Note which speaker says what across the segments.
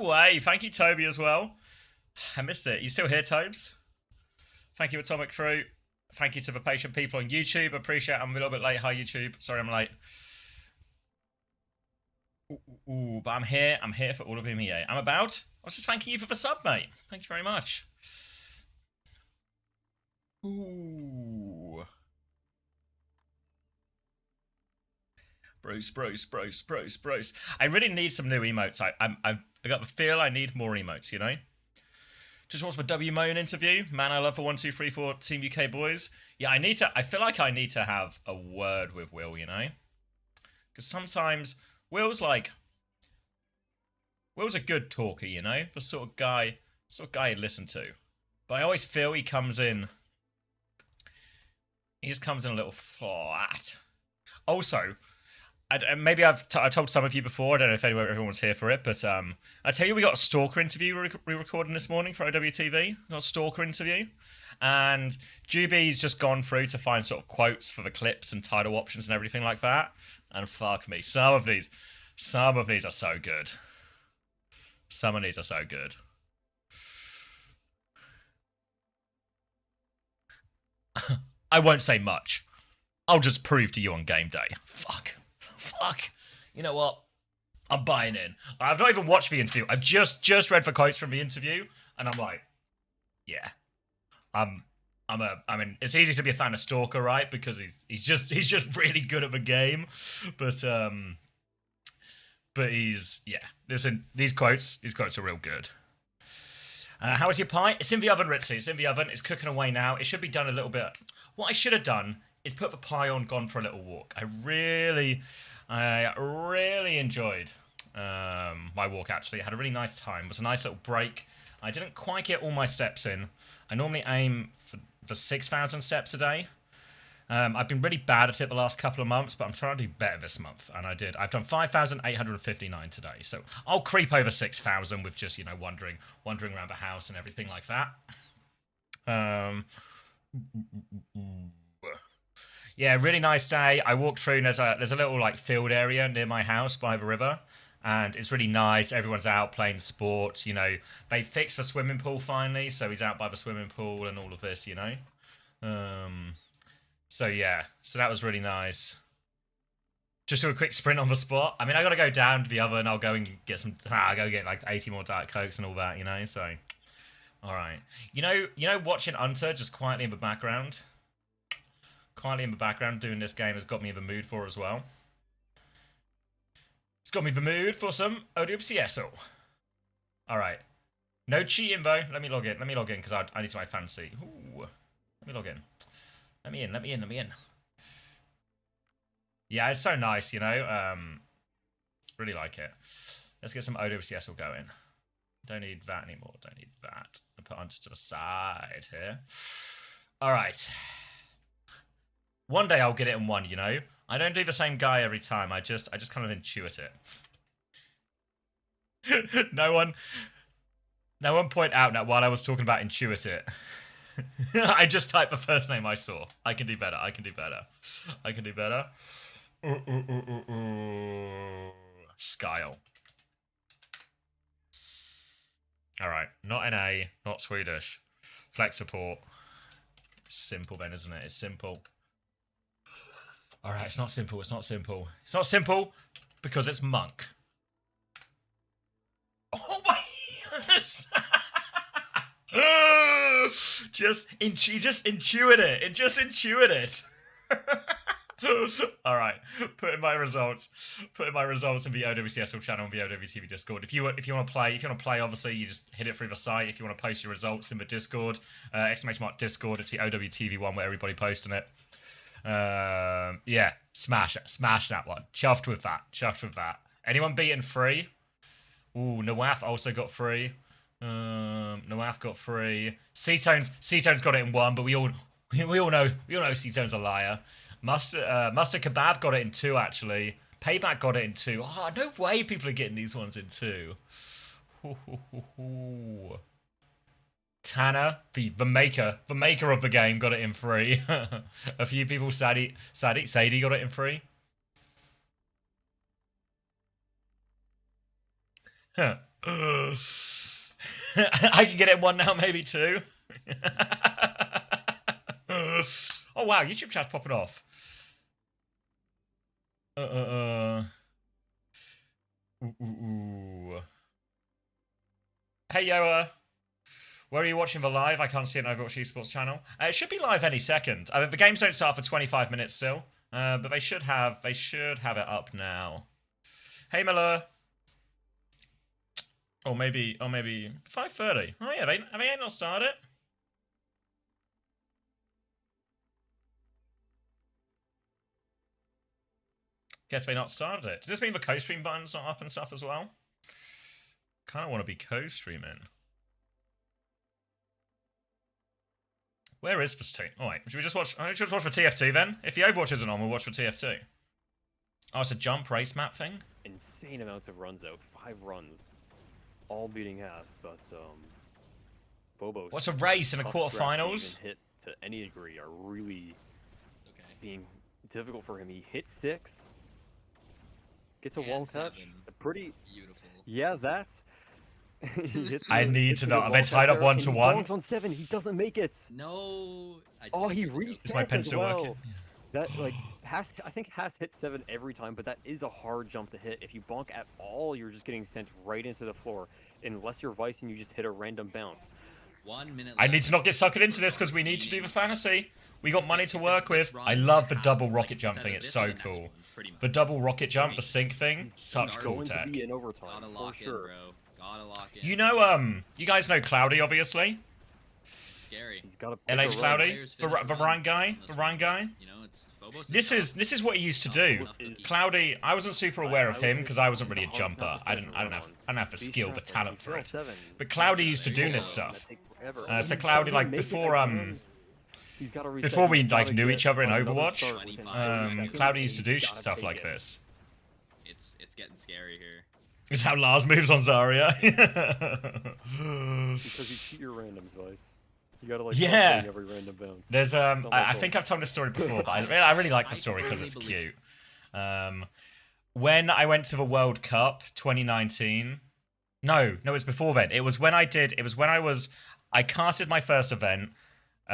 Speaker 1: Way, thank you, Toby, as well. I missed it. You still here, Tobes? Thank you, Atomic Fruit. Thank you to the patient people on YouTube. Appreciate it. I'm a little bit late. Hi, YouTube. Sorry I'm late. Ooh, but I'm here. I'm here for all of EMEA. I'm about. I was just thanking you for the sub, mate. Thank you very much. Ooh. Bros. I really need some new emotes. I've got the feel I need more emotes, you know? Just watched the W Moan interview. Man, I love the 1, 2, 3, 4 Team UK boys. Yeah, I feel like I need to have a word with Will, you know? Because sometimes Will's a good talker, you know? The sort of guy you'd listen to. But I always feel he just comes in a little flat. Also, maybe I've told some of you before. I don't know if everyone's here for it, but I tell you, we got a stalker interview we recording this morning for OWTV. We got a stalker interview, and Juby's just gone through to find sort of quotes for the clips and title options and everything like that. And fuck me, some of these are so good. Some of these are so good. I won't say much. I'll just prove to you on game day. Fuck. You know what? I'm buying in. I've not even watched the interview. I've just read the quotes from the interview, and I'm like, yeah. I mean, it's easy to be a fan of Stalker, right? Because he's just really good at the game, but yeah. Listen, these quotes are real good. How is your pie? It's in the oven, Ritzy. It's in the oven. It's cooking away now. It should be done a little bit. What I should have done is put the pie on, gone for a little walk. I really enjoyed my walk, actually. I had a really nice time. It was a nice little break. I didn't quite get all my steps in. I normally aim for 6,000 steps a day. I've been really bad at it the last couple of months, but I'm trying to do better this month, and I did. I've done 5,859 today, so I'll creep over 6,000 with just, you know, wandering around the house and everything like that. Yeah, really nice day. I walked through, and there's a little like field area near my house by the river, and it's really nice. Everyone's out playing sports. You know, they fixed the swimming pool finally, so he's out by the swimming pool and all of this. You know, so yeah, so that was really nice. Just do a quick sprint on the spot. I mean, I gotta go down to the oven. I'll go and get some. I'll go get like 80 more Diet Cokes and all that. You know, so all right. You know, watching Hunter just quietly in the background. Quietly in the background doing this game has got me in the mood for as well. It's got me in the mood for some OWCS. Alright. No cheating though. Let me log in because I need to my fancy. Ooh. Let me log in. Let me in. Yeah, it's so nice, you know. Really like it. Let's get some OWCS going. Don't need that anymore. Don't need that. I'll put onto the side here. Alright. One day I'll get it in one, you know? I don't do the same guy every time. I just kind of intuit it. No one point out now while I was talking about intuit it. I just typed the first name I saw. I can do better. Skyle. Alright. Not NA, not Swedish. Flex support. Simple then, isn't it? It's simple. Alright, it's not simple. It's not simple because it's monk. Oh my goodness! Just intuit it. Alright, put in my results in the OWCS channel on the OWTV Discord. If you want to play, obviously you just hit it through the site. If you want to post your results in the Discord, !Discord, it's the OWTV one where everybody posting it. Yeah, smash that one. Chuffed with that. Anyone beaten 3? Ooh, Nawaf also got 3. Nawaf got 3. C-Tone's got it in 1, but we all know C-Tone's a liar. Mustard Kebab got it in 2 actually. Payback got it in 2. Oh, no way people are getting these ones in 2. Tanner, the maker of the game, got it in 3. A few people, Sadie got it in 3. Huh. I can get it in one now, maybe two. Oh wow, YouTube chat's popping off. Ooh. Hey Yoa, where are you watching the live? I can't see it on Overwatch Esports channel. It should be live any second. The games don't start for 25 minutes still, but they should have it up now. Hey Miller. Or maybe 5:30. Oh yeah, they ain't not started. Guess they not started it. Does this mean the co-stream button's not up and stuff as well? Kind of want to be co-streaming. Where is this team? Alright, should we just watch? Should we watch for TF2 then? If the Overwatch isn't on, we'll watch for TF2. Oh, it's a jump race map thing?
Speaker 2: Insane amounts of runs out. 5 runs. All beating Haas, but Bobo's.
Speaker 1: What's a race in the quarterfinals?
Speaker 2: Hit to any degree are really being difficult for him. He hit 6, gets a wall touch. A pretty beautiful. Yeah, that's.
Speaker 1: I need to know. Are they tied up 1-1?
Speaker 2: He bonks on 7. He doesn't make it.
Speaker 3: No.
Speaker 2: He reset.
Speaker 1: Is my pen still working?
Speaker 2: That I think Haas hits 7 every time, but that is a hard jump to hit. If you bonk at all, you're just getting sent right into the floor. Unless you're Vice and you just hit a random bounce.
Speaker 3: 1 minute
Speaker 1: I need to not get suckered into this because we need to do the fantasy. We got money to work with. I love the double rocket jump thing. It's so cool. The double rocket jump, the sync thing, such cool tech.
Speaker 2: To be in overtime, for sure.
Speaker 3: Gotta lock in.
Speaker 1: You know, you guys know Cloudy, obviously.
Speaker 3: Scary.
Speaker 2: He's got a
Speaker 1: LH Cloudy, the Ryan guy.
Speaker 3: You know, it's Phobos.
Speaker 1: This is what he used to do. Cloudy, I wasn't super aware of him because I wasn't really a jumper. I don't have the skill, the talent for it. But Cloudy used to do this stuff. So Cloudy, like before we like knew each other in Overwatch, Cloudy used to do stuff like this.
Speaker 3: It's getting scary here.
Speaker 1: It's how Lars moves on Zarya.
Speaker 2: Because you cheat your randoms, Vice. You gotta like every random bounce.
Speaker 1: There's I think I've told this story before, but I really like the story because it's cute. When I went to the World Cup 2019, no, it was before then. It was when I casted my first event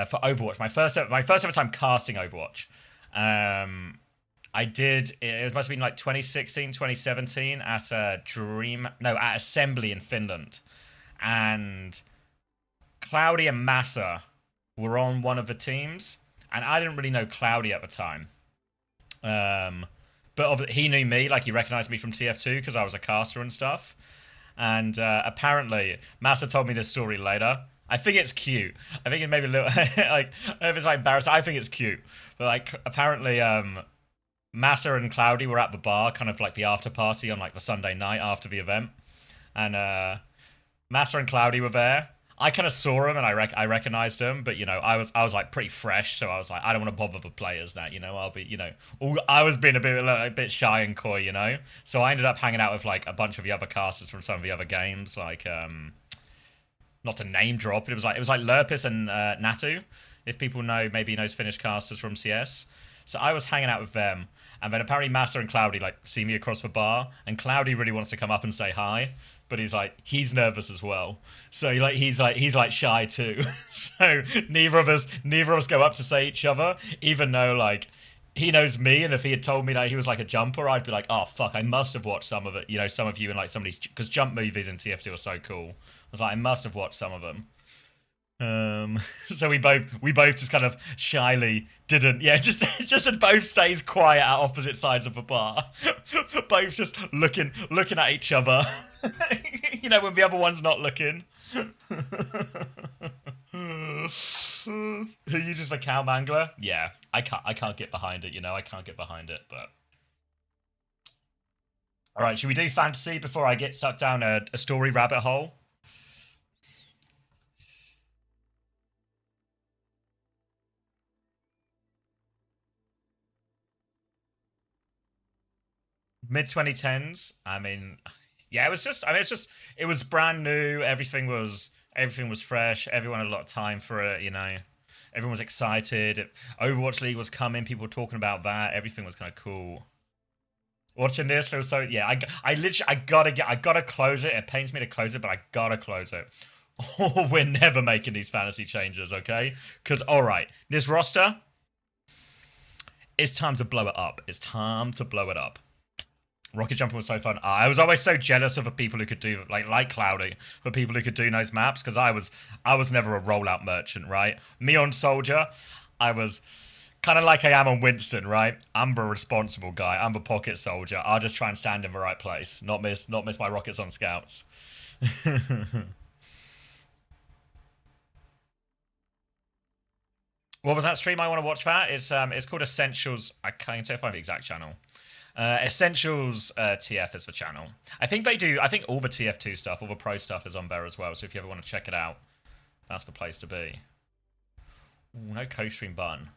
Speaker 1: for Overwatch. My first ever time casting Overwatch. I did. It must have been like 2016, 2017 at at Assembly in Finland, and Cloudy and Massa were on one of the teams, and I didn't really know Cloudy at the time. But he knew me, like he recognized me from TF2 because I was a caster and stuff. And apparently, Massa told me this story later. I think it's cute. I think it may be a little like I don't know if it's like embarrassing. I think it's cute, but like apparently, Massa and Cloudy were at the bar, kind of like the after party on like the Sunday night after the event, and Massa and Cloudy were there. I kind of saw him and I recognized him, but you know I was like pretty fresh, so I was like I don't want to bother the players now, you know. I'll be, you know, I was being a bit shy and coy, you know. So I ended up hanging out with like a bunch of the other casters from some of the other games, like not to name drop, but it was like Lurpis and Natu, if people know, maybe knows Finnish casters from CS. So I was hanging out with them, and then apparently Master and Cloudy like see me across the bar, and Cloudy really wants to come up and say hi, but he's nervous as well. So he's shy too. So neither of us go up to say each other, even though like he knows me, and if he had told me that he was like a jumper, I'd be like, oh fuck, I must have watched some of it. You know, some of you in like some of these, because jump movies in TF2 are so cool. I was like, I must have watched some of them. So we both just kind of shyly didn't, just both stays quiet at opposite sides of the bar. Both just looking at each other. You know, when the other one's not looking. Who uses the cow mangler? Yeah, I can't get behind it, you know, I can't get behind it, but alright, should we do fantasy before I get sucked down a story rabbit hole? Mid 2010s. I mean, yeah, it was brand new. Everything was fresh. Everyone had a lot of time for it, you know. Everyone was excited. Overwatch League was coming. People were talking about that. Everything was kind of cool. Watching this feels so, yeah, I literally, I gotta close it. It pains me to close it, but I gotta close it. Oh, we're never making these fantasy changes, okay? Because, alright, this roster, it's time to blow it up. It's time to blow it up. Rocket jumping was so fun. I was always so jealous of the people who could do, like Cloudy, for people who could do those maps, because I was never a rollout merchant, right? Me on Soldier, I was kind of like I am on Winston, right? I'm the responsible guy. I'm the pocket soldier. I'll just try and stand in the right place, not miss my rockets on scouts. What was that stream I want to watch? That it's called Essentials. I can't find the exact channel. Essentials TF is the channel. I think they do. I think all the TF2 stuff, all the pro stuff is on there as well. So if you ever want to check it out, that's the place to be. Ooh, no co-stream button.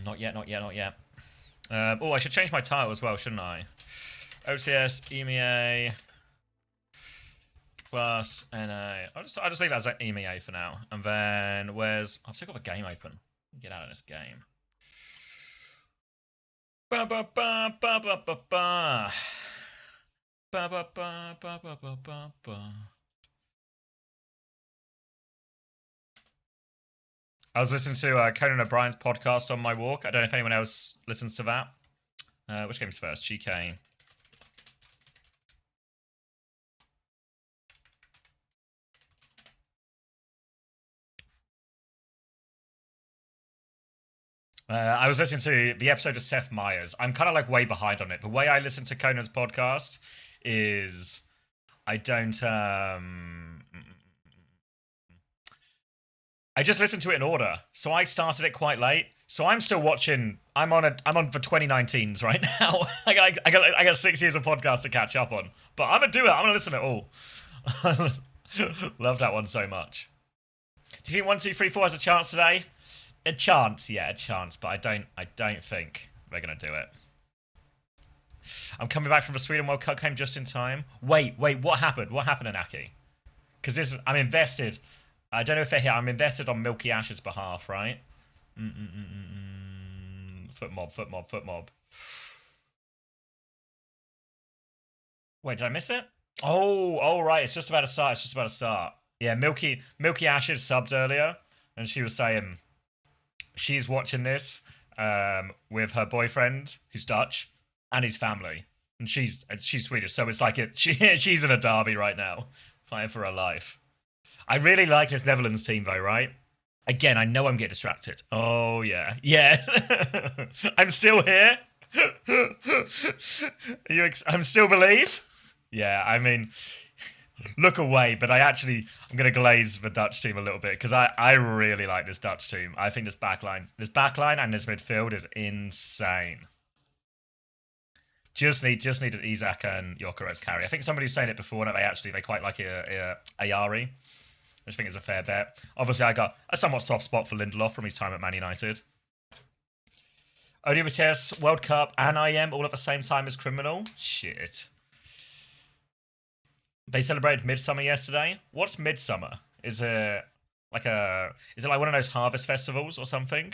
Speaker 1: Not yet, not yet, not yet. Oh, I should change my title as well, shouldn't I? OWCS EMEA plus NA. I'll just leave that as an EMEA for now. And then I've still got the game open. Get out of this game. Ba ba ba ba ba ba ba. Ba ba ba ba ba ba ba ba. I was listening to Conan O'Brien's podcast on my walk. I don't know if anyone else listens to that. Which game's first? GK. I was listening to the episode of Seth Meyers. I'm kind of like way behind on it. The way I listen to Conan's podcast is I don't I just listened to it in order. So I started it quite late. So I'm still watching. I'm on the 2019s right now. I got 6 years of podcast to catch up on. But I'm gonna do it. I'm gonna listen to it all. Love that one so much. Do you think 1, 2, 3, 4 has a chance today? A chance, yeah, a chance. But I don't think they're gonna do it. I'm coming back from the Sweden World Cup. Came just in time. Wait, what happened? What happened, Anaki? Because I'm invested. I don't know if they're here. I'm invested on Milky Ash's behalf, right? Foot mob. Wait, did I miss it? Oh, right. It's just about to start. Yeah, Milky Ash's subbed earlier, and she was saying she's watching this with her boyfriend, who's Dutch, and his family, and she's Swedish. So it's like she's in a derby right now, fighting for her life. I really like this Netherlands team, though, right? Again, I know I'm getting distracted. Oh, yeah. Yeah. I'm still here. I'm still believe? Yeah, I mean, look away, but I'm going to glaze the Dutch team a little bit, because I really like this Dutch team. I think this backline and this midfield is insane. Just need an Isak and Gyökeres carry. I think somebody was saying it before, that they quite like Ayari. Which I think is a fair bet. Obviously, I got a somewhat soft spot for Lindelof from his time at Man United. OWCS, World Cup, and IM all at the same time as Criminal? Shit. They celebrated Midsummer yesterday. What's Midsummer? Is it like one of those harvest festivals or something?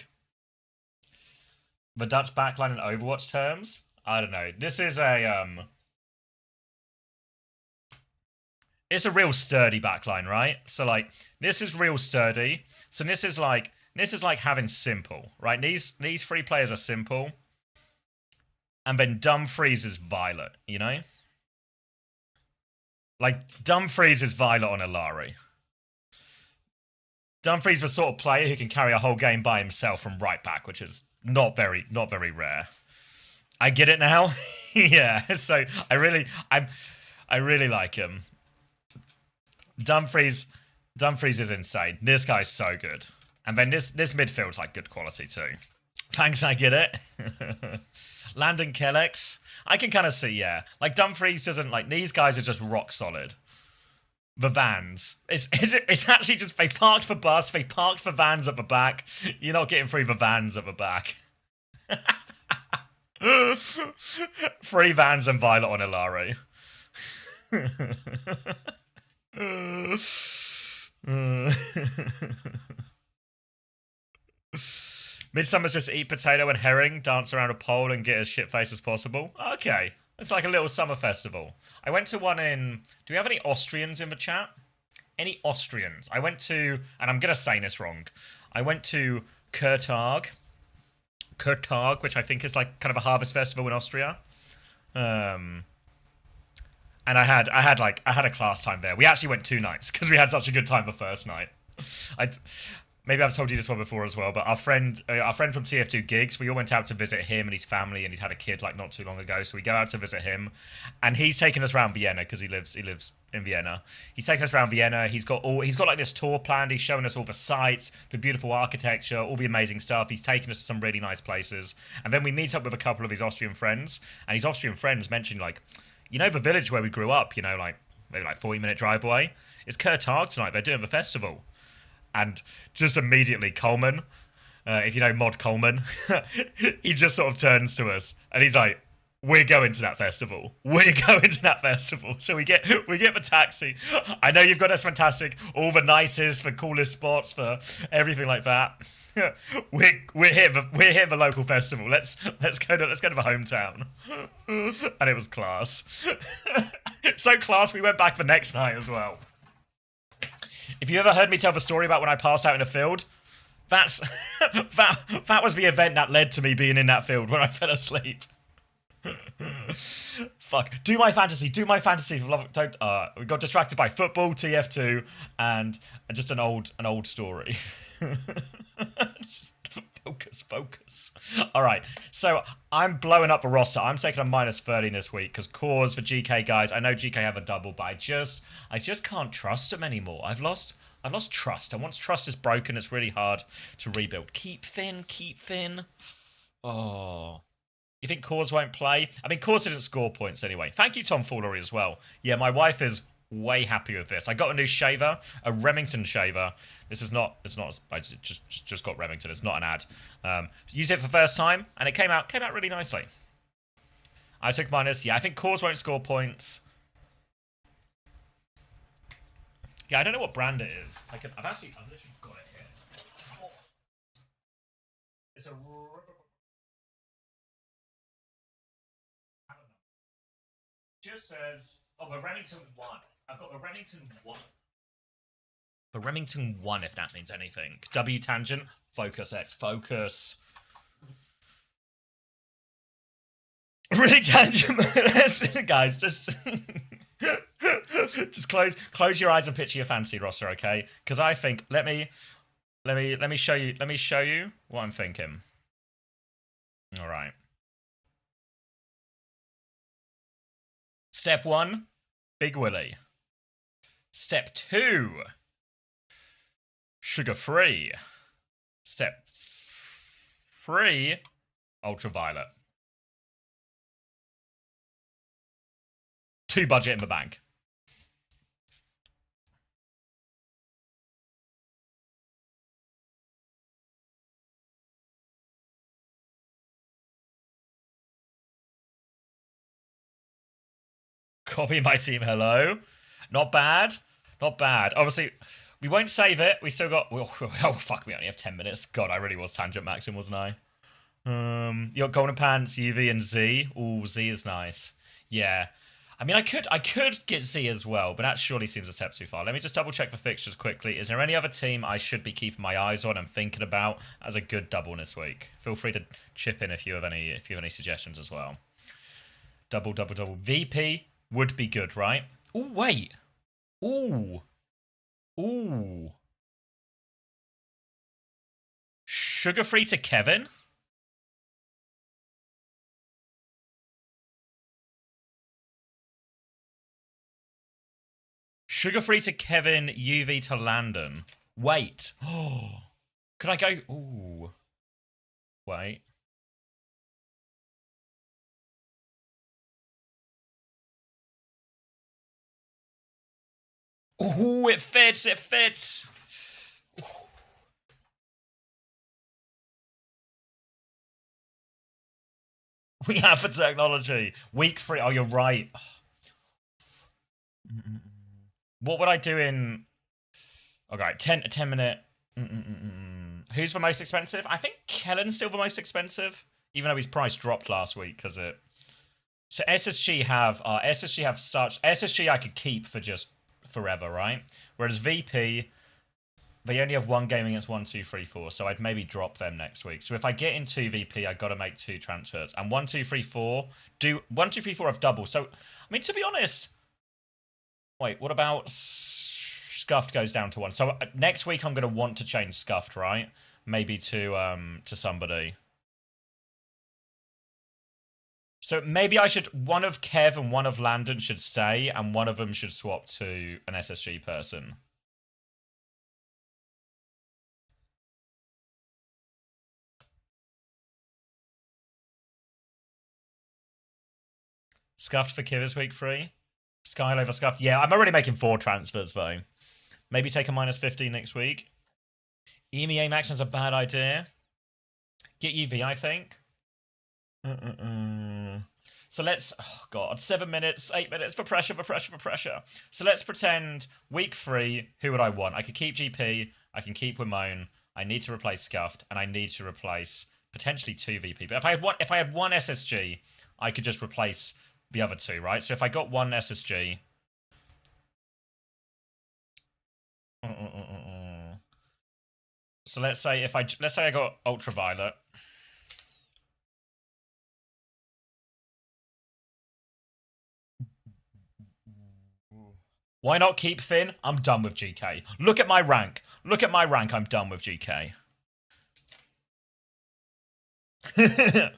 Speaker 1: The Dutch backline in Overwatch terms? I don't know. This is it's a real sturdy backline, right? So like this is real sturdy. So this is like having simple, right? These 3 players are simple. And then Dumfries is Violet, you know? Like Dumfries is Violet on Ilari. Dumfries the sort of player who can carry a whole game by himself from right back, which is not very rare. I get it now. Yeah, so I really like him. Dumfries is insane. This guy's so good. And then this midfield's like good quality too. Thanks, I get it. Landon Kellex. I can kind of see, yeah. Like Dumfries doesn't like these guys are just rock solid. The vans. It's actually just they parked for bus, they parked for vans at the back. You're not getting through the vans at the back. 3 vans and Violet on Ilari. Midsummer's just eat potato and herring, dance around a pole, and get as shit faced as possible. Okay. It's like a little summer festival. I went to one in... Do we have any Austrians in the chat? Any Austrians? I went to... And I'm going to say this wrong. I went to Kurtag, which I think is like kind of a harvest festival in Austria. And I had a class time there. We actually went 2 nights because we had such a good time the first night. Maybe I've told you this one before as well, but our friend from TF2 Gigs, we all went out to visit him and his family, and he'd had a kid like not too long ago, so we go out to visit him, and he's taken us around Vienna because he lives in Vienna. He's taken us around Vienna. He's got like this tour planned. He's showing us all the sights, the beautiful architecture, all the amazing stuff. He's taken us to some really nice places, and then we meet up with a couple of his Austrian friends, and his Austrian friends mentioned like, you know, the village where we grew up, you know, like maybe like 40-minute drive away. It's Kurtag tonight. They're doing the festival. And just immediately, Coleman, if you know Mod Coleman, he just sort of turns to us and he's like, "We're going to that festival. We're going to that festival." So we get the taxi. I know you've got us fantastic, all the nicest, the coolest spots, for everything like that. we're here the local festival. Let's go to the hometown. And it was class. So class, we went back the next night as well. If you ever heard me tell the story about when I passed out in a field, that was the event that led to me being in that field when I fell asleep. Fuck. Do my fantasy. Don't. We got distracted by football, TF2, and just an old story. Just focus. All right. So I'm blowing up the roster. I'm taking a -13 this week because cause for GK guys. I know GK have a double, but I just can't trust them anymore. I've lost trust, and once trust is broken, it's really hard to rebuild. Keep Finn. Oh. You think Cause won't play? I mean, Cause didn't score points anyway. Thank you, Tom Foolery, as well. Yeah, my wife is way happy with this. I got a new shaver, a Remington shaver. This is not, I just got Remington. It's not an ad. Used it for the first time, and it came out really nicely. I took minus. Yeah, I think Cause won't score points. Yeah, I don't know what brand it is. I've literally got it here. It's a... Just says, oh, the Remington 1. I've got the Remington 1. The Remington 1, if that means anything. W tangent, focus X, focus. Really tangent, guys, just just close your eyes and picture your fantasy roster, okay? Because I think, let me show you what I'm thinking. All right. Step 1, Big Willie. Step 2, sugar-free. Step 3, ultraviolet. 2 budget in the bank. Copy my team, hello. Not bad. Obviously, we won't save it. We still got... Oh, fuck, we only have 10 minutes. God, I really was tangent maxing, wasn't I? You got Golden Pants, UV, and Z. Ooh, Z is nice. Yeah. I mean, I could get Z as well, but that surely seems a step too far. Let me just double check the fixtures quickly. Is there any other team I should be keeping my eyes on and thinking about as a good double this week? Feel free to chip in if you have any suggestions as well. Double. VP would be good, right? Ooh, wait. Ooh. Sugar-free to Kevin? Sugar-free to Kevin, UV to Landon. Wait. Oh. Could I go... Ooh. Wait. Ooh, it fits. Ooh. We have the technology. Week 3. Oh, you're right. What would I do in... Okay, 10 minute... Who's the most expensive? I think Kellen's still the most expensive, even though his price dropped last week because it. So SSG have SSG I could keep for just forever, right? Whereas VP, they only have one game against 1, 2, 3, 4, so I'd maybe drop them next week. So if I get into VP, I got to make 2 transfers, and 1, 2, 3, 4 do 1, 2, 3, 4 have double. So I mean, to be honest, wait, what about Scuffed goes down to 1? So next week I'm going to want to change Scuffed, right? Maybe to somebody. So maybe I should, one of Kev and one of Landon should stay, and one of them should swap to an SSG person. Scuffed for Kev this week, free. Skylo for Scuffed. Yeah, I'm already making 4 transfers, though. Maybe take a -15 next week. EMEA Max is a bad idea. Get UV, I think. So let's, oh god, 7 minutes, 8 minutes for pressure. So let's pretend week 3, who would I want? I could keep GP, I can keep Wimone, I need to replace Scuffed, and I need to replace potentially 2 VP. But if I had one SSG, I could just replace the other 2, right? So if I got one SSG. So let's say I got Ultraviolet. Why not keep Finn? I'm done with GK. Look at my rank. I'm done with GK.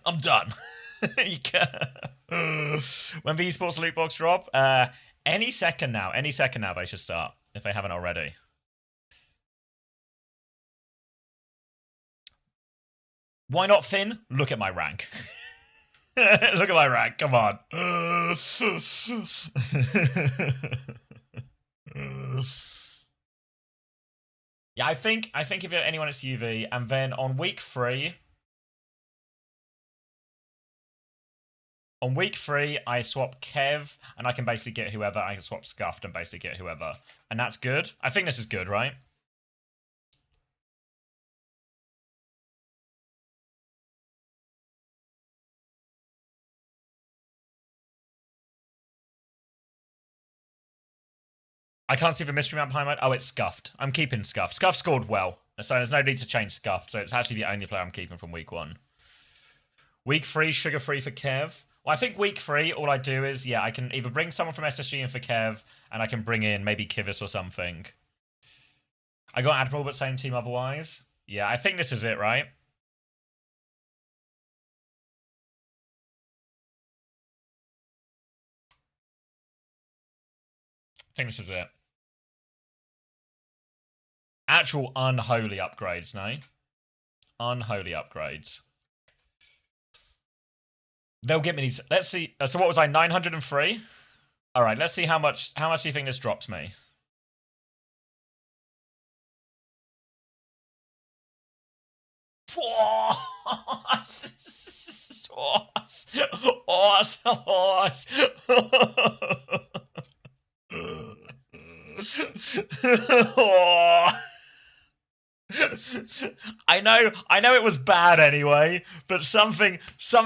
Speaker 1: I'm done. When the esports loot box drop, any second now they should start, if they haven't already. Why not Finn? Look at my rank. Look at my rank, come on. Yeah, I think if anyone it's UV, and then on week 3, I swap Kev, and I can basically get whoever. I can swap Scuffed and basically get whoever. And that's good. I think this is good, right? I can't see the mystery map behind mine. Oh, it's Scuffed. I'm keeping Scuffed. Scuffed scored well, so there's no need to change Scuffed. So it's actually the only player I'm keeping from week 1. Week 3, sugar-free for Kev. Well, I think week 3, all I do is, yeah, I can either bring someone from SSG in for Kev, and I can bring in maybe Kivis or something. I got Admiral, but same team otherwise. Yeah, I think this is it, right? I think this is it. Actual unholy upgrades, no? Unholy upgrades. They'll get me these. Let's see. So what was I? 903? All right, let's see how much do you think this drops me? I know it was bad anyway, but something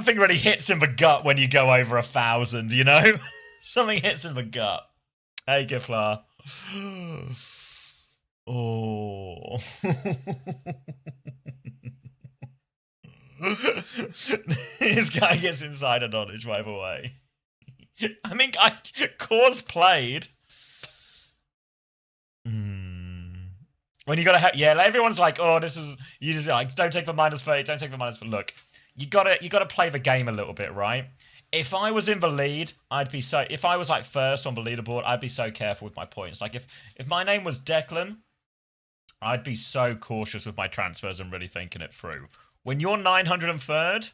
Speaker 1: really hits in the gut when you go over 1,000, you know? Something hits in the gut. Hey, Giflar. Oh. This guy gets insider knowledge right away. I mean, Cause played. When you gotta yeah, everyone's like, oh, this is, you just like, don't take the -30, don't take the -30. Look, you gotta play the game a little bit, right? If I was in the lead, if I was like first on the leaderboard, I'd be so careful with my points. Like if my name was Declan, I'd be so cautious with my transfers and really thinking it through. When you're 903rd,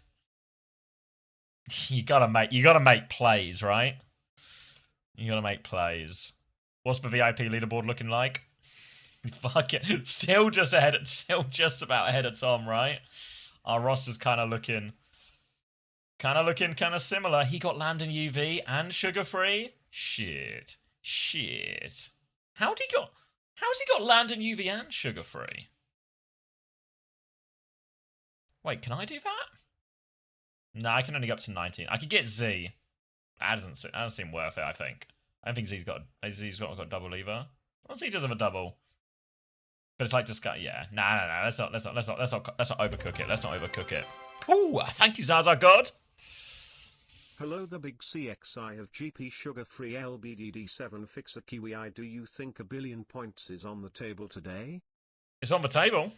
Speaker 1: you gotta make plays, right? You gotta make plays. What's the VIP leaderboard looking like? Fuck it. Still just about ahead of Tom, right? Our roster's kind of looking similar. He got Landon UV and sugar free. Shit. How's he got Landon UV and sugar free? Wait, can I do that? No, I can only go up to 19. I could get Z. That doesn't seem worth it, I think. I don't think Z's got double either. Well, Z does have a double. But it's like discuss. Yeah, nah. Let's not overcook it. Let's not overcook it. Ooh, thank you, Zaza God.
Speaker 4: Hello, the big CXI of GP sugar-free LBDD7 fixer Kiwi. Do you think 1 billion points is on the table today?
Speaker 1: It's on the table.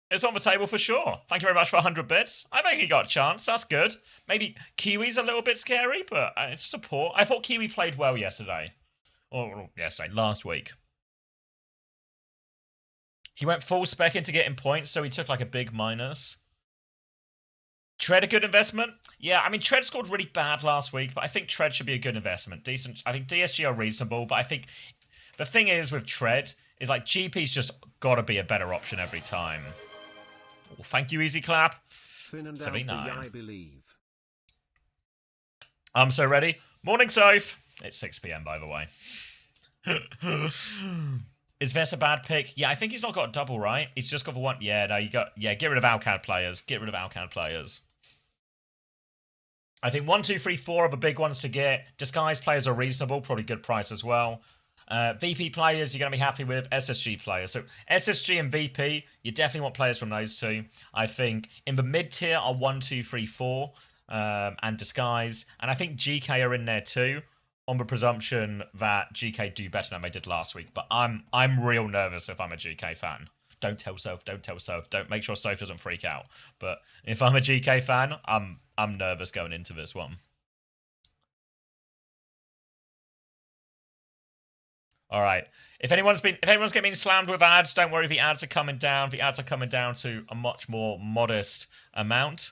Speaker 1: It's on the table for sure. Thank you very much for 100 bits. I think he got a chance. That's good. Maybe Kiwi's a little bit scary, but it's support. I thought Kiwi played well yesterday. Or yesterday, last week. He went full spec into getting points, so he took like a big minus. Tread a good investment? Yeah, I mean, Tread scored really bad last week, but I think Tread should be a good investment. Decent. I think DSG are reasonable, but I think the thing is with Tread is like GP's just got to be a better option every time. Oh, thank you, Easy Clap. 79.
Speaker 4: I believe.
Speaker 1: I'm so ready. Morning, Soph. It's 6 PM, by the way. Is Vess a bad pick? Yeah, I think he's not got a double, right? He's just got the one. Yeah, no, get rid of Alcad players. Get rid of Alcad players. I think 1, 2, 3, 4 are the big ones to get. Disguise players are reasonable, probably good price as well. VP players, you're going to be happy with. SSG players. So SSG and VP, you definitely want players from those two. I think in the mid-tier are 1, 2, 3, 4 and Disguise. And I think GK are in there too, on the presumption that GK do better than they did last week. But I'm real nervous if I'm a GK fan. Don't tell Soph. Don't tell Soph. Don't make sure Soph doesn't freak out. But if I'm a GK fan, I'm nervous going into this one. All right. If anyone's getting slammed with ads, don't worry. The ads are coming down. The ads are coming down to a much more modest amount.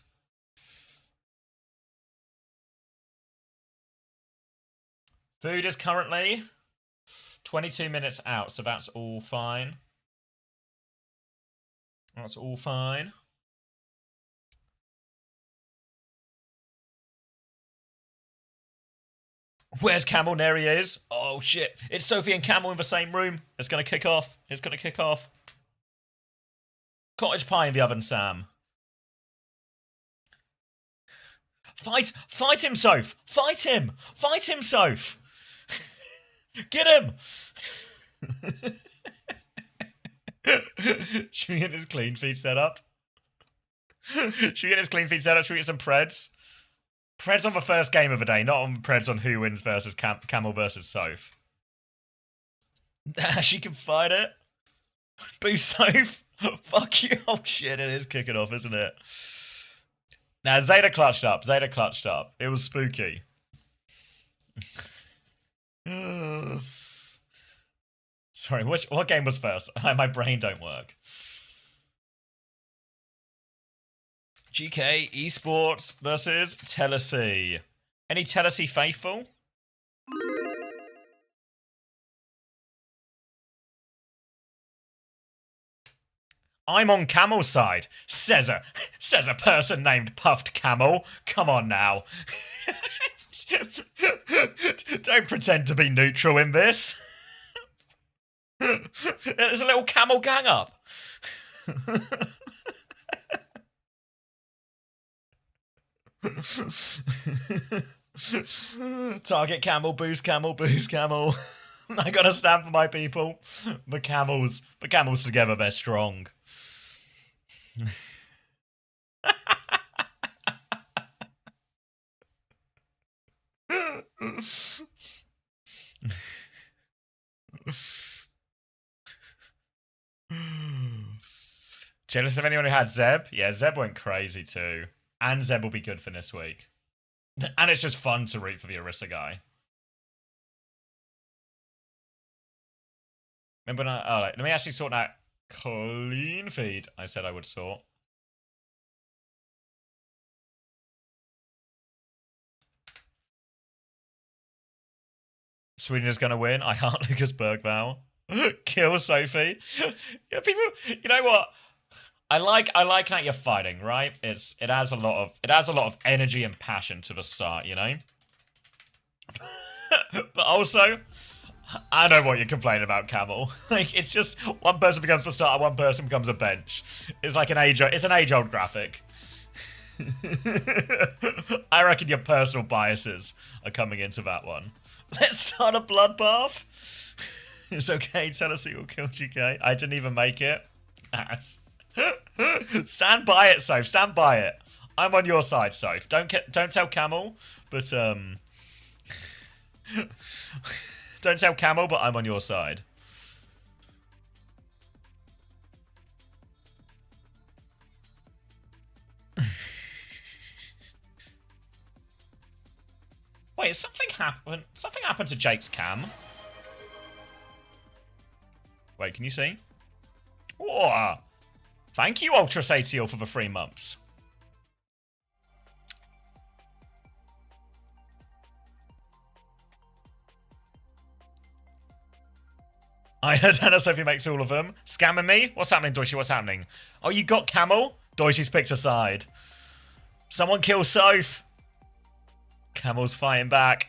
Speaker 1: Food is currently 22 minutes out, so that's all fine. That's all fine. Where's Camel? There he is. Oh, shit. It's Sophie and Camel in the same room. It's going to kick off. It's going to kick off. Cottage pie in the oven, Sam. Fight him, Soph. Fight him, Soph. Get him. Should we get his clean feed set up? Should we get some Preds? Preds on the first game of the day, not on Preds on who wins versus Camel versus Soph. She can fight it. Boost Soph. Fuck you. Oh shit, it is kicking off, isn't it? Now, Zeta clutched up. It was spooky. Sorry, what game was first? My brain don't work. GK Esports versus Tennessee. Any Tennessee faithful? I'm on Camel's side, says a person named Puffed Camel. Come on now. Don't pretend to be neutral in this. There's a little camel gang up. Target camel, boost camel, boost camel. I gotta stand for my people. The camels together, they're strong. Jealous of anyone who had Zeb? Yeah, Zeb went crazy too. And Zeb will be good for this week. And it's just fun to root for the Orisa guy. Remember when let me actually sort that clean feed I said I would sort. Sweden is gonna win. I heart Lucas Bergvall. Kill Sophie. Yeah, people, you know what? I like that you're fighting, right? It has a lot of energy and passion to the start, you know? But also, I know what you're complaining about, Camel. Like, it's just one person becomes the starter, one person becomes a bench. It's like an age-old graphic. I reckon your personal biases are coming into that one. Let's start a bloodbath. It's okay, tell us who killed GK. I didn't even make it. Ass. Stand by it, Soph. Stand by it. I'm on your side, Soph. Don't tell Camel, but don't tell Camel, but I'm on your side. Wait, something happened. Something happened to Jake's cam. Wait, can you see? Whoa. Thank you, Ultra Satial, for the 3 months. I heard Hannah Sophie makes all of them. Scamming me? What's happening, Doishy? What's happening? Oh, you got Camel? Doishy's picked a side. Someone kill Soph. Camel's fighting back.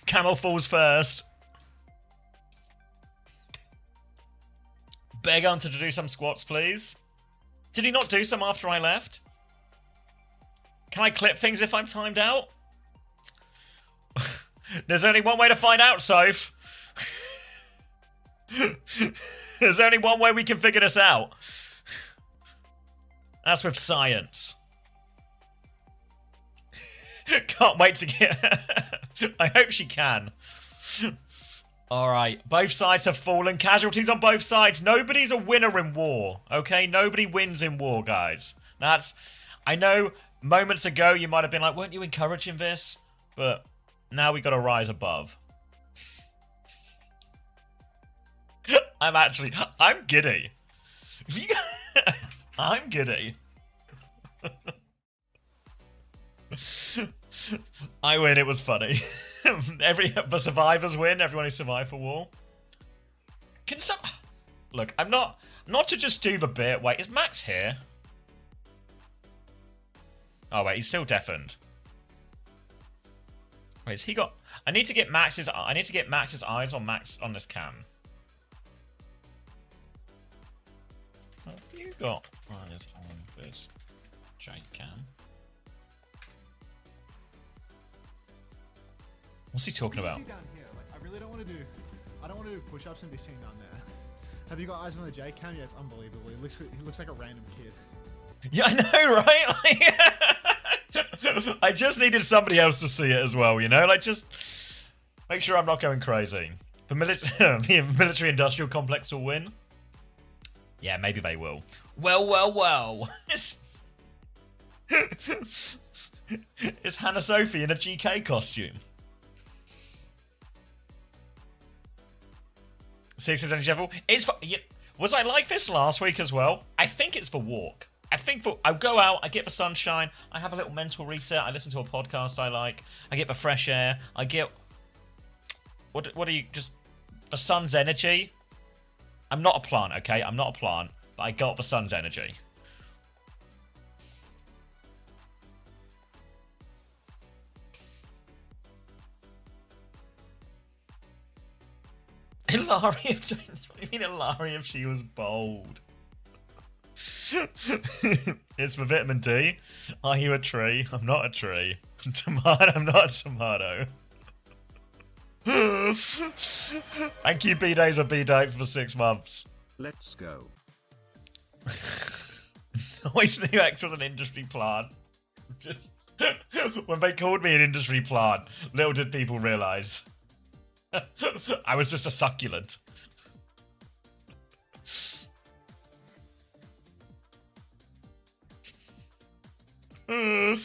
Speaker 1: Camel falls first. Beg Hunter to do some squats, please. Did he not do some after I left? Can I clip things if I'm timed out? There's only one way to find out, Soph. There's only one way we can figure this out. That's with science. Can't wait to get... I hope she can. Alright, both sides have fallen. Casualties on both sides. Nobody's a winner in war, okay? Nobody wins in war, guys. That's... I know moments ago you might have been like, weren't you encouraging this? But now we got to rise above. I'm giddy. I'm giddy. I win, it was funny. The survivors win, everyone who survived for war. Can some... Look, I'm not to just do the bit. Wait, is Max here? Oh wait, he's still deafened. Wait, has he got... I need to get Max's eyes on this cam. Have you got eyes on this Jake cam? What's he talking about?
Speaker 5: Down here, like, I really don't want to do. I don't want to do push-ups and be seen down there. Have you got eyes on the J cam? Yeah, it's unbelievable. He looks like a random kid.
Speaker 1: Yeah, I know, right? Like, I just needed somebody else to see it as well, you know? Like, just make sure I'm not going crazy. The military-industrial complex will win. Yeah, maybe they will. Well. It's Hannah Sophie in a GK costume. Sixes energy level. It's for, was I like this last week as well? I think it's for walk. I go out, I get the sunshine, I have a little mental reset, I listen to a podcast I like, I get the fresh air, I get... What are you... Just... The sun's energy? I'm not a plant, okay? I'm not a plant, but I got the sun's energy. Hilarious. What do you mean hilarious if she was bold? It's for vitamin D. Are you a tree? I'm not a tree. Tomato. I'm not a tomato. Thank you, B-Days of B-Day for 6 months.
Speaker 4: Let's go.
Speaker 1: Always knew X was an industry plant. Just when they called me an industry plant, little did people realise. I was just a succulent. No,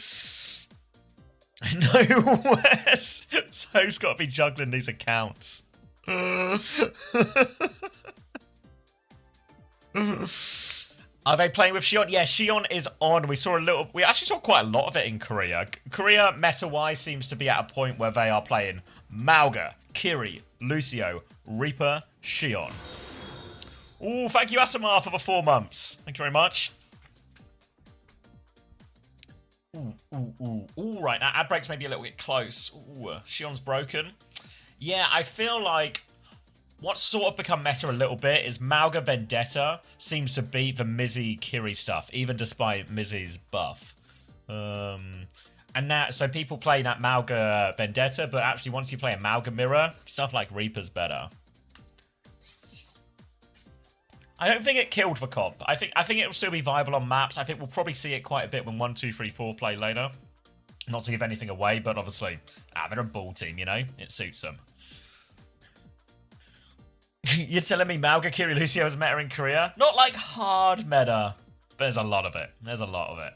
Speaker 1: Wes. So's got to be juggling these accounts. Are they playing with Shion? Yeah, Shion is on. We actually saw quite a lot of it in Korea. Korea, meta-wise, seems to be at a point where they are playing Mauga, Kiri, Lucio, Reaper, Shion. Ooh, thank you, Asamar, for the 4 months. Thank you very much. Ooh, right. Now, ad breaks may be a little bit close. Ooh, Shion's broken. Yeah, I feel like what's sort of become meta a little bit is Mauga Vendetta seems to beat the Mizzy Kiri stuff, even despite Mizzy's buff. And now, so people play that Mauga Vendetta, but actually once you play a Mauga Mirror, stuff like Reaper's better. I don't think it killed the comp. I think it will still be viable on maps. I think we'll probably see it quite a bit when 1, 2, 3, 4 play later. Not to give anything away, but obviously, they're a ball team, you know? It suits them. You're telling me Mauga Kiri Lucio is meta in Korea? Not like hard meta, but there's a lot of it. There's a lot of it.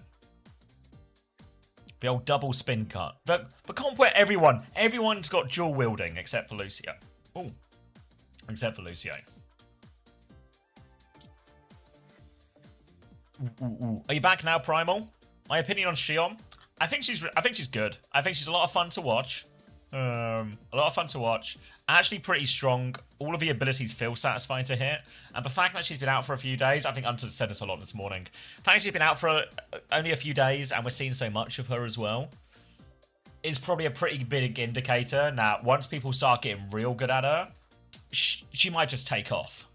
Speaker 1: The old double spin cut. The comp where everyone's got dual wielding except for Lucio. Oh, except for Lucio. Are you back now, Primal? My opinion on Xion? I think she's good. I think she's a lot of fun to watch. A lot of fun to watch. Actually pretty strong. All of the abilities feel satisfying to hit. And the fact that she's been out for a few days, I think Hunter said this a lot this morning. The fact that she's been out for only a few days and we're seeing so much of her as well is probably a pretty big indicator. Now, once people start getting real good at her, she might just take off.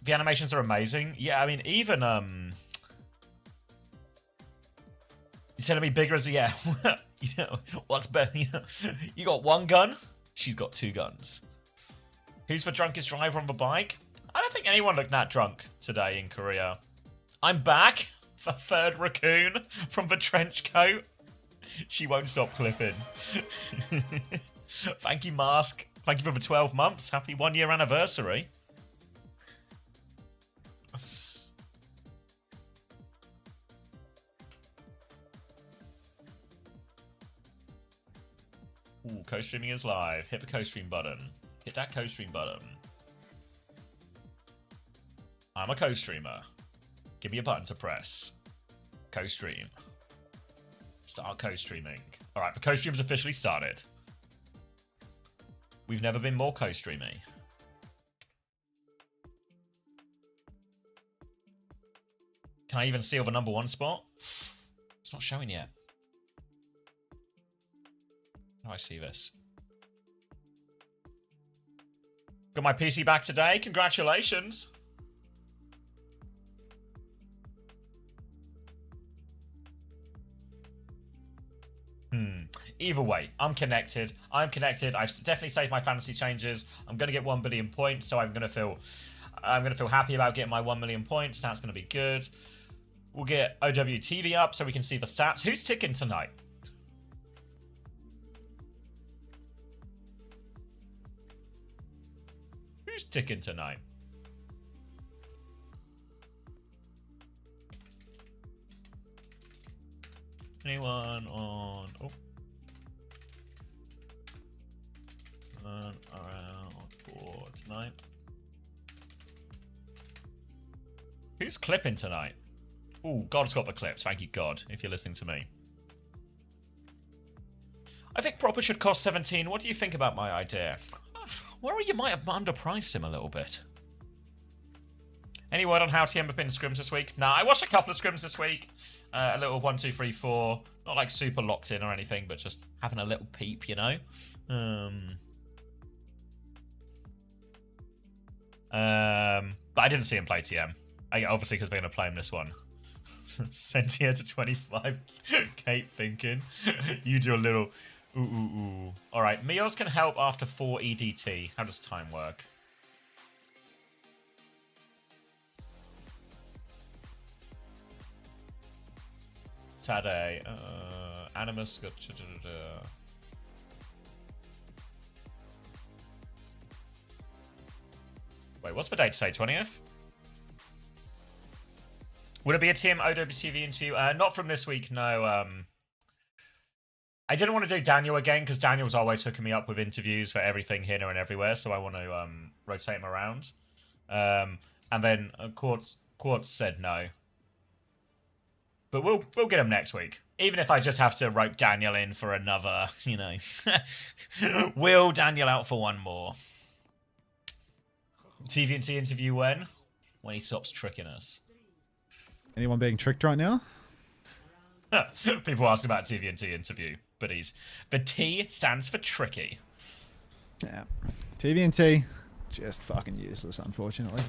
Speaker 1: The animations are amazing. Yeah, I mean, even, you telling me bigger as a, yeah. You know, what's better? You know, you got one gun, she's got 2 guns. Who's the drunkest driver on the bike? I don't think anyone looked that drunk today in Korea. I'm back for 3rd raccoon from the trench coat. She won't stop clipping. Thank you, Mask. Thank you for the 12 months. Happy 1-year anniversary. Ooh, co-streaming is live. Hit the co-stream button. Hit that co-stream button. I'm a co-streamer. Give me a button to press. Co-stream. Start co-streaming. Alright, the co-stream's officially started. We've never been more co-streamy. Can I even seal the #1 spot? It's not showing yet. How do I see this? Got my PC back today. Congratulations. Either way, I'm connected. I've definitely saved my fantasy changes. I'm gonna get 1 billion points, so I'm gonna feel happy about getting my 1 million points. That's gonna be good. We'll get OWTV up so we can see the stats. Who's ticking tonight? Who's ticking tonight? Anyone on... Oh. Around for tonight. Who's clipping tonight? Oh, God's got the clips. Thank you, God, if you're listening to me. I think Proper should cost 17. What do you think about my idea? Worry you might have underpriced him a little bit. Any word on how TM have been scrims this week? Nah, I watched a couple of scrims this week. A little 1, 2, 3, 4. Not like super locked in or anything, but just having a little peep, you know? But I didn't see him play TM. Obviously, because we're going to play him this one. Sentia to 25. Kate thinking. You do a little... Ooh, ooh, ooh. Alright, Mios can help after 4 EDT. How does time work? Saturday. Animus got... Wait, what's the date today? 20th? Would it be a TM OWCV interview? Not from this week, no. I didn't want to do Daniel again because Daniel's always hooking me up with interviews for everything here and everywhere, so I want to rotate him around. And then Quartz said no. But we'll get him next week. Even if I just have to rope Daniel in for another, you know. Will Daniel out for one more. TVNT interview when? When he stops tricking us.
Speaker 5: Anyone being tricked right now?
Speaker 1: People ask about TVNT interview. buddies. The T stands for tricky.
Speaker 5: Yeah. TVNT, just fucking useless, unfortunately.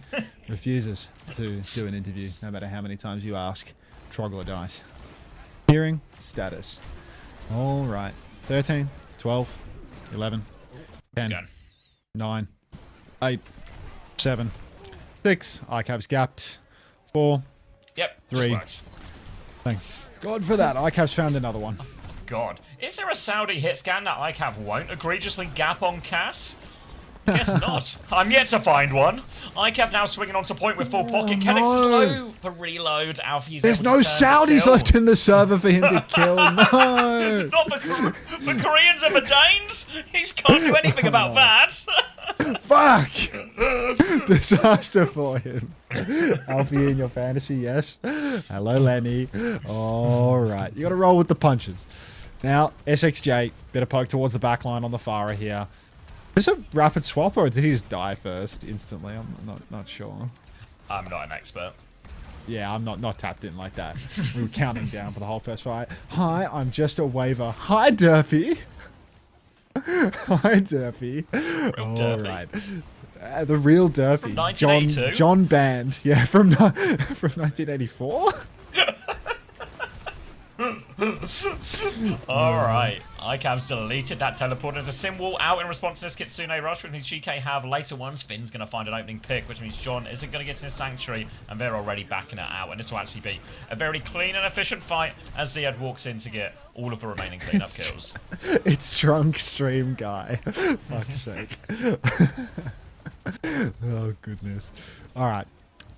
Speaker 5: Refuses to do an interview, no matter how many times you ask. Troglodyte. Hearing status. All right. 13, 12, 11, 10,
Speaker 1: Gun.
Speaker 5: 9, 8, 7, 6. ICAV's gapped. 4.
Speaker 1: Yep,
Speaker 5: 3.
Speaker 1: just works.
Speaker 5: Thank God for that. ICAV's found another one.
Speaker 1: God. Is there a Saudi hit scan that ICAV won't egregiously gap on Cass? Guess not. I'm yet to find one. ICAV now swinging onto point with full pocket. Kellex
Speaker 5: no.
Speaker 1: slow for reload. Alfie's
Speaker 5: There's
Speaker 1: able
Speaker 5: no
Speaker 1: to turn the
Speaker 5: Saudis
Speaker 1: kill.
Speaker 5: left in the server for him to kill. No.
Speaker 1: Not for Koreans and the Danes. He can't do anything about that.
Speaker 5: Fuck! Disaster for him. Alfie in your fantasy, yes. Hello, Lenny. Alright, you gotta roll with the punches. Now, SXJ, bit of poke towards the back line on the Farah here. Is this a rapid swap or did he just die first instantly? I'm not sure.
Speaker 1: I'm not an expert.
Speaker 5: Yeah, I'm not tapped in like that. We were counting down for the whole first fight. Hi, I'm just a waiver. Hi, Derpy. Hi, Derpy. All right. The real Derpy.
Speaker 1: From 1982?
Speaker 5: John Band. Yeah, from 1984?
Speaker 1: Alright. ICAV's deleted that teleport. There's a sim wall out in response to this Kitsune rush, which means GK have later ones. Finn's going to find an opening pick, which means John isn't going to get in his sanctuary, and they're already backing it out. And this will actually be a very clean and efficient fight as Ziad walks in to get all of the remaining cleanup kills.
Speaker 5: It's drunk stream guy. Fuck's sake. Oh, goodness. All right.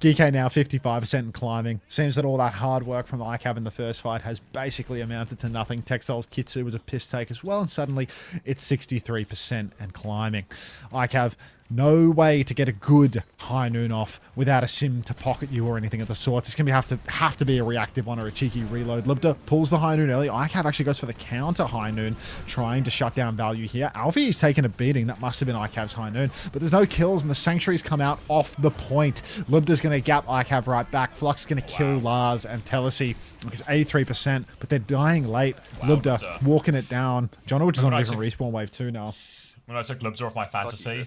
Speaker 5: GK now 55% and climbing. Seems that all that hard work from ICAV in the first fight has basically amounted to nothing. Texel's Kitsu was a piss take as well, and suddenly it's 63% and climbing. ICAV, no way to get a good high noon off without a sim to pocket you or anything of the sorts. It's going to have to be a reactive one or a cheeky reload. Libda pulls the high noon early. ICAV actually goes for the counter high noon, trying to shut down value here. Alfie is taking a beating. That must have been ICAV's high noon, but there's no kills, and the sanctuaries come out off the point. Libda's going to gap ICAV right back. Flux is going to kill Lars and Telesi. It's 83%, but they're dying late.
Speaker 1: Wow,
Speaker 5: Libda walking it down. John is on a different respawn wave too now.
Speaker 1: When I took Lubzer off my fantasy.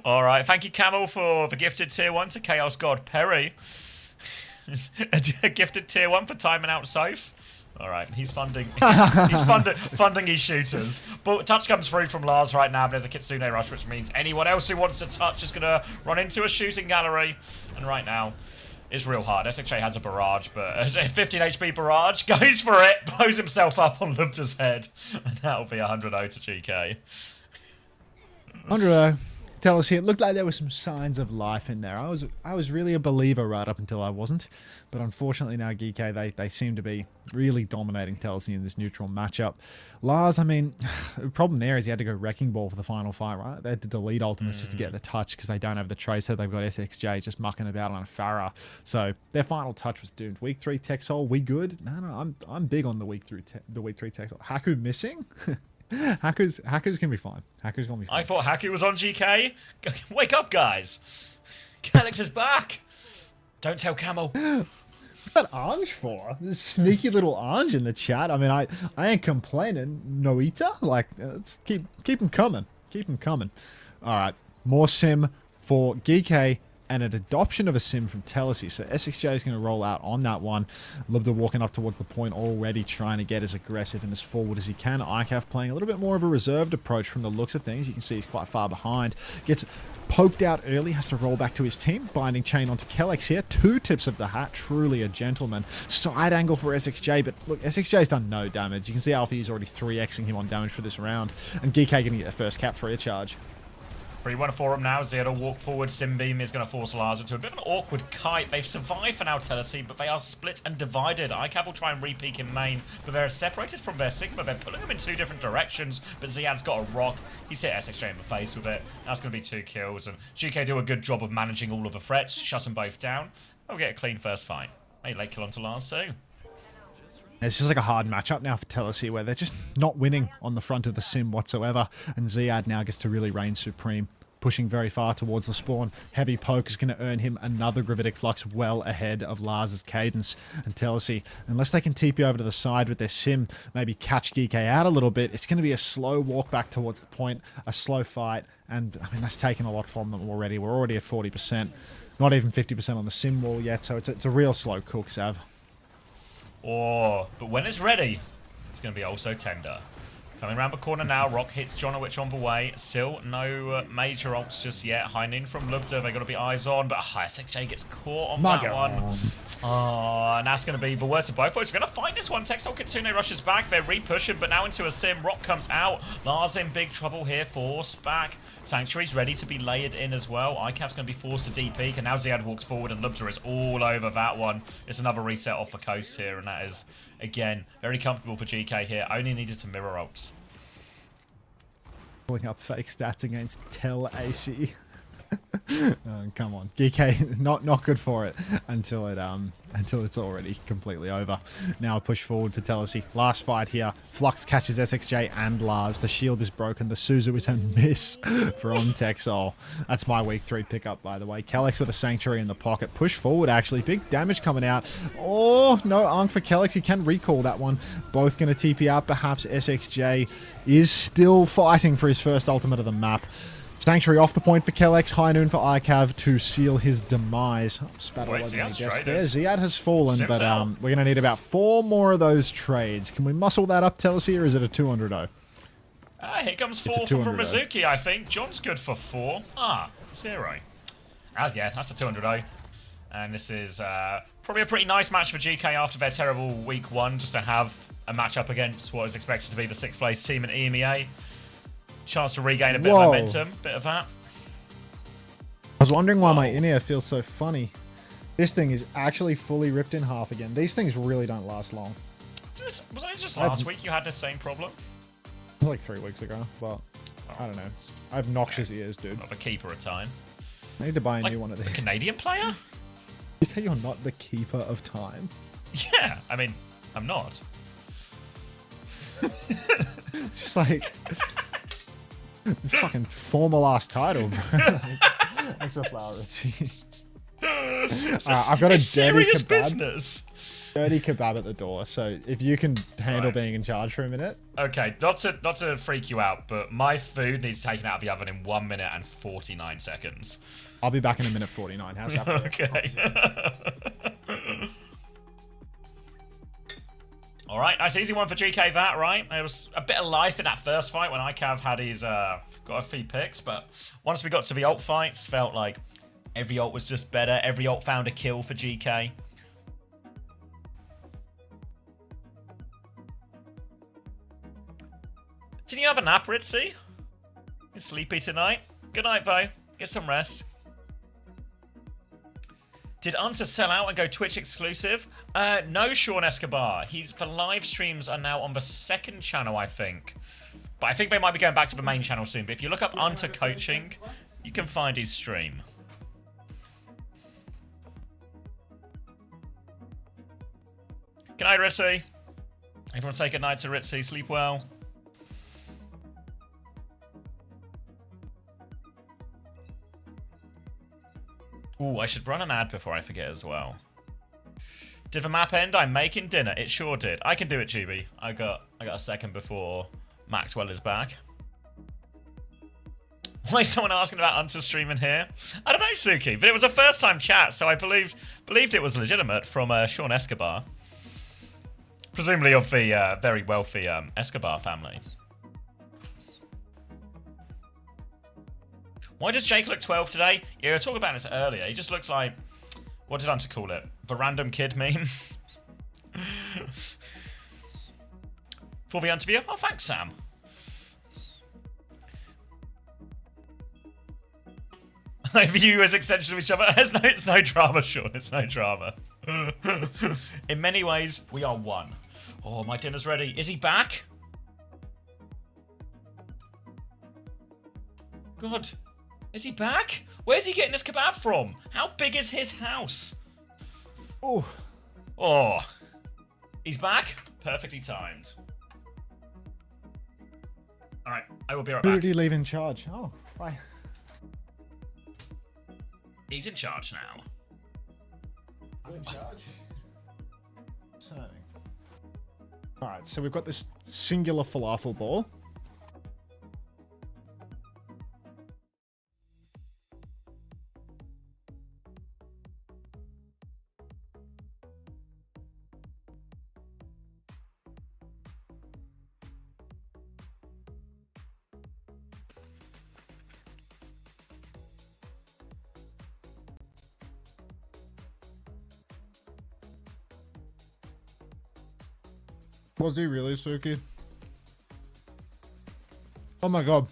Speaker 1: Alright, thank you Camel for the gifted tier 1 to Chaos God Perry. A gifted tier 1 for timing out Soph. Alright, he's funding funding his shooters. But touch comes through from Lars right now, but there's a Kitsune rush, which means anyone else who wants to touch is gonna run into a shooting gallery. And right now, it's real hard. SXJ has a barrage, but a 15 HP barrage, goes for it, blows himself up on Lubter's head, and that'll be 100-0 to GK.
Speaker 5: 100-0. Tell us here. It looked like there were some signs of life in there. I was really a believer right up until I wasn't, but unfortunately now GK they seem to be really dominating Telsey in this neutral matchup. Lars, I mean, the problem there is he had to go Wrecking Ball for the final fight, right? They had to delete Ultimus just to get the touch because they don't have the tracer. They've got SXJ just mucking about on a Farah, so their final touch was doomed. Week 3 Texol, we good? No, I'm big on the week 3 Texol. Haku missing. Haku's gonna be fine. Haku's gonna be fine.
Speaker 1: I thought Haku was on GK. Wake up, guys. Kellex is back. Don't tell Camel.
Speaker 5: What's that Ange for? This sneaky little Ange in the chat. I mean, I ain't complaining. Noita? Like, let's keep them coming. Keep them coming. All right. More sim for GK and an adoption of a sim from Telesi. So SXJ is going to roll out on that one. Libda walking up towards the point already, trying to get as aggressive and as forward as he can. ICAF playing a little bit more of a reserved approach from the looks of things. You can see he's quite far behind. Gets poked out early, has to roll back to his team. Binding chain onto Kellex here. 2 tips of the hat. Truly a gentleman. Side angle for SXJ, but look, SXJ's done no damage. You can see Alfie is already 3xing him on damage for this round. And GK going to get the first cap free of charge.
Speaker 1: 3-1 for him now. Zero walk forward. Simbeam is going to force Lars into a bit of an awkward kite. They've survived for now, Telesi, but they are split and divided. ICAV will try and re-peek in main, but they're separated from their Sigma. They're pulling them in 2 different directions, but Ziad's got a rock. He's hit SXJ in the face with it. That's going to be 2 kills, and GK do a good job of managing all of the threats, shut them both down. They'll get a clean first fight. Hey, late kill onto Lars too.
Speaker 5: It's just like a hard matchup now for Telesi where they're just not winning on the front of the sim whatsoever. And Ziad now gets to really reign supreme pushing very far towards the spawn. Heavy poke is going to earn him another Gravitic Flux well ahead of Lars's Cadence and Telesi. Unless they can TP over to the side with their sim, maybe catch GK out a little bit, it's going to be a slow walk back towards the point, a slow fight, and I mean, that's taken a lot from them already. We're already at 40%, not even 50% on the sim wall yet, so it's a real slow cook, Sav.
Speaker 1: Oh, but when it's ready, it's going to be also tender. Coming around the corner now, Rock hits Jonowich on the way. Still no major ults just yet. High noon from Lubda, they got to be eyes on, but SXJ gets caught on that one. Oh, and that's going to be the worst of both worlds. We're going to find this one. Texel Kitsune rushes back. They're re-pushing, but now into a sim. Rock comes out. Lars in big trouble here. Force back. Sanctuary's ready to be layered in as well. ICAP's going to be forced to DP, and now Ziad walks forward, and Lubda is all over that one. It's another reset off the coast here, and that is, again, very comfortable for GK here. Only needed to mirror ults.
Speaker 5: Pulling up fake stats against Tel AC. Come on, GK, not good for it until it's already completely over. Now a push forward for Telesi. Last fight here. Flux catches SXJ and Lars. The shield is broken. The Suzu is a miss from Texol. That's my week 3 pickup, by the way. Kellex with a Sanctuary in the pocket. Push forward, actually. Big damage coming out. Oh, no Ankh for Kellex. He can recall that one. Both going to TP out. Perhaps SXJ is still fighting for his first ultimate of the map. Sanctuary off the point for Kellex, high noon for ICAV to seal his demise. Ziad has fallen, but we're going to need about 4 more of those trades. Can we muscle that up, Telesi, or is it a 200-0?
Speaker 1: Here comes 4 from Mizuki, I think. John's good for 4. 0. Yeah, that's a 200-0. And this is probably a pretty nice match for GK after their terrible week 1, just to have a matchup against what is expected to be the 6th place team in EMEA. Chance to regain a bit of momentum, bit of that.
Speaker 5: I was wondering why my in-ear feels so funny. This thing is actually fully ripped in half again. These things really don't last long.
Speaker 1: Was it just last week you had the same problem?
Speaker 5: Like 3 weeks ago, but I don't know. I have noxious ears, dude.
Speaker 1: Of a keeper of time.
Speaker 5: I need to buy a new one of these.
Speaker 1: The Canadian player?
Speaker 5: You say you're not the keeper of time?
Speaker 1: Yeah, I mean, I'm not.
Speaker 5: It's just like... fucking formal ass title, bro. Extra flower. I've got a
Speaker 1: serious business.
Speaker 5: Dirty kebab at the door. So if you can handle being in charge for a minute.
Speaker 1: Okay, not to freak you out, but my food needs taken out of the oven in 1 minute and 49 seconds.
Speaker 5: I'll be back in a minute 49. How's that?
Speaker 1: Okay. All right, nice easy one for GK that, right? There was a bit of life in that first fight when ICAV had his, got a few picks, but once we got to the ult fights, felt like every ult was just better. Every ult found a kill for GK. Did you have a nap, Ritzy? You're sleepy tonight? Good night, though. Get some rest. Did Unta sell out and go Twitch exclusive? No, Sean Escobar. The live streams are now on the 2nd channel, I think. But I think they might be going back to the main channel soon. But if you look up Unta Coaching, you can find his stream. Good night, Ritzy. Everyone say good night to Ritzy. Sleep well. Ooh, I should run an ad before I forget as well. Did the map end? I'm making dinner. It sure did. I can do it, Chibi. I got a second before Maxwell is back. Why is someone asking about Unta streaming here? I don't know, Suki, but it was a first-time chat, so I believed it was legitimate from Sean Escobar. Presumably of the very wealthy Escobar family. Why does Jake look 12 today? Yeah, we were talking about this earlier. He just looks like... What did Unta call it? The random kid meme? For the interview? Oh, thanks, Sam. I view you as extensions of each other. It's no drama, Sean. It's no drama. In many ways, we are one. Oh, my dinner's ready. Is he back? God. Is he back? Where's he getting this kebab from? How big is his house?
Speaker 5: Oh.
Speaker 1: Oh. He's back? Perfectly timed. Alright, I will be right back.
Speaker 5: Who did he leave in charge? Oh, bye.
Speaker 1: He's in charge now.
Speaker 5: I'm in charge. Turning. Alright, so we've got this singular falafel ball. Was he really, Suki? Oh my god.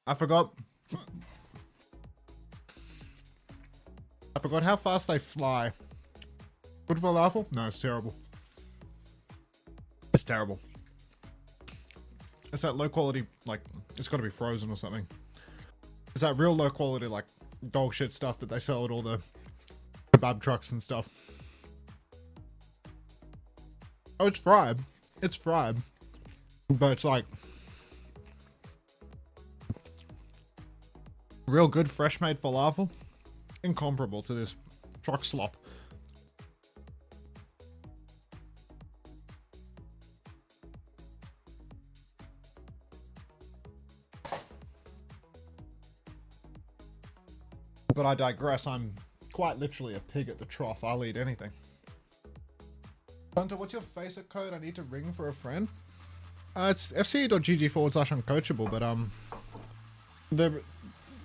Speaker 5: I forgot how fast they fly. Good falafel? No, it's terrible. It's terrible. It's that low quality, like, it's gotta be frozen or something. It's that real low quality, like, dog shit stuff that they sell at all the kebab trucks and stuff. Oh, it's fried. It's fried. But it's like real good fresh made falafel. Incomparable to this truck slop. But I digress. I'm quite literally a pig at the trough. I'll eat anything. Hunter, what's your Facebook code? I need to ring for a friend. It's fce.gg/uncoachable, but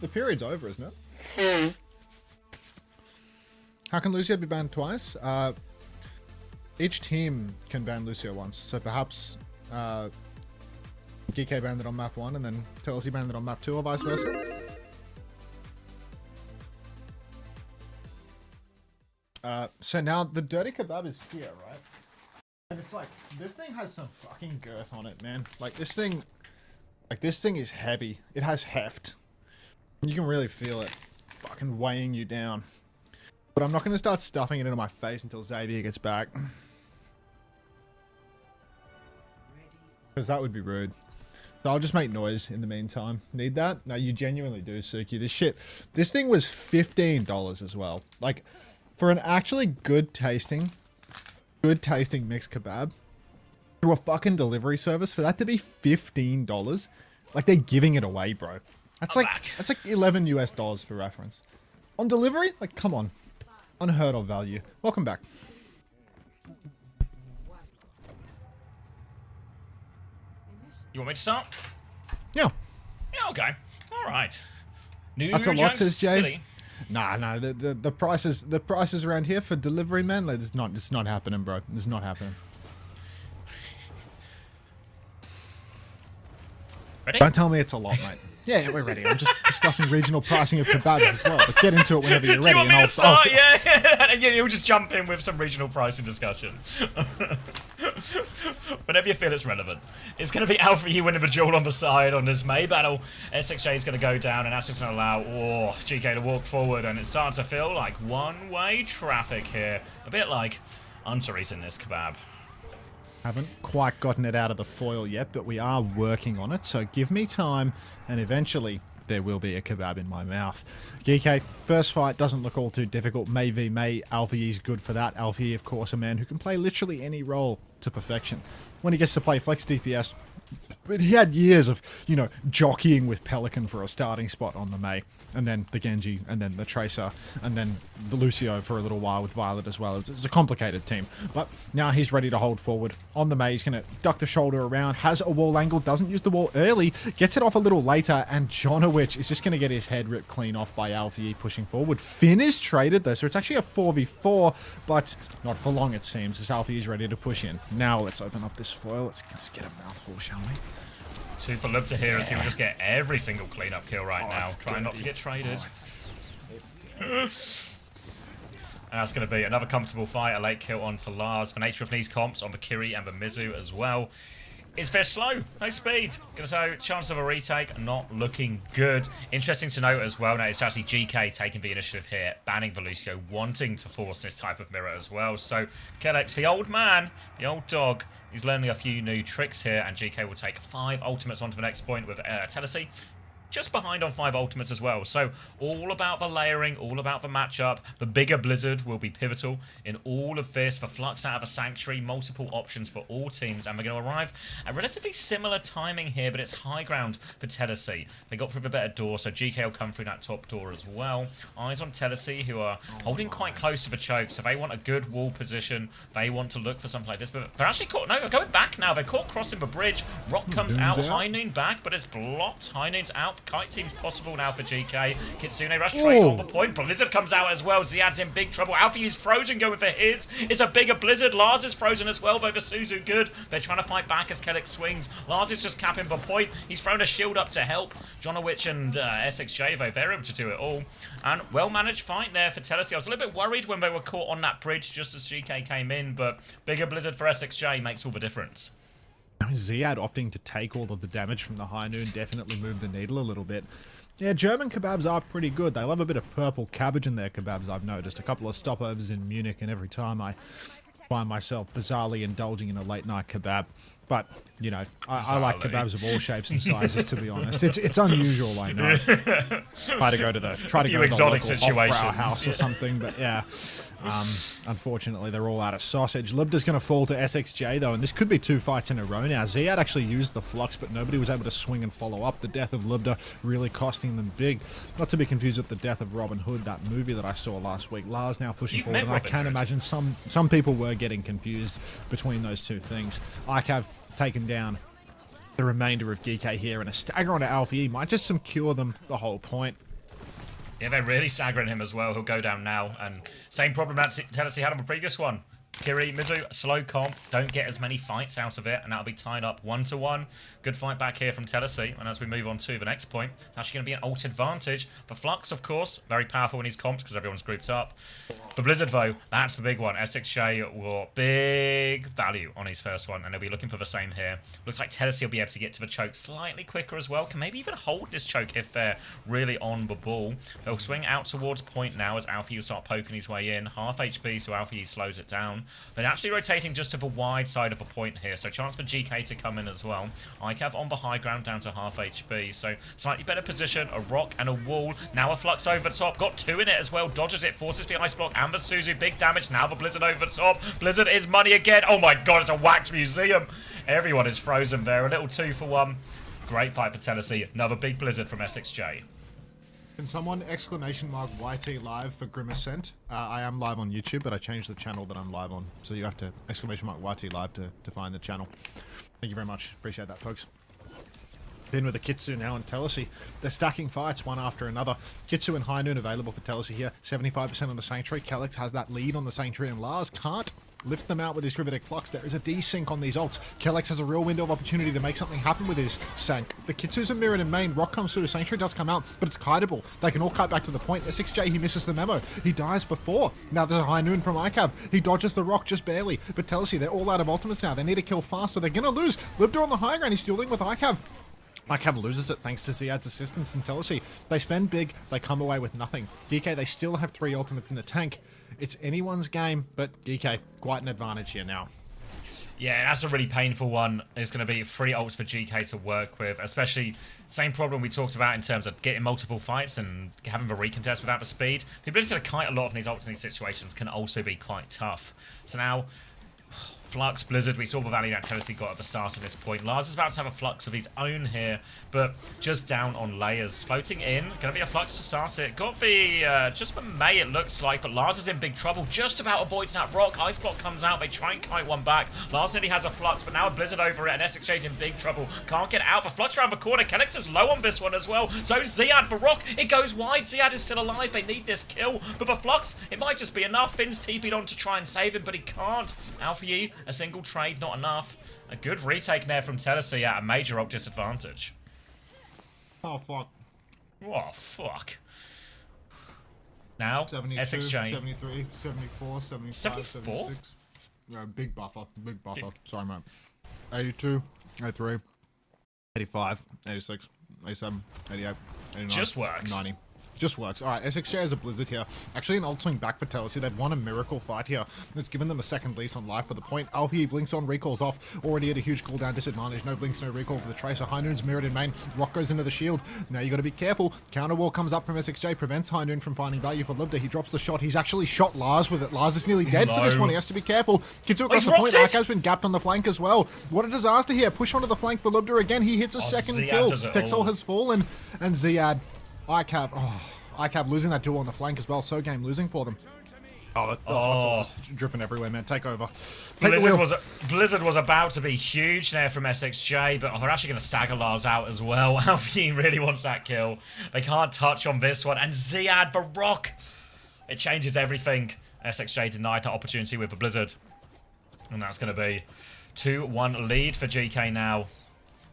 Speaker 5: the period's over, isn't it? How can Lucio be banned twice? Each team can ban Lucio once, so perhaps DK banned it on map 1 and then TLC banned it on map 2 or vice versa. So now the dirty kebab is here, right? And it's like, this thing has some fucking girth on it, man. Like this thing is heavy. It has heft. You can really feel it fucking weighing you down. But I'm not going to start stuffing it into my face until Xavier gets back. Because that would be rude. So I'll just make noise in the meantime. Need that? No, you genuinely do, Suki. This thing was $15 as well. Like, for an actually good tasting mixed kebab through a fucking delivery service, for that to be $15, like they're giving it away, bro. That's like $11 US for reference. On delivery, like come on, unheard of value. Welcome back.
Speaker 1: You want me to start?
Speaker 5: Yeah.
Speaker 1: Yeah, okay. All right. New
Speaker 5: That's a lot,
Speaker 1: Jones
Speaker 5: says Jay.
Speaker 1: City.
Speaker 5: Nah, the prices around here for delivery, man, like, it's not happening, bro. It's not happening.
Speaker 1: Ready?
Speaker 5: Don't tell me it's a lot, mate. Yeah, we're ready. I'm just discussing regional pricing of kebabs as well. But get into it whenever you're ready.
Speaker 1: Do you want me
Speaker 5: and
Speaker 1: to start? Yeah, you'll just jump in with some regional pricing discussion. Whenever you feel it's relevant. It's going to be Alpha E winning the duel on the side on this May battle. SXJ is going to go down, and that's just going to allow GK to walk forward, and it's starting to feel like one-way traffic here. A bit like Hunter eating this kebab.
Speaker 5: Haven't quite gotten it out of the foil yet, but we are working on it, so give me time, and eventually there will be a kebab in my mouth. GK, first fight doesn't look all too difficult. May v May, Alpha E's good for that. Alpha E, of course, a man who can play literally any role to perfection. When he gets to play flex DPS, but he had years of, jockeying with Pelican for a starting spot on the May, and then the Genji, and then the Tracer, and then the Lucio for a little while with Violet as well. It's a complicated team, but now he's ready to hold forward. On the May, he's going to duck the shoulder around, has a wall angle, doesn't use the wall early, gets it off a little later, and Jonowich is just going to get his head ripped clean off by Alpha E pushing forward. Finn is traded though, so it's actually a 4v4, but not for long it seems, as Alpha E is ready to push in. Now let's open up this foil. Let's get a mouthful, shall we?
Speaker 1: 2 for Lib to here as he will just get every single cleanup kill right now. Trying not to get traded. And that's going to be another comfortable fight. A late kill onto Lars. The nature of these comps on the Kiri and the Mizu as well. It's very slow, no speed. Gonna say, chance of a retake, not looking good. Interesting to note as well, now it's actually GK taking the initiative here, banning the Lucio, wanting to force this type of mirror as well. So, Kellex, the old man, the old dog, he's learning a few new tricks here, and GK will take 5 ultimates onto the next point with Tennessee. just behind on 5 ultimates as well. So all about the layering, all about the matchup. The bigger Blizzard will be pivotal in all of this. For Flux out of a Sanctuary, multiple options for all teams, and we're going to arrive at relatively similar timing here, but it's high ground for Tennessee. They got through the better door, so GK will come through that top door as well. Eyes on Tennessee, who are holding quite close to the choke, so they want a good wall position. They want to look for something like this, but they're actually caught. No, they're going back now. They're caught crossing the bridge. Rock comes out. High Noon back, but it's blocked. High Noon's out. Kite seems possible now for GK. Kitsune rush straight on the point. Blizzard comes out as well. Ziad's in big trouble. Alfie is frozen, going for his. It's a bigger Blizzard. Lars is frozen as well, though the Suzu good. They're trying to fight back as Kellic swings. Lars is just capping the point. He's thrown a shield up to help. Jonowich and SXJ, though, they're able to do it all. And well-managed fight there for Tennessee. I was a little bit worried when they were caught on that bridge just as GK came in, but bigger Blizzard for SXJ makes all the difference.
Speaker 5: Ziad opting to take all of the damage from the High Noon definitely moved the needle a little bit. Yeah, German kebabs are pretty good. They love a bit of purple cabbage in their kebabs, I've noticed. A couple of stopovers in Munich, and every time I find myself bizarrely indulging in a late-night kebab. But, you know, I like kebabs of all shapes and sizes, to be honest. It's unusual, I know. Try to go to the
Speaker 1: exotic
Speaker 5: local house or something, but yeah. Unfortunately, they're all out of sausage. Libda's going to fall to SXJ, though, and this could be 2 fights in a row now. Ziad actually used the flux, but nobody was able to swing and follow up. The death of Libda really costing them big. Not to be confused with the death of Robin Hood, that movie that I saw last week. Lars now pushing forward, and I can imagine some people were getting confused between those two things. ICAV taken down the remainder of GK here, and a stagger onto Alfie E might just secure them the whole point.
Speaker 1: Yeah, they're really staggering him as well. He'll go down now. And same problem that Tennessee had on the previous one. Kiri, Mizu, slow comp, don't get as many fights out of it, and that'll be tied up 1-1. Good fight back here from Tennessee, and as we move on to the next point, it's actually going to be an ult advantage for Flux, of course. Very powerful in his comps because everyone's grouped up. For Blizzard, though, that's the big one. SXJ will big value on his first one, and they'll be looking for the same here. Looks like Tennessee will be able to get to the choke slightly quicker as well. Can maybe even hold this choke if they're really on the ball. They'll swing out towards point now as Alfie will start poking his way in. Half HP, so Alfie slows it down. But actually rotating just to the wide side of a point here, so chance for GK to come in as well. ICAV on the high ground down to half HP, so slightly better position, a rock and a wall. Now a Flux over top, got 2 in it as well, dodges it, forces the ice block, and the Suzu, big damage. Now the Blizzard over top. Blizzard is money again. Oh my god, it's a wax museum. Everyone is frozen there, a little 2-for-1. Great fight for Tennessee, another big Blizzard from SXJ.
Speaker 5: Can someone !YT live for Grimacent? I am live on YouTube, but I changed the channel that I'm live on. So you have to !YT live to find the channel. Thank you very much. Appreciate that, folks. Then with the Kitsu now and Tennessee. They're stacking fights one after another. Kitsu and High Noon available for Tennessee here. 75% on the Sanctuary. Kellic has that lead on the Sanctuary, and Lars can't lift them out with his Gravitic Flux. There is a desync on these ults. Kellex has a real window of opportunity to make something happen with his Sank. The Kitsus are mirrored in main. Rock comes through. The Sanctuary does come out, but it's kiteable. They can all kite back to the point. SXJ, he misses the memo. He dies before. Now there's a High Noon from ICAV. He dodges the Rock just barely. But Tennessee, they're all out of ultimates now. They need to kill fast or they're going to lose. Libda on the high ground. He's dueling with ICAV. ICAV loses it thanks to Ziad's assistance and Tennessee. They spend big, they come away with nothing. DK, they still have 3 ultimates in the tank. It's anyone's game, but DK, quite an advantage here now.
Speaker 1: Yeah, that's a really painful one. There's going to be 3 ults for GK to work with, especially same problem we talked about in terms of getting multiple fights and having the recontest without the speed. The ability to kite a lot of these ults in these situations can also be quite tough. So now, Flux, Blizzard, we saw the value that Tennessee got at the start of this point. Lars is about to have a Flux of his own here, but just down on layers. Floating in, going to be a Flux to start it. Got the, just for May it looks like, but Lars is in big trouble. Just about avoids that rock. Ice block comes out, they try and kite one back. Lars nearly has a Flux, but now a Blizzard over it, and SXJ's in big trouble. Can't get out. The Flux around the corner. Kellex is low on this one as well. So Ziad for rock. It goes wide. Ziad is still alive. They need this kill, but the Flux, it might just be enough. Finn's TP'd on to try and save him, but he can't. Alfie, a single trade, not enough. A good retake there from Tennessee at a major ult disadvantage.
Speaker 5: Oh, fuck.
Speaker 1: Oh, fuck. Now,
Speaker 5: 72,
Speaker 1: SXJ.
Speaker 5: 73, 74, 75,
Speaker 1: 74?
Speaker 5: 76. Yeah, big buffer. Big buffer. Sorry, mate. 82, 83, 85, 86, 87, 88, 89,
Speaker 1: Just works.
Speaker 5: 90. Just works. All right, SXJ has a Blizzard here. Actually, an ult swing back for Telesi. They've won a miracle fight here. It's given them a second lease on life for the point. Alfie blinks on, recalls off. Already at a huge cooldown disadvantage. No blinks, no recall for the Tracer. High Noon's mirrored in main. Rock goes into the shield. Now you got to be careful. Counter wall comes up from SXJ. Prevents High Noon from finding value for Libda. He drops the shot. He's actually shot Lars with it. Lars is nearly dead for this one. He has to be careful. Kitsu across the point. Akav's been gapped on the flank as well. What a disaster here. Push onto the flank for Libda again. He hits a second kill. Texel has fallen. And Ziad. Ikav. Oh. Ikav losing that duel on the flank as well. So game losing for them. Oh, the hot sauce is dripping everywhere, man. Take over.
Speaker 1: Blizzard was about to be huge there from SXJ, but they're actually going to stagger Lars out as well. Alfie really wants that kill. They can't touch on this one. And Ziad, the rock. It changes everything. SXJ denied that opportunity with the Blizzard. And that's going to be 2-1 lead for GK now.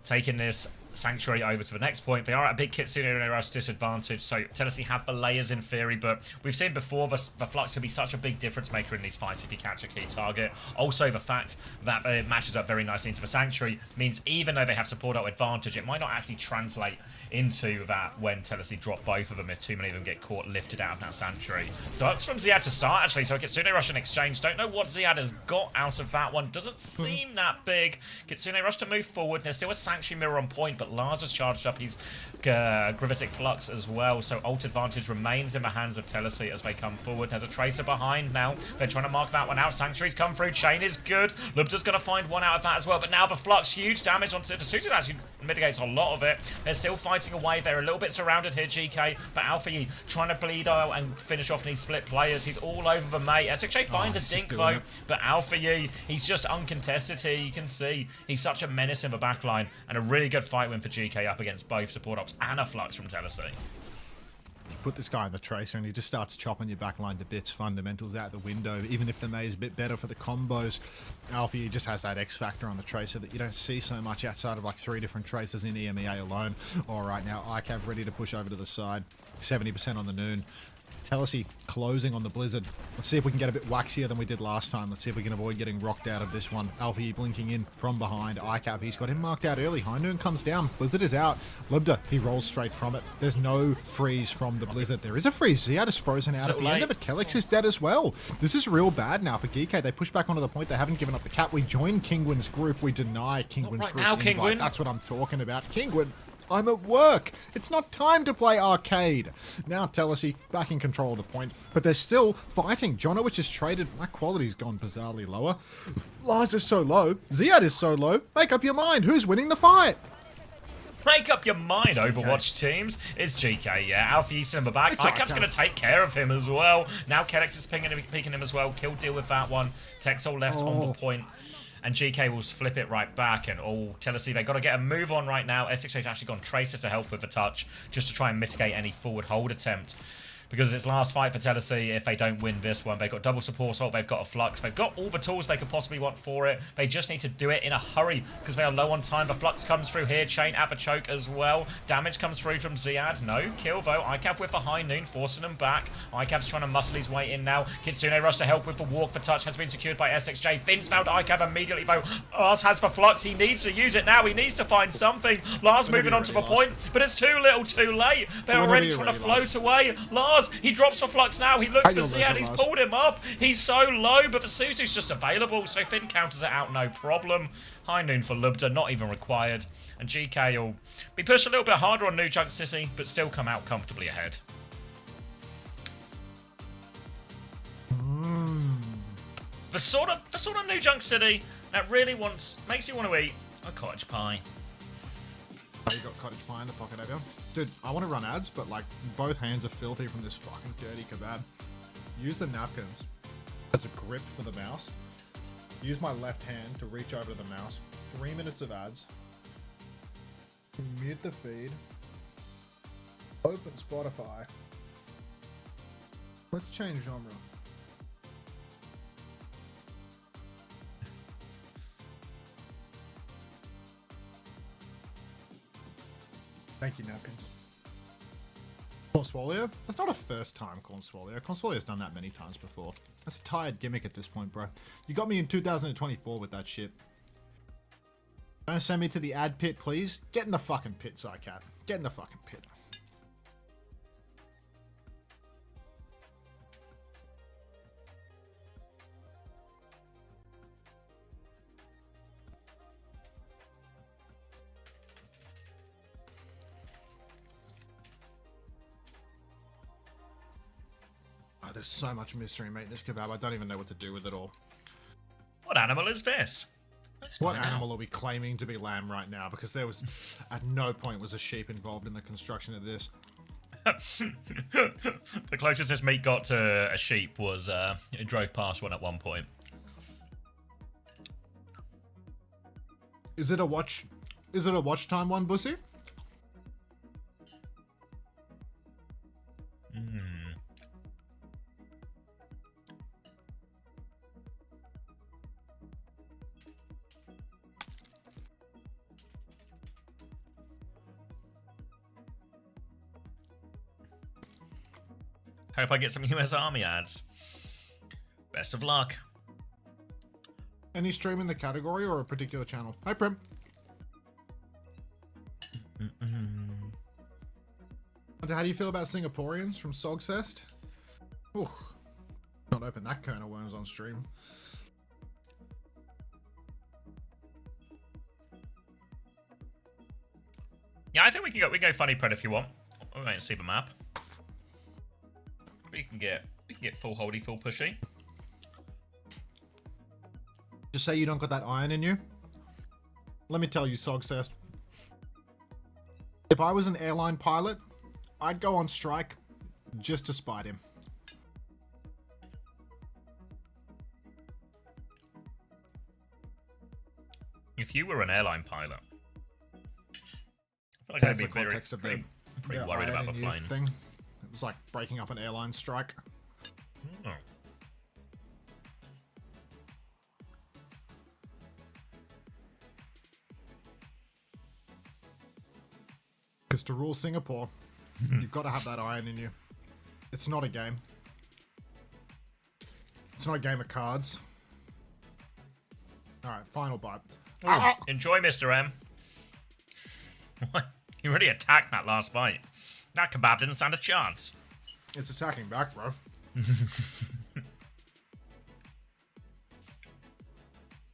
Speaker 1: Taking this Sanctuary over to the next point. They are at a big Kitsune Rush disadvantage, so Tennessee have the layers in theory, but we've seen before the Flux can be such a big difference maker in these fights if you catch a key target. Also, the fact that it matches up very nicely into the Sanctuary means even though they have support out advantage, it might not actually translate into that when Tennessee drop both of them if too many of them get caught lifted out of that Sanctuary. Ducks from Ziad to start, actually, so Kitsune Rush in exchange. Don't know what Ziad has got out of that one. Doesn't seem that big. Kitsune Rush to move forward. There's still a Sanctuary mirror on point, but Lars has charged up his Gravitic Flux as well, so ult advantage remains in the hands of Tennessee as they come forward. There's a Tracer behind now. They're trying to mark that one out. Sanctuary's come through. Chain is good. Lubda's going to find one out of that as well, but now the Flux, huge damage onto the suited, actually mitigates a lot of it. They're still fighting away. They're a little bit surrounded here, GK, but Alfie trying to bleed out and finish off these split players. He's all over the mate. SXJ finds a dink though, but Alfie, he's just uncontested here. You can see he's such a menace in the backline, and a really good fight win for GK up against both support ops and a Flux from Tennessee.
Speaker 5: You put this guy in the Tracer and he just starts chopping your backline to bits. Fundamentals out the window. Even if the May is a bit better for the combos, Alfie just has that X factor on the Tracer that you don't see so much outside of like 3 different Tracers in EMEA alone. All right, now Ikav ready to push over to the side. 70% on the Noon. Tennessee closing on the Blizzard. Let's see if we can get a bit waxier than we did last time. Let's see if we can avoid getting rocked out of this one. Alfie blinking in from behind. Ikav, he's got him marked out early. High Noon comes down. Blizzard is out. Libda, he rolls straight from it. There's no freeze from the Blizzard. There is a freeze. Ziad is frozen out at the end of it. Kellex is dead as well. This is real bad now for Geekay. They push back onto the point. They haven't given up the cap. We join Kingwin's group. We deny Kingwin's group
Speaker 1: now,
Speaker 5: invite.
Speaker 1: Kingwin.
Speaker 5: That's what I'm talking about. Kingwin, I'm at work. It's not time to play arcade. Now Tennessee back in control of the point, but they're still fighting. Jonowich is traded. My quality's gone bizarrely lower. Lars is so low. Ziad is so low. Make up your mind. Who's winning the fight?
Speaker 1: Make up your mind, Overwatch teams. It's GK, yeah. Alfie Easton in the back. Ikav's going to take care of him as well. Now Kellex is picking him as well. Kill deal with that one. Texel left on the point. And GK will flip it right back. And Tennessee, they've got to get a move on right now. SXJ's actually gone Tracer to help with the touch, just to try and mitigate any forward hold attempt. Because it's last fight for Tennessee if they don't win this one. They've got double support ult, they've got a Flux, they've got all the tools they could possibly want for it. They just need to do it in a hurry because they are low on time. The Flux comes through here, Chain at the choke as well. Damage comes through from Ziad. No kill though. Ikav with the High Noon, forcing them back. Ikav's trying to muscle his way in now. Kitsune Rush to help with the walk. The touch has been secured by SXJ. Vince found Ikav immediately though. Lars has the Flux. He needs to use it now. He needs to find something. Lars moving on to the point, but it's too little too late. They're already trying to float away. Lars, he drops the Flux now. He looks for Ziad. He's pulled him up. He's so low, but the Suzu's just available, so Finn counters it out, no problem. High Noon for Lubda, not even required. And GK will be pushed a little bit harder on New Junk City, but still come out comfortably ahead. The sort of New Junk City that really makes you want to eat a cottage pie.
Speaker 5: You got cottage pie in the pocket, have you? Dude, I want to run ads, but like both hands are filthy from this fucking dirty kebab. Use the napkins as a grip for the mouse. Use my left hand to reach over to the mouse. 3 minutes of ads. Mute the feed. Open Spotify. Let's change genre. Thank you, napkins. Cornswallow? That's not a first time Cornswallow. Cornswallow's done that many times before. That's a tired gimmick at this point, bro. You got me in 2024 with that shit. Don't send me to the ad pit, please. Get in the fucking pit, Zycat. Get in the fucking pit. there's so much mystery meat in this kebab. I don't even know what to do with it all.
Speaker 1: What animal is this? Let's
Speaker 5: What
Speaker 1: find out.
Speaker 5: animal are we claiming to be lamb right now? Because there was, at no point was a sheep involved in the construction of this.
Speaker 1: The closest this meat got to a sheep was it drove past one at one point.
Speaker 5: Is it a watch? Is it a watch time one, Bussy?
Speaker 1: Hope I get some US Army ads. Best of luck.
Speaker 5: Any stream in the category or a particular channel? Hi, Prim. How do you feel about Singaporeans from Sogcest? Ooh, not open that can of worms on stream.
Speaker 1: Yeah, I think we can go funny pred if you want. We'll wait and see the map. We can get full holdy, full pushy.
Speaker 5: Just say you don't got that iron in you. Let me tell you, Sogcest. If I was an airline pilot, I'd go on strike just to spite him.
Speaker 1: If you were an airline pilot, I feel like
Speaker 5: That's
Speaker 1: I'd
Speaker 5: the
Speaker 1: be
Speaker 5: context of
Speaker 1: pretty
Speaker 5: the
Speaker 1: worried about the
Speaker 5: iron in you
Speaker 1: plane.
Speaker 5: thing. It was like breaking up an airline strike.
Speaker 1: Oh.
Speaker 5: Because to rule Singapore, you've got to have that iron in you. It's not a game. It's not a game of cards. Alright, final bite.
Speaker 1: Ooh, enjoy, Mr. M. What? You really attacked that last bite. That kebab didn't stand a chance.
Speaker 5: It's attacking back, bro.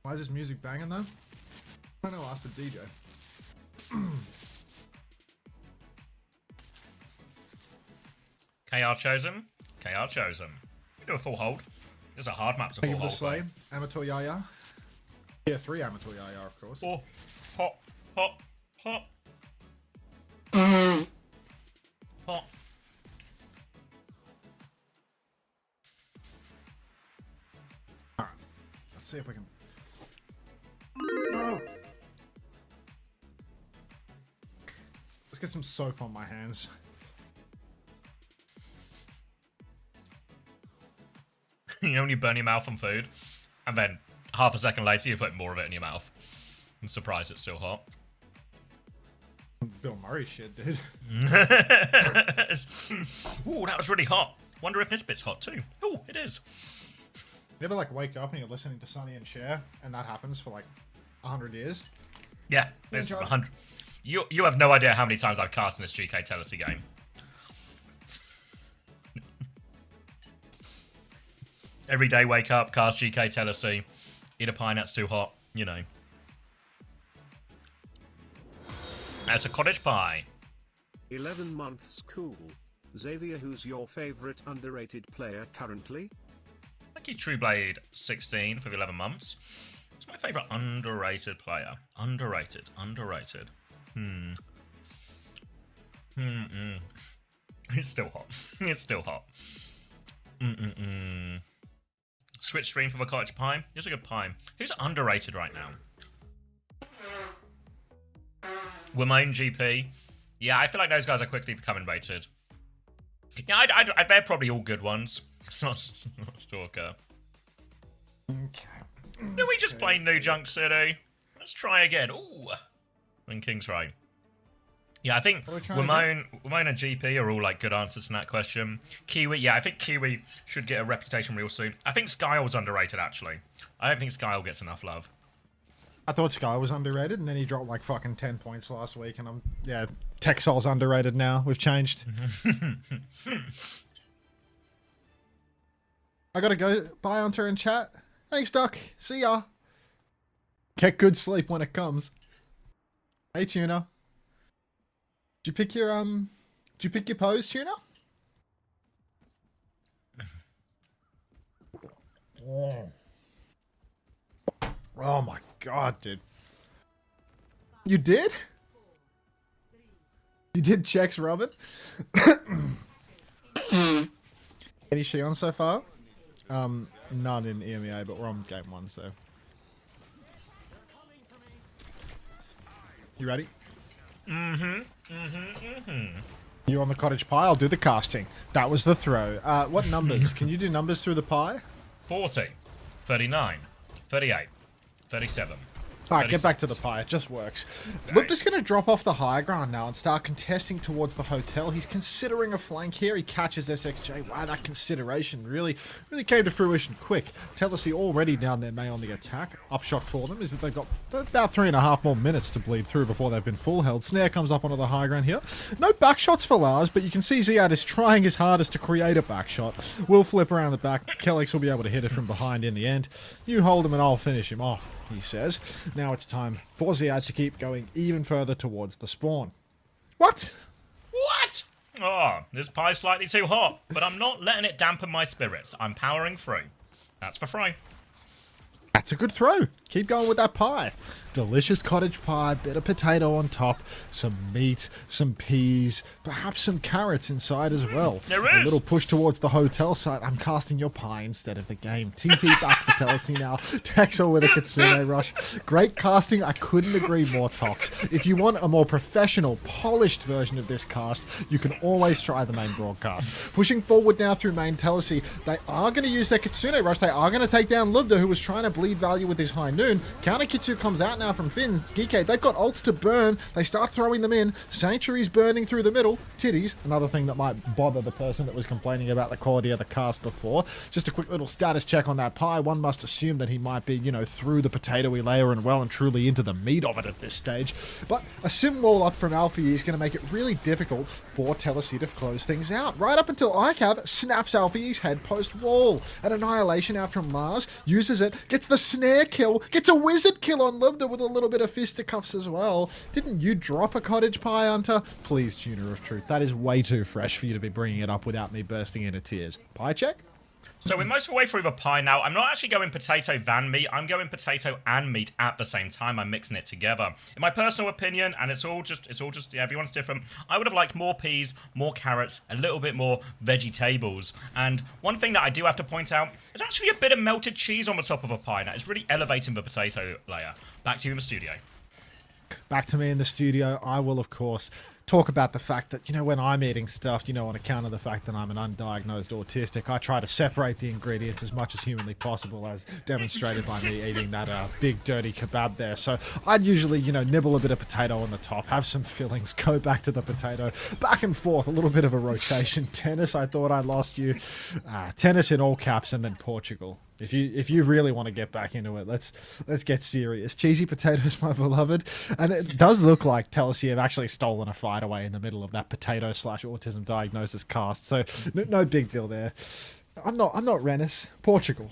Speaker 5: Why is this music banging though? I don't know, ask the DJ.
Speaker 1: KR chosen. KR chosen. We do a full hold. There's a hard map to full
Speaker 5: Give the
Speaker 1: hold.
Speaker 5: slay. Amateur Yaya. Yeah, 3 Amateur Yaya, of course.
Speaker 1: Oh, hot, hot, hot. Hot.
Speaker 5: Alright. Let's see if we can. No! Let's get some soap on my hands.
Speaker 1: You know when you burn your mouth on food, and then half a second later you put more of it in your mouth. I'm surprised it's still hot.
Speaker 5: Bill Murray shit, dude.
Speaker 1: Ooh, that was really hot. Wonder if this bit's hot too. Ooh, it is.
Speaker 5: You ever like wake up and you're listening to Sonny and Cher, and that happens for like 100 years?
Speaker 1: Yeah, there's 100. You have no idea how many times I've cast in this GK Tennessee game. Every day, wake up, cast GK Tennessee, eat a pie that's too hot, you know. That's a cottage pie.
Speaker 4: 11 months cool. Xavier, who's your favorite underrated player currently?
Speaker 1: Thank you, Trueblade 16 for the 11 months. It's my favorite underrated player. Underrated. It's still hot. It's still hot. Switch stream for the cottage pie. Here's a good pie. Who's underrated right now? Wimone GP. Yeah, I feel like those guys are quickly becoming rated. Yeah, they're probably all good ones. It's not Stalker.
Speaker 5: Okay.
Speaker 1: Do we just play New Junk City? Let's try again. Ooh. In King's Row. Yeah, I think
Speaker 5: What are we trying
Speaker 1: Wimone and GP are all like good answers to that question. Kiwi, yeah, I think Kiwi should get a reputation real soon. I think Skyle's underrated, actually. I don't think Skyle gets enough love.
Speaker 5: I thought Sky was underrated, and then he dropped like fucking 10 points last week, and yeah, Texel's underrated now. We've changed. I gotta go. Bye, Hunter in chat. Thanks, Doc. See ya. Get good sleep when it comes. Hey, Tuna. Did you pick your pose, Tuna? Oh. Oh my god, dude. You did? You did checks, Robin? Any Shion so far? None in EMEA, but we're on game 1, so. You ready? You on the cottage pie? I'll do the casting. That was the throw. What numbers? Can you do numbers through the pie?
Speaker 1: 40, 39, 38, 37.
Speaker 5: Alright, get back to the pie. It just works. Lupta's going to drop off the high ground now and start contesting towards the hotel. He's considering a flank here. He catches SXJ. Wow, that consideration really came to fruition quick. Telesi already down there, May on the attack. Upshot for them is that they've got about 3.5 more minutes to bleed through before they've been full held. Snare comes up onto the high ground here. No back shots for Lars, but you can see Ziad is trying his hardest to create a back shot. Will flip around the back. Kellex will be able to hit it from behind in the end. You hold him and I'll finish him off, he says. Now it's time for Ziad to keep going even further towards the spawn. What?
Speaker 1: What? Oh, this pie's slightly too hot, but I'm not letting it dampen my spirits. I'm powering through. That's for free.
Speaker 5: That's a good throw. Keep going with that pie. Delicious cottage pie, bit of potato on top, some meat, some peas, perhaps some carrots inside as well.
Speaker 1: There
Speaker 5: A
Speaker 1: is.
Speaker 5: little push towards the hotel site. I'm casting your pie instead of the game. TP back for Telesi now. Texel with a Kitsune rush. Great casting. I couldn't agree more, Tox. If you want a more professional, polished version of this cast, you can always try the main broadcast. Pushing forward now through main Telesi. They are going to use their Kitsune rush. They are going to take down Lubda, who was trying to bleed value with his high noon. Counter Kitsu comes out now from Finn. Geekade, they've got ults to burn. They start throwing them in. Sanctuary's burning through the middle. Titties, another thing that might bother the person that was complaining about the quality of the cast before. Just a quick little status check on that pie. One must assume that he might be, you know, through the potatoey layer and well and truly into the meat of it at this stage. But a sim wall up from Alfie is going to make it really difficult for Telesi to close things out. Right up until Icav snaps Alfie's head post wall. An annihilation out from Mars. Uses it. Gets the snare kill. Gets a wizard kill on Lubda with a little bit of fisticuffs as well. Didn't you drop a cottage pie, Hunter? Please, Tuner of Truth. That is way too fresh for you to be bringing it up without me bursting into tears. Pie check?
Speaker 1: So we're most of the way through the pie now. I'm not actually going potato than meat. I'm going potato and meat at the same time. I'm mixing it together. In my personal opinion, and it's all just yeah, everyone's different. I would have liked more peas, more carrots, a little bit more vegetables. And one thing that I do have to point out is actually a bit of melted cheese on the top of a pie. That is really elevating the potato layer. Back to you in the studio.
Speaker 5: Back to me in the studio. I will, of course, talk about the fact that, you know, when I'm eating stuff, you know, on account of the fact that I'm an undiagnosed autistic, I try to separate the ingredients as much as humanly possible, as demonstrated by me eating that big dirty kebab there. So I'd usually, you know, nibble a bit of potato on the top, have some fillings, go back to the potato, back and forth, a little bit of a rotation. Tennis, I thought I lost you. Tennis in all caps, and then Portugal. If you really want to get back into it, let's get serious. Cheesy potatoes, my beloved. And it does look like Telesi have actually stolen a fight away in the middle of that potato/autism diagnosis cast. So no big deal there. I'm not Rennis. Portugal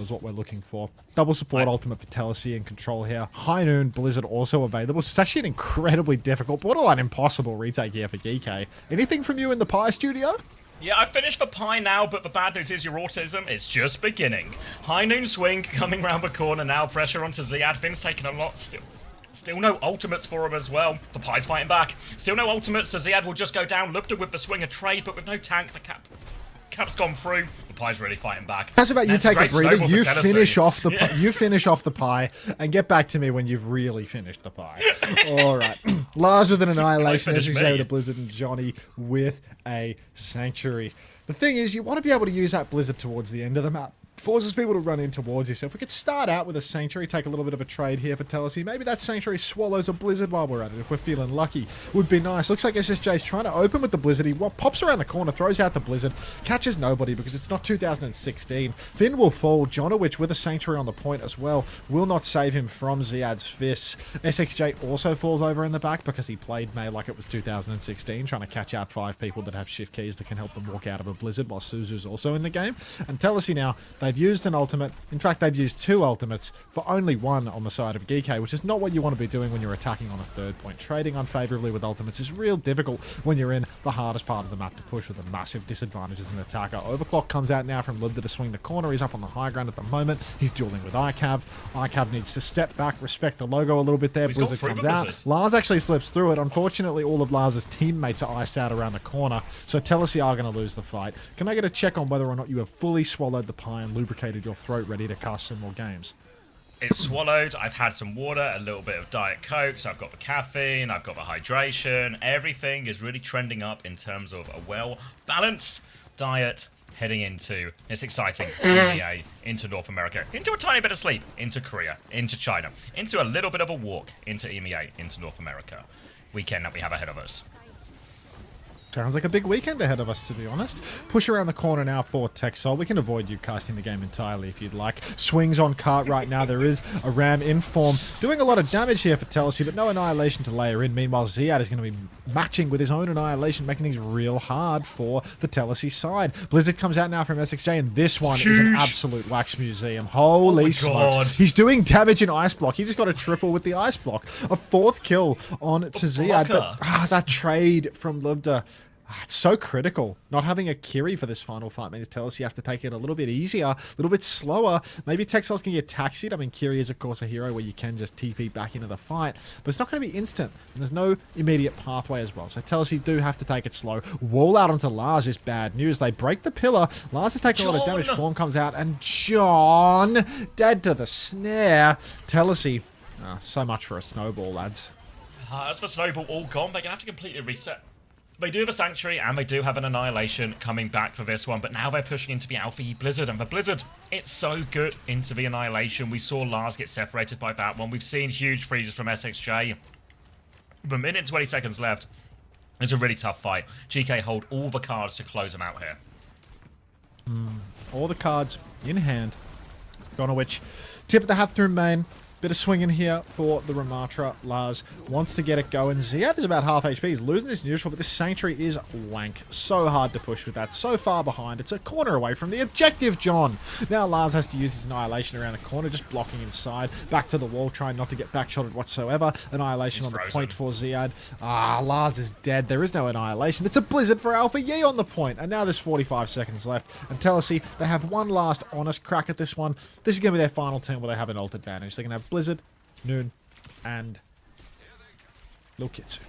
Speaker 5: is what we're looking for. Double support ultimate for Telesi and control here. High Noon Blizzard also available. It's actually an incredibly difficult, borderline impossible retake here for DK. Anything from you in the pie studio?
Speaker 1: Yeah, I finished the pie now, but the bad news is your autism is just beginning. High Noon Swing coming round the corner now. Pressure onto Ziad. Finn's taking a lot still. Still no ultimates for him as well. The pie's fighting back. Still no ultimates, so Ziad will just go down. Looked with the swing a trade, but with no tank. The cap's gone through. The pie's really fighting back.
Speaker 5: How's about you
Speaker 1: That's
Speaker 5: take a breather,
Speaker 1: snowball
Speaker 5: you
Speaker 1: for Tennessee.
Speaker 5: finish off the pie, and get back to me when you've really finished the pie. All right. Lars with an annihilation,
Speaker 1: Finish
Speaker 5: SJ
Speaker 1: me.
Speaker 5: with a Blizzard, and Johnny with a Sanctuary. The thing is, you want to be able to use that Blizzard towards the end of the map. Forces people to run in towards you. So if we could start out with a Sanctuary, take a little bit of a trade here for Telesi. Maybe that Sanctuary swallows a Blizzard while we're at it, if we're feeling lucky. Would be nice. Looks like SSJ's trying to open with the Blizzard. He pops around the corner, throws out the Blizzard, catches nobody because it's not 2016. Finn will fall. Jonowich with a Sanctuary on the point as well. Will not save him from Ziad's fists. SXJ also falls over in the back because he played May like it was 2016, trying to catch out 5 people that have shift keys that can help them walk out of a Blizzard while Suzu's also in the game. And Telesi now, they've They've used an ultimate. In fact, they've used 2 ultimates for only 1 on the side of Geek, which is not what you want to be doing when you're attacking on a third point. Trading unfavorably with ultimates is real difficult when you're in the hardest part of the map to push with a massive disadvantage as an attacker. Overclock comes out now from Libda to swing the corner. He's up on the high ground at the moment. He's dueling with iCav. iCav needs to step back, respect the logo a little bit there. Blizzard comes out. Lars actually slips through it. Unfortunately, all of Lars's teammates are iced out around the corner, so Telesi are going to lose the fight. Can I get a check on whether or not you have fully swallowed the pie and lubricated your throat ready to cast some more games?
Speaker 1: It's swallowed. I've had some water, a little bit of Diet Coke, so I've got the caffeine, I've got the hydration. Everything is really trending up in terms of a well-balanced diet heading into this exciting EMEA, into North America, into a tiny bit of sleep, into Korea, into China, into a little bit of a walk, into EMEA, into North America. Weekend that we have ahead of us.
Speaker 5: Sounds like a big weekend ahead of us, to be honest. Push around the corner now for Texol. We can avoid you casting the game entirely if you'd like. Swings on cart right now. There is a Ram in form. Doing a lot of damage here for Telesi, but no Annihilation to layer in. Meanwhile, Ziad is going to be matching with his own Annihilation, making things real hard for the Telesi side. Blizzard comes out now from SXJ, and this one is an absolute wax museum. Holy smokes. He's doing damage in Ice Block. He just got a triple with the Ice Block. A 4th kill on to Ziad, but that trade from Lubda. It's so critical. Not having a Kiri for this final fight means tells you have to take it a little bit easier, a little bit slower. Maybe Texel's can get taxied. I mean, Kiri is, of course, a hero where you can just TP back into the fight, but it's not going to be instant, and there's no immediate pathway as well. So tells you do have to take it slow. Wall out onto Lars is bad news. They break the pillar. Lars is taking a lot of damage. Form comes out, and John dead to the snare. Telesi, so much for a snowball, lads.
Speaker 1: As for snowball, all gone. They're going to have to completely reset. They do have a Sanctuary, and they do have an Annihilation coming back for this one, but now they're pushing into the Alpha E Blizzard, and for Blizzard, it's so good into the Annihilation. We saw Lars get separated by that one. We've seen huge freezes from SXJ. With a minute and 20 seconds left, it's a really tough fight. GK hold all the cards to close them out here.
Speaker 5: All the cards in hand. Gonowich, tip of the hat through main. Bit of swinging here for the Ramatra. Lars wants to get it going. Ziad is about half HP. He's losing this neutral, but this Sanctuary is wank. So hard to push with that. So far behind. It's a corner away from the objective, John. Now Lars has to use his Annihilation around the corner, just blocking inside. Back to the wall, trying not to get backshotted whatsoever. Annihilation on the point for Ziad. Lars is dead. There is no Annihilation. It's a Blizzard for Alpha Yi on the point. And now there's 45 seconds left. And Telesi, they have one last honest crack at this one. This is going to be their final turn where they have an ult advantage. They're going to have Blizzard, Noon, and Lil Kitsu.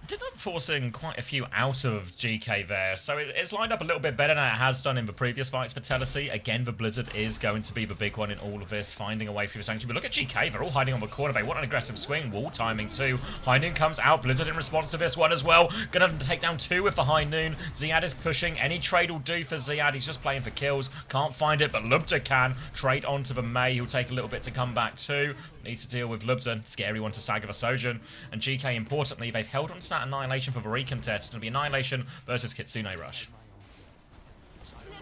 Speaker 1: Did up forcing quite a few out of GK there, so it's lined up a little bit better than it has done in the previous fights for Telesi. Again, the Blizzard is going to be the big one in all of this, finding a way through the Sanctuary. But look at GK, they're all hiding on the corner. They want an aggressive swing, wall timing too. High Noon comes out, Blizzard in response to this one as well. Gonna take down 2 with the High Noon. Ziad is pushing, any trade will do for Ziad. He's just playing for kills, can't find it, but Lubda can. Trade onto the Mei, who'll take a little bit to come back too. Needs to deal with Lubda, scary one to stagger the Sojourn. And GK, importantly, they've held on to that Annihilation for the recontest. It's going to be Annihilation versus Kitsune Rush.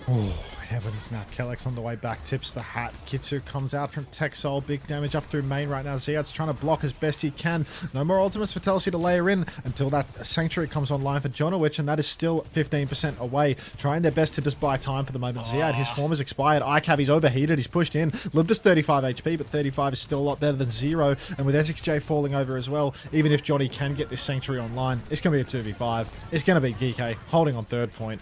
Speaker 5: Oh, heavens. Now Kellex on the way back tips the hat. Kitsu comes out from Texol. Big damage up through main right now. Ziad's trying to block as best he can. No more ultimates for Telesi to layer in until that Sanctuary comes online for Jonowich, and that is still 15% away. Trying their best to just buy time for the moment. Ziad, his form has expired. iCav, he's overheated. He's pushed in. Lubda's 35 HP, but 35 is still a lot better than 0. And with SXJ falling over as well, even if Johnny can get this Sanctuary online, it's going to be a 2v5. It's going to be GK holding on third point,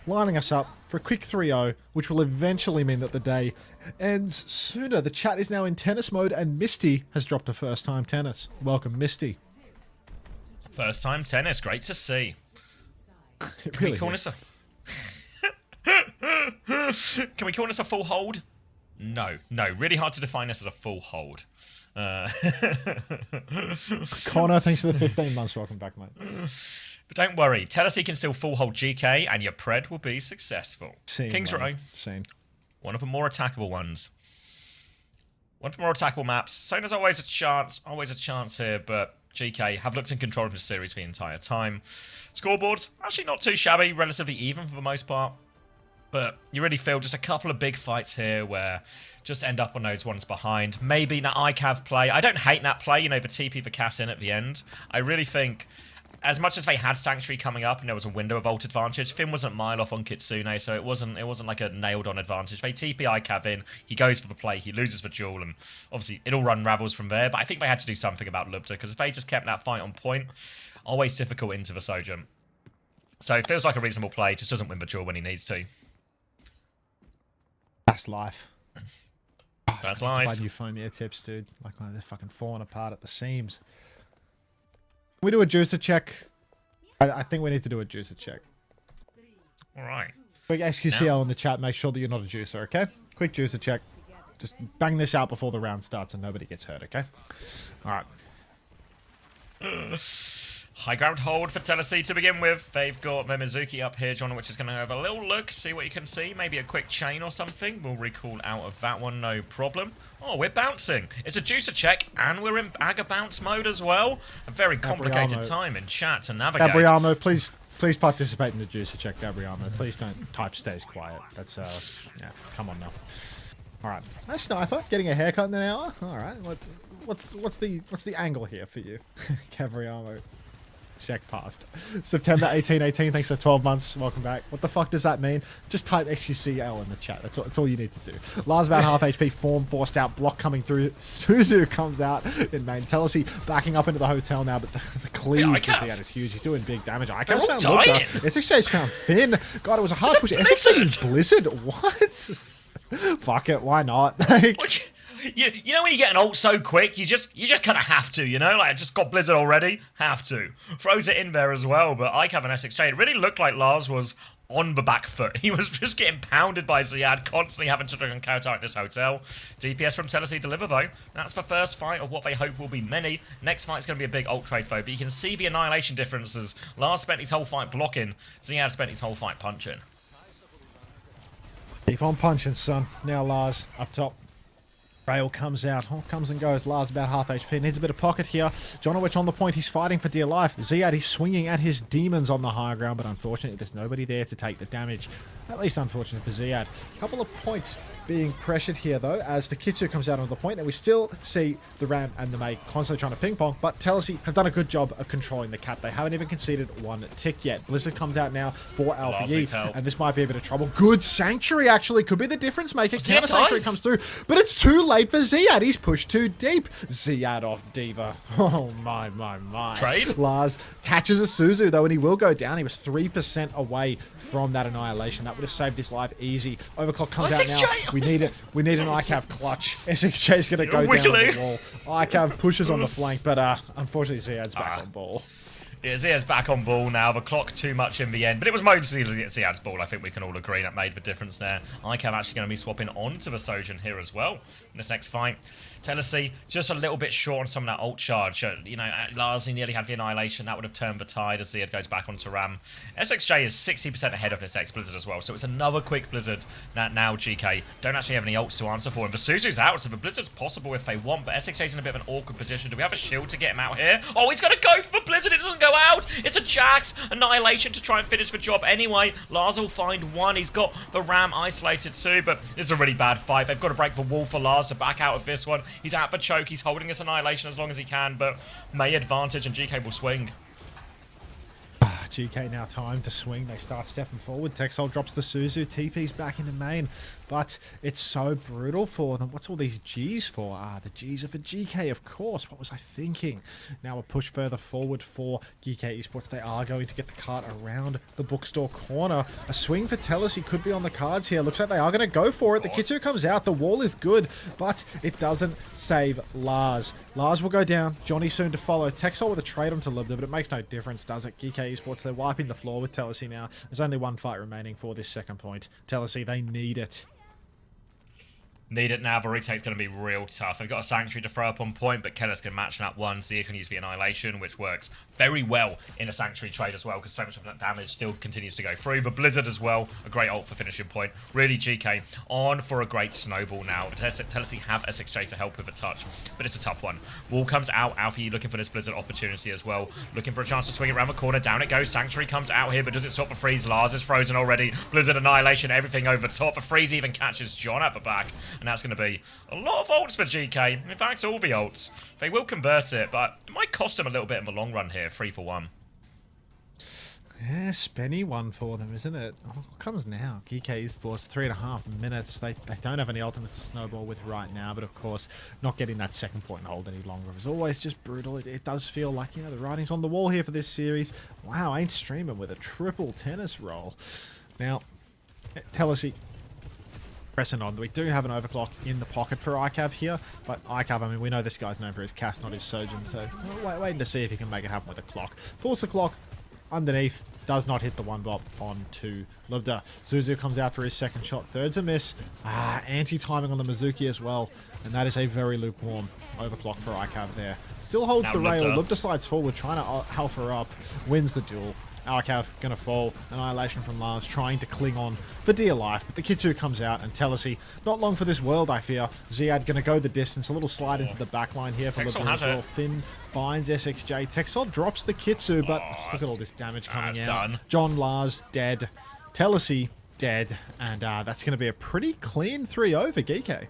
Speaker 5: lining us up for a quick 3-0, which will eventually mean that the day ends sooner. The chat is now in tennis mode, and Misty has dropped a first-time tennis. Welcome, Misty.
Speaker 1: First time tennis, great to see.
Speaker 5: It
Speaker 1: Can
Speaker 5: really
Speaker 1: we call
Speaker 5: is.
Speaker 1: Can we call this a full hold? No, really hard to define this as a full hold.
Speaker 5: Connor, thanks for the 15 months. Welcome back, mate.
Speaker 1: But don't worry, Telesi can still full hold GK, and your pred will be successful. King's Row, one of the more attackable ones. One of the more attackable maps. So there's always a chance here, but GK have looked in control of the series the entire time. Scoreboard, actually not too shabby, relatively even for the most part. But you really feel just a couple of big fights here where just end up on those ones behind. Maybe that iCav play. I don't hate that play, you know, the TP for Cass in at the end. I really think as much as they had Sanctuary coming up and there was a window of ult advantage, Finn wasn't mile off on Kitsune, so it wasn't like a nailed-on advantage. They TP ICAV in, he goes for the play, he loses the duel, and obviously it all unravels from there, but I think they had to do something about Lubda, because if they just kept that fight on point, always difficult into the Sojourn. So it feels like a reasonable play, just doesn't win the duel when he needs to.
Speaker 5: That's life.
Speaker 1: That's
Speaker 5: I have to
Speaker 1: life.
Speaker 5: buy new Foamia tips, dude. Like they're fucking falling apart at the seams. Can we do a juicer check? I think we need to do a juicer check.
Speaker 1: Alright.
Speaker 5: Quick XQCL in the chat. Make sure that you're not a juicer, okay? Quick juicer check. Just bang this out before the round starts and nobody gets hurt, okay? Alright.
Speaker 1: High ground hold for Tennessee to begin with. They've got their Mizuki up here, John, which is going to have a little look, see what you can see. Maybe a quick chain or something. We'll recall out of that one, no problem. Oh, we're bouncing. It's a juicer check, and we're in bagger bounce mode as well. A very complicated time in chat to navigate.
Speaker 5: Gabriamo, please participate in the juicer check, Gabriamo. Please don't type stays quiet. That's, yeah, come on now. Alright. Nice sniper, getting a haircut in an hour. Alright, what's the angle here for you? Gabriamo. Check passed. September 1818, thanks for 12 months. Welcome back. What the fuck does that mean? Just type XQCL in the chat. That's all you need to do. Lars about half HP, form forced out, block coming through. Suzu comes out in main. Telesi backing up into the hotel now, but the cleave for Ziad is huge. He's doing big damage. ICAV's found Lubda. SXJ's found Finn. God, it was a hard push. SXJ Blizzard? What? Fuck it, why not?
Speaker 1: You know when you get an ult so quick, you just kind of have to, you know? Like, I just got Blizzard already, have to. Throws it in there as well, but ICAV and SXJ, it really looked like Lars was on the back foot. He was just getting pounded by Ziad, constantly having to try and counteract this hotel. DPS from Tennessee deliver, though. That's the first fight of what they hope will be many. Next fight's going to be a big ult trade, though, but you can see the annihilation differences. Lars spent his whole fight blocking, Ziad spent his whole fight punching.
Speaker 5: Keep on punching, son. Now Lars, up top. Rail comes out. Oh, comes and goes. Lars about half HP. Needs a bit of pocket here. Jonowich on the point. He's fighting for dear life. Ziad, he's swinging at his demons on the high ground, but unfortunately there's nobody there to take the damage. At least unfortunate for Ziad. A couple of points being pressured here, though, as the Kitsu comes out on the point, and we still see the Ram and the Mei constantly trying to ping-pong, but Telesi have done a good job of controlling the cap. They haven't even conceded one tick yet. Blizzard comes out now for Alpha Yi, and this might be a bit of trouble. Good Sanctuary, actually, could be the difference maker. Counter Sanctuary comes through, but it's too late for Ziad. He's pushed too deep. Ziad off Diva. Oh, my.
Speaker 1: Trade?
Speaker 5: Lars catches a Suzu, though, and he will go down. He was 3% away from that annihilation. That would have saved his life easy. Overclock comes out now. We need it. We need an ICAV clutch. SXJ's going to go down on the wall. ICAV pushes on the flank, but unfortunately Ziad's back on ball.
Speaker 1: Yeah, Ziad's back on ball now. The clock too much in the end, but it was mostly Ziad's ball. I think we can all agree that made the difference there. ICAV actually going to be swapping onto the Sojourn here as well in this next fight. Tennessee just a little bit short on some of that ult charge. You know, Lars nearly had the annihilation. That would have turned the tide as Ziad goes back onto Ram. SXJ is 60% ahead of this X Blizzard as well, so it's another quick Blizzard that now GK don't actually have any ults to answer for. And the Suzu's out, so the Blizzard's possible if they want, but SXJ's in a bit of an awkward position. Do we have a shield to get him out here? Oh, he's going to go for the Blizzard. It doesn't go out. It's a Jax annihilation to try and finish the job anyway. Lars will find one. He's got the Ram isolated too, but this is a really bad fight. They've got to break the wall for Lars to back out of this one. He's out for choke. He's holding his annihilation as long as he can, but May advantage and GK will swing.
Speaker 5: GK now time to swing. They start stepping forward. Texel drops the Suzu. TP's back into main, but it's so brutal for them. What's all these G's for? The G's are for GK, of course. What was I thinking? Now a push further forward for GK Esports. They are going to get the cart around the bookstore corner. A swing for Telesi could be on the cards here. Looks like they are going to go for it. The Kitsu comes out. The wall is good, but it doesn't save Lars. Lars will go down. Johnny soon to follow. Texel with a trade onto Lubda, but it makes no difference, does it? GK Esports, they're wiping the floor with Telesi now. There's only one fight remaining for this second point. Telesi, they need it.
Speaker 1: Need it now, but retake's going to be real tough. They've got a Sanctuary to throw up on point, but Kellis can match that one. Zia can use the Annihilation, which works very well in a Sanctuary trade as well, because so much of that damage still continues to go through. The Blizzard as well, a great ult for finishing point. Really, GK on for a great snowball now. Tennessee have SXJ to help with a touch, but it's a tough one. Wall comes out. Alfie looking for this Blizzard opportunity as well. Looking for a chance to swing it around the corner. Down it goes. Sanctuary comes out here, but does it stop the freeze? Lars is frozen already. Blizzard Annihilation, everything over the top. The freeze even catches John at the back, and that's going to be a lot of ults for GK. In fact, all the ults. They will convert it, but it might cost them a little bit in the long run here. 3 for 1.
Speaker 5: Yeah, spenny one for them, isn't it? Oh, what comes now? GK Esports, 3.5 minutes. They don't have any ultimates to snowball with right now, but of course, not getting that second point hold any longer is always just brutal. It does feel like, you know, the writing's on the wall here for this series. Wow, ain't streaming with a triple tennis roll. Now, Telesi pressing on. We do have an overclock in the pocket for ICAV here, but ICAV, I mean, we know this guy's known for his cast, not his surgeon, so waiting to see if he can make it happen with a clock. Force the clock underneath, does not hit the one bop onto Lubda. Zuzu comes out for his second shot. Third's a miss. Anti-timing on the Mizuki as well, and that is a very lukewarm overclock for ICAV there. Still holds
Speaker 1: Now
Speaker 5: the rail.
Speaker 1: Lubda.
Speaker 5: Lubda slides forward, trying to alpha her up, wins the duel. ICAV gonna fall. Annihilation from Lars, trying to cling on for dear life. But the Kitsu comes out, and Telesi, not long for this world, I fear. Ziad gonna go the distance. A little slide into the back line here for
Speaker 1: Texel
Speaker 5: Lubda
Speaker 1: has
Speaker 5: as well.
Speaker 1: it.
Speaker 5: Finn finds SXJ. Texel drops the Kitsu, but look at all this damage coming
Speaker 1: that's
Speaker 5: out.
Speaker 1: done.
Speaker 5: John Lars dead. Telesi dead. And that's gonna be a pretty clean 3-0 for GK.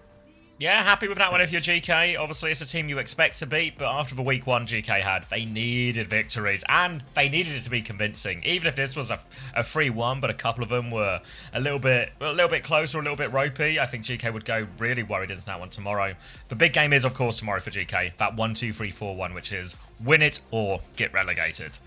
Speaker 1: Yeah, happy with that one if you're GK. Obviously, it's a team you expect to beat, but after the week 1 GK had, they needed victories, and they needed it to be convincing. Even if this was a 3-1, but a couple of them were a little bit closer, a little bit ropey, I think GK would go really worried into that one tomorrow. The big game is, of course, tomorrow for GK. That 1-2-3-4-1, which is win it or get relegated.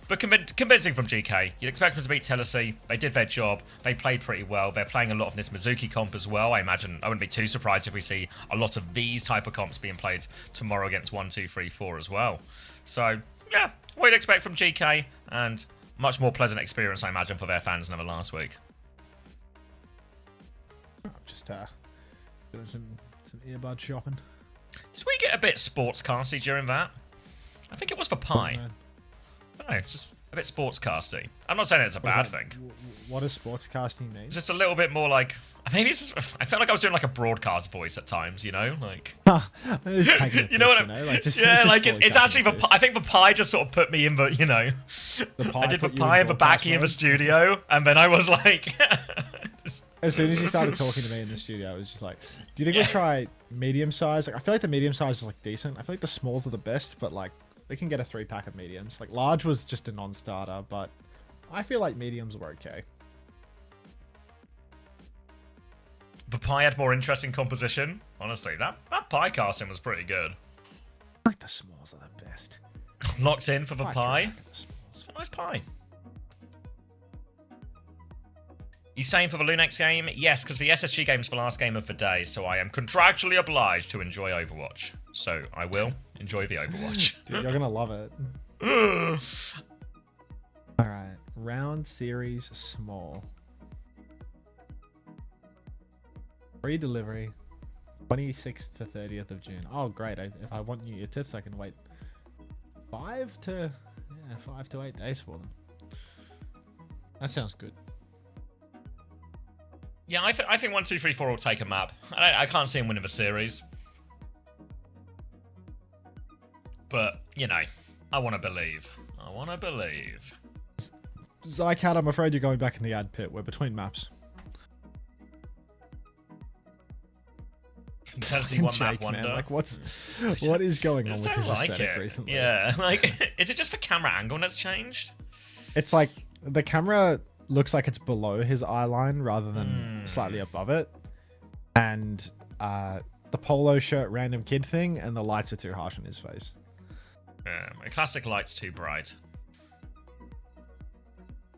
Speaker 1: But convincing from GK. You'd expect them to beat Telesi. They did their job. They played pretty well. They're playing a lot of this Mizuki comp as well. I imagine I wouldn't be too surprised if we see a lot of these type of comps being played tomorrow against 1-2-3-4 as well. So, yeah, what you'd expect from GK, and much more pleasant experience, I imagine, for their fans than ever last week.
Speaker 5: Just doing some earbud shopping.
Speaker 1: Did we get a bit sportscasty during that? I think it was for Pi.
Speaker 5: Man.
Speaker 1: No, just a bit sportscasty. I'm not saying it's a bad thing.
Speaker 5: What does sportscasting mean?
Speaker 1: Just a little bit more like, maybe it's just, I felt like I was doing like a broadcast voice at times, you know, like
Speaker 5: Just taking a
Speaker 1: you know
Speaker 5: piss,
Speaker 1: what?
Speaker 5: Like, just,
Speaker 1: Yeah,
Speaker 5: just
Speaker 1: like it's
Speaker 5: fully
Speaker 1: actually
Speaker 5: taking
Speaker 1: the.
Speaker 5: a piss.
Speaker 1: I think the Pi just sort of put me in the, you know,
Speaker 5: The Pi
Speaker 1: I did the
Speaker 5: put you
Speaker 1: Pi
Speaker 5: in
Speaker 1: in the
Speaker 5: broadcast
Speaker 1: backy of the
Speaker 5: mode?
Speaker 1: studio, and then I was like, just-
Speaker 5: As soon as you started talking to me in the studio, I was just like, "Do you think we'll try medium size?" Like, I feel like the medium size is like decent. I feel like the smalls are the best, but like we can get a 3-pack of mediums. Like large was just a non-starter, but I feel like mediums were okay.
Speaker 1: the Pi had more interesting composition. Honestly, that Pi casting was pretty good.
Speaker 5: I like the smalls are the best.
Speaker 1: Locked in for the
Speaker 5: I
Speaker 1: Pi.
Speaker 5: like the smalls.
Speaker 1: It's a nice Pi. You saying for the Lunex game? Yes, because the SSG game's the last game of the day, so I am contractually obliged to enjoy Overwatch. So I will enjoy the Overwatch.
Speaker 5: Dude, you're gonna love it. All right, round series small. Free delivery, 26th to 30th of June. Oh, great! If I want new tips, I can wait 5 to 8 days for them. That sounds good.
Speaker 1: Yeah, I think 1, 2, 3, 4 will take a map. I can't see him winning the series. But, you know, I want to believe. I want to believe.
Speaker 5: Zycat, I'm afraid you're going back in the ad pit. We're between maps.
Speaker 1: Tennessee
Speaker 5: Fucking
Speaker 1: one map
Speaker 5: Jake,
Speaker 1: wonder.
Speaker 5: man. Like, what is going on
Speaker 1: I
Speaker 5: with
Speaker 1: just
Speaker 5: his
Speaker 1: don't like
Speaker 5: aesthetic
Speaker 1: it.
Speaker 5: recently?
Speaker 1: Yeah, like, is it just the camera angle that's changed?
Speaker 5: It's like the camera looks like it's below his eye line rather than slightly above it. And the polo shirt random kid thing, and the lights are too harsh on his face.
Speaker 1: Yeah, my classic light's too bright.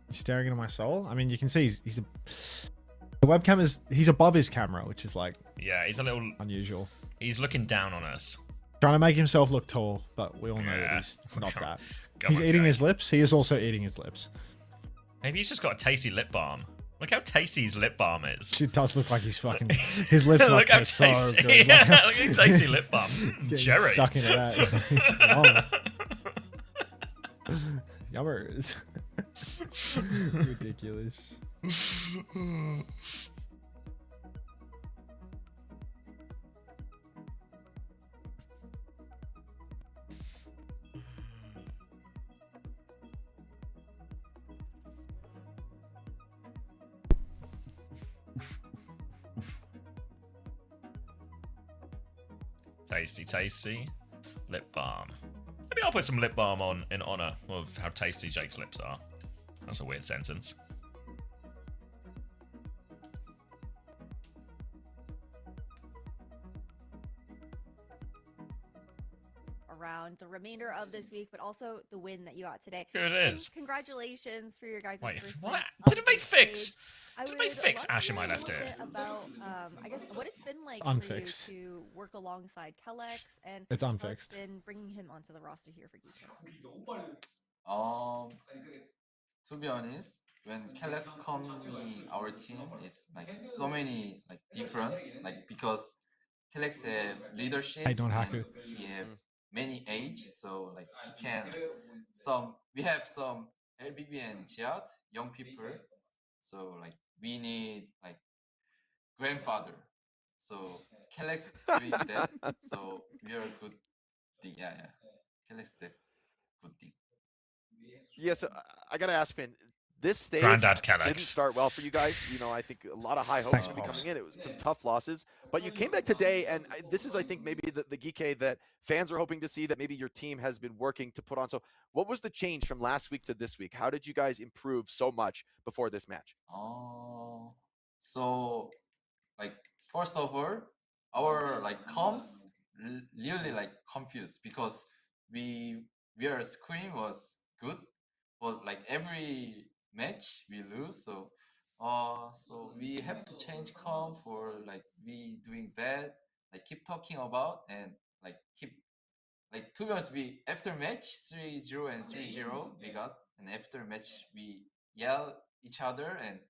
Speaker 5: He's staring into my soul. I mean, you can see the webcam is, he's above his camera, which is like
Speaker 1: Yeah, he's a little.
Speaker 5: unusual.
Speaker 1: He's looking down on us.
Speaker 5: Trying to make himself look tall, but we all know that
Speaker 1: Yeah.
Speaker 5: he's not
Speaker 1: Come-
Speaker 5: that.
Speaker 1: come
Speaker 5: He's
Speaker 1: on,
Speaker 5: eating
Speaker 1: Jake.
Speaker 5: his lips. He is also eating his lips.
Speaker 1: Maybe he's just got a tasty lip balm. Look how tasty his lip balm is.
Speaker 5: It does look like he's fucking. His lips
Speaker 1: Look
Speaker 5: must
Speaker 1: how
Speaker 5: taste so
Speaker 1: tasty.
Speaker 5: good.
Speaker 1: Yeah,
Speaker 5: Like how-
Speaker 1: look how tasty lip balm.
Speaker 5: getting
Speaker 1: Cherry.
Speaker 5: stuck into that. Yummers. Ridiculous.
Speaker 1: Tasty, tasty. Lip balm. Maybe I'll put some lip balm on in honor of how tasty Jake's lips are. That's a weird sentence.
Speaker 6: Around the remainder of this week, but also the win that you got today.
Speaker 1: Here it
Speaker 6: And
Speaker 1: is.
Speaker 6: congratulations for your guys'
Speaker 1: Wait,
Speaker 6: first
Speaker 1: what?
Speaker 6: win.
Speaker 1: Didn't they
Speaker 6: of this
Speaker 1: fix?
Speaker 6: stage. I
Speaker 1: Didn't they
Speaker 6: would
Speaker 1: fix
Speaker 6: love to
Speaker 1: Ash in my
Speaker 6: know a
Speaker 1: left
Speaker 6: little
Speaker 1: ear?
Speaker 6: bit about, I guess, what it's been like
Speaker 5: Unfixed.
Speaker 6: for you to work alongside Kellex and
Speaker 5: It's
Speaker 6: how
Speaker 5: unfixed.
Speaker 6: it's been bringing him onto the roster here for Geeky.
Speaker 7: To be honest, when Kellex come in our team, it's like so many like different, like because Kellex have leadership
Speaker 5: Hey, don't
Speaker 7: and
Speaker 5: Haku.
Speaker 7: he have many age, so like he can we have some LBB and Jiat, young people, so like we need like grandfather. So Kellex doing that, so we are good thing. Yeah, Kellex that good thing.
Speaker 8: Yes, I gotta ask Finn. This stage
Speaker 1: Grandad
Speaker 8: didn't
Speaker 1: Kellex.
Speaker 8: start well for you guys. You know, I think a lot of high hopes
Speaker 5: Thanks,
Speaker 8: should be
Speaker 5: Pops.
Speaker 8: coming in. It was some tough losses, but you came back today, and this is, I think, maybe the Geeky that fans are hoping to see, that maybe your team has been working to put on. So, what was the change from last week to this week? How did you guys improve so much before this match?
Speaker 7: So like first of all, our like comms really like confused because our screen was good, but like every match we lose. So so we have to change comm for like we doing bad, like keep talking about and like keep like to be honest, we after match 3-0 and 3-0 we got, and after match we yell each other and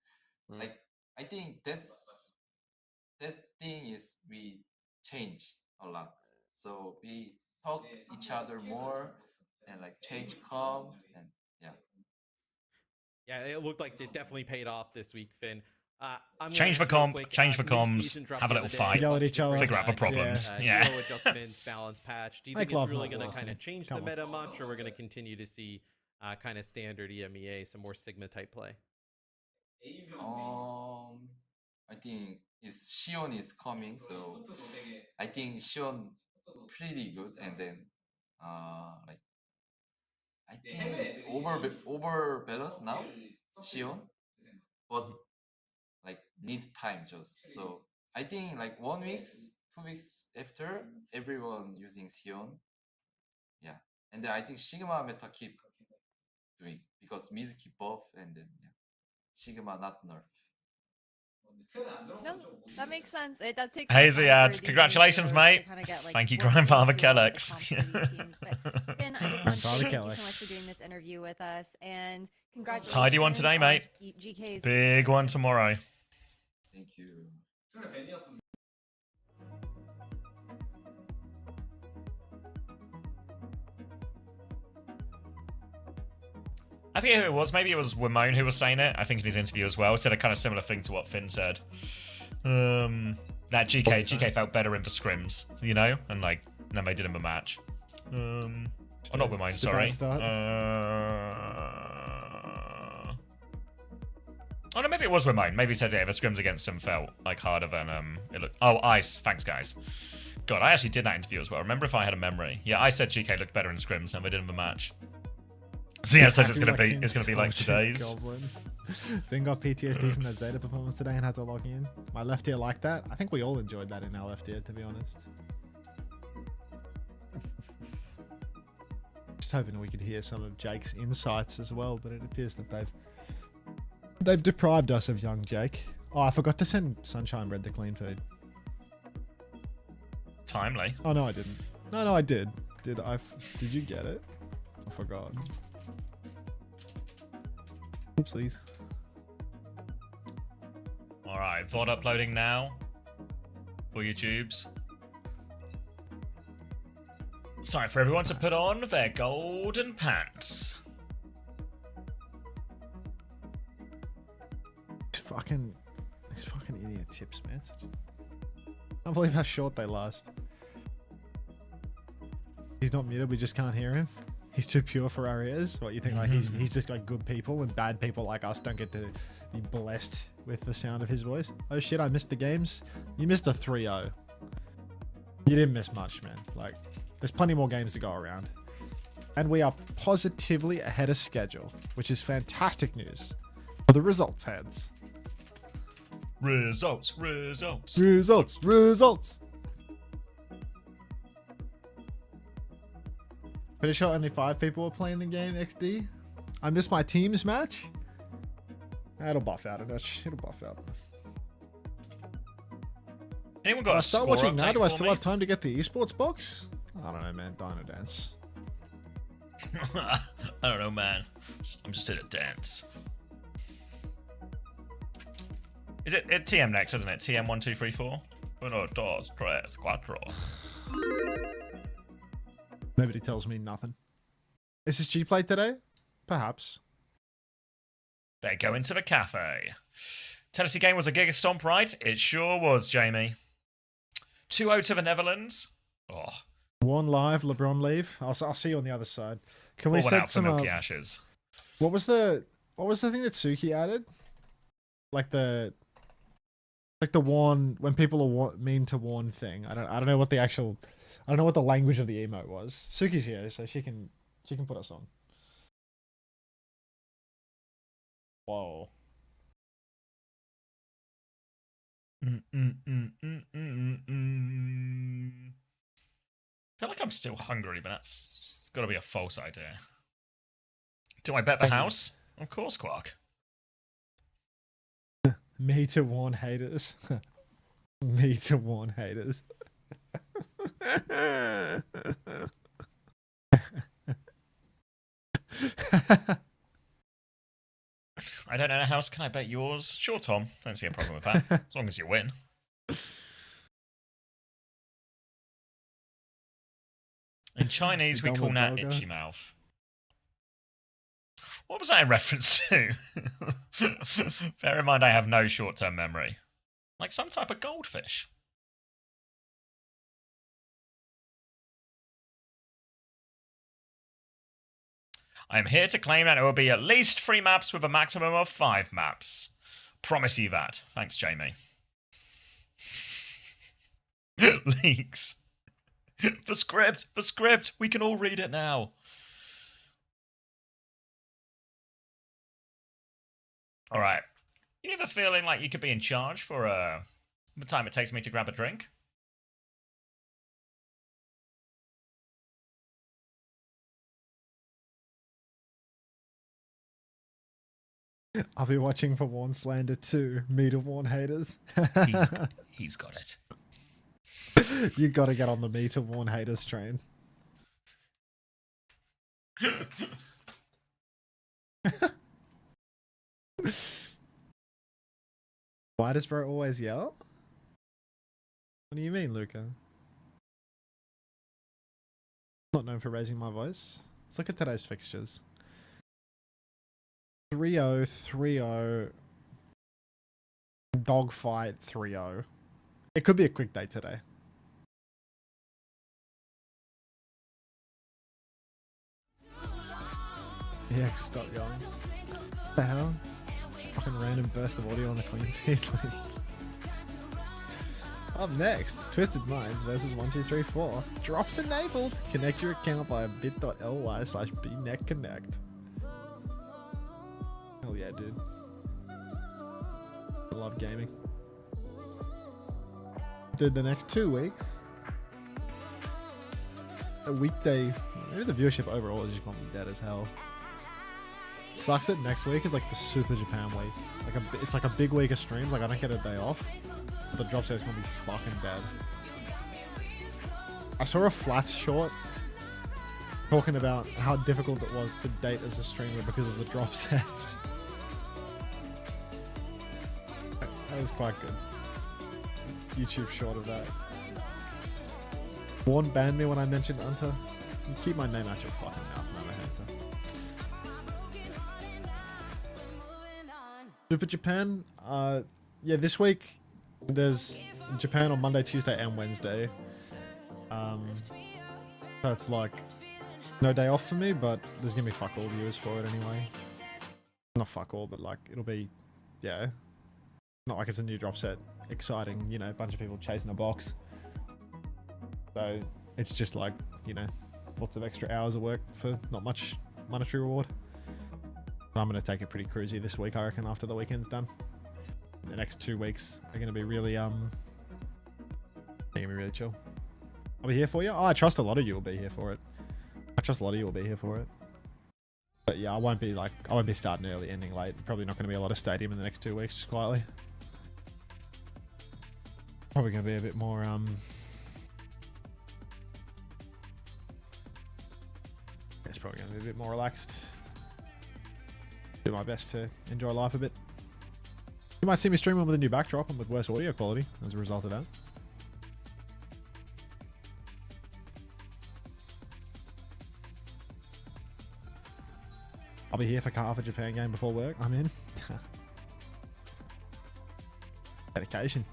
Speaker 7: like I think that thing is we change a lot. So we talk each other more and like change calm and yeah.
Speaker 9: Yeah, it looked like it definitely paid off this week, Finn. I'm
Speaker 1: Change
Speaker 9: gonna
Speaker 1: for
Speaker 9: real
Speaker 1: comp,
Speaker 9: quick,
Speaker 1: change for comms,
Speaker 9: mid-season dropped
Speaker 1: have a
Speaker 9: the
Speaker 1: little
Speaker 9: other
Speaker 1: fight,
Speaker 9: day,
Speaker 5: yell at
Speaker 9: bunch
Speaker 5: each
Speaker 9: of
Speaker 5: other.
Speaker 1: figure out the
Speaker 9: different,
Speaker 1: problems.
Speaker 9: hero
Speaker 1: Yeah.
Speaker 9: adjustments, balance patch. Do you
Speaker 5: Make
Speaker 9: think it's
Speaker 5: love,
Speaker 9: really
Speaker 5: not
Speaker 9: going to
Speaker 5: war,
Speaker 9: kind
Speaker 5: Finn.
Speaker 9: of change
Speaker 5: Come
Speaker 9: the
Speaker 5: on.
Speaker 9: meta much, or we're going to continue to see kind of standard EMEA, some more Sigma type play?
Speaker 7: I think Shion is coming, so I think Shion pretty good, and then like I think it's over balanced now, Shion, but like needs time just. So I think like 1 week, 2 weeks after everyone using Sion, yeah, and then I think Sigma meta keep doing because Miz keep buff and then yeah, Sigma not nerf.
Speaker 6: No, that makes sense. It does take
Speaker 1: Hey,
Speaker 6: some time
Speaker 1: Ziad,
Speaker 6: for these
Speaker 1: congratulations,
Speaker 6: new heroes
Speaker 1: mate.
Speaker 6: to kinda get, like,
Speaker 1: Thank you,
Speaker 6: worked
Speaker 1: Grandfather
Speaker 6: into all of the
Speaker 1: Kellex.
Speaker 6: comps for these teams. But Finn, I just want to say
Speaker 5: Grandfather
Speaker 6: thank you
Speaker 5: Kellex.
Speaker 6: so much for doing this interview with us, and congratulations.
Speaker 1: Tidy one today,
Speaker 6: on
Speaker 1: mate.
Speaker 6: GK's
Speaker 1: Big one tomorrow.
Speaker 7: Thank you.
Speaker 1: I forget who it was. Maybe it was Ramon who was saying it. I think in his interview as well. Said a kind of similar thing to what Finn said. That GK felt better in the scrims, you know, and like then they did him a match. Oh, not Ramon,
Speaker 5: just a bad
Speaker 1: sorry.
Speaker 5: start.
Speaker 1: Oh no, maybe it was Ramon. Maybe he said the scrims against him felt like harder than it looked. Oh, Ice. Thanks, guys. God, I actually did that interview as well. Remember if I had a memory? Yeah, I said GK looked better in scrims, and we did him a match. So yeah, says it's gonna be like today's.
Speaker 5: Goblin. Finn got PTSD from that Zeta performance today and had to log in. My left ear liked that. I think we all enjoyed that in our left ear, to be honest. Just hoping we could hear some of Jake's insights as well, but it appears that they've deprived us of young Jake. Oh, I forgot to send Sunshine Bread the clean feed.
Speaker 1: Timely.
Speaker 5: Oh no, I didn't. No, I did. Did you get it? I forgot. Oopsies.
Speaker 1: Alright, VOD uploading now for YouTubes. It's time for everyone to put on their golden pants.
Speaker 5: These fucking idiot tips, man. I can't believe how short they last. He's not muted, we just can't hear him. He's too pure for our ears. What you think? Like he's just like good people, and bad people like us don't get to be blessed with the sound of his voice. Oh shit! I missed the games. You missed a 3-0. You didn't miss much, man. Like there's plenty more games to go around. And we are positively ahead of schedule, which is fantastic news for the results heads.
Speaker 1: Results.
Speaker 5: Results. Pretty sure only 5 people were playing the game, XD. I missed my team's match. It'll buff out. It'll buff out.
Speaker 1: Anyone
Speaker 5: Do
Speaker 1: got
Speaker 5: I
Speaker 1: a
Speaker 5: start
Speaker 1: score
Speaker 5: watching now?
Speaker 1: update
Speaker 5: Do I
Speaker 1: for
Speaker 5: still
Speaker 1: me?
Speaker 5: have time to get the esports box? I don't know, man. Dino Dance.
Speaker 1: I don't know, man. I'm just here to dance. Is it TM next, isn't it? TM 1, 2, 3, 4. Uno, dos, tres, cuatro.
Speaker 5: Nobody tells me nothing. Is this G played today? Perhaps.
Speaker 1: They go into the cafe. Tennessee game was a giga stomp, right? It sure was, Jamie. 2-0 to the Netherlands. Oh,
Speaker 5: One live, LeBron leave. I'll see you on the other side. Can we
Speaker 1: all went
Speaker 5: set
Speaker 1: out for
Speaker 5: some?
Speaker 1: Milky Ashes.
Speaker 5: What was the thing that Suki added? Like the warn when people are mean to warn thing. I don't know what the actual. I don't know what the language of the emote was. Suki's here, so she can put us on. Whoa.
Speaker 1: I feel like I'm still hungry, but it's got to be a false idea. Do I bet the house? Of course, Quark.
Speaker 5: Me to warn haters. Me to warn haters.
Speaker 1: I don't own a house. Can I bet yours? Sure, Tom. Don't see a problem with that. As long as you win. In Chinese, we
Speaker 5: done
Speaker 1: call
Speaker 5: with
Speaker 1: that
Speaker 5: Burger?
Speaker 1: itchy mouth. What was that in reference to? Bear in mind, I have no short-term memory. Like some type of goldfish. I am here to claim that it will be at least 3 maps with a maximum of 5 maps. Promise you that. Thanks, Jamie. Leaks. The script. We can all read it now. All right. You ever feeling like you could be in charge for the time it takes me to grab a drink?
Speaker 5: I'll be watching for Warn Slander 2. Me to warn haters.
Speaker 1: He's got it.
Speaker 5: You gotta get on the me to warn haters train. Why does bro always yell? What do you mean, Luca? Not known for raising my voice. Let's look at today's fixtures. 3-0, 3-0. Dogfight 3-0. It could be a quick day today. Yeah, stop yelling. What the hell? Fucking random burst of audio on the clean feed. Up next, Twisted Minds versus 1234. Drops enabled. Connect your account via bit.ly/bneckconnect. Hell yeah, dude. I love gaming. Dude, the next 2 weeks. A weekday. Maybe the viewership overall is just gonna be dead as hell. Sucks that next week is like the Super Japan week. It's like a big week of streams. Like I don't get a day off. But the drop set's gonna be fucking dead. I saw a Flats short talking about how difficult it was to date as a streamer because of the drop sets. That was quite good. YouTube short of that. Warren banned me when I mentioned Hunter. You keep my name out your fucking mouth, man. I hate that. Super Japan, yeah, this week there's Japan on Monday, Tuesday, and Wednesday. So it's like no day off for me, but there's gonna be fuck all viewers for it anyway. Not fuck all, but like it'll be, yeah. Not like it's a new drop set, exciting, you know, a bunch of people chasing a box. So it's just like, you know, lots of extra hours of work for not much monetary reward. But I'm going to take it pretty cruisy this week, I reckon, after the weekend's done. The next 2 weeks are going to be really, they're going to be really chill. I'll be here for you. Oh, I trust a lot of you will be here for it. But yeah, I won't be starting early, ending late. Probably not going to be a lot of stadium in the next 2 weeks, just quietly. Probably going to be a bit more, it's probably going to be a bit more relaxed. Do my best to enjoy life a bit. You might see me streaming with a new backdrop and with worse audio quality as a result of that. I'll be here for half a Japan game before work. I'm in. Dedication.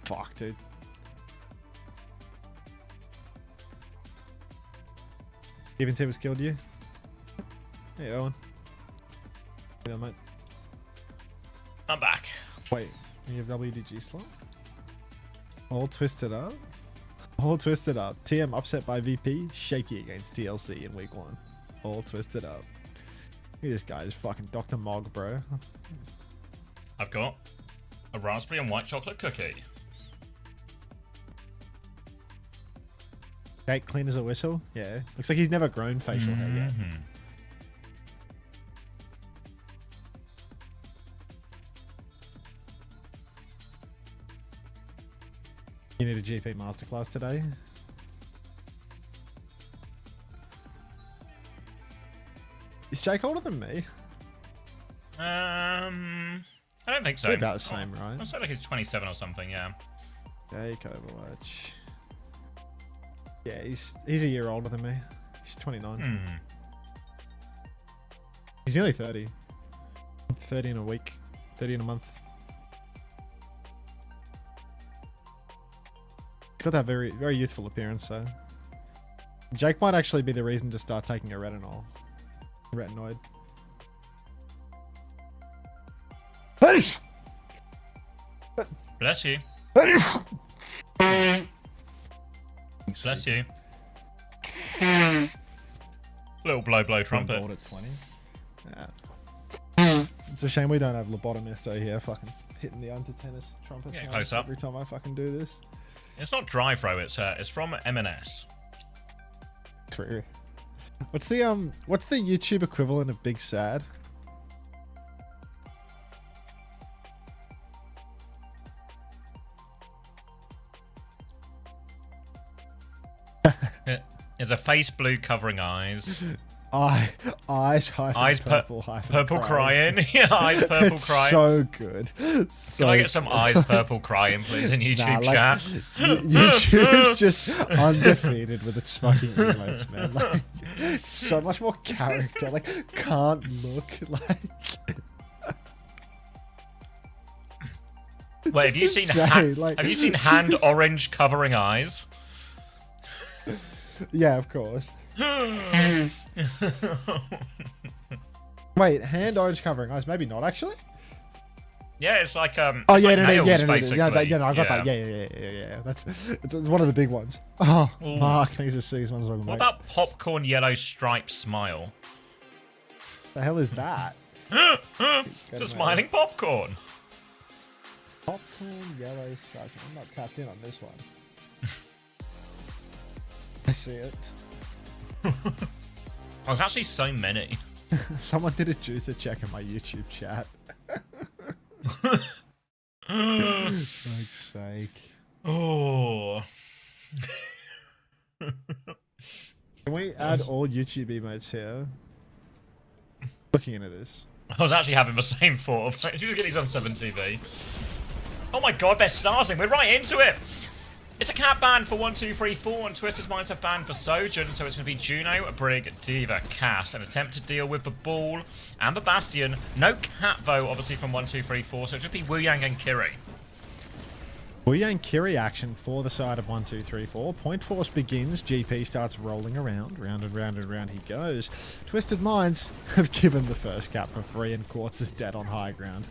Speaker 5: Fuck, dude. Even Tibbs killed you. Hey, Owen. How you doing, mate?
Speaker 1: I'm back.
Speaker 5: Wait, you have WDG slot? All twisted up. All twisted up. TM upset by VP. Shaky against TLC in week 1. All twisted up. Look at this guy, just fucking Dr. Mog, bro.
Speaker 1: I've got a raspberry and white chocolate cookie.
Speaker 5: Jake clean as a whistle. Yeah, looks like he's never grown facial hair yet. You need a GP masterclass today. Is Jake older than me?
Speaker 1: I don't think so.
Speaker 5: We're about the same, right?
Speaker 1: I say like he's 27 or something. Yeah.
Speaker 5: Jake Overwatch. Yeah, he's a year older than me. He's 29. He's nearly 30. 30 in a week. 30 in a month. He's got that very, very youthful appearance, so. Jake might actually be the reason to start taking a retinoid.
Speaker 1: Bless you. Bless you. Little blow trumpet.
Speaker 5: At 20. Yeah. It's a shame we don't have lobotomist here fucking hitting the under-tennis trumpet
Speaker 1: close up.
Speaker 5: every time I fucking do this.
Speaker 1: It's not dry throw, it's from M&S.
Speaker 5: True. What's the YouTube equivalent of Big Sad?
Speaker 1: It's a face blue covering eyes.
Speaker 5: Eyes purple
Speaker 1: purple crying. Yeah, eyes purple
Speaker 5: it's
Speaker 1: crying.
Speaker 5: So good. So
Speaker 1: Can I get some eyes purple crying, please, in YouTube chat?
Speaker 5: YouTube's just undefeated with its fucking emotes, man. Like, so much more character. Like, can't look like.
Speaker 1: Wait, have you seen have you seen hand orange covering eyes?
Speaker 5: Yeah, of course. Wait, hand orange covering eyes? Maybe not actually.
Speaker 1: Yeah, it's like
Speaker 5: oh
Speaker 1: it's
Speaker 5: yeah,
Speaker 1: like
Speaker 5: no,
Speaker 1: nails,
Speaker 5: yeah,
Speaker 1: basically.
Speaker 5: I got that. Yeah. It's one of the big ones. Oh,
Speaker 1: Ooh.
Speaker 5: Mark, thanks for 6 months.
Speaker 1: What about popcorn yellow striped smile?
Speaker 5: The hell is that?
Speaker 1: It's a smiling popcorn.
Speaker 5: Popcorn yellow stripes. I'm not tapped in on this one. I see it.
Speaker 1: There's actually so many.
Speaker 5: Someone did a juicer check in my YouTube chat. Fuck's sake.
Speaker 1: Oh.
Speaker 5: Can we add all YouTube emotes here? Looking into this.
Speaker 1: I was actually having the same thought. Should we get these on 7TV? Oh my god, they're starting. We're right into it. It's a cat ban for 1, 2, 3, 4, and Twisted Minds have banned for Sojourn, so it's going to be Juno, Brig, Diva, Cass. An attempt to deal with the Ball and the Bastion. No cat though, obviously, from 1, 2, 3, 4, so it should be Wu Yang and Kiri.
Speaker 5: Booyah and Kiri action for the side of 1, 2, 3, 4. Point force begins. GP starts rolling around. Round and round and round he goes. Twisted Minds have given the first cap for free, and Quartz is dead on high ground.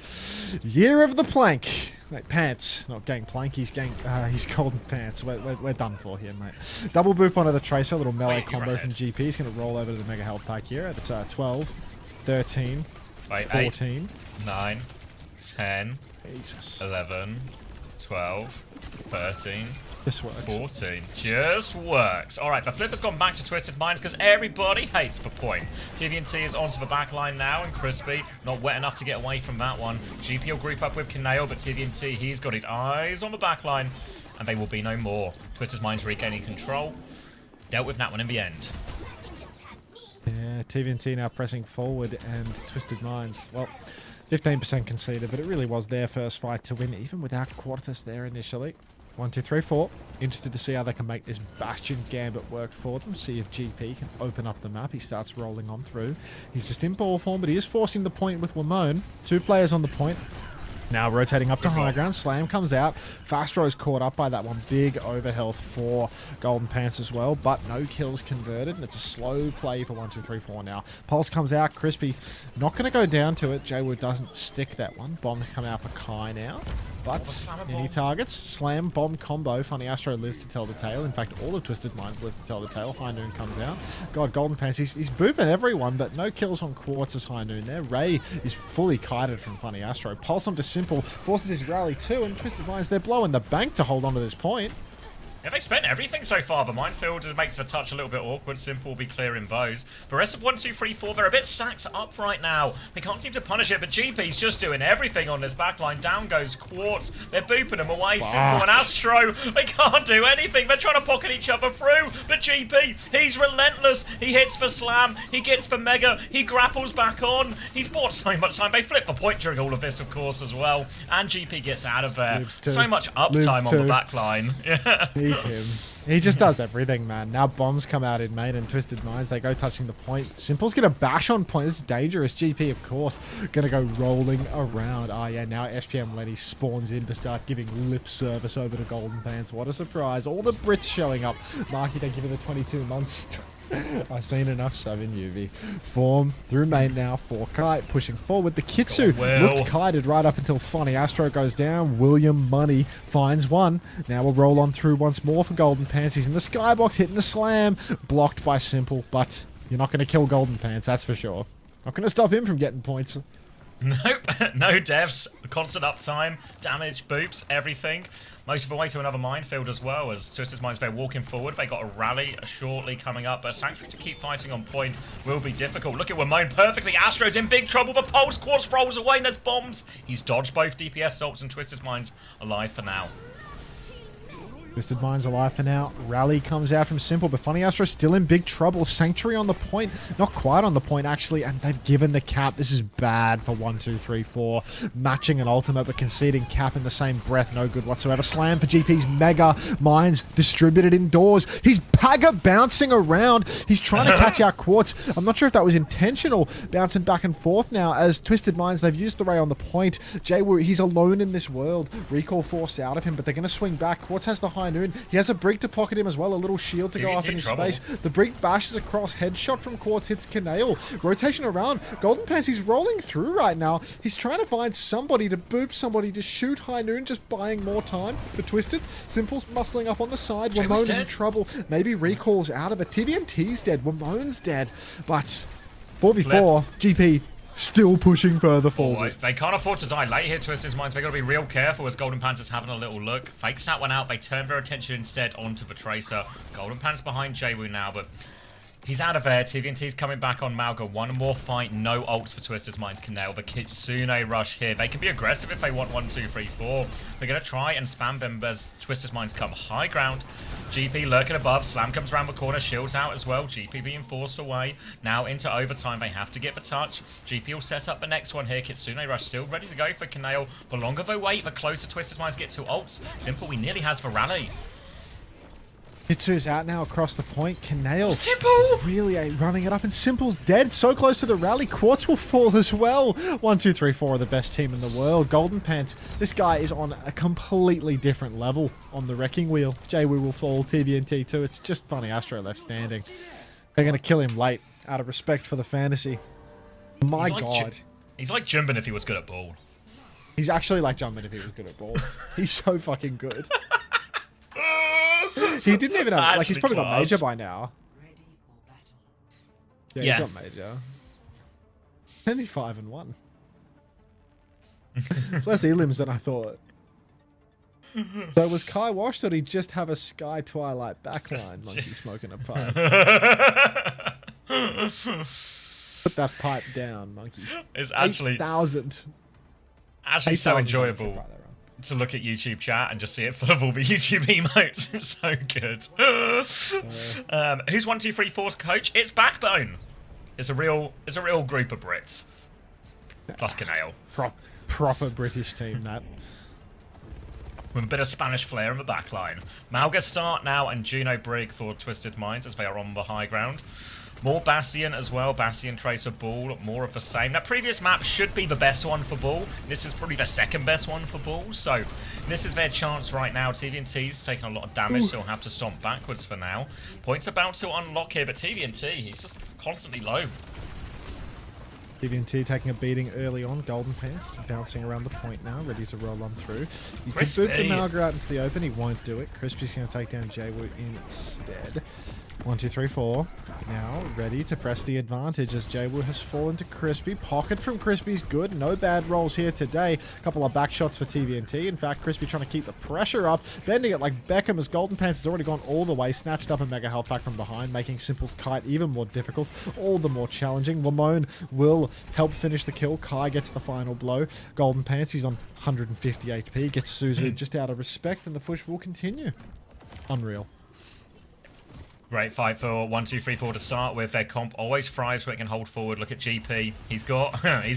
Speaker 5: Year of the Plank. Wait, Pants. Not Gangplank. He's Golden Pants. We're done for here, mate. Double boop onto the Tracer. Little melee combo from GP. He's going to roll over to the Mega Health Pack here. It's 12, 13, 14.
Speaker 1: 8, 9, 10,
Speaker 5: Jesus.
Speaker 1: 11, 12, 13,
Speaker 5: This works.
Speaker 1: 14. Just works. All right, the flip has gone back to Twisted Minds because everybody hates the point. TVNT is onto the back line now, and Crispy not wet enough to get away from that one. GP will group up with Kineo, but TVNT, he's got his eyes on the back line, and they will be no more. Twisted Minds regaining control. Dealt with that one in the end.
Speaker 5: Yeah, TVNT now pressing forward, and Twisted Minds, well, 15% conceded, but it really was their first fight to win, even without Quartus there initially. 1, 2, 3, 4. Interested to see how they can make this Bastion Gambit work for them. See if GP can open up the map. He starts rolling on through. He's just in ball form, but he is forcing the point with Wamone. 2 players on the point. Now rotating up to high ground. Slam comes out. Fastro's caught up by that one. Big overhealth for Golden Pants as well, but no kills converted, and it's a slow play for 1, 2, 3, 4 now. Pulse comes out. Crispy not going to go down to it. Jaywood doesn't stick that one. Bombs come out for Kai now. But any targets? Slam, bomb combo. Funny Astro lives to tell the tale. In fact, all of Twisted Minds live to tell the tale. High Noon comes out. God, Golden Pants, he's booping everyone, but no kills on Quartz's High Noon there. Ray is fully kited from Funny Astro. Pulse onto Simple, forces his rally too, and Twisted Minds, they're blowing the bank to hold on to this point.
Speaker 1: Yeah, they spent everything so far. The minefield makes the touch a little bit awkward. Simple will be clearing bows. The rest of 1, 2, 3, 4, they're a bit stacked up right now. They can't seem to punish it, but GP's just doing everything on this backline. Down goes Quartz. They're booping them away. Simple and Astro, they can't do anything. They're trying to pocket each other through. But GP, he's relentless. He hits for Slam. He gets for Mega. He grapples back on. He's bought so much time. They flip the point during all of this, of course, as well. And GP gets out of there. So much uptime on the backline. Yeah.
Speaker 5: He's him. He just does everything, man. Now bombs come out in main, and Twisted Minds, they go touching the point. Simple's gonna bash on point. This is dangerous. GP, of course, gonna go rolling around. Oh yeah, now SPM Lenny spawns in to start giving lip service over to Golden Pants. What a surprise. All the Brits showing up. Marky, they give it the 22 months. I've seen enough sub in UV. Form through main now for Kite, pushing forward. The Kitsu looked kited right up until Funny Astro goes down. William Money finds one. Now we'll roll on through once more for Golden Pants. He's in the skybox, hitting the slam. Blocked by Simple, but you're not going to kill Golden Pants, that's for sure. Not going to stop him from getting points.
Speaker 1: Nope, no devs, constant uptime, damage, boops, everything. Most of the way to another minefield as well, as Twisted Minds, they're walking forward. They got a rally shortly coming up, but Sanctuary to keep fighting on point will be difficult. Look at Wamone perfectly. Astro's in big trouble. The Pulse Quartz rolls away and there's bombs. He's dodged both DPS salts, and Twisted Minds alive for now.
Speaker 5: Twisted Minds alive for now. Rally comes out from Simple, but Funny Astro still in big trouble. Sanctuary on the point. Not quite on the point, actually, and they've given the cap. This is bad for 1, 2, 3, 4. Matching an ultimate, but conceding cap in the same breath. No good whatsoever. Slam for GP's Mega. Minds distributed indoors. He's Pagger bouncing around. He's trying to catch out Quartz. I'm not sure if that was intentional. Bouncing back and forth now as Twisted Minds, they've used the Ray on the point. Jaywood, he's alone in this world. Recall forced out of him, but they're going to swing back. Quartz has the high noon. He has a Brig to pocket him as well, a little shield to go up in his face. The Brig bashes across, headshot from Quartz hits Kanale. Rotation around. Golden Pants, he's rolling through right now. He's trying to find somebody to boop, somebody to shoot. High Noon just buying more time for Twisted. Simple's muscling up on the side. Wamone is in trouble. Maybe Recall's out of it. TVMT's dead. Wamone's dead. But 4v4, GP still pushing further forward.
Speaker 1: They can't afford to die late here, Twisted Minds. They've got to be real careful as Golden Pants is having a little look. Fakes that one out. They turn their attention instead onto the Tracer. Golden Pants behind Jaywood now, but he's out of there. TVNT's coming back on Malga. One more fight. No ults for Twisted Minds can nail the Kitsune rush here. They can be aggressive if they want 1, 2, 3, 4. They're going to try and spam them as Twisted Minds come high ground. GP lurking above. Slam comes around the corner. Shields out as well. GP being forced away. Now into overtime. They have to get the touch. GP will set up the next one here. Kitsune rush still ready to go for Kanale. The longer they wait, the closer Twisted Minds get to ults. Simple, he nearly has the rally.
Speaker 5: Hitsu's out now across the point. Kanale
Speaker 1: Simple!
Speaker 5: really running it up, and Simple's dead. So close to the rally. Quartz will fall as well. 1, 2, 3, 4 are the best team in the world. Golden Pants, this guy is on a completely different level on the wrecking wheel. JWoo will fall. TVNT too. It's just funny. Astro left standing. They're going to kill him late out of respect for the fantasy. My God.
Speaker 1: He's like Jumbin if he was good at ball.
Speaker 5: He's actually like Jumpman if he was good at ball. He's so fucking good. He didn't even have, like, he's probably got major by now. Yeah, he's got major. 25-1. It's less elims than I thought. So was Kai washed, or did he just have a Sky Twilight backline monkey smoking a pipe? Put that pipe down, monkey.
Speaker 1: It's actually
Speaker 5: 8,000.
Speaker 1: Actually so enjoyable to look at YouTube chat and just see it full of all the YouTube emotes. It's so good. Who's 1, 2, 3, 4's coach? It's Backbone. It's a real group of Brits. Plus Kanale.
Speaker 5: Proper British team, that.
Speaker 1: With a bit of Spanish flair in the backline. Malga start now, and Juno Brig for Twisted Minds as they are on the high ground. More Bastion as well. Bastion, Tracer, Ball. More of the same. That previous map should be the best one for Ball. This is probably the second best one for Ball. So this is their chance right now. TVNT's taking a lot of damage, so he'll have to stomp backwards for now. Points about to unlock here, but TVNT, he's just constantly low.
Speaker 5: TVNT taking a beating early on. Golden Pants bouncing around the point now, ready to roll on through. You can boot the Malga out into the open. He won't do it. Crispy's going to take down JWoo instead. 1, 2, 3, 4. Now ready to press the advantage as JWoo has fallen to Crispy. Pocket from Crispy's good. No bad rolls here today. A couple of back shots for TVNT. In fact, Crispy trying to keep the pressure up. Bending it like Beckham as Golden Pants has already gone all the way. Snatched up a mega health pack from behind, making Simple's kite even more difficult. All the more challenging. Lamone will help finish the kill. Kai gets the final blow. Golden Pants, he's on 150 HP. Gets Suzu just out of respect, and the push will continue. Unreal.
Speaker 1: Great fight for 1, 2, 3, 4 to start with. Their comp always thrives where it can hold forward. Look at GP. He's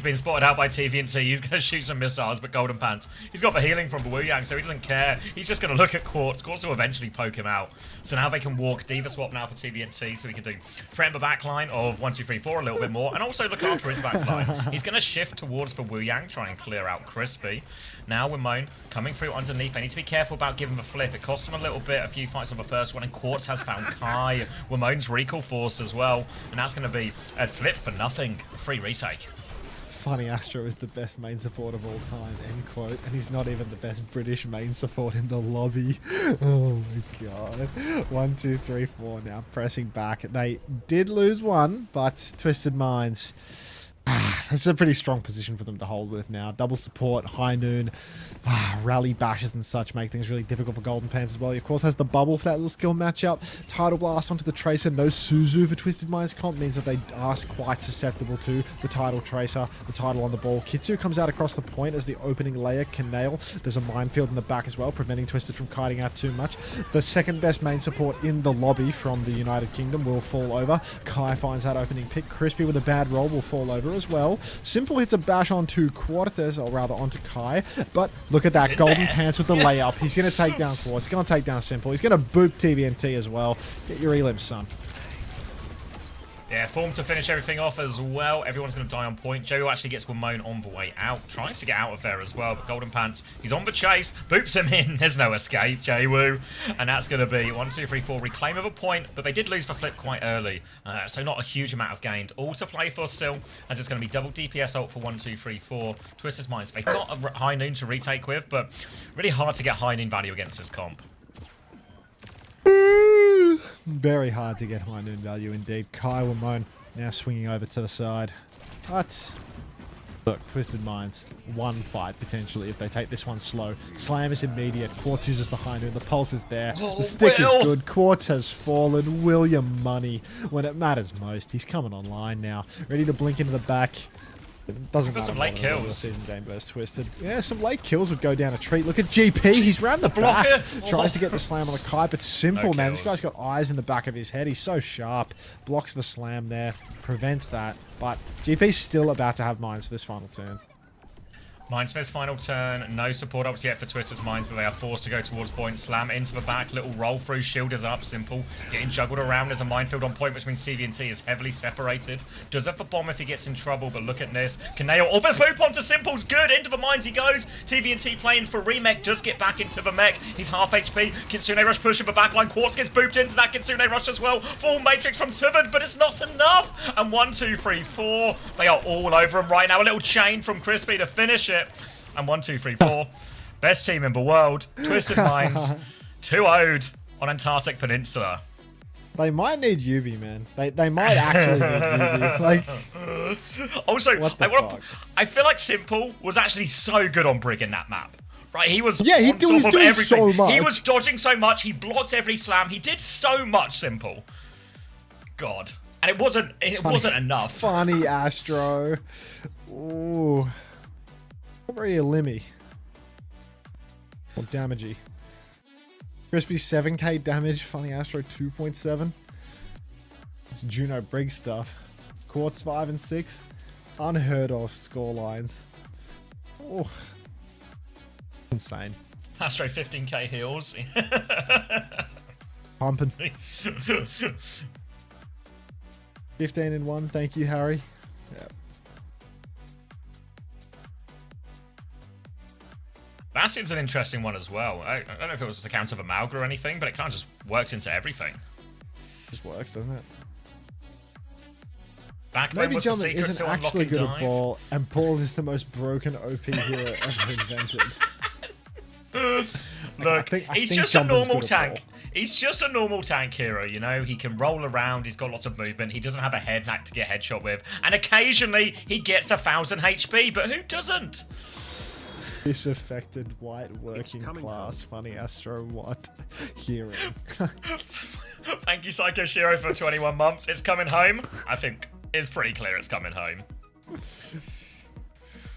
Speaker 1: been spotted out by TVNT. He's going to shoot some missiles, but Golden Pants, he's got the healing from Wu Yang, so he doesn't care. He's just going to look at Quartz. Quartz will eventually poke him out. So now they can walk Diva swap now for TVNT, so he can do threaten the backline of 1, 2, 3, 4 a little bit more, and also look after his backline. He's going to shift towards the Wu Yang, try and clear out Crispy. Now Wimone coming through underneath. They need to be careful about giving the flip. It cost him a little bit, a few fights on the first one, and Quartz has found Kai. Wimone's recall force as well, and that's going to be a flip for nothing. Free retake.
Speaker 5: Funny, Astro is the best main support of all time, end quote, and he's not even the best British main support in the lobby. Oh my God. 1, 2, 3, 4 now, pressing back. They did lose one, but Twisted Minds, it's a pretty strong position for them to hold with now. Double support, high noon, rally bashes and such make things really difficult for Golden Pants as well. He of course has the bubble for that little skill matchup. Tidal Blast onto the Tracer. No Suzu for Twisted Minds comp means that they are quite susceptible to the Tidal Tracer, the Tidal on the ball. Kitsu comes out across the point as the opening layer can nail. There's a minefield in the back as well, preventing Twisted from kiting out too much. The second best main support in the lobby from the United Kingdom will fall over. Kai finds that opening pick. Crispy with a bad roll will fall over as well. Simple hits a bash onto Quartz, or rather onto Kai, but look at that, Golden Pants with the layup. He's going to take down Quartz. He's going to take down Simple. He's going to boop TVNT as well. Get your elims, son.
Speaker 1: Yeah, form to finish everything off as well. Everyone's going to die on point. Joe actually gets Wimone on the way out. Tries to get out of there as well, but Golden Pants, he's on the chase. Boops him in. There's no escape, JWoo. And that's going to be 1, 2, 3, 4. Reclaim of a point, but they did lose the flip quite early. So not a huge amount of gained. All to play for still, as it's going to be double DPS ult for 1, 2, 3, 4. Twisted Minds, they've got a high noon to retake with, but really hard to get high noon value against this comp.
Speaker 5: Very hard to get high noon value indeed. Kai Wimone now swinging over to the side. But look, Twisted Minds, one fight potentially if they take this one slow. Slam is immediate. Quartz uses the high noon. The pulse is there. The stick is good. Quartz has fallen. William Money when it matters most. He's coming online now, ready to blink into the back. It doesn't matter.
Speaker 1: Some late kills.
Speaker 5: Season game versus Twisted. Yeah, some late kills would go down a treat. Look at GP. He's round the back. Tries to get the slam on the kite, but Simple, man. This guy's got eyes in the back of his head. He's so sharp. Blocks the slam there. Prevents that. But GP's still about to have mines for this final turn.
Speaker 1: Mindsmith's final turn, no support ups yet for Twisted Minds, but they are forced to go towards point. Slam into the back, little roll through, shield is up, Simple. Getting juggled around as a minefield on point, which means TVNT is heavily separated. Does have the bomb if he gets in trouble, but look at this. Can nail. Oh, the poop onto Simple's good, into the mines he goes. TVNT playing for remech, does get back into the mech. He's half HP. Kitsune Rush pushing the backline, Quartz gets booped into that Kitsune Rush as well. Full Matrix from Tuvad, but it's not enough. And 1, 2, 3, 4. They are all over him right now. A little chain from Crispy to finish it. And 1, 2, 3, 4. Best team in the world. Twisted Minds. 2-0'd on Antarctic Peninsula.
Speaker 5: They might need Yubi, man. They might actually need Yubi. Like,
Speaker 1: also,
Speaker 5: what the fuck?
Speaker 1: I feel like Simple was actually so good on Brig in that map. Right, he was
Speaker 5: he
Speaker 1: on top
Speaker 5: was
Speaker 1: of
Speaker 5: doing
Speaker 1: everything.
Speaker 5: so much.
Speaker 1: He was dodging so much. He blocked every slam. He did so much, Simple. God. And it wasn't enough.
Speaker 5: Funny Astro. Ooh. Very a limmy. Or damagey. Crispy 7k damage, Funny Astro 2.7. It's Juno Brig stuff. Quartz 5 and 6. Unheard of score lines. Oh. Insane.
Speaker 1: Astro 15k heals.
Speaker 5: Pumping. 15 and 1, thank you, Harry. Yeah.
Speaker 1: Bastion's an interesting one as well. I don't know if it was a count of Amalga or anything, but it kind of just worked into everything.
Speaker 5: Just works, doesn't it?
Speaker 1: Back
Speaker 5: Maybe
Speaker 1: was the
Speaker 5: Jumpman
Speaker 1: secret
Speaker 5: isn't
Speaker 1: to
Speaker 5: actually
Speaker 1: unlocking
Speaker 5: good at
Speaker 1: dive.
Speaker 5: ball, and Paul is the most broken OP hero ever invented.
Speaker 1: Look,
Speaker 5: I
Speaker 1: he's
Speaker 5: think
Speaker 1: just a
Speaker 5: Jumpman's
Speaker 1: normal
Speaker 5: good at
Speaker 1: tank.
Speaker 5: ball.
Speaker 1: He's just a normal tank hero, you know? He can roll around, he's got lots of movement, he doesn't have a head hack to get headshot with, and occasionally he gets 1000 HP, but who doesn't?
Speaker 5: Disaffected white working class Funny Astro what hero.
Speaker 1: Thank you, Psycho Shiro, for 21 months. It's coming home. I think it's pretty clear it's coming home.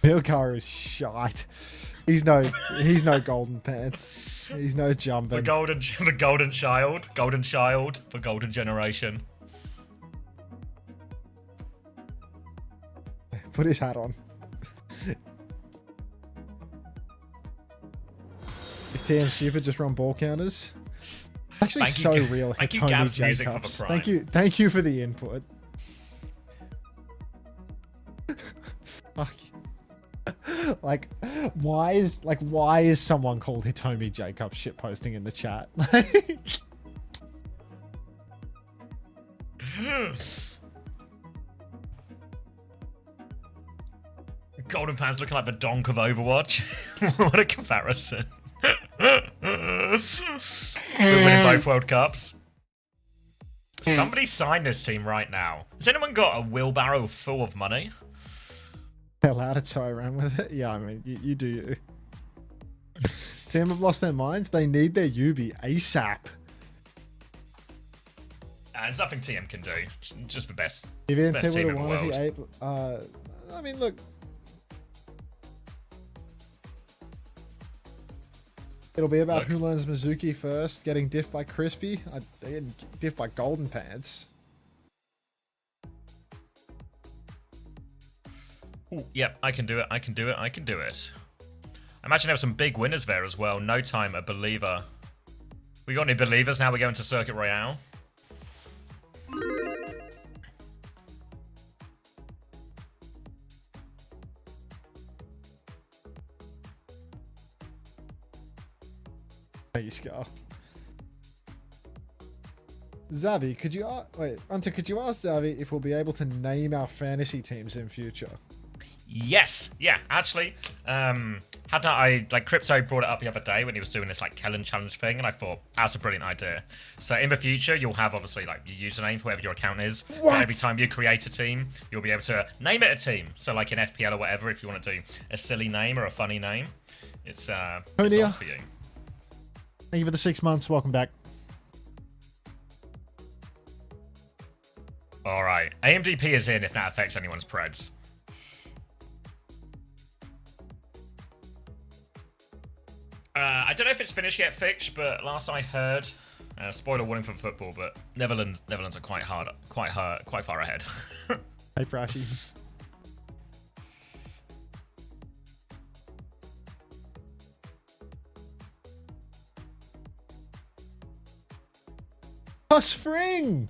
Speaker 5: Milkar is shite. He's no golden pants. He's no jumping.
Speaker 1: The golden child, the golden generation.
Speaker 5: Put his hat on. Is TM stupid? Just run ball counters. Actually,
Speaker 1: Thank
Speaker 5: so
Speaker 1: you,
Speaker 5: real.
Speaker 1: thank you,
Speaker 5: Hitomi
Speaker 1: Gab's music for the
Speaker 5: Jacobs.
Speaker 1: prime.
Speaker 5: Thank you for the input. Fuck. Like, why is someone called Hitomi Jacobs shitposting in the chat?
Speaker 1: Golden Pants looking like the donk of Overwatch. What a comparison. We're winning both World Cups. Somebody sign this team right now. Has anyone got a wheelbarrow full of money?
Speaker 5: They're allowed to toy around with it? Yeah, I mean, you do you. Team have lost their minds. They need their Yubi ASAP.
Speaker 1: There's nothing TM can do. Just the best.
Speaker 5: Even
Speaker 1: Best team
Speaker 5: would
Speaker 1: in
Speaker 5: have
Speaker 1: the
Speaker 5: won if he
Speaker 1: world.
Speaker 5: ate. I mean, look. It'll be about who learns Mizuki first. Getting diffed by Crispy. They getting diffed by Golden Pants.
Speaker 1: Yep, I can do it. I can do it. I can do it. I imagine there were some big winners there as well. No Time, a Believer. We got any Believers now? We're going to Circuit Royale.
Speaker 5: There you go. Zavi, could you wait, Hunter? Could you ask Zavi if we'll be able to name our fantasy teams in future?
Speaker 1: Yes, yeah, actually, Crypto brought it up the other day when he was doing this like Kellen challenge thing, and I thought that's a brilliant idea. So in the future, you'll have obviously like your username for whatever your account is.
Speaker 5: What?
Speaker 1: And every time you create a team, you'll be able to name it a team. So like in FPL or whatever, if you want to do a silly name or a funny name, it's on for you.
Speaker 5: Thank you for the 6 months. Welcome back.
Speaker 1: All right, AMDP is in if that affects anyone's preds. I don't know if it's finished yet, Fitch, but last I heard, spoiler warning for football, but Netherlands are quite far ahead.
Speaker 5: Hey, Prashi. Gus Fring!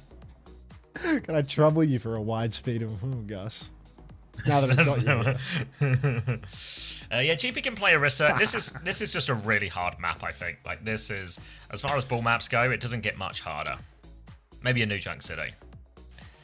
Speaker 5: Can I trouble you for a wide speed of Gus? Now that I've got you.
Speaker 1: Yeah, GP can play Orisa. This is just a really hard map, I think. Like, this is, as far as ball maps go, it doesn't get much harder. Maybe a New Junk City.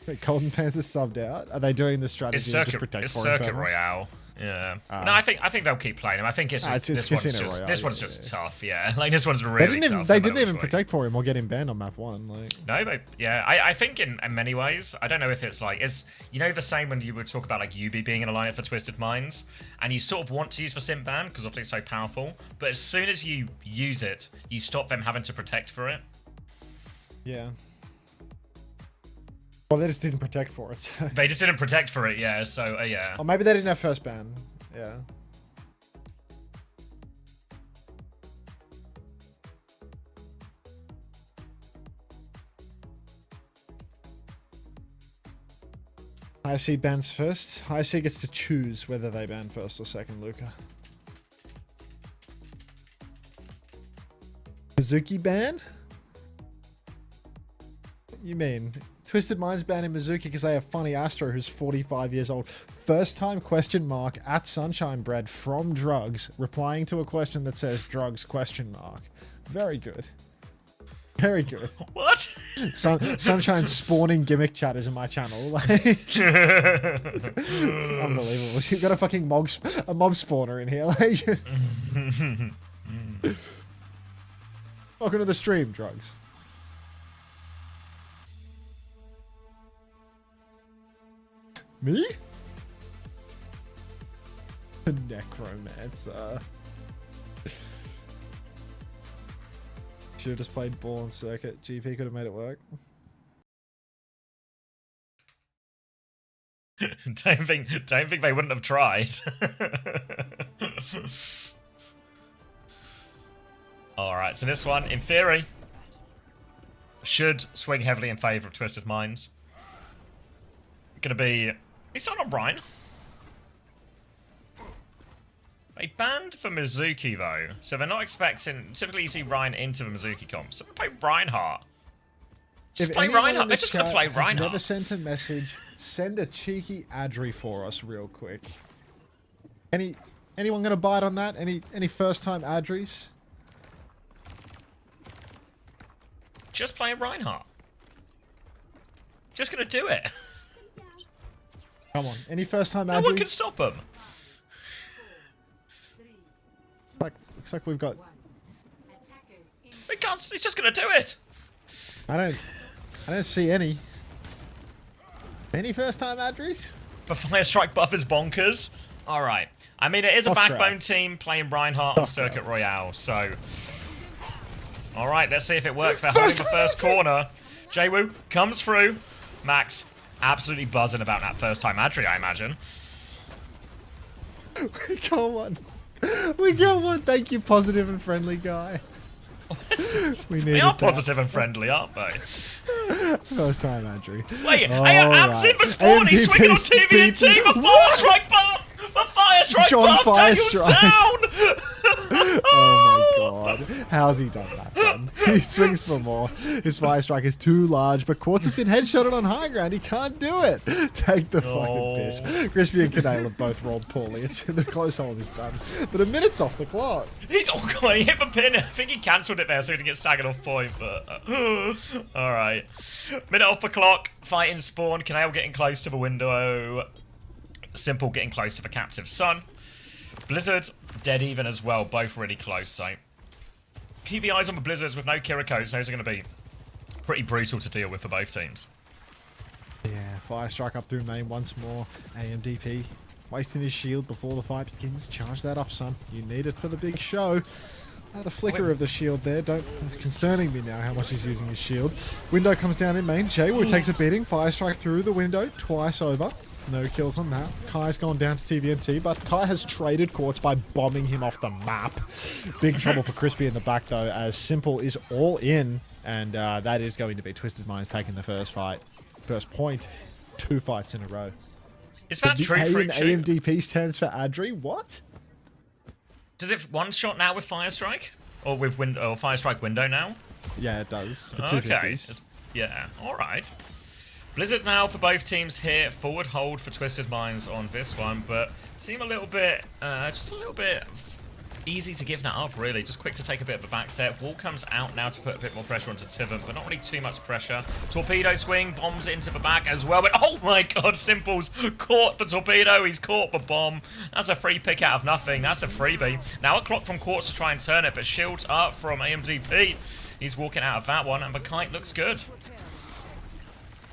Speaker 5: Wait, Golden Pants is subbed out? Are they doing the strategy
Speaker 1: It's
Speaker 5: of
Speaker 1: Circuit,
Speaker 5: just protect
Speaker 1: it's
Speaker 5: for
Speaker 1: Circuit
Speaker 5: him?
Speaker 1: Royale. Yeah. No, I think they'll keep playing him. I think it's just
Speaker 5: it's
Speaker 1: this one's
Speaker 5: Casino
Speaker 1: just
Speaker 5: Royale,
Speaker 1: this one's
Speaker 5: yeah,
Speaker 1: just
Speaker 5: yeah.
Speaker 1: tough. Yeah, like this one's
Speaker 5: They
Speaker 1: really
Speaker 5: didn't even,
Speaker 1: tough.
Speaker 5: they
Speaker 1: no
Speaker 5: didn't
Speaker 1: matter
Speaker 5: even
Speaker 1: which way.
Speaker 5: protect for him or get him banned on map 1. Like,
Speaker 1: No, but yeah, I think in many ways, I don't know if it's like, it's, you know, the same when you would talk about like Yubi being in a lineup for Twisted Minds, and you sort of want to use for Simp Ban because obviously it's so powerful, but as soon as you use it, you stop them having to protect for it.
Speaker 5: yeah. Well, they just didn't protect for it. So.
Speaker 1: They just didn't protect for it, yeah, so yeah.
Speaker 5: Or maybe they didn't have first ban. Yeah. IC bans first. IC gets to choose whether they ban first or second, Luca. Mizuki ban? You mean Twisted Minds banning Mizuki because they have Funny Astro who's 45 years old. First time question mark at Sunshine Bread from Drugs, replying to a question that says Drugs question mark. Very good. Very good.
Speaker 1: What?
Speaker 5: Sunshine spawning gimmick chatters in my channel. Like, unbelievable. You've got a fucking mob spawner in here. Like, just... Welcome to the stream, Drugs. Me? The Necromancer. Should have just played ball on circuit. GP could have made it work.
Speaker 1: don't think they wouldn't have tried. Alright, so this one, in theory, should swing heavily in favour of Twisted Minds. Gonna be... He's not on Brian. They banned for Mizuki though, so they're not expecting. Typically, you see Ryan into the Mizuki comp, so play Reinhardt. Just play Reinhardt. They're just gonna play Reinhardt.
Speaker 5: Never sent a message. Send a cheeky Adri for us, real quick. Anyone gonna bite on that? Any first time Adris?
Speaker 1: Just play Reinhardt. Just gonna do it.
Speaker 5: Come on, any first time Adris?
Speaker 1: No one can stop him.
Speaker 5: Looks like we've got.
Speaker 1: They can't. He's just gonna do it.
Speaker 5: I don't see any. Any first time Adris?
Speaker 1: The Fire Strike buff is bonkers. All right. I mean, it is a backbone team playing Reinhardt on Circuit Royale, so. All right, let's see if it works. They're holding the first corner. Jwoo comes through. Max absolutely buzzing about that first time Adri, I imagine.
Speaker 5: We got one. We got one. Thank you, positive and friendly guy.
Speaker 1: They are positive and friendly, aren't they?
Speaker 5: First time, Andrew.
Speaker 1: Wait, Am's in the spawn. He's swinging on TVNT. The Fire Strike buff. The Fire Strike buff. Daniel's down.
Speaker 5: Oh my god. How's he done that then? He swings for more. His Fire Strike is too large, but Quartz has been headshotted on high ground. He can't do it. Take the fucking piss. Crispy and Kanale both rolled poorly. It's the close hold is done. But a minute's off the clock.
Speaker 1: He's all going. He hit the pin. I think he cancelled it there so he didn't get staggered off point. But alright. Minute off the clock. Fighting spawn. Kanale getting close to the window. Simple getting close to the captive sun. Blizzard dead even as well, both really close, so keep the eyes on the Blizzards with no Kira codes. Those are going to be pretty brutal to deal with for both teams.
Speaker 5: Yeah, Fire Strike up through main once more. AMDP wasting his shield before the fight begins. Charge that up, son. You need it for the big show. The flicker of the shield there, it's concerning me now how much he's using his shield. Window comes down in main. Jwoo takes a beating. Fire Strike through the window twice over. No kills on that. Kai's gone down to TVNT, but Kai has traded Quartz by bombing him off the map. Big trouble for Crispy in the back, though, as Simple is all in, and that is going to be Twisted Minds taking the first fight. First point. 2 fights in a row.
Speaker 1: Is that true?
Speaker 5: AMDP stands for Adri? What?
Speaker 1: Does it one-shot now with Fire Strike? Or with Fire Strike window now?
Speaker 5: Yeah, it does. For
Speaker 1: okay.
Speaker 5: 250s.
Speaker 1: Yeah, alright. Blizzard now for both teams here. Forward hold for Twisted Minds on this one, but seem a little bit, just a little bit easy to give that up, really. Just quick to take a bit of a back step. Wall comes out now to put a bit more pressure onto Tivin, but not really too much pressure. Torpedo swing, bombs it into the back as well, but oh my god, Simple's caught the torpedo. He's caught the bomb. That's a free pick out of nothing. That's a freebie. Now a clock from Quartz to try and turn it, but shields up from AMDP. He's walking out of that one, and the kite looks good.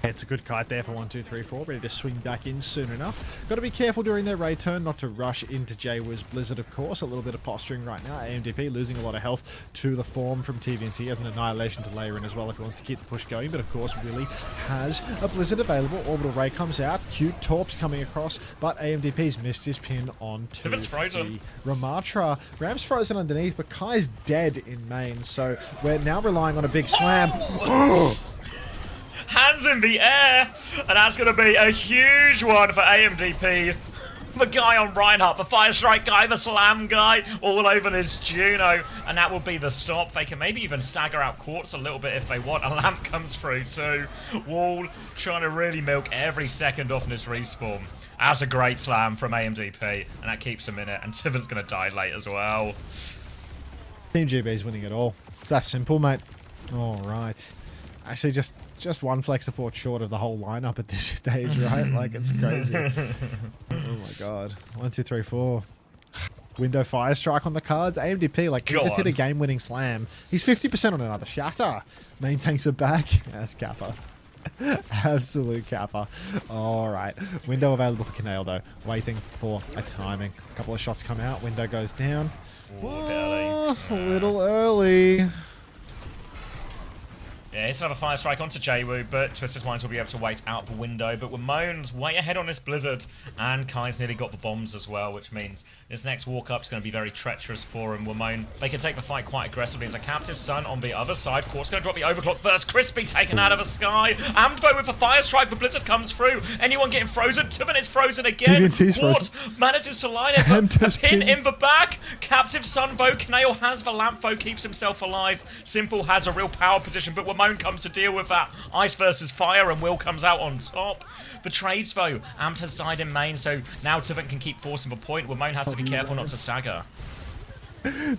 Speaker 5: It's a good kite there for 1, 2, 3, 4. Ready to swing back in soon enough. Got to be careful during their raid turn not to rush into JWoo's Blizzard, of course. A little bit of posturing right now. AMDP losing a lot of health to the form from TVNT as an annihilation to layer in as well if he wants to keep the push going. But of course, Willie has a Blizzard available. Orbital Ray comes out. Cute Torps coming across, but AMDP's missed his pin on to the Ramatra. Ram's frozen underneath, but Kai's dead in main. So we're now relying on a big slam.
Speaker 1: Hands in the air, and that's going to be a huge one for AMDP. The guy on Reinhardt, the Fire Strike guy, the Slam guy, all over this Juno, and that will be the stop. They can maybe even stagger out Quartz a little bit if they want. A lamp comes through too. Wall trying to really milk every second off in this respawn. That's a great slam from AMDP, and that keeps him in it, and Tiven's going to die late as well.
Speaker 5: Team GB's winning it all. It's that simple, mate. All right. Actually, just one flex support short of the whole lineup at this stage, right? Like, it's crazy. Oh my god. 1, 2, 3, 4. Window Fire Strike on the cards. AMDP, like, he just hit a game-winning slam. He's 50% on another shatter. Main tanks are back. That's Kappa. Absolute Kappa. All right. Window available for Canale, though. Waiting for a timing. A couple of shots come out. Window goes down. Oh, a little early.
Speaker 1: Yeah, it's another Fire Strike onto JWoo, but Twisted Minds will be able to wait out the window. But Ramon's way ahead on this Blizzard, and Kai's nearly got the bombs as well, which means this next walk-up is going to be very treacherous for him. Ramon, they can take the fight quite aggressively. There's a Captive Sun on the other side. Quartz going to drop the overclock first. Crispy taken out of the sky. Amdvo with a Fire Strike. The Blizzard comes through. Anyone getting frozen? Tivin is frozen again. Quartz manages to line it, but a pin in the back. Captive Sun, though. Canale has the lamp, though, keeps himself alive. Simple has a real power position, but Ramon comes to deal with that ice versus fire, and Will comes out on top. The trades, though. Amt has died in main, so now Tivin can keep forcing the point. Ramon has to be careful not to stagger.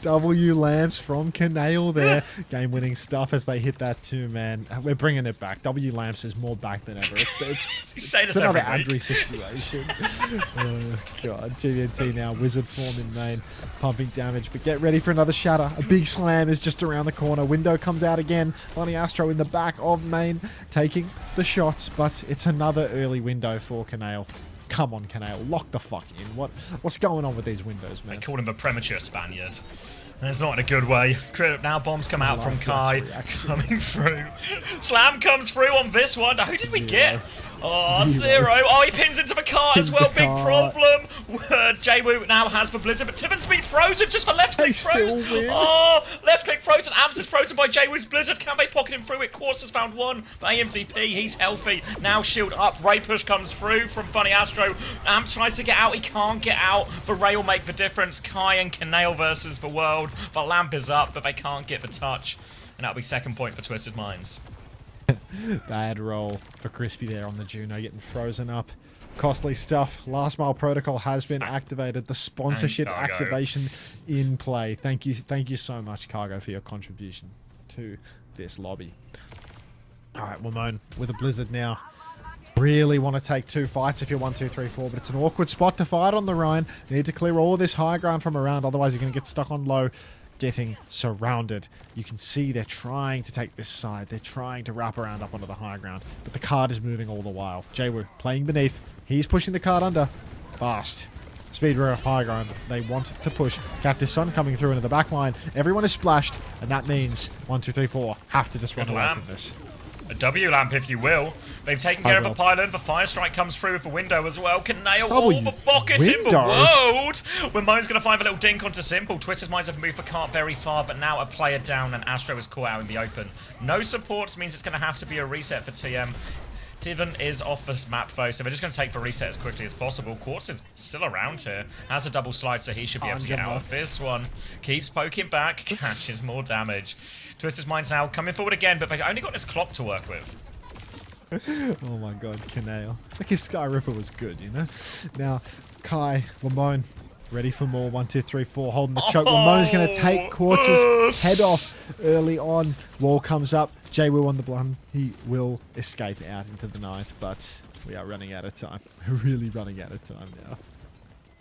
Speaker 5: W lamps from Canale there. Game-winning stuff as they hit that too, man. We're bringing it back. W lamps is more back than ever.
Speaker 1: He's saying
Speaker 5: it's
Speaker 1: this
Speaker 5: another
Speaker 1: every week.
Speaker 5: Adri situation. Oh, God. TNT now. Wizard form in main. Pumping damage. But get ready for another shatter. A big slam is just around the corner. Window comes out again. Lonnie Astro in the back of main. Taking the shots. But it's another early window for Canale. Come on, Canale, lock the fuck in. What's going on with these windows, man?
Speaker 1: They call him a premature Spaniard. And it's not in a good way. Now bombs come out from Kai coming through. Slam comes through on this one. Who did we get? Oh, Zero. Oh, he pins into the cart as well. Big problem. JWoo now has the Blizzard, but Tivin's been frozen just for left click frozen. Oh, left click frozen. Amps is frozen by JWoo's Blizzard. Can they pocket him through it? Quartz has found one. But AMDP, he's healthy. Now shield up. Ray push comes through from Funny Astro. Amps tries to get out. He can't get out. The Ray will make the difference. Kai and Canale versus the world. The lamp is up, but they can't get the touch. And that'll be second point for Twisted Minds.
Speaker 5: Bad roll for Crispy there on the Juno, getting frozen up. Costly stuff. Last Mile Protocol has been activated. The sponsorship activation in play. Thank you so much, Cargo, for your contribution to this lobby. All right, Ramon with a Blizzard now. Really want to take two fights if you're 1, 2, 3, 4, but it's an awkward spot to fight on the Rhine. You need to clear all of this high ground from around, otherwise you're going to get stuck on low. Getting surrounded. You can see they're trying to take this side. They're trying to wrap around up onto the high ground, but the card is moving all the while. JWoo playing beneath. He's pushing the card under. Fast. Speed rear high ground. They want to push. Captive Sun coming through into the back line. Everyone is splashed, and that means 1, 2, 3, 4 have to just run away from this.
Speaker 1: A W lamp, if you will. They've taken care of the pylon. The Fire Strike comes through with the window as well. Can nail all the pockets in the world. Ramon's going to find a little dink onto Simple. Twisted Minds have moved the cart very far, but now a player down, and Astro is caught out in the open. No supports means it's going to have to be a reset for TM. Divin is off the map though, so they're just going to take the reset as quickly as possible. Quartz is still around here. Has a double slide, so he should be able to get out of this one. Keeps poking back, catches more damage. Twisted Mind's now coming forward again, but they've only got this clock to work with.
Speaker 5: Oh my god, Kaneo. It's like if Sky Ripper was good, you know? Now, Kai, Lamone, ready for more. 1, 2, 3, 4, holding the choke. Lamone's going to take Quartz's head off early on. Wall comes up. Jwoo on the blonde. He will escape out into the night, but we are running out of time. We're really running out of time now.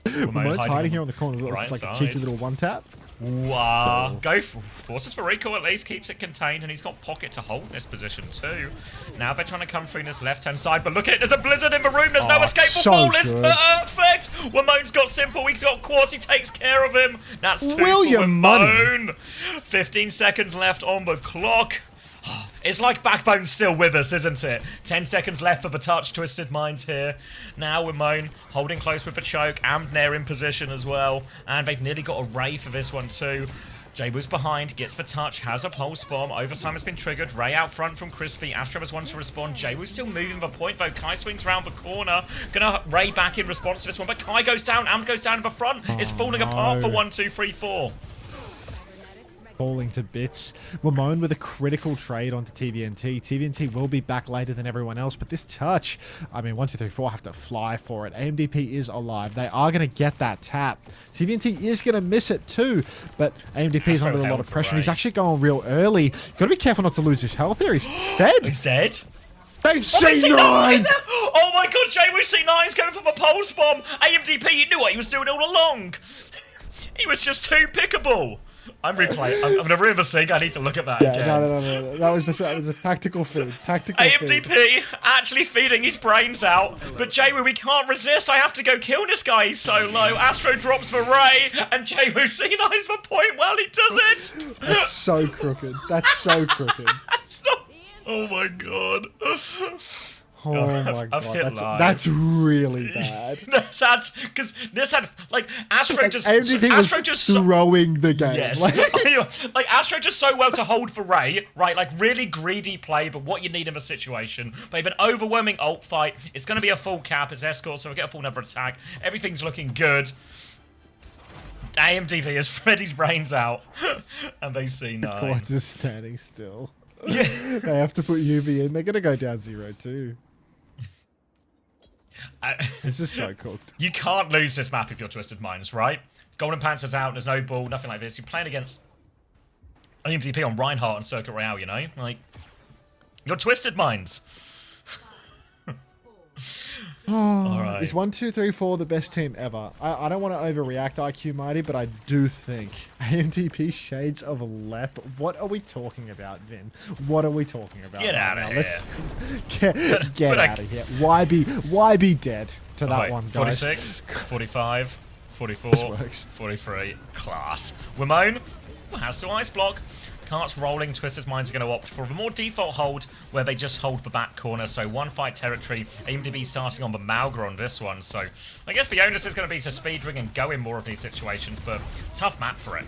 Speaker 5: Lamone's hiding here on the corner. It's like a cheeky little one-tap.
Speaker 1: Wow. Go forces for recall at least, keeps it contained, and he's got pocket to hold in this position too. Now they're trying to come through this left-hand side, but look at it, there's a blizzard in the room, there's no escape for Wall, it's perfect! Wamone's got simple, he's got Quartz, he takes care of him. That's 2 for Wamone. 15 seconds left on the clock. It's like Backbone's still with us, isn't it? 10 seconds left for the touch. Twisted Minds here. Now Wamone holding close with the choke. Amdnair in position as well. And they've nearly got a Ray for this one too. Jwoo's behind, gets the touch, has a pulse bomb. Overtime has been triggered. Ray out front from Crispy. Astro has one to respond. Jwoo's still moving the point though. Kai swings around the corner. Gonna Ray back in response to this one. But Kai goes down. Amd goes down in the front. It's falling apart for 1, 2, 3, 4.
Speaker 5: Falling to bits. Wamone with a critical trade onto TVNT. TVNT will be back later than everyone else, but this touch, I mean, 1, 2, 3, 4 have to fly for it. AMDP is alive. They are going to get that tap. TVNT is going to miss it too, but AMDP is under a lot of pressure. He's actually going real early. Got to be careful not to lose his health here. He's fed.
Speaker 1: He's dead.
Speaker 5: They've C9!
Speaker 1: Oh my god, Jwoo C9's going for the pulse bomb. AMDP, he knew what he was doing all along. He was just too pickable. I'm replaying. I'm gonna ruin the sync. I need to look at that again.
Speaker 5: No. That was a tactical feed.
Speaker 1: AMDP actually feeding his brains out, but Jwoo, we can't resist. I have to go kill this guy. He's so low. Astro drops for Ray, and Jwoo C9's the point while he does it.
Speaker 5: That's so crooked. That's so crooked.
Speaker 1: Oh my god.
Speaker 5: Oh my god, that's really bad.
Speaker 1: Because this had like Astro
Speaker 5: like,
Speaker 1: just
Speaker 5: throwing the game.
Speaker 1: Yes, like Astro just so well to hold for Ray, right? Like really greedy play, but what you need in the situation. They've an overwhelming ult fight. It's going to be a full cap. It's escort, so we get a full number attack. Everything's looking good. AMDP has Freddy's brains out, and they see no.
Speaker 5: Quartz is standing still. Yeah. They have to put UV in. They're going to go down 0-2. This is so cooked.
Speaker 1: You can't lose this map if you're Twisted Minds, right? Golden Panther's out, there's no ball, nothing like this. You're playing against AMDP on Reinhardt and Circuit Royale, you know? Like, you're Twisted Minds. Alright.
Speaker 5: Is 1, 2, 3, 4 the best team ever? I don't want to overreact, IQ Mighty, but I do think AMDP Shades of Lep. What are we talking about, Vin? What are we talking about?
Speaker 1: Get out of here.
Speaker 5: Let's get out of here. Why be dead to that one, guys?
Speaker 1: 46, 45, 44,
Speaker 5: This works.
Speaker 1: 43. Class. Wamone has to ice block. Cart's rolling. Twisted Minds are going to opt for a more default hold where they just hold the back corner. So one fight territory. AMDB starting on the Malgra on this one. So I guess the onus is going to be to speed ring and go in more of these situations, but tough map for it.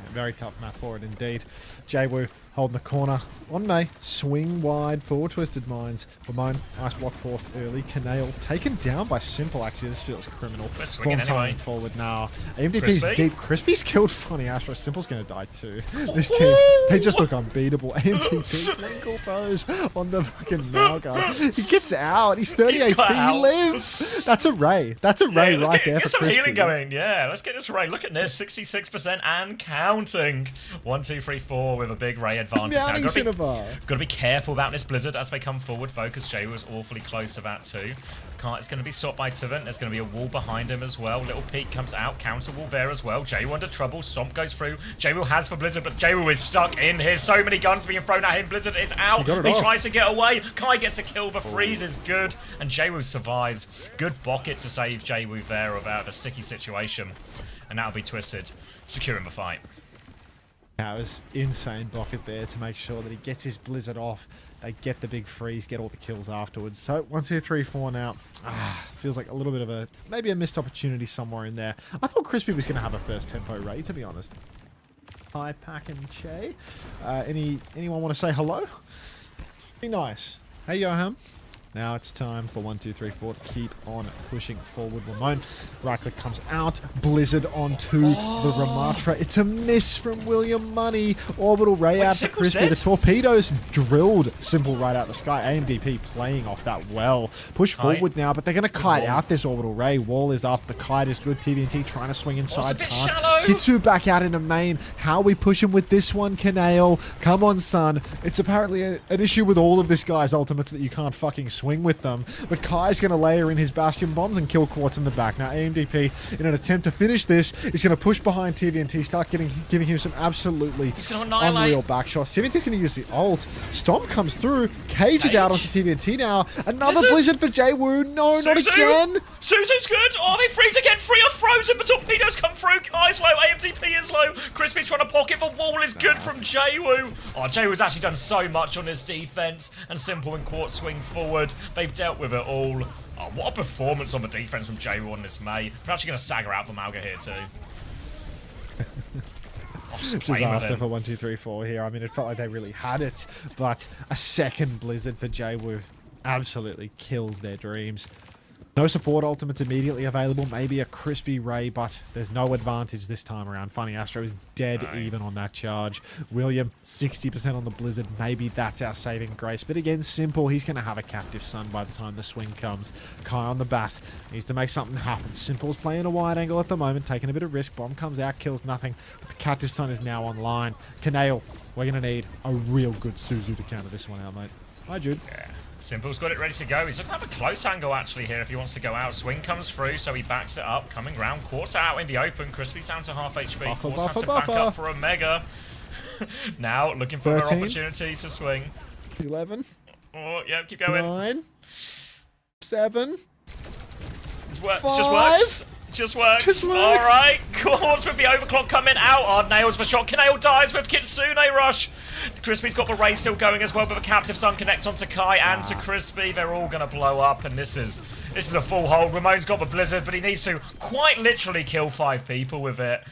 Speaker 5: Yeah, very tough map for it indeed. Jwoo holding the corner on May. Swing wide for Twisted Minds. Wamone, ice block forced early. Kanale taken down by Simple. Actually, this feels criminal. Form timing forward now. AMDP's deep. Crispy's killed Funny Astro. Simple's going to die too. This team, they just look unbeatable. AMDP twinkle toes on the fucking Malgar. He gets out. He's 30 AP. He lives. That's a Ray. That's a Ray right there for
Speaker 1: some
Speaker 5: Crispy.
Speaker 1: Healing going. Yeah, let's get this Ray. Look at this. 66% and counting. 1, 2, 3, 4 with a big Ray advantage. Got to be careful about this Blizzard as they come forward. Focus Jay was awfully close to that too. It's going to be stopped by Tivant. There's going to be a wall behind him as well. Little Peak comes out. Counter wall there as well. Jay under trouble. Stomp goes through. Jay has for Blizzard, but Jay is stuck in here. So many guns being thrown at him. Blizzard is out. He tries to get away. Kai gets a kill. The freeze is good. And Jay survives. Good bucket to save Jay there about a sticky situation. And that'll be Twisted securing the fight.
Speaker 5: That was insane bucket there to make sure that he gets his Blizzard off. They get the big freeze, get all the kills afterwards. So 1, 2, 3, 4 now. Feels like a little bit of maybe a missed opportunity somewhere in there. I thought Crispy was going to have a first tempo Ray, to be honest. Hi, Pack and Che. Anyone want to say hello? Be nice. Hey, Johan. Now it's time for 1, 2, 3, 4 to keep on pushing forward. Ramon, right click comes out. Blizzard onto the Ramatra. It's a miss from William Money. Orbital ray
Speaker 1: Wait,
Speaker 5: out to
Speaker 1: Simple's
Speaker 5: Crispy.
Speaker 1: dead?
Speaker 5: The torpedoes drilled Simple right out the sky. AMDP playing off that well. Push
Speaker 1: Kite.
Speaker 5: forward now, but they're going to kite
Speaker 1: wall.
Speaker 5: out this orbital ray. Wall is up. The kite is good. TVNT trying to swing
Speaker 1: it's
Speaker 5: inside.
Speaker 1: a bit
Speaker 5: Can't.
Speaker 1: shallow.
Speaker 5: Kitsu back out into main. How are we pushing with this one, Canale? Come on, son. It's apparently an issue with all of this guy's ultimates that you can't fucking swing with them. But Kai's going to layer in his Bastion bombs and kill Quartz in the back. Now, AMDP, in an attempt to finish this, is going to push behind TVNT, start giving him some absolutely
Speaker 1: He's gonna annihilate.
Speaker 5: unreal back shots. TVNT's going to use the ult. Stomp comes through. Cage is out onto TVNT now. Another
Speaker 1: Blizzard.
Speaker 5: Blizzard for Jaywu. No, not
Speaker 1: Suzu.
Speaker 5: again.
Speaker 1: Suzu's good. Oh, they freeze again. Free are frozen, but torpedoes come through. Kai's low. AMDP is low. Crispy's trying to pocket. The wall is good from Jaywu. Oh, Jaywu's actually done so much on his defense. And Simple and Quartz swing forward. They've dealt with it all. Oh, what a performance on the defense from Jaywu on this May. They're actually going to stagger out for Malga here too. Oh, just playing with
Speaker 5: Disaster
Speaker 1: him.
Speaker 5: for 1, 2, 3, 4 here. I mean, it felt like they really had it, but a second Blizzard for Jaywu absolutely kills their dreams. No support ultimates immediately available. Maybe a Crispy Ray, but there's no advantage this time around. Funny Astro is dead even on that charge. William, 60% on the Blizzard. Maybe that's our saving grace. But again, Simple, he's going to have a captive sun by the time the swing comes. Kai on the Bass needs to make something happen. Simple's playing a wide angle at the moment, taking a bit of risk. Bomb comes out, kills nothing. But the captive sun is now online. Canale, we're going to need a real good Suzu to counter this one out, mate. Hi, Jude.
Speaker 1: Yeah. Simple's got it ready to go. He's looking at a close angle actually here if he wants to go out. Swing comes through, so he backs it up. Coming round. Quartz out in the open. Crispy's down to half HP.
Speaker 5: Buffer,
Speaker 1: Quartz has to
Speaker 5: buffer,
Speaker 1: back up for a mega. Now looking for an
Speaker 5: 13.
Speaker 1: opportunity to swing.
Speaker 5: 11,
Speaker 1: Oh, yeah, keep going.
Speaker 5: 9, 7.
Speaker 1: It just
Speaker 5: Five.
Speaker 1: works. It just works.
Speaker 5: Just works.
Speaker 1: All right. Quartz with the overclock coming out. Oh, nails the shot. Kanale dies with Kitsune rush. Crispy's got the ray still going as well, but the captive sun connects onto Kai and to Crispy. They're all going to blow up, and this is a full hold. Ramon's got the blizzard, but he needs to quite literally kill 5 people with it.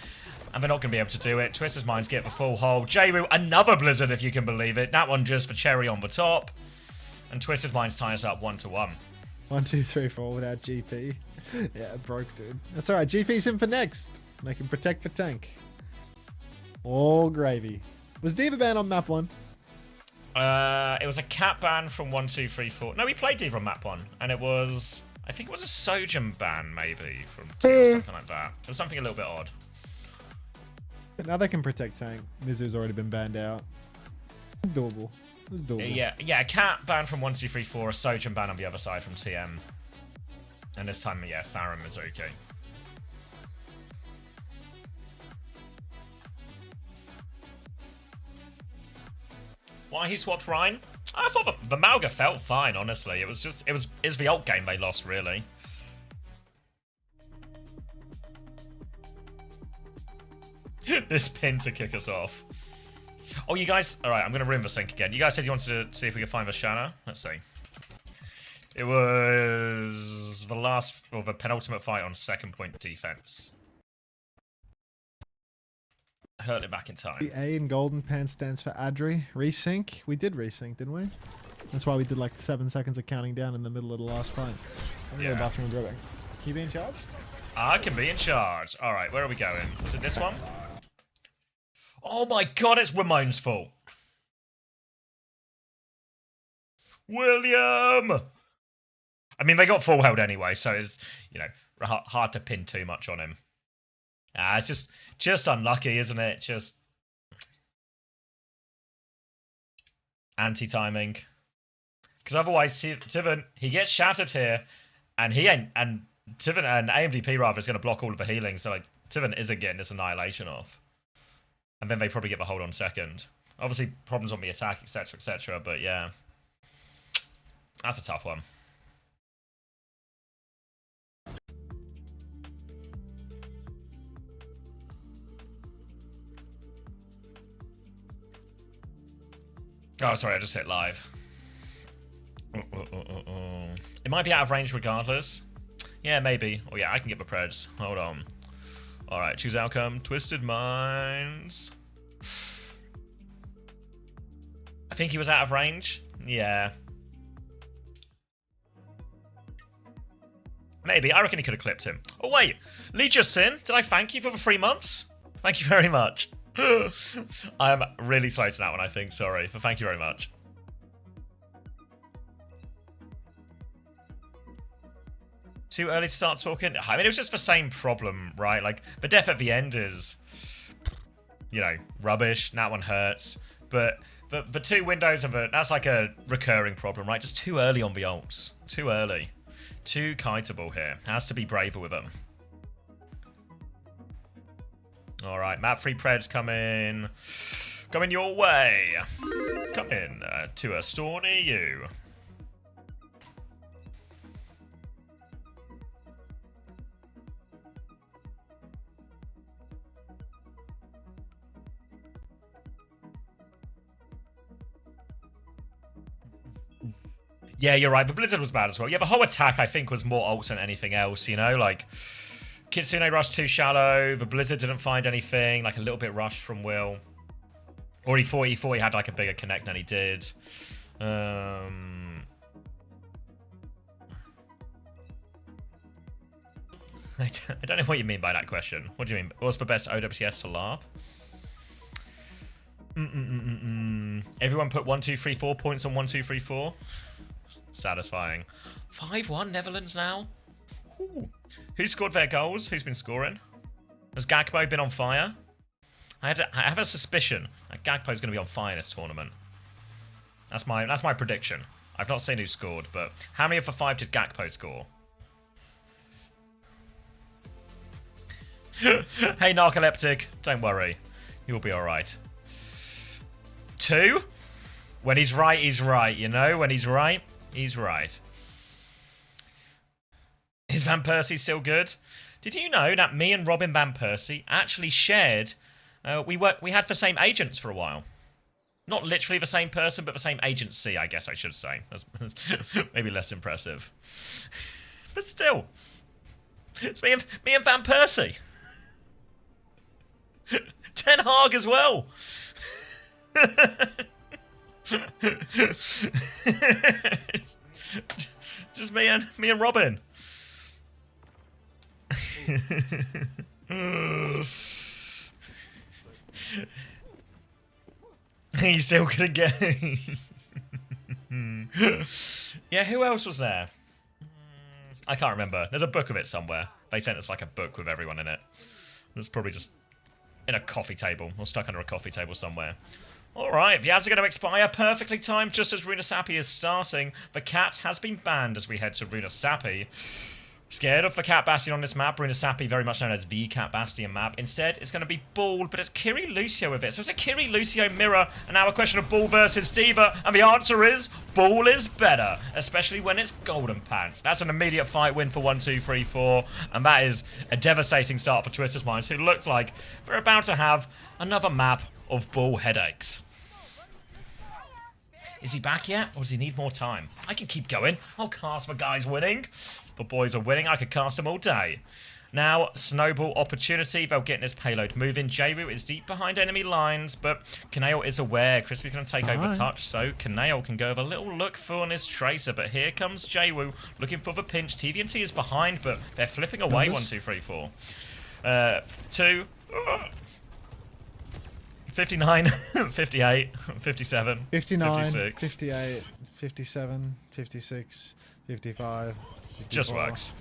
Speaker 1: And they're not going to be able to do it. Twister's Minds get the full hold. Jaywu, another blizzard if you can believe it. That one just for cherry on the top. And Twisted Minds tie us up 1-1.
Speaker 5: 1, 2, 3, 4 without GP. Yeah, broke, dude. That's alright. GP's in for next. They can protect for tank. All gravy. Was Diva banned on map 1?
Speaker 1: It was a cat ban from 1, 2, 3, 4. No, we played Diva on map 1. And it was... I think it was a Sojin ban, maybe, from 2 or something like that. It was something a little bit odd.
Speaker 5: But now they can protect tank. Mizu's already been banned out. Doable. It was doable.
Speaker 1: Yeah, a cat ban from 1, 2, 3, 4. A Sojin ban on the other side from TM. And this time, yeah, Farron Mizuki. Why he swapped Rhine? I thought the Malga felt fine, honestly. It was the ult game they lost, really. This pin to kick us off. Oh, you guys... Alright, I'm going to ruin the sync again. You guys said you wanted to see if we could find the Shanna. Let's see. It was the last, or the penultimate fight on second point defense. Hurt it back in time.
Speaker 5: The A in Golden Pants stands for Adri. Resync. We did resync, didn't we? That's why we did like 7 seconds of counting down in the middle of the last fight. I'm gonna go to the bathroom and go back. Can you be in charge?
Speaker 1: I can be in charge. Alright, where are we going? Is it this one? Oh my god, it's Ramon's fault. William! I mean, they got full held anyway, so it's, you know, hard to pin too much on him. It's just unlucky, isn't it? Just anti-timing. Because otherwise, Tiven, he gets shattered here, and Tiven and AMDP rather is going to block all of the healing, so like Tiven isn't getting this annihilation off. And then they probably get the hold on second. Obviously, problems on the attack, etc., but yeah. That's a tough one. Oh, sorry, I just hit live. It might be out of range regardless. Yeah, maybe. Oh yeah, I can get the preds. Hold on. Alright, choose outcome. Twisted Minds. I think he was out of range. Yeah. Maybe. I reckon he could have clipped him. Oh, wait. Lee Justin, did I thank you for the 3 months? Thank you very much. I am really slow to that one, I think. Sorry. But thank you very much. Too early to start talking? I mean, it was just the same problem, right? Like, the death at the end is, you know, rubbish. That one hurts. But the 2 windows of it, that's like a recurring problem, right? Just too early on the ults. Too early. Too kiteable here. Has to be braver with them. Alright, map free preds coming your way. Come in to a store near you. Yeah, you're right. The Blizzard was bad as well. Yeah, the whole attack, I think, was more ults than anything else, you know? Like, Kitsune rushed too shallow. The Blizzard didn't find anything. Like, a little bit rushed from Will. Or he thought he had, like, a bigger connect than he did. I don't know what you mean by that question. What do you mean? What's the best OWCS to LARP? Everyone put 1, 2, 3, 4 points on 1, 2, 3, 4. Satisfying. 5-1 Netherlands now. Ooh. Who scored their goals? Who's been scoring? Has Gakpo been on fire? I have a suspicion that Gakpo's going to be on fire this tournament. That's my prediction. I've not seen who scored, but how many of the 5 did Gakpo score? Hey, Narcoleptic, don't worry. You'll be alright. 2? When he's right, you know? When he's right, he's right. Is Van Persie still good? Did you know that me and Robin Van Persie actually shared... we had the same agents for a while. Not literally the same person, but the same agency, I guess I should say. That's maybe less impressive. But still. It's me and Van Persie. Ten Hag as well. Just me and Robin. He's still gonna get. Yeah, who else was there? I can't remember. There's a book of it somewhere. They sent us like a book with everyone in it. It's probably just in a coffee table or stuck under a coffee table somewhere. Alright, the ads are going to expire perfectly timed just as Runa Sappi is starting. The cat has been banned as we head to Runa Sappi. Scared of the Cat Bastion on this map. Runa Sappi, very much known as the Cat Bastion map. Instead, it's going to be Ball, but it's Kiri Lucio with it. So it's a Kiri Lucio mirror. And now a question of Ball versus Diva. And the answer is, Ball is better. Especially when it's Golden Pants. That's an immediate fight win for 1, 2, 3, 4. And that is a devastating start for Twisted Minds, who look like they're about to have another map of Ball headaches. Is he back yet, or does he need more time? I can keep going. I'll cast the guys winning. The boys are winning. I could cast them all day. Now, Snowball opportunity. They'll get in this payload moving. Jayru is deep behind enemy lines, but Kaneo is aware. Crispy's going to take over touch, so Kaneo can go with a little look for on his Tracer, but here comes Jayru looking for the pinch. TVNT is behind, but they're flipping away.
Speaker 5: Numbers.
Speaker 1: 1, 2, 3, 4. 2. 59, 58, 57,
Speaker 5: 59,
Speaker 1: 56.
Speaker 5: 58, 57, 56, 55, 54.
Speaker 1: Just works.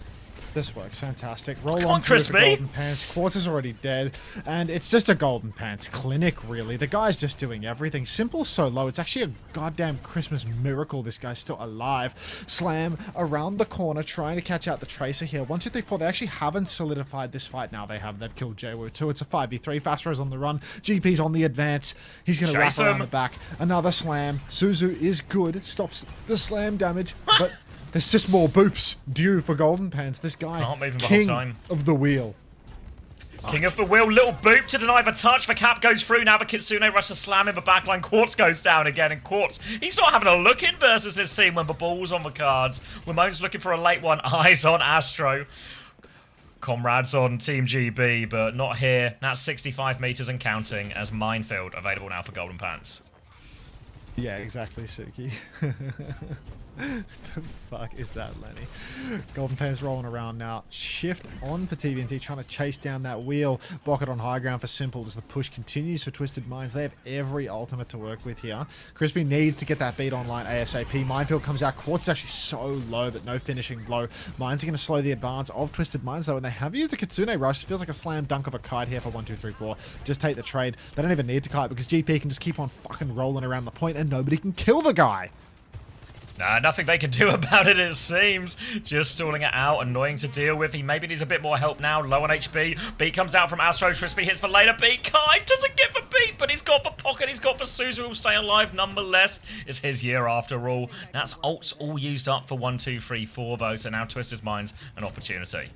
Speaker 5: This works, fantastic. Roll
Speaker 1: Come
Speaker 5: on
Speaker 1: on,
Speaker 5: through for
Speaker 1: Crispy.
Speaker 5: Golden Pants. Quartz is already dead, and it's just a Golden Pants clinic, really. The guy's just doing everything. Simple solo. It's actually a goddamn Christmas miracle this guy's still alive. Slam around the corner, trying to catch out the Tracer here. 1, 2, 3, 4. They actually haven't solidified this fight now. They have. They've killed Jaywu 2. It's a 5v3. Fastro's on the run. GP's on the advance. He's going to wrap around the back. Another slam. Suzu is good. Stops the slam damage, but... There's just more boops due for Golden Pants. This guy,
Speaker 1: Can't move him the
Speaker 5: king
Speaker 1: whole time.
Speaker 5: of the wheel.
Speaker 1: King of the wheel, little boop to deny the touch. The cap goes through. Now the Kitsune rush to slam in the backline. Quartz goes down again, and Quartz, he's not having a look in versus this team when the ball's on the cards. Ramon's looking for a late one. Eyes on Astro. Comrades on Team GB, but not here. That's 65 meters and counting as Minefield available now for Golden Pants.
Speaker 5: Yeah, exactly, Suki. The fuck is that, Lenny? Golden Pants rolling around now. Shift on for TVNT, trying to chase down that wheel. Block it on high ground for Simple as the push continues for Twisted Minds. They have every ultimate to work with here. Crispy needs to get that beat online ASAP. Minefield comes out. Quartz is actually so low, but no finishing blow. Minds are going to slow the advance of Twisted Minds, though, and they have used a Kitsune Rush. It feels like a slam dunk of a kite here for 1, 2, 3, 4. Just take the trade. They don't even need to kite because GP can just keep on fucking rolling around the point and nobody can kill the guy.
Speaker 1: Nah, nothing they can do about it seems. Just stalling it out, annoying to deal with. He maybe needs a bit more help now, low on HP. Beat comes out from Astro, Crispy hits for later. Beat, Kai doesn't get for Beat, but he's got for Pocket, he's got for Suzu, who'll stay alive nonetheless. It's his year after all. That's ults all used up for 1, 2, 3, 4 though, so now Twisted Minds an opportunity.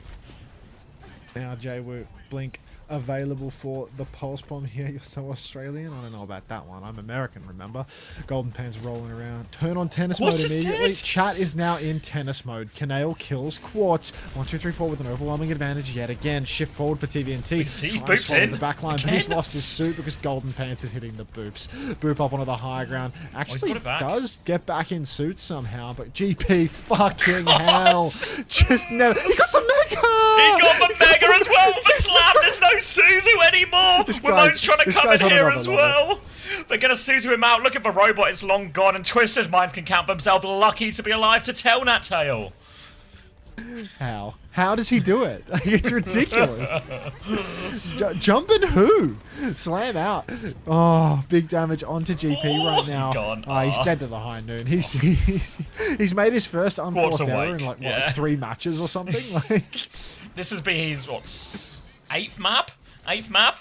Speaker 5: Now J-Woo, Blink available for the Pulse Bomb here. You're so Australian. I don't know about that one. I'm American, remember? Golden Pants rolling around. Turn on tennis mode immediately. Chat is now in tennis mode. Kanale kills Quartz. 1, 2, 3, 4 with an overwhelming advantage yet again. Shift forward for TVNT.
Speaker 1: He's booped in
Speaker 5: the back line, but he's lost his suit because Golden Pants is hitting the boops. Boop up onto the high ground. Actually does get back in suit somehow, but GP fucking hell. Just never. He got the mega!
Speaker 1: He got the mega as well. The slap. There's no Suzu anymore. Ramon's trying to come in here as well. They're going to Suzu him out. Looking for Robot. It's long gone. And Twisted Minds can count themselves lucky to be alive to tell that tale.
Speaker 5: How? How does he do it? It's ridiculous. Jumping who? Slam out. Oh, big damage onto GP right now. He's dead to the high noon. He's made his first unforced error in like 3 matches or something. Like
Speaker 1: this has been his what 8th map? 8th map?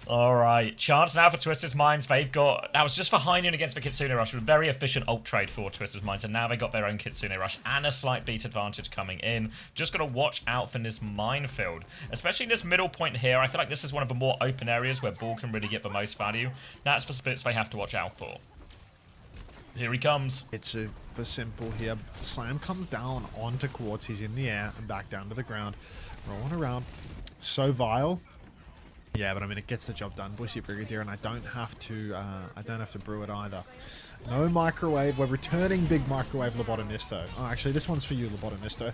Speaker 1: Alright, chance now for Twisted Minds. They've got... That was just for high noon against the Kitsune Rush. It was a very efficient ult trade for Twisted Minds, and now they got their own Kitsune Rush and a slight beat advantage coming in. Just got to watch out for this minefield. Especially this middle point here. I feel like this is one of the more open areas where Ball can really get the most value. That's the splits they have to watch out for. Here he comes.
Speaker 5: It's for Simple here. Slam comes down onto Quartz. He's in the air and back down to the ground. Rolling around. So vile. Yeah, but I mean it gets the job done. Bussy Brigadier, and I don't have to brew it either. No microwave. We're returning big microwave Lobotomisto. Oh, actually, this one's for you, Lobotomisto.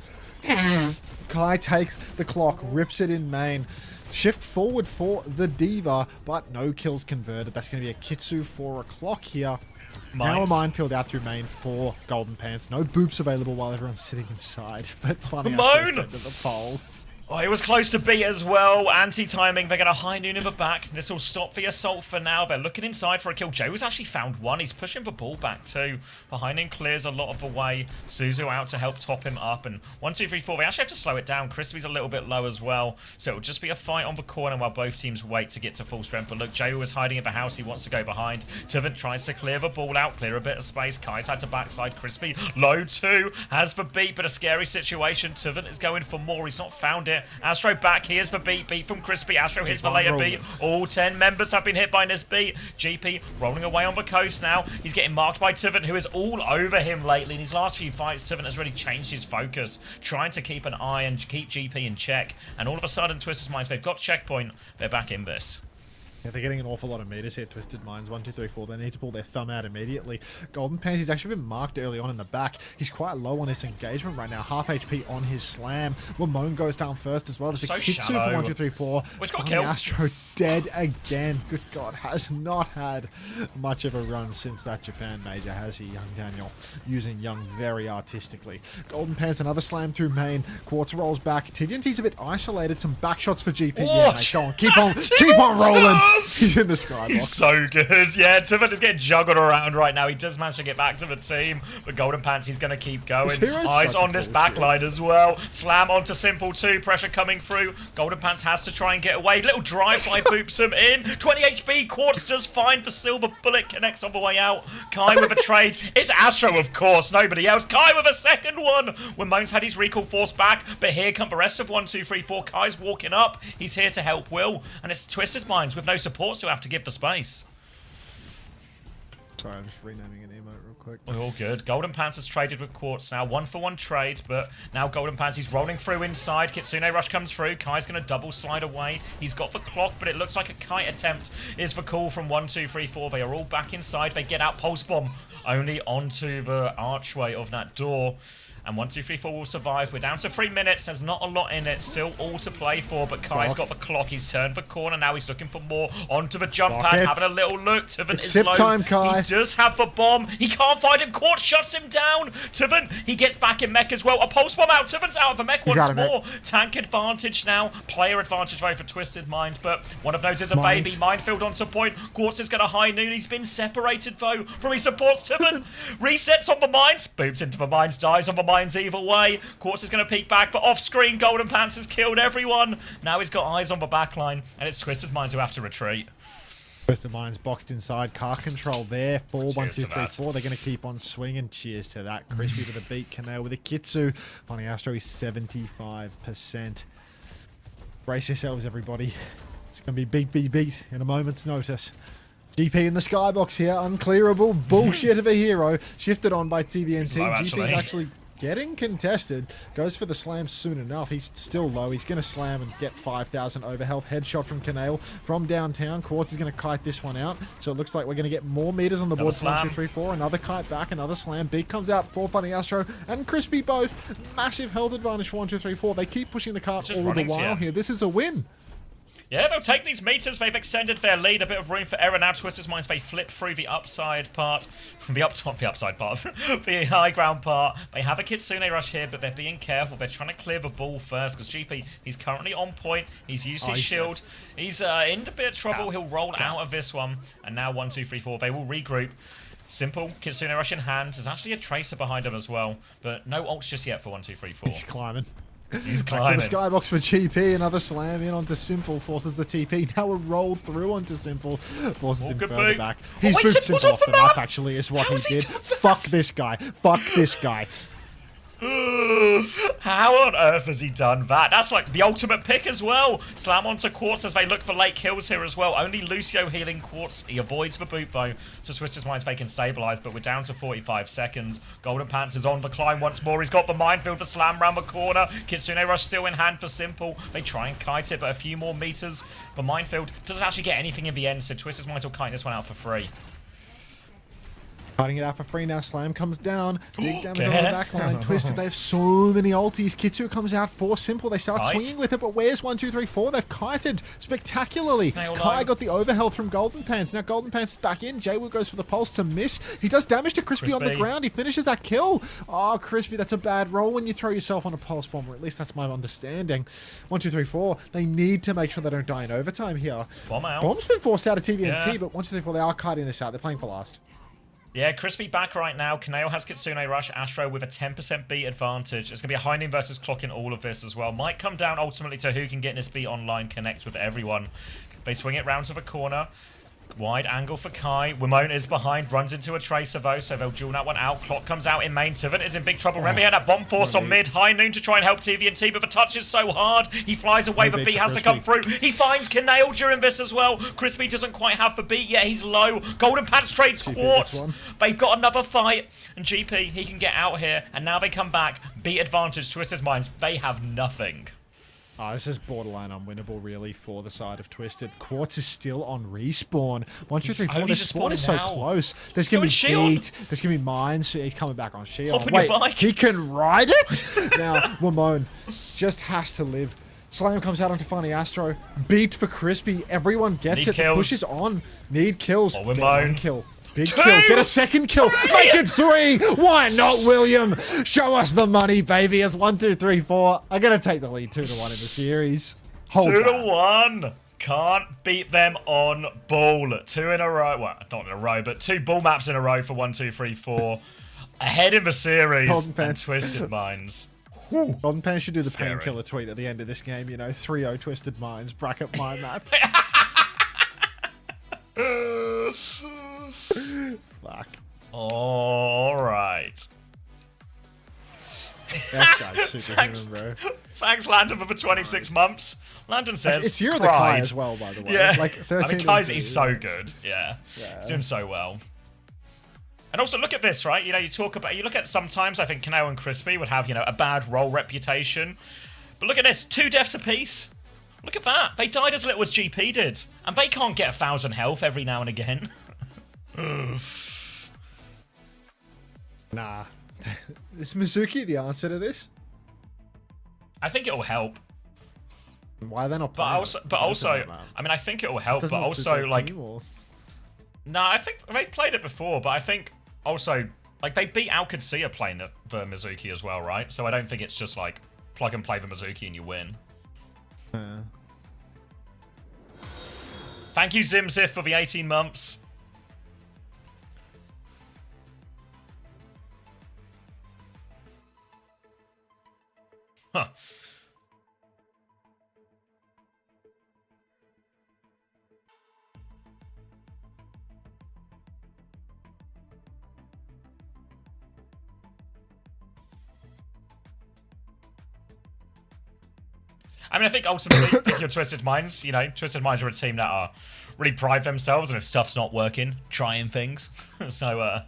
Speaker 5: Kai takes the clock, rips it in main. Shift forward for the Diva, but no kills converted. That's going to be a Kitsu 4 o'clock here. Now a minefield out through main for Golden Pants. No boops available while everyone's sitting inside. But funny how the pulse.
Speaker 1: Oh, it was close to beat as well. Anti-timing. They're going to high noon him back. This will stop the assault for now. They're looking inside for a kill. Joe's actually found one. He's pushing the ball back too. The high noon clears a lot of the way. Suzu out to help top him up. And 1, 2, 3, 4. They actually have to slow it down. Crispy's a little bit low as well. So it'll just be a fight on the corner while both teams wait to get to full strength. But look, Joe was hiding in the house. He wants to go behind. Tuvant tries to clear the ball out. Clear a bit of space. Kai's had to backslide. Crispy low too. Has the beat, but a scary situation. Tuvant is going for more. He's not found it. Astro back. Here's the beat. Beat from Crispy. Astro hits the later beat. All 10 members have been hit by this beat. GP rolling away on the coast now. He's getting marked by Tuvant, who is all over him lately. In his last few fights, Tuvant has really changed his focus, trying to keep an eye and keep GP in check. And all of a sudden, Twisted Minds, they've got checkpoint. They're back in this.
Speaker 5: Yeah, they're getting an awful lot of meters here, Twisted Minds. 1, 2, 3, 4. They need to pull their thumb out immediately. Golden Pants, he's actually been marked early on in the back. He's quite low on his engagement right now. Half HP on his slam. Ramon goes down first as well. There's a Kitsu for 1, 2, 3, 4.
Speaker 1: He's got a kill.
Speaker 5: Astro dead again. Good God, has not had much of a run since that Japan major, has he, young Daniel? Using Young very artistically. Golden Pants, another slam through main. Quartz rolls back. TVNT's a bit isolated. Some back shots for GP. Yeah, mate, go on. Keep on rolling. He's in the skybox.
Speaker 1: He's so good. Yeah, Tuvant is getting juggled around right now. He does manage to get back to the team. But Golden Pants, he's going to keep going. Eyes on this backline as well. Slam onto Simple too. Pressure coming through. Golden Pants has to try and get away. Little drive-by boops him in. 20 HP. Quartz just fine for Silver Bullet. Connects on the way out. Kai with a trade. It's Astro, of course. Nobody else. Kai with a second one. When Moans had his recall force back. But here come the rest of 1, 2, 3, 4. Kai's walking up. He's here to help Will. And it's Twisted Minds with no supports who have to give the space.
Speaker 5: Sorry, I'm just renaming an emote real quick.
Speaker 1: All good. Golden Pants has traded with Quartz now. 1-for-1 trade, but now Golden Pants, he's rolling through inside. Kitsune Rush comes through. Kai's going to double slide away. He's got the clock, but it looks like a kite attempt is the call from 1, 2, 3, 4. They are all back inside. They get out Pulse Bomb. only onto the archway of that door. And 1, 2, 3, 4 will survive. We're down to 3 minutes. There's not a lot in it. Still all to play for. But Kai's got the clock. He's turned the corner. Now he's looking for more. Onto the jump pad. Having a little look. Tuvin is
Speaker 5: sip
Speaker 1: low.
Speaker 5: time, Kai.
Speaker 1: He does have the bomb. He can't find him. Quartz shuts him down. Tuvin, he gets back in mech as well. A pulse bomb out. Tuvin's out of the mech once more. Tank advantage now. Player advantage though for Twisted Mind. But one of those is a baby. Minefield onto point. Quartz is going to high noon. He's been separated though from his supports. Tuvin resets on the mines. Boops into the mines. Dies on the mines either way. Quartz is going to peek back, but off-screen, Golden Pants has killed everyone. Now he's got eyes on the backline, and it's Twisted Minds who have to retreat.
Speaker 5: Twisted Minds boxed inside. Car control there. 4, 1, 2, 3, 4. They're going to keep on swinging. Cheers to that. Crispy with a beat. Canal with a Kitsu. Funny Astro is 75%. Brace yourselves, everybody. It's going to be beat in a moment's notice. GP in the skybox here. Unclearable bullshit of a hero. Shifted on by TVNT. GP is actually getting contested. Goes for the slam soon enough. He's still low. He's going to slam and get 5,000 overhealth. Headshot from Canale from downtown. Quartz is going to kite this one out. So it looks like we're going to get more meters on the board. 1, 2, 3, 4. Another kite back. Another slam. Big comes out for Funny Astro and Crispy both. Massive health advantage for 1, 2, 3, 4. They keep pushing the cart all the while here. This is a win.
Speaker 1: Yeah, they'll take these meters. They've extended their lead. A bit of room for error now. Twisted Minds, they flip through the upside part. The upside part. The high ground part. They have a Kitsune rush here, but they're being careful. They're trying to clear the ball first because GP, he's currently on point. He's used his shield. He's in a bit of trouble. He'll roll out of this one. And now 1, 2, 3, 4. They will regroup. Simple. Kitsune rush in hand. There's actually a Tracer behind him as well. But no ults just yet for 1, 2, 3, 4.
Speaker 5: He's climbing.
Speaker 1: He's
Speaker 5: Back
Speaker 1: climbing.
Speaker 5: to the skybox for GP. Another slam in onto Simple. Forces the TP. Now a roll through onto Simple. Forces him further back. He's booted Simple off the map, actually, is what he did. Fuck this guy. Fuck this guy.
Speaker 1: How on earth has he done that? That's like the ultimate pick as well. Slam onto Quartz as they look for late kills here as well. Only Lucio healing Quartz. He avoids the boot bow. So Twisted Minds they can stabilize, but we're down to 45 seconds. Golden Pants is on the climb once more. He's got the minefield for Slam round the corner. Kitsune Rush still in hand for Simple. They try and kite it, but a few more meters. The minefield doesn't actually get anything in the end, so Twisted Minds will kite this one out for free.
Speaker 5: Cutting it out for free now. Slam comes down. Big damage on the back line. Twisted. They have so many ultis. Kitsu comes out for Simple. They start swinging with it, but where's 1, 2, 3, 4? They've kited spectacularly. Kai got the overhealth from Golden Pants. Now Golden Pants is back in. Jaywood goes for the pulse to miss. He does damage to Crispy on the ground. He finishes that kill. Oh, Crispy, that's a bad roll when you throw yourself on a pulse bomb, or at least that's my understanding. 1, 2, 3, 4. They need to make sure they don't die in overtime here.
Speaker 1: Bomb out.
Speaker 5: Bomb's been forced out of TVNT, but 1, 2, 3, 4, they are kiting this out. They're playing for last.
Speaker 1: Yeah, Crispy back right now. Kaneo has Kitsune Rush. Astro with a 10% beat advantage. It's going to be a high noon versus clock in all of this as well. Might come down ultimately to who can get this beat online, connect with everyone. They swing it round to the corner. Wide angle for Kai. Wimone is behind, runs into a Tracer though, so they'll duel that one out. Clock comes out in main. Tuvin is in big trouble. Remember, he had that bomb force on mid. High noon to try and help TVNT, but the touch is so hard. He flies away, but beat has to come through. He finds Kanale during this as well. Crispy doesn't quite have the beat yet. He's low. Golden Pants trades Quartz. They've got another fight, and GP, he can get out here, and now they come back. Beat advantage, Twisted Minds. They have nothing.
Speaker 5: Oh, this is borderline unwinnable, really, for the side of Twisted. Quartz is still on respawn. 1, 2, 3, 4. The spawn is so close. There's going to be heat. There's going to be mines. He's coming back on shield. Wait, he can ride it? Now, Wimone just has to live. Slam comes out onto Funny Astro. Beat for Crispy. Everyone gets it. The push is on. Need kills. Wimone. Kill. Big kill. Get a second kill. Make it 3. Why not, William? Show us the money, baby. It's 1, 2, 3, 4. I'm going to take the lead 2-1 in the series.
Speaker 1: 2-1. Can't beat them on ball. 2 in a row. Well, not in a row, but 2 ball maps in a row for 1, 2, 3, 4. Ahead in the series. And Twisted Minds.
Speaker 5: Golden Pants should do the painkiller tweet at the end of this game. You know, 3-0 Twisted Minds. Bracket my maps. Fuck.
Speaker 1: Alright.
Speaker 5: That guy's superhuman, bro.
Speaker 1: Thanks, Landon, for the 26 months. Landon says,
Speaker 5: it's Year of the Kai as well, by the way.
Speaker 1: Yeah.
Speaker 5: Like 13
Speaker 1: I mean, Kai's he's so good. Yeah. He's doing so well. And also, look at this, right? You know, you look at sometimes, I think Kanao and Crispy would have, you know, a bad role reputation. But look at this, 2 deaths apiece. Look at that. They died as little as GP did. And they can't get 1,000 health every now and again.
Speaker 5: Nah. Is Mizuki the answer to this?
Speaker 1: I think it'll help.
Speaker 5: Why are they not
Speaker 1: But
Speaker 5: playing
Speaker 1: also,
Speaker 5: it?
Speaker 1: but
Speaker 5: It's
Speaker 1: also,
Speaker 5: open map.
Speaker 1: I mean, I think it will
Speaker 5: This
Speaker 1: help.
Speaker 5: does
Speaker 1: But
Speaker 5: not suit
Speaker 1: also,
Speaker 5: their
Speaker 1: like,
Speaker 5: team, or-
Speaker 1: no, I think they played it before. But I think also, like, they beat Alcancia playing it for Mizuki as well, right? So I don't think it's just like plug and play the Mizuki and you win.
Speaker 5: Yeah.
Speaker 1: Thank you, Zimzif, for the 18 months. Huh. I mean, I think ultimately, if you're Twisted Minds, you know, Twisted Minds are a team that are really pride themselves, and if stuff's not working, trying things. So,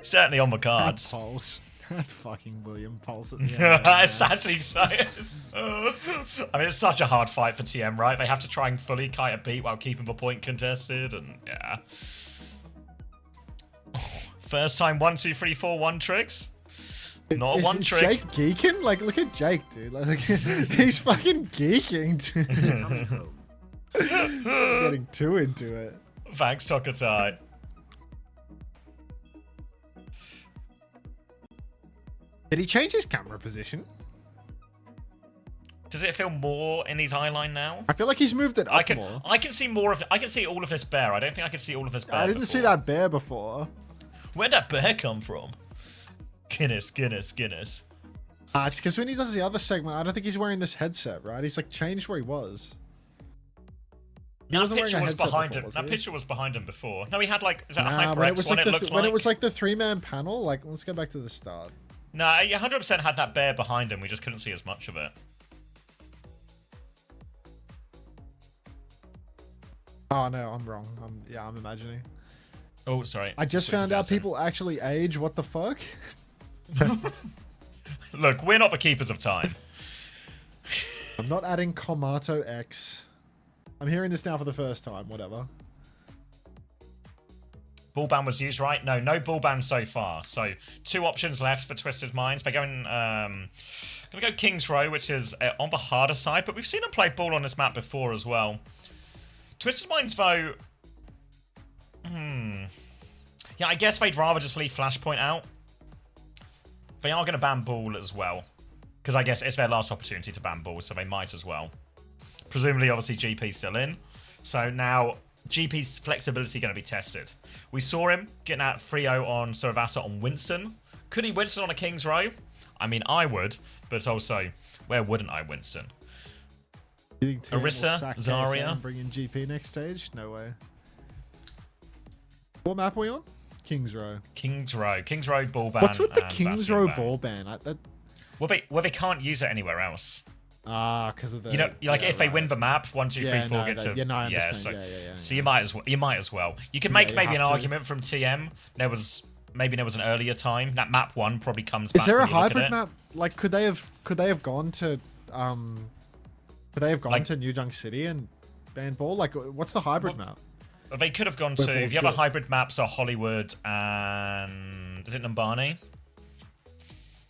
Speaker 1: certainly on the cards.
Speaker 5: Pulse. Fucking William Pulse at the end.
Speaker 1: It's actually so. I mean, it's such a hard fight for TM, right? They have to try and fully kite a beat while keeping the point contested, and yeah. First time 1, 2, 3, 4, 1 tricks. Not a
Speaker 5: Is
Speaker 1: one trick.
Speaker 5: Jake geeking? Like, look at Jake, dude. Like, he's fucking geeking, dude. Getting too into it.
Speaker 1: Thanks, Tokatai.
Speaker 5: Did he change his camera position?
Speaker 1: Does it feel more in his eye line now?
Speaker 5: I feel like he's moved it up more.
Speaker 1: I can see more of. I can see all of this bear. I don't think I can see all of this bear.
Speaker 5: I didn't see that bear before.
Speaker 1: Where'd that bear come from? Guinness.
Speaker 5: It's because when he does the other segment, I don't think he's wearing this headset, right? He's like changed where he was. He
Speaker 1: That
Speaker 5: wasn't wearing
Speaker 1: picture
Speaker 5: a
Speaker 1: was
Speaker 5: headset
Speaker 1: behind
Speaker 5: before,
Speaker 1: him.
Speaker 5: was
Speaker 1: That
Speaker 5: he?
Speaker 1: picture was behind him before. No, he had like. Is that a
Speaker 5: Nah,
Speaker 1: HyperX
Speaker 5: when it was
Speaker 1: one?
Speaker 5: like
Speaker 1: It looked
Speaker 5: when it
Speaker 1: like.
Speaker 5: was like the 3-man panel. Like, let's go back to the start.
Speaker 1: No, he 100% had that bear behind him. We just couldn't see as much of it.
Speaker 5: Oh no, I'm wrong. I'm imagining.
Speaker 1: Oh, sorry.
Speaker 5: I just
Speaker 1: Switches
Speaker 5: found out
Speaker 1: out soon.
Speaker 5: people actually age. What the fuck?
Speaker 1: Look, we're not the keepers of time.
Speaker 5: I'm not adding Komato X. I'm hearing this now for the first time. Whatever.
Speaker 1: Ball ban was used, right? No ball ban so far. So 2 options left for Twisted Minds. They're going, gonna go King's Row, which is on the harder side, but we've seen them play ball on this map before as well. Twisted Minds, though, yeah, I guess they'd rather just leave Flashpoint out. They are going to ban ball as well, because I guess it's their last opportunity to ban ball, so they might as well. Presumably, obviously, GP's still in, so now GP's flexibility going to be tested. We saw him getting out 3-0 on Saravasa on Winston. Could he Winston on a King's Row? I mean, I would, but also, where wouldn't I Winston?
Speaker 5: You think TM will
Speaker 1: Orisa,
Speaker 5: sack KSM
Speaker 1: Zarya.
Speaker 5: and bring in GP next stage? No way. What map are we on? Kings Row.
Speaker 1: King's Row ball ban.
Speaker 5: What's with the
Speaker 1: and
Speaker 5: Kings
Speaker 1: Bastion
Speaker 5: Row
Speaker 1: ban.
Speaker 5: ball ban?
Speaker 1: Well, they can't use it anywhere else.
Speaker 5: Because of the.
Speaker 1: You know, like
Speaker 5: yeah,
Speaker 1: if they
Speaker 5: right.
Speaker 1: win the map, 1, 2, 3,
Speaker 5: Yeah,
Speaker 1: 4
Speaker 5: no,
Speaker 1: gets
Speaker 5: that-
Speaker 1: a
Speaker 5: yeah, no, I
Speaker 1: yeah.
Speaker 5: understand.
Speaker 1: So,
Speaker 5: Yeah.
Speaker 1: so you might as well. You can make
Speaker 5: you
Speaker 1: maybe an
Speaker 5: have to.
Speaker 1: argument from TM. There was an earlier time that map 1 probably comes.
Speaker 5: Is
Speaker 1: back
Speaker 5: there a
Speaker 1: when you look at
Speaker 5: hybrid
Speaker 1: it.
Speaker 5: map? Like, could they have gone to New Junk City and ban ball? Like, what's the hybrid map?
Speaker 1: They could have gone
Speaker 5: Where
Speaker 1: to
Speaker 5: ball's
Speaker 1: the other
Speaker 5: good.
Speaker 1: hybrid maps are Hollywood and is it Numbani?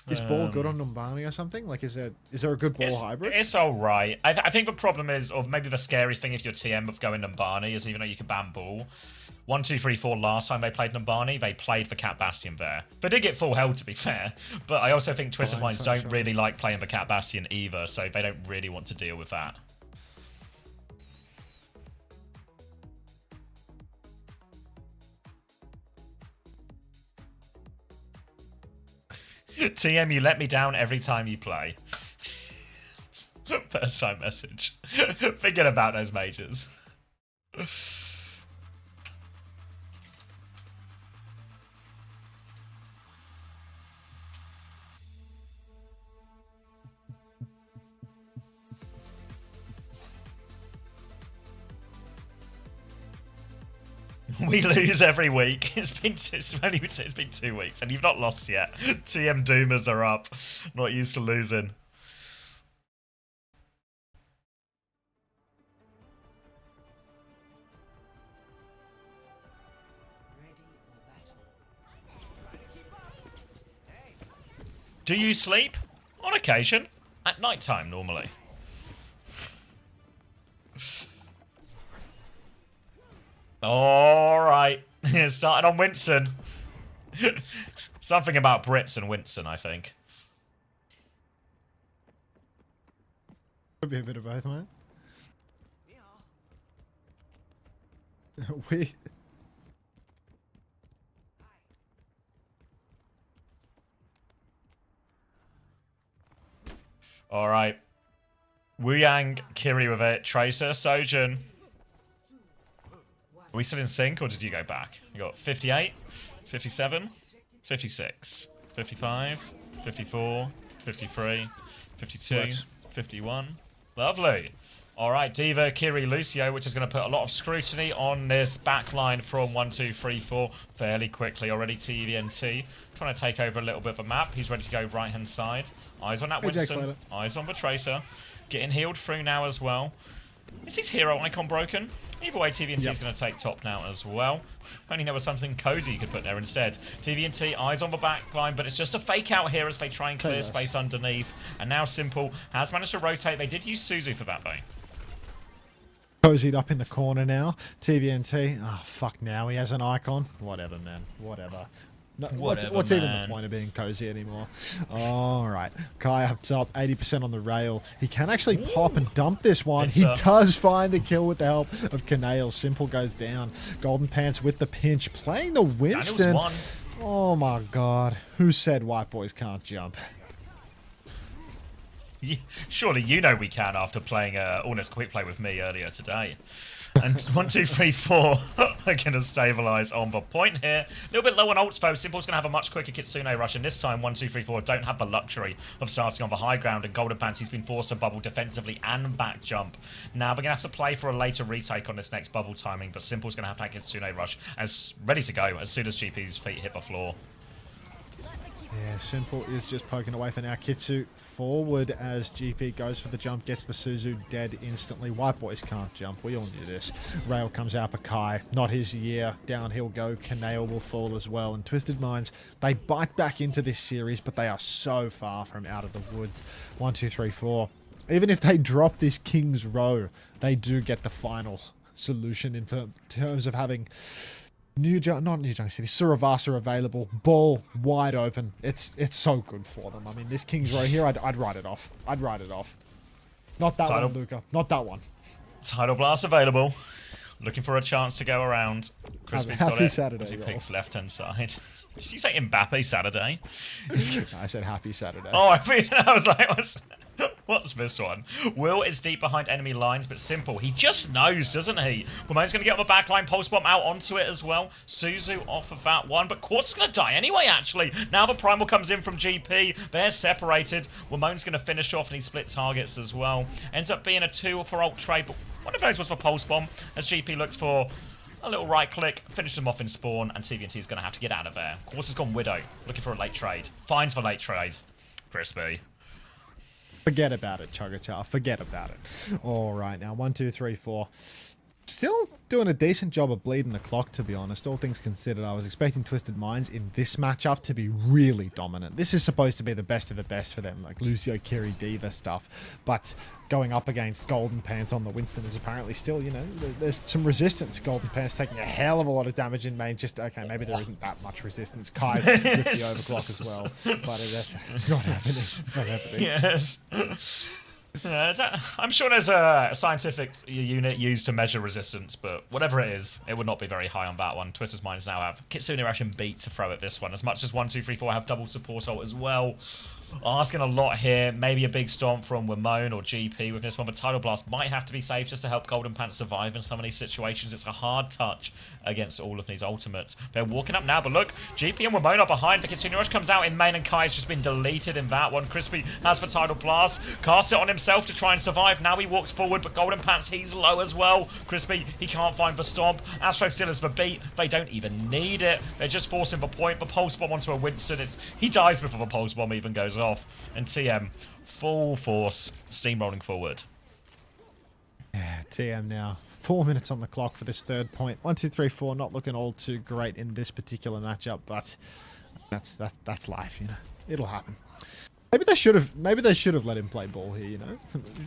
Speaker 5: Is ball good on Numbani or something? Like, is there a good ball hybrid?
Speaker 1: It's all right. I think the problem is, or maybe the scary thing if you're TM of going Numbani is even though you can ban ball. 1, 2, 3, 4 last time they played Numbani, they played for Cat Bastion there. They did get full held to be fair, but I also think Twisted Minds don't really like playing the Cat Bastion either, so they don't really want to deal with that. TM, you let me down every time you play. First time message. Forget about those majors. We lose every week. It's been 2 weeks, and you've not lost yet. TM Doomers are up. Not used to losing. Do you sleep? On occasion. At night time, normally. Alright. Started on Winston. Something about Brits and Winston, I think.
Speaker 5: Could be a bit of both, mate. We...
Speaker 1: Alright. Wu Yang, Kiri with it. Tracer, Sojin. Are we still in sync, or did you go back? You got 58, 57, 56, 55, 54, 53, 52,
Speaker 5: Works.
Speaker 1: 51. Lovely. Alright, D.Va, Kiri, Lucio, which is going to put a lot of scrutiny on this backline from 1, 2, 3, 4 fairly quickly. Already TVNT trying to take over a little bit of a map. He's ready to go right-hand side. Eyes on that
Speaker 5: Hey, Jake's
Speaker 1: Winston.
Speaker 5: later.
Speaker 1: Eyes on the Tracer. Getting healed through now as well. Is his hero icon broken? Either way, TVNT is going to take top now as well. Only there was something cozy you could put there instead. TVNT, eyes on the back line, but it's just a fake out here as they try and clear space underneath. And now Simple has managed to rotate. They did use Suzu for that, though.
Speaker 5: Cozied up in the corner now. TVNT. Oh, fuck, now he has an icon. Whatever, man. Whatever. No,
Speaker 1: Whatever,
Speaker 5: what's even
Speaker 1: man.
Speaker 5: the point of being cozy anymore? Alright. Kai up top, 80% on the rail. He can actually pop and dump this one. He
Speaker 1: Pincer.
Speaker 5: does find the kill with the help of Canale. Simple goes down. Golden Pants with the pinch. Playing the Winston.
Speaker 1: Daniel's
Speaker 5: Oh my god. Who said white boys can't jump?
Speaker 1: Surely you know we can after playing Honest Quick Play with me earlier today. And 1, 2, 3, 4 are going to stabilise on the point here. A little bit low on ults though. Simple's going to have a much quicker Kitsune rush. And this time 1, 2, 3, 4 don't have the luxury of starting on the high ground. And Golden Pants, he's been forced to bubble defensively and back jump. Now they're going to have to play for a later retake on this next bubble timing. But Simple's going to have that Kitsune rush as ready to go as soon as GP's feet hit the floor.
Speaker 5: Yeah, Simple is just poking away for now. Kitsu forward as GP goes for the jump, gets the Suzu dead instantly. White boys can't jump. We all knew this. Rail comes out for Kai. Not his year. Down he'll go. Canale will fall as well. And Twisted Minds, they bite back into this series, but they are so far from out of the woods. 1, 2, 3, 4. Even if they drop this King's Row, they do get the final solution in terms of having... not New Junk City, Suravasa available, ball wide open. It's so good for them. I mean, this King's Row here, I'd write it off. I'd write it off. Not that
Speaker 1: Tidal.
Speaker 5: one, Luca. Not that one.
Speaker 1: Tidal Blast available. Looking for a chance to go around. Crispy's got
Speaker 5: Happy
Speaker 1: it
Speaker 5: Saturday,
Speaker 1: as he
Speaker 5: y'all.
Speaker 1: picks left-hand side. Did you say Mbappe Saturday?
Speaker 5: I said happy Saturday.
Speaker 1: Oh, I was like, what's this one? Will is deep behind enemy lines, but Simple. He just knows, doesn't he? Ramon's going to get on the back line, pulse bomb out onto it as well. Suzu off of that one, but Quartz is going to die anyway, actually. Now the Primal comes in from GP. They're separated. Ramon's going to finish off, and he split targets as well. Ends up being a 2 for ult trade, but one of those was for pulse bomb, as GP looks for a little right click, finishes them off in spawn, and TVNT is going to have to get out of there. Quartz has gone Widow, looking for a late trade. Finds the late trade. Crispy.
Speaker 5: Forget about it, Chugachar. Forget about it. All right, now 1, 2, 3, 4. Still doing a decent job of bleeding the clock, to be honest. All things considered, I was expecting Twisted Minds in this matchup to be really dominant. This is supposed to be the best of the best for them, like Lucio, Kiri, D.Va stuff. But going up against Golden Pants on the Winston is apparently still, you know, there's some resistance. Golden Pants taking a hell of a lot of damage in main. Just, okay, maybe there isn't that much resistance. Kai's with the overclock as well. But it's not happening. It's not happening.
Speaker 1: Yes. I'm sure there's a scientific unit used to measure resistance, but whatever it is, it would not be very high on that one. Twister's Minds now have Kitsune Rush and Beat to throw at this one, as much as 1, 2, 3, 4 have double support ult as well. Asking a lot here, maybe a big stomp from Ramon or GP with this one, but Tidal Blast might have to be safe just to help Golden Pants survive in some of these situations. It's a hard touch against all of these ultimates. They're walking up now, but look, GP and Ramon are behind. The Kitsune Rush comes out in main, and Kai's just been deleted in that one. Crispy has the Tidal Blast, casts it on himself to try and survive. Now he walks forward, but Golden Pants, he's low as well. Crispy, he can't find the stomp. Astro still has the beat. They don't even need it. They're just forcing the point. The Pulse Bomb onto a Winston. He dies before the Pulse Bomb even goes off. And TM, full force, steamrolling forward.
Speaker 5: Yeah, TM now. 4 minutes on the clock for this third point. 1, 2, 3, 4. Not looking all too great in this particular matchup, but that's life, you know. It'll happen. Maybe they should have. Maybe they should have let him play ball here. You know,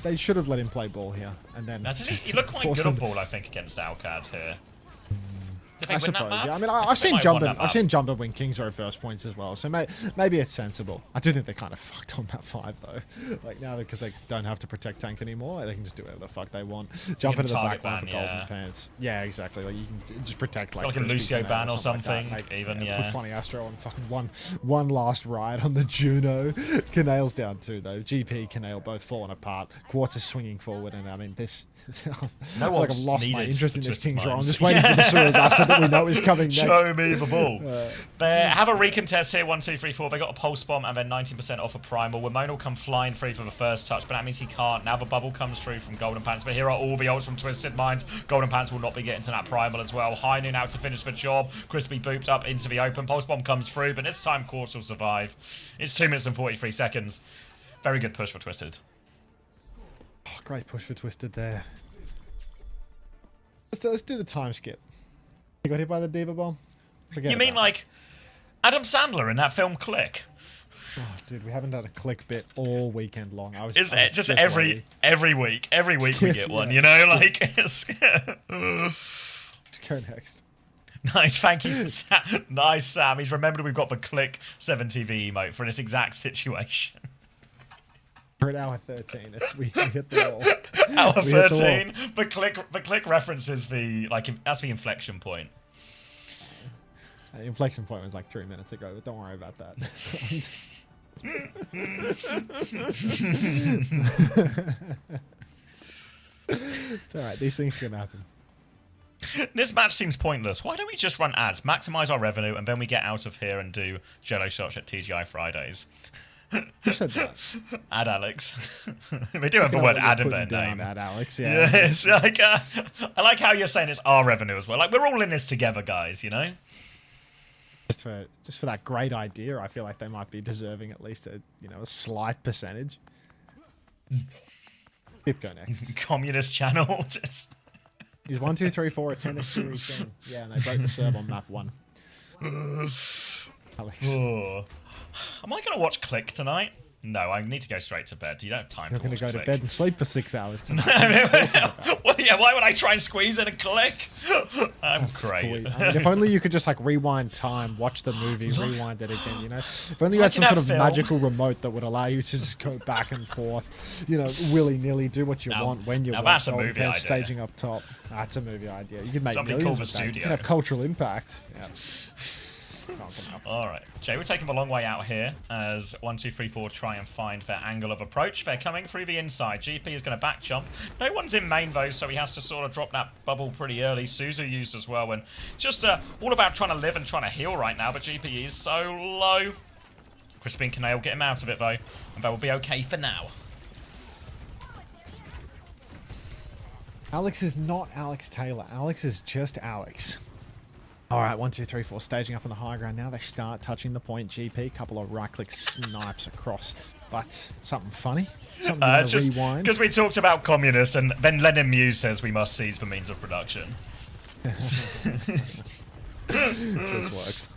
Speaker 5: they should have let him play ball here, and then.
Speaker 1: He looked quite good on ball, I think, against Alcad here. Did they
Speaker 5: I
Speaker 1: win
Speaker 5: suppose,
Speaker 1: that map?
Speaker 5: yeah. I mean,
Speaker 1: I
Speaker 5: I've
Speaker 1: think
Speaker 5: seen
Speaker 1: they might have won
Speaker 5: Jumper.
Speaker 1: that
Speaker 5: I've seen
Speaker 1: map.
Speaker 5: Jumper win Kings Row first points as well, so maybe it's sensible. I do think they kind of fucked on map 5 though. Like now, because they don't have to protect tank anymore, they can just do whatever the fuck they want. Jump into the
Speaker 1: target
Speaker 5: back line for
Speaker 1: ban,
Speaker 5: golden
Speaker 1: yeah.
Speaker 5: pants. Yeah, exactly. Like you can just protect like
Speaker 1: Like a
Speaker 5: Crispy
Speaker 1: Lucio
Speaker 5: Canal
Speaker 1: ban or
Speaker 5: something.
Speaker 1: something, even,
Speaker 5: Put
Speaker 1: yeah.
Speaker 5: Funny Astro on fucking one last ride on the Juno. Canale's down too though. GP Canale both falling apart. Quartz is swinging forward, and I mean this.
Speaker 1: No
Speaker 5: I feel like I've
Speaker 1: one's
Speaker 5: lost my
Speaker 1: needed
Speaker 5: interest in this
Speaker 1: Twisted
Speaker 5: Kings Row. I'm
Speaker 1: Minds.
Speaker 5: just waiting for the Suragasa that we know is coming next.
Speaker 1: Show me the ball. They have a recontest here, 1, 2, 3, 4. They got a pulse bomb and then 19% off a primal. Wimone will come flying through for the first touch, but that means he can't. Now the bubble comes through from Golden Pants, but here are all the ults from Twisted Minds. Golden Pants will not be getting to that primal as well. High Noon out to finish the job. Crispy booped up into the open. Pulse bomb comes through, but this time Quartz will survive. It's 2 minutes and 43 seconds. Very good push for Twisted.
Speaker 5: Oh, great push for Twisted there. Let's do the time skip. You got hit by the Diva Bomb? Forget
Speaker 1: You mean
Speaker 5: about it.
Speaker 1: like Adam Sandler in that film Click?
Speaker 5: Oh, dude, we haven't done a click bit all weekend long. I was
Speaker 1: It's
Speaker 5: I was
Speaker 1: just
Speaker 5: waiting.
Speaker 1: every week we get one,
Speaker 5: Yeah.
Speaker 1: you know, like it's
Speaker 5: Let's go next.
Speaker 1: nice, thank you, nice Sam. He's remembered we've got the Click 7TV emote for this exact situation.
Speaker 5: We're at hour 13. We hit the wall.
Speaker 1: Hour
Speaker 5: We hit the
Speaker 1: 13. The click references that's the inflection point.
Speaker 5: The inflection point was like 3 minutes ago, but don't worry about that. It's alright, these things can happen.
Speaker 1: This match seems pointless. Why don't we just run ads, maximize our revenue, and then we get out of here and do Jello shots at TGI Fridays?
Speaker 5: Who said that?
Speaker 1: Ad Alex. They do have the word ad in their name.
Speaker 5: Ad Alex, yeah.
Speaker 1: Yeah, it's like I like how you're saying it's our revenue as well. Like we're all in this together, guys. You know.
Speaker 5: Just for that great idea, I feel like they might be deserving at least a slight percentage. Keep going next.
Speaker 1: Communist channel. Just.
Speaker 5: He's 1, 2, 3, 4 a tennis series thing. Yeah, and they broke the serve on map 1. Alex.
Speaker 1: Oh. Am I going to watch Click tonight? No, I need to go straight to bed. You don't have time
Speaker 5: You're
Speaker 1: to
Speaker 5: going
Speaker 1: watch
Speaker 5: to go
Speaker 1: Click.
Speaker 5: to bed and sleep for 6 hours tonight.
Speaker 1: Well, yeah, why would I try and squeeze in a Click? I'm great.
Speaker 5: I mean, if only you could just like rewind time, watch the movie, rewind it again, you know? If only you had some
Speaker 1: can
Speaker 5: sort
Speaker 1: have
Speaker 5: of
Speaker 1: film.
Speaker 5: magical remote that would allow you to just go back and forth, willy-nilly, do what you
Speaker 1: Now-
Speaker 5: want, when you
Speaker 1: now
Speaker 5: want.
Speaker 1: that's a
Speaker 5: Golden
Speaker 1: movie
Speaker 5: Pants
Speaker 1: idea.
Speaker 5: Staging up top. That's a movie idea. You could make
Speaker 1: Somebody
Speaker 5: millions
Speaker 1: call the
Speaker 5: with that. You
Speaker 1: studio.
Speaker 5: can have cultural impact. Yeah. Can't come up.
Speaker 1: All right, Jay, we're taking the long way out here as 1, 2, 3, 4 try and find their angle of approach. They're coming through the inside. GP is going to back jump. No one's in main though, so he has to sort of drop that bubble pretty early. Suzu used as well, and just all about trying to live and trying to heal right now. But GP is so low. Crispy and Canale get him out of it though, and that will be okay for now.
Speaker 5: Alex is not Alex Taylor. Alex is just Alex. All right, 1, 2, 3, 4, staging up on the high ground. Now they start touching the point. GP, couple of right-click snipes across, but something funny. Something
Speaker 1: It's
Speaker 5: to
Speaker 1: just
Speaker 5: rewind.
Speaker 1: because we talked about communist, and then Lenin Muse says we must seize the means of production.
Speaker 5: Just works.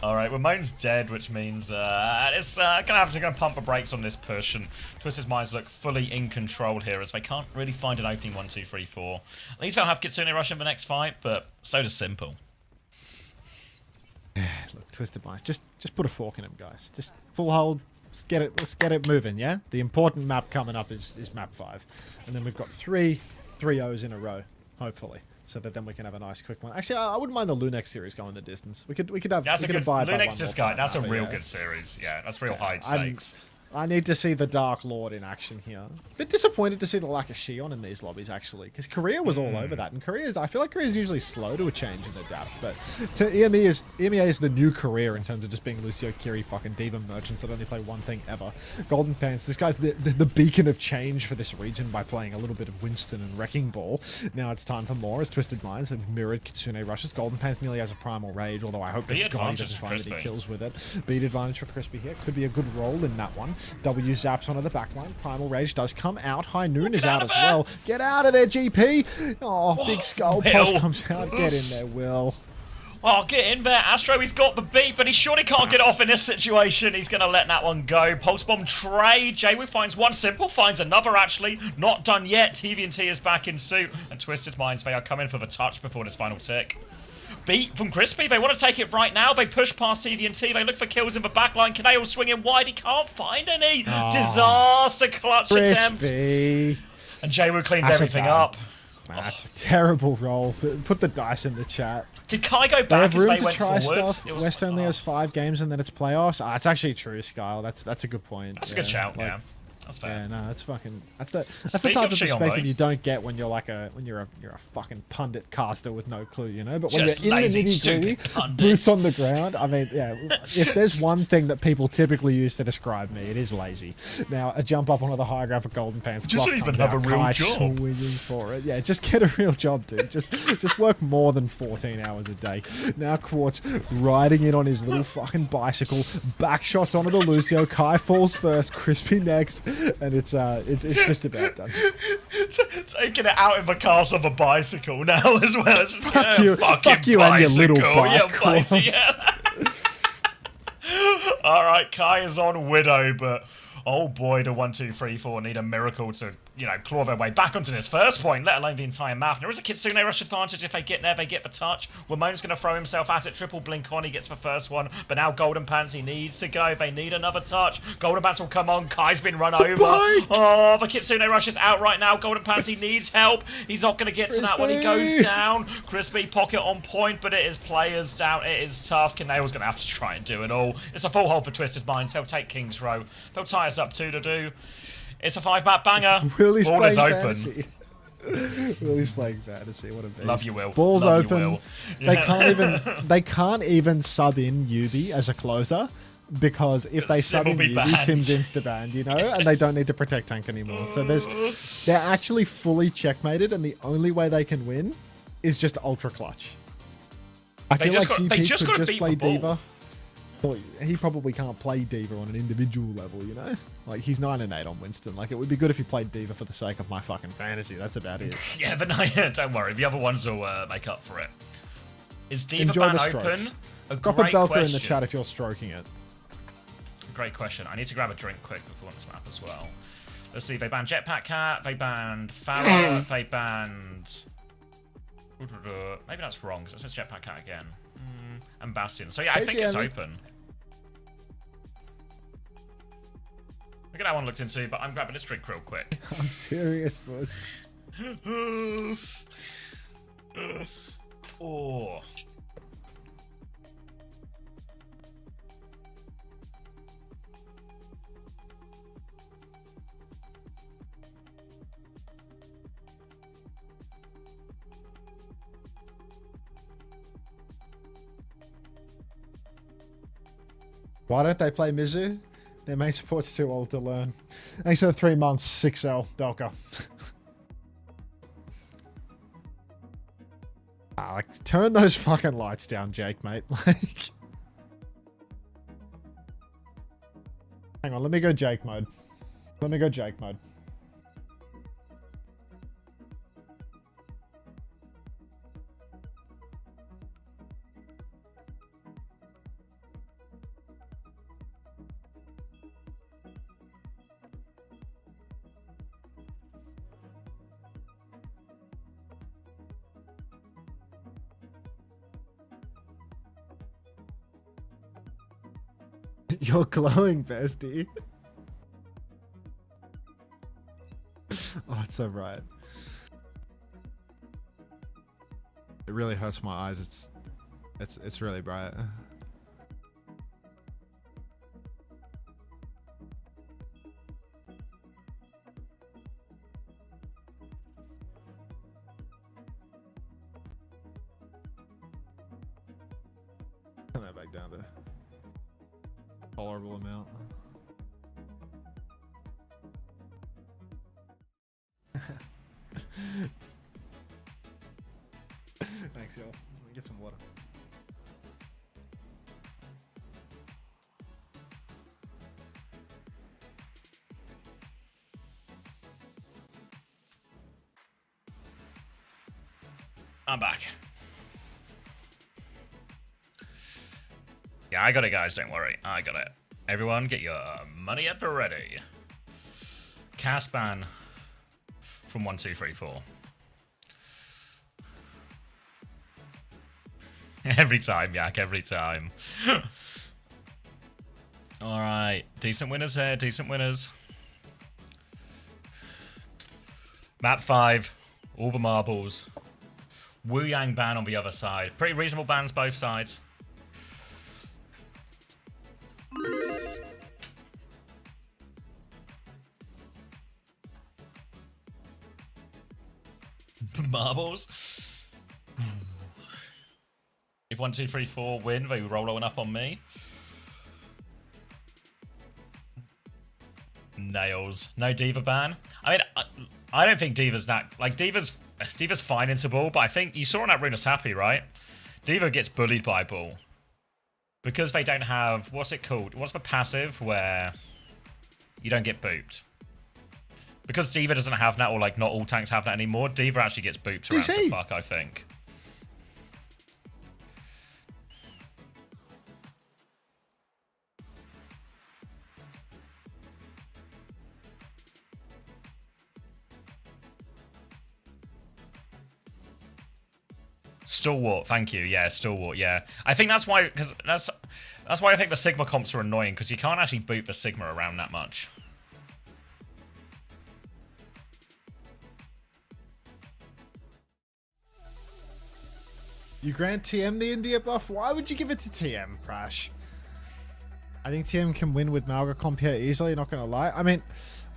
Speaker 1: All right, Ramon's dead, which means it's gonna have to pump the brakes on this push, and Twisted's Minds look fully in control here as they can't really find an opening 1, 2, 3, 4. At least they'll have Kitsune rush in the next fight, but so does Simple.
Speaker 5: Look, Twisted Minds. Just put a fork in him, guys. Just full hold. Let's get it moving, yeah? The important map coming up is map 5. And then we've got 3 O's in a row, hopefully. So that then we can have a nice quick one. Actually, I wouldn't mind the Lunex series going the distance. We could have
Speaker 1: That's
Speaker 5: we
Speaker 1: a
Speaker 5: could
Speaker 1: good
Speaker 5: abide by
Speaker 1: Linux
Speaker 5: one
Speaker 1: just
Speaker 5: more
Speaker 1: guy.
Speaker 5: fight
Speaker 1: That's a
Speaker 5: now,
Speaker 1: real
Speaker 5: yeah.
Speaker 1: good series. Yeah, that's real high stakes.
Speaker 5: I need to see the Dark Lord in action here. Bit disappointed to see the lack of Shion in these lobbies, actually, because Korea was all over that, and I feel like Korea is usually slow to a change and adapt, but EMEA is the new career in terms of just being Lucio, Kiri, fucking Diva merchants that only play one thing ever. Golden Pants, this guy's the beacon of change for this region by playing a little bit of Winston and Wrecking Ball. Now it's time for more, as Twisted Minds have mirrored Kitsune rushes. Golden Pants nearly has a Primal Rage, although I hope that
Speaker 1: Beat
Speaker 5: God he
Speaker 1: advantage
Speaker 5: doesn't
Speaker 1: for
Speaker 5: find that he
Speaker 1: Crispy.
Speaker 5: kills with it. Beat advantage for Crispy here. Could be a good roll in that one. W zaps onto the backline. Primal Rage does come out. High Noon is out as well. Get out of there, GP! Oh, big skull.
Speaker 1: Will.
Speaker 5: Post comes out. Get in there, Will.
Speaker 1: Oh, get in there, Astro. He's got the beat, but he surely can't get off in this situation. He's going to let that one go. Pulse Bomb trade. Jaywu finds one simple, finds another, actually. Not done yet. TVNT is back in suit. And Twisted Minds, they are coming for the touch before this final tick. Beat from Crispy. They want to take it right now. They push past TVNT. They look for kills in the backline. Kaneo swinging wide. He can't find any. Disaster clutch attempt. And Jaywu cleans everything up.
Speaker 5: That's a terrible roll. Put the dice in the chat.
Speaker 1: Did Kai go
Speaker 5: They
Speaker 1: back
Speaker 5: have
Speaker 1: as
Speaker 5: room
Speaker 1: they
Speaker 5: to
Speaker 1: went
Speaker 5: try
Speaker 1: forward?
Speaker 5: stuff. West only has 5 games and then it's playoffs. It's actually true, Skyle. That's a good point.
Speaker 1: That's a good shout,
Speaker 5: like,
Speaker 1: yeah. That's fair.
Speaker 5: Yeah, no, that's fucking. That's the
Speaker 1: Speak
Speaker 5: type
Speaker 1: of
Speaker 5: of
Speaker 1: Shion,
Speaker 5: perspective
Speaker 1: though.
Speaker 5: you don't get when you're like you're a fucking pundit caster with no clue, you know. But when
Speaker 1: Just
Speaker 5: you're in
Speaker 1: lazy,
Speaker 5: the nitty
Speaker 1: stupid
Speaker 5: gritty,
Speaker 1: pundits.
Speaker 5: boots on the ground. I mean, yeah. If there's one thing that people typically use to describe me, it is lazy. Now, a jump up onto the high ground for Golden Pants.
Speaker 1: Just
Speaker 5: block
Speaker 1: even
Speaker 5: comes
Speaker 1: have
Speaker 5: out,
Speaker 1: a real
Speaker 5: Kai
Speaker 1: job.
Speaker 5: swinging for it. Yeah, just get a real job, dude. Just work more than 14 hours a day. Now Quartz riding in on his little fucking bicycle. Back shots onto the Lucio. Kai falls first. Crispy next, and it's just about done.
Speaker 1: Taking it out in the cast of a bicycle now as well.
Speaker 5: Fuck you and your little bike.
Speaker 1: Yeah. All right, Kai is on Widow, but oh boy, the 1, 2, 3, 4 need a miracle to, claw their way back onto this first point, let alone the entire map. There is a Kitsune rush advantage. If they get there, they get the touch. Ramon's going to throw himself at it. Triple blink on. He gets the first one. But now Golden Pants, he needs to go. They need another touch. Golden Pants will come on. Kai's been run over. Oh, the Kitsune rush is out right now. Golden Pants, he needs help. He's not going to get to that when he goes down. Crispy pocket on point, but it is players down. It is tough. Kaneo's going to have to try and do it all. It's a full hold for Twisted Minds. They'll take King's Row. They'll tie us up 2-2. It's a 5-map banger.
Speaker 5: Willie's
Speaker 1: Ball is
Speaker 5: playing
Speaker 1: open.
Speaker 5: fantasy. Willie's playing fantasy. What a beast.
Speaker 1: Love you, Will.
Speaker 5: Ball's
Speaker 1: Love
Speaker 5: open.
Speaker 1: you, Will.
Speaker 5: They can't even sub in Yubi as a closer because if they
Speaker 1: Sim
Speaker 5: sub
Speaker 1: will
Speaker 5: in
Speaker 1: be
Speaker 5: Yubi,
Speaker 1: banned.
Speaker 5: Sim's insta-banned, and they don't need to protect tank anymore. So they're actually fully checkmated, and the only way they can win is just ultra clutch. I
Speaker 1: They
Speaker 5: feel
Speaker 1: just
Speaker 5: like
Speaker 1: got- they
Speaker 5: GP
Speaker 1: just
Speaker 5: could
Speaker 1: gotta
Speaker 5: just
Speaker 1: beat
Speaker 5: play
Speaker 1: the ball.
Speaker 5: Diva. Well, he probably can't play Diva on an individual level, Like, he's 9-8 on Winston. Like, it would be good if he played Diva for the sake of my fucking fantasy. That's about it.
Speaker 1: Yeah, but no, don't worry. The other ones will make up for it. Is Diva
Speaker 5: Enjoy
Speaker 1: ban
Speaker 5: the
Speaker 1: open?
Speaker 5: strokes.
Speaker 1: A
Speaker 5: Drop a
Speaker 1: great
Speaker 5: belker
Speaker 1: question.
Speaker 5: in the chat if you're stroking it.
Speaker 1: Great question. I need to grab a drink quick before this map as well. Let's see. They banned Jetpack Cat. They banned Farah. They banned... Maybe that's wrong because it says Jetpack Cat again. And Bastion. So yeah, I
Speaker 5: Hey,
Speaker 1: think it's
Speaker 5: Jenny.
Speaker 1: open. Look at that one looked into, but I'm grabbing this drink real quick.
Speaker 5: I'm serious, boys.
Speaker 1: Oh.
Speaker 5: Why don't they play Mizu? Their main support's too old to learn. Thanks for the 3 months, 6L, Belka. Turn those fucking lights down, Jake, mate. Like, hang on, let me go Jake mode. Let me go Jake mode. You're glowing, bestie. Oh, it's so bright. It really hurts my eyes. It's really bright. Turn that back down to tolerable amount. Thanks, y'all. Let me get some water.
Speaker 1: I'm back. Yeah, I got it, guys. Don't worry. I got it. Everyone, get your money up ready. Cast ban from 1, 2, 3, 4. Every time, Yak. Every time. All right. Decent winners here. Decent winners. Map 5. All the marbles. Wu Yang ban on the other side. Pretty reasonable bans both sides. Marbles. If 1, 2, 3, 4 win, they roll one up on me. Nails. No Diva ban. I mean, I don't think Diva's that... Like, Diva's fine into Bull, but I think you saw on that Runus Happy, right? Diva gets bullied by Bull. Because they don't have... What's it called? What's the passive where you don't get booped? Because Diva doesn't have that, or like not all tanks have that anymore, Diva actually gets booped around to fuck, I think. Stalwart, thank you. Yeah, Stalwart, yeah. I think that's why, because that's why I think the Sigma comps are annoying, because you can't actually boot the Sigma around that much.
Speaker 5: You grant TM the India buff? Why would you give it to TM, Prash? I think TM can win with Malga comp here easily, not gonna lie. I mean,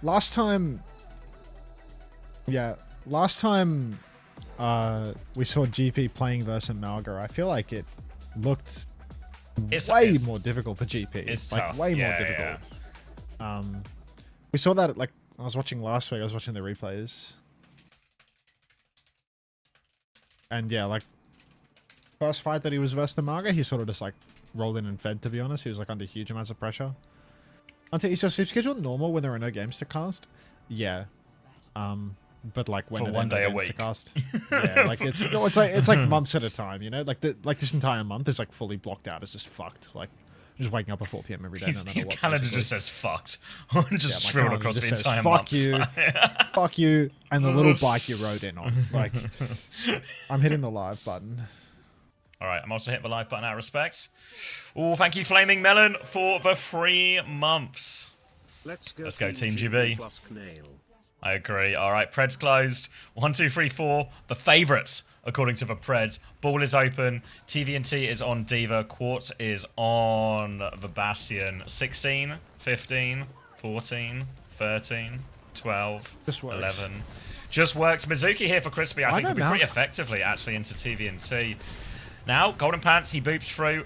Speaker 5: last time... Yeah, last time we saw GP playing versus Malga, I feel like it looked way more difficult for GP.
Speaker 1: It's
Speaker 5: like,
Speaker 1: tough.
Speaker 5: way more
Speaker 1: Yeah,
Speaker 5: difficult.
Speaker 1: yeah.
Speaker 5: We saw that, like, I was watching last week, I was watching the replays. And yeah, like, first fight that he was versus the Malga, he sort of just like rolled in and fed, to be honest. He was like under huge amounts of pressure. Is your sleep schedule normal when there are no games to cast? Yeah. But like when
Speaker 1: for 1 day a
Speaker 5: games to
Speaker 1: week.
Speaker 5: cast. Yeah, like it's like months at a time, you know? Like this entire month is like fully blocked out. It's just fucked. Like just waking up at 4 PM every day.
Speaker 1: His calendar just says fucked. Just
Speaker 5: my
Speaker 1: scribbled
Speaker 5: calendar
Speaker 1: across the
Speaker 5: just says,
Speaker 1: entire
Speaker 5: fuck
Speaker 1: month.
Speaker 5: you, fuck you, and the little bike you rode in on. Like, I'm hitting the live button.
Speaker 1: All right, I'm also hitting the like button out of respect. Oh, thank you, Flaming Melon, for the 3 months.
Speaker 4: Let's
Speaker 1: go, Team GB. I agree. All right, Pred's closed. 1, 2, 3, 4. The favourites, according to the Preds. Ball is open. TVNT is on Diva. Quartz is on the Bastion. 16, 15, 14, 13, 12,
Speaker 5: Just works.
Speaker 1: 11. Just works. Mizuki here for Crispy, I think, will be
Speaker 5: know,
Speaker 1: pretty
Speaker 5: man.
Speaker 1: effectively, actually, into TVNT. Now, Golden Pants, he boops through.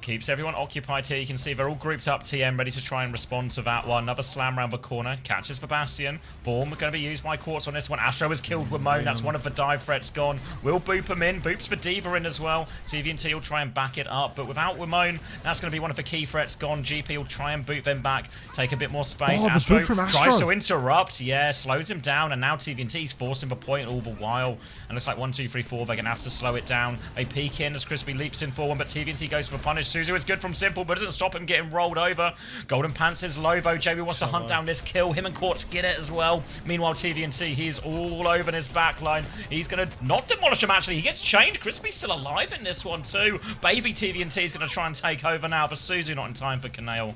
Speaker 1: Keeps everyone occupied here. You can see they're all grouped up. TM ready to try and respond to that one. Another slam around the corner. Catches the Bastion. Born going to be used by Quartz on this one. Astro has killed Ramon. That's one of the dive threats gone. Will boop him in. Boops for Diva in as well. TVNT will try and back it up. But without Ramon, that's going to be one of the key threats gone. GP will try and boot them back. Take a bit more space.
Speaker 5: Oh, the
Speaker 1: Astro
Speaker 5: boot from Astro.
Speaker 1: tries to interrupt. Yeah, slows him down. And now TVNT's forcing the point all the while. And looks like 1, 2, 3, 4. They're going to have to slow it down. They peek in as Crispy leaps in for one. But TVNT goes for the punish. Suzu is good from Simple, but doesn't stop him getting rolled over. Golden Pants is low, though. JB wants to hunt down this kill. Him and Quartz get it as well. Meanwhile, TVNT, he's all over in his backline. He's going to not demolish him, actually. He gets chained. Crispy's still alive in this one, too. Baby TVNT is going to try and take over now, but Suzu not in time for Kanale.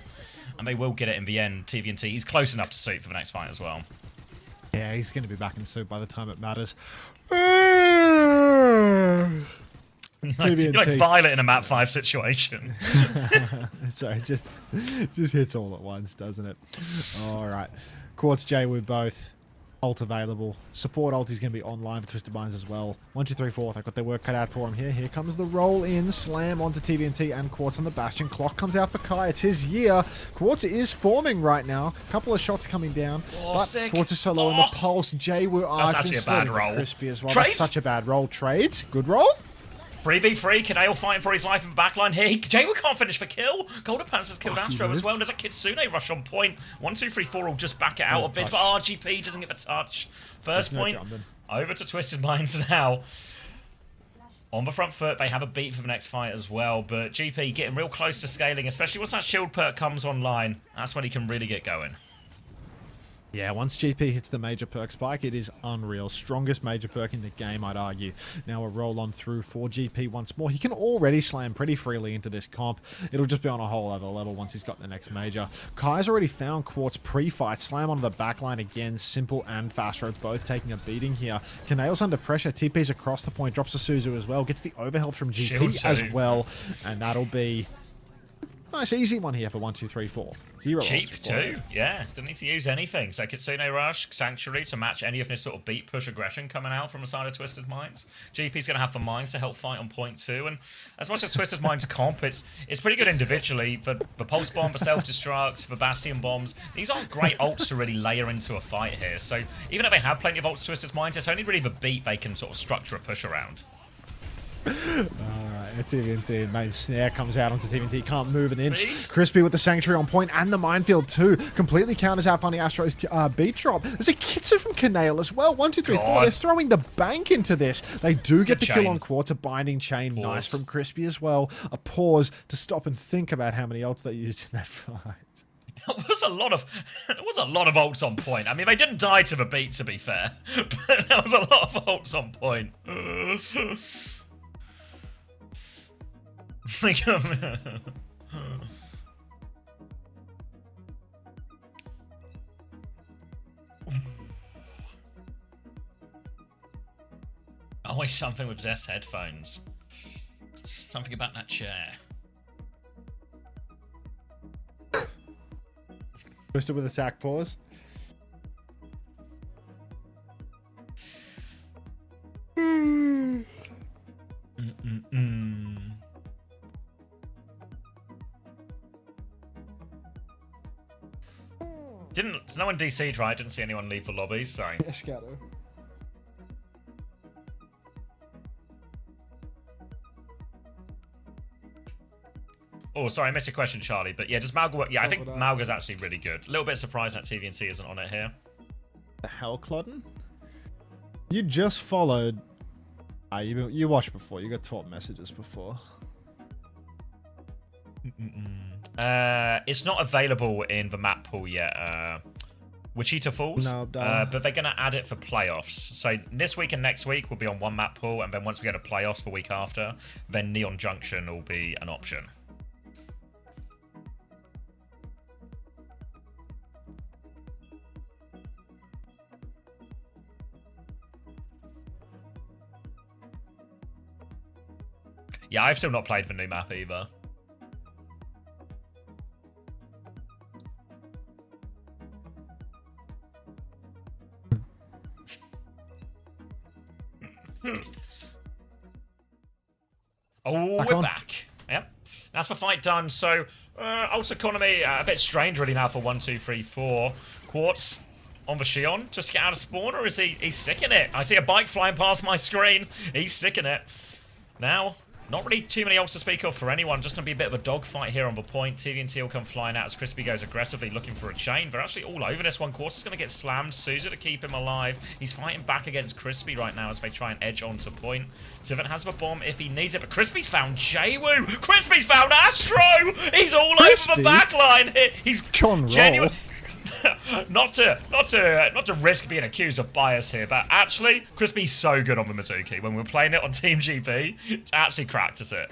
Speaker 1: And they will get it in the end. TVNT, he's close enough to suit for the next fight as well.
Speaker 5: Yeah, he's going to be back in suit by the time it matters.
Speaker 1: You're like Violet in a map 5 situation.
Speaker 5: Sorry, just hits all at once, doesn't it? All right. Quartz J with both. Ult available. Support ult is going to be online for Twisted Minds as well. 1, 2, 3, 4. They've got their work cut out for him here. Here comes the roll in. Slam onto TVNT and Quartz on the Bastion. Clock comes out for Kai. It's his year. Quartz is forming right now. Couple of shots coming down.
Speaker 1: Oh,
Speaker 5: but
Speaker 1: sick.
Speaker 5: Quartz is so low in the pulse. J will
Speaker 1: That's actually a bad roll.
Speaker 5: Crispy as well.
Speaker 1: Trades?
Speaker 5: That's such a bad roll. Trades. Good roll.
Speaker 1: 3v3, Kanale fighting for his life in the backline here. Jaywoo can't finish the kill. Golden Pants has killed Astro as well. There's a Kitsune rush on point. 1, 2, 3, 4 will just back it out of this, but RGP doesn't get the touch. First point, over to Twisted Minds now. on the front foot. They have a beat for the next fight as well, but GP getting real close to scaling, especially once that shield perk comes online. That's when he can really get going.
Speaker 5: Yeah, once GP hits the major perk spike, it is unreal. Strongest major perk in the game, I'd argue. Now a roll on through for GP once more. He can already slam pretty freely into this comp. It'll just be on a whole other level once he's got the next major. Kai's already found Quartz pre-fight. Slam onto the backline again. Simple and Fastro both taking a beating here. Kanail's under pressure. TP's across the point. Drops a Suzu as well. Gets the overhealth from GP as well. And that'll be... nice easy one here for 1, 2, 3, 4. 0
Speaker 1: cheap too, yeah. Didn't need to use anything. So Kitsune Rush, Sanctuary to match any of this sort of beat push aggression coming out from the side of Twisted Minds. GP's going to have the mines to help fight on point 2. And as much as Twisted Minds comp, it's pretty good individually. The Pulse Bomb, the Self-Destruct, the Bastion Bombs, these aren't great ults to really layer into a fight here. So even if they have plenty of ults Twisted Minds, it's only really the beat they can sort of structure a push around.
Speaker 5: Alright, TVNT, main snare comes out onto TVNT, can't move an inch.
Speaker 1: Please?
Speaker 5: Crispy with the Sanctuary on point and the Minefield too. Completely counters out Funny Astro's beat drop. There's a Kitsu from Kanail as well. 1, 2, 3, 4.
Speaker 1: God.
Speaker 5: They're throwing the bank into this. They do get
Speaker 1: Good
Speaker 5: the
Speaker 1: chain.
Speaker 5: kill on Quartz, a binding chain.
Speaker 1: Pause.
Speaker 5: Nice from Crispy as well. A pause to stop and think about how many ults they used in that fight.
Speaker 1: It was a lot of ults on point. I mean, they didn't die to the beat, to be fair, but there was a lot of ults on point. Always something with Zest headphones. Something about that chair.
Speaker 5: Twisted with attack pause.
Speaker 1: No one DC'd, right? Didn't see anyone leave the lobbies, so.
Speaker 5: Escato.
Speaker 1: Oh, sorry, I missed your question, Charlie. But yeah, does Malga work? Yeah, I think Malga's actually really good. A little bit surprised that TVNT isn't on it here.
Speaker 5: The hell, Clodden? You just followed... you watched before. You got 12 messages before.
Speaker 1: It's not available in the map pool yet. Wichita Falls,
Speaker 5: No,
Speaker 1: but they're going to add it for playoffs. So this week and next week will be on one map pool, and then once we get to playoffs the week after, then Neon Junction will be an option. Yeah, I've still not played the new map either. Oh, we're back. Yep. That's the fight done. So, Ult economy, a bit strange really now for 1, 2, 3, 4. Quartz on the Shion just to get out of spawn, or is he's sticking it? I see a bike flying past my screen. He's sticking it. Now, not really too many ults to speak of for anyone. Just going to be a bit of a dogfight here on the point. TVNT will come flying out as Crispy goes aggressively looking for a chain. They're actually all over this one. Quartz is going to get slammed. Suzu to keep him alive. He's fighting back against Crispy right now as they try and edge onto point. Tiven has the bomb if he needs it, but Crispy's found Jwoo. Crispy's found Astro. He's all over the backline here. He's genuine. Not to risk being accused of bias here, but actually, Crispy's so good on the Mizuki. When we're playing it on Team GP, it actually practice it.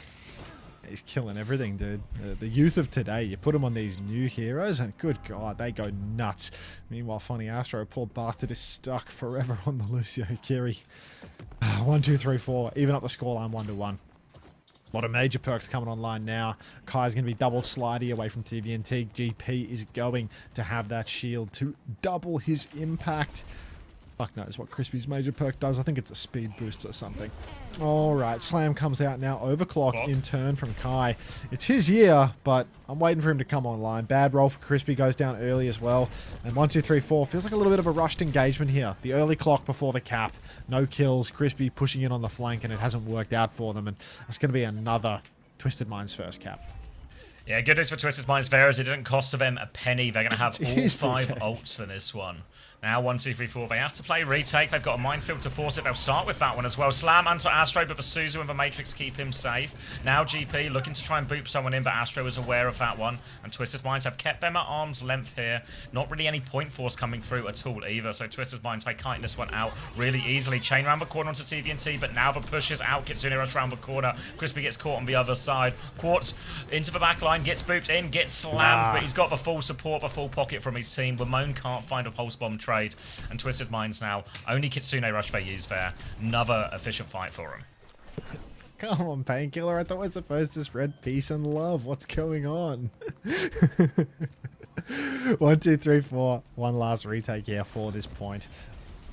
Speaker 5: He's killing everything, dude. The youth of today, you put them on these new heroes, and good God, they go nuts. Meanwhile, Funny Astro, poor bastard, is stuck forever on the Lucio Kiri. 1, 2, 3, 4. Even up the scoreline 1-1. A lot of major perks coming online now. Kai's going to be double slidey away from TVNT. GP is going to have that shield to double his impact. Fuck knows what Crispy's major perk does. I think it's a speed boost or something. Alright, Slam comes out now. Overclock in turn from Kai. It's his year, but I'm waiting for him to come online. Bad roll for Crispy, goes down early as well. And 1, 2, 3, 4 feels like a little bit of a rushed engagement here. The early clock before the cap. No kills. Crispy pushing in on the flank, and it hasn't worked out for them. And that's going to be another Twisted Minds first cap.
Speaker 1: Yeah, good news for Twisted Minds there is it didn't cost them a penny. They're going to have all 5 ults for this one. Now 1, 2, 3, 4. They have to play retake. They've got a minefield to force it. They'll start with that one as well. Slam onto Astro, but the Suzu and the Matrix keep him safe. Now GP looking to try and boop someone in, but Astro is aware of that one. And Twisted Minds have kept them at arm's length here. Not really any point force coming through at all either. So Twisted Minds, they kite this one out really easily. Chain around the corner onto TVNT, but now the push is out. Kitsune rush around the corner. Crispy gets caught on the other side. Quartz into the back line, gets booped in, gets slammed, but he's got the full support, the full pocket from his team. Ramon can't find a pulse bomb trade, and Twisted Minds now only Kitsune rush they use there. Another efficient fight for him.
Speaker 5: Come on, Painkiller. I thought we're supposed to spread peace and love. What's going on? 1, 2, 3, 4. One last retake here for this point.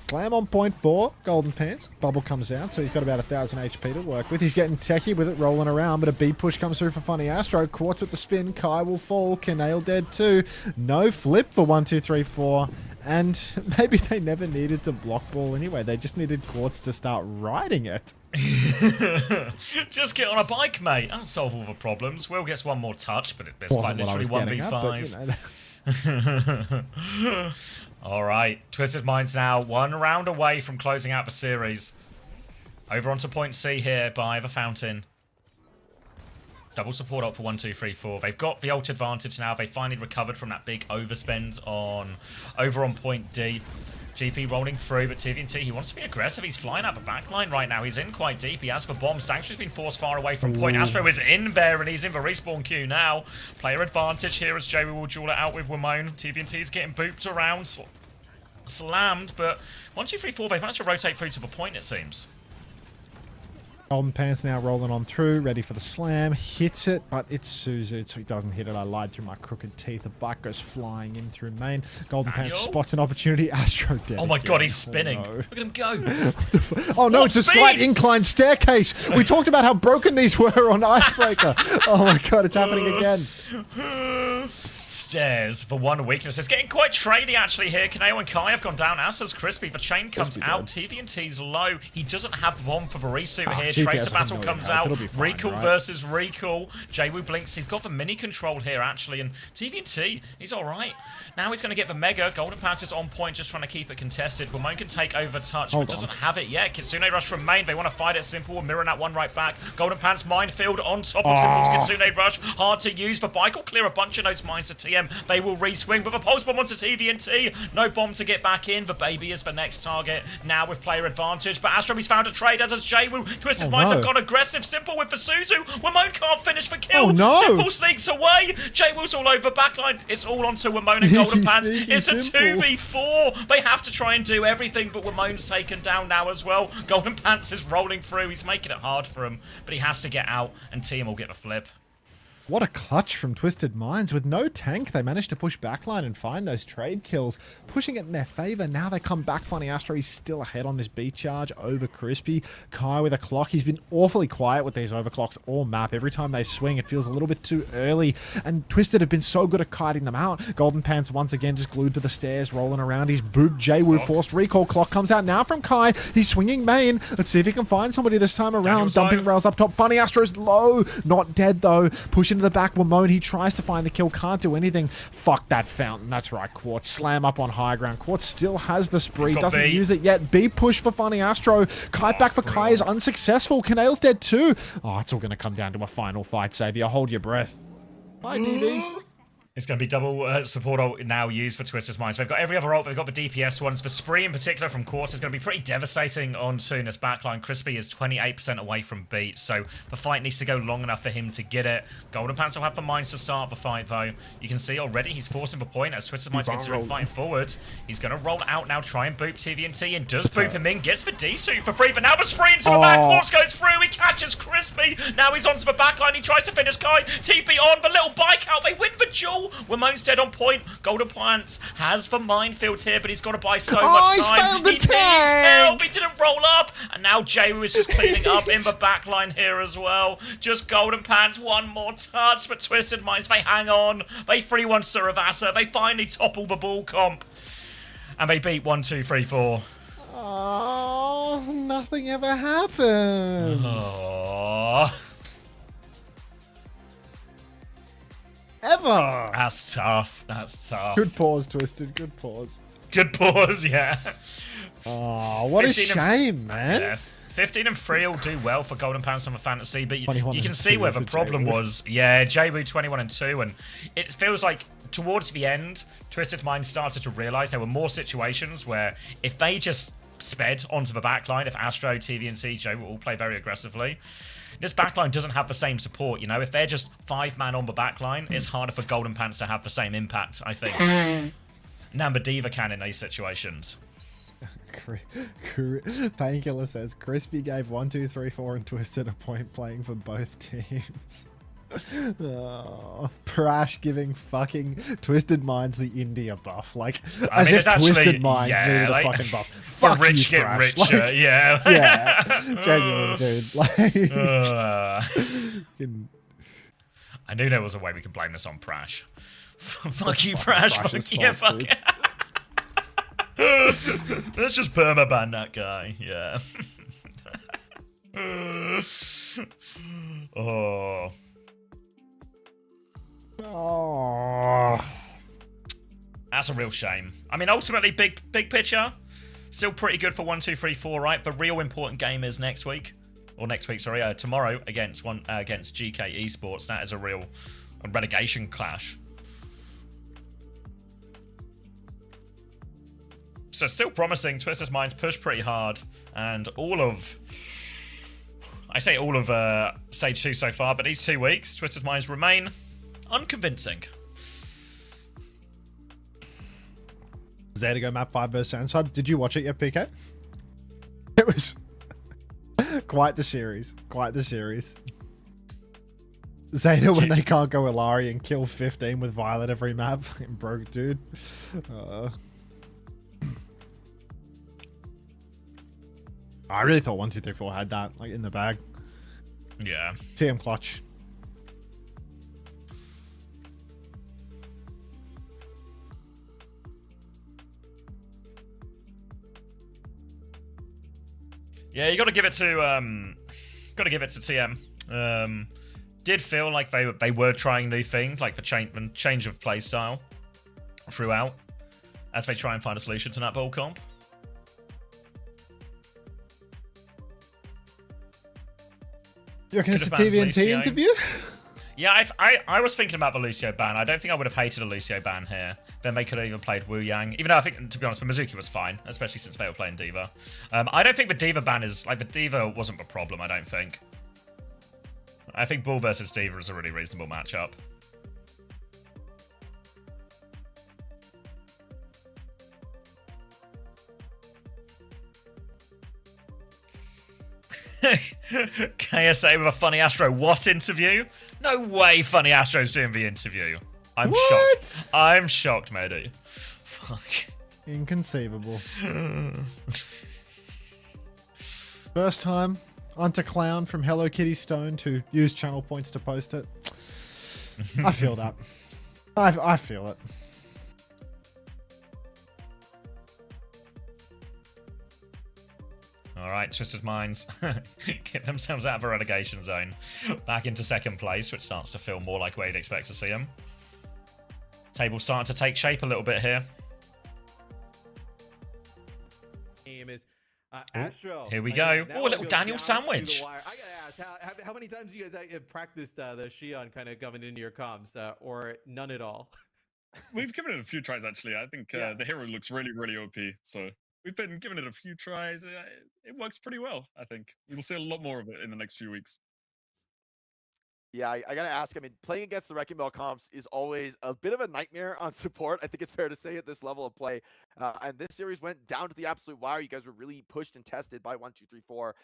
Speaker 5: Slam on point 4, Golden Pants. Bubble comes out, so he's got about 1,000 HP to work with. He's getting techie with it, rolling around, but a B push comes through for Funny Astro. Quartz with the spin. Kai will fall. Kanail dead too. No flip for 1, 2, 3, 4. And maybe they never needed to block ball anyway. They just needed Quartz to start riding it.
Speaker 1: Just get on a bike, mate. That'll solve all the problems. Will gets one more touch, but it's quite literally 1v5. All right, Twisted Minds now 1 round away from closing out the series. Over onto point C here by the fountain. Double support up for 1, 2, 3, 4. They've got the ult advantage now. They finally recovered from that big overspend over on point D. GP rolling through, but TVNT, he wants to be aggressive. He's flying out the back line right now. He's in quite deep. He has the bomb. Sanctuary's been forced far away from point. Astro is in there, and he's in the respawn queue now. Player advantage here as Joey will duel it out with Wimone. TVNT is getting booped around, slammed, but 1, 2, 3, 4, they've managed to rotate through to the point, it seems.
Speaker 5: Golden Pants now rolling on through, ready for the slam. Hits it, but it's Suzu, so he doesn't hit it. I lied through my crooked teeth. A bike goes flying in through main. Golden Pants spots an opportunity. Astro dead.
Speaker 1: Oh my
Speaker 5: again.
Speaker 1: god, he's spinning.
Speaker 5: Oh, no.
Speaker 1: Look at him go.
Speaker 5: Oh no,
Speaker 1: What
Speaker 5: it's a
Speaker 1: speed?
Speaker 5: slight incline staircase. We talked about how broken these were on Icebreaker. Oh my god, it's happening again.
Speaker 1: Stairs for one weakness. It's getting quite tradey actually here. Kaneo and Kai have gone down, as has Crispy. The chain comes out. TVNT's low. He doesn't have the bomb for the resuit here.
Speaker 5: GPS
Speaker 1: Tracer battle comes out. Recall
Speaker 5: right?
Speaker 1: versus Recall. Jwoo blinks. He's got the mini control here actually. And TVNT, he's alright. Now he's going to get the Mega. Golden Pants is on point, just trying to keep it contested. Wimone can take over touch, but doesn't have it yet. Kitsune rush from main. They want to fight it simple. Mirroring that one right back. Golden Pants minefield on top of Simple's Kitsune rush. Hard to use. The bike will clear a bunch of those mines to TM. They will re-swing, but the pulse bomb onto TVNT. No bomb to get back in. The baby is the next target. Now with player advantage, but Astro, he's found a trade, as has Jwoo. Twisted Minds have gone aggressive. Simple with the Suzu. Wimone can't finish the kill.
Speaker 5: Oh no!
Speaker 1: Simple sneaks away. Jwoo's all over backline. It's all onto Wimone and Golden Pants. It's a 2v4. They have to try and do everything, but Wimone's taken down now as well. Golden Pants is rolling through. He's making it hard for him, but he has to get out, and TM will get the flip.
Speaker 5: What a clutch from Twisted Minds. With no tank, they managed to push backline and find those trade kills, pushing it in their favor. Now they come back. Funny Astro, he's still ahead on this B charge over Crispy. Kai with a clock. He's been awfully quiet with these overclocks all map. Every time they swing, it feels a little bit too early, and Twisted have been so good at kiting them out. Golden Pants once again just glued to the stairs, rolling around. He's booped. Jwoo forced recall. Clock comes out now from Kai. He's swinging main. Let's see if he can find somebody this time around. Dumping rails up top. Funny Astro's low. Not dead though. Push into the back. Wimone, he tries to find the kill. Can't do anything. Fuck that fountain. That's right, Quartz. Slam up on high ground. Quartz still has the spree. Doesn't use it yet. B push for Funny Astro. Kite back for Kai is unsuccessful. Kanail's dead too. Oh, it's all going to come down to a final fight, Savior. Hold your breath. Bye, DV.
Speaker 1: It's going to be double support ult now used for Twisted Minds. They've got every other ult. They've got the DPS ones. The spree in particular from Quartz is going to be pretty devastating on Tuna's backline. Crispy is 28% away from beat, so the fight needs to go long enough for him to get it. Golden Pants will have the mines to start the fight, though. You can see already he's forcing the point as Twisted Minds considering fighting forward. He's going to roll out now, try and boop TVNT, and does boop him in. Gets the D-suit for free, but now the spree into the back. Quartz goes through. He catches Crispy. Now he's onto the backline. He tries to finish Kai. TP on the little bike out. They win the duel. Wimone's dead on point. Golden Pants has the minefield here, but he's got to buy so much time. He needs help. He didn't roll up. And now Jwoo is just cleaning up in the backline here as well. Just Golden Pants, one more touch. But Twisted Minds, they hang on. They 3-1 Suravasa. They finally topple the ball comp. And they beat 1, 2, 3, 4.
Speaker 5: Oh, nothing ever happens.
Speaker 1: Oh.
Speaker 5: Ever.
Speaker 1: That's tough. That's tough.
Speaker 5: Good pause, Twisted. Good pause.
Speaker 1: Good pause, yeah.
Speaker 5: Oh, what a
Speaker 1: 15 and
Speaker 5: shame, man.
Speaker 1: Yeah, 15 and 3 will do well for Golden Pants Summer Fantasy, but you
Speaker 5: 21
Speaker 1: can
Speaker 5: and
Speaker 1: see
Speaker 5: 2
Speaker 1: where the
Speaker 5: for
Speaker 1: problem
Speaker 5: J-Woo.
Speaker 1: was. Yeah, J-Woo 21 and 2, and it feels like towards the end, Twisted Minds started to realize there were more situations where if they just sped onto the backline, if Astro, TVNT, J-Woo all play very aggressively, this backline doesn't have the same support, you know? If they're just 5-man on the backline, it's harder for Golden Pants to have the same impact, I think. Namba Diva can in these situations.
Speaker 5: Painkiller says Crispy gave 1, 2, 3, 4 and Twisted a point playing for both teams. Oh, Prash giving fucking Twisted Minds the India buff, like as
Speaker 1: mean,
Speaker 5: if
Speaker 1: it's actually-
Speaker 5: Twisted Minds
Speaker 1: yeah,
Speaker 5: needed
Speaker 1: like,
Speaker 5: a fucking buff.
Speaker 1: For
Speaker 5: Fuck
Speaker 1: rich
Speaker 5: you,
Speaker 1: get
Speaker 5: Prash.
Speaker 1: richer,
Speaker 5: Like,
Speaker 1: yeah.
Speaker 5: yeah, genuine dude. Like, fucking-
Speaker 1: I knew there was a way we could blame this on Prash. Fuck you,
Speaker 5: fucking
Speaker 1: Prash.
Speaker 5: Prash's
Speaker 1: Fuck, yeah,
Speaker 5: fault,
Speaker 1: fuck
Speaker 5: dude.
Speaker 1: it. Let's just permaban that guy. Yeah. Oh.
Speaker 5: Oh.
Speaker 1: That's a real shame. I mean, ultimately, big picture, still pretty good for 1, 2, 3, 4, right? The real important game is next week, or next week, sorry, tomorrow against GK Esports. That is a real relegation clash. So still promising. Twisted Minds push pretty hard, and I say all of stage 2 so far, but these 2 weeks, Twisted Minds remain unconvincing.
Speaker 5: Zeta go map 5 versus Sandside. Did you watch it yet, PK? It was quite the series. Quite the series. Zeta when they can't go Ilari and kill 15 with Violet every map. Fucking broke, dude. I really thought 1, 2, 3, 4 had that like in the bag.
Speaker 1: Yeah.
Speaker 5: TM clutch.
Speaker 1: Yeah, you got to give it to TM. Did feel like they were trying new things, like the change of play style throughout, as they try and find a solution to that ball comp.
Speaker 5: You reckon it's a
Speaker 1: Could've banned
Speaker 5: TVNT
Speaker 1: Lucio.
Speaker 5: interview?
Speaker 1: Yeah, I was thinking about the Lucio ban. I don't think I would have hated a Lucio ban here. Then they could have even played Wu Yang. Even though I think, to be honest, the Mizuki was fine, especially since they were playing Diva. I don't think the Diva ban is... Like, the Diva wasn't the problem, I don't think. I think Bull versus Diva is a really reasonable matchup. KSA with a Funny Astro. What interview? No way Funny Astro's doing the interview. I'm
Speaker 5: What?
Speaker 1: shocked. I'm shocked, Mehdi. Fuck.
Speaker 5: Inconceivable. First time onto Clown from Hello Kitty Stone to use channel points to post it. I feel that. I feel it.
Speaker 1: All right, Twisted Minds get themselves out of a relegation zone. Back into second place, which starts to feel more like where you'd expect to see them. Table's starting to take shape a little bit here.
Speaker 9: Game is Astro.
Speaker 1: Here we
Speaker 9: I
Speaker 1: go.
Speaker 9: mean, that
Speaker 1: Oh, a
Speaker 9: one
Speaker 1: little
Speaker 9: goes
Speaker 1: Daniel
Speaker 9: down to
Speaker 1: sandwich.
Speaker 9: the wire. I gotta ask, how many times you guys have practiced the Shion kind of coming into your comms, or none at all?
Speaker 10: We've given it a few tries, actually. I think
Speaker 9: Yeah.
Speaker 10: the hero looks really, really OP. So we've been giving it a few tries. It works pretty well, I think. We'll see a lot more of it in the next few weeks.
Speaker 8: Yeah, I gotta ask. I mean, playing against the Wrecking Ball comps is always a bit of a nightmare on support. I think it's fair to say at this level of play. And this series went down to the absolute wire. You guys were really pushed and tested by 1, 2, 3, 4.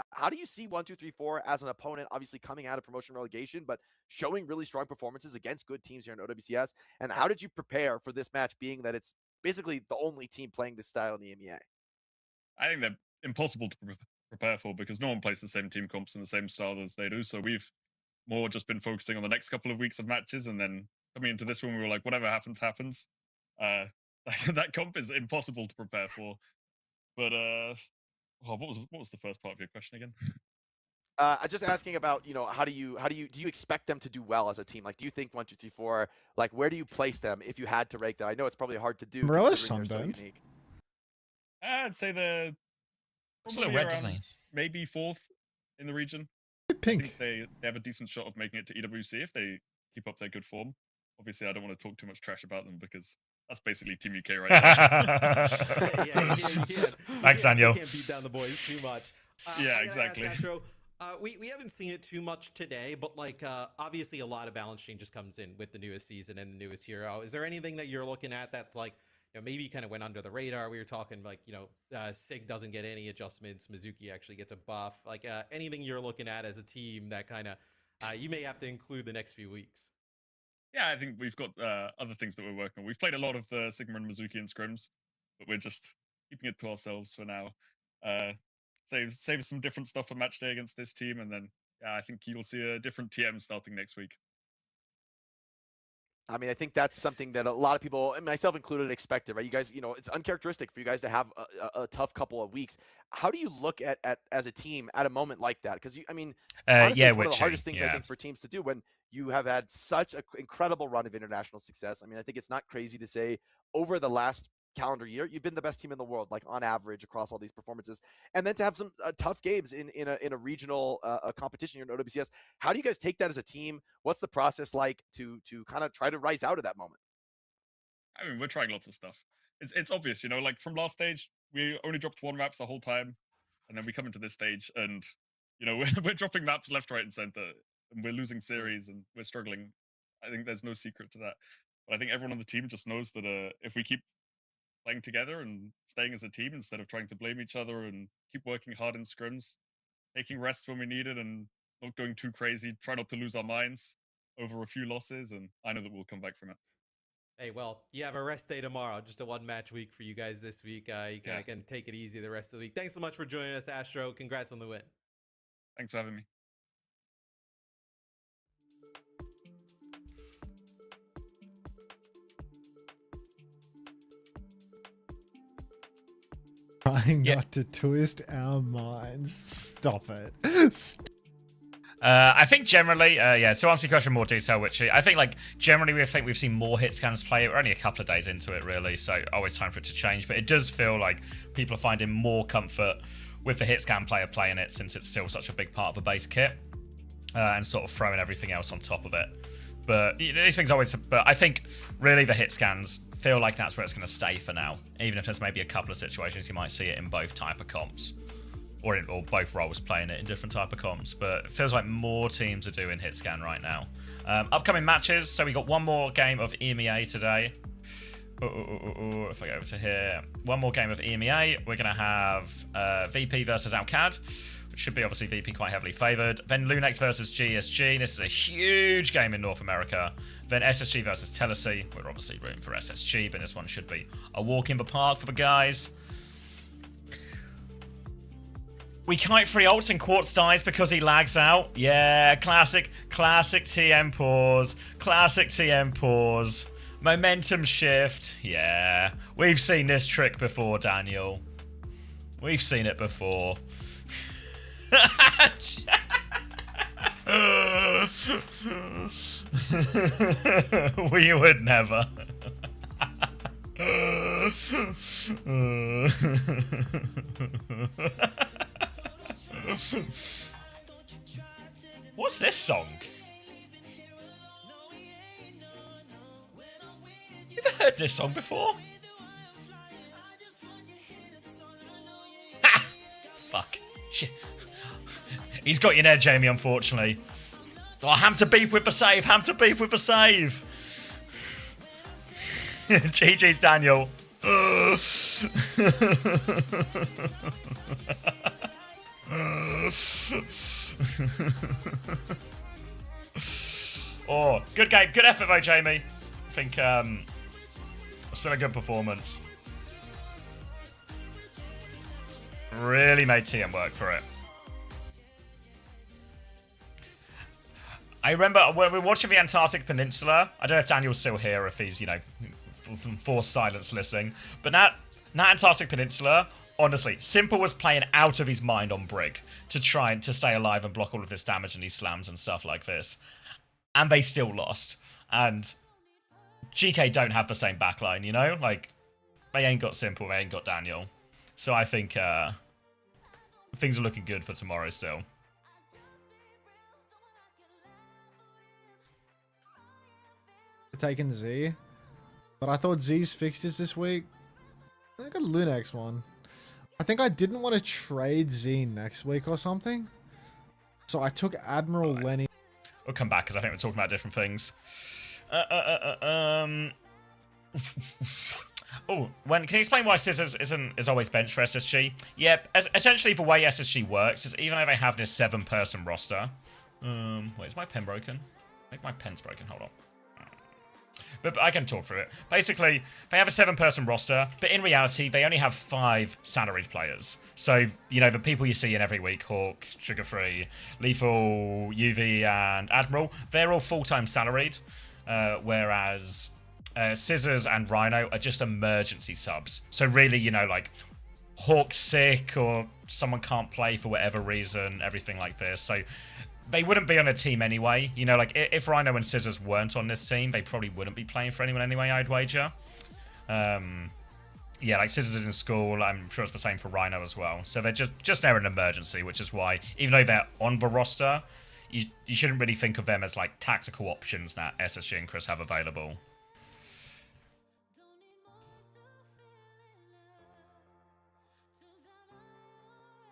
Speaker 8: How do you see 1, 2, 3, 4 as an opponent? Obviously coming out of promotion relegation, but showing really strong performances against good teams here in OWCS. And how did you prepare for this match, being that it's basically the only team playing this style in the EMEA?
Speaker 10: I think they're impossible to prepare for because no one plays the same team comps in the same style as they do. So we've more just been focusing on the next couple of weeks of matches, and then coming into this one, we were like, whatever happens, happens. That comp is impossible to prepare for. But what was the first part of your question again?
Speaker 8: Just asking about, how do you expect them to do well as a team? Like, do you think 1, 2, 3, 4? Like, where do you place them if you had to rank them? I know it's probably hard to do
Speaker 5: Umbrella
Speaker 8: considering they're so
Speaker 5: sunburned.
Speaker 8: unique.
Speaker 10: I'd say they're
Speaker 1: It's a little
Speaker 10: probably
Speaker 1: red, doesn't
Speaker 10: around
Speaker 1: he?
Speaker 10: maybe 4th in the region. I
Speaker 5: Pink.
Speaker 10: think they have a decent shot of making it to EWC if they keep up their good form. Obviously, I don't want to talk too much trash about them because that's basically Team UK right now.
Speaker 9: Yeah, you can't.
Speaker 1: Thanks, Daniel.
Speaker 9: You can't beat down the boys too much.
Speaker 10: Yeah,
Speaker 9: I gotta ask
Speaker 10: exactly.
Speaker 9: Astro, we haven't seen it too much today, but like obviously a lot of balance changes comes in with the newest season and the newest hero. Is there anything that you're looking at that's like, maybe kind of went under the radar? We were talking like, Sig doesn't get any adjustments, Mizuki actually gets a buff. Like anything you're looking at as a team that kind of you may have to include the next few weeks.
Speaker 10: Yeah, I think we've got other things that we're working on. We've played a lot of Sigma and Mizuki in scrims, but we're just keeping it to ourselves for now. Save some different stuff for match day against this team, and then I think you'll see a different TM starting next week.
Speaker 8: I mean, I think that's something that a lot of people, and myself included, expected, right? You guys, it's uncharacteristic for you guys to have a tough couple of weeks. How do you look at as a team at a moment like that? Because honestly, it's one of the hardest things I think for teams to do when you have had such an incredible run of international success. I mean, I think it's not crazy to say over the last calendar year, you've been the best team in the world, like on average across all these performances, and then to have some tough games in a regional competition here in OWCS. How do you guys take that as a team? What's the process like to kind of try to rise out of that moment?
Speaker 10: I mean, we're trying lots of stuff. It's obvious, like from last stage, we only dropped 1 map the whole time, and then we come into this stage, and we're dropping maps left, right, and center, and we're losing series, and we're struggling. I think there's no secret to that. But I think everyone on the team just knows that if we keep playing together and staying as a team instead of trying to blame each other and keep working hard in scrims, taking rests when we need it and not going too crazy, try not to lose our minds over a few losses, and I know that we'll come back from it.
Speaker 9: Hey, well, you have a rest day tomorrow, just a 1-match week for you guys this week. You can take it easy the rest of the week. Thanks so much for joining us, Astro. Congrats on the win.
Speaker 10: Thanks for having me.
Speaker 5: Trying not to twist our minds. Stop it.
Speaker 1: I think generally, to answer your question in more detail, which I think generally we've seen more hit scans play it. We're only a couple of days into it, really, so always time for it to change. But it does feel like people are finding more comfort with the hit scan player playing it, since it's still such a big part of the base kit, and sort of throwing everything else on top of it. But these things always. But I think really the hit scans feel like that's where it's going to stay for now. Even if there's maybe a couple of situations you might see it in both type of comps, or both roles playing it in different type of comps. But it feels like more teams are doing hit scan right now. Upcoming matches. So we got one more game of EMEA today. If I go over to here, one more game of EMEA. We're going to have VP versus Alcad. Should be obviously VP quite heavily favoured. Then Lunex versus GSG. This is a huge game in North America. Then SSG versus Tennessee. We're obviously rooting for SSG, but this one should be a walk in the park for the guys. We kite free ults and Quartz dies because he lags out. Yeah, classic TM pause. Classic TM pause. Momentum shift. Yeah, we've seen this trick before, Daniel. We've seen it before. We would never. What's this song? You ever heard this song before? Ha! Fuck. Shit. He's got you there, Jamie, unfortunately. Oh, ham to beef with the save. Ham to beef with the save. GG's, Daniel. Oh, good game. Good effort, though, Jamie. I think still a good performance. Really made TM work for it. I remember when we were watching the Antarctic Peninsula. I don't know if Daniel's still here, if he's, forced silence listening. But that Antarctic Peninsula, Honestly, Simple was playing out of his mind on Brig to try and to stay alive and block all of this damage and these slams and stuff like this. And they still lost. And GK don't have the same backline, you know? Like, they ain't got Simple, they ain't got Daniel. So I think things are looking good for tomorrow still.
Speaker 5: Taking Z. But I thought Z's fixtures this week. I got a Lunex one. I think I didn't want to trade Z next week or something. So I took Admiral Lenny.
Speaker 1: We'll come back because I think we're talking about different things. Oh, can you explain why Scissors is always benched for SSG? Yep, essentially the way SSG works is even though they have this 7-person roster. Wait, is my pen broken? I think my pen's broken. Hold on. But I can talk through it. Basically, they have a 7-person roster, but in reality, they only have 5 salaried players. So, you know, the people you see in every week, Hawk, Sugar Free, Lethal, UV, and Admiral, they're all full-time salaried, whereas Scissors and Rhino are just emergency subs. So really, you know, like, Hawk's sick or someone can't play for whatever reason, everything like this. So they wouldn't be on a team anyway. You know, like, if Rhino and Scissors weren't on this team, they probably wouldn't be playing for anyone anyway, I'd wager. Yeah, like, Scissors is in school. I'm sure it's the same for Rhino as well. So they're just there in an emergency, which is why, even though they're on the roster, you shouldn't really think of them as, like, tactical options that SSG and Chris have available.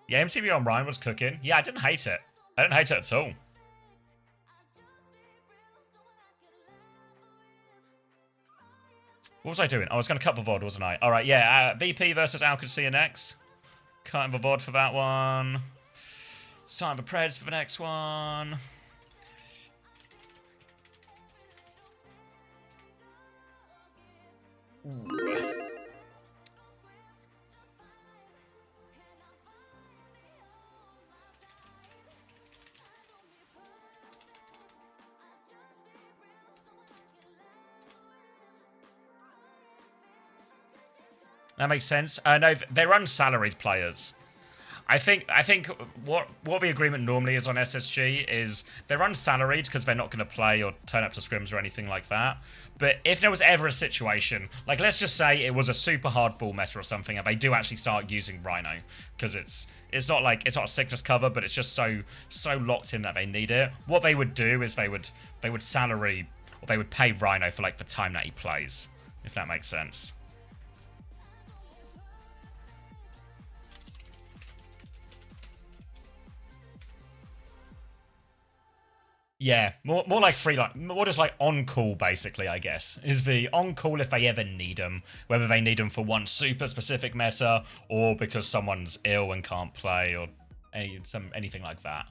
Speaker 1: Yeah, MCB on Ryan was cooking. Yeah, I didn't hate it. I didn't hate it at all. What was I doing? I was going to cut the VOD, wasn't I? Alright, yeah. VP versus OWCS next. Cutting the VOD for that one. Starting the Preds for the next one. Ooh. That makes sense. No, they're unsalaried players. I think what the agreement normally is on SSG is they're unsalaried because they're not going to play or turn up to scrims or anything like that. But if there was ever a situation, like let's just say it was a super hard ball meta or something, and they do actually start using Rhino because it's not a sickness cover, but it's just so locked in that they need it. What they would do is they would salary or they would pay Rhino for like the time that he plays, if that makes sense. Yeah, more like free, like more just like on call, basically. I guess is the on call if they ever need them, whether they need them for one super specific meta or because someone's ill and can't play or anything like that.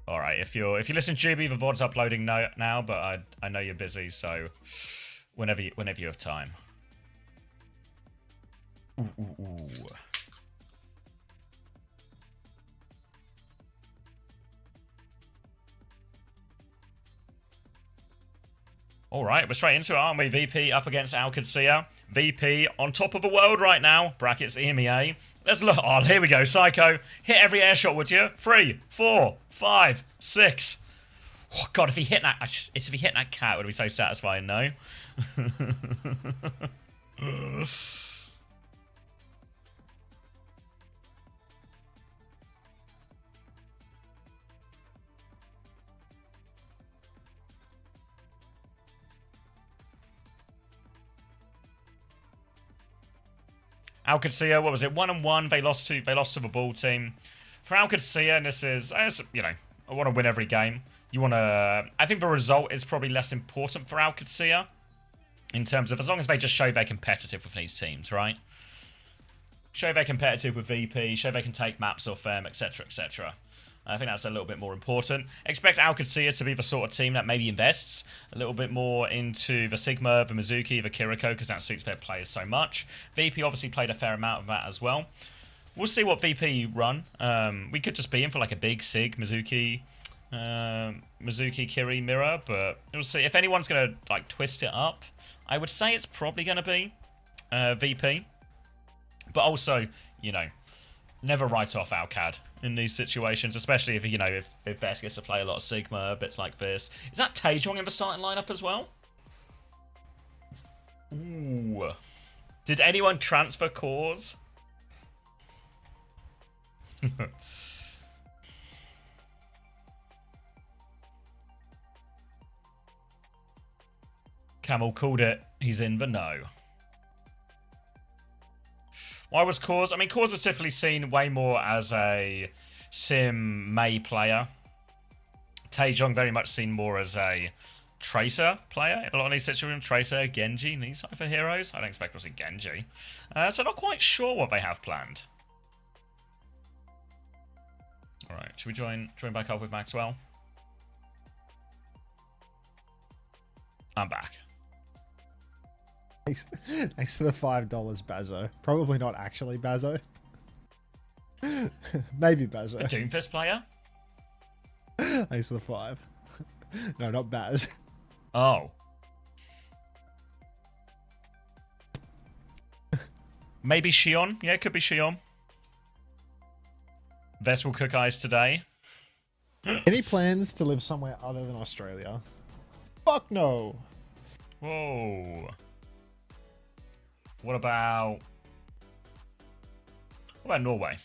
Speaker 1: All right, if you listen to Juby, the VOD's uploading now, but I know you're busy, so whenever you have time. Ooh. All right, we're straight into it, aren't we? VP up against OWCS. VP on top of the world right now. Brackets EMEA. Let's look. Oh, here we go. Psycho. Hit every air shot, would you? 3, 4, 5, 6. Oh, God, if he hit that, if he hit that cat, it would be so satisfying. No. OWCS, what was it? 1-1. They lost to the ball team. For OWCS, this is, you know, I want to win every game. You want to. I think the result is probably less important for OWCS in terms of as long as they just show they're competitive with these teams, right? Show they're competitive with VP. Show they can take maps off them, etc., etc. I think that's a little bit more important. Expect OWCS to be the sort of team that maybe invests a little bit more into the Sigma, the Mizuki, the Kiriko, because that suits their players so much. VP obviously played a fair amount of that as well. We'll see what VP run. We could just be in for like a big Sig, Mizuki, Kiri, Mirror, but we'll see. If anyone's going to like twist it up, I would say it's probably going to be VP. But also, you know, never write off Alcad in these situations, especially if, you know, if Vest gets to play a lot of Sigma, bits like this. Is that Taejong in the starting lineup as well? Ooh. Did anyone transfer cores? Camel called it. He's in the know. Why was Cause? I mean, Cause is typically seen way more as a sim Mei player. Taejong very much seen more as a Tracer player in a lot of these situations. Tracer, Genji, these type of heroes. I don't expect we'll see Genji. So not quite sure what they have planned. Alright, should we join back up with Maxwell? I'm back.
Speaker 5: Thanks for the $5, Bazo. Probably not actually Bazo. Maybe Bazo.
Speaker 1: A Doomfist player?
Speaker 5: Thanks for the 5. No, not Baz.
Speaker 1: Oh. Maybe Shion? Yeah, it could be Shion. Vest will cook eyes today.
Speaker 5: Any plans to live somewhere other than Australia? Fuck no.
Speaker 1: Whoa. What about Norway?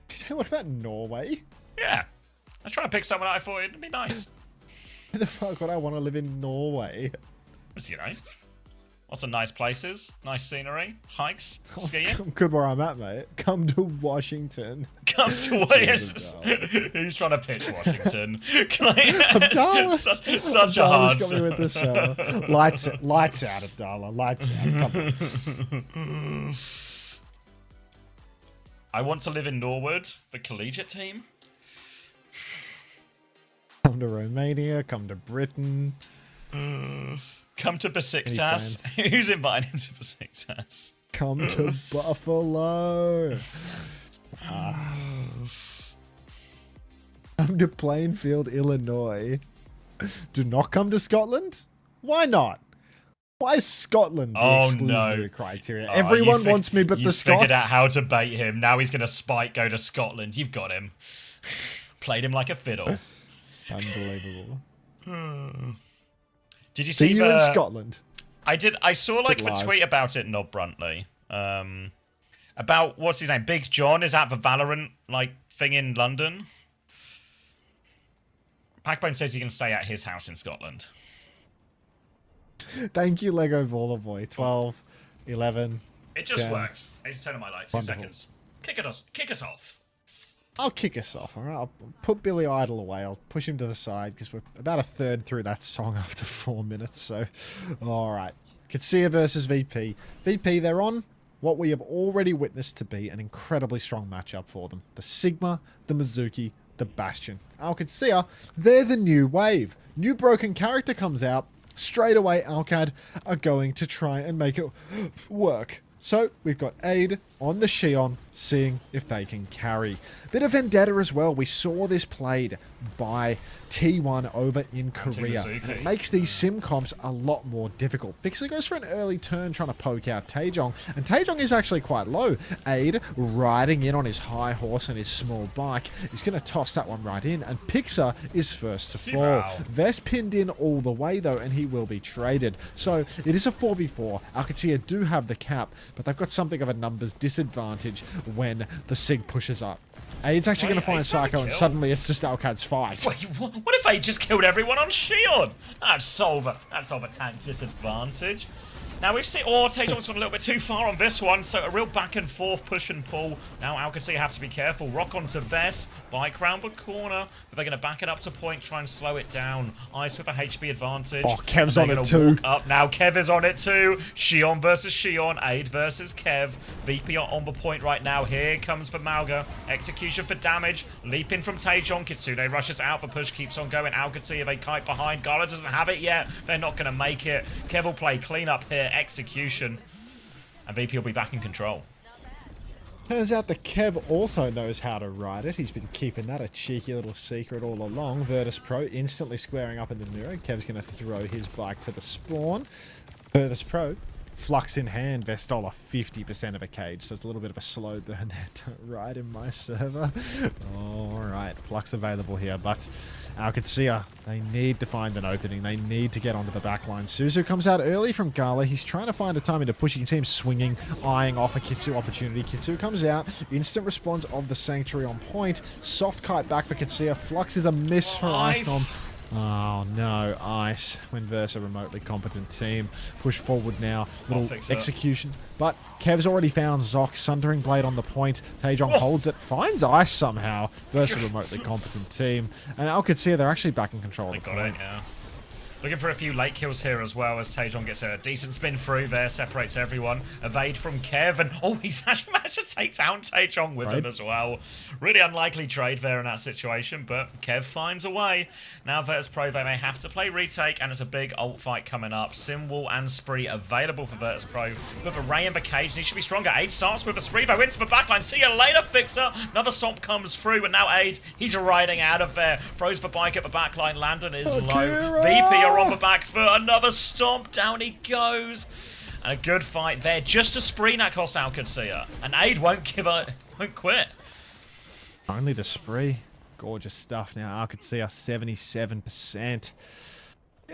Speaker 5: You say what about Norway?
Speaker 1: Yeah. I was trying to pick someone I thought it'd be nice.
Speaker 5: Why the fuck would I want to live in Norway?
Speaker 1: Just, you know. Lots of nice places, nice scenery, hikes, skiing.
Speaker 5: I'm good where I'm at, mate. Come to Washington.
Speaker 1: Come to Washington. He's trying to pitch Washington. Such a hard.
Speaker 5: Got me with this, lights out, Abdallah. Lights out. Come on.
Speaker 1: I want to live in Norwood, the collegiate team.
Speaker 5: Come to Romania. Come to Britain.
Speaker 1: Come to Besiktas. Who's inviting him to Besiktas?
Speaker 5: Come to Buffalo. Come to Plainfield, Illinois. Do not come to Scotland? Why not? Why is Scotland the exclusionary criteria? Everyone wants me but the Scots.
Speaker 1: You figured out how to bait him. Now he's going to spike go to Scotland. You've got him. Played him like a fiddle.
Speaker 5: Unbelievable.
Speaker 1: Did you see
Speaker 5: you in Scotland?
Speaker 1: I did. I saw like the
Speaker 5: live.
Speaker 1: tweet about it, Nob Bruntley. About what's his name? Big John is at the Valorant like thing in London. Packbone says you can stay at his house in Scotland.
Speaker 5: Thank you, Lego Baller Boy. 12, 11.
Speaker 1: It just
Speaker 5: 10.
Speaker 1: works. I just turn on my light. 2
Speaker 5: Wonderful.
Speaker 1: seconds. Kick us off.
Speaker 5: I'll kick us off, alright? I'll put Billy Idol away. I'll push him to the side because we're about a third through that song after 4 minutes. So, alright. Katsuya versus VP. VP, they're on what we have already witnessed to be an incredibly strong matchup for them. The Sigma, the Mizuki, the Bastion. Katsuya, they're the new wave. New broken character comes out. Straight away, Alcad are going to try and make it work. So, we've got Aid on the Shion, seeing if they can carry. Bit of vendetta as well. We saw this played by T1 over in Korea. And it makes these sim comps a lot more difficult because it goes for an early turn trying to poke out Taejong. And Taejong is actually quite low. Aid, riding in on his high horse and his small bike, is going to toss that one right in. And Pixar is first to fall.
Speaker 1: Wow.
Speaker 5: Vest pinned in all the way though, and he will be traded. So, it is a 4v4. Alcatia do have the cap, but they've got something of a numbers disadvantage when the Sig pushes up. Aid's actually going to find Psycho, and suddenly it's just Alcad's fight.
Speaker 1: Wait, what if Aid just killed everyone on Shion? That'd solve a tank disadvantage. Now we've seen, Taejong's gone a little bit too far on this one, so a real back and forth push and pull. Now Alcatia have to be careful. Rock onto Vest, bike round the corner, but they're going to back it up to point, try and slow it down. Ice with a HP advantage.
Speaker 5: Oh, Kev's on it too.
Speaker 1: Up now, Kev is on it too. Shion versus Shion, Aid versus Kev. VP are on the point right now. Here comes for Malga. Execution for damage. Leaping from Taejong. Kitsune rushes out. The push keeps on going. Alcatia, they kite behind. Gala doesn't have it yet. They're not going to make it. Kev will play clean up here. Execution. And VP will be back in control.
Speaker 5: Turns out that Kev also knows how to ride it. He's been keeping that a cheeky little secret all along. virtus.pro instantly squaring up in the mirror. Kev's going to throw his bike to the spawn. virtus.pro Flux in hand, Vestola 50% of a cage, so it's a little bit of a slow burn there. Don't ride in my server. Alright, Flux available here, but OWCS, they need to find an opening. They need to get onto the back line. Suzu comes out early from Gala. He's trying to find a timing to push. You can see him swinging, eyeing off a Kitsu opportunity. Kitsu comes out. Instant response of the Sanctuary on point. Soft kite back for Kitsia. Flux is a miss for Icenom. Oh no, Ice. When versus a remotely competent team. Push forward now. Little execution. But Kev's already found Zoc. Sundering Blade on the point. Taejong holds it. Finds Ice somehow. Versus a remotely competent team. And OWCS, they're actually back in control of the point.
Speaker 1: Yeah. Looking for a few late kills here as well as Taejong gets a decent spin through there, separates everyone. Evade from Kev, and he's actually managed to take down Taejong with him as well. Really unlikely trade there in that situation, but Kev finds a way. Now virtus.pro, they may have to play retake, and it's a big ult fight coming up. Simwall and Spree available for virtus.pro. With a Ray in the cage, and he should be stronger. Aid starts with a Spree, though, into the backline. See you later, Fixer. Another stomp comes through, and now Aid, he's riding out of there. Throws the bike at the backline. Landon is low. VP are on the back foot, another stomp, down he goes. And a good fight there, just a Spree that cost OWCS. And Aid won't quit.
Speaker 5: Only the Spree. Gorgeous stuff now. OWCS 77%.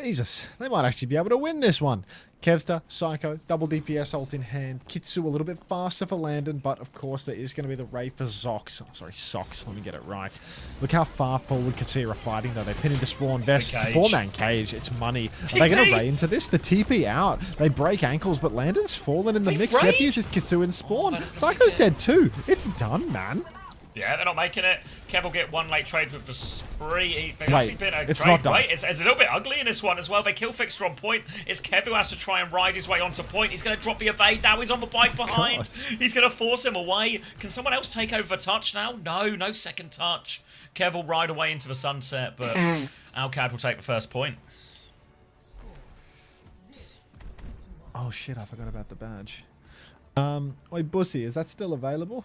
Speaker 5: Jesus, they might actually be able to win this one. Kevster, Psycho, double DPS ult in hand. Kitsu a little bit faster for Landon, but of course there is going to be the Ray for Zox. Oh, sorry, Sox. Let me get it right. Look how far forward Katsira are fighting, though. They pin into spawn. Vest. It's a 4-man cage. It's money. Are they going to Ray into this? The TP out. They break ankles, but Landon's fallen in the mix. Let's use his Kitsu in spawn. Psycho's dead too. It's done, man.
Speaker 1: Yeah, they're not making it. Kev will get one late trade with the Spree.
Speaker 5: It's not done.
Speaker 1: It's a little bit ugly in this one as well. They kill Fixer on point. It's Kev who has to try and ride his way onto point. He's going to drop the evade. Now he's on the bike behind. He's going to force him away. Can someone else take over the touch now? No second touch. Kev will ride away into the sunset, but OWCS will take the first point.
Speaker 5: Oh shit, I forgot about the badge. Wait, Bussy, is that still available?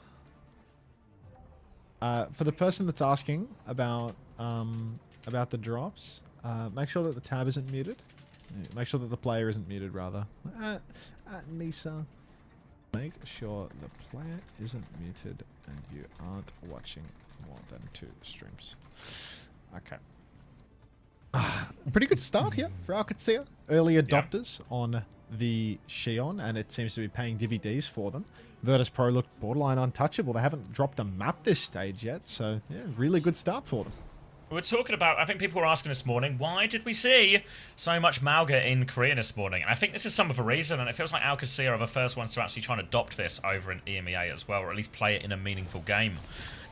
Speaker 5: For the person that's asking about the drops, make sure that the tab isn't muted. Make sure that the player isn't muted, rather. At Nisa, make sure the player isn't muted and you aren't watching more than 2 streams. Okay. Pretty good start here for OWCS. Early adopters on the Xion, and it seems to be paying DVDs for them. virtus.pro looked borderline untouchable. They haven't dropped a map this stage yet, so yeah, really good start for them.
Speaker 1: We're talking about, I think people were asking this morning, why did we see so much Mauga in Korea this morning? And I think this is some of the reason, and it feels like OWCS are the first ones to actually try and adopt this over in EMEA as well, or at least play it in a meaningful game.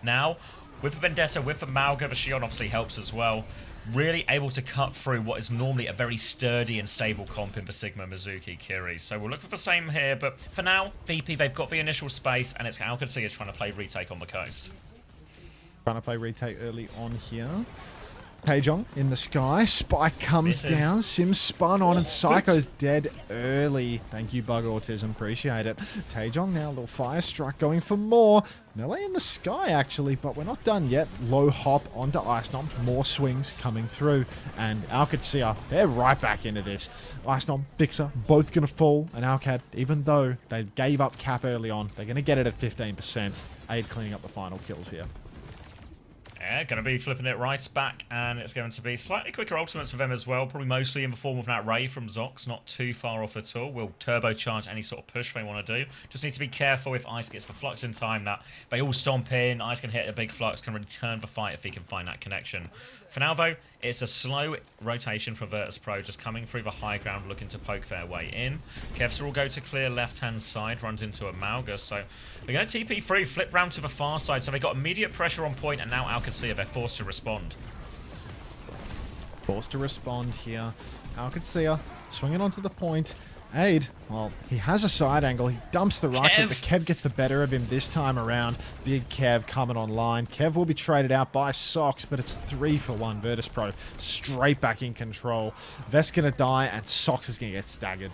Speaker 1: Now, with the Vendetta, with the Mauga, the Xion obviously helps as well. Really able to cut through what is normally a very sturdy and stable comp in the Sigma, Mizuki, Kiri. So we'll look for the same here, but for now, VP, they've got the initial space, and it's OWCS trying to play retake on the coast.
Speaker 5: Trying to play retake early on here. Taejong in the sky. Spike comes down. Sim spun on, and Psycho's dead early. Thank you, Bug Autism. Appreciate it. Taejong now, a little fire strike going for more. Melee in the sky, actually, but we're not done yet. Low hop onto Icenom. More swings coming through. And OWCS, they're right back into this. Icenom, Fixer, both going to fall. And OWCS, even though they gave up cap early on, they're going to get it at 15%. Aid cleaning up the final kills here.
Speaker 1: Yeah, going to be flipping it right back, and it's going to be slightly quicker ultimates for them as well, probably mostly in the form of that Ray from Zox, not too far off at all. Will turbocharge any sort of push they want to do. Just need to be careful if Ice gets the Flux in time, that they all stomp in, Ice can hit a big Flux, can really turn the fight if he can find that connection. For now, though, it's a slow rotation for virtus.pro, just coming through the high ground, looking to poke their way in. Kevster will go to clear left-hand side, runs into a Mauga, so they're going to TP through, flip round to the far side, so they got immediate pressure on point, and now OWCS, they're forced to respond.
Speaker 5: Forced to respond here. OWCS swinging onto the point. Aid, well, he has a side angle. He dumps the right foot, but Kev gets the better of him this time around. Big Kev coming online. Kev will be traded out by Sox, but it's 3-for-1 virtus.pro. Straight back in control. Vest's going to die, and Sox is going to get staggered.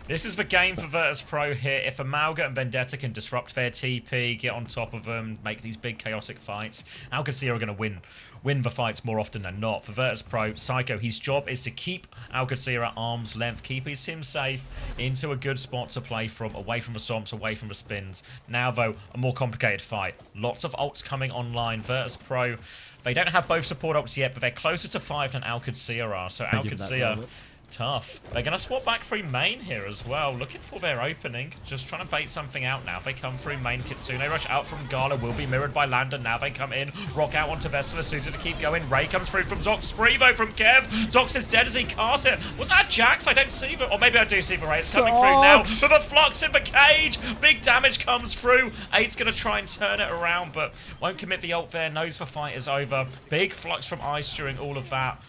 Speaker 1: This is the game for virtus.pro here. If Amalga and Vendetta can disrupt their TP, get on top of them, make these big chaotic fights, OWCS EMEA are going to win the fights more often than not. For virtus.pro, Psycho, his job is to keep OWCS EMEA at arm's length, keep his team safe, into a good spot to play from, away from the stomps, away from the spins. Now, though, a more complicated fight. Lots of ults coming online. virtus.pro, they don't have both support ults yet, but they're closer to 5 than OWCS EMEA are. So OWCS EMEA, tough. They're going to swap back through main here as well, looking for their opening, just trying to bait something out now. They come through main, Kitsune Rush out from Gala, will be mirrored by Landon. Now they come in, rock out onto Vessel, suited to keep going. Ray comes through from Zox, Spree though from Kev. Zox is dead as he casts it. Was that Jax? I don't see the, or maybe I do see the Ray. It's coming through now, but the Flux in the cage. Big damage comes through. 8's going to try and turn it around, but won't commit the ult there, knows the fight is over. Big Flux from Ice during all of that.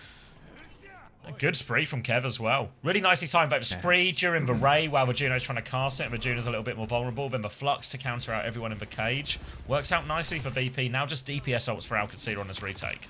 Speaker 1: A good Spree from Kev as well. Really nicely timed back to Spree during the Ray while Juno's trying to cast it, and Juno's a little bit more vulnerable. Then the Flux to counter out everyone in the cage. Works out nicely for VP. Now just DPS ults for OWCS EMEA on this retake.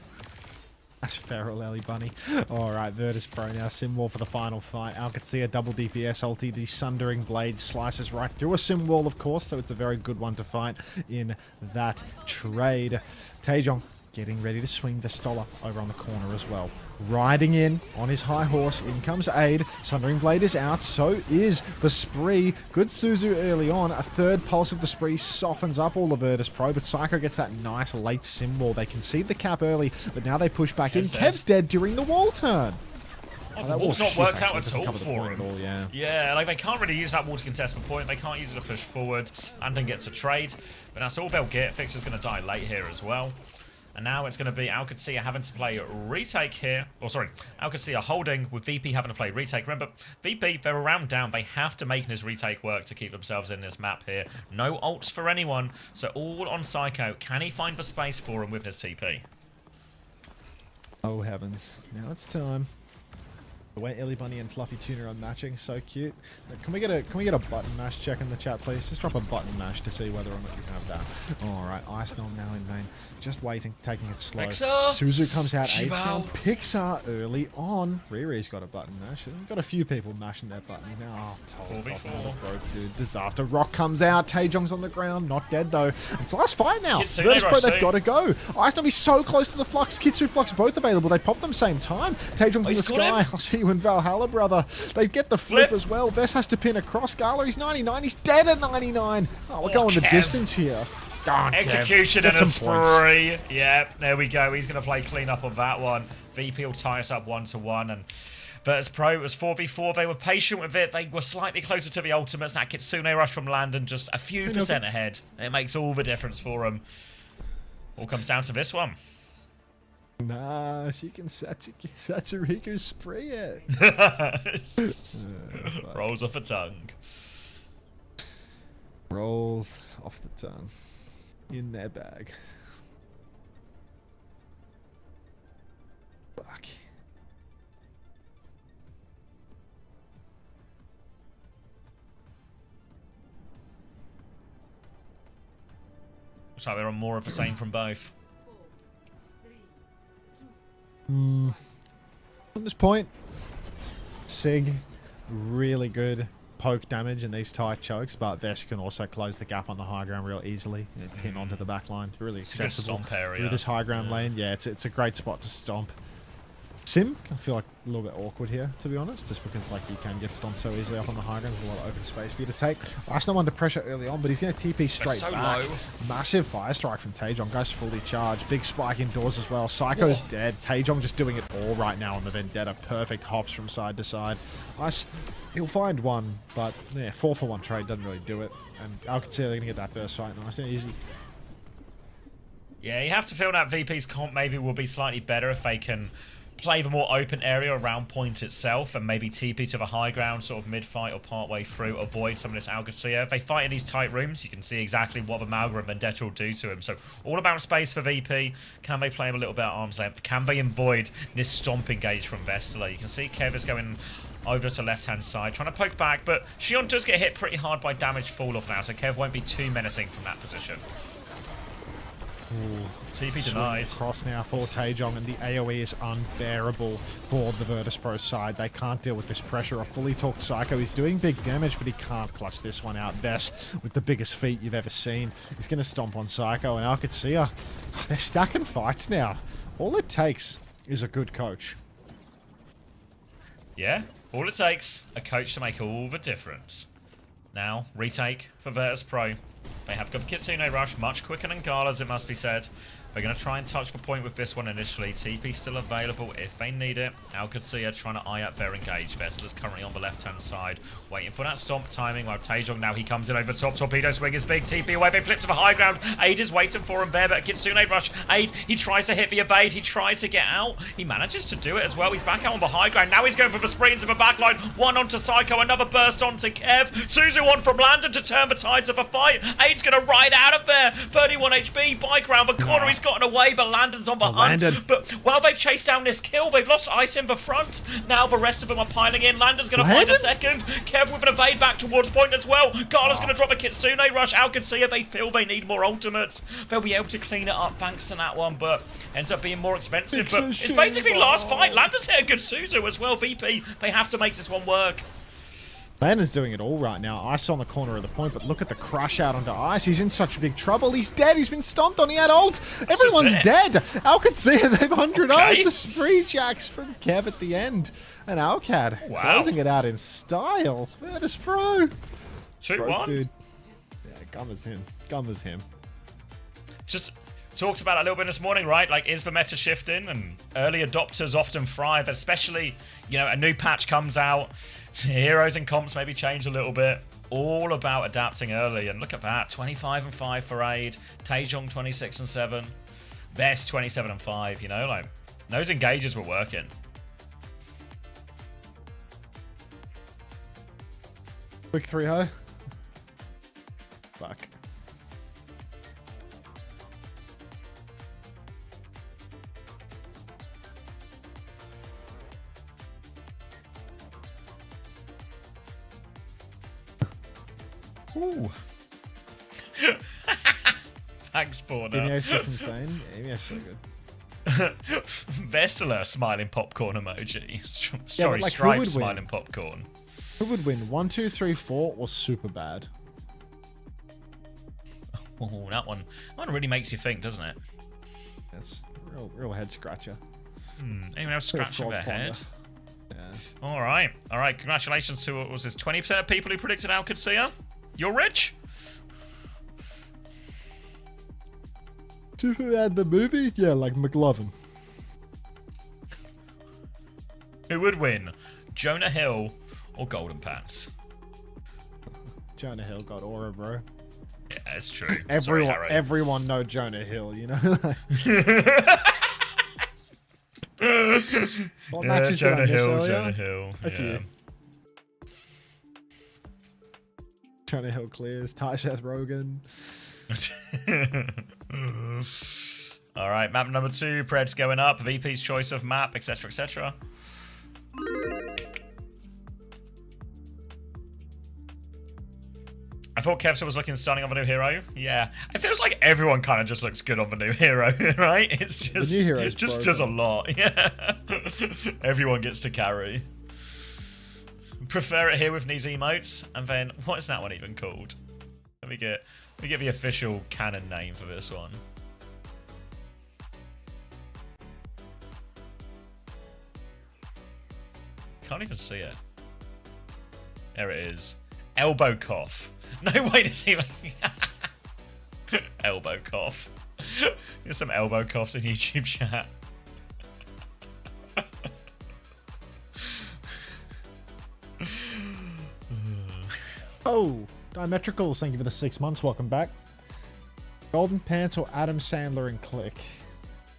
Speaker 5: That's feral, Ellie Bunny. Alright, virtus.pro now. Simwall for the final fight. OWCS EMEA double DPS ulti. The Sundering Blade slices right through a Simwall, of course, so it's a very good one to fight in that trade. Taejong getting ready to swing Vestola over on the corner as well. Riding in on his high horse. In comes Aid. Sundering Blade is out. So is the Spree. Good Suzu early on. A third pulse of the Spree softens up all of virtus.pro, but Psycho gets that nice late sim wall. They concede the cap early, but now they push back in. Kev's dead during the wall turn.
Speaker 1: Oh, the wall's not worked out at all for him.
Speaker 5: Yeah.
Speaker 1: Yeah, like they can't really use that wall to contest the point. They can't use it to push forward. Landon gets a trade, but that's all they'll get. Fixer's going to die late here as well. And now it's going to be OWCS EMEA having to play retake here. Or sorry, OWCS EMEA holding with VP having to play retake. Remember, VP, they're a round down. They have to make this retake work to keep themselves in this map here. No ults for anyone. So all on Psycho. Can he find the space for him with his TP?
Speaker 5: Oh heavens. Now it's time. The way Ellie Bunny and Fluffy Tuna are matching, so cute. Can we get a button mash check in the chat, please? Just drop a button mash to see whether or not you have that. Alright, Ice Gnome now in main. Just waiting, taking it slow. Suzu comes out, H-Round picks her early on. Riri's got a button mash. We've got a few people mashing their button now. Oh, broke, dude. Disaster. Rock comes out, Taejong's on the ground, not dead though. It's the last fight now. virtus.pro, they've got to go. Ice Gnome is so close to the Flux. Kitsu Flux both available. They pop them same time. Taejong's in the sky. I'll see you in Valhalla, brother. They get the flip as well. Vess has to pin across. Gala, he's 99. He's dead at 99. Oh, we're going the distance here.
Speaker 1: Execution and a Spree. Yeah, there we go. He's going to play clean up on that one. VP will tie us up 1-1. And virtus.pro, it was 4v4. They were patient with it. They were slightly closer to the ultimates. That Kitsune Rush from Landon just a few percent ahead. It makes all the difference for them. All comes down to this one.
Speaker 5: Nah, she can Sachiriku spray it.
Speaker 1: Rolls off the tongue.
Speaker 5: Rolls off the tongue. In their bag. Fuck.
Speaker 1: So they're on more of the same from both.
Speaker 5: At this point, Sig, really good poke damage in these tight chokes, but Vess can also close the gap on the high ground real easily and pin onto the back line. It's really accessible through this high ground lane. Yeah, it's a great spot to stomp. Sim can feel like a little bit awkward here, to be honest, just because like you can get stomped so easily up on the high ground. There's a lot of open space for you to take. Ice Gnome under pressure early on, but he's going to TP straight back. Low. Massive fire strike from Taejong. Guy's fully charged. Big spike indoors as well. Psycho's dead. Taejong just doing it all right now on the Vendetta. Perfect hops from side to side. Ice, he'll find one, but yeah, 4-for-1 trade doesn't really do it. And OWCS EMEA, they're going to get that first fight nice and easy.
Speaker 1: Yeah, you have to feel that VP's comp maybe will be slightly better if they can play the more open area around point itself and maybe TP to the high ground sort of mid-fight or part-way through, avoid some of this OWCS EMEA. If they fight in these tight rooms, you can see exactly what the Malga and Vendetta will do to him. So all about space for VP. Can they play him a little bit at arm's length? Can they avoid this stomp engage from Vestler? You can see Kev is going over to left-hand side, trying to poke back, but Shion does get hit pretty hard by damage fall-off now, so Kev won't be too menacing from that position. TP
Speaker 5: Swing
Speaker 1: denied.
Speaker 5: across now for Taejong, and the AoE is unbearable for the virtus.pro side. They can't deal with this pressure. A fully talked Psycho is doing big damage, but he can't clutch this one out. Vess, with the biggest feet you've ever seen, he's going to stomp on Psycho, and Alcatsia, they're stacking fights now. All it takes is a good coach.
Speaker 1: Yeah, all it takes, a coach to make all the difference. Now, retake for virtus.pro. They have got the Kitsune Rush, much quicker than Gala's, it must be said. They're going to try and touch the point with this one initially. TP still available if they need it. Alcatsia trying to eye up their engage. Vessel is currently on the left-hand side, waiting for that stomp timing. While Taejong now, he comes in over the top. Torpedo swing is big. TP away, they flip to the high ground. Aid is waiting for him there, but Kitsune Rush. Aid, he tries to hit the evade. He tries to get out. He manages to do it as well. He's back out on the high ground. Now he's going for the spree into the backline. One onto Psycho, another burst onto Kev. Suzu on from Landon to turn the tides of the fight. Aid's going to ride out of there. 31 HP, bike round the corner. He's gotten away, but Landon's on the hunt. But while they've chased down this kill, they've lost ice in the front. Now the rest of them are piling in. Landon's going to find a second. Kev with an evade back towards point as well. Gala's going to drop a Kitsune Rush. Alcatsia, they feel they need more ultimates. They'll be able to clean it up thanks to that one, but ends up being more expensive. But it's basically last fight. Landon's hit a good Suzu as well. VP, they have to make this one work.
Speaker 5: Landon's doing it all right now. Ice on the corner of the point, but look at the crush out onto Ice. He's in such big trouble. He's dead. He's been stomped on. He had ult. Everyone's dead. Alcatsia, they've 100-0'd the spree jacks from Kev at the end. And Alcad closing it out in style. virtus.pro.
Speaker 1: 2-1.
Speaker 5: Dude. Yeah, Gummer's him. Gummer's him.
Speaker 1: Just talks about it a little bit this morning, right? Like, is the meta shifting? And early adopters often thrive, especially, you know, a new patch comes out. Heroes and comps maybe change a little bit. All about adapting early. And look at that. 25 and 5 for Aid. Taejong 26 and 7. Vess 27 and 5, you know? Like, those engages were working.
Speaker 5: Quick 3-0. Fuck.
Speaker 1: Ooh. Thanks, Borna.
Speaker 5: EMEA's just insane. EMEA's so good.
Speaker 1: Vestler smiling popcorn emoji.
Speaker 5: Yeah, like,
Speaker 1: Stripe smiling popcorn.
Speaker 5: Who would win? 1, 2, 3, 4 or super bad?
Speaker 1: Oh, that one really makes you think, doesn't it?
Speaker 5: That's real head scratcher.
Speaker 1: Anyone else scratching their head?
Speaker 5: Yeah.
Speaker 1: All right. Congratulations to, what was this, 20% of people who predicted Alcatsia? You're rich.
Speaker 5: Super bad the movie? Yeah, like McLovin.
Speaker 1: Who would win? Jonah Hill or Golden Pants?
Speaker 5: Jonah Hill got aura, bro.
Speaker 1: Yeah, it's true.
Speaker 5: Everyone know Jonah Hill, you know? What matches did I miss earlier?
Speaker 1: Jonah Hill.
Speaker 5: A few. Jonah Hill clears. Ty Seth Rogen.
Speaker 1: All right, map number 2. Pred's going up. VP's choice of map, etc., etc. I thought Kevster was looking stunning on the new hero. Yeah, it feels like everyone kind of just looks good on the new hero, right? It's just,
Speaker 5: the new hero's
Speaker 1: it just does a lot. Yeah, everyone gets to carry. Prefer it here with these emotes, and then what is that one even called? Let me get the official canon name for this one. Can't even see it. There it is. Elbow cough. No way to see elbow cough. There's some elbow coughs in YouTube chat.
Speaker 5: Oh, Diametricals, thank you for the 6 months. Welcome back. Golden Pants or Adam Sandler and Click?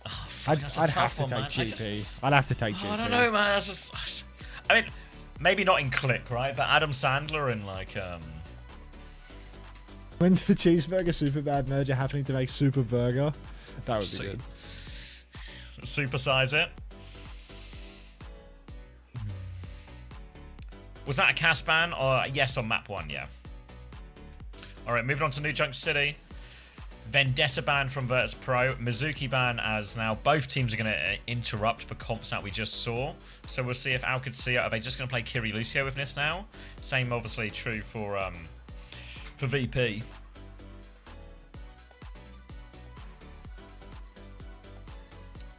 Speaker 1: Oh,
Speaker 5: I'd have to take GP. I'd have to take GP.
Speaker 1: I don't know, man. That's just, I mean, maybe not in Click, right? But Adam Sandler and like
Speaker 5: When's the cheeseburger super bad merger happening to make super burger? That would be good.
Speaker 1: Supersize it. Was that a cast ban or a yes on map 1? Yeah. All right, moving on to New Junk City. Vendetta ban from virtus.pro. Mizuki ban, as now both teams are going to interrupt for comps that we just saw. So we'll see if OWCS, are they just going to play Kiri Lucio with this now? Same obviously true for VP.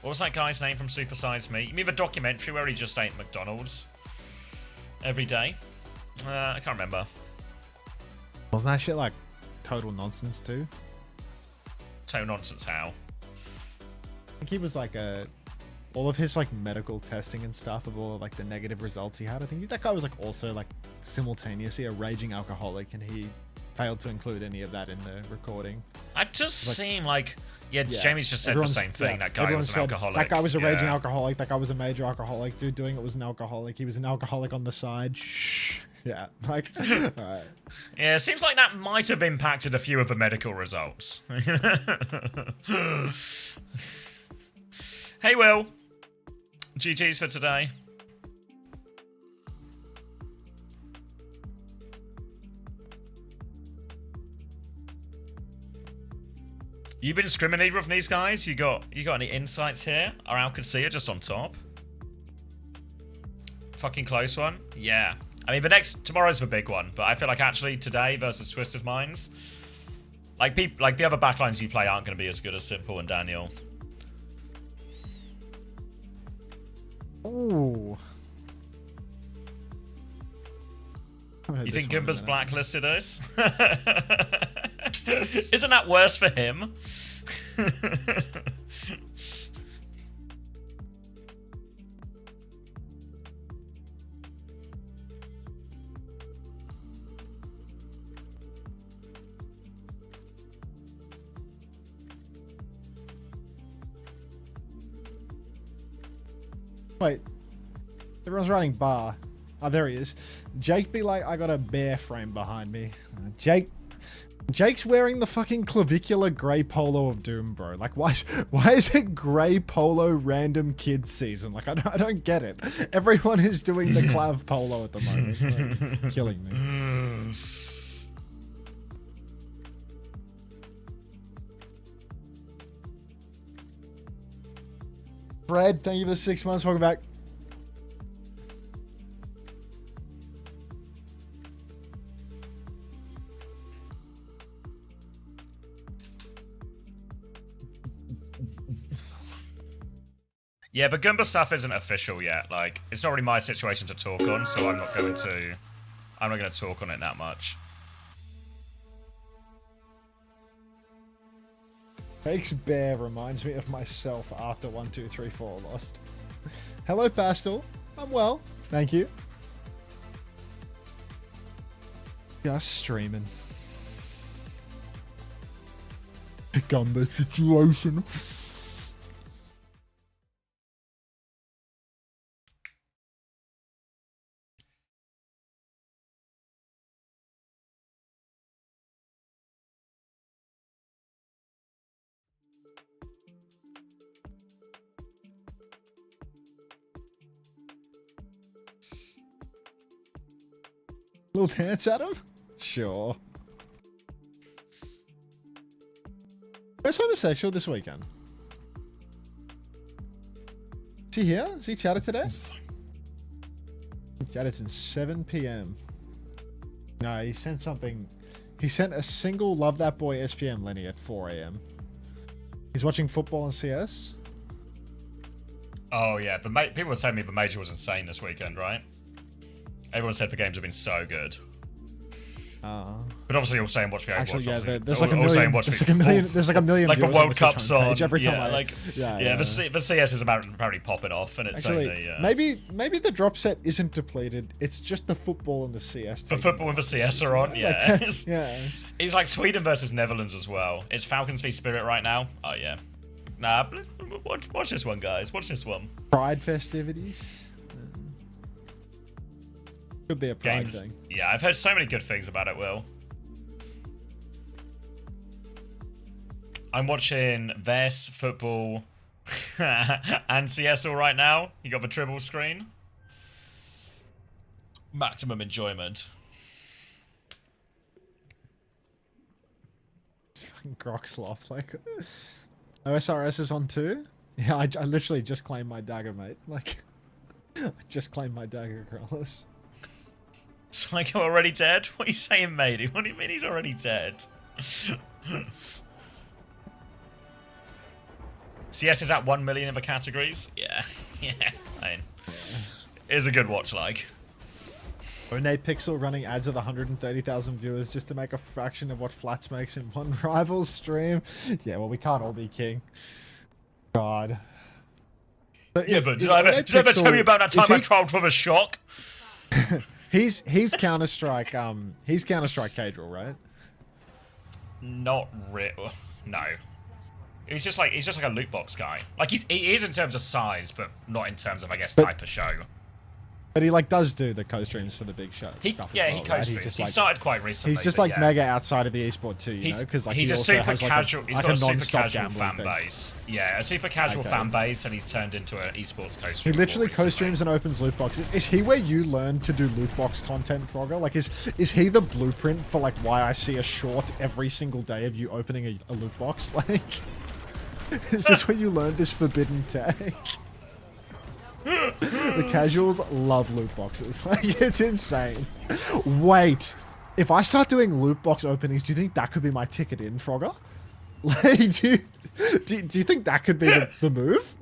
Speaker 1: What was that guy's name from Super Size Me? You mean the documentary where he just ate McDonald's every day? I can't remember.
Speaker 5: Wasn't that shit like total nonsense too?
Speaker 1: Total nonsense how?
Speaker 5: I think he was like all of his like medical testing and stuff of all of like the negative results he had. I think that guy was like also like simultaneously a raging alcoholic, and he failed to include any of that in the recording.
Speaker 1: That just
Speaker 5: Like-
Speaker 1: seemed like, yeah, Jamie's just said the same thing. That guy
Speaker 5: everyone
Speaker 1: was an
Speaker 5: said,
Speaker 1: alcoholic.
Speaker 5: That guy was a raging
Speaker 1: Yeah.
Speaker 5: alcoholic. That guy was a major alcoholic. Dude doing it was an alcoholic. He was an alcoholic on the side. Shh. Yeah, like, alright.
Speaker 1: Yeah, it seems like that might have impacted a few of the medical results. Hey, Will. GG's for today. You been scrimming either of these guys? You got any insights here? Are OWCS just on top? Fucking close one. Yeah. I mean, tomorrow's the big one, but I feel like actually today versus Twisted Minds, like the other backlines you play aren't going to be as good as Simple and Daniel.
Speaker 5: Ooh.
Speaker 1: You think Goomba's blacklisted us? Isn't that worse for him?
Speaker 5: Wait, everyone's running bar. Oh, there he is. Jake be like, I got a bear frame behind me. Jake's wearing the fucking clavicular grey polo of Doom, bro. Like, why is it grey polo random kids season? Like, I don't get it. Everyone is doing the clav polo at the moment. Like, it's killing me. Fred, thank you for the 6 months. Welcome back.
Speaker 1: Yeah, but Goomba stuff isn't official yet. Like, it's not really my situation to talk on, so I'm not going to talk on it that much.
Speaker 5: Jake's bear reminds me of myself after 1, 2, 3, 4 lost. Hello, Pastel. I'm well. Thank you. Just streaming. Gumba situation. Little dance at him? Sure. Where's homosexual this weekend? Is he here? Is he chatted today? He chatted since 7 p.m. No, he sent something. He sent a single Love That Boy SPM Lenny at 4 a.m. He's watching football on CS.
Speaker 1: Oh yeah, people were telling me the major was insane this weekend, right? Everyone said the games have been so good. But obviously, all saying watch the Overwatch.
Speaker 5: Actually, yeah,
Speaker 1: obviously.
Speaker 5: there's like a
Speaker 1: All
Speaker 5: million.
Speaker 1: saying watch
Speaker 5: There's
Speaker 1: the-
Speaker 5: like a million. There's like a million.
Speaker 1: Like the
Speaker 5: viewers on
Speaker 1: World
Speaker 5: Twitch
Speaker 1: Cup's
Speaker 5: homepage
Speaker 1: on.
Speaker 5: every time.
Speaker 1: Yeah,
Speaker 5: I,
Speaker 1: like
Speaker 5: yeah.
Speaker 1: the CS is apparently popping off, and it's
Speaker 5: Actually,
Speaker 1: only
Speaker 5: maybe the drop set isn't depleted. It's just the football and the CS.
Speaker 1: the football and the CS are on.
Speaker 5: Like,
Speaker 1: Yeah,
Speaker 5: yeah.
Speaker 1: It's like Sweden versus Netherlands as well. It's Falcons v Spirit right now. Oh yeah. Nah, watch this one, guys. Watch this one.
Speaker 5: Pride festivities. Could be a pride
Speaker 1: Games.
Speaker 5: thing.
Speaker 1: Yeah, I've heard so many good things about it, Will. I'm watching VES, football, and CS all right now. You got the triple screen. Maximum enjoyment.
Speaker 5: Fucking Groxloff. Like, OSRS is on 2? Yeah, I literally just claimed my dagger, mate. Like, I just claimed my dagger, Carlos.
Speaker 1: Psycho already dead? What are you saying, matey? What do you mean he's already dead? CS is at 1 million in the categories? Yeah. Yeah. I mean, it is a good watch, like.
Speaker 5: One Pixel running ads with 130,000 viewers just to make a fraction of what Flats makes in one rival's stream. Yeah, well, we can't all be king. God. But
Speaker 1: yeah, but did I ever tell you about that time I trialed for the shock?
Speaker 5: He's Counter-Strike, he's Counter-Strike Cadril, right?
Speaker 1: Not real. No. He's just like a loot box guy. Like he is in terms of size, but not in terms of, I guess, type of show.
Speaker 5: But he like does do the co-streams for the big show stuff as well,
Speaker 1: he co-streams.
Speaker 5: Right?
Speaker 1: He started quite recently.
Speaker 5: He's just like mega outside of the esport too, you know, because like
Speaker 1: he's
Speaker 5: he
Speaker 1: a
Speaker 5: also
Speaker 1: super
Speaker 5: has, like,
Speaker 1: casual. He's got a super casual fan
Speaker 5: thing.
Speaker 1: base. Yeah, a super casual fan base, and he's turned into an esports co-streamer.
Speaker 5: He literally co-streams and opens loot boxes. Is he where you learn to do loot box content, Frogger? Like, is he the blueprint for like why I see a short every single day of you opening a loot box? Like, it's just where you learn this forbidden tech. The casuals love loot boxes. Like, it's insane. Wait, if I start doing loot box openings, do you think that could be my ticket in, Frogger? Like, do you think that could be the move?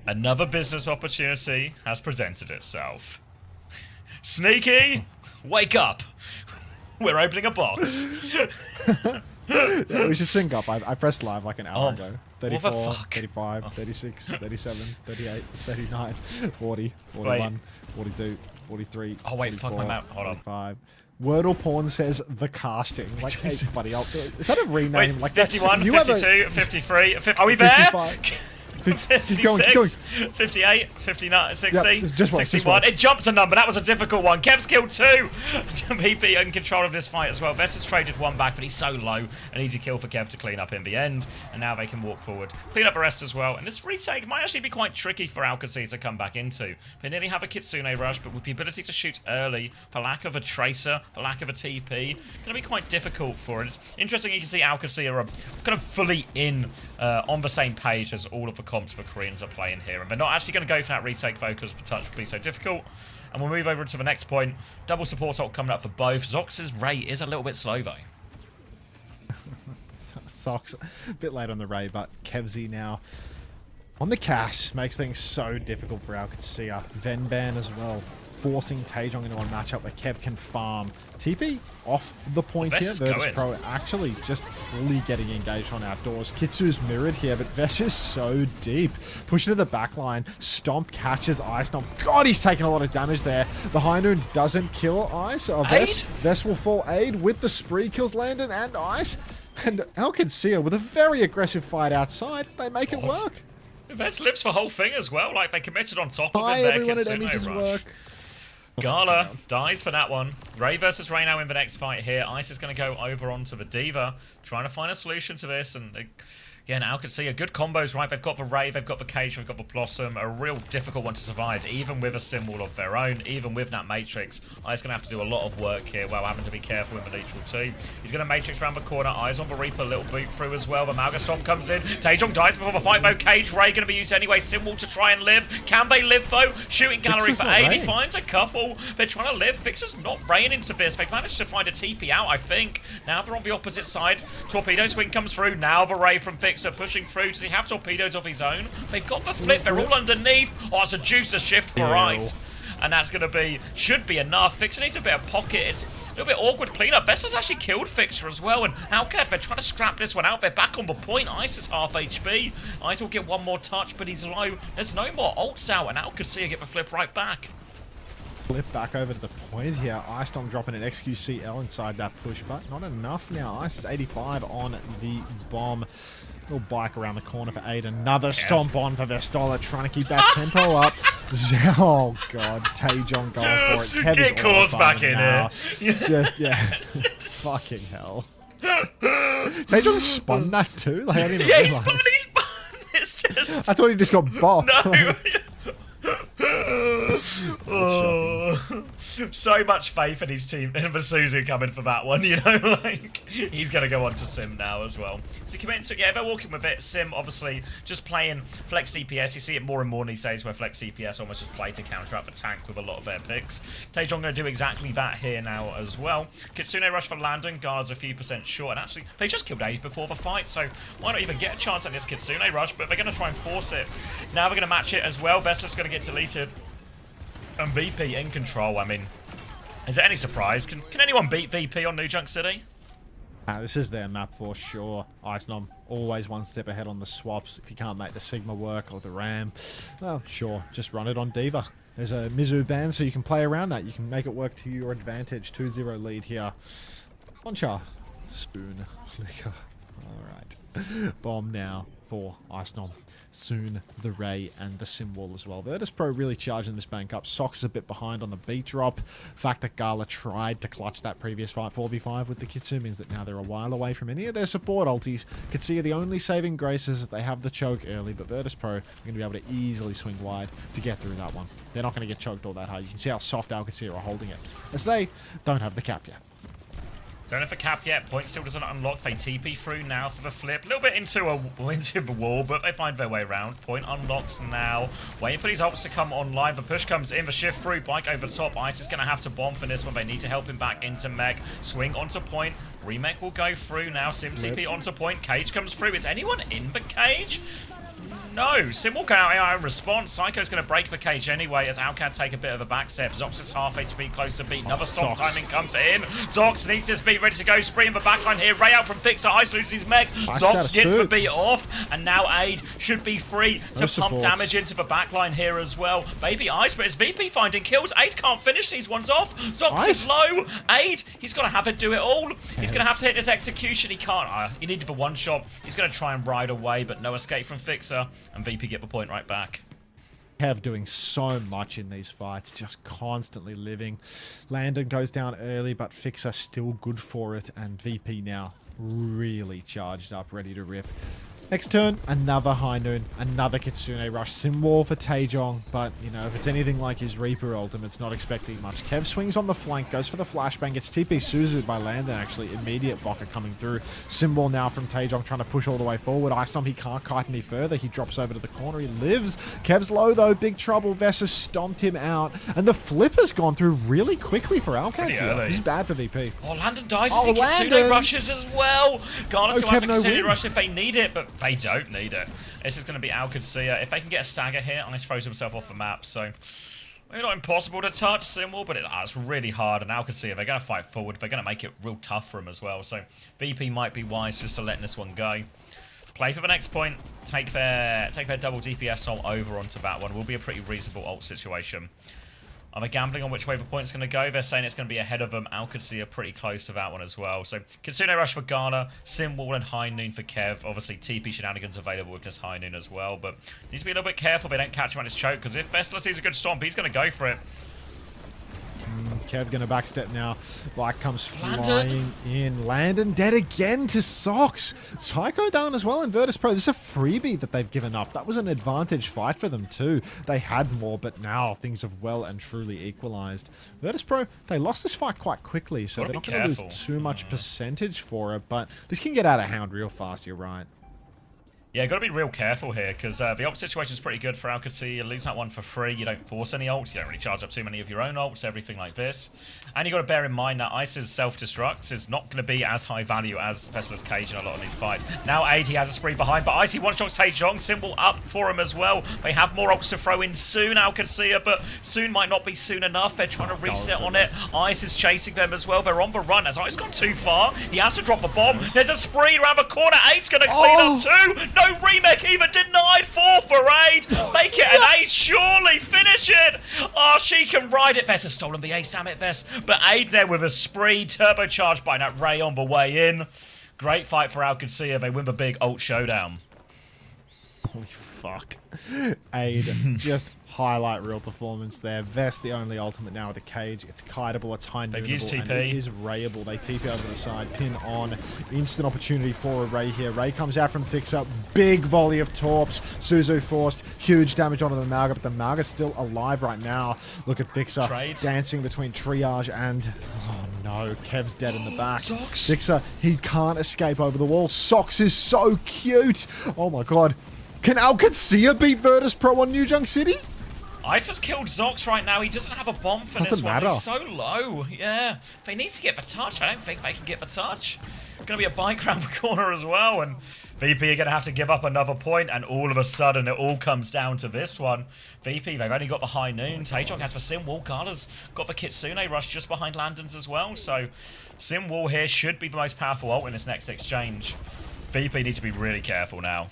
Speaker 1: Another business opportunity has presented itself. Sneaky, wake up. We're opening a box.
Speaker 5: Yeah, we should sync up. I pressed live like an hour ago. 34,
Speaker 1: what the fuck?
Speaker 5: 35, 36, 37, 38, 39, 40, 41, 42, 43,
Speaker 1: oh wait,
Speaker 5: 44,
Speaker 1: fuck my mouth. Hold on.
Speaker 5: 45. Wordle Porn says the casting. Like, hey, buddy, is that a rename?
Speaker 1: Wait,
Speaker 5: like
Speaker 1: 51,
Speaker 5: that,
Speaker 1: 52, 53. Are we there? 56, 58, 59, 60,
Speaker 5: yep, just
Speaker 1: 61. It jumped a number. That was a difficult one. Kev's killed 2. PP in control of this fight as well. Vess has traded 1 back, but he's so low. An easy kill for Kev to clean up in the end. And now they can walk forward. Clean up the rest as well. And this retake might actually be quite tricky for OWCS to come back into. They nearly have a Kitsune rush, but with the ability to shoot early, for lack of a tracer, for lack of a TP, going to be quite difficult for it. It's interesting you can see OWCS are kind of fully in on the same page as all of the comps for Koreans are playing here, and they're not actually going to go for that retake focus for touch would be so difficult. And we'll move over to the next point. Double support ult coming up for both. Zox's rate is a little bit slow though.
Speaker 5: Socks a bit late on the Ray, but Kevzy now on the Cass makes things so difficult for OWCS. Venban as well, forcing Taejong into a matchup where Kev can farm. TP off the point here. virtus.pro actually just fully getting engaged on outdoors. Kitsu's mirrored here, but Vess is so deep. Pushing to the back line. Stomp catches Ice. Now, God, he's taking a lot of damage there. The High Noon doesn't kill Ice. Vess will fall aid with the spree, kills Landon and Ice. And OWCS with a very aggressive fight outside. They make it work.
Speaker 1: Vess lives for whole thing as well. Like, they committed on top of
Speaker 5: Hi,
Speaker 1: it there.
Speaker 5: everyone at
Speaker 1: Kitsune
Speaker 5: Emmy's
Speaker 1: rush.
Speaker 5: work.
Speaker 1: Gala dies for that one. Ray versus Ray now in the next fight here. Ice is going to go over onto the Diva, trying to find a solution to this. And again, OWCS, a good combos, right? They've got the Ray, they've got the Cage, they've got the Blossom. A real difficult one to survive, even with a symbol of their own, even with that Matrix. Ice going to have to do a lot of work here while having to be careful with the neutral too. He's going to Matrix around the corner. Eyes on the Reaper, a little boot through as well. The Malga Stomp comes in. Taejong dies before the fight though. Cage, Ray going to be used anyway. Symbol to try and live. Can they live though? Shooting gallery for 8. He finds a couple. They're trying to live. Fixer's not raining into this. They've managed to find a TP out, I think. Now they're on the opposite side. Torpedo swing comes through. Now the Ray from Fixer pushing through. Does he have torpedoes of his own? They've got the flip. They're all underneath. Oh, it's a juicer shift for Ice. And that's going to be, should be enough. Fixer needs a bit of pocket. It's a little bit awkward cleanup. Bestler's actually killed Fixer as well. And OWCS, they're trying to scrap this one out. They're back on the point. Ice is half HP. Ice will get one more touch, but he's low. There's no more ults out. And OWCS get the flip right back.
Speaker 5: Flip back over to the point here. Ice Storm dropping an XQCL inside that push, but not enough now. Ice is 85 on the bomb. Little bike around the corner for 8. Another stomp on for Vestola, trying to keep that tempo up. Oh, God. Taejong going for it. Kev
Speaker 1: Get Cause back in
Speaker 5: now.
Speaker 1: here.
Speaker 5: Just, yeah. Fucking hell. Taejong spun that too? Like, I didn't
Speaker 1: Yeah, he
Speaker 5: realize.
Speaker 1: spun. It's just...
Speaker 5: I thought he just got bopped.
Speaker 1: No. Oh. so much faith in his team, in Vasuzu coming for that one, you know, like, he's going to go on to Sim now as well. So committing to, yeah, they're walking with it. Sim, obviously, just playing flex DPS. You see it more and more these days where flex DPS almost just play to counter out the tank with a lot of their picks. Taejong going to do exactly that here now as well. Kitsune rush for Landon, guards a few percent short, and actually, they just killed Abe before the fight, so why not even get a chance at this Kitsune rush, but they're going to try and force it. Now they're going to match it as well. Vesta's going to get deleted. And VP in control. I mean, is there any surprise? Can anyone beat VP on New Junk City?
Speaker 5: This is their map for sure. Ice Nom always one step ahead on the swaps. If you can't make the Sigma work or the Ram, well, sure, just run it on D.Va. There's a Mizu ban, so you can play around that. You can make it work to your advantage. 2-0 lead here. Bonchar. Spoon. Flicker. Alright. Bomb now for Ice Nom. Soon the Ray and the Sim Wall as well. virtus.pro really charging this bank up. Sox is a bit behind on the beat drop. The fact that Gala tried to clutch that previous fight 4v5 with the Kitsu means that now they're a while away from any of their support ultis. Kitsu, the only saving grace is that they have the choke early, but virtus.pro are going to be able to easily swing wide to get through that one. They're not going to get choked all that hard. You can see how soft Alcacer are holding it, as they don't have the cap yet.
Speaker 1: Don't have a cap yet. Point still doesn't unlock. They TP through now for the flip. A little bit into the wall, but they find their way around. Point unlocks now. Waiting for these ults to come online. The push comes in. The shift through. Bike over the top. Ice is going to have to bomb for this one. They need to help him back into Meg. Swing onto point. Remake will go through now. Sim TP onto point. Cage comes through. Is anyone in the cage? No, Sim will go out in response. Psycho's going to break the cage anyway as Alcad take a bit of a back step. Zox is half HP close to beat. Another stop timing comes in. Zox needs his beat ready to go. Spree in the backline here. Ray out from Fixer. Ice loses his Meg. Zox gets the beat off. And now Aid should be free to pump damage into the backline here as well. Baby Ice, but it's VP finding kills. Aid can't finish these ones off. Zox is low. Aid, he's got to have it do it all. He's going to have to hit this execution. He can't. He needed the one shot. He's going to try and ride away, but no escape from Fixer. And VP get the point right back.
Speaker 5: Kev doing so much in these fights, just constantly living. Landon goes down early, but Fixer still good for it, and VP now really charged up, ready to rip. Next turn, another High Noon, another Kitsune rush. Sim Wall for Taejong, but, you know, if it's anything like his Reaper ultimate's not expecting much. Kev swings on the flank, goes for the flashbang, gets TP Suzu by Landon, actually. Immediate blocker coming through. Sim Wall now from Taejong trying to push all the way forward. Isom, he can't kite any further. He drops over to the corner. He lives. Kev's low, though. Big trouble. Vesa stomped him out. And the flip has gone through really quickly for Alcat here. This is bad for VP.
Speaker 1: Oh, Landon dies as Kitsune rushes as well. Garnet still have the Kitsune rush if they need it, but they don't need it. This is going to be Alcacer. If they can get a stagger here, Ice throws himself off the map, so maybe not impossible to touch Simwell, but it's really hard, and Alcacer, they're going to fight forward. They're going to make it real tough for him as well, so VP might be wise just to letting this one go. Play for the next point, take their double DPS ult over onto that one. Will be a pretty reasonable ult situation. Are they gambling on which way the point's going to go? They're saying it's going to be ahead of them. Alcacer are pretty close to that one as well. So, Kitsune rush for Ghana, Sim Wall and High Noon for Kev. Obviously, TP shenanigans available with this High Noon as well. But needs to be a little bit careful they don't catch him on his choke, because if Vestler sees a good stomp, he's going to go for it.
Speaker 5: Kev gonna backstep now. Light comes flying in. Landon dead again to Sox. Psycho down as well in virtus.pro. This is a freebie that they've given up. That was an advantage fight for them too. They had more, but now things have well and truly equalized. virtus.pro, they lost this fight quite quickly, so they're not going to lose too much percentage for it, but this can get out of hand real fast, you're right.
Speaker 1: Yeah, got to be real careful here, because the ult situation is pretty good for Alcacer. You lose that one for free. You don't force any ults. You don't really charge up too many of your own ults, everything like this. And you got to bear in mind that Ice's self-destruct is not going to be as high value as Vestler's Cage in a lot of these fights. Now 80 has a spree behind, but Icy one-shots Taejong. Symbol up for him as well. They have more ults to throw in soon, Alcacer, but soon might not be soon enough. They're trying to reset on it. Ice is chasing them as well. They're on the run. As Ice gone too far, he has to drop a bomb. There's a spree around the corner. 8's going to clean up too. No remake even denied. 4 for Aid. Make it an ace, surely. Finish it. Oh, she can ride it. Vess has stolen the ace, damn it, Vess. But Aid there with a spree, turbocharged by that Ray on the way in. Great fight for Alcacer. They win the big ult showdown.
Speaker 5: Holy fuck. Aid just Highlight reel performance there. Vest the only ultimate now with the cage. It's kiteable, it's high
Speaker 1: They've
Speaker 5: noonable,
Speaker 1: used
Speaker 5: and
Speaker 1: TP.
Speaker 5: it is rayable. They TP over the side, pin on. Instant opportunity for a Ray here. Ray comes out from Fixer. Big volley of torps. Suzu forced huge damage onto the Malga, but the Malga's still alive right now. Look at Fixer
Speaker 1: Trades.
Speaker 5: dancing between Triage and... Oh no, Kev's dead in the back.
Speaker 1: Socks.
Speaker 5: Fixer, he can't escape over the wall. Socks is so cute. Oh my god. Can OWCS beat virtus.pro on New Junk City?
Speaker 1: Ice has killed Zox right now. He doesn't have a bomb for
Speaker 5: Doesn't
Speaker 1: this one.
Speaker 5: matter.
Speaker 1: He's so low. Yeah. They need to get the touch. I don't think they can get the touch. Going to be a bike around the corner as well. And VP are going to have to give up another point. And all of a sudden, it all comes down to this one. VP, they've only got the high noon. Taejong has the Sim Wall. Gala's got the Kitsune rush just behind Landon's as well. So Sim Wall here should be the most powerful ult in this next exchange. VP needs to be really careful now.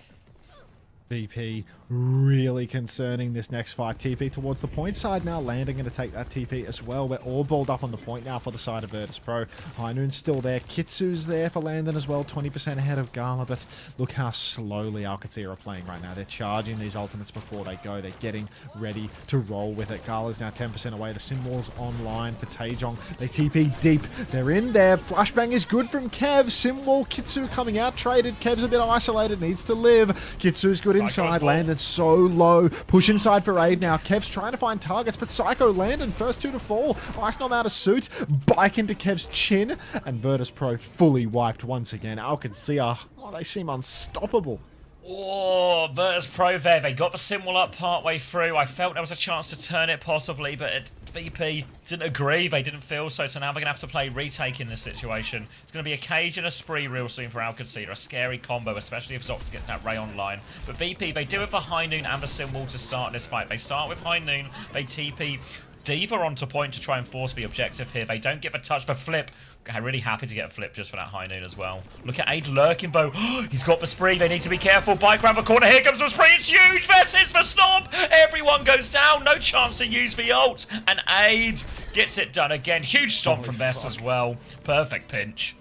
Speaker 5: VP really concerning this next fight. TP towards the point side now. Landon going to take that TP as well. We're all balled up on the point now for the side of virtus.pro. High Noon's still there. Kitsu's there for Landon as well. 20% ahead of Gala, but look how slowly OWCS are playing right now. They're charging these ultimates before they go. They're getting ready to roll with it. Gala's now 10% away. The Sim Wall's online for Taejong. They TP deep. They're in there. Flashbang is good from Kev. Sim Wall, Kitsu coming out. Traded. Kev's a bit isolated. Needs to live. Kitsu's good inside. Landon's so low. Push inside for aid now. Kev's trying to find targets, but Psycho Landon, first two to fall. Ice Nom out of suit. Bike into Kev's chin. And virtus.pro fully wiped once again. OWCS, oh, they seem unstoppable.
Speaker 1: Oh, virtus.pro there. They got the Sim Wall up partway through. I felt there was a chance to turn it possibly, but VP didn't agree. They didn't feel so. So now they're going to have to play retake in this situation. It's going to be a cage and a spree real soon for OWCS. A scary combo, especially if Zox gets that Ray online. But VP, they do it for High Noon and the Sim Wall to start this fight. They start with High Noon. They TP Diva onto point to try and force the objective here. They don't get the touch for Flip. I'm really happy to get a Flip just for that High Noon as well. Look at Aid lurking though. He's got the spree. They need to be careful. Bike around the corner. Here comes the spree. It's huge. Versus the stomp. Everyone goes down. No chance to use the ult. And Aid gets it done again. Huge stomp from Vess as well. Perfect pinch.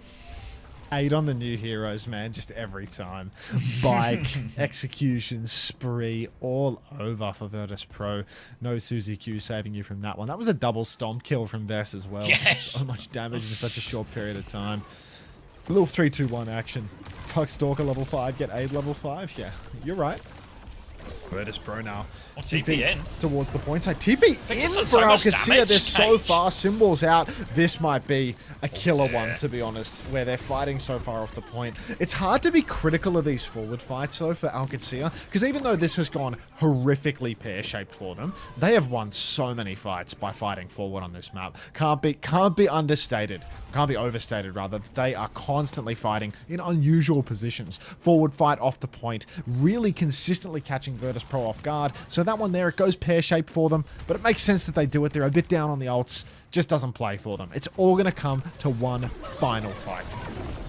Speaker 5: 8 on the new heroes, man, just every time. Bike, execution, spree, all over for virtus.pro. No Suzy Q saving you from that one. That was a double stomp kill from Vess as well.
Speaker 1: Yes!
Speaker 5: So much damage in such a short period of time. A little 3-2-1 action. Fuck Stalker level 5, get Aid level 5. Yeah, you're right. virtus.pro now.
Speaker 1: Well, TP in.
Speaker 5: Towards the point side. TP
Speaker 1: It's
Speaker 5: in
Speaker 1: done
Speaker 5: for
Speaker 1: so much
Speaker 5: OWCS.
Speaker 1: damage.
Speaker 5: They're so
Speaker 1: Cage.
Speaker 5: far. Symbols out. This might be a killer
Speaker 1: dear.
Speaker 5: one, to be honest, where they're fighting so far off the point. It's hard to be critical of these forward fights, though, for OWCS, because even though this has gone horrifically pear-shaped for them, they have won so many fights by fighting forward on this map. Can't be understated. Can't be overstated, rather. They are constantly fighting in unusual positions. Forward fight off the point, really consistently catching virtus.pro off guard. So that one there, it goes pear-shaped for them, but it makes sense that they do it. They're a bit down on the ults. Just doesn't play for them. It's all going to come to one final fight.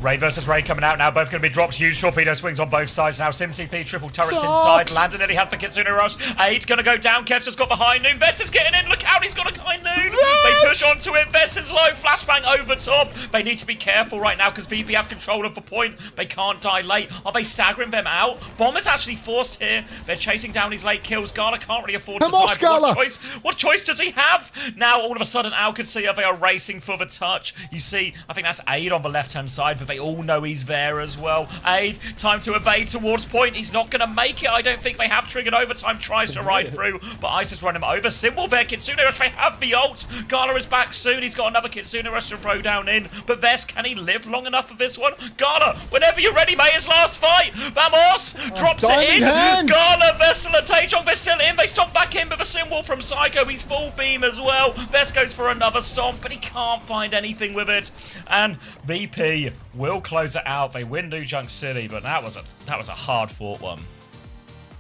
Speaker 1: Ray versus Ray coming out now. Both going to be dropped. Huge torpedo swings on both sides now. SimCP, triple turrets
Speaker 5: Sucks.
Speaker 1: inside. Landon nearly has the Kitsune rush. 8 going to go down. Kev's just got the High Noon. Vess is getting in. Look out, he's got a High Noon. They push onto it. Vess is low. Flashbang over top. They need to be careful right now because VP have control of the point. They can't die late. Are they staggering them out? Bomb is actually forced here. They're chasing down his late kills. Gala can't really afford to
Speaker 5: Come on,
Speaker 1: die.
Speaker 5: Scala.
Speaker 1: What choice does he have? Now all of a sudden OWCS, they are racing for the touch. You see, I think that's Aid on the left-hand side, but they all know he's there as well. Aid, time to evade towards point. He's not going to make it. I don't think they have triggered overtime. Tries to ride through, but Ice has run him over. Symbol there, Kitsune Rush, they have the ult. Gala is back soon. He's got another Kitsune Rush to throw down in, but Vess, can he live long enough for this one? Gala, whenever you're ready, mate, his last fight. Vamos drops it in.
Speaker 5: hands.
Speaker 1: Gala, Vessel, and Taejong, they're still in. They stop back in with a symbol from Psycho. He's full beam as well. Vess goes for another stomp, but he can't find anything with it. And VP will close it out. They win New Junk City, but that was a hard fought one.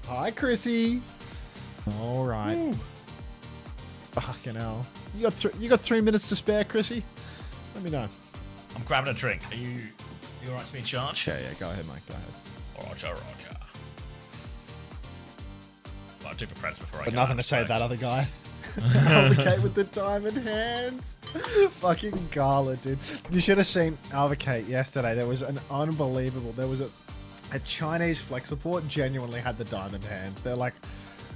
Speaker 5: Hi, Chrissy. All right. Ooh. Fucking hell. You got 3 minutes to spare, Chrissy? Let me know.
Speaker 1: I'm grabbing a drink. Are you alright to be in charge?
Speaker 5: Yeah, go ahead, Mike. Go ahead.
Speaker 1: Roger. Well, I'll do the press before I
Speaker 5: But
Speaker 1: go.
Speaker 5: nothing to say to that other guy. Alvocate with the diamond hands. Fucking Gala, dude. You should have seen Alvocate yesterday. There was an unbelievable. There was a Chinese flex support genuinely had the diamond hands. They're like,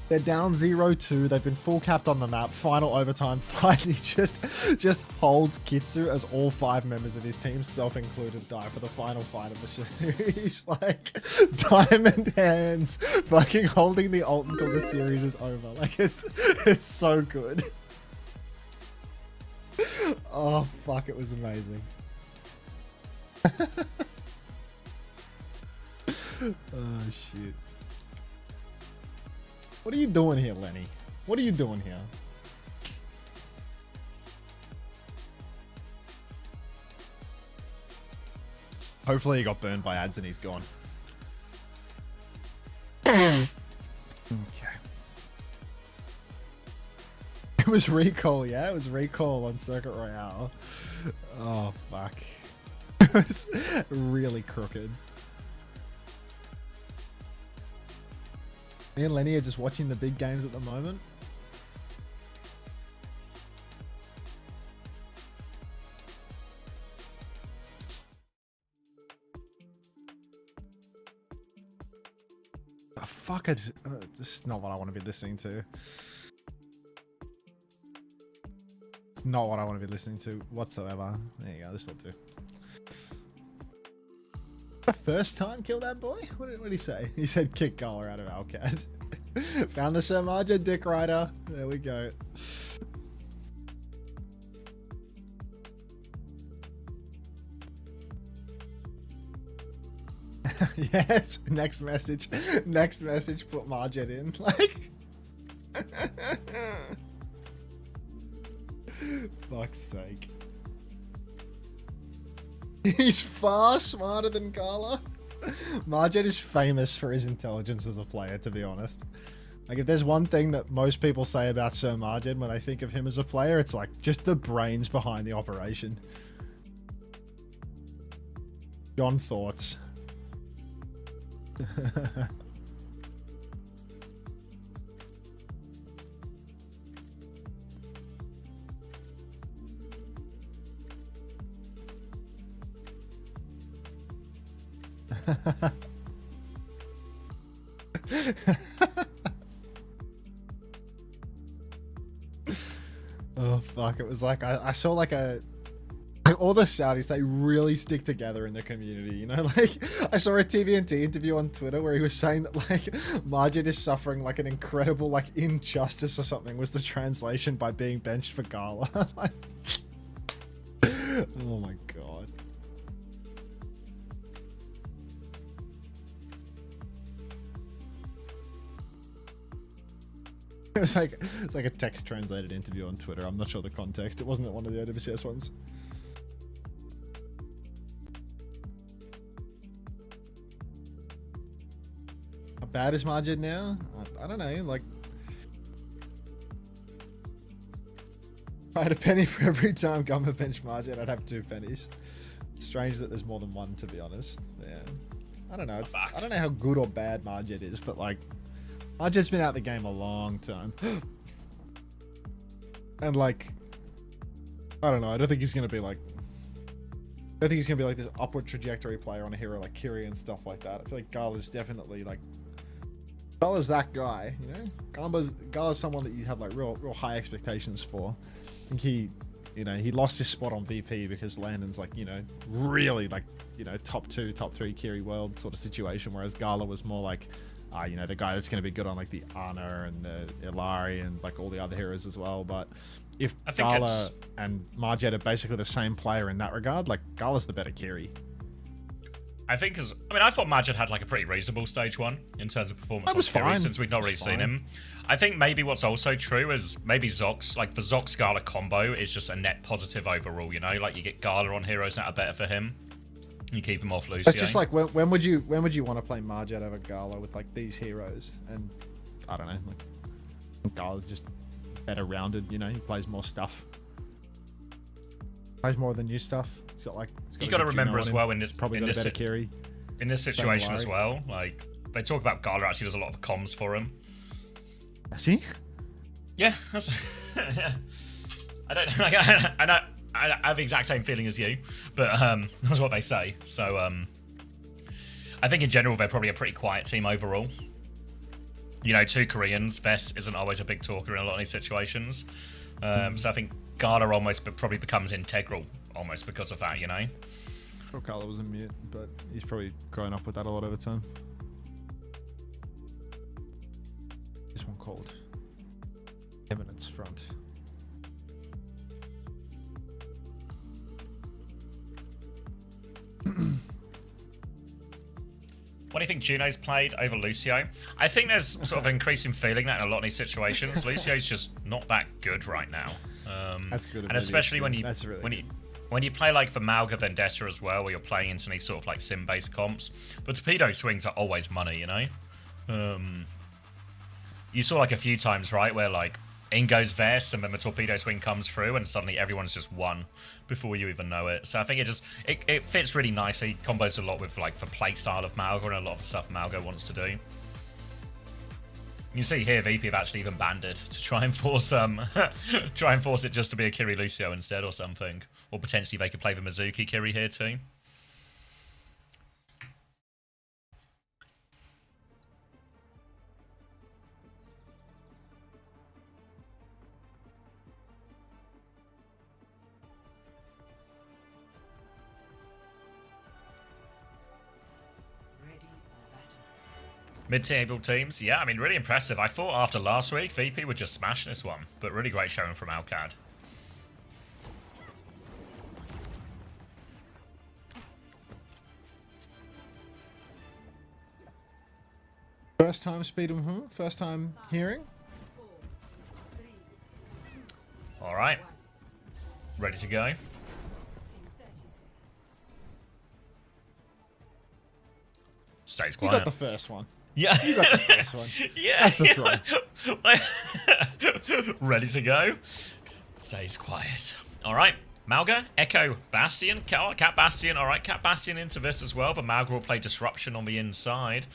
Speaker 5: They're down 0-2. They've been full capped on the map. Final overtime fight. He just holds Kitsu as all 5 members of his team, self-included, die for the final fight of the series. Like, diamond hands, fucking holding the ult until the series is over. Like, it's so good. Oh, fuck, it was amazing. Oh, shit. What are you doing here, Lenny? What are you doing here? Hopefully he got burned by ads and he's gone. Okay. It was recall, yeah? It was recall on Circuit Royale. Oh, fuck. It was really crooked. Me and Lenny are just watching the big games at the moment. Oh, fuck it. This is not what I want to be listening to. It's not what I want to be listening to whatsoever. There you go. This will do. First time kill that boy? What did he say? He said kick Gala out of Alcad. Found the Sir Marja dick rider. There we go. Yes. Next message. Next message. Put Marjet in. Like. Fuck's sake. He's far smarter than Gala. Marjet is famous for his intelligence as a player, to be honest. Like, if there's one thing that most people say about Sir Marjet when they think of him as a player, it's like just the brains behind the operation. John, thoughts? Oh fuck, it was like I saw like all the Saudis, they really stick together in the community, you know? Like, I saw a TVNT interview on Twitter where he was saying that like Marjet is suffering like an incredible like injustice or something, was the translation, by being benched for Gala. Like, oh my god. It's like a text translated interview on Twitter. I'm not sure the context. It wasn't one of the OWCS ones. How bad is Marjet now? I don't know. Like, if I had a penny for every time Gummer bench Marjet, I'd have 2 pennies. It's strange that there's more than one, to be honest. Yeah. I don't know. I don't know how good or bad Marjet is, but like, Marjet's been out the game a long time. And like, I don't know. I don't think he's going to be like, I don't think he's going to be like this upward trajectory player on a hero like Kiri and stuff like that. I feel like Gala's definitely like, Gala's that guy, you know? Gala's someone that you have like real high expectations for. I think he lost his spot on VP because Landon's like, you know, really like, you know, top 2, top 3 Kiri world sort of situation. Whereas Gala was more like, you know, the guy that's going to be good on like the Ana and the Ilari and like all the other heroes as well. But if Gala and Marjet are basically the same player in that regard, like Gala's the better Kiri.
Speaker 1: I think I thought Marjet had like a pretty reasonable stage 1 in terms of performance on Kiri, since we've not really seen him. I think maybe what's also true is maybe Zox, like the Zox Gala combo is just a net positive overall, you know? Like you get Gala on heroes that are better for him. You keep him off Lucio.
Speaker 5: It's just like, when would you want to play Marjet over Gala with like these heroes? And I don't know, like Gala's just better rounded, you know? He plays more stuff. Plays more than new stuff. He's got like,
Speaker 1: you got to remember as well in this situation as
Speaker 5: Ilari.
Speaker 1: well, like they talk about Gala actually does a lot of comms for him.
Speaker 5: Does he?
Speaker 1: Yeah, that's yeah. I have the exact same feeling as you, but that's what they say. So I think in general they're probably a pretty quiet team overall. you know, 2 Koreans, Vess isn't always a big talker in a lot of these situations. So I think Gala almost probably becomes integral almost because of that, you know?
Speaker 5: Sure, Carla was in mute, but he's probably grown up with that a lot over time. This one called Eminence Front.
Speaker 1: What do you think Juno's played over Lucio? I think there's sort of an increasing feeling that in a lot of these situations, Lucio's just not that good right now.
Speaker 5: That's good.
Speaker 1: And especially when you
Speaker 5: really
Speaker 1: when you play like for Malga Vendetta as well, where you're playing into these sort of like sim-based comps, but torpedo swings are always money, you know. You saw like a few times, right, where like in goes Vess and then the torpedo swing comes through and suddenly everyone's just won before you even know it. So I think it fits really nicely, combos a lot with like the play style of Malga and a lot of the stuff Malga wants to do. You can see here VP have actually even banned it to try and force it just to be a Kiri Lucio instead or something. Or potentially they could play the Mizuki Kiri here too. Mid-table teams, yeah, I mean, really impressive. I thought after last week, VP would just smash this one, but really great showing from Alcad.
Speaker 5: First time speed, first time hearing.
Speaker 1: All right, ready to go. Stays quiet.
Speaker 5: You got the first one.
Speaker 1: Yeah.
Speaker 5: You got the first one.
Speaker 1: Yeah.
Speaker 5: That's the
Speaker 1: throw. Ready to go. Stays quiet. All right. Malga, Echo, Bastion, Cat Bastion. All right, Cat Bastion into this as well, but Malga will play Disruption on the inside.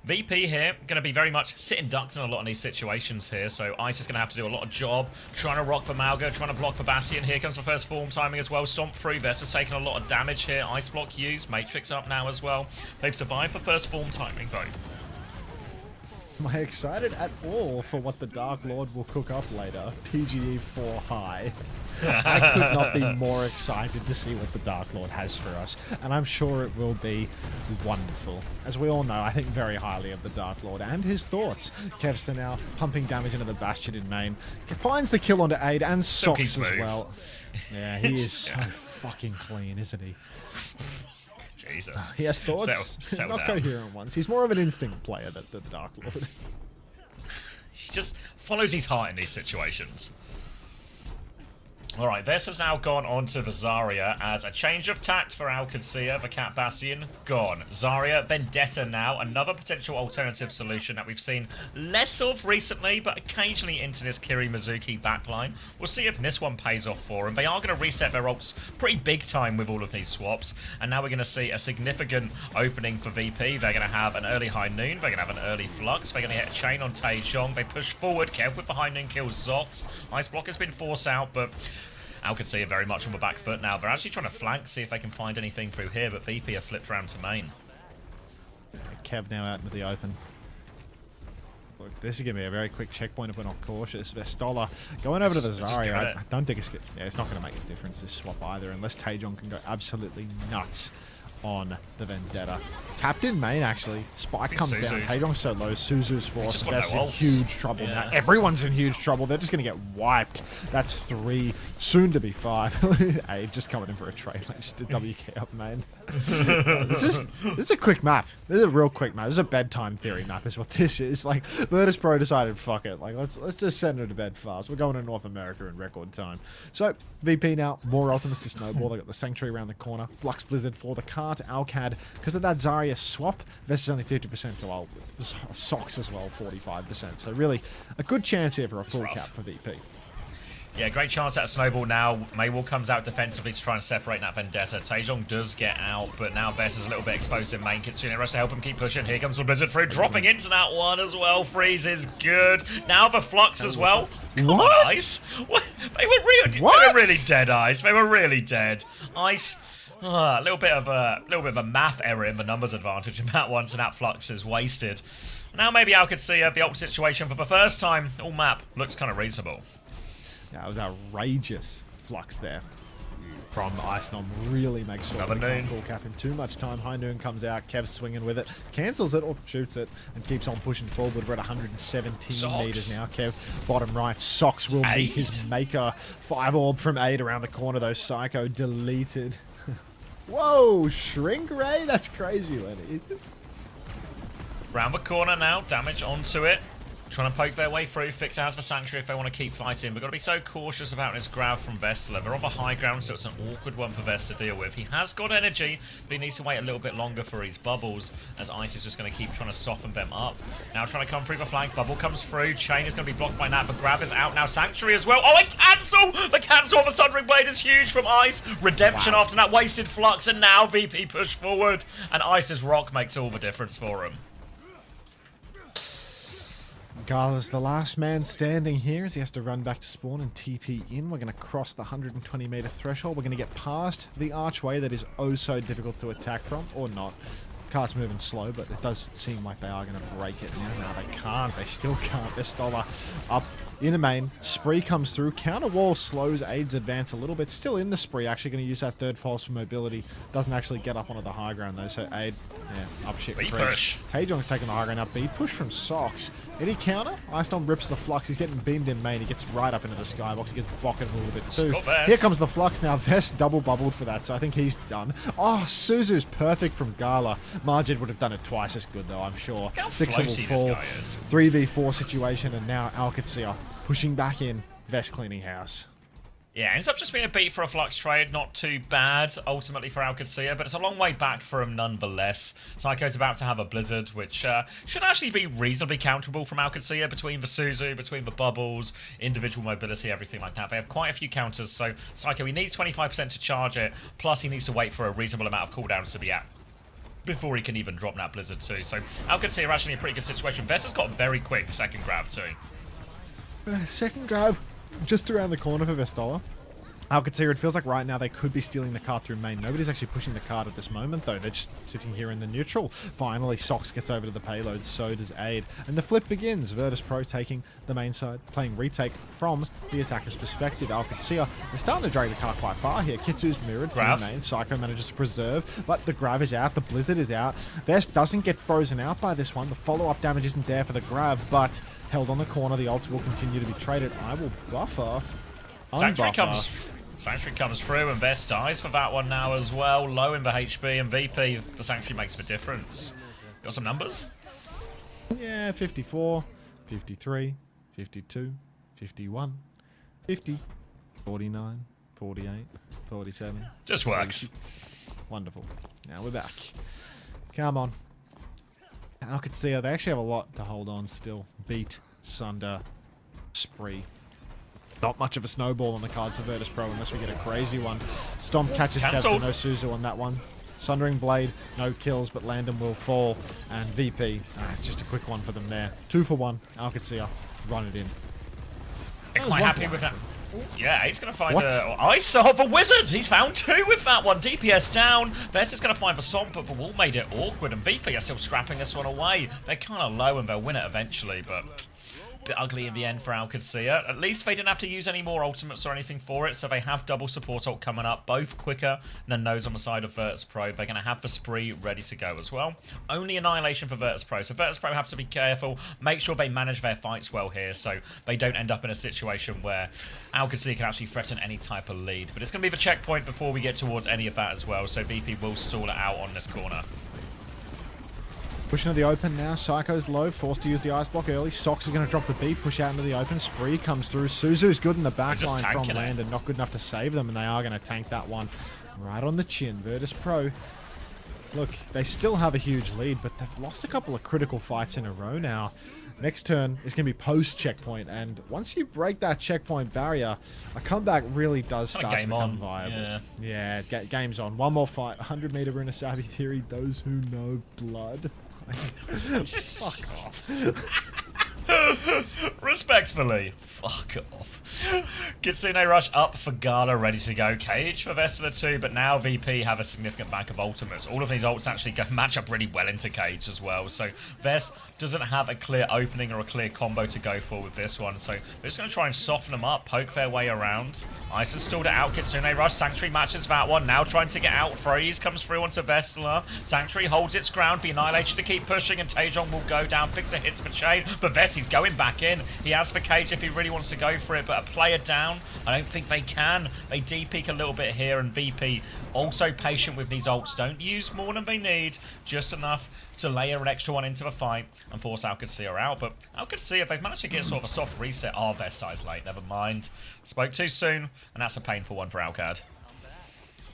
Speaker 1: VP here, going to be very much sitting ducks in a lot of these situations here, so Ice is going to have to do a lot of job, trying to rock for Malga, trying to block for Bastion. Here comes the first form timing as well, stomp through. Vess has taken a lot of damage here, Ice block used, Matrix up now as well. They've survived for first form timing though.
Speaker 5: Am I excited at all for what the Dark Lord will cook up later? PGE 4 high. I could not be more excited to see what the Dark Lord has for us, and I'm sure it will be wonderful. As we all know, I think very highly of the Dark Lord and his thoughts. Kevster now pumping damage into the Bastion in main. Finds the kill onto Aid and Socks as well. Yeah, he is so fucking clean, isn't he?
Speaker 1: Jesus.
Speaker 5: He has thoughts,
Speaker 1: Settle
Speaker 5: not
Speaker 1: down.
Speaker 5: coherent ones. He's more of an instinct player than the Dark Lord.
Speaker 1: He just follows his heart in these situations. Alright, this has now gone on to the Zarya as a change of tact for Alcacia, the Cat Bastion, gone. Zarya, Vendetta now, another potential alternative solution that we've seen less of recently, but occasionally into this Kiri Mizuki backline. We'll see if this one pays off for them. They are going to reset their ults pretty big time with all of these swaps, and now we're going to see a significant opening for VP. They're going to have an early High Noon, they're going to have an early Flux, they're going to hit a chain on Taejong, they push forward, Kev with the High Noon kills Zox. Ice Block has been forced out, but Alcacia very much on the back foot now. They're actually trying to flank, see if they can find anything through here, but VP have flipped around to main.
Speaker 5: Kev now out into the open. Look, this is going to be a very quick checkpoint if we're not cautious. Vestola going over to the Zarya. I don't think it's... Yeah, it's not going to make a difference, this swap either, unless Taejong can go absolutely nuts on the Vendetta. Tapped in main, actually. Spike comes down. Taejong's so low. Suzu's forced. That's in huge trouble now. Everyone's in huge trouble. They're just going to get wiped. That's 3. Soon to be 5. Hey, just coming in for a trade. Like, just a WK up main. This is a quick map. This is a real quick map. This is a bedtime theory map is what this is. Like, virtus.pro decided, fuck it. Like, let's just send her to bed fast. We're going to North America in record time. So, VP now, more ultimates to snowball. They got the Sanctuary around the corner. Flux Blizzard for the car to Alcad. Because of that Zarya swap, Vess is only 50% to well, Socks as well, 45%. So really, a good chance here for a full cap for VP.
Speaker 1: Yeah, great chance at a snowball now. Maywall comes out defensively to try and separate that Vendetta. Taejong does get out, but now Vess is a little bit exposed in main. Kitsune rush to help him keep pushing. Here comes the Blizzard through, dropping into that one as well. Freeze is good. Now the Flux as well. Come on, Ice. What? They were really dead, Ice. They were really dead. Ice, A little bit of a math error in the numbers advantage in that one, so that Flux is wasted. Now maybe Al could see the ult situation for the first time. All map looks kind of reasonable.
Speaker 5: Yeah, it was outrageous Flux there from Icenom. Really makes sure
Speaker 1: Another
Speaker 5: they can't
Speaker 1: noon.
Speaker 5: full cap him too much time. High Noon comes out, Kev's swinging with it, cancels it or shoots it, and keeps on pushing forward. We're at 117
Speaker 1: Socks.
Speaker 5: meters now. Kev, bottom right, Socks will meet his maker. 5 orb from 8 around the corner though. Psycho deleted. Whoa, Shrink Ray? That's crazy, Lenny.
Speaker 1: Round the corner now, damage onto it. Trying to poke their way through. Fix has the Sanctuary if they want to keep fighting. But got to be so cautious about this grab from Vestler. They're on the high ground, so it's an awkward one for Vest to deal with. He has got energy, but he needs to wait a little bit longer for his bubbles, as Ice is just going to keep trying to soften them up. Now trying to come through the flank. Bubble comes through. Chain is going to be blocked by Nat. The grab is out now. Sanctuary as well. Oh, a cancel! The cancel of the Sundering Blade is huge from Ice. Redemption after that wasted Flux, and now VP push forward. And Ice's rock makes all the difference for him.
Speaker 5: Gala's the last man standing here as he has to run back to spawn and TP in. We're going to cross the 120 meter threshold. We're going to get past the archway that is oh so difficult to attack from, or not. Cart's moving slow, but it does seem like they are going to break it now. No, they can't. They still can't. They're still up in the main. Spree comes through. Counter wall slows Aids advance a little bit. Still in the Spree. Actually going to use that third false for mobility. Doesn't actually get up onto the high ground though. So Aid, yeah, up shit.
Speaker 1: B push.
Speaker 5: Taejong's taking the high ground up. B push from Socks. Any counter? Icestorm rips the Flux. He's getting beamed in main. He gets right up into the skybox. He gets bocketed a little bit too. Here comes the Flux now. Vest double bubbled for that, so I think he's done. Oh, Suzu's perfect from Gala. Margid would have done it twice as good though, I'm sure.
Speaker 1: How
Speaker 5: Fixable
Speaker 1: floaty
Speaker 5: fall.
Speaker 1: this guy is.
Speaker 5: 3v4 situation, and now Alcatzia pushing back in. Vest cleaning house.
Speaker 1: Yeah, ends up just being a beat for a Flux trade. Not too bad, ultimately, for Alcatzia, but it's a long way back for him nonetheless. Psycho's about to have a Blizzard, which should actually be reasonably counterable from Alcatzia between the Suzu, between the bubbles, individual mobility, everything like that. They have quite a few counters, so Psycho, he needs 25% to charge it, plus he needs to wait for a reasonable amount of cooldowns to be at before he can even drop that Blizzard too. So Alcatzia are actually in a pretty good situation. Vest has got a very quick second grab too.
Speaker 5: Second grab just around the corner for Vestola. Alcatzia, it feels like right now they could be stealing the card through main. Nobody's actually pushing the card at this moment, though. They're just sitting here in the neutral. Finally, Sox gets over to the payload, so does Aid. And the flip begins. virtus.pro taking the main side, playing retake from the attacker's perspective. Alcatzia is starting to drag the card quite far here. Kitsu's mirrored from the main. Psycho manages to preserve, but the grab is out. The Blizzard is out. Vest doesn't get frozen out by this one. The follow-up damage isn't there for the grab, but held on the corner. The ults will continue to be traded. I will buffer.
Speaker 1: Sanctuary comes through and Vest dies for that one now as well. Low in the HP and VP. The Sanctuary makes the difference. Got some numbers?
Speaker 5: Yeah, 54, 53, 52, 51, 50, 49, 48, 47.
Speaker 1: Just works.
Speaker 5: 40. Wonderful. Now we're back. Come on. Alcatzia, they actually have a lot to hold on still. Beat, Sunder, Spree. Not much of a snowball on the cards for virtus.pro unless we get a crazy one. Stomp catches Kevster, no Suzu on that one. Sundering Blade, no kills, but Landon will fall. And VP, it's just a quick one for them there. 2 for 1, Alcatzia, run it in.
Speaker 1: I'm quite happy with that. Yeah, he's going to find Ice off a Wizard. He's found 2 with that one. DPS down. Vest is going to find the Swamp, but the wall made it awkward, and VP are still scrapping this one away. They're kind of low, and they'll win it eventually, but bit ugly in the end for Alcatzia. At least they didn't have to use any more ultimates or anything for it, so they have double support ult coming up, both quicker than those on the side of virtus.pro. They're going to have the Spree ready to go as well. Only Annihilation for virtus.pro, so virtus.pro have to be careful, make sure they manage their fights well here, so they don't end up in a situation where Alcatzia can actually threaten any type of lead. But it's going to be the checkpoint before we get towards any of that as well, so VP will stall it out on this corner.
Speaker 5: Pushing to the open now. Psycho's low, forced to use the ice block early. Sox is going to drop the beat, push out into the open. Spree comes through. Suzu's good in the backline from Landon, not good enough to save them, and they are going to tank that one right on the chin. virtus.pro, look, they still have a huge lead, but they've lost a couple of critical fights in a row now. Next turn is going to be post-checkpoint, and once you break that checkpoint barrier, a comeback really does start to become viable. Yeah, game's on. One more fight. 100 meter Runasabi theory. Those who know blood. Fuck off.
Speaker 1: Respectfully, fuck off. Kitsune Rush up for Gala, ready to go. Cage for Vestler too, but now VP have a significant bank of ultimates. All of these ults actually match up really well into Cage as well. So Vest doesn't have a clear opening or a clear combo to go for with this one. So they're just going to try and soften them up, poke their way around. Ice has stalled it out. Kitsune Rush. Sanctuary matches that one. Now trying to get out. Freeze comes through onto Vestler. Sanctuary holds its ground. The Annihilation to keep pushing, and Taejong will go down. Fixer hits for Chain, but Vesi's going back in. He has for Cage if he really wants to go for it, but a player down, I don't think they can. They deep-peek a little bit here, and VP also patient with these ults. Don't use more than they need, just enough to layer an extra one into the fight and force OWCS out. But OWCS, they've managed to get sort of a soft reset. Oh, Vest Eye's late, never mind. Spoke too soon, and that's a painful one for Alcad.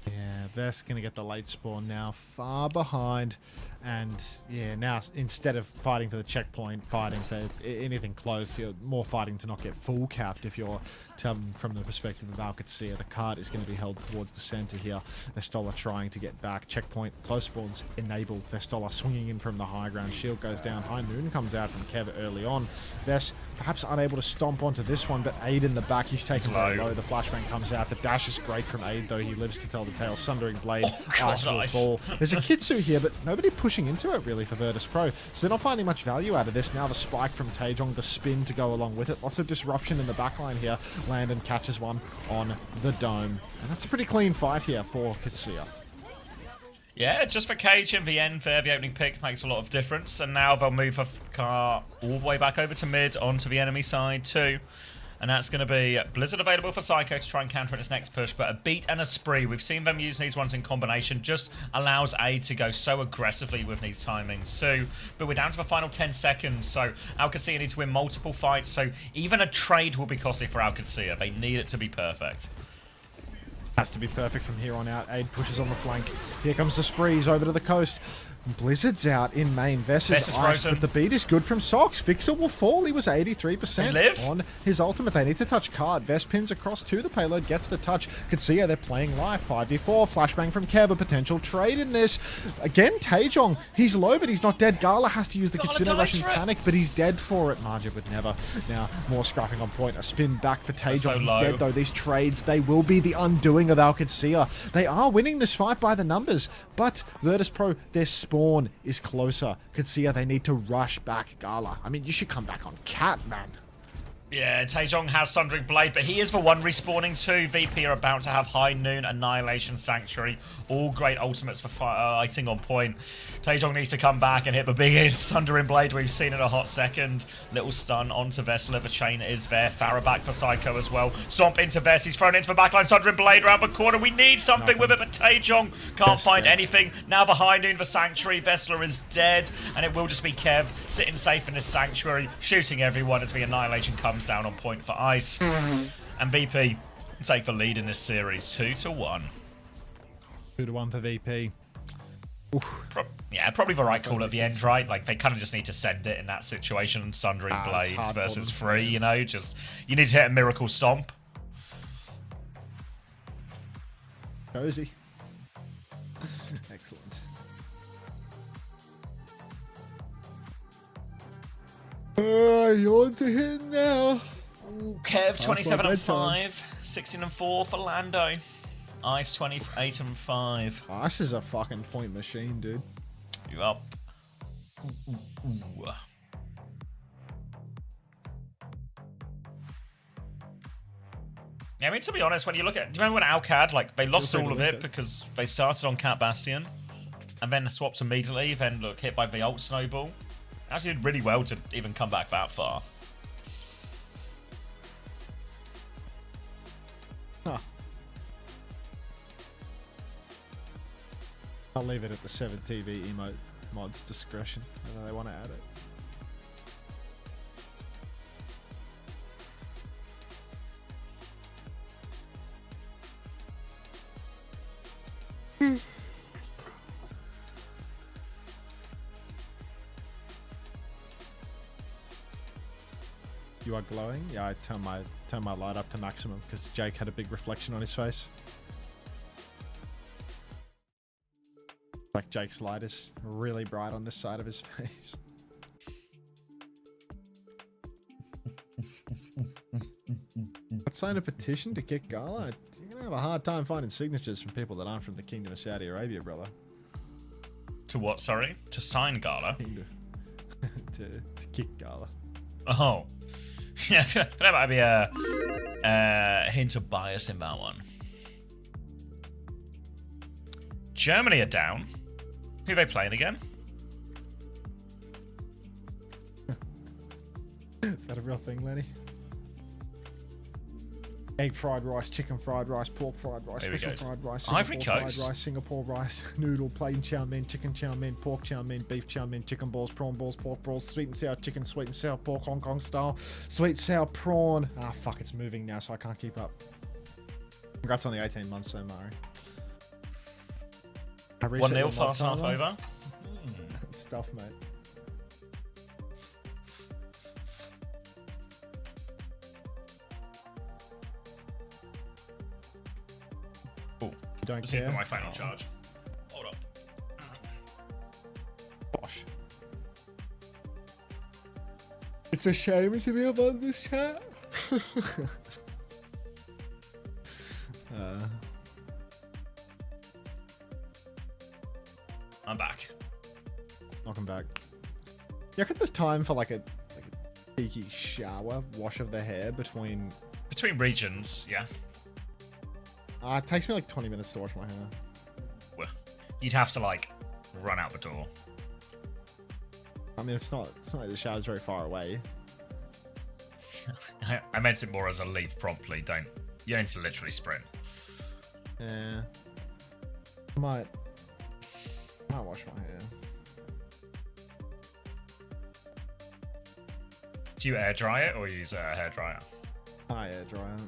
Speaker 5: Yeah, Vest's going to get the late spawn now, far behind. And yeah, now instead of fighting for the checkpoint, fighting for anything close, you're more fighting to not get full capped. If you're from the perspective of OWCS, the cart is going to be held towards the center here. Vestola trying to get back. Checkpoint, close spawns enabled. Vestola swinging in from the high ground. Shield goes down. High Noon comes out from Kev early on. Vest perhaps unable to stomp onto this one, but Aid in the back, he's taken very low. The flashbang comes out. The dash is great from Aid, though he lives to tell the tale. Sundering Blade, Ice will fall. There's a Kitsu here, but nobody pushing into it really for virtus.pro, so they're not finding much value out of this. Now the spike from Taejong, the spin to go along with it. Lots of disruption in the backline here. Landon catches one on the dome, and that's a pretty clean fight here for Kitsuya.
Speaker 1: Yeah, just for Cage in the end there, the opening pick makes a lot of difference, and now they'll move her car all the way back over to mid onto the enemy side too. And that's going to be Blizzard available for Psycho to try and counter its next push, but a beat and a spree. We've seen them using these ones in combination, just allows A to go so aggressively with these timings too. But we're down to the final 10 seconds, so OWCS need to win multiple fights, so even a trade will be costly for OWCS. They need it to be perfect.
Speaker 5: Has to be perfect from here on out. Aid pushes on the flank. Here comes the sprees over to the coast. Blizzard's out in main. Vest is ice, but the beat is good from Sox. Fixer will fall. He was 83% on his ultimate. They need to touch card. Vest pins across to the payload, gets the touch. Could see how they're playing live. 5v4. Flashbang from Kev. A potential trade in this. Again, Taejong. He's low, but he's not dead. Gala has to use the Kitsune Rush and panic, but he's dead for it. Marja would never. Now, more scrapping on point. A spin back for Taejong. So he's dead, though. These trades, they will be the undoing of OWCS. They are winning this fight by the numbers, but virtus.pro, their spawn is closer. Kitsuya, they need to rush back Gala. I mean, you should come back on Cat, man.
Speaker 1: Yeah, Taejong has Sundering Blade, but he is the one respawning too. VP are about to have High Noon, Annihilation, Sanctuary. All great ultimates for fighting on point. Taejong needs to come back and hit the biggest Sundering Blade we've seen in a hot second. Little stun onto Vestler. The chain is there. Farah back for Psycho as well. Stomp into Vest. He's thrown into the backline. Sundering Blade around the corner. We need something with it, but Taejong can't find anything. Now the High Noon, the Sanctuary. Vestler is dead, and it will just be Kev sitting safe in his Sanctuary, shooting everyone as the Annihilation comes down on point for Ice. And VP take the lead in this series 2-1.
Speaker 5: 2-1 for VP.
Speaker 1: Yeah, probably the right call at the end, right? Like, they kind of just need to send it in that situation. Sundering Blades versus Free, you know? Just, you need to hit a miracle stomp.
Speaker 5: Cozy. Excellent. You want to hit now.
Speaker 1: Ooh, Kev 27-5, 16-4 for Lando. Ice 28-5.
Speaker 5: Ice is a fucking point machine, dude.
Speaker 1: You up? Ooh. Yeah, I mean, to be honest, when you look at... Do you remember when Alcad, like, they lost all of it because they started on Cat Bastion and then swapped immediately, then, look, hit by the ult snowball. Actually did really well to even come back that far.
Speaker 5: Huh. I'll leave it at the 7TV emote mod's discretion, whether they want to add it. You are glowing? Yeah, I turned my light up to maximum because Jake had a big reflection on his face. Like Jake's light is really bright on this side of his face. Let's sign a petition to kick Gala. You're gonna have a hard time finding signatures from people that aren't from the Kingdom of Saudi Arabia, brother.
Speaker 1: To what? Sorry, to sign Gala.
Speaker 5: to kick Gala.
Speaker 1: Oh, yeah. That might be a hint of bias in that one. Germany are down. Who are they playing again?
Speaker 5: Is that a real thing, Lenny? Egg fried rice, chicken fried rice, pork fried rice, special fried rice,
Speaker 1: Ivory
Speaker 5: Singapore fried
Speaker 1: Coast.
Speaker 5: rice, Singapore rice, noodle, plain chow mein, chicken chow mein, pork chow mein, beef chow mein, chicken balls, prawn balls, pork balls, sweet and sour chicken, sweet and sour pork, Hong Kong style, sweet sour prawn. Ah, fuck, it's moving now, so I can't keep up. Congrats on the 18 months, so Mari.
Speaker 1: 1-0, fast half over.
Speaker 5: Stuff, mate.
Speaker 1: Oh,
Speaker 5: don't
Speaker 1: let's
Speaker 5: care.
Speaker 1: see my final charge. Hold up.
Speaker 5: Bosh. It's a shame to be about this chat.
Speaker 1: I'm back.
Speaker 5: Welcome back. You reckon there's time for like a cheeky shower, wash of the hair between
Speaker 1: regions? Yeah.
Speaker 5: It takes me like 20 minutes to wash my hair.
Speaker 1: Well, you'd have to like run out the door.
Speaker 5: I mean, it's not like the shower's very far away.
Speaker 1: I meant it more as a leave promptly. You don't need to literally sprint.
Speaker 5: Yeah. I might wash my hair.
Speaker 1: Do you air dry it or use a hair dryer?
Speaker 5: I air dry it.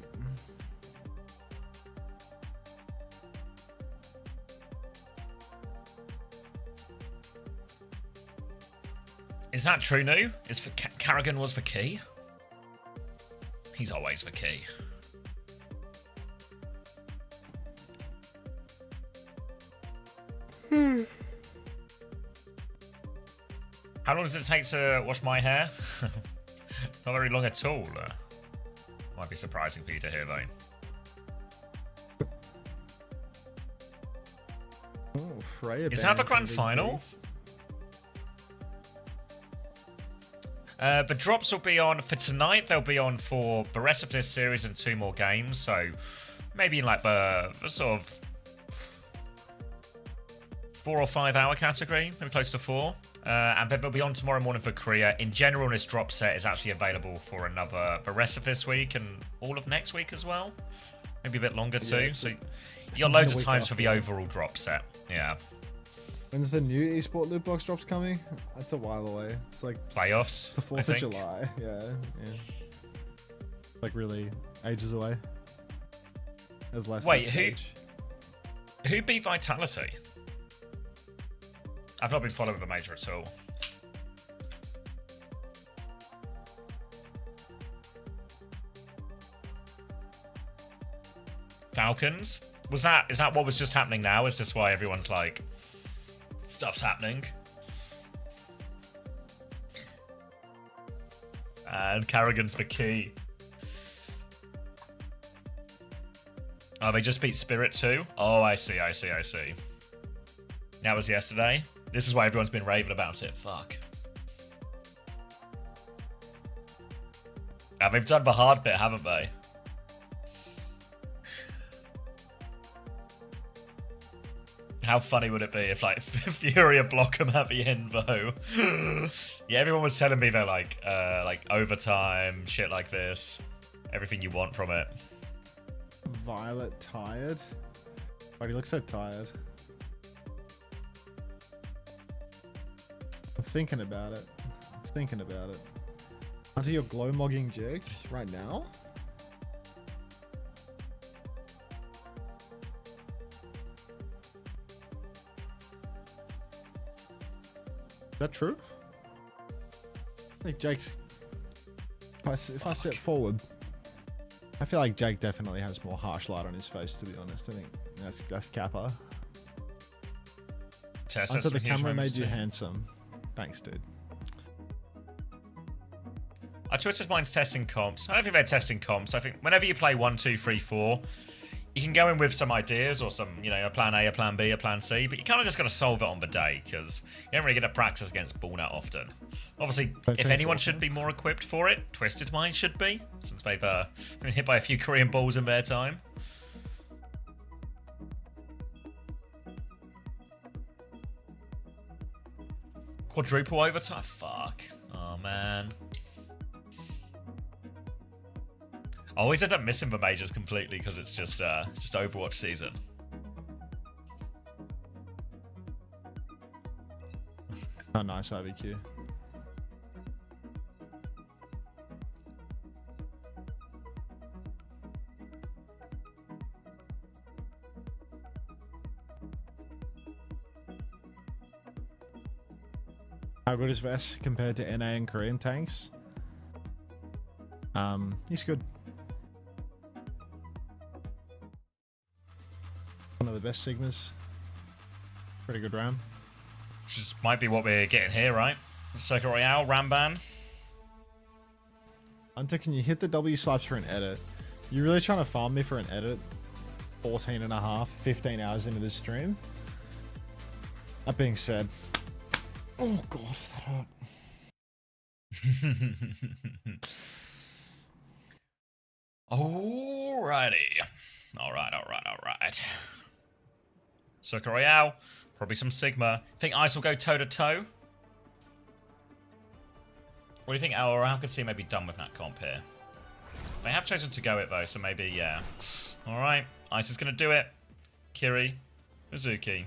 Speaker 1: Is that true, new? Is for Carrigan was for key? He's always for key. How long does it take to wash my hair? Not very long at all. Might be surprising for you to hear, though.
Speaker 5: Oh, Freya.
Speaker 1: Is that the grand final? The drops will be on for tonight. They'll be on for the rest of this series and 2 more games. So maybe in like the sort of 4 or 5 hour category, maybe close to 4. And then they'll be on tomorrow morning for Korea. In general, this drop set is actually available for the rest of this week and all of next week as well. Maybe a bit longer too.
Speaker 5: Yeah,
Speaker 1: so you got loads of times for the overall drop set. Yeah.
Speaker 5: When's the new esport loot box drops coming? That's a while away. It's like
Speaker 1: Playoffs.
Speaker 5: It's the 4th of July. Yeah. Like really ages away. There's less.
Speaker 1: Wait, who beat Vitality? I've not been following the major at all. Falcons? Is that what was just happening now? Is this why everyone's like, stuff's happening? And Carrigan's for key. Oh, they just beat Spirit too? Oh, I see. That was yesterday. This is why everyone's been raving about it. Fuck. They've done the hard bit, haven't they? How funny would it be if, like, Furia block them at the end, though? Yeah, everyone was telling me they're, like overtime, shit like this. Everything you want from it.
Speaker 5: Violet tired? Why do you look so tired? I'm thinking about it. Onto your glow mogging jig right now? Is that true? I think Jake's... If I step forward, I feel like Jake definitely has more harsh light on his face, to be honest. I think that's Kappa.
Speaker 1: Tess,
Speaker 5: I thought the camera made you handsome. Thanks, dude.
Speaker 1: I twisted mine's testing comps. I don't think they're testing comps. I think whenever you play 1, 2, 3, 4, you can go in with some ideas or some, you know, a plan A, a plan B, a plan C, but you kind of just got to solve it on the day because you don't really get to practice against ball that often. Obviously, if anyone should be more equipped for it, Twisted Mind should be, since they've been hit by a few Korean balls in their time. Quadruple overtime? Fuck. Oh, man. I always end up missing the majors completely because it's just Overwatch season.
Speaker 5: Oh, nice IVQ. How good is Vess compared to NA and Korean tanks? He's good. One of the best Sigmas. Pretty good RAM.
Speaker 1: Which might be what we're getting here, right? Circuit Royale, Ramban.
Speaker 5: Hunter, can you hit the W slaps for an edit? You really trying to farm me for an edit? 14 and a half, 15 hours into this stream? That being said, oh god, that hurt.
Speaker 1: Alrighty. Alright. Circuit Royale. Probably some Sigma. Think Ice will go toe-to-toe? What do you think How could see maybe done with that comp here? They have chosen to go it though, so maybe, yeah. Alright. Ice is going to do it. Kiri. Mizuki.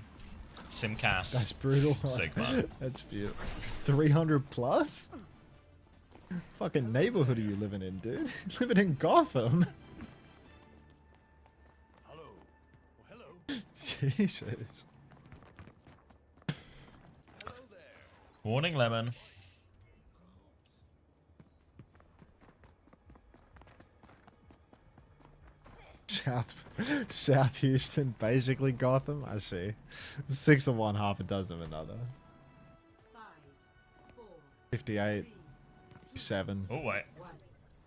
Speaker 1: Simcast.
Speaker 5: That's brutal.
Speaker 1: Sigma.
Speaker 5: That's beautiful. 300 plus? Fucking neighborhood are you living in, dude? Living in Gotham. Hello. Jesus.
Speaker 1: Warning, Lemon.
Speaker 5: South Houston, basically Gotham. I see. 6 of one, half a dozen of another. 58. 7.
Speaker 1: Oh, wait.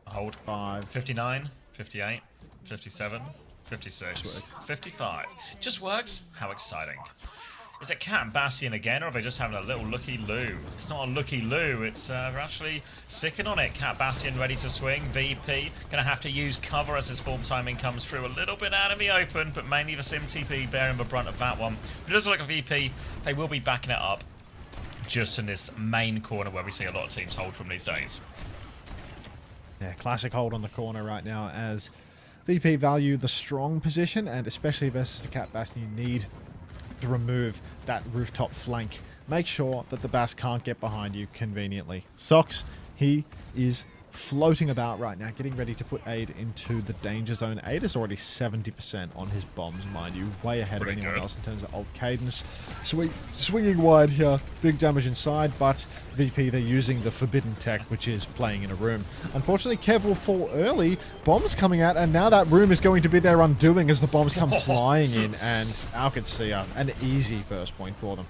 Speaker 1: Hold.
Speaker 5: 5.
Speaker 1: 59. 58. 57. 56. 55. Just works? How exciting. Is it Cat and Bastion again, or are they just having a little looky-loo? It's not a looky-loo, it's they're actually sicking on it. Cat Bastion ready to swing. VP gonna have to use cover as his form timing comes through a little bit out of the open, but mainly the Sim TP bearing the brunt of that one. But it does look like a VP, they will be backing it up just in this main corner where we see a lot of teams hold from these days.
Speaker 5: Yeah, classic hold on the corner right now as VP value the strong position, and especially versus the Cat Bastion, you need to remove that rooftop flank. Make sure that the Bass can't get behind you conveniently. Sox, he is floating about right now, getting ready to put Aid into the danger zone. Aid is already 70% on his bombs, mind you, way ahead of anyone else in terms of ult cadence. Swinging wide here, big damage inside, but VP, they're using the forbidden tech, which is playing in a room. Unfortunately, Kev will fall early, bombs coming out, and now that room is going to be their undoing as the bombs come flying in, and OWCS an easy first point for them.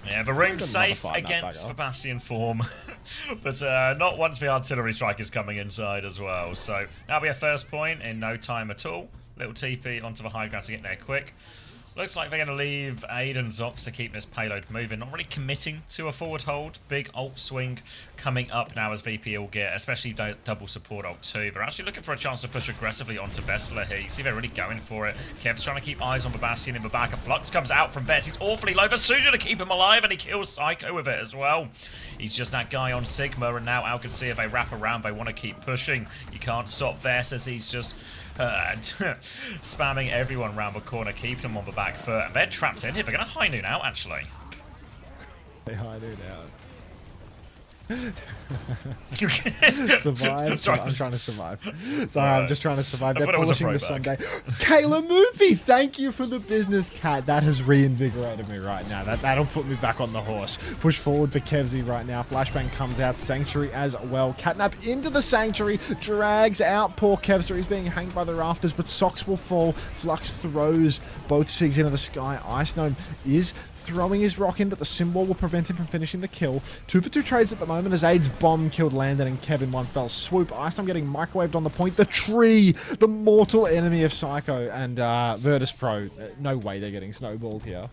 Speaker 1: Yeah, the room's safe against the Bastion form, but not once the artillery strike is coming inside as well. So that'll be a first point in no time at all. Little TP onto the high ground to get there quick. Looks like they're going to leave Aid and Zox to keep this payload moving. Not really committing to a forward hold. Big ult swing coming up now as VP will get, especially double support ult too. They're actually looking for a chance to push aggressively onto Vessler here. You see they're really going for it. Kev's trying to keep eyes on the Bastion in the back. A Flux comes out from Vess. He's awfully low. Vasuja to keep him alive, and he kills Psycho with it as well. He's just that guy on Sigma, and now OWCS, if they wrap around, they want to keep pushing. You can't stop Vess as he's just spamming everyone around the corner, keeping them on the back foot. And they're trapped in here. They're going to high noon out, actually.
Speaker 5: They high noon out.
Speaker 1: Survive.
Speaker 5: I'm trying to survive. Sorry, I'm just trying to survive. They're polishing the Sunday. Kayla Movie, thank you for the business, Cat. That has reinvigorated me right now. That'll put me back on the horse. Push forward for Kevzy right now. Flashbang comes out. Sanctuary as well. Catnap into the Sanctuary. Drags out poor Kevster. He's being hanged by the rafters, but Socks will fall. Flux throws both Sigs into the sky. Ice Gnome is throwing his rock in, but the symbol will prevent him from finishing the kill. 2 for 2 trades at the moment as Aid's bomb killed Landon and Kevin one fell swoop. Icestorm getting microwaved on the point. The tree, the mortal enemy of Psycho and virtus.pro. No way they're getting snowballed here.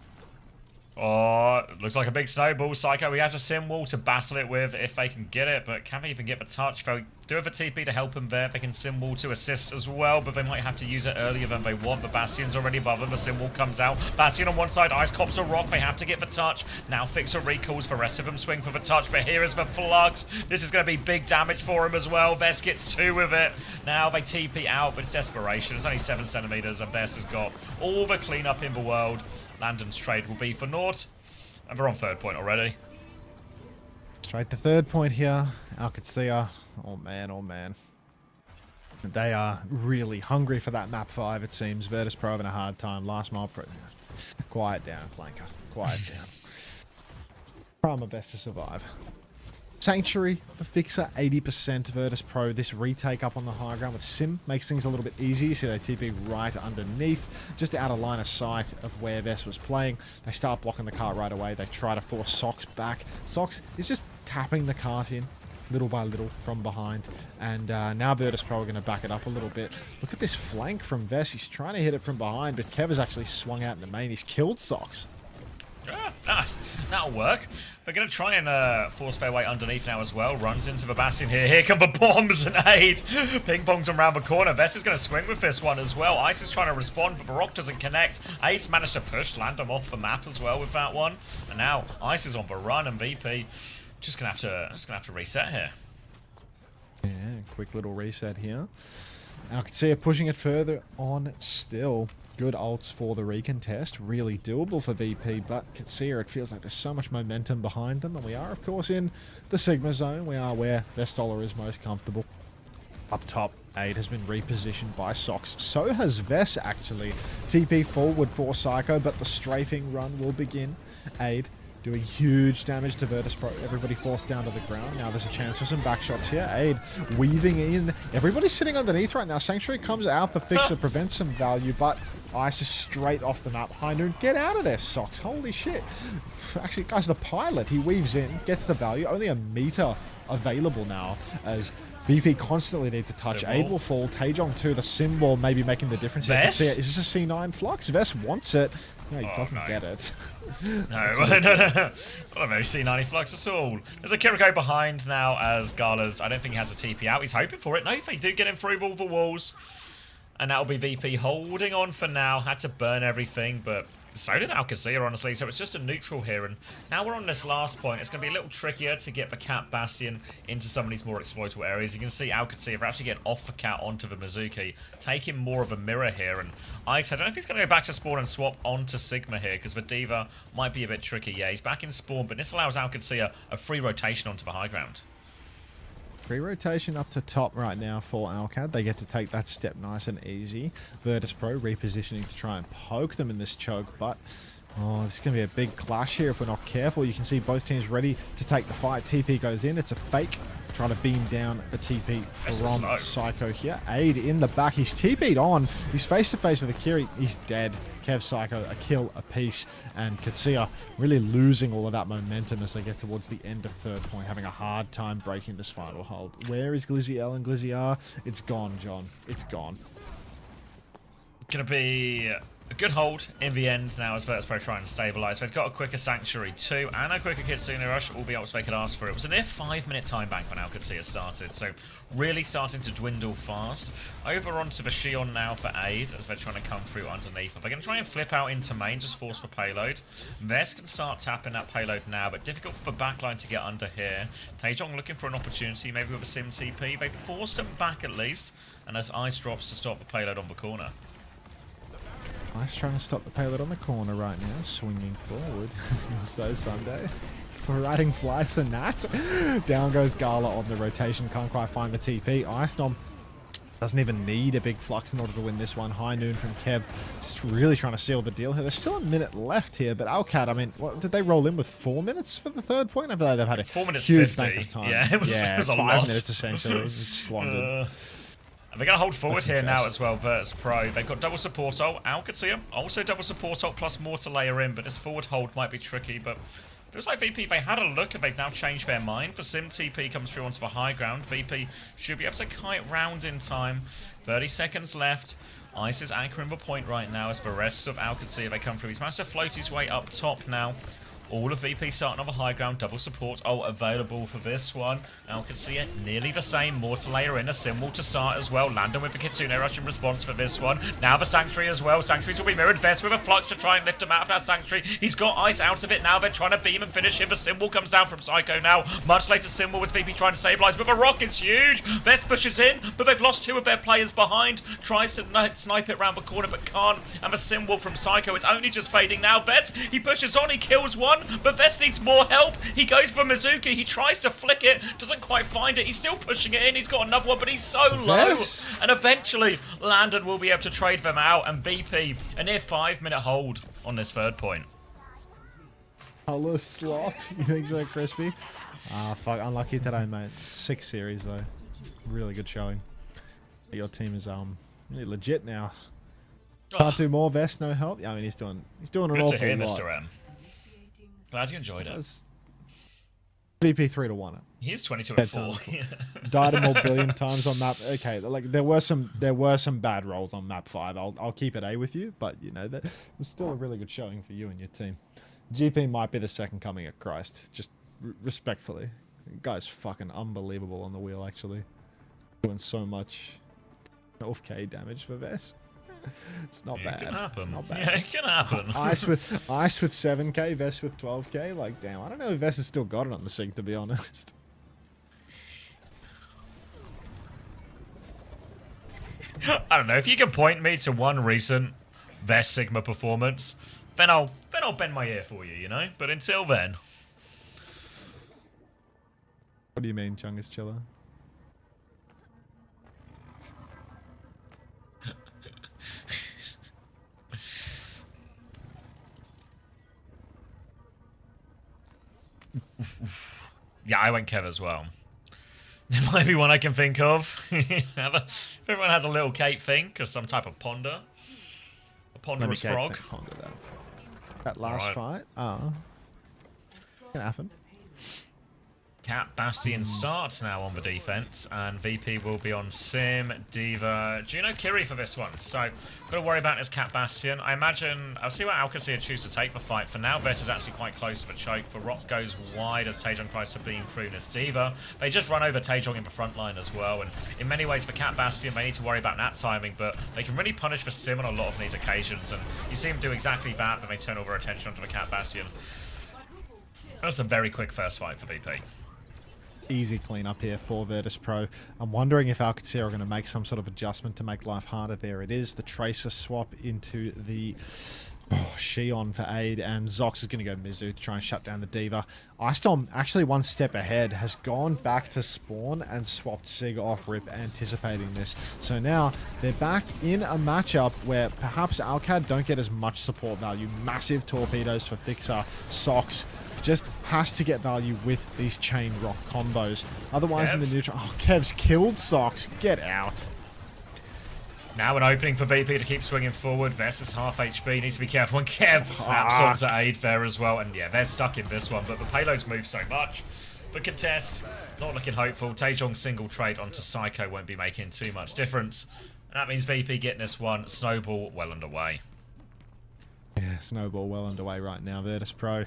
Speaker 1: Oh, looks like a big snowball. Psycho, he has a sim wall to battle it with if they can get it, but can they even get the touch? They'll do it for TP to help him there. They can sim wall to assist as well, but they might have to use it earlier than they want. The Bastion's already above them. The sim wall comes out. Bastion on one side, Ice cops a rock. They have to get the touch. Now Fixer recalls. The rest of them swing for the touch, but here is the Flux. This is going to be big damage for him as well. Vest gets 2 with it. Now they TP out, but it's desperation. It's only 7 centimeters, and Vest has got all the cleanup in the world. Landon's trade will be for naught, and we're on 3rd point already.
Speaker 5: Straight to 3rd point here. OWCS. Oh man, oh man. They are really hungry for that map 5, it seems. virtus.pro having a hard time. Last mile pro. Quiet down, Flanker. Quiet down. Try my best to survive. Sanctuary for Fixer, 80% virtus.pro. This retake up on the high ground with Sim makes things a little bit easier. See, they TP right underneath, just out of line of sight of where Vest was playing. They start blocking the cart right away. They try to force Sox back. Sox is just tapping the cart in little by little from behind. And now virtus.pro are going to back it up a little bit. Look at this flank from Vest. He's trying to hit it from behind, but Kev has actually swung out in the main. He's killed Sox.
Speaker 1: That'll work. They're going to try and force their way underneath now as well. Runs into the Bastion here. Here come the bombs and Aid. Ping pongs them around the corner. Vest is going to swing with this one as well. Ice is trying to respond, but the rock doesn't connect. Aid's managed to push Landom off the map as well with that one. And now Ice is on the run, and VP just going to have to reset here.
Speaker 5: Yeah, quick little reset here. OWCS pushing it further on still. Good ults for the recontest. Really doable for VP, but Katsia, it feels like there's so much momentum behind them, and we are, of course, in the Sigma zone. We are where Vestola is most comfortable. Up top, Aid has been repositioned by Sox. So has Vess, actually. TP forward for Psycho, but the strafing run will begin. Aid doing huge damage to virtus.pro. Everybody forced down to the ground. Now there's a chance for some back shots here. Aid weaving in. Everybody's sitting underneath right now. Sanctuary comes out. The Fixer prevents some value, but Ice is straight off the map. High Noon, get out of there, Sox. Holy shit. Actually, guys, the pilot, he weaves in, gets the value. Only a meter available now as VP constantly need to touch. Aid will fall. Taejong too. The symbol maybe making the difference here. Is this a C9 Flux? Vess wants it. No, he doesn't get it.
Speaker 1: No. Not a very C90 Flux at all. There's a Kiriko behind now as Gala's, I don't think he has a TP out. He's hoping for it. No, they do get him through all the walls. And that'll be VP holding on for now. Had to burn everything, but so did OWCS, honestly. So it's just a neutral here. And now we're on this last point. It's going to be a little trickier to get the Cat Bastion into some of these more exploitable areas. You can see OWCS actually get off the Cat onto the Mizuki, taking more of a mirror here. And I don't know if he's going to go back to spawn and swap onto Sigma here, because the Diva might be a bit tricky. Yeah, he's back in spawn, but this allows OWCS a free rotation onto the high ground.
Speaker 5: Free rotation up to top right now for OWCS. They get to take that step nice and easy. virtus.pro repositioning to try and poke them in this choke, but oh, this is going to be a big clash here if we're not careful. You can see both teams ready to take the fight. TP goes in. It's a fake. Trying to beam down the TP from Psycho here. Aid in the back. He's TP'd on. He's face to face with Akiri. He's dead. Kev, Psycho, a kill apiece. And Katsia really losing all of that momentum as they get towards the end of 3rd point, having a hard time breaking this final hold. Where is Glizzy L and Glizzy R? It's gone, John. It's gone.
Speaker 1: Gonna be a good hold in the end now as virtus.pro trying to stabilise. They've got a quicker Sanctuary too, and a quicker Kitsune Rush, all the ults they could ask for. It was a near 5-minute time bank when OWCS started, so really starting to dwindle fast. Over onto the Shion now for Aid as they're trying to come through underneath. But they're going to try and flip out into main, just force for payload. Vest can start tapping that payload now, but difficult for the backline to get under here. Taejong looking for an opportunity, maybe with a Sim TP. They forced him back at least, and as Ice drops to stop the payload on the corner.
Speaker 5: Ice trying to stop the payload on the corner right now, swinging forward. So Sunday. For riding flies and that. Down goes Gala on the rotation, can't quite find the TP. Ice Nom doesn't even need a big flux in order to win this one. High Noon from Kev, just really trying to seal the deal here. There's still a minute left here, but OWCS, I mean, what, did they roll in with 4 minutes for the 3rd point? I feel like they've had a
Speaker 1: 4 minutes
Speaker 5: huge
Speaker 1: 50.
Speaker 5: bank of time.
Speaker 1: Yeah, it was a
Speaker 5: 5
Speaker 1: loss.
Speaker 5: Minutes essentially. It's squandered.
Speaker 1: And they're going to hold forward here now as well, virtus.pro. They've got double support ult. OWCS also double support ult plus more to layer in, but this forward hold might be tricky, but feels like VP, they had a look and they've now changed their mind. For Sim, TP comes through onto the high ground. VP should be able to kite round in time. 30 seconds left. Ice is anchoring the point right now as the rest of OWCS, they come through. He's managed to float his way up top now. All of VP starting on the high ground, double support available for this one. OWCS nearly the same, more to layer in, a symbol to start as well. Landon with the Kitsune rush in response for this one. Now the Sanctuary as well. Sanctuaries will be mirrored. Vest with a Flux to try and lift him out of that Sanctuary. He's got Ice out of it now. They're trying to beam and finish him. The symbol comes down from Psycho now. Much later symbol with VP trying to stabilize, but the rocket's huge. Vest pushes in, but they've lost 2 of their players behind. Tries to snipe it around the corner, but can't. And the symbol from Psycho is only just fading now. Vest, he pushes on, he kills one, but Vest needs more help. He goes for Mizuki. He tries to flick it, doesn't quite find it. He's still pushing it in. He's got another one, but he's so low. And eventually, Landon will be able to trade them out. And VP, a near 5-minute hold on this third point.
Speaker 5: Hello, slop. You think so, Crispy? Ah, fuck. Unlucky today, mate. 6 series, though. Really good showing. Your team is really legit now. Can't do more. Vest, no help. Yeah, I mean, he's doing an
Speaker 1: Good
Speaker 5: awful
Speaker 1: to hear,
Speaker 5: lot.
Speaker 1: Mr. M. Glad you enjoyed it.
Speaker 5: VP 3-1 it.
Speaker 1: He is 22 and 4.
Speaker 5: Died a more billion times on map. Okay, like there were some bad rolls on map 5. I'll keep it A with you, but you know that was still a really good showing for you and your team. GP might be the second coming of Christ, just respectfully. The guy's fucking unbelievable on the wheel, actually. Doing so much off-K damage for Vess. It's not bad.
Speaker 1: It can happen.
Speaker 5: It's not bad.
Speaker 1: Yeah, it can happen.
Speaker 5: Ice with 7k, Vess with 12k. Like, damn, I don't know if Vess has still got it on the SIG, to be honest.
Speaker 1: I don't know. If you can point me to one recent Vess Sigma performance, then I'll bend my ear for you, you know. But until then,
Speaker 5: What do you mean, Chungus Chiller?
Speaker 1: yeah, I went Kev as well. There might be one I can think of. If everyone has a little Kate think, or some type of ponder. A ponderous frog.
Speaker 5: Ponder that last fight. Oh. Can happen.
Speaker 1: Cat Bastion starts now on the defense, and VP will be on Sim, Diva, Juno, Kiri for this one. So, got to worry about this Cat Bastion. I imagine, I'll see what Alcacer choose to take the fight. For now, Vess is actually quite close to the choke. The Rock goes wide as Taejong tries to beam through this Diva. They just run over Taejong in the front line as well, and in many ways for Cat Bastion, they need to worry about that timing, but they can really punish for Sim on a lot of these occasions, and you see them do exactly that, but they turn all their attention onto the Cat Bastion. That's a very quick first fight for VP.
Speaker 5: Easy cleanup here for virtus.pro. I'm wondering if Alcacer are going to make some sort of adjustment to make life harder. There it is. The Tracer swap into the Shion for aid, and Zox is going to go Mizu to try and shut down the Diva. Icestorm, actually one step ahead, has gone back to spawn and swapped Sig off rip, anticipating this. So now they're back in a matchup where perhaps Alcad don't get as much support value. Massive torpedoes for Fixer. Sox just has to get value with these chain rock combos. Otherwise, in the neutral... Oh, Kev's killed Sox. Get out.
Speaker 1: Now an opening for VP to keep swinging forward. Vess is half HP. Needs to be careful. And Kev snaps onto aid there as well. And yeah, they're stuck in this one. But the payloads move so much. The contest, not looking hopeful. Taejong's single trade onto Psycho won't be making too much difference. And that means VP getting this one. Snowball well underway.
Speaker 5: Yeah, Snowball well underway right now. virtus.pro.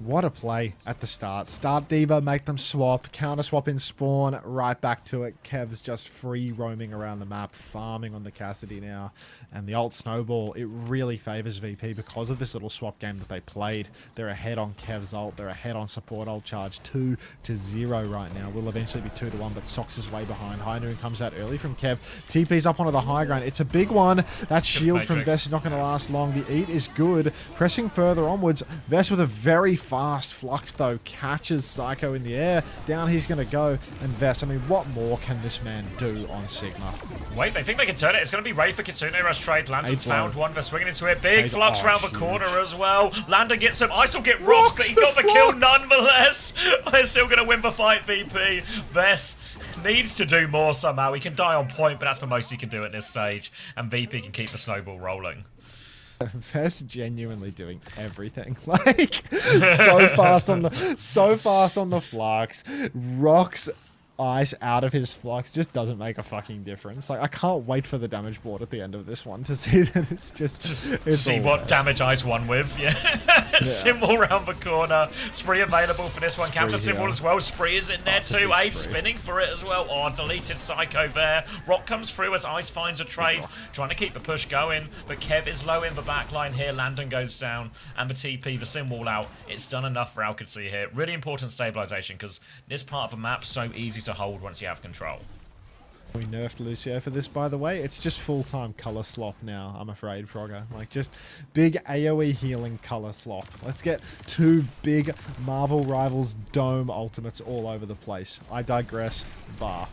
Speaker 5: What a play at the start. Start Diva, make them swap, counter swap in spawn, right back to it. Kev's just free roaming around the map, farming on the Cassidy now. And the ult Snowball, it really favors VP because of this little swap game that they played. They're ahead on Kev's ult, they're ahead on support ult charge 2-0 right now. Will eventually be 2-1, but Sox is way behind. High Noon comes out early from Kev. TP's up onto the high ground. It's a big one. That shield from Vess is not going to last long. The eat is good. Pressing further onwards, Vess with a very fast flux though catches Psycho in the air. Down he's going to go, and Vess, I mean, what more can this man do on Sigma?
Speaker 1: Wait, they think they can turn it. It's going to be Ray for Kitsune Rush trade. Landon's found one. They're swinging into it. Big flux round the corner as well. Landon gets him. Ice will get rocked, but he got the kill nonetheless. They're still going to win the fight, VP. Vess Needs to do more somehow. He can die on point, but that's the most he can do at this stage. And VP can keep the snowball rolling.
Speaker 5: Vess genuinely doing everything. Like so fast on the flux. Rocks ice out of his flux just doesn't make a fucking difference. Like I can't wait for the damage board at the end of this one to see that it's just
Speaker 1: see what
Speaker 5: Vess.
Speaker 1: damage ice won with. Yeah. Symbol round the corner. Spree available for this one.
Speaker 5: Spree
Speaker 1: Counter symbol
Speaker 5: here.
Speaker 1: as well. Spree is in there
Speaker 5: That's a
Speaker 1: too.
Speaker 5: big
Speaker 1: Aid
Speaker 5: Spree.
Speaker 1: spinning for it as well. Oh, deleted Psycho there. Rock comes through as Ice finds a trade. Trying to keep the push going. But Kev is low in the back line here. Landon goes down. And the TP, the sim wall out. It's done enough for OWCS here. Really important stabilization because this part of the map's so easy to hold once you have control.
Speaker 5: We nerfed Lucio for this, by the way. It's just full-time color slop now, I'm afraid, Frogger. Like, just big AoE healing color slop. Let's get 2 big Marvel Rivals Dome ultimates all over the place. I digress. Bar.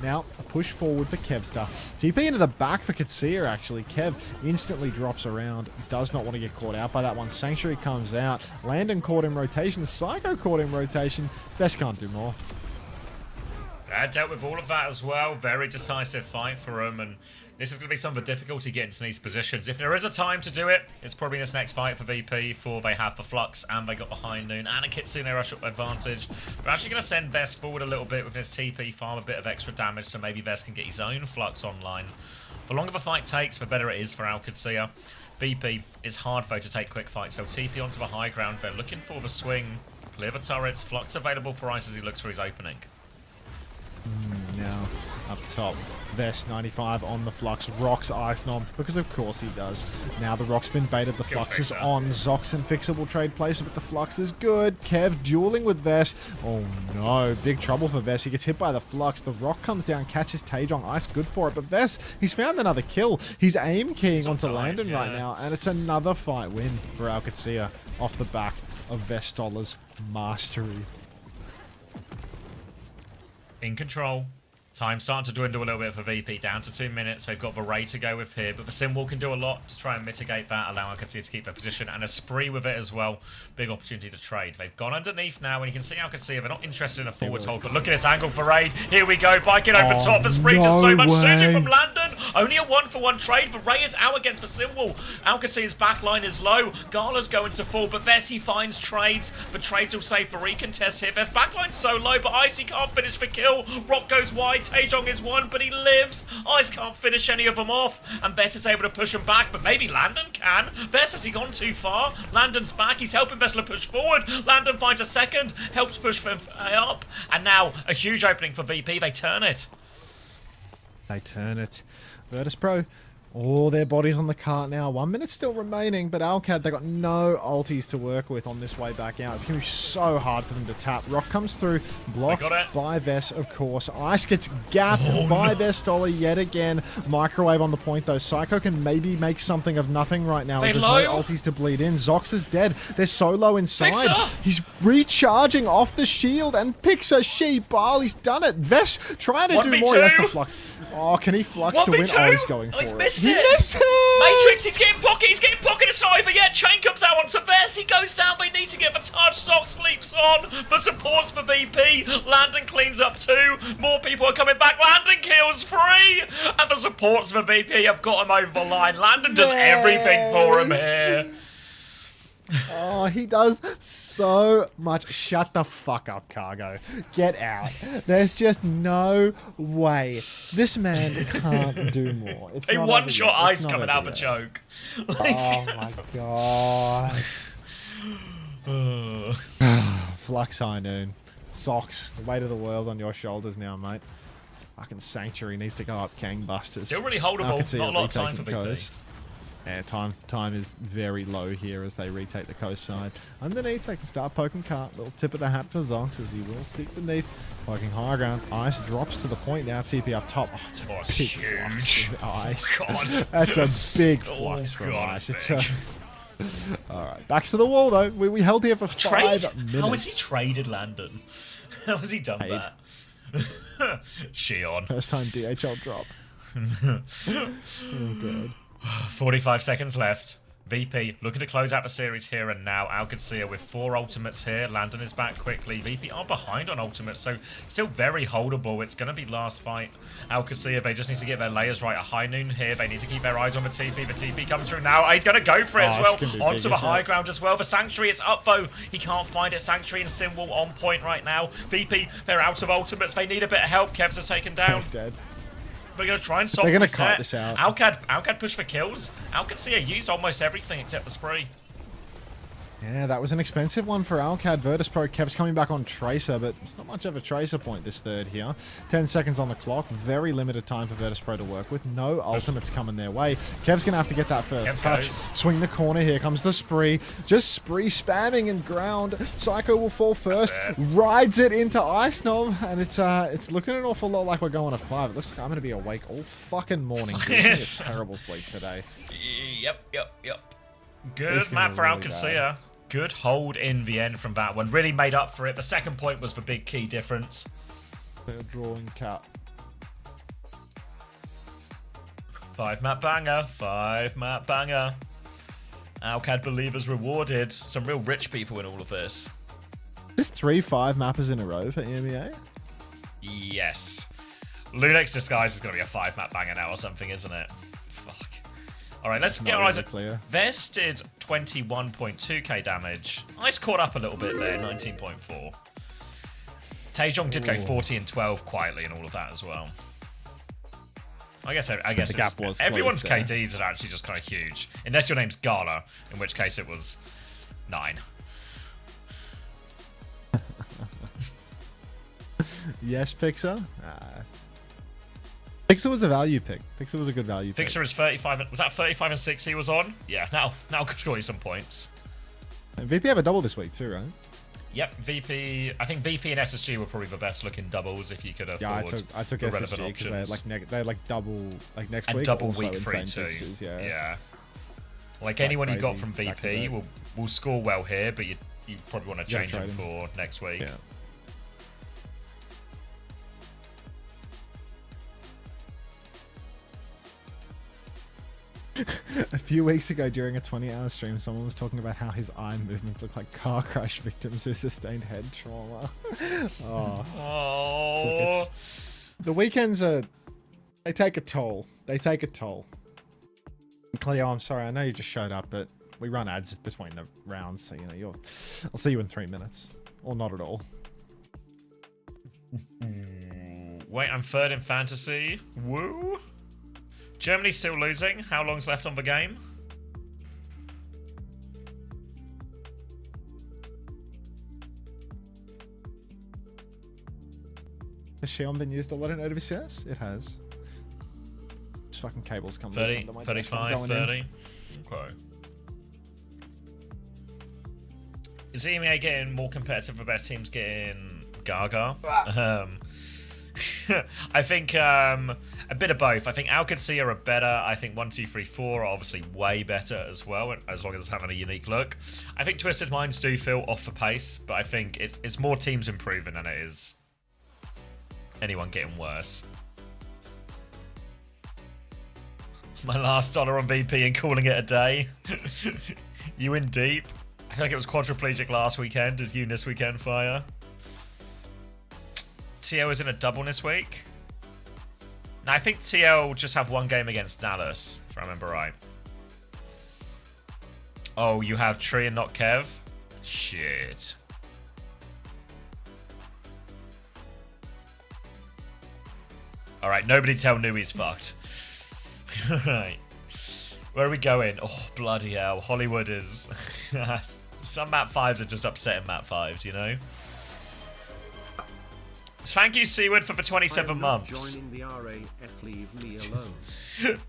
Speaker 5: Now, a push forward for Kevstar. TP into the back for Katsia, actually. Kev instantly drops around. Does not want to get caught out by that one. Sanctuary comes out. Landon caught in rotation. Psycho caught in rotation. Vess can't do more.
Speaker 1: Dealt with all of that as well. Very decisive fight for him, and this is going to be some of the difficulty getting to these positions. If there is a time to do it, it's probably this next fight for VP, for they have the Flux and they got the High Noon and a Kitsune rush advantage. We're actually going to send Vess forward a little bit with his TP, farm a bit of extra damage, so maybe Vess can get his own Flux online. The longer the fight takes, the better it is for OWCS. VP, it's hard though to take quick fights. They'll TP onto the high ground. They're looking for the swing, clear the turrets. Flux available for Ice as he looks for his opening.
Speaker 5: Now, up top, Vess 95 on the Flux, rocks Ice Nom, because of course he does. Now the rock's been baited, the Flux is on. Zoxen fixable trade place, but the Flux is good. Kev dueling with Vess. Oh no, big trouble for Vess. He gets hit by the Flux. The rock comes down, catches Taejong. Ice good for it, but Vess, he's found another kill. He's aim keying onto Landon right now, and it's another fight win for OWCS off the back of Vestoller's mastery.
Speaker 1: In control. Time starting to dwindle a little bit for VP, down to 2 minutes. They've got the Ray to go with here, but the Sim Wall can do a lot to try and mitigate that, allow OWCS to keep their position, and a Spree with it as well. Big opportunity to trade. They've gone underneath now, and you can see OWCS, they're not interested in a forward hold, but look at this angle for Raid. Here we go, biking over top, the Spree just so much suited from Landon. Only a 1-for-1 trade, for Ray is out against the Sim Wall. OWCS's backline is low. Gala's going to fall, but Vess, he finds trades. The trades will save the recontest here. Their backline's so low, but Icy can't finish the kill. Rock goes wide, Taejong is one, but he lives. Ice can't finish any of them off, and Vess is able to push him back, but maybe Landon can. Vess, has he gone too far? Landon's back, he's helping Vessler push forward. Landon finds a second, helps push them up, and now a huge opening for VP. They turn it.
Speaker 5: They turn it. virtus.pro, all their bodies on the cart now. 1 minute still remaining, but Alcad, they got no ultis to work with on this way back out. It's going to be so hard for them to tap. Rock comes through, blocked by Vess, of course. Ice gets gapped by Vestoller yet again. Microwave on the point, though. Psycho can maybe make something of nothing right now, as there's no ultis to bleed in. Zox is dead. They're so low inside. He's recharging off the shield and picks a sheep. Oh, he's done it. Vess trying to do more. He has to flux. Oh, can he flux to win? Oh, he's going for it.
Speaker 1: He missed it! Matrix, he's getting pocket, it's not over yet. Chain comes out onto Vess, he goes down, they need to get the touch. Zox leaps on, the supports for VP. Landon cleans up 2, more people are coming back. Landon kills 3, and the supports for VP have got him over the line. Landon does everything for him here.
Speaker 5: Oh, he does so much. Shut the fuck up, Cargo. Get out. There's just no way. This man can't do more. It's
Speaker 1: a one-shot Ice coming out the choke.
Speaker 5: Oh my god. Flux High Noon. Socks. The weight of the world on your shoulders now, mate. Fucking Sanctuary needs to go up gangbusters.
Speaker 1: Still really holdable. Not a lot of time for VP.
Speaker 5: Yeah, time is very low here as they retake the coast side. Underneath, they can start poking cart. Little tip of the hat for Zox as he will seek beneath. Poking high ground. Ice drops to the point now. TP up top. Oh, it's a big flux from Ice.
Speaker 1: God.
Speaker 5: That's a big flux from Ice. It's a... Alright, backs to the wall though. We held here for 5 minutes.
Speaker 1: How has he traded Landon? How has he done that? Shion.
Speaker 5: First time DHL drop. Oh god.
Speaker 1: 45 seconds left. VP looking to close out the series here and now. OWCS with 4 ultimates here. Landon is back quickly. VP are behind on ultimates, so still very holdable. It's going to be last fight. OWCS, they just need to get their layers right at high noon here. They need to keep their eyes on the TP. The TP comes through now. He's going to go for it as well. Onto the high ground as well. For Sanctuary, it's up though. He can't find it. Sanctuary and Sinwall on point right now. VP, they're out of ultimates. They need a bit of help. Kevs is taken down.
Speaker 5: Dead.
Speaker 1: They're going to try and solve
Speaker 5: They're going
Speaker 1: the
Speaker 5: to cut
Speaker 1: set.
Speaker 5: this out.
Speaker 1: Alcad push for kills. OWCS used almost everything except the spree.
Speaker 5: Yeah, that was an expensive one for Alcad. virtus.pro. Kev's coming back on Tracer, but it's not much of a Tracer point this third here. 10 seconds on the clock. Very limited time for virtus.pro to work with. No ultimates coming their way. Kev's going to have to get that first touch. Swing the corner. Here comes the spree. Just spree spamming in ground. Psycho will fall first. Rides it into Ice Knob, and it's looking an awful lot like we're going to 5. It looks like I'm going to be awake all fucking morning. It's a terrible sleep today.
Speaker 1: Yep. Good map for OWCS. Good hold in the end from that one. Really made up for it. The second point was the big key difference.
Speaker 5: They're drawing cap.
Speaker 1: 5-map banger. 5-map banger. Alcad believers rewarded. Some real rich people in all of this.
Speaker 5: This 3 5-mappers in a row for EMEA?
Speaker 1: Yes. Lunex Disguise is going to be a 5-map banger now or something, isn't it? Fuck. Alright, let's get our eyes clear. Vest did 21.2k damage. Ice caught up a little bit there, 19.4. Taejong did go 40 and 12 quietly and all of that as well. I guess the gap was everyone's KDs are actually just kind of huge. Unless your name's Gala, in which case it was 9.
Speaker 5: Yes, Pixar? Pixar was a value pick. Pixar was a good value pick.
Speaker 1: Pixar is 35. Was that 35 and 6 he was on? Yeah, now could score you some points.
Speaker 5: And VP have a double this week too, right?
Speaker 1: Yep, VP. I think VP and SSG were probably the best looking doubles if you could afford.
Speaker 5: Yeah, I took SSG because they had like double next
Speaker 1: and
Speaker 5: week.
Speaker 1: Double
Speaker 5: also
Speaker 1: week 3 too.
Speaker 5: Fixtures, yeah.
Speaker 1: Like anyone you got from VP will score well here, but you probably want to change him for next week.
Speaker 5: Yeah. A few weeks ago during a 20-hour stream, someone was talking about how his eye movements look like car crash victims who sustained head trauma.
Speaker 1: Oh.
Speaker 5: The weekends they take a toll. Cleo, I'm sorry, I know you just showed up, but we run ads between the rounds, so I'll see you in 3 minutes. Or not at all.
Speaker 1: Wait, I'm 3rd in fantasy. Woo! Germany's still losing. How long's left on the game?
Speaker 5: Has Xion been used a lot in OWCS? It has. This fucking cable's come
Speaker 1: 30, 35, 30. Okay. Is EMEA getting more competitive? The best teams getting Gaga? I think a bit of both. I think OWCS are better. I think 1, 2, 3, 4 are obviously way better as well, as long as it's having a unique look. I think Twisted Minds do feel off the pace, but I think it's more teams improving than it is anyone getting worse. My last dollar on VP and calling it a day. You in deep? I feel like it was quadriplegic last weekend. Is you this weekend, Fire? TL is in a double this week. Now, I think TL will just have one game against Dallas, if I remember right. Oh, you have Tree and not Kev? Shit. Alright, nobody tell Newey's fucked. Alright. Where are we going? Oh, bloody hell. Hollywood is... Some map 5s are just upsetting map 5s, you know? Thank you, Seaward, for the 27 months.
Speaker 4: Joining the RAF, leave me alone.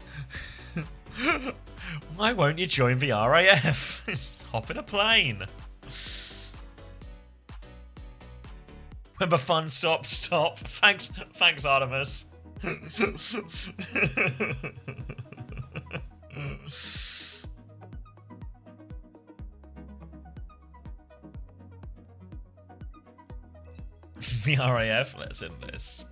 Speaker 1: Why won't you join the RAF? Just hop in a plane. When the fun stops, stop. Thanks, Artemis. The RAF, let's enlist.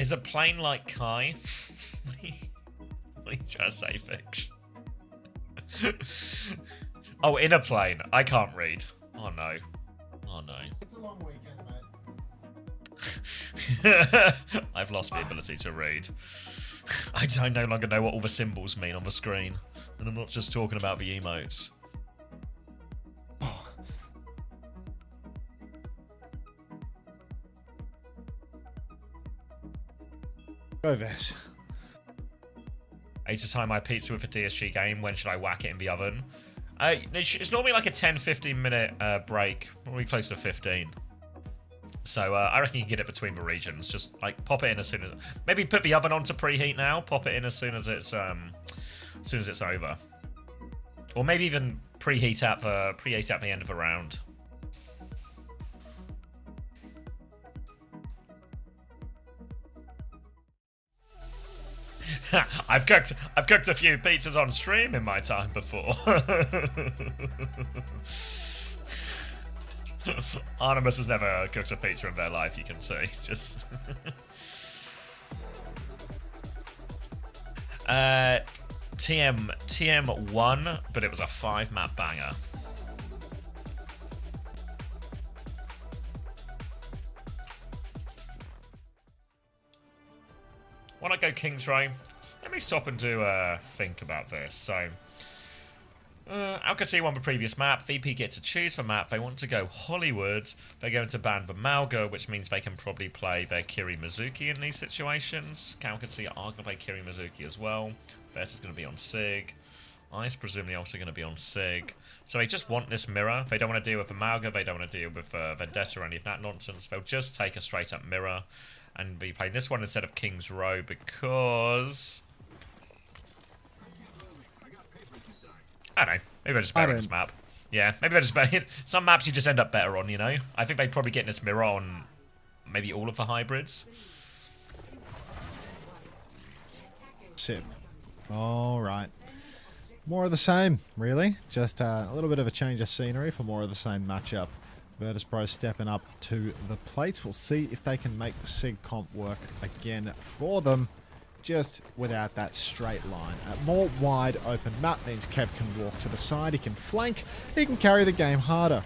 Speaker 1: Is a plane like Kai? What are you trying to say, Fix? Oh, in a plane. I can't read. Oh no. Oh no.
Speaker 5: It's a long weekend, mate.
Speaker 1: I've lost the ability to read. I no longer know what all the symbols mean on the screen. And I'm not just talking about the emotes.
Speaker 5: Go Vess.
Speaker 1: I need to time my pizza with a DSG game. When should I whack it in the oven? It's normally like a 10-15 minute break. Probably close to 15. So I reckon you can get it between the regions. Just like pop it in as soon as... Maybe put the oven on to preheat now. Pop it in as soon as it's over. Or maybe even preheat at the end of the round. I've cooked a few pizzas on stream in my time before. Artemis has never cooked a pizza in their life, you can see. Just TM1, but it was a 5-map banger. Why not go King's Row? Let me stop and do a think about this. So, Alcacer won the previous map. VP get to choose the map. They want to go Hollywood. They're going to ban the Malga, which means they can probably play their Kiri Mizuki in these situations. Alcacer are going to play Kiri Mizuki as well. Vess is going to be on Sig. Ice presumably also going to be on Sig. So they just want this mirror. They don't want to deal with the Malga. They don't want to deal with Vendetta or any of that nonsense. They'll just take a straight up mirror and be playing this one instead of King's Row because... I don't know. Maybe they're just better on this map. Yeah, maybe they're just better. Some maps you just end up better on, you know? I think they'd probably get this mirror on maybe all of the hybrids.
Speaker 5: Sip. All right. More of the same, really. Just a little bit of a change of scenery for more of the same matchup. virtus.pro stepping up to the plate. We'll see if they can make the Sig comp work again for them, just without that straight line. A more wide open map means Kev can walk to the side, he can flank, he can carry the game harder.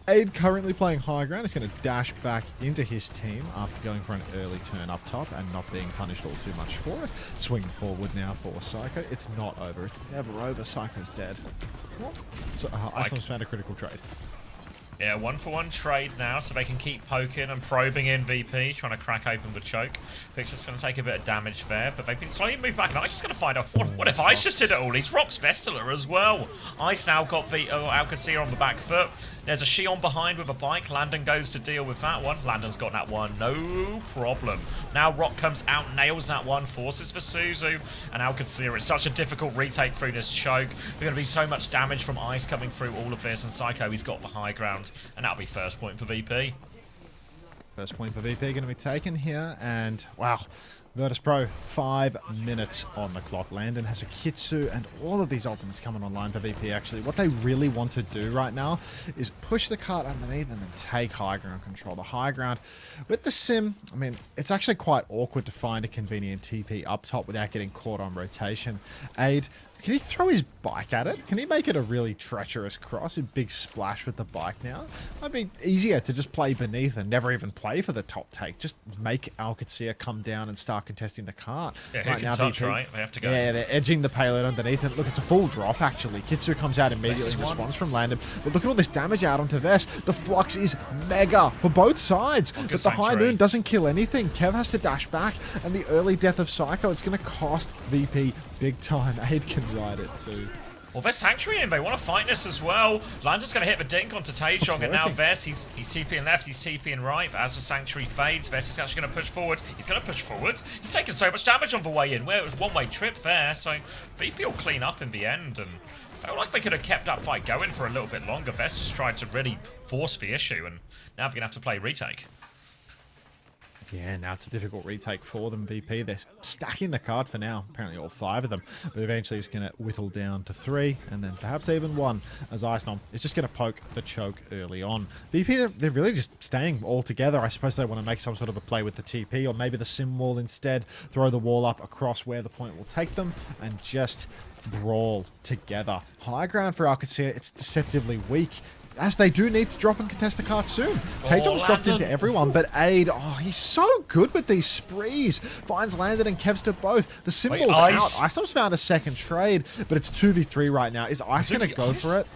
Speaker 5: Aid currently playing high ground is going to dash back into his team after going for an early turn up top and not being punished all too much for it. Swinging forward now for Psycho. It's not over. It's never over. Psycho's dead. So Iceland's found a critical trade.
Speaker 1: Yeah, 1-for-1 trade now, so they can keep poking and probing in VP, trying to crack open the choke. Vix is going to take a bit of damage there, but they've been slowly moved back. And Ice is going to find out, what if Ice just did it all? He's rocks Vestala as well. Ice now got Alcacer on the back foot. There's a Shion behind with a bike. Landon goes to deal with that one. Landon's got that one, no problem. Now Rock comes out, nails that one, forces for Suzu. And Alcacer, it's such a difficult retake through this choke. There's going to be so much damage from Ice coming through all of this. And Psycho, he's got the high ground. And that'll be first point for VP.
Speaker 5: First point for VP going to be taken here. And wow, virtus.pro, 5 minutes on the clock. Landon has a Kitsu and all of these ultimates coming online for VP actually. What they really want to do right now is push the cart underneath and then take high ground control. The high ground with the sim, I mean, it's actually quite awkward to find a convenient TP up top without getting caught on rotation. Aid, can he throw his bike at it? Can he make it a really treacherous cross? A big splash with the bike now? Might be easier to just play beneath and never even play for the top take. Just make Alcacer come down and start contesting the cart.
Speaker 1: Yeah, who can touch, right? They have to go.
Speaker 5: Yeah, they're edging the payload underneath. And look, it's a full drop, actually. Kitsu comes out immediately in response from Landon. But look at all this damage out onto Vess. The flux is mega for both sides. But the High Noon doesn't kill anything. Kev has to dash back. And the early death of Psycho, it's going to cost VP big time. Aid can ride it too.
Speaker 1: Well, Vess Sanctuary in, they want to fight this as well. Landon's going to hit the dink onto Taejong, and now Vess, he's TPing left, he's TPing right, but as the Sanctuary fades, Vess is actually going to push forward. He's going to push forward. He's taken so much damage on the way in, where it was one-way trip there, so VP will clean up in the end, and I felt like they could have kept that fight going for a little bit longer. Vess just tried to really force the issue, and now they're going to have to play retake.
Speaker 5: Yeah, now it's a difficult retake for them, VP. They're stacking the card for now, apparently all 5 of them, but eventually it's going to whittle down to 3, and then perhaps even 1, as Icenom is just going to poke the choke early on. VP, they're really just staying all together. I suppose they want to make some sort of a play with the TP, or maybe the sim wall instead, throw the wall up across where the point will take them, and just brawl together. High ground for Alcacer, it's deceptively weak, as they do need to drop and contest the card soon. Tatum's dropped into everyone, but Aid, he's so good with these sprees. Finds Landon and Kevster both. The symbol's out. Icenom's found a second trade, but it's 2v3 right now. Is Ice going to go for it?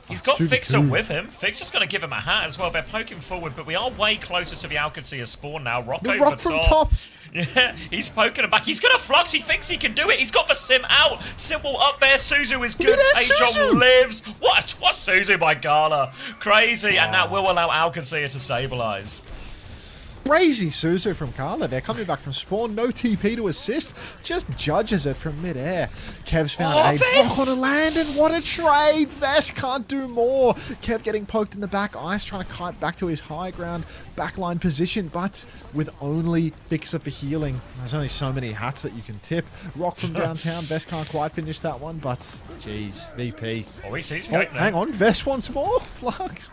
Speaker 1: He's got Fixer with him. Fixer's going to give him a hat as well. They're poking forward, but we are way closer to the Alcacer spawn now. Rock
Speaker 5: The
Speaker 1: over
Speaker 5: rock from top.
Speaker 1: Yeah, he's poking him back. He's going to flux. He thinks he can do it. He's got the sim out. Symbol up there. Suzu is good. Tajon lives. What Suzu by Gala. Crazy. And that will allow Alcacer to stabilize.
Speaker 5: Crazy Suzu from Carla. They're coming back from spawn. No TP to assist. Just judges it from midair. Kev's found a rock on a land, and what a trade. Vest can't do more. Kev getting poked in the back. Ice trying to kite back to his high ground backline position, but with only Fixer for healing. There's only so many hats that you can tip. Rock from downtown. Vest can't quite finish that one, but jeez, VP.
Speaker 1: Oh, he sees
Speaker 5: hang on. Vest once more. Flux.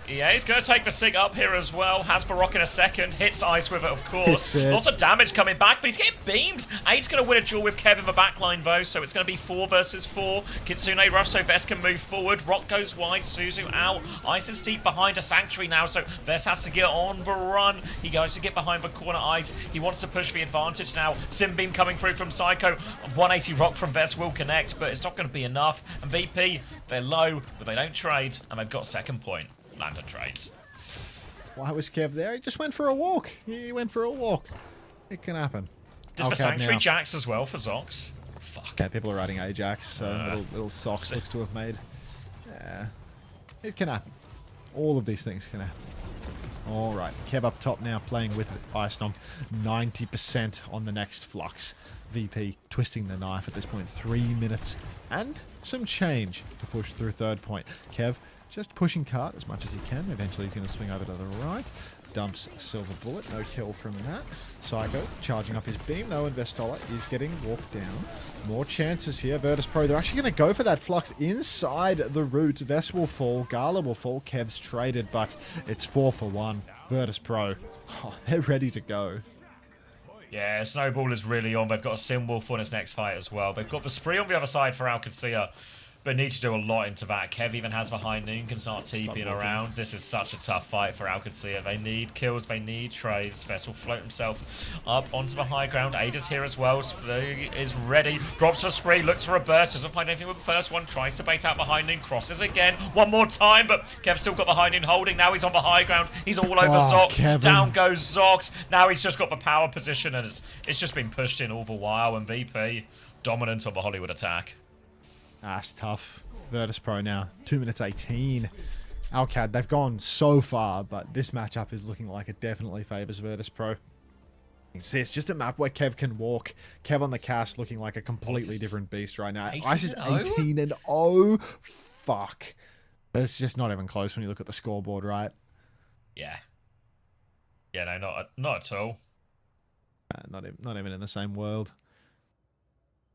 Speaker 1: Yeah, he's going to take the Sig up here as well. Has the rock in a second. Hits Ice with it, of course. Lots of damage coming back, but he's getting beamed. Aid's going to win a duel with Kev in the backline, though, so it's going to be 4 versus 4. Kitsune rush, so Vest can move forward. Rock goes wide. Suzu out. Ice is deep behind a Sanctuary now, so Vest has to get on the run. He goes to get behind the corner Ice. He wants to push the advantage now. Sim Beam coming through from Psycho. 180 rock from Vest will connect, but it's not going to be enough. And VP, they're low, but they don't trade, and they've got second point. Landon trades.
Speaker 5: Why was Kev there? He just went for a walk. He went for a walk. It can happen.
Speaker 1: Does the Sanctuary Jax as well for Zox? Fuck.
Speaker 5: Yeah, people are writing Ajax, so little socks looks to have made. Yeah. It can happen. All of these things can happen. Alright, Kev up top now playing with Icenom. 90% on the next Flux. VP twisting the knife at this point. 3 minutes and some change to push through third point. Kev just pushing cart as much as he can. Eventually he's going to swing over to the right. Dumps Silver Bullet. No kill from that. Psycho charging up his beam though, and Vestola is getting walked down. More chances here. virtus.pro, they're actually going to go for that Flux inside the root. Vest will fall. Gala will fall. Kev's traded, but it's 4 for 1. virtus.pro, they're ready to go.
Speaker 1: Yeah, Snowball is really on. They've got a Simwolf on his next fight as well. They've got the Spree on the other side for Alcacer, but need to do a lot into that. Kev even has the high noon, can start TPing around. This is such a tough fight for Alcacer. They need kills, they need trades. Vest will float himself up onto the high ground. Ada's here as well. Spree is ready. Drops for Spree, looks for a burst, doesn't find anything with the first one. Tries to bait out the high noon, crosses again. One more time, but Kev's still got the high noon holding. Now he's on the high ground. He's all over Zox.
Speaker 5: Kevin.
Speaker 1: Down goes Zox. Now he's just got the power position, and it's just been pushed in all the while. And VP dominant on the Hollywood attack.
Speaker 5: That's tough. virtus.pro now, 2 minutes 18. Alcad, they've gone so far, but this matchup is looking like it definitely favors virtus.pro. You see, it's just a map where Kev can walk. Kev on the cast looking like a completely different beast right now. Ice is 18 and 0. Fuck. But it's just not even close when you look at the scoreboard, right?
Speaker 1: Yeah. Yeah, no, not at all.
Speaker 5: Not even in the same world.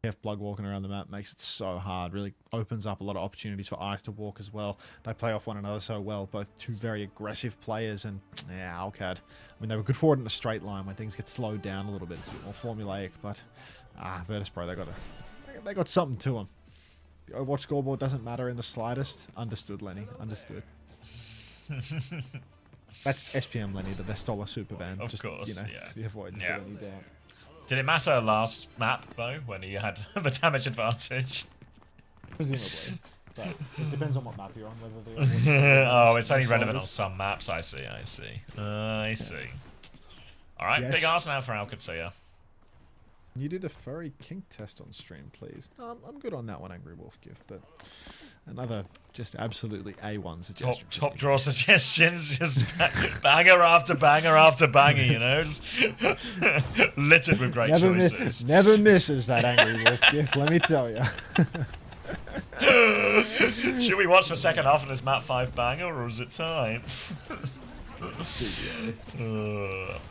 Speaker 5: Kev Plug walking around the map makes it so hard. Really opens up a lot of opportunities for Ice to walk as well. They play off one another so well. Both two very aggressive players, and yeah, Alcad. I mean, they were good forward in the straight line when things get slowed down a little bit. It's a bit more formulaic, but virtus.pro, they got something to them. The Overwatch scoreboard doesn't matter in the slightest. Understood, Lenny. Understood. That's SPM Lenny, the Vestola super van.
Speaker 1: Of
Speaker 5: just,
Speaker 1: course,
Speaker 5: you know,
Speaker 1: yeah.
Speaker 5: the avoidance of any doubt.
Speaker 1: Did it matter last map, though, when he had the damage advantage?
Speaker 5: Presumably. But it depends on what map you're on, whether
Speaker 1: oh, it's only relevant on some maps. I see. Alright,
Speaker 5: Yes.
Speaker 1: big ask now for Alcacer.
Speaker 5: Can you do the furry kink test on stream, please? I'm good on that one, Angry Wolf Gift, but another just absolutely A1 suggestion.
Speaker 1: Top draw suggestions, just banger after banger after banger, you know? Just littered with great choices.
Speaker 5: Never misses that Angry Wolf Gift, let me tell you.
Speaker 1: Should we watch the second half of this map 5 banger, or is it time?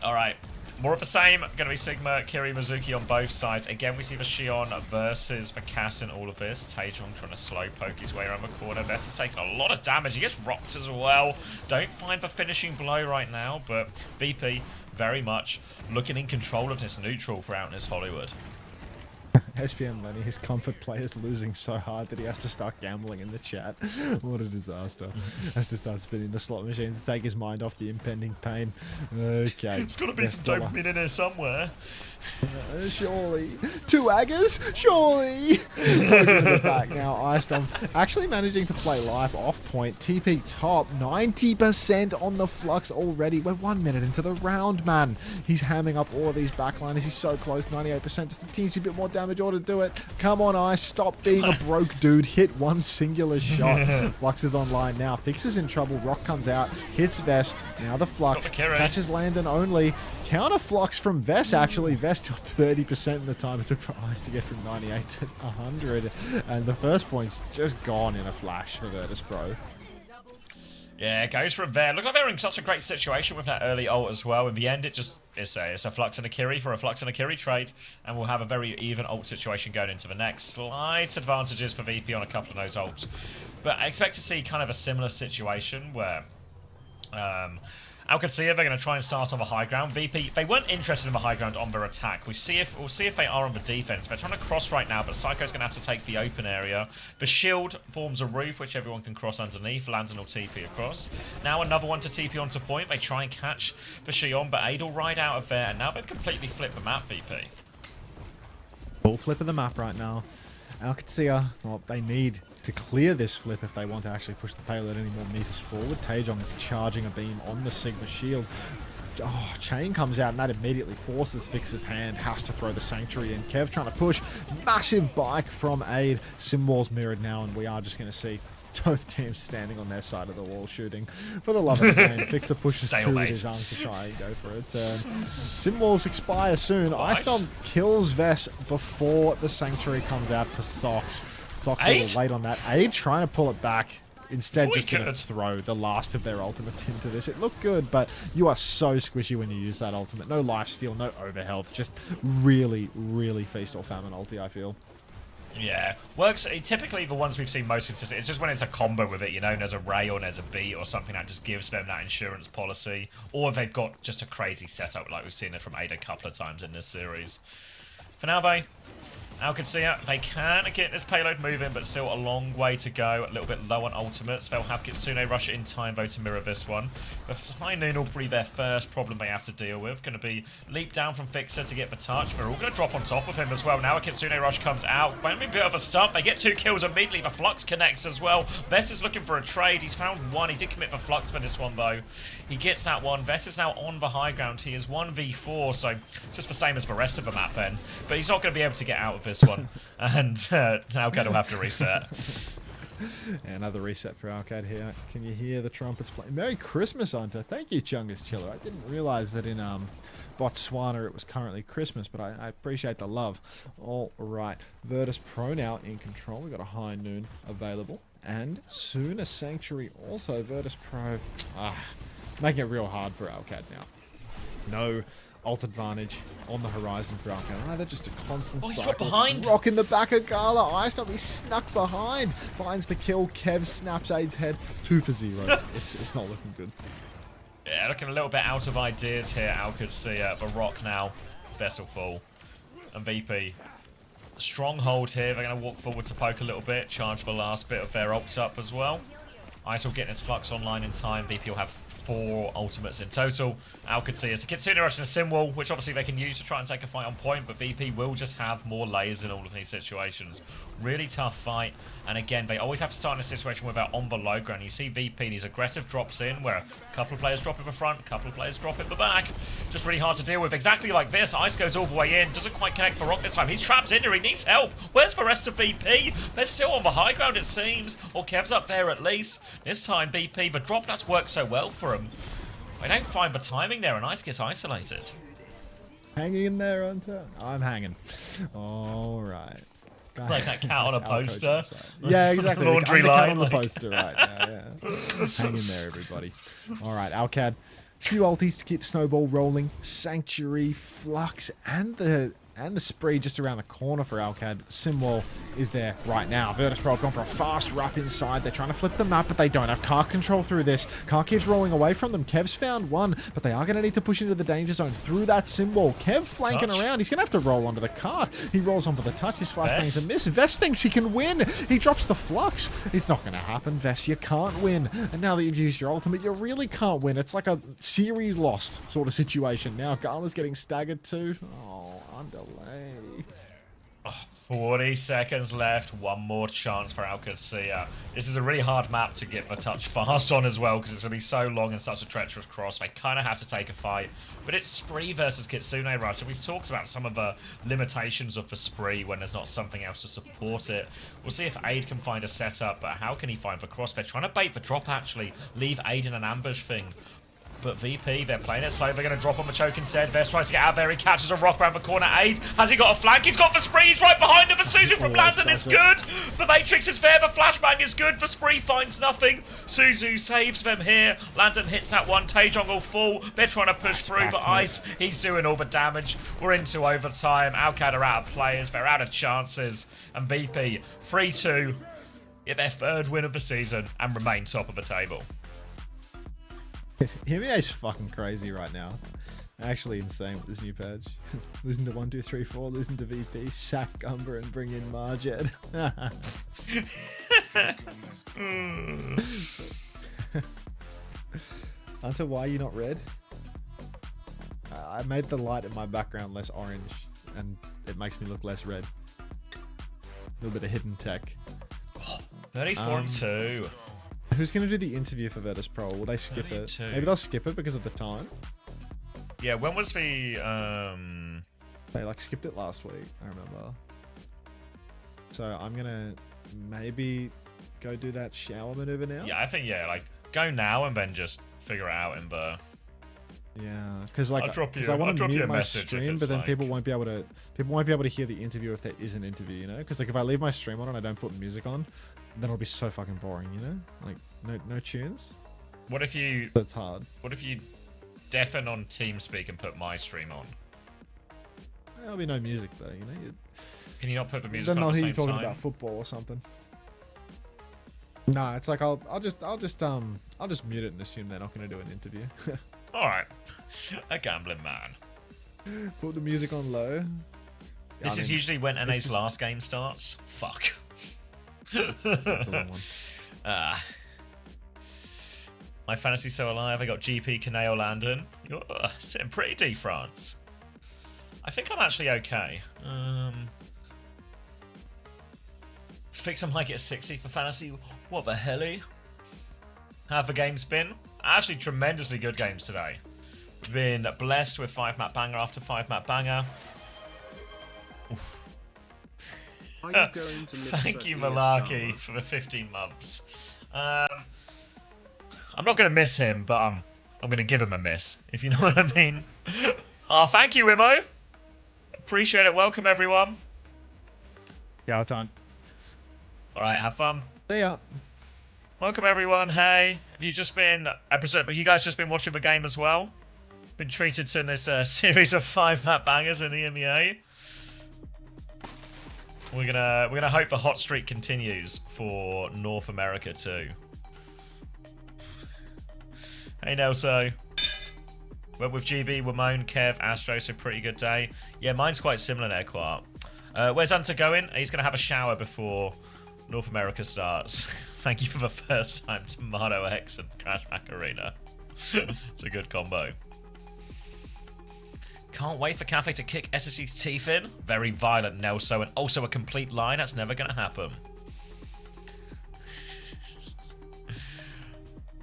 Speaker 1: Alright. more of the same. Going to be Sigma, Kiri, Mizuki on both sides. Again, we see the Shion versus the Cass in all of this. Taejong trying to slow poke his way around the corner. Vess is taking a lot of damage. He gets rocked as well. Don't find the finishing blow right now, but VP very much looking in control of this neutral throughout this Hollywood.
Speaker 5: SPM Lenny, his comfort play is losing so hard that he has to start gambling in the chat. What a disaster. Has to start spinning the slot machine to take his mind off the impending pain. Okay.
Speaker 1: It's got to be some dopamine in here somewhere.
Speaker 5: Surely. 2 Aggers? Surely. The back now. Icedom actually managing to play life off point. TP top. 90% on the Flux already. We're 1 minute into the round, man. He's hamming up all of these backliners. He's so close. 98%. Just a teensy bit more damage or to do it. Come on, Ice. Stop being a broke dude. Hit one singular shot. Flux is online now. Fix is in trouble. Rock comes out. Hits Vess. Now the Flux. Catches Landon only. Counter Flux from Vess, actually. Vess dropped 30% in the time it took for Ice to get from 98 to 100. And the first point's just gone in a flash for virtus.pro.
Speaker 1: Yeah, it goes from there. Look like they're in such a great situation with that early ult as well. In the end, it's a Flux and a Kiri for a Flux and a Kiri trade, and we'll have a very even ult situation going into the next. Slight advantages for VP on a couple of those ults. But I expect to see kind of a similar situation where Alcacia, they're going to try and start on the high ground. VP, they weren't interested in the high ground on their attack. We'll see if they are on the defense. They're trying to cross right now, but Psycho's going to have to take the open area. The shield forms a roof, which everyone can cross underneath. Landon will TP across. Now another one to TP onto point. They try and catch the Shion, but Aid will ride out of there, and now they've completely flipped the map, VP.
Speaker 5: Full flip of the map right now. Alcacia, well, they need to clear this flip if they want to actually push the payload any more meters forward. Taejong is charging a beam on the Sigma shield. Oh, Chain comes out and that immediately forces Fix's hand. Has to throw the Sanctuary in. Kev trying to push. Massive bike from Aid. Simwall's mirrored now, and we are just going to see both teams standing on their side of the wall shooting. For the love of the game, Fixer pushes through with his arms to try and go for it. Simwalls expire soon.
Speaker 1: Nice.
Speaker 5: Icedom kills Vess before the Sanctuary comes out for Sox. Sox a little late on that. Aid trying to pull it back. Instead, just going to throw the last of their ultimates into this. It looked good, but you are so squishy when you use that ultimate. No lifesteal, no overhealth. Just really, really feast or famine ulti, I feel.
Speaker 1: Yeah, works. Typically, the ones we've seen most consistent, it's just when it's a combo with it, you know, and there's a Ray or there's a beat or something that just gives them that insurance policy. Or they've got just a crazy setup like we've seen it from Ada a couple of times in this series. For now, though, Alcacia, they can get this payload moving, but still a long way to go. A little bit low on ultimates. They'll have Kitsune rush in time, though, to mirror this one. The High Noon will be their first problem they have to deal with. Going to be leap down from Fixer to get the touch. They're all going to drop on top of him as well. Now a Kitsune rush comes out. Might be a bit of a stump. They get 2 kills immediately. The Flux connects as well. Vess is looking for a trade. He's found one. He did commit the Flux for this one, though. He gets that one. Vess is now on the high ground. He is 1v4, so just the same as the rest of the map then. But he's not going to be able to get out of this one. And Alcad will have to reset.
Speaker 5: Another reset for Alcad here. Can you hear the trumpets playing? Merry Christmas, Hunter. Thank you, Chungus Chiller. I didn't realize that in Botswana it was currently Christmas, but I appreciate the love. All right. Virtus.pro now in control. We've got a High Noon available. And soon a Sanctuary also. Virtus.pro making it real hard for Alcad now. No ult advantage on the horizon for Alcad. Either just a constant cycle.
Speaker 1: Behind.
Speaker 5: Rock in the back of Gala. Icedom, he snuck behind. Finds the kill. Kev snaps Aid's head. 2 for 0. It's not looking good.
Speaker 1: Yeah, looking a little bit out of ideas here. Alcacia, the Rock now. Vessel full. And VP. Stronghold here. They're going to walk forward to poke a little bit. Charge the last bit of their ults up as well. Ice will get his Flux online in time. VP will have 4 ultimates in total. Alcacia is a Kitsune rush and a Simwall, which obviously they can use to try and take a fight on point, but VP will just have more layers in all of these situations. Really tough fight, and again, they always have to start in a situation where they're on the low ground. You see VP and his aggressive drops in, where a couple of players drop in the front, a couple of players drop in the back. Just really hard to deal with. Exactly like this. Ice goes all the way in, doesn't quite connect for Rock this time. He's trapped in here, he needs help. Where's the rest of VP? They're still on the high ground, it seems. Or Kev's up there at least. This time, VP, the drop that's worked so well for him. They don't find the timing there, and Ice gets isolated.
Speaker 5: Hanging in there, Hunter? I'm hanging. All right.
Speaker 1: Like that cat on a poster.
Speaker 5: Yeah, exactly.
Speaker 1: Laundry
Speaker 5: the cat
Speaker 1: line,
Speaker 5: on
Speaker 1: like.
Speaker 5: the poster, right. Yeah. Hang in there, everybody. All right, Alcad Few ultis to keep Snowball rolling. Sanctuary, Flux, and the spree just around the corner for Alcad. Simwall is there right now. virtus.pro have gone for a fast wrap inside. They're trying to flip the map, but they don't have car control through this. Car keeps rolling away from them. Kev's found one, but they are going to need to push into the danger zone through that Simwall. Kev flanking around. He's going to have to roll onto the cart. He rolls onto the touch. His flashbang is a miss. Vest thinks he can win. He drops the Flux. It's not going to happen, Vest. You can't win. And now that you've used your ultimate, you really can't win. It's like a series lost sort of situation. Now Gala's getting staggered too. Oh, underlay.
Speaker 1: 40 seconds left. One more chance for OWCS. This is a really hard map to get the touch fast on as well because it's going to be so long and such a treacherous cross. They kind of have to take a fight. But it's Spree versus Kitsune Rush. And we've talked about some of the limitations of the Spree when there's not something else to support it. We'll see if Aid can find a setup, but how can he find the cross? They're trying to bait the drop, actually. Leave Aid in an ambush thing. But VP, they're playing it slow. They're going to drop on the choke instead. Vest tries to get out there. He catches a rock around the corner. Aid, has he got a flank? He's got the Spree. He's right behind him. The Suzu from Landon is good. The Matrix is there. The flashbang is good. The Spree finds nothing. Suzu saves them here. Landon hits that one. Taejong will fall. They're trying to push through, but Ice, he's doing all the damage. We're into overtime. Alcad are out of players. They're out of chances. And VP, 3-2, get their third win of the season and remain top of the table.
Speaker 5: EMEA is fucking crazy right now. Actually insane with this new patch. Losing to 1, 2, 3, 4, losing to VP, sack Gumber and bring in Marjet. Hunter, why are you not red? I made the light in my background less orange and it makes me look less red. A little bit of hidden tech.
Speaker 1: 34-2.
Speaker 5: Who's going to do the interview for virtus.pro? Will they skip
Speaker 1: 32.
Speaker 5: it? Maybe they'll skip it because of the time.
Speaker 1: Yeah, when was the...
Speaker 5: They like skipped it last week, I remember. So I'm going to maybe go do that shower maneuver now.
Speaker 1: Yeah, I think, like, go now and then just figure it out in the...
Speaker 5: Yeah, because like,
Speaker 1: I
Speaker 5: want to mute
Speaker 1: a
Speaker 5: my
Speaker 1: message
Speaker 5: stream, but then people won't be able to hear the interview if there is an interview, you know? Because like if I leave my stream on and I don't put music on, then it'll be so fucking boring, you know? Like no tunes.
Speaker 1: What if you?
Speaker 5: That's hard.
Speaker 1: What if you deafen on TeamSpeak and put my stream on?
Speaker 5: There'll be no music though, you know.
Speaker 1: Can you not put the music
Speaker 5: Then
Speaker 1: on
Speaker 5: I'll
Speaker 1: at the
Speaker 5: hear you
Speaker 1: same
Speaker 5: talking
Speaker 1: time?
Speaker 5: about football or something. Nah, it's like I'll just mute it and assume they're not going to do an interview.
Speaker 1: All right, a gambling man.
Speaker 5: Put the music on low.
Speaker 1: This is usually when NA's last game starts. Fuck.
Speaker 5: That's a long one.
Speaker 1: My fantasy so alive. I got GP, Kaneo, Landon. You're sitting pretty D, France. I think I'm actually okay. Fix I might get 60 for fantasy. What the helly? How have the games been? Actually, tremendously good games today. Been blessed with 5-map banger after 5-map banger. Oof.
Speaker 4: Are you going to miss
Speaker 1: Thank you,
Speaker 4: Sophia
Speaker 1: Malarkey,
Speaker 4: Starr?
Speaker 1: for the 15 months. I'm not going to miss him, but I'm going to give him a miss, if you know what I mean. Oh, thank you, Imo. Appreciate it. Welcome, everyone.
Speaker 5: Yeah, time.
Speaker 1: All right, have fun.
Speaker 5: See ya.
Speaker 1: Welcome, everyone. Hey, have you just been? I presume you guys just been watching the game as well. Been treated to this series of 5-map bangers in the EMEA. We're gonna hope the hot streak continues for North America too. Hey Nelso. Went with GB, Ramon, Kev, Astro, so pretty good day. Yeah, mine's quite similar there, Quart. Where's Hunter going? He's gonna have a shower before North America starts. Thank you for the first time, Tomato X and Crash Macarena. It's a good combo. Can't wait for Cafe to kick SSG's teeth in. Very violent Nelso, and also a complete lie. That's never gonna happen.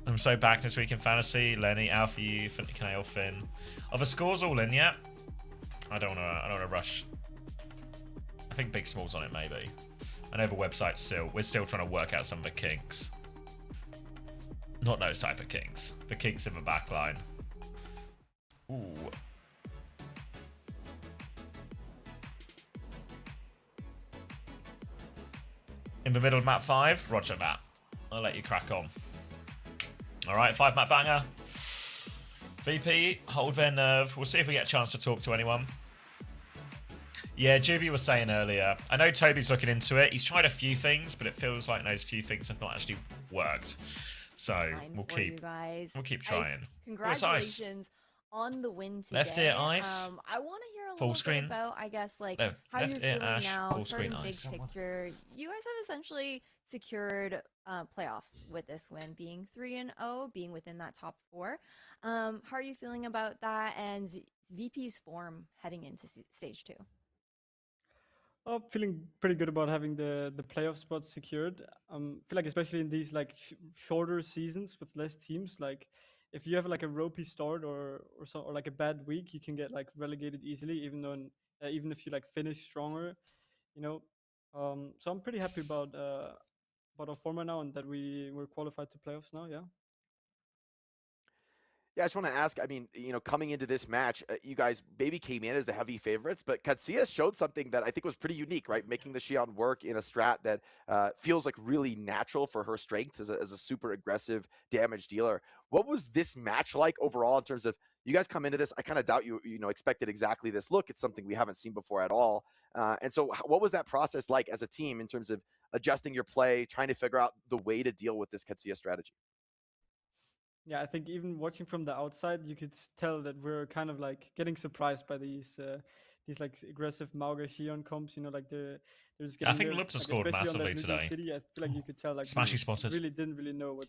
Speaker 1: I'm so back this week in fantasy. Lenny, Alfie, Canale, Finn. Are the scores all in yet? I don't wanna rush. I think Big Small's on it maybe. I know the website's we're still trying to work out some of the kinks. Not those type of kinks. The kinks in the back line. Ooh. In the middle of map 5, roger that. I'll let you crack on. Alright, 5-map banger. VP, hold their nerve. We'll see if we get a chance to talk to anyone. Yeah, Juby was saying earlier. I know Toby's looking into it. He's tried a few things, but it feels like those few things have not actually worked. So
Speaker 6: Fine
Speaker 1: we'll
Speaker 6: for you
Speaker 1: keep
Speaker 6: guys.
Speaker 1: trying.
Speaker 6: Ice,
Speaker 1: What's Ice?
Speaker 6: congratulations on the win today.
Speaker 1: Left ear Ice.
Speaker 6: I want to hear a
Speaker 1: Full
Speaker 6: little
Speaker 1: screen.
Speaker 6: bit about, I guess, like
Speaker 1: No,
Speaker 6: how you're
Speaker 1: left ear
Speaker 6: feeling
Speaker 1: Ash,
Speaker 6: now,
Speaker 1: full screen
Speaker 6: starting big
Speaker 1: Ice.
Speaker 6: picture. You guys have essentially secured playoffs with this win, being 3-0, being within that top 4. How are you feeling about that and VP's form heading into stage 2?
Speaker 11: Oh, feeling pretty good about having the playoff spot secured. Feel like especially in these like shorter seasons with less teams, like if you have like a ropey start or like a bad week, you can get like relegated easily, even though even if you like finish stronger, you know. So I'm pretty happy about our format now and that we're qualified to playoffs now. Yeah.
Speaker 8: Yeah, I just want to ask. I mean, you know, coming into this match, you guys maybe came in as the heavy favorites, but Katsia showed something that I think was pretty unique, right? Making the Xion work in a strat that feels like really natural for her strength as a super aggressive damage dealer. What was this match like overall in terms of you guys come into this? I kind of doubt you expected exactly this look. It's something we haven't seen before at all. And so, what was that process like as a team in terms of adjusting your play, trying to figure out the way to deal with this Katsia strategy?
Speaker 11: Yeah, I think even watching from the outside, you could tell that we're kind of like getting surprised by these like aggressive Mauga Xion comps. You know, like they're just getting.
Speaker 1: I think
Speaker 11: there,
Speaker 1: Loops has
Speaker 11: like,
Speaker 1: scored
Speaker 11: especially on
Speaker 1: massively
Speaker 11: that New York
Speaker 1: today.
Speaker 11: City, I feel like you could tell like
Speaker 1: Smashy
Speaker 11: we
Speaker 1: spotted.
Speaker 11: really didn't really know what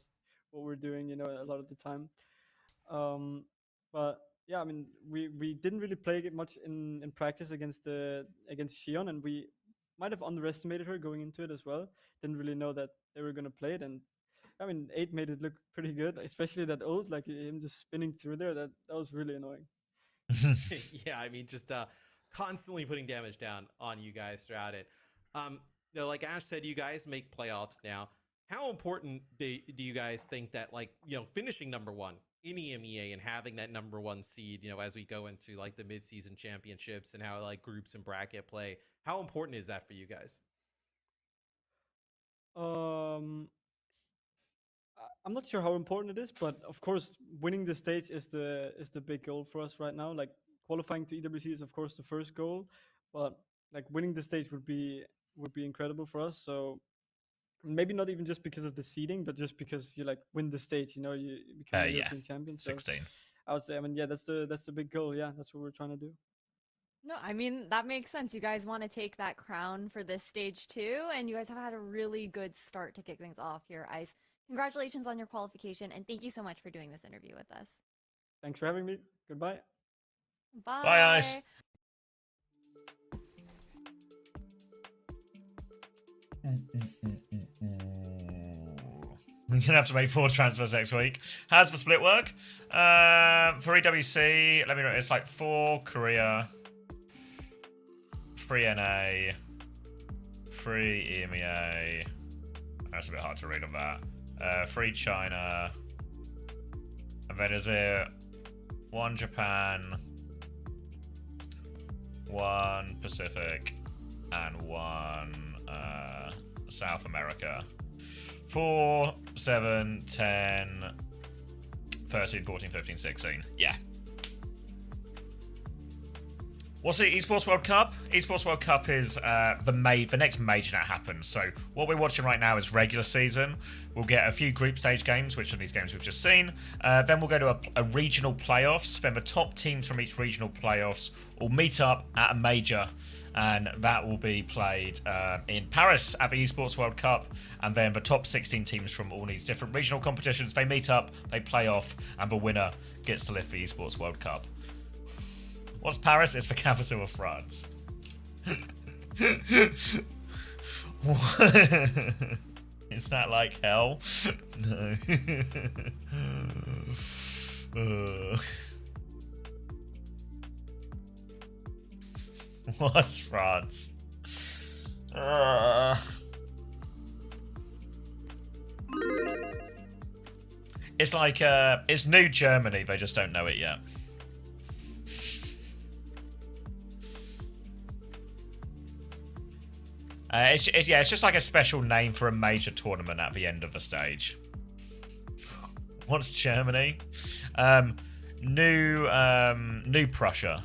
Speaker 11: we're doing. You know, a lot of the time. But yeah, I mean, we didn't really play it much in practice against Xion, and we might have underestimated her going into it as well. Didn't really know that they were gonna play it, and I mean, 8 made it look pretty good, especially that ult, like him just spinning through there. That was really annoying.
Speaker 9: Yeah, I mean, just constantly putting damage down on you guys throughout it. You know, like Ash said, you guys make playoffs now. How important do you guys think that, like, you know, finishing #1 in EMEA and having that #1 seed, you know, as we go into like the mid-season championships and how like groups and bracket play, how important is that for you guys?
Speaker 11: I'm not sure how important it is, but of course, winning the stage is the big goal for us right now. Like qualifying to EWC is of course the first goal, but like winning the stage would be incredible for us. So maybe not even just because of the seeding, but just because you like win the stage, you know, you become a European champion. So
Speaker 1: 16.
Speaker 11: I would say, I mean, yeah, that's the big goal. Yeah, that's what we're trying to do.
Speaker 6: No, I mean, that makes sense. You guys want to take that crown for this stage 2, and you guys have had a really good start to kick things off here, Ice. Congratulations on your qualification, and thank you so much for doing this interview with us.
Speaker 11: Thanks for having me. Goodbye.
Speaker 6: Bye.
Speaker 1: Bye, Ice. We're gonna have to make 4 transfers next week. How's the split work? For EWC, let me know. It's like 4 Korea, 3 NA, 3 EMEA. That's a bit hard to read on that. 3 China, and then is it 1 Japan, 1 Pacific, and 1 South America. 4, 7, 10, 13, 14, 15, 16. Yeah. What's the Esports World Cup? Esports World Cup is the next major that happens. So what we're watching right now is regular season. We'll get a few group stage games, which are these games we've just seen. Then we'll go to a regional playoffs. Then the top teams from each regional playoffs will meet up at a major. And that will be played in Paris at the Esports World Cup. And then the top 16 teams from all these different regional competitions, they meet up, they play off, and the winner gets to lift the Esports World Cup. What's Paris? It's the capital of France. Is that like hell? No. What's France? It's like it's New Germany. They just don't know it yet. It's just like a special name for a major tournament at the end of the stage. What's Germany? New Prussia.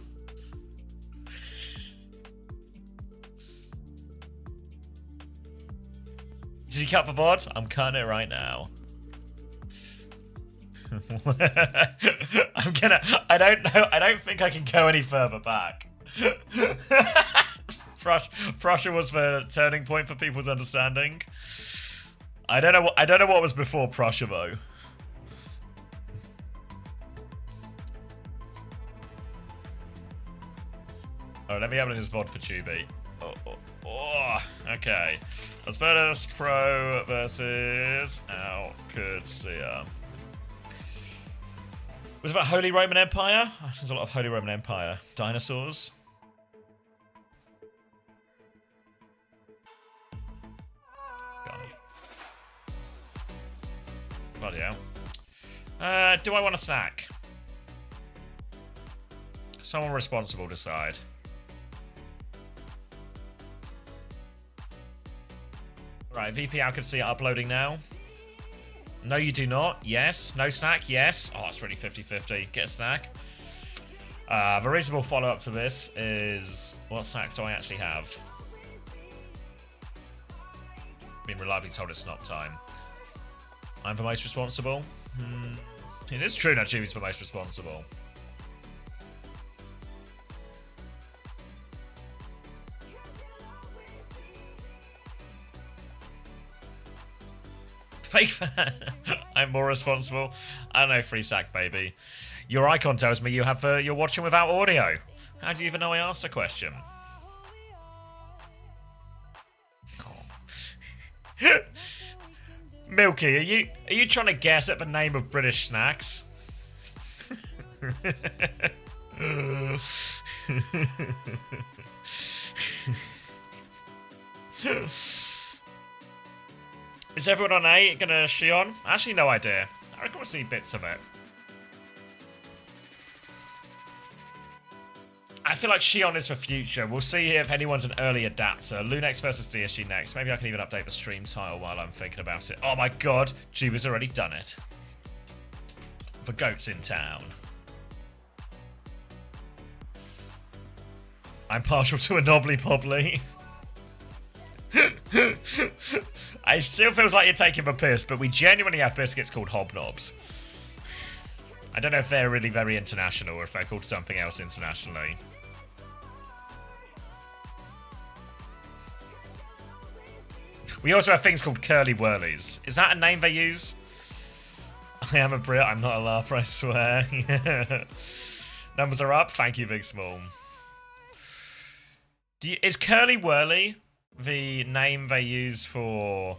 Speaker 1: Did you cut the VOD? I'm cutting it right now. I don't know. I don't think I can go any further back. Prussia was the turning point for people's understanding. I don't know what was before Prussia though. Oh, let me have this VOD for Tubi. Oh, okay. That's virtus.pro versus OWCS. Was it about Holy Roman Empire? There's a lot of Holy Roman Empire. Dinosaurs. Bloody hell. Do I want a snack? Someone responsible decide. Right, VP, I can see it uploading now. No, you do not. Yes. No snack. Yes. Oh, it's really 50-50. Get a snack. The reasonable follow-up to this is what snacks do I actually have? Been reliably told it's not time. I'm the most responsible. It is true that Juby's the most responsible. Fake fan. I'm more responsible. I don't know, free sack, baby. Your icon tells me you have you're watching without audio. How do you even know I asked a question? Oh. Milky, are you trying to guess at the name of British snacks? Is everyone on A gonna Shion? Actually, no idea. I reckon we'll see bits of it. I feel like Shion is for future. We'll see if anyone's an early adapter. Lunex versus DSG next. Maybe I can even update the stream title while I'm thinking about it. Oh my god, Juba's already done it. The goat's in town. I'm partial to a knobbly pobbly. It still feels like you're taking the piss, but we genuinely have biscuits called hobnobs. I don't know if they're really very international or if they're called something else internationally. We also have things called curly whirlies. Is that a name they use? I am a Brit, I'm not a laugher, I swear. Numbers are up, thank you, Big Small. Is curly whirly the name they use for...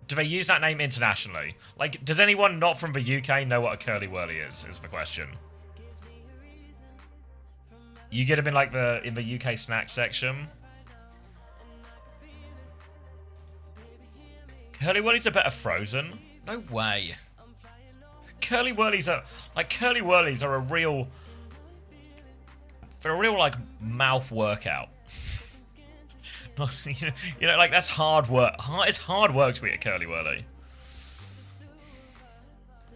Speaker 1: Do they use that name internationally? Like, does anyone not from the UK know what a curly whirly is the question. You get them in like in the UK snack section. Curly whirlies are better frozen? No way. Curly whirlies are a real... They're a real like mouth workout. You know, like that's hard work. It's hard work to eat a curly whirly.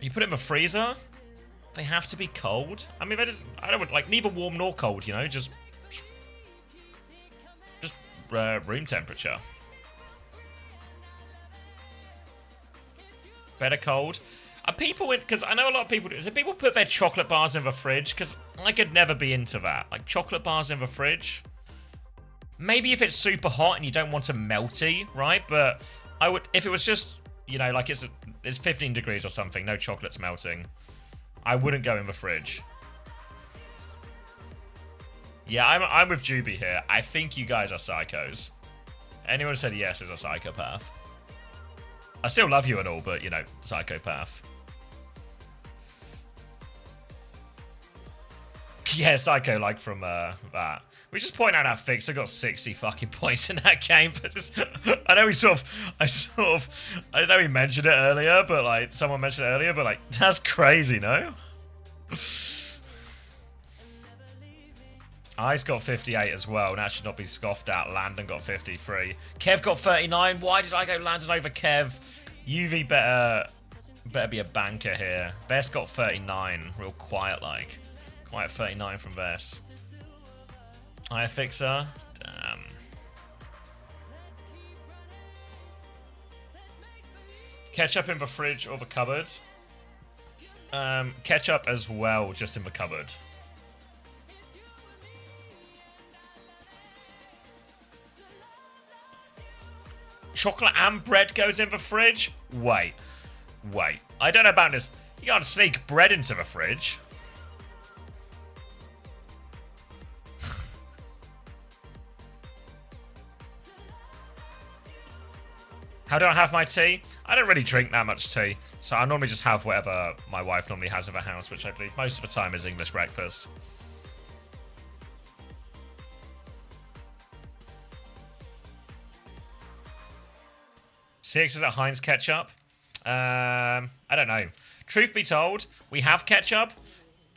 Speaker 1: You put it in the freezer. They have to be cold. I mean, I don't want like neither warm nor cold. You know, just room temperature. Better cold. Are people in? Because I know a lot of people do. Do people put their chocolate bars in the fridge? Because I could never be into that. Like chocolate bars in the fridge. Maybe if it's super hot and you don't want to melty, right? But I would, if it was just, you know, like it's 15 degrees or something, no chocolate's melting, I wouldn't go in the fridge. Yeah, I'm with Juby here. I think you guys are psychos. Anyone who said yes is a psychopath. I still love you and all, but, you know, psychopath. Yeah, psycho like from that. We just point out that Fixer got 60 fucking points in that game, but just I know I know he mentioned it earlier, but like someone mentioned it earlier, but like that's crazy, no? Ice got 58 as well, and that should not be scoffed at. Landon got 53. Kev got 39. Why did I go Landon over Kev? UV better better be a banker here. Vess got 39, real quiet like. Quiet 39 from Vess. iFixer, damn. Ketchup in the fridge or the cupboard? Ketchup as well, just in the cupboard. Chocolate and bread goes in the fridge? Wait. I don't know about this. You can't sneak bread into the fridge. How do I have my tea? I don't really drink that much tea, so I normally just have whatever my wife normally has in the house, which I believe most of the time is English breakfast. CX is at Heinz ketchup. I don't know. Truth be told, we have ketchup,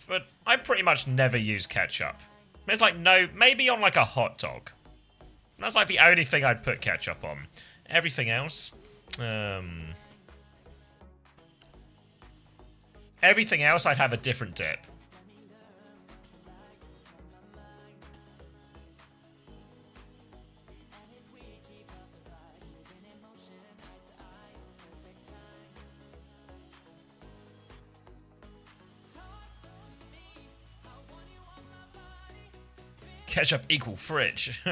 Speaker 1: but I pretty much never use ketchup. There's like no, maybe on like a hot dog. That's like the only thing I'd put ketchup on. Everything else, I'd have a different dip. Ketchup equal fridge.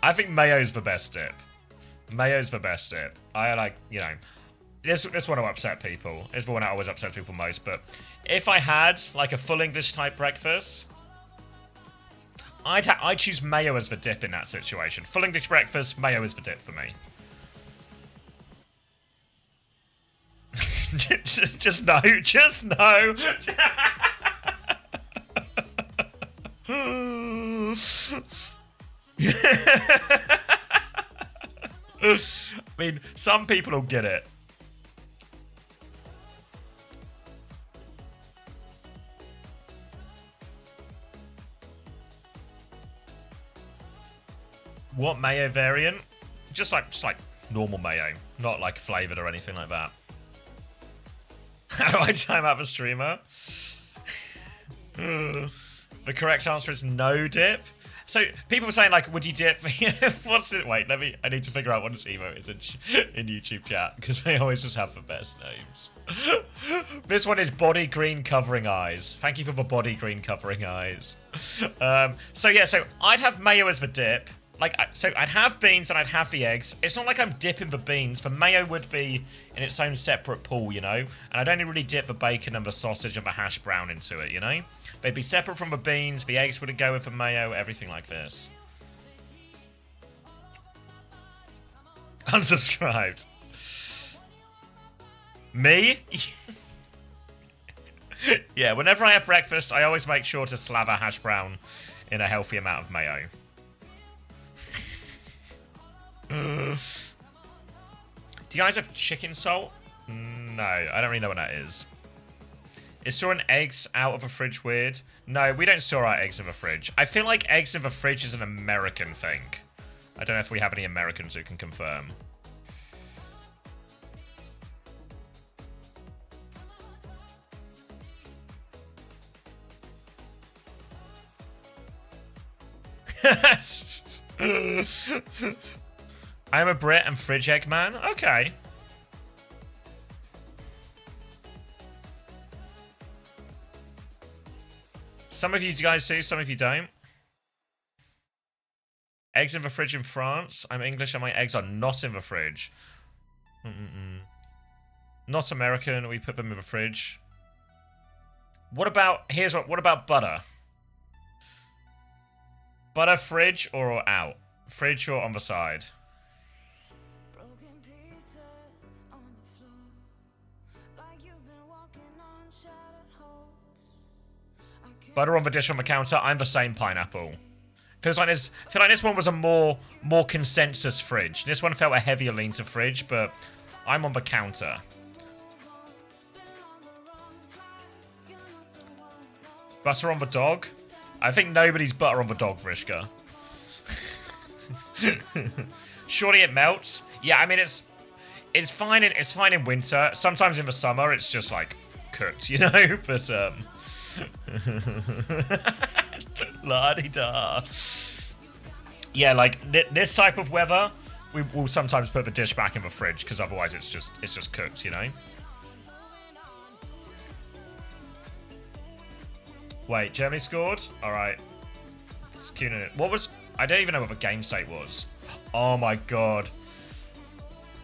Speaker 1: I think mayo's the best dip. Mayo's the best dip. I like, you know, this one will upset people. It's the one that always upsets people most. But if I had like a full English type breakfast, I'd choose mayo as the dip in that situation. Full English breakfast, mayo is the dip for me. just no. I mean, some people will get it. What mayo variant? Just like normal mayo, not like flavored or anything like that. How do I time out the streamer? The correct answer is no dip. So people were saying like, would you dip? What's it? Wait, I need to figure out what this emote is in YouTube chat because they always just have the best names. This one is body green covering eyes. Thank you for the body green covering eyes. So yeah, so I'd have mayo as the dip. Like, so I'd have beans and I'd have the eggs. It's not like I'm dipping the beans. The mayo would be in its own separate pool, you know? And I'd only really dip the bacon and the sausage and the hash brown into it, you know? They'd be separate from the beans. The eggs would go with the mayo, everything like this. Unsubscribed. Me? Yeah, whenever I have breakfast, I always make sure to slather hash brown in a healthy amount of mayo. Do you guys have chicken salt? No, I don't really know what that is. Is storing eggs out of a fridge weird? No, we don't store our eggs in the fridge. I feel like eggs in the fridge is an American thing. I don't know if we have any Americans who can confirm. I'm a Brit and fridge egg man. Okay. Some of you guys do, some of you don't. Eggs in the fridge in France. I'm English and my eggs are not in the fridge. Not American, we put them in the fridge. What about, what about butter? Butter fridge or out? Fridge or on the side? Butter on the dish on the counter. I'm the same, pineapple. Feels like this. I feel like this one was a more consensus fridge. This one felt a heavier lean to fridge, but I'm on the counter. Butter on the dog. I think nobody's butter on the dog, Vrishka. Surely it melts. Yeah, I mean it's fine in winter. Sometimes in the summer it's just like cooked, you know. But la-di-da. Yeah, like this type of weather, we will sometimes put the dish back in the fridge because otherwise it's just cooked, you know. Wait, Germany scored. All right. What was? I don't even know what the game state was. Oh my god.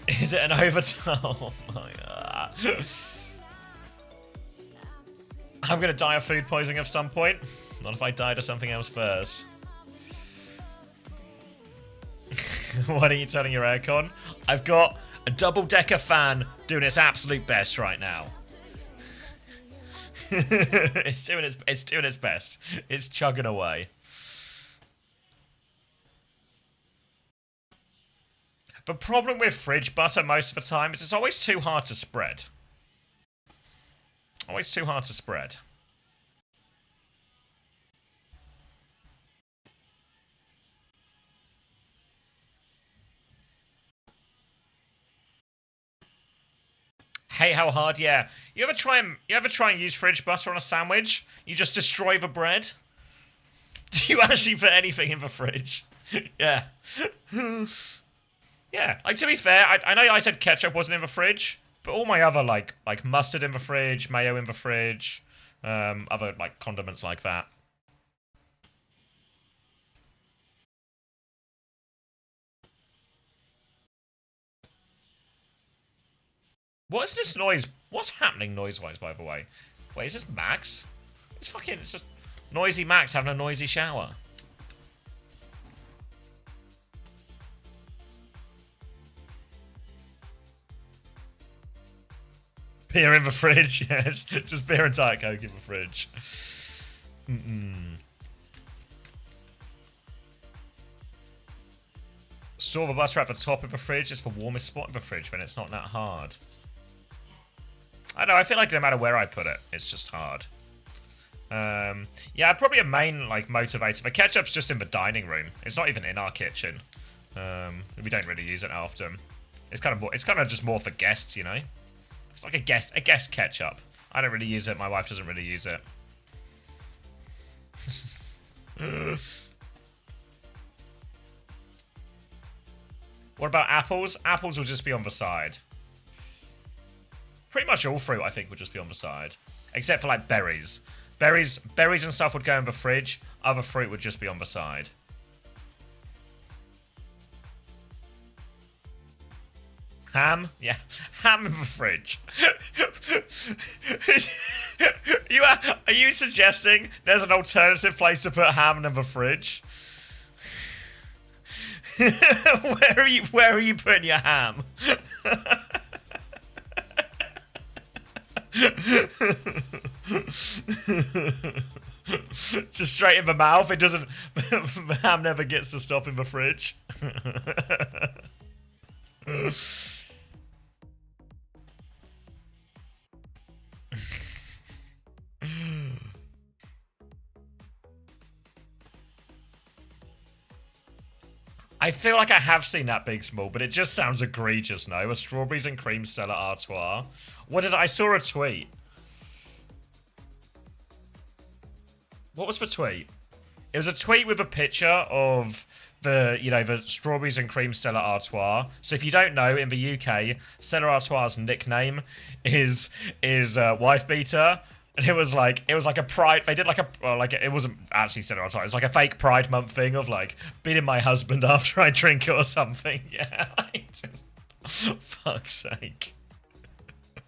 Speaker 1: Is it an overtime? Oh my god. I'm gonna die of food poisoning at some point. Not if I die to something else first. What are you turning your aircon? I've got a double-decker fan doing its absolute best right now. It's doing its best. It's chugging away. The problem with fridge butter most of the time is it's always too hard to spread. Always too hard to spread. Hate how hard, yeah. You ever try and use fridge butter on a sandwich? You just destroy the bread? Do you actually put anything in the fridge? Yeah. Yeah, like to be fair, I know I said ketchup wasn't in the fridge, but all my other like mustard in the fridge, mayo in the fridge, other like condiments like that. What is this noise? What's happening noise-wise, by the way? Wait, is this Max? It's just noisy Max having a noisy shower. Beer in the fridge, yes. Just beer and Diet Coke in the fridge. Store the butter at the top of the fridge. It's the warmest spot in the fridge when it's not that hard. I know, I feel like no matter where I put it, it's just hard. Yeah, probably a main like motivator. The ketchup's just in the dining room. It's not even in our kitchen. We don't really use it often. It's kind of just more for guests, you know. It's like a guest ketchup. I don't really use it. My wife doesn't really use it. What about apples? Apples will just be on the side. Pretty much all fruit, I think, would just be on the side. Except for, like, berries. Berries and stuff would go in the fridge. Other fruit would just be on the side. Ham? Yeah. Ham in the fridge. Are you suggesting there's an alternative place to put ham in the fridge? Where are you putting your ham? Just straight in the mouth. It doesn't. The ham never gets to stop in the fridge. I feel like I have seen that Big Small, but it just sounds egregious, no? A strawberries and cream Stella Artois. I saw a tweet. What was the tweet? It was a tweet with a picture of the strawberries and cream Stella Artois. So if you don't know, in the UK, Stella Artois' nickname is wife beater. And it was like a pride. They did it wasn't actually Stella Artois. It was like a fake Pride Month thing of like beating my husband after I drink it or something. Yeah, fuck's sake.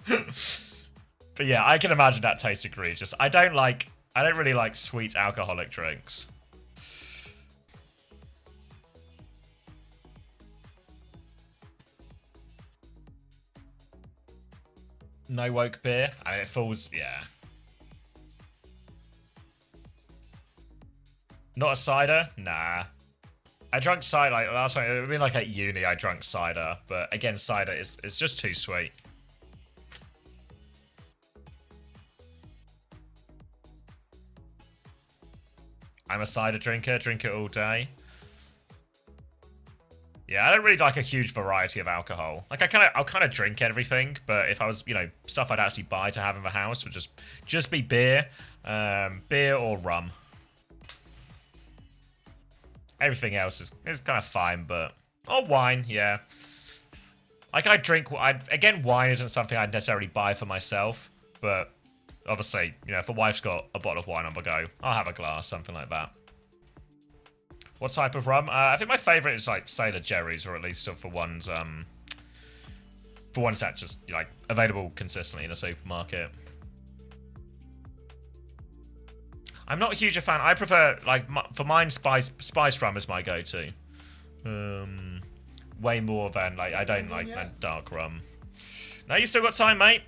Speaker 1: But yeah, I can imagine that tastes egregious. I don't really like sweet alcoholic drinks. No woke beer. I mean, it falls, yeah. Not a cider? Nah. I drank cider like last time. It would have been like at uni I drank cider. But again, cider it's just too sweet. I'm a cider drinker. Drink it all day. Yeah, I don't really like a huge variety of alcohol. Like I'll kind of drink everything, but if I was, you know, stuff I'd actually buy to have in the house would just be beer, beer or rum. Everything else is kind of fine, but or wine, yeah. Like again, wine isn't something I'd necessarily buy for myself, but obviously, you know, if the wife's got a bottle of wine on the go, I'll have a glass, something like that. What type of rum? I think my favorite is like Sailor Jerry's, or at least for ones that just like available consistently in a supermarket. I'm not a huge fan. I prefer like for mine, spice rum is my go-to. Way more than like I don't like dark rum. No, you still got time, mate.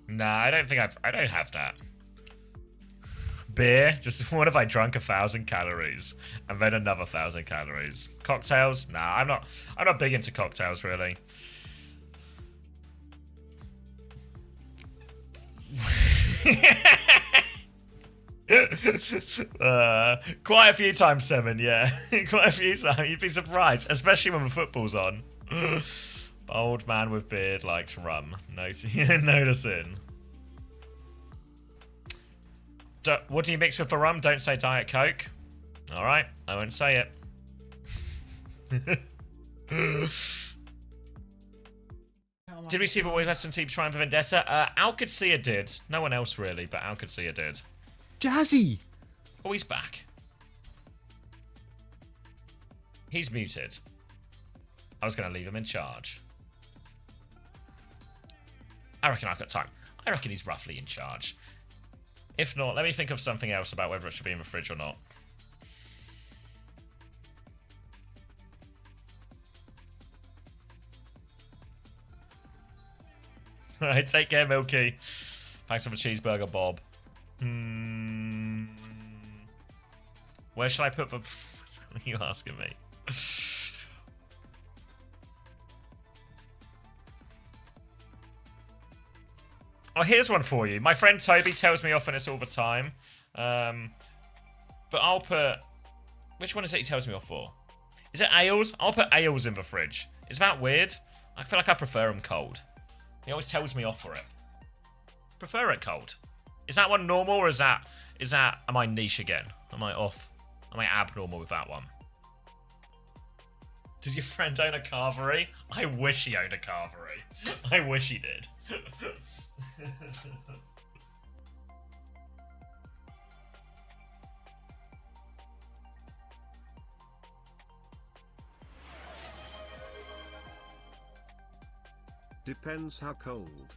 Speaker 1: Nah, I don't have that. Beer? Just what if I drunk 1,000 calories and then another 1,000 calories? Cocktails? Nah, I'm not big into cocktails really. Quite a few times, Simon, yeah. Quite a few times. You'd be surprised, especially when the football's on. Old man with beard likes rum. Noticing. What do you mix with the rum? Don't say Diet Coke. Alright, I won't say it. Did we see the Western team trying for Vendetta? Alcacia did. No one else really, but Alcacia did.
Speaker 5: Jazzy!
Speaker 1: Oh, he's back. He's muted. I was going to leave him in charge. I reckon I've got time. I reckon he's roughly in charge. If not, let me think of something else about whether it should be in the fridge or not. Alright, take care, Milky. Thanks for the cheeseburger, Bob. Where should I put the... What are you asking me? Oh, here's one for you. My friend Toby tells me off on this all the time. But I'll put... Which one is it he tells me off for? Is it ales? I'll put ales in the fridge. Is that weird? I feel like I prefer them cold. He always tells me off for it. Prefer it cold. Is that one normal, or is that... Am I niche again? Am I off? Am I abnormal with that one? Does your friend own a carvery? I wish he owned a carvery. I wish he did.
Speaker 4: Depends how cold.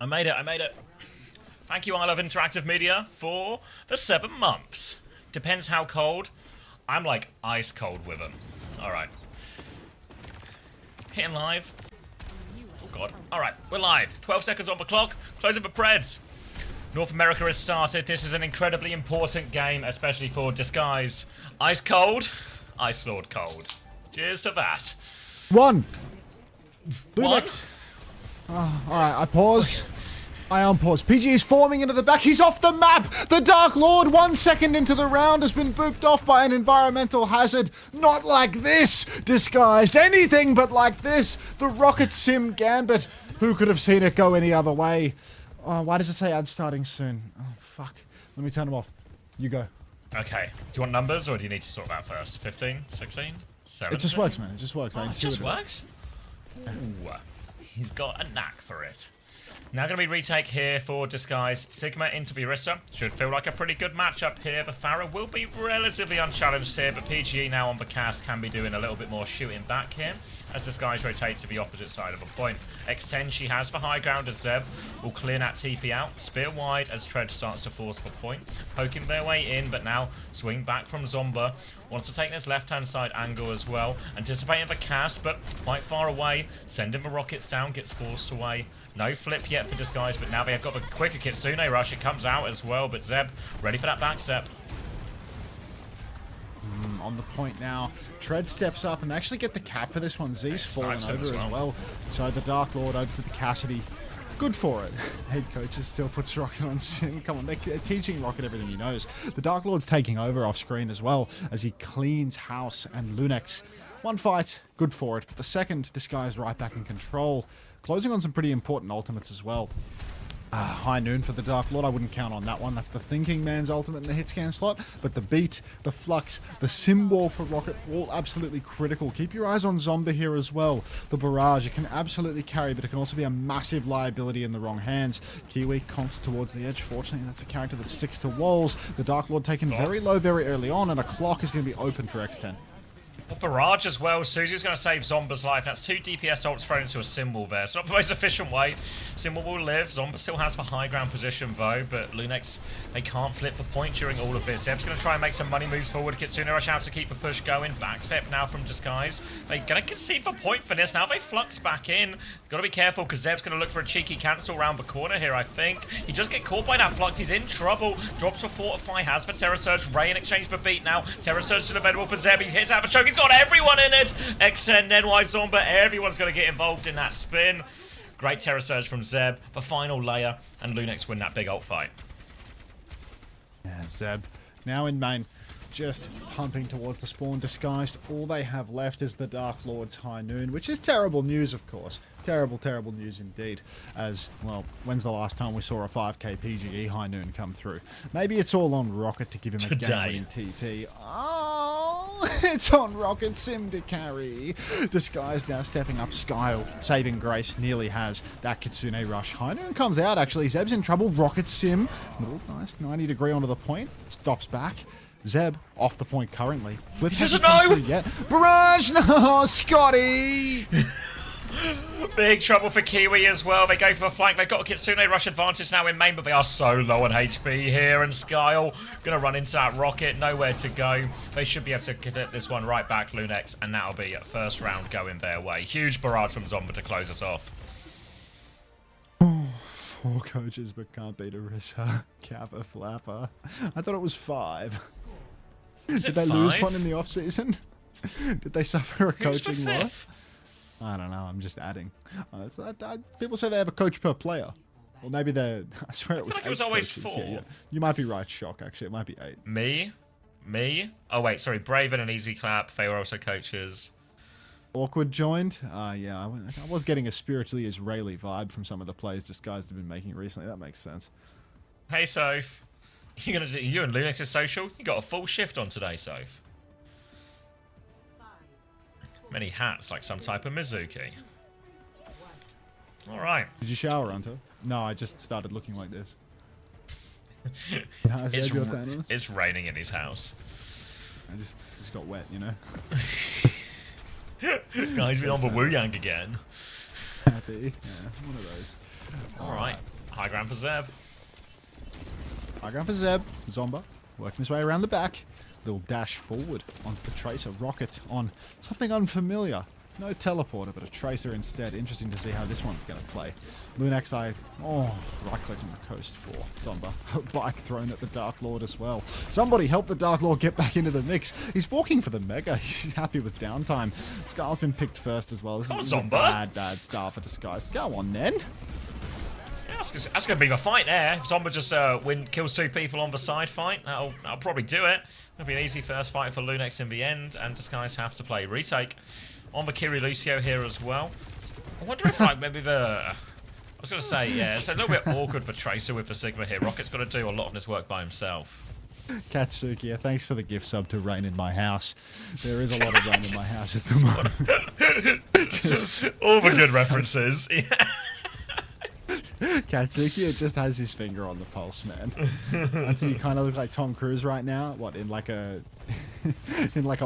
Speaker 1: I made it. I made it. Thank you, I Love Interactive Media, for 7 months. Depends how cold. I'm like ice cold with them. Alright. Hitting live. Oh god. Alright, we're live. 12 seconds on the clock. Closing the Preds. North America has started. This is an incredibly important game, especially for Disguise. Ice cold. Ice Lord cold. Cheers to that.
Speaker 5: One. Lunex. Oh, alright, I pause. I unpause. PG is forming into the back. He's off the map. The Dark Lord, 1 second into the round, has been booped off by an environmental hazard. Not like this. Disguised. Anything but like this. The Rocket Sim Gambit. Who could have seen it go any other way? Oh, why does it say ad starting soon? Oh, fuck. Let me turn them off. You go.
Speaker 1: Okay. Do you want numbers, or do you need to sort that first? 15? 16? 17?
Speaker 5: It just works, man. It just works.
Speaker 1: Oh, it just works? Ooh. He's got a knack for it. Now going to be retake here for Disguise. Sigma into Virissa. Should feel like a pretty good matchup here. The Farah will be relatively unchallenged here, but PGE now on the cast can be doing a little bit more shooting back here as Disguise rotates to the opposite side of the point. X10 she has for high ground as Zeb will clear that TP out. Spear wide as Tread starts to force the point. Poking their way in, but now swing back from Zomba. Wants to take this left-hand side angle as well. Anticipating the cast, but quite far away. Sending the rockets down, gets forced away. No flip yet for Disguise, but now they have got the quicker Kitsune rush. It comes out as well, but Zeb ready for that back step.
Speaker 5: On the point now. Tread steps up and actually get the cap for this one. Z's fallen over as well. So the Dark Lord over to the Cassidy. Good for it. Head coaches still puts Rocket on Sim. Come on, they're teaching Rocket everything he knows. The Dark Lord's taking over off screen as well as he cleans House and Lunex. One fight, good for it. But the second, Disguised right back in control. Closing on some pretty important ultimates as well. High Noon for the Dark Lord. I wouldn't count on that one. That's the Thinking Man's ultimate in the hit scan slot. But the beat, the flux, the symbol for Rocket, all absolutely critical. Keep your eyes on Zomba here as well. The barrage, it can absolutely carry, but it can also be a massive liability in the wrong hands. Kiwi conks towards the edge. Fortunately, that's a character that sticks to walls. The Dark Lord taken very low very early on, and a clock is going to be open for X10.
Speaker 1: Barrage as well. Susie's going to save Zomba's life. That's 2 DPS ults thrown into a symbol there. It's not the most efficient way. Symbol will live. Zomba still has the high ground position though, but Lunex, they can't flip the point during all of this. Zeb's going to try and make some money moves forward. Kitsune rush out to keep the push going. Back step now from Disguise. They're going to concede the point for this. Now they flux back in. Got to be careful because Zeb's going to look for a cheeky cancel around the corner here, I think. He just get caught by that flux. He's in trouble. Drops for Fortify. Has for Terror Surge. Ray in exchange for beat now. Terror Surge still available for Zeb. He hits out the choke. He's got everyone in it. XN, Nedwise, Zomba. Everyone's going to get involved in that spin. Great Terror Surge from Zeb. The final layer. And Lunex win that big ult fight.
Speaker 5: Yeah, Zeb now in main. Just pumping towards the spawn. Disguised. All they have left is the Dark Lord's High Noon, which is terrible news, of course. Terrible, terrible news indeed. As, well, when's the last time we saw a 5k PGE High Noon come through? Maybe it's all on Rocket to give him a game-winning TP. Oh, it's on Rocket Sim to carry. Disguised now stepping up. Skyle, saving grace, nearly has that Kitsune rush. High Noon comes out, actually. Zeb's in trouble. Rocket Sim, little nice 90 degree onto the point. Stops back. Zeb off the point currently. Flip
Speaker 1: doesn't know
Speaker 5: yet. Barrage, no, Scotty.
Speaker 1: Big trouble for Kiwi as well. They go for a flank. They've got a Kitsune rush advantage now in main, but they are so low on HP here. And Skyle going to run into that rocket. Nowhere to go. They should be able to get this one right back, Lunex, and that'll be first round going their way. Huge barrage from Zomba to close us off.
Speaker 5: 4 coaches but can't beat Arissa. Kappa Flapper. I thought it was 5. Did they lose one in the off season? Did they suffer a coaching loss? I don't know. I'm just adding. People say they have a coach per player. Or maybe they're... I swear it was 8
Speaker 1: like it was always
Speaker 5: coaches.
Speaker 1: 4.
Speaker 5: Yeah. You might be right, Shock, actually. It might be 8.
Speaker 1: Me? Oh, wait, sorry. Braven and Easy Clap. They were also coaches.
Speaker 5: Awkward joined? Yeah, I was getting a spiritually Israeli vibe from some of the plays Disguised have been making recently. That makes sense.
Speaker 1: Hey, Soph. You and Lunex's social? You got a full shift on today, Soph. Many hats, like some type of Mizuki. Alright.
Speaker 5: Did you shower, Hunter? No, I just started looking like this.
Speaker 1: It's raining in his house.
Speaker 5: I just got wet, you know?
Speaker 1: Guys, been on the Wu Yang again.
Speaker 5: Happy. Yeah, one of those.
Speaker 1: All right. High ground for Zeb.
Speaker 5: High ground for Zeb. Zomba working his way around the back. Little dash forward onto the Tracer. Rocket on something unfamiliar. No teleporter, but a Tracer instead. Interesting to see how this one's going to play. Lunax, right-click on the coast for Zomba. Bike thrown at the Dark Lord as well. Somebody help the Dark Lord get back into the mix. He's walking for the Mega. He's happy with downtime. Scar's been picked first as well. This is a bad start for Disguise. Go on, then.
Speaker 1: Yeah, that's going to be the fight there. If Zomba just kills 2 people on the side fight, that'll probably do it. It'll be an easy first fight for Lunax in the end, and Disguise have to play retake. On the Kiri Lucio here as well. I wonder if, like, maybe I was going to say, yeah, it's a little bit awkward for Tracer with the Sigma here. Rocket's got to do a lot of this work by himself.
Speaker 5: Katsuki, thanks for the gift sub to Rain in My House. There is a lot of rain in my house at the moment.
Speaker 1: All the good references.
Speaker 5: Katsuki, it just has his finger on the pulse, man. Until you kind of look like Tom Cruise right now. What, in like a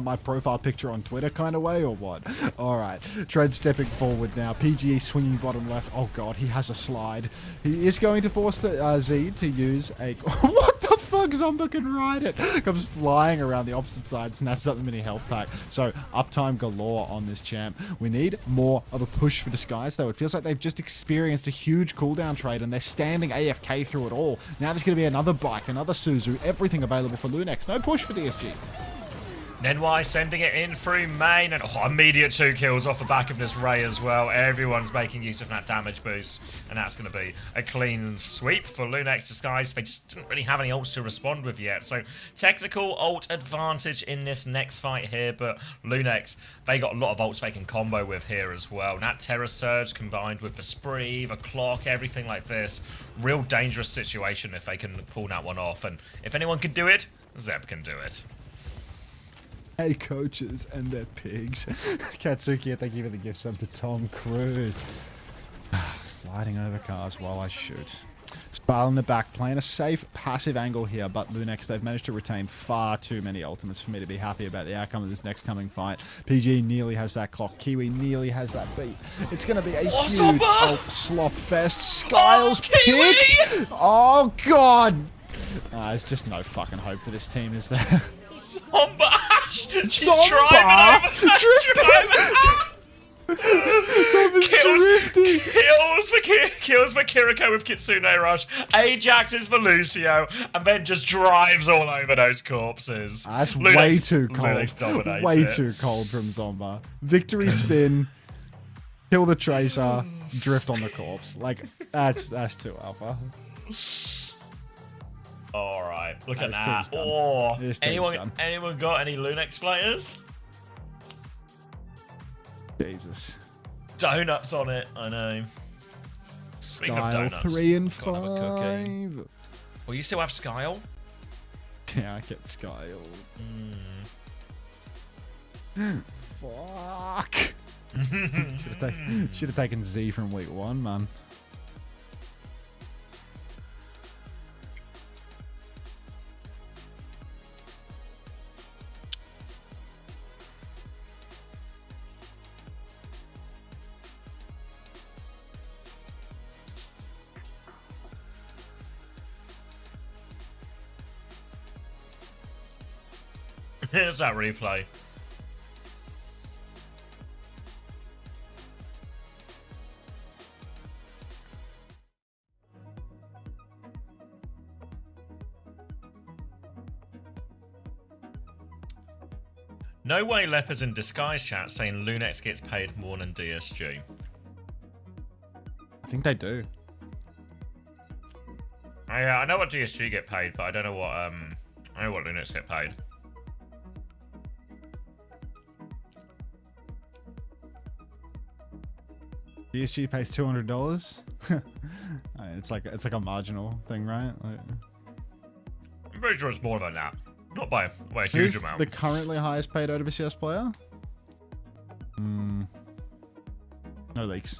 Speaker 5: my profile picture on Twitter kind of way, or what? All right, Tread stepping forward now. PGE swinging bottom left. Oh god, he has a slide. He is going to force the Z to use a what the fuck? Zomba can ride it. Comes flying around the opposite side, snatches up the mini health pack. So uptime galore on this champ. We need more of a push for Disguise though. It feels like they've just experienced a huge cooldown trade and they're standing AFK through it all. Now there's going to be another bike, another Suzu, everything available for Lunax. No push for DSG.
Speaker 1: Nenwai sending it in through main, and immediate 2 kills off the back of this Ray as well. Everyone's making use of that damage boost, and that's going to be a clean sweep for Lunax. Disguise. They just didn't really have any ults to respond with yet, so technical ult advantage in this next fight here, but Lunax, they got a lot of ults they can combo with here as well. And that Terror Surge combined with the Spree, the Clock, everything like this, real dangerous situation if they can pull that one off, and if anyone can do it, Zeb can do it.
Speaker 5: Hey, coaches and their pigs. Katsuki, thank you for the gift sub to Tom Cruise. Sliding over cars while I shoot. Spile in the back, playing a safe, passive angle here, but Lunax, they've managed to retain far too many ultimates for me to be happy about the outcome of this next coming fight. PG nearly has that clock. Kiwi nearly has that beat. It's going to be a huge ult slop fest. Skiles picked! Oh, God! There's just no fucking hope for this team, is there?
Speaker 1: Zomba! She's driving over! Kills for Kiriko with Kitsune Rush. Ajax is for Lucio, and then just drives all over those corpses.
Speaker 5: That's
Speaker 1: Lunax,
Speaker 5: way too cold.
Speaker 1: Lunax dominates
Speaker 5: way
Speaker 1: it.
Speaker 5: too cold from Zomba. Victory spin, kill the Tracer, drift on the corpse. Like, that's too alpha.
Speaker 1: All right, look at
Speaker 5: This
Speaker 1: that.
Speaker 5: team's done.
Speaker 1: Oh,
Speaker 5: This team's done.
Speaker 1: anyone got any Lunax players?
Speaker 5: Jesus.
Speaker 1: Donuts on it, I know. Speaking of
Speaker 5: Style
Speaker 1: donuts,
Speaker 5: 3 and
Speaker 1: gotta have a cookie.
Speaker 5: 5.
Speaker 1: Well, you still have Skyle?
Speaker 5: Yeah, I get Skyle. Fuck. Should have taken Z from week 1, man.
Speaker 1: Here's that replay. No way Leper's in Disguise chat saying Lunax gets paid more than DSG.
Speaker 5: I think they do.
Speaker 1: I know what DSG get paid, but I don't know what Lunax get paid.
Speaker 5: DSG pays $200. It's like a marginal thing, right? Like,
Speaker 1: I'm pretty sure it's more than that. Not by a huge
Speaker 5: who's
Speaker 1: amount.
Speaker 5: the currently highest paid OWCS player? No leaks.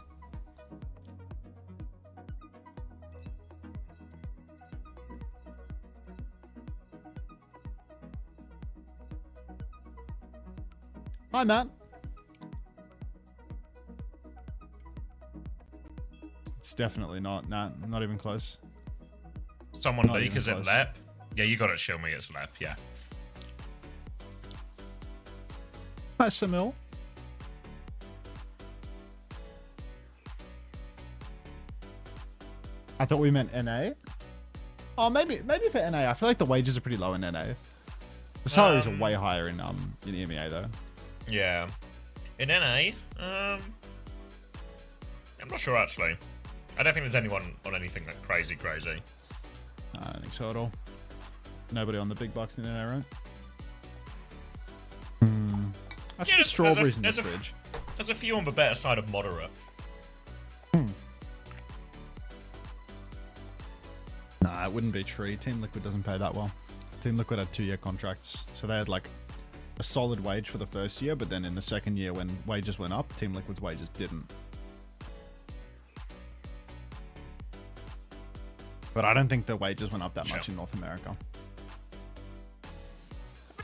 Speaker 5: Hi, Matt. It's definitely not. Nah, not even close.
Speaker 1: Someone
Speaker 5: Not
Speaker 1: leak,
Speaker 5: even
Speaker 1: is it
Speaker 5: close.
Speaker 1: Lep? Yeah, you got it, show me it's Lep, yeah.
Speaker 5: Hi, Samil. I thought we meant NA. Oh, maybe for NA. I feel like the wages are pretty low in NA. The salaries are way higher in EMEA though.
Speaker 1: Yeah. In NA, I'm not sure actually. I don't think there's anyone on anything like crazy.
Speaker 5: I don't think so at all. Nobody on the big bucks in NA, right? That's
Speaker 1: Yeah,
Speaker 5: the strawberries in the
Speaker 1: there's
Speaker 5: fridge.
Speaker 1: There's a few on the better side of moderate.
Speaker 5: Nah, it wouldn't be true. Team Liquid doesn't pay that well. Team Liquid had 2-year contracts, so they had like a solid wage for the first year, but then in the second year when wages went up, Team Liquid's wages didn't. But I don't think the wages went up that much in North America.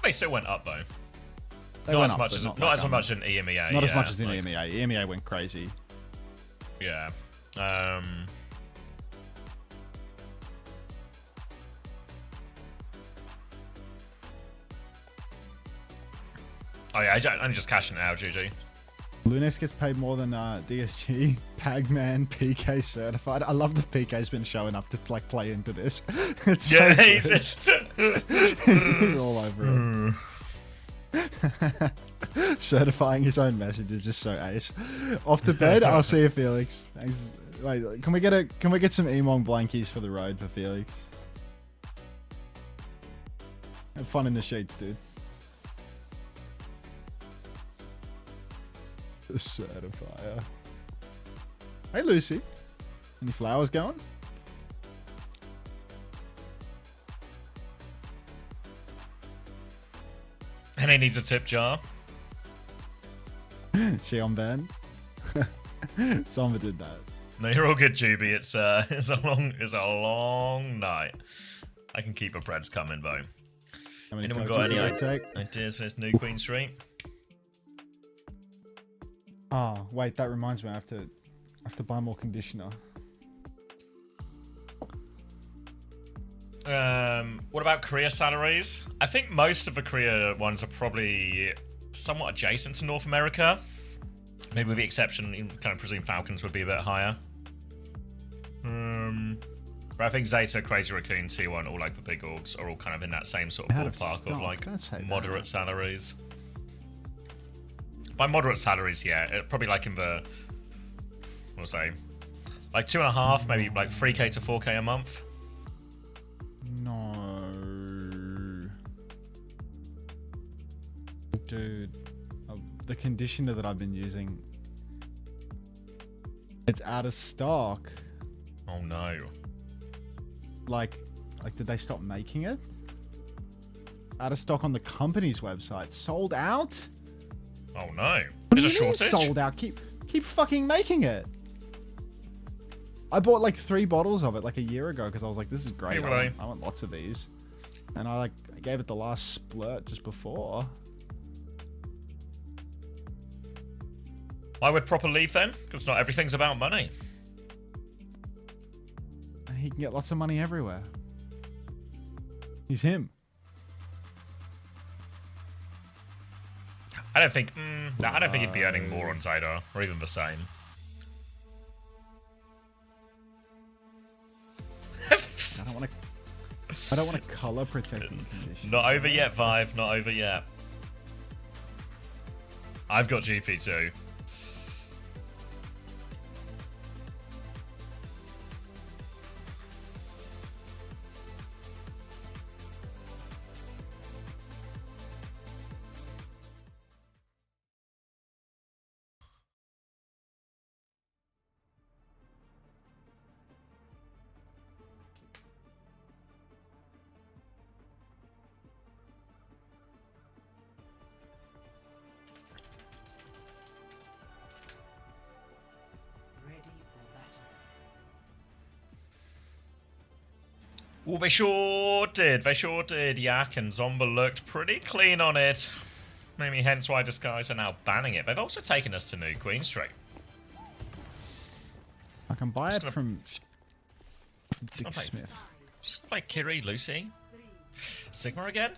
Speaker 1: They still went up though.
Speaker 5: They
Speaker 1: not
Speaker 5: went
Speaker 1: as
Speaker 5: up,
Speaker 1: much
Speaker 5: but
Speaker 1: as
Speaker 5: not
Speaker 1: not
Speaker 5: like,
Speaker 1: as much in EMEA.
Speaker 5: Not as
Speaker 1: yeah,
Speaker 5: much as in
Speaker 1: like,
Speaker 5: EMEA. EMEA went crazy.
Speaker 1: Yeah. Oh yeah, I'm just cashing it out, GG.
Speaker 5: Lunex gets paid more than DSG, Pagman, PK certified. I love that PK's been showing up to like play into this. It's so
Speaker 1: Yeah,
Speaker 5: good.
Speaker 1: he's just
Speaker 5: He's all over it. Certifying his own message is just so ace. Off to bed. I'll see you, Felix. Thanks. Wait, can we get some Emong blankies for the road for Felix? Have fun in the sheets, dude. The certifier. Hey, Lucy. Any flowers going?
Speaker 1: And he needs a tip jar.
Speaker 5: She on band? Someone did that.
Speaker 1: No, you're all good, Juby. It's a long night. I can keep a breads coming, though.
Speaker 5: How many
Speaker 1: Anyone
Speaker 5: coaches
Speaker 1: got any
Speaker 5: did they take?
Speaker 1: ideas for this new Queen Street?
Speaker 5: Oh, wait, that reminds me. I have to buy more conditioner.
Speaker 1: What about career salaries? I think most of the career ones are probably somewhat adjacent to North America. Maybe with the exception, you kind of presume Falcons would be a bit higher. But I think Zeta, Crazy Raccoon, T1, all like the big orgs are all kind of in that same sort of
Speaker 5: Out of
Speaker 1: ballpark of
Speaker 5: stock,
Speaker 1: like
Speaker 5: don't say that.
Speaker 1: moderate salaries. By moderate salaries, yeah, probably like in the, what was I say, like 2.5, maybe like 3k to 4k a month.
Speaker 5: No. Dude, the conditioner that I've been using, it's out of stock.
Speaker 1: Oh no.
Speaker 5: Like did they stop making it? Out of stock on the company's website. Sold out?
Speaker 1: Oh no.
Speaker 5: What
Speaker 1: There's
Speaker 5: do
Speaker 1: a
Speaker 5: you mean
Speaker 1: shortage?
Speaker 5: sold out. Keep fucking making it. I bought like 3 bottles of it like a year ago because I was like, this is great.
Speaker 1: Hey, Willie.
Speaker 5: I want lots of these. And I gave it the last splurt just before.
Speaker 1: Why would proper leave then? Because not everything's about money.
Speaker 5: And he can get lots of money everywhere. He's him.
Speaker 1: I don't think he'd be earning more on Zyda, or even the same.
Speaker 5: I don't want to color protecting condition.
Speaker 1: Not over yet, Vive. Not over yet. I've got GP2. Well, they sure did. They sure did. Yak and Zomba looked pretty clean on it. Maybe hence why Disguise are now banning it. They've also taken us to New Queen Street.
Speaker 5: Okay. can buy
Speaker 1: Just
Speaker 5: it
Speaker 1: gonna-
Speaker 5: from Dick
Speaker 1: Okay.
Speaker 5: Smith.
Speaker 1: Just like Kiri, Lucy. Sigma again?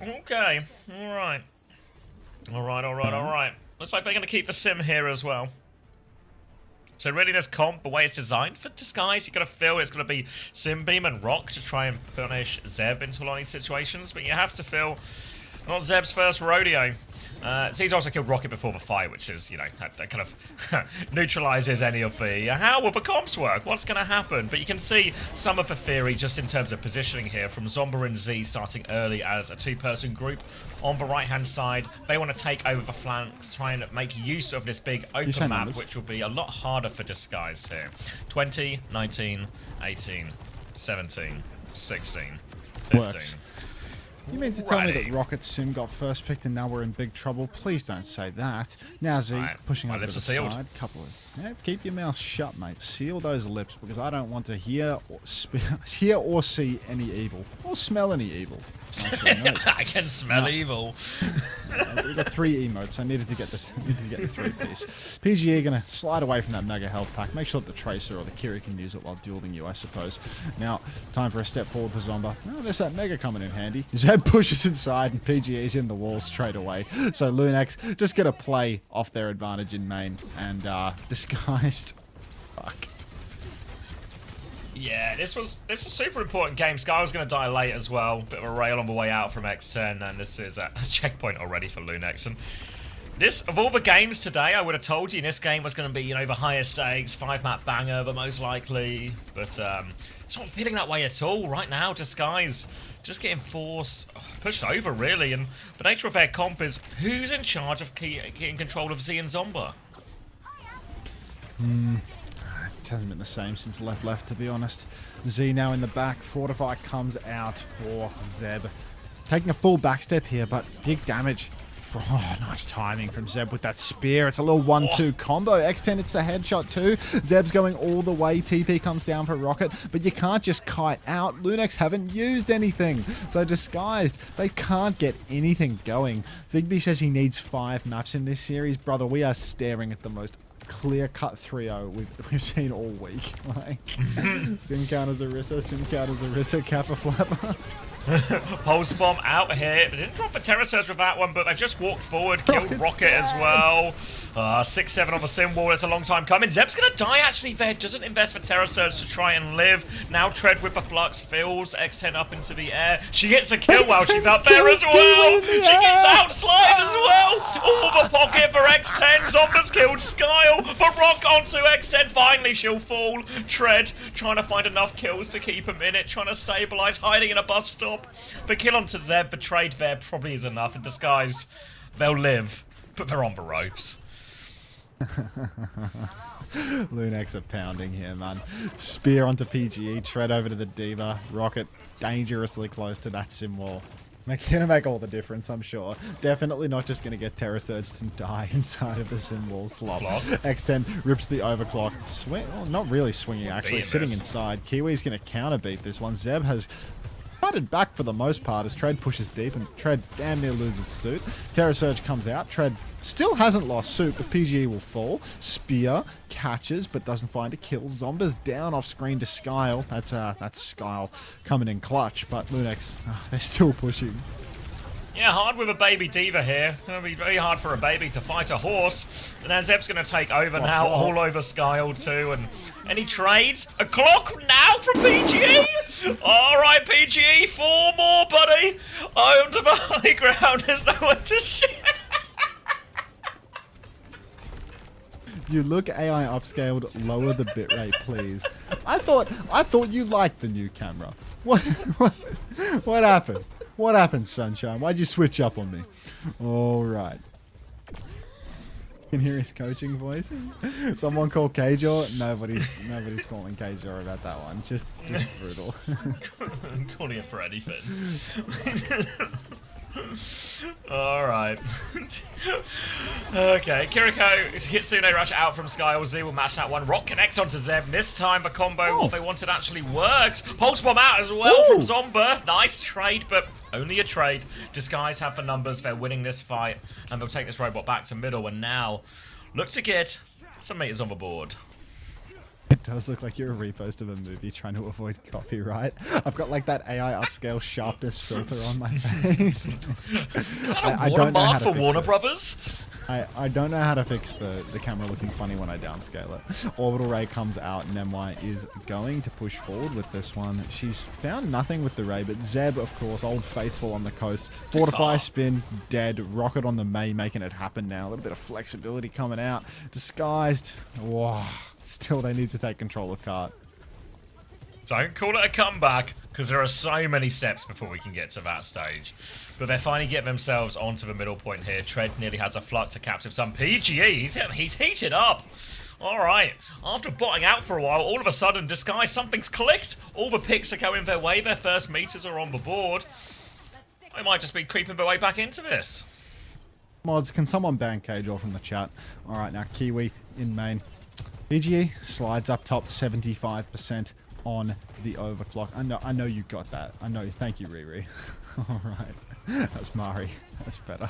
Speaker 1: Okay, alright. Alright. Looks like they're going to keep the sim here as well. So really this comp, the way it's designed for Disguise, you've got to feel it's going to be Sim Beam and Rock to try and punish Zeb into a lot of these situations, but you have to feel not Zeb's first rodeo. So he's also killed Rocket before the fight, which is, you know, that kind of neutralizes any of the how will the comps work? What's going to happen? But you can see some of the theory just in terms of positioning here from Zomba and Z starting early as a two-person group. On the right-hand side, they want to take over the flanks, try and make use of this big open
Speaker 5: say
Speaker 1: map,
Speaker 5: numbers.
Speaker 1: which will be a lot harder for Disguise here. 20, 19, 18, 17, 16, 15.
Speaker 5: Works. You mean to tell me that
Speaker 1: Alrighty.
Speaker 5: Rocket Sim got first picked and now we're in big trouble? Please don't say that. Now Z,
Speaker 1: Right,
Speaker 5: pushing
Speaker 1: my
Speaker 5: over to
Speaker 1: lips
Speaker 5: the
Speaker 1: are sealed.
Speaker 5: side. Couple of, yeah, keep your mouth shut, mate. Seal those lips because I don't want to hear or see any evil or smell any evil. Actually, no.
Speaker 1: I can smell
Speaker 5: No.
Speaker 1: evil.
Speaker 5: We got 3 emotes. I needed to get the 3-piece. PGE gonna slide away from that mega health pack. Make sure that the Tracer or the Kiri can use it while dueling you, I suppose. Now, time for a step forward for Zomba. Oh, there's that mega coming in handy. Zeb pushes inside and PGE's in the wall straight away. So Lunex just gonna play off their advantage in main and Disguised. Fuck.
Speaker 1: Yeah, this is a super important game. Sky was going to die late as well. Bit of a rail on the way out from X10, and this is a checkpoint already for Lunex. And this, of all the games today, I would have told you this game was going to be, you know, the highest stakes, 5-map banger, the most likely. But it's not feeling that way at all right now. Disguise just getting forced, pushed over really. And the nature of their comp is who's in charge of getting control of Z and Zomba.
Speaker 5: It hasn't been the same since left, to be honest. Z now in the back. Fortify comes out for Zeb. Taking a full backstep here, but big damage. Oh, nice timing from Zeb with that spear. It's a little 1-2 combo. X10, it's the headshot too. Zeb's going all the way. TP comes down for Rocket, but you can't just kite out. Lunex haven't used anything. So Disguised, they can't get anything going. Vigby says he needs 5 maps in this series. Brother, we are staring at the most clear-cut 3-0 we've seen all week. Like, sim counters Orisa, Kappa Flapper.
Speaker 1: Pulse bomb out here. They didn't drop a Terror Surge with that one, but they just walked forward, killed Rocket as well. 6-7 on the sim wall. It's a long time coming. Zeb's gonna die actually there. Doesn't invest for Terror Surge to try and live. Now Tread with the Flux fills X10 up into the air. She gets a kill while she's up there as well. She gets outslide as well. All the pocket for X10. Zomba's killed Skyle. For Rock onto X10. Finally she'll fall. Tread trying to find enough kills to keep him in it. Trying to stabilize, hiding in a bus stop. The kill onto Zeb, the trade there probably is enough. And Disguised, they'll live, but they're on the ropes.
Speaker 5: Lunex are pounding here, man. Spear onto PGE, Tread over to the Diva. Rocket dangerously close to that sim wall. Gonna make all the difference, I'm sure. Definitely not just gonna get Terror Surged and die inside of the sim wall slot. X10 rips the overclock. Swing, oh, not really swinging actually, sitting inside. Kiwi's gonna counter beat this one. Zeb has fighted back for the most part as Tread pushes deep and Tread damn near loses suit. Terror Surge comes out. Tread still hasn't lost suit, but PGE will fall. Spear catches, but doesn't find a kill. Zomba's down off screen to Skyle. That's Skyle coming in clutch, but Lunex, they're still pushing.
Speaker 1: Yeah, hard with a baby diva here. It'll be very hard for a baby to fight a horse. And then Zeb's going to take over now, all over Skyle too. And any trades? A clock now from PGE! Alright, PGE, 4 more, buddy! Onto the high ground, there's nowhere to shoot.
Speaker 5: You look AI upscaled, lower the bitrate, please. I thought you liked the new camera. What happened? What happened, Sunshine? Why'd you switch up on me? All right. You can hear his coaching voice. Someone call Kajor. Nobody's calling Kajor about that one. Just brutal.
Speaker 1: I'm calling it for anything. Alright. Okay, Kiriko, Kitsune rush out from Skyle. Z will match that one. Rock connects onto Zeb. This time the combo, what they wanted actually works. Pulse bomb out as well from Zomba. Nice trade, but only a trade. Disguise have the numbers. They're winning this fight, and they'll take this robot back to middle. And now, look to get Some meters on the board.
Speaker 5: It does look like you're a repost of a movie trying to avoid copyright. I've got like that AI upscale sharpness filter on my face.
Speaker 1: Is that a watermark for Warner Brothers?
Speaker 5: I don't know how to fix the camera looking funny when I downscale it. Orbital Ray comes out and NY is going to push forward with this one. She's found nothing with the Ray, but Zeb, of course, Old Faithful on the coast. Fortify, spin, dead. Rocket on the May, making it happen now. A little bit of flexibility coming out. Disguised. Wow. Still, they need to take control of Cart.
Speaker 1: Don't call it a comeback, because there are so many steps before we can get to that stage. But they're finally getting themselves onto the middle point here. Tread nearly has a flux to captive some. PGE, he's heated up. All right, after botting out for a while, all of a sudden, Disguise, something's clicked. All the picks are going their way. Their first meters are on the board. They might just be creeping their way back into this.
Speaker 5: Mods, can someone ban Cage off from the chat? All right, now Kiwi in main. PGE slides up top 75%. On the overclock. I know you got that. I know. Thank you, Riri. All right. That's Mari. That's better.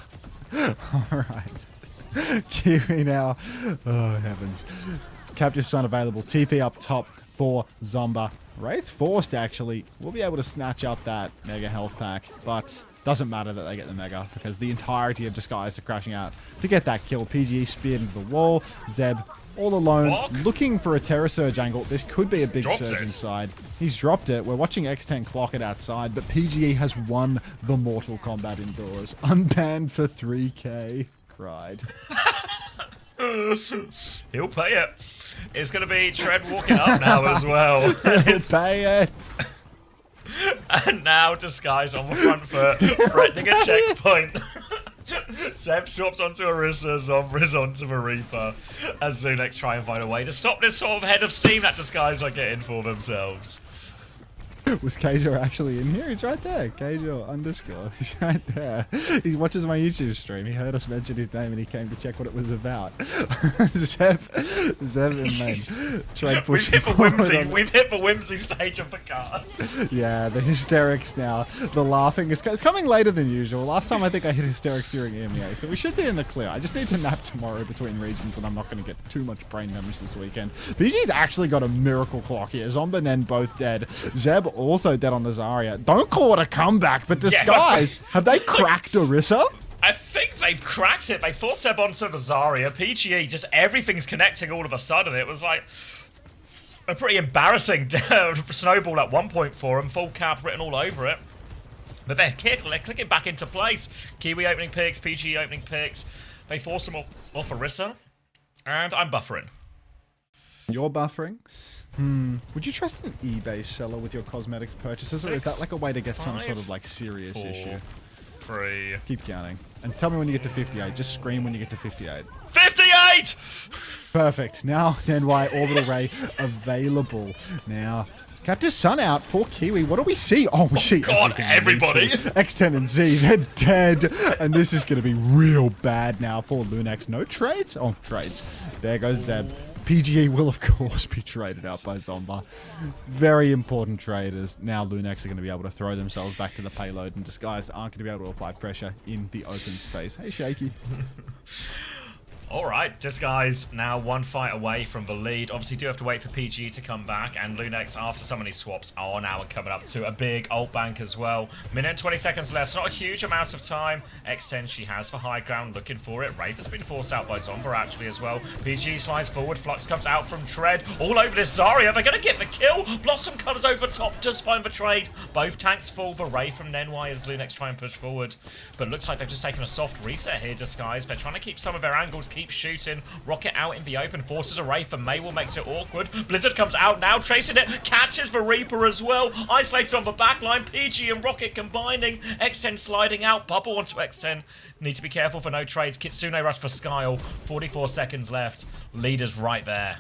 Speaker 5: All right. Kiwi now. Oh, heavens. Capture Sun available. TP up top for Zomba. Wraith Forced, actually, will be able to snatch up that Mega Health Pack, but doesn't matter that they get the Mega, because the entirety of Disguise are crashing out to get that kill. PGE speared into the wall. Zeb all alone, looking for a Terror Surge angle. This could be a big surge inside. He's dropped it. We're watching X10 clock it outside, but PGE has won the Mortal Kombat indoors. Unbanned for 3K. Cried.
Speaker 1: He'll pay it. It's going to be Tread walking up now as well.
Speaker 5: He'll pay it.
Speaker 1: And now Disguise on the front foot, threatening a checkpoint. Zeb swaps onto Orisa, Zombra's onto the Reaper, as Zunex try and find a way to stop this sort of head of steam that Disguise are getting for themselves.
Speaker 5: Was Keijo actually in here? He's right there. Keijo _. He's right there. He watches my YouTube stream. He heard us mention his name and he came to check what it was about. Zeb in main. Tried pushing
Speaker 1: We've hit the whimsy stage of the cast.
Speaker 5: Yeah, the hysterics now. The laughing is coming later than usual. Last time I think I hit hysterics during EMEA, so we should be in the clear. I just need to nap tomorrow between regions and I'm not going to get too much brain damage this weekend. BG's actually got a miracle clock here. Zomba and Nen both dead. Zeb also dead on the Zarya. Don't call it a comeback, but Disguise, have they cracked Orisa?
Speaker 1: I think they've cracked it. They forced Zeb onto the Zarya. PGE, just everything's connecting all of a sudden. It was like a pretty embarrassing snowball at one point for them. Full cap written all over it. But they're clicking back into place. Kiwi opening picks, PGE opening picks. They forced them off Orisa. And I'm buffering.
Speaker 5: You're buffering? Would you trust an eBay seller with your cosmetics purchases, or is that like a way to get some sort of like serious issue?
Speaker 1: 3.
Speaker 5: Keep counting. And tell me when you get to 58. Just scream when you get to 58.
Speaker 1: 58!
Speaker 5: Perfect. Now, NY Orbital Ray available. Now, Capture Sun out for Kiwi. What do we see? Oh, we see
Speaker 1: everybody.
Speaker 5: X10 and Z, they're dead. And this is going to be real bad now for Lunax. No trades? Oh, trades. There goes Zeb. PGE will, of course, be traded out by Zomba. Very important traders. Now Lunax are going to be able to throw themselves back to the payload, and Disguised aren't going to be able to apply pressure in the open space. Hey, Shaky.
Speaker 1: Alright, Disguise now one fight away from the lead. Obviously do have to wait for PGE to come back, and Lunax, after some of these swaps, are now coming up to a big ult bank as well. Minute and 20 seconds left, so not a huge amount of time. X10 she has for high ground, looking for it. Wraith has been forced out by Zomba actually as well. PGE slides forward, Flux comes out from Tread, all over this Zarya. They're going to get the kill. Blossom comes over top, just find the trade. Both tanks fall, the Wraith from Nenwai as Lunax try and push forward. But it looks like they've just taken a soft reset here, Disguise. They're trying to keep some of their angles, keep shooting. Rocket out in the open, forces a Wraith, and Maywell makes it awkward. Blizzard comes out now, chasing it, catches the Reaper as well. Isolated on the backline, PG and Rocket combining. X10 sliding out, bubble onto X10. Need to be careful for no trades. Kitsune rush for Skyle. 44 seconds left. Leader's right there.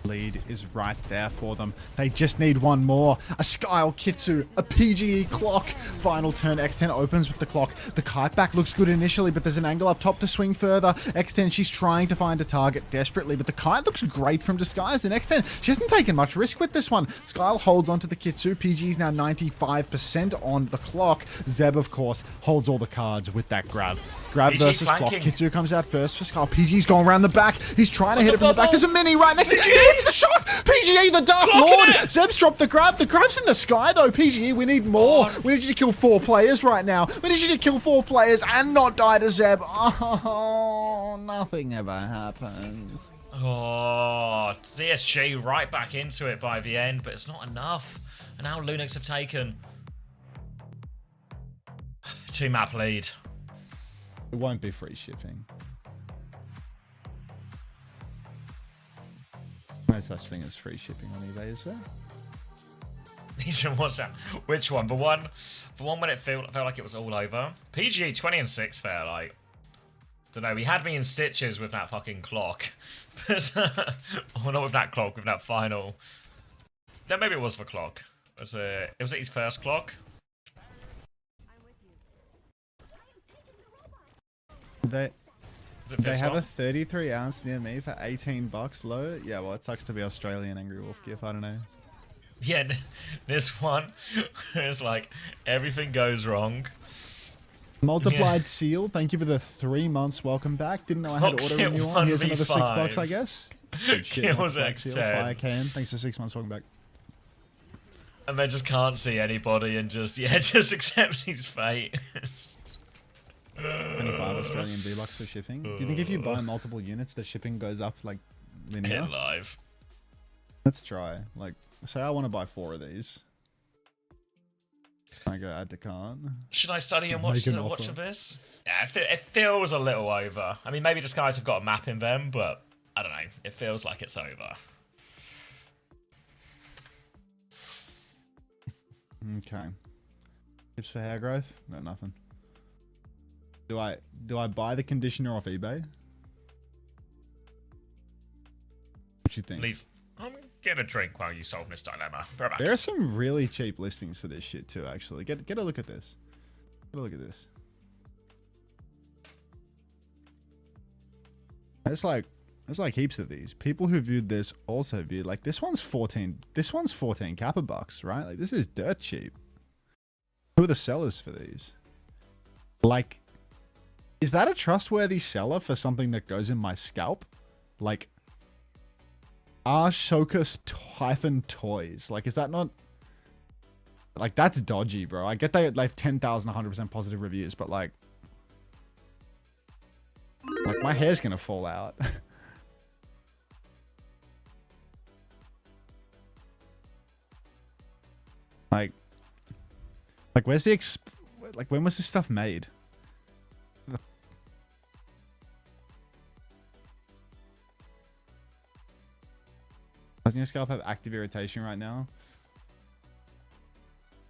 Speaker 5: Lead is right there for them. They just need one more. A Skyle Kitsu, a PGE clock. Final turn, X10 opens with the clock. The kite back looks good initially, but there's an angle up top to swing further. X10, she's trying to find a target desperately, but the kite looks great from Disguise. And X10, she hasn't taken much risk with this one. Skyle holds onto the Kitsu. PG is now 95% on the clock. Zeb, of course, holds all the cards with that grab. Grab
Speaker 1: PG
Speaker 5: versus
Speaker 1: flanking.
Speaker 5: clock. Kitsu comes out first for Skyle. PG's going around the back. He's trying to hit it from the back. There's a mini right next to him. He hits the shot. PGE, the Dark Lord. Zeb's dropped the grab. The grab's in the sky, though. PGE, we need more. We need you to kill 4 players right now. We need you to kill 4 players and not die to Zeb. Oh, nothing ever happens.
Speaker 1: Oh, CSG right back into it by the end, but it's not enough. And now Lunix have taken 2-map lead.
Speaker 5: It won't be free shipping. No such thing as free shipping on eBay, is there?
Speaker 1: Need to watch that. Which one? The one when it felt like it was all over. PGA 20-6 fair, like. Don't know. We had me in stitches with that fucking clock, but or not with that clock, with that final. No, maybe it was the clock. It was his first clock.
Speaker 5: They
Speaker 1: Was it this
Speaker 5: have
Speaker 1: one?
Speaker 5: a 33 ounce near me for $18 low. Yeah, well, it sucks to be Australian Angry Wolf gift. I don't know.
Speaker 1: Yeah, this one is like everything goes wrong.
Speaker 5: Multiplied Seal, thank you for the 3 months. Welcome back. Didn't know I had
Speaker 1: Clocks
Speaker 5: auto
Speaker 1: hit
Speaker 5: renewal on. Here's another
Speaker 1: $1v5.
Speaker 5: $6, I guess. Good shit,
Speaker 1: Kills
Speaker 5: Multiplied Seal.
Speaker 1: X10.
Speaker 5: Fire Can, thanks for 6 months. Welcome back.
Speaker 1: And they just can't see anybody and just just accepts his fate.
Speaker 5: 25 Australian V-Bucks for shipping. Do you think if you buy multiple units, the shipping goes up like linear?
Speaker 1: Hit live.
Speaker 5: Let's try. Like, say I want to buy 4 of these. I go add to cart.
Speaker 1: Should I study and
Speaker 5: Make an
Speaker 1: watch
Speaker 5: offer.
Speaker 1: this? Yeah, it feels a little over. I mean, maybe the guys have got a map in them, but I don't know. It feels like it's over.
Speaker 5: Okay. Tips for hair growth? No, nothing. Do I buy the conditioner off eBay? What you think?
Speaker 1: Leave. I'm gonna drink while you solve this dilemma. Be right back.
Speaker 5: There are some really cheap listings for this shit too, actually. Get a look at this. Get a look at this. It's like heaps of these. People who viewed this also viewed like this one's 14 Kappa bucks, right? Like this is dirt cheap. Who are the sellers for these? Like, is that a trustworthy seller for something that goes in my scalp? Like Shokus-Toys. Like, is that not... Like, that's dodgy, bro. I get they have 10,000, 100% positive reviews, but like... Like, my hair's gonna fall out. like, where's the like, when was this stuff made? Doesn't your scalp have active irritation right now?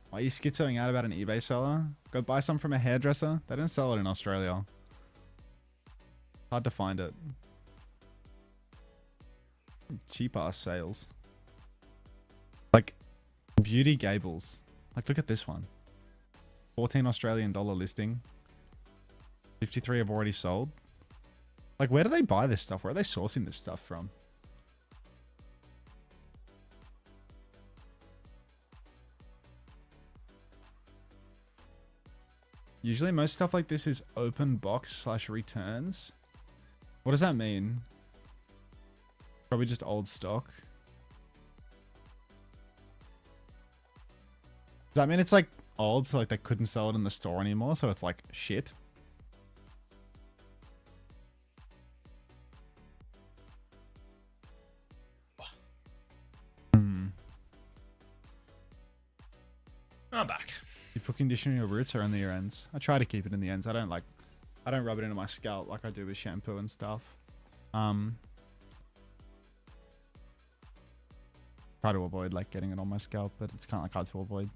Speaker 5: Why are you schizoing out about an eBay seller? Go buy some from a hairdresser. They don't sell it in Australia. Hard to find it. Cheap ass sales. Like, Beauty Gables. Like, look at this one. 14 Australian dollar listing. 53 have already sold. Like, where do they buy this stuff? Where are they sourcing this stuff from? Usually most stuff like this is open box / returns. What does that mean? Probably just old stock. Does that mean it's like old, so like they couldn't sell it in the store anymore, so it's like shit?
Speaker 1: I'm back.
Speaker 5: You put conditioner in your roots or in the ends? I try to keep it in the ends. I don't rub it into my scalp like I do with shampoo and stuff. Try to avoid like getting it on my scalp, but it's kind of like hard to avoid.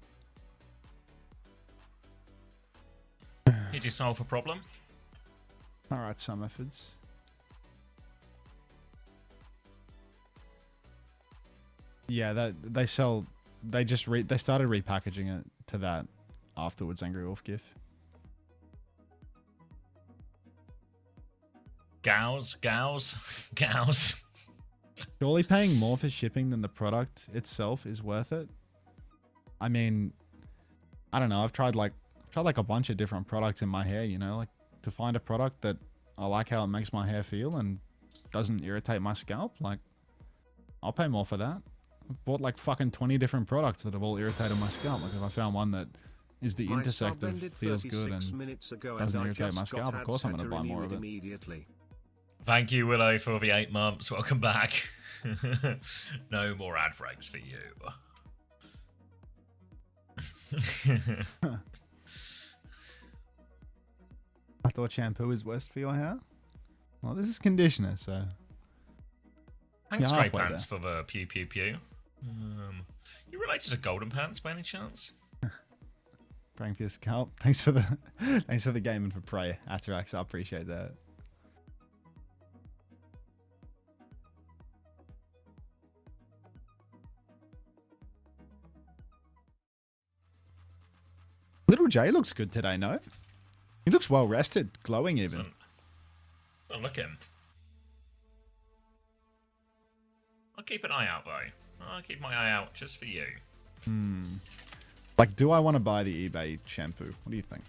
Speaker 1: Did you solve a problem?
Speaker 5: Alright, some methods. Yeah, they sell. They just they started repackaging it to that afterwards. Angry Wolf GIF.
Speaker 1: Gals.
Speaker 5: Surely paying more for shipping than the product itself is worth it. I mean, I don't know. I've tried like a bunch of different products in my hair. You know, like to find a product that I like how it makes my hair feel and doesn't irritate my scalp. Like, I'll pay more for that. I've bought like fucking 20 different products that have all irritated my scalp. Like if I found one that is the intersect of feels good and doesn't irritate my scalp, of course I'm going to buy more of it.
Speaker 1: Thank you, Willow, for the 8 months. Welcome back. No more ad breaks for you.
Speaker 5: I thought shampoo is worst for your hair. Well, this is conditioner, so.
Speaker 1: Thanks,
Speaker 5: Yeah,
Speaker 1: Grey
Speaker 5: halfway
Speaker 1: Pants, for the pew pew pew. You related to Golden Pants by any chance?
Speaker 5: Praying for your scalp. Thanks for the game and for prayer, Atarax. I appreciate that. Little J looks good today, no? He looks well rested, glowing even.
Speaker 1: Oh, look him. I'll keep an eye out, though. I'll keep my eye out just for you.
Speaker 5: Like, do I want to buy the eBay shampoo? What do you think?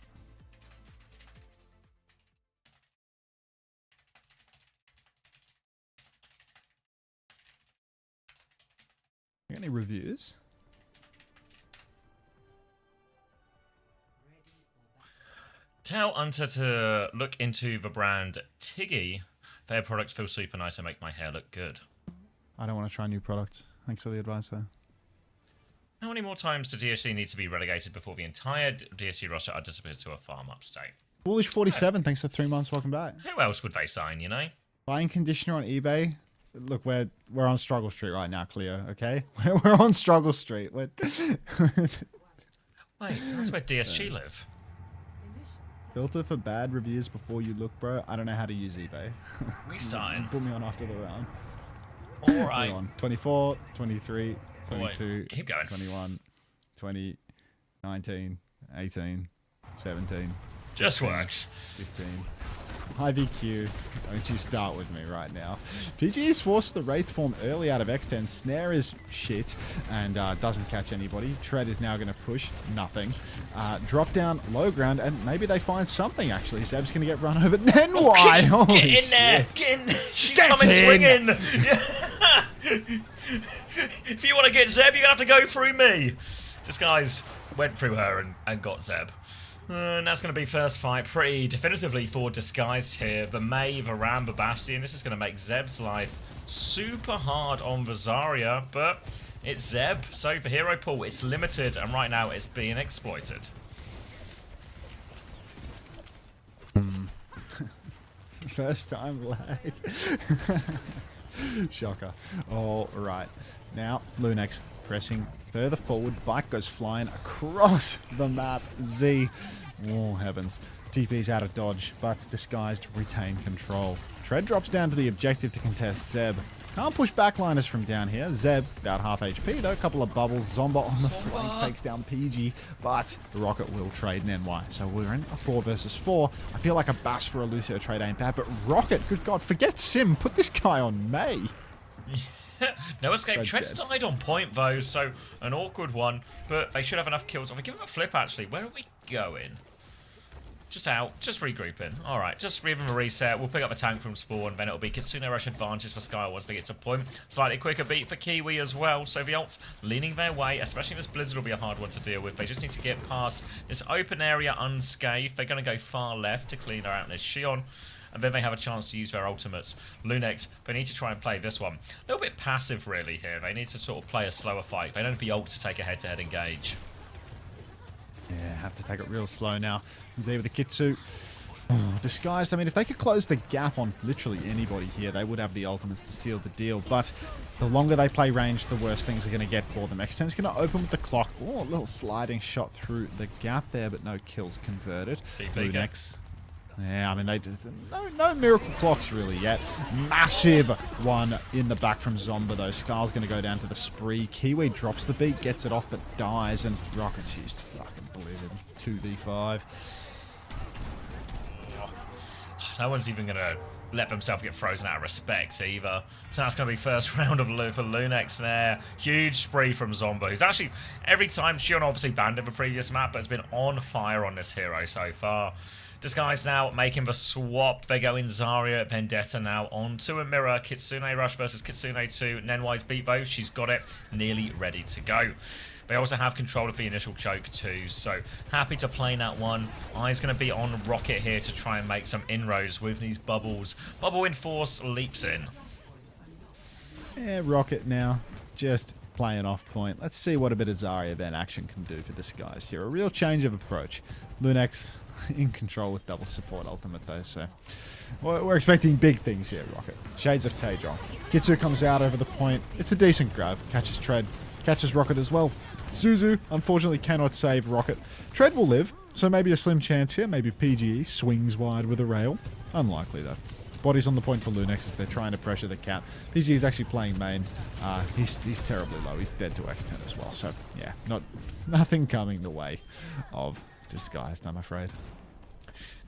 Speaker 5: You got any reviews?
Speaker 1: Tell Unter to look into the brand Tiggy. Their products feel super nice and make my hair look good.
Speaker 5: I don't want to try new products. Thanks for the advice, though.
Speaker 1: How many more times does DSG need to be relegated before the entire DSG roster are disappeared to a farm upstate?
Speaker 5: Foolish47, thanks for 3 months. Welcome back.
Speaker 1: Who else would they sign, you know?
Speaker 5: Buying conditioner on eBay. Look, we're on Struggle Street right now, Cleo. Okay, we're on Struggle Street.
Speaker 1: Wait, that's where DSG live.
Speaker 5: Filter for bad reviews before you look, bro. I don't know how to use eBay.
Speaker 1: We starting.
Speaker 5: Put me on after the round.
Speaker 1: All right.
Speaker 5: 24, 23,
Speaker 1: Oh,
Speaker 5: 22,
Speaker 1: keep going.
Speaker 5: 21, 20, 19, 18, 17.
Speaker 1: Just
Speaker 5: 16,
Speaker 1: works.
Speaker 5: 15. IVQ, don't you start with me right now. PG is forced the Wraith form early out of X10. Snare is shit and doesn't catch anybody. Tread is now going to push nothing. Drop down low ground and maybe they find something actually. Zeb's going to get run over. Then why?
Speaker 1: Get in there! Get in! She's
Speaker 5: Get
Speaker 1: coming
Speaker 5: in!
Speaker 1: swinging! If you want to get Zeb, you're going to have to go through me. Disguise went through her and got Zeb. And that's going to be first fight pretty definitively for Disguised here. The May, the Ram, the Bastion. This is going to make Zeb's life super hard on the Zarya, but it's Zeb. So the hero pool, it's limited, and right now it's being exploited.
Speaker 5: First time lag. Shocker. All right. Now, Lunex pressing further forward. Bike goes flying across the map. Z. Oh, heavens. TP's out of dodge, but Disguised retain control. Tread drops down to the objective to contest Zeb. Can't push backliners from down here. Zeb, about half HP though. A couple of bubbles. Zomba on the flank takes down PG, but the Rocket will trade an NY. So we're in a 4 versus 4. I feel like a Bass for a Lucio trade ain't bad, but Rocket, good God, forget Sim. Put this guy on May.
Speaker 1: No escape.
Speaker 5: Tread's
Speaker 1: Tread's died on point though, so an awkward one, but they should have enough kills. I'm going to give him a flip actually. Where are we going? Just out, just regrouping. Alright, just give him a reset. We'll pick up a tank from spawn, then it'll be Kitsune Rush advantage for Sky once they get to point. Slightly quicker beat for Kiwi as well, so the ults leaning their way, especially this Blizzard will be a hard one to deal with. They just need to get past this open area unscathed. They're going to go far left to clean her out in this Shion, and then they have a chance to use their ultimates. Lunex, they need to try and play this one. A little bit passive really here. They need to sort of play a slower fight. They don't have the ult to take a head-to-head engage.
Speaker 5: Yeah, have to take it real slow now. Z with the Kitsu. Oh, Disguised, I mean, if they could close the gap on literally anybody here, they would have the ultimates to seal the deal. But the longer they play range, the worse things are going to get for them. X10's going to open with the clock. Oh, a little sliding shot through the gap there, but no kills converted. Lunex Yeah, I mean, they just no miracle clocks really yet. Massive one in the back from Zomba though. Scar's going to go down to the spree. Kiwi drops the beat, gets it off, but dies, and Rockets used fucking Blizzard 2v5.
Speaker 1: No one's even going to let themselves get frozen out of respect either. So that's going to be first round of for Lunex there. Huge spree from Zomba, who's actually, every time, Shion obviously banned in the previous map, but has been on fire on this hero so far. Disguise now making the swap. They go in Zarya, Vendetta now onto a mirror. Kitsune Rush versus Kitsune 2. Nenwai's beat both. She's got it nearly ready to go. They also have control of the initial choke too, so happy to play that one. Eye's going to be on Rocket here to try and make some inroads with these bubbles. Bubble Enforce leaps in.
Speaker 5: Yeah, Rocket now just playing off point. Let's see what a bit of Zarya Van action can do for Disguise here. A real change of approach. Lunex in control with double support ultimate though, so we're expecting big things here, Rocket. Shades of Taedron. Kitsu comes out over the point. It's a decent grab. Catches Tread. Catches Rocket as well. Zuzu, unfortunately, cannot save Rocket. Tread will live, so maybe a slim chance here. Maybe PGE swings wide with a rail. Unlikely, though. Body's on the point for Lunex as they're trying to pressure the cap. PGE is actually playing main. He's terribly low. He's dead to X10 as well. So, yeah, nothing coming the way of Disguised, I'm afraid.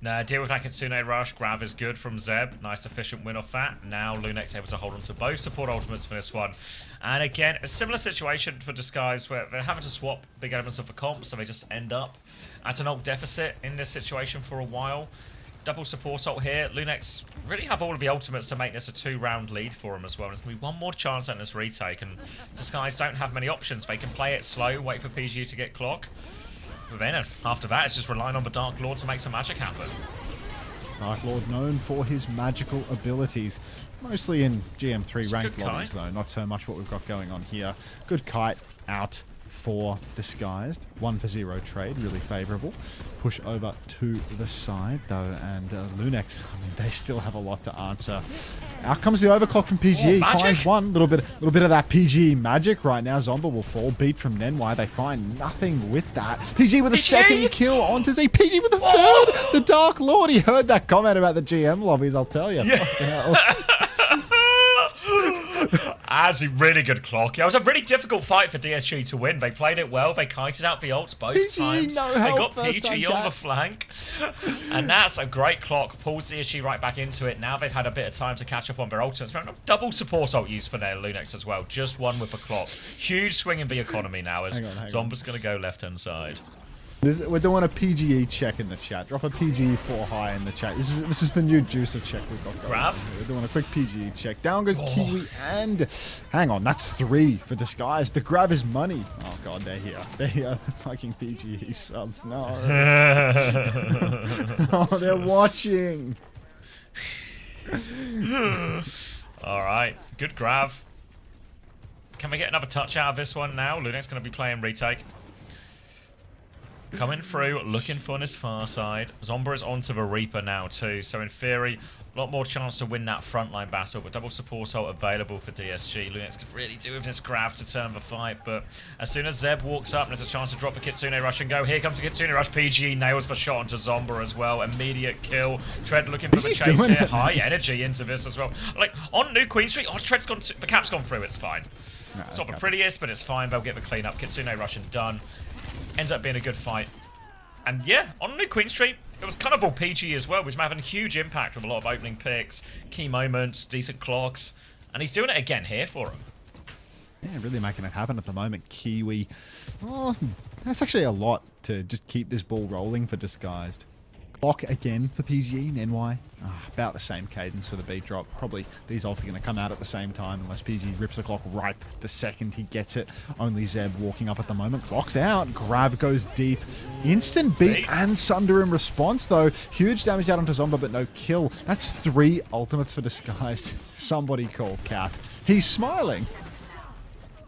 Speaker 1: Now, deal with that Kitsune Rush. Grav is good from Zeb. Nice efficient win off that. Now Lunex able to hold on to both support ultimates for this one. And again, a similar situation for Disguise where they're having to swap big elements of the comp, so they just end up at an ult deficit in this situation for a while. Double support ult here. Lunex really have all of the ultimates to make this a 2-round lead for them as well. And there's going to be one more chance at this retake. And Disguise don't have many options. They can play it slow, wait for PGU to get clock. But then after that, it's just relying on the Dark Lord to make some magic happen.
Speaker 5: Dark Lord known for his magical abilities. Mostly in GM3 ranked lobbies though, not so much what we've got going on here. Good kite out for Disguised. 1-for-0 trade, really favourable. Push over to the side though, and Lunex, I mean, they still have a lot to answer. Out comes the overclock from PGE. Finds one. Little bit of that PGE magic right now. Zomba will fall. Beat from Nenwai. They find nothing with that. PGE with a second kill onto Z. PGE with the third. The Dark Lord. He heard that comment about the GM lobbies, I'll tell you. Yeah.
Speaker 1: Actually, really good clock. Yeah, it was a really difficult fight for DSG to win. They played it well. They kited out the ults both times.
Speaker 5: No
Speaker 1: they
Speaker 5: help
Speaker 1: got PG on the flank. And that's a great clock. Pulls DSG right back into it. Now they've had a bit of time to catch up on their ultimates. Double support ult used for their Lunex as well. Just one with the clock. Huge swing in the economy now as Zomba's going to go left-hand side.
Speaker 5: We're doing a PGE check in the chat. Drop a PGE 4 high in the chat. This is the new juicer check we've got going.
Speaker 1: Grav?
Speaker 5: We're doing a quick PGE check. Down goes Kiwi and... Hang on, that's 3 for Disguise. The Grav is money. Oh god, they're here. They're here. The fucking PGE subs. No. Oh, they're watching.
Speaker 1: Alright, good Grav. Can we get another touch out of this one now? Lunex going to be playing retake. Coming through, looking for on his far side. Zomba is onto the Reaper now too, so in theory, a lot more chance to win that frontline battle, but double support ult available for DSG. Lunex could really do with this Grav to turn the fight, but as soon as Zeb walks up, there's a chance to drop the Kitsune Rush and go. Here comes the Kitsune Rush. PGE nails the shot onto Zomba as well. Immediate kill. Tread looking for the chase here. High energy into this as well. Like, on New Queen Street, Tread's gone, the cap's gone through, it's fine. It's not the prettiest, but it's fine. They'll get the clean up. Kitsune Rush and done. Ends up being a good fight. And yeah, on New Queen Street, it was kind of all PG as well, which was having a huge impact with a lot of opening picks, key moments, decent clocks. And he's doing it again here for him.
Speaker 5: Yeah, really making it happen at the moment. Kiwi. Oh, that's actually a lot to just keep this ball rolling for Disguised. Clock again for PG, NY. About the same cadence for the beat drop. Probably these ults are going to come out at the same time unless PG rips the clock right the second he gets it. Only Zeb walking up at the moment. Clock's out. Grav goes deep. Instant beat and Sunder in response though. Huge damage out onto Zomba but no kill. That's 3 ultimates for Disguised. Somebody call Cap. He's smiling.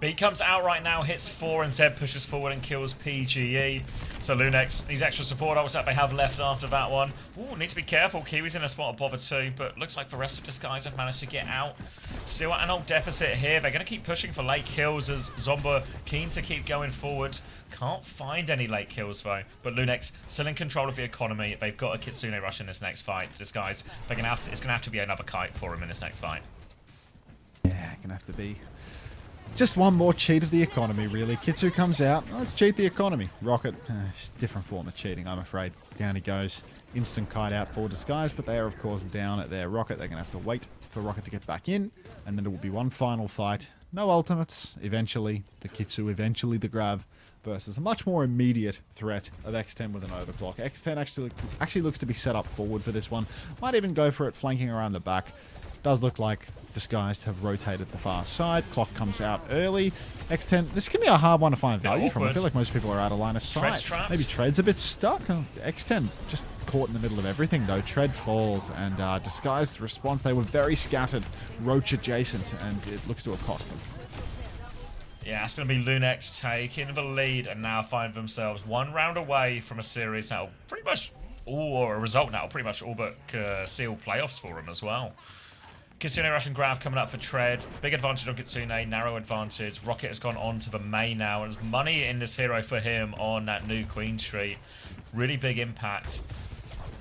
Speaker 1: B comes out right now, hits 4, and Zeb pushes forward and kills PGE. So Lunex, these extra support ults that they have left after that one. Ooh, need to be careful. Kiwi's in a spot of bother too, but looks like the rest of Disguise have managed to get out. Still at an old deficit here. They're going to keep pushing for late kills as Zomba keen to keep going forward. Can't find any late kills though. But Lunex still in control of the economy. They've got a Kitsune rush in this next fight. Disguise, they're gonna have to, it's going to have to be another kite for him in this next fight.
Speaker 5: Yeah, gonna have to be. Just one more cheat of the economy, really. Kitsu comes out. Let's cheat the economy. Rocket, it's a different form of cheating, I'm afraid. Down he goes. Instant kite out for Disguise, but they are, of course, down at their Rocket. They're going to have to wait for Rocket to get back in, and then it will be one final fight. No ultimates. Eventually, the Kitsu, eventually the Grav, versus a much more immediate threat of X10 with an overclock. X10 actually looks to be set up forward for this one. Might even go for it flanking around the back. Does look like Disguised have rotated the far side. Clock comes out early. X10, this can be a hard one to find value from. I feel like most people are out of line of sight. Maybe Tread's a bit stuck. X10 just caught in the middle of everything though. Tread falls and Disguised response. They were very scattered, Roach adjacent, and it looks to have cost them.
Speaker 1: Yeah, it's going to be Lunex taking the lead and now find themselves one round away from a series now pretty much all, or a result now pretty much all but seal playoffs for them as well. Kitsune Rush and Grav coming up for Tread. Big advantage on Kitsune, narrow advantage. Rocket has gone on to the main now, and there's money in this hero for him on that new Queen Street. Really big impact.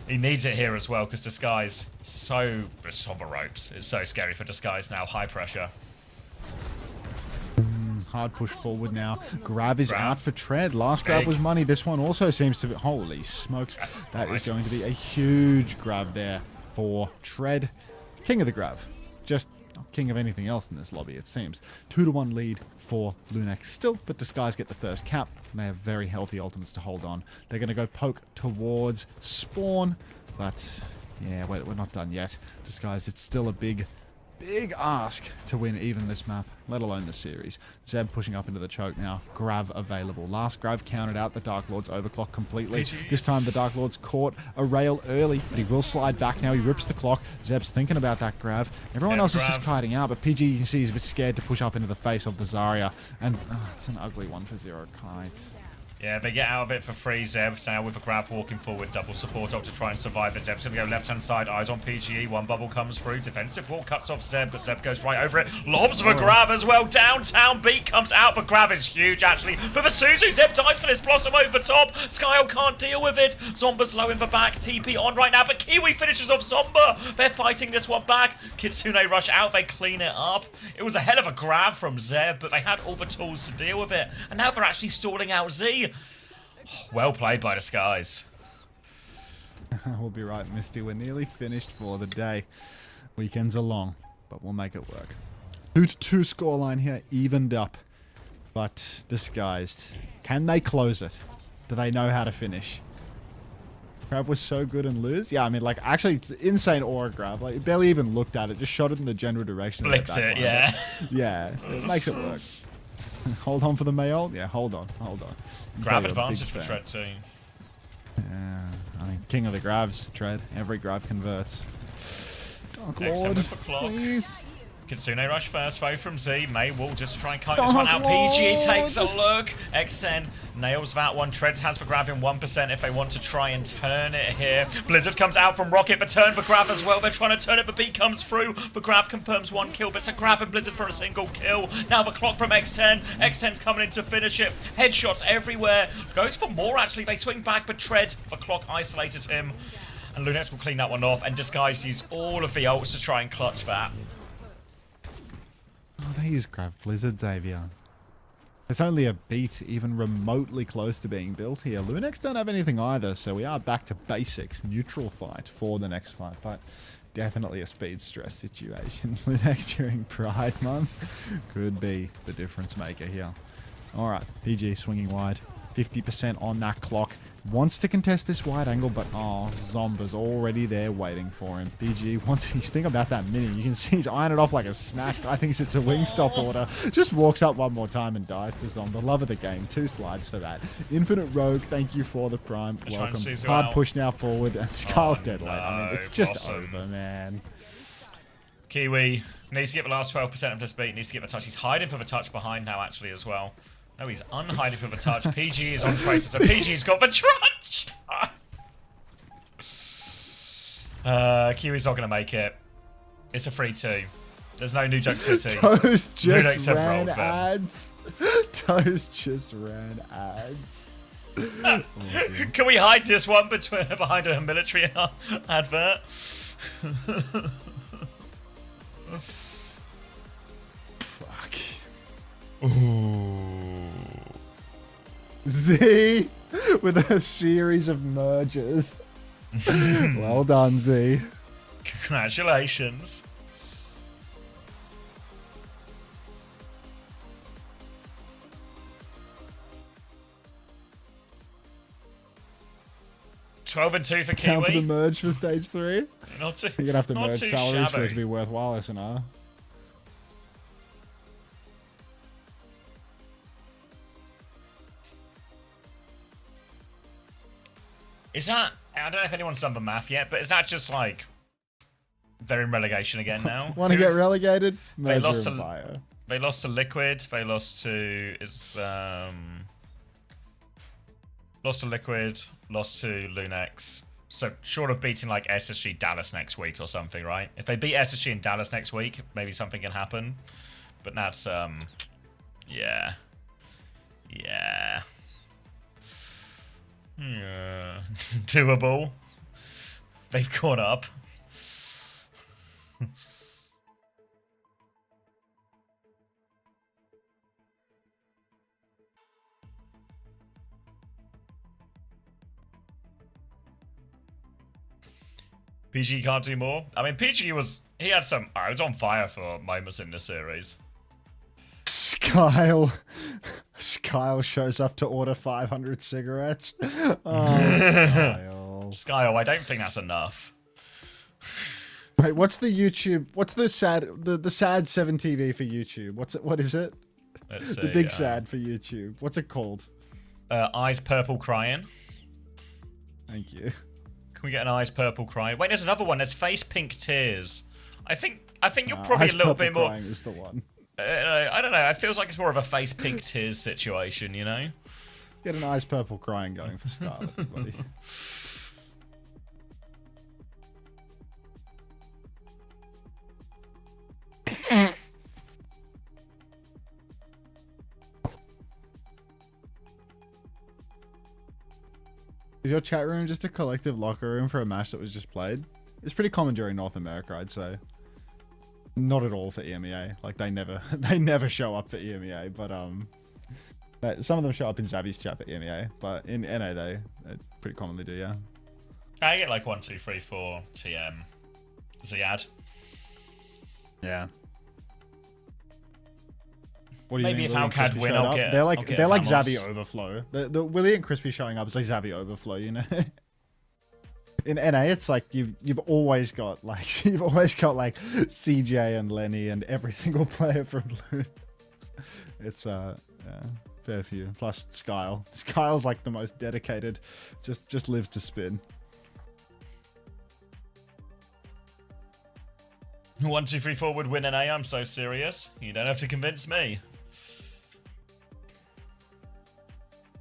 Speaker 1: He needs it here as well, because Disguise, it's on the ropes. It's so scary for Disguise now, high pressure.
Speaker 5: Hard push forward now. Grav is out for Tread. Last grab was money. This one also seems to be... Holy smokes. That is going to be a huge grab there for Tread. King of the Grav. Just king of anything else in this lobby, it seems. 2-1 lead for Lunex still, but Disguise get the first cap. They have very healthy ultimates to hold on. They're going to go poke towards Spawn, but yeah, we're not done yet. Disguise, it's still a big ask to win even this map, let alone the series. Zeb pushing up into the choke now. Grav available. Last Grav counted out the Dark Lord's overclock completely. This time the Dark Lord's caught a rail early, but he will slide back now. He rips the clock. Zeb's thinking about that Grav. Everyone else is just kiting out, but PG, you can see, is a bit scared to push up into the face of the Zarya. And it's an ugly one for Zero Kite.
Speaker 1: Yeah, they get out of it for free. Zeb now with a Grav walking forward, double support up to try and survive it. Zeb's going to go left-hand side, eyes on PGE. One bubble comes through, defensive wall cuts off Zeb, but Zeb goes right over it. Lobs for Grav as well. Downtown beat comes out, but Grav is huge actually. But for Suzu, Zeb dies for this Blossom over top. Skyle can't deal with it. Zomba's low in the back. TP on right now, but Kiwi finishes off Zomba. They're fighting this one back. Kitsune rush out, they clean it up. It was a hell of a Grav from Zeb, but they had all the tools to deal with it. And now they're actually stalling out Z. Well played by Disguise.
Speaker 5: We'll be right, Misty. We're nearly finished for the day. Weekends are long, but we'll make it work. 2-2 scoreline here, evened up. But Disguised. Can they close it? Do they know how to finish? Grav was so good and lose? Yeah, I mean, like, actually, insane aura Grav. Like, barely even looked at it. Just shot it in the general direction.
Speaker 1: Flicks it, yeah.
Speaker 5: Yeah, it makes it work. Hold on for the Mayol? Yeah, hold on.
Speaker 1: Grav advantage for Tread too.
Speaker 5: Yeah, I mean, king of the Gravs, Tread. Every Grav converts. Dark Lord, please.
Speaker 1: Kitsune rush first, though, from Z. May will just try and kite this one out. PG takes a look. XN nails that one. Tread has for Grav in 1% if they want to try and turn it here. Blizzard comes out from Rocket, but turn for Grav as well. They're trying to turn it, but B comes through. But Grav confirms one kill, but it's a Grav and Blizzard for a single kill. Now the clock from X10. X10's coming in to finish it. Headshots everywhere. Goes for more, actually. They swing back, but Tread, the clock isolated him. And Lunex will clean that one off, and Disguise use all of the ults to try and clutch that.
Speaker 5: Oh, they use Grav Blizzard, Xavier. There's only a beat even remotely close to being built here. Lunex don't have anything either, so we are back to basics. Neutral fight for the next fight, but definitely a speed stress situation. Lunex during Pride Month could be the difference maker here. Alright, PG swinging wide. 50% on that clock. Wants to contest this wide angle, but oh, Zomba's already there waiting for him. PG wants, he's thinking about that mini. You can see he's eyeing it off like a snack. I think it's a Wingstop order. Just walks up one more time and dies to Zomba. Love of the game. 2 slides for that. Infinite Rogue, thank you for the prime. Welcome. Hard push now forward, and Scar's dead late. I mean, it's just over, man.
Speaker 1: Kiwi needs to get the last 12% of this beat. Needs to get the touch. He's hiding for the touch behind now, actually, as well. No, he's unhiding for the touch. PG is on Tracer, so PG's got the touch. Kiwi's not going to make it. It's a 3-2. There's no New Joke City.
Speaker 5: Toast
Speaker 1: New
Speaker 5: just
Speaker 1: Jokes have
Speaker 5: ran
Speaker 1: rolled them.
Speaker 5: ads. Toast just ran ads. Awesome.
Speaker 1: Can we hide this one behind a military advert?
Speaker 5: Fuck.
Speaker 1: Ooh.
Speaker 5: Z with a series of mergers. Well done, Z.
Speaker 1: Congratulations. $12 and 2 for
Speaker 5: Count for the
Speaker 1: Kiwi.
Speaker 5: merge for stage 3.
Speaker 1: Not too.
Speaker 5: You're gonna have to
Speaker 1: not
Speaker 5: merge
Speaker 1: too
Speaker 5: salaries for it to
Speaker 1: shabby.
Speaker 5: be worthwhile, SNR.
Speaker 1: Is that? I don't know if anyone's done the math yet, but is that just like they're in relegation again now?
Speaker 5: Want to get relegated?
Speaker 1: They
Speaker 5: Merger
Speaker 1: lost
Speaker 5: and
Speaker 1: to.
Speaker 5: Bio.
Speaker 1: They lost to Liquid. They lost to lost to Liquid. Lost to Lunex. So short of beating like SSG Dallas next week or something, right? If they beat SSG and Dallas next week, maybe something can happen. But that's yeah. Yeah. Yeah. Doable. They've caught up. PG can't do more. I mean, PG was I was on fire for moments in this series.
Speaker 5: Skyle shows up to order 500 cigarettes. Oh, Skyle.
Speaker 1: Skyle, I don't think that's enough.
Speaker 5: Wait, what's the YouTube? What's the sad 7 TV for YouTube? What is it?
Speaker 1: Let's see.
Speaker 5: The big sad for YouTube. What's it called?
Speaker 1: Eyes purple crying.
Speaker 5: Thank you.
Speaker 1: Can we get an eyes purple crying? Wait, there's another one. There's face pink tears. I think you're probably
Speaker 5: Eyes
Speaker 1: a little
Speaker 5: Purple
Speaker 1: bit more.
Speaker 5: Crying is the one.
Speaker 1: I don't know. It feels like it's more of a face pink tears situation, you know?
Speaker 5: Get an eyes purple crying going for Scarlet, everybody. Is your chat room just a collective locker room for a match that was just played? It's pretty common during North America, I'd say. Not at all for EMEA. Like they never show up for EMEA, but some of them show up in Zavi's chat for EMEA, but in NA they pretty commonly do, yeah.
Speaker 1: I get like 1, 2, 3, 4 TM Ziad.
Speaker 5: Yeah. What do you
Speaker 1: Maybe
Speaker 5: think,
Speaker 1: if
Speaker 5: Willie and
Speaker 1: Howcad
Speaker 5: Crispy
Speaker 1: win,
Speaker 5: showed
Speaker 1: I'll
Speaker 5: up?
Speaker 1: get.
Speaker 5: They're
Speaker 1: I'll
Speaker 5: like
Speaker 1: get
Speaker 5: Zavi
Speaker 1: Vamos.
Speaker 5: Overflow. The Willie and Crispy showing up is like Zavi Overflow, you know. In NA, it's like you've always got like CJ and Lenny and every single player from Blue. It's yeah, fair few. Plus Skyle. Skyle's like the most dedicated. Just lives to spin.
Speaker 1: 1, 2, 3, 4 would win NA. I'm so serious. You don't have to convince me.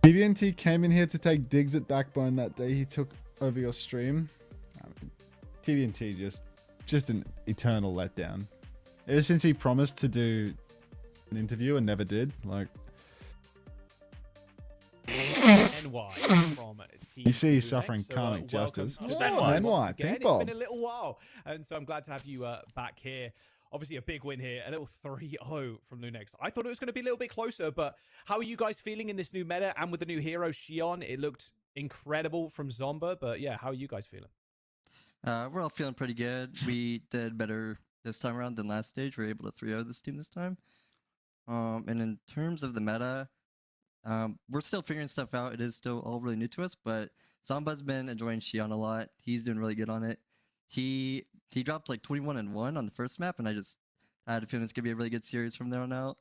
Speaker 5: BBNT came in here to take digs at Backbone that day he took over your stream. I mean, TBNT just an eternal letdown. Ever since he promised to do an interview and never did, like.
Speaker 12: NY from
Speaker 5: You see he's
Speaker 12: TBNT.
Speaker 5: suffering
Speaker 12: So,
Speaker 5: karmic
Speaker 12: welcome
Speaker 5: justice.
Speaker 12: to
Speaker 1: It's
Speaker 12: the
Speaker 1: NY.
Speaker 12: show once
Speaker 5: NY,
Speaker 12: again.
Speaker 5: pink ball.
Speaker 12: It's been a little while, and so I'm glad to have you back here. Obviously, a big win here, a little 3-0 from Lunex. I thought it was going to be a little bit closer, but how are you guys feeling in this new meta and with the new hero, Shion? It looked incredible from Zomba, but yeah, how are you guys feeling?
Speaker 13: We're all feeling pretty good. We did better this time around than last stage. We were able to 3-0 this team this time. And in terms of the meta, we're still figuring stuff out. It is still all really new to us, but Zamba's been enjoying Shion a lot. He's doing really good on it. He dropped like 21-1 on the first map, and I had a feeling it's gonna be a really good series from there on out.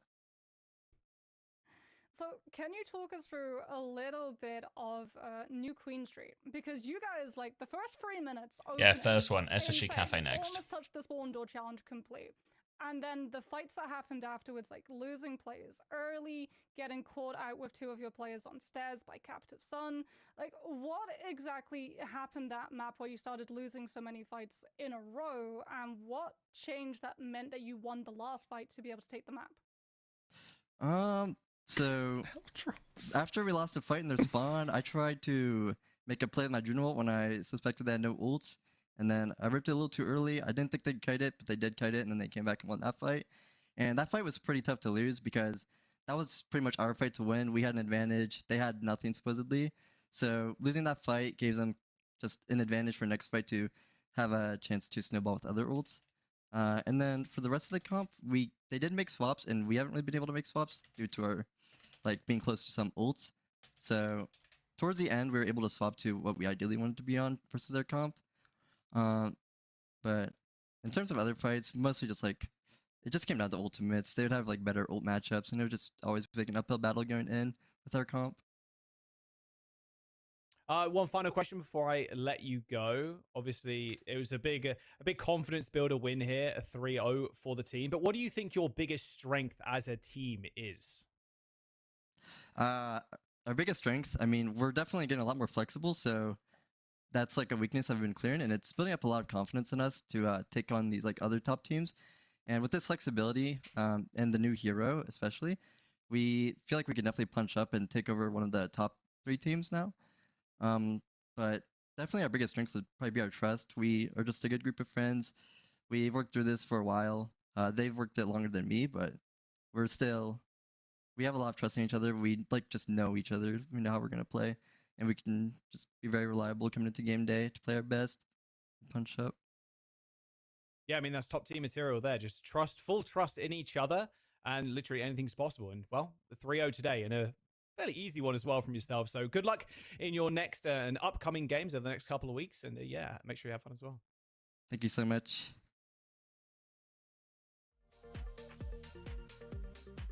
Speaker 14: So, can you talk us through a little bit of New Queen Street? Because you guys, like, the first 3 minutes.
Speaker 1: Yeah,
Speaker 14: opening,
Speaker 1: first one. SSG
Speaker 14: insane,
Speaker 1: Cafe next.
Speaker 14: Almost touched the spawn door challenge complete. And then the fights that happened afterwards, like losing players early, getting caught out with 2 of your players on stairs by Captive Sun. Like, what exactly happened that map where you started losing so many fights in a row? And what changed that meant that you won the last fight to be able to take the map?
Speaker 13: So after we lost a fight in their spawn, I tried to make a play with my Juno ult when I suspected they had no ults, and then I ripped it a little too early. I didn't think they'd kite it, but they did kite it, and then they came back and won that fight. And that fight was pretty tough to lose because that was pretty much our fight to win. We had an advantage. They had nothing supposedly. So losing that fight gave them just an advantage for next fight to have a chance to snowball with other ults. And then for the rest of the comp, they did make swaps, and we haven't really been able to make swaps due to our being close to some ults. So towards the end, we were able to swap to what we ideally wanted to be on versus their comp. But in terms of other fights, mostly just it just came down to ultimates. They would have better ult matchups, and it would just always be an uphill battle going in with our comp.
Speaker 12: One final question before I let you go. Obviously, it was a big confidence builder win here, a 3-0 for the team. But what do you think your biggest strength as a team is?
Speaker 13: Our biggest strength, I mean, we're definitely getting a lot more flexible, so that's a weakness I've been clearing, and it's building up a lot of confidence in us to take on these other top teams. And with this flexibility and the new hero especially, we feel like we can definitely punch up and take over one of the top 3 teams now. But definitely our biggest strength would probably be our trust. We are just a good group of friends. We've worked through this for a while. They've worked it longer than me, but we have a lot of trust in each other. We just know each other. We know how we're gonna play, and we can just be very reliable coming into game day to play our best, punch up.
Speaker 12: Yeah, I mean, that's top team material there. Just full trust in each other, and literally anything's possible. And well, the 3-0 today, and a fairly easy one as well from yourself. So good luck in your next and upcoming games over the next couple of weeks. And yeah, make sure you have fun as well.
Speaker 13: Thank you so much.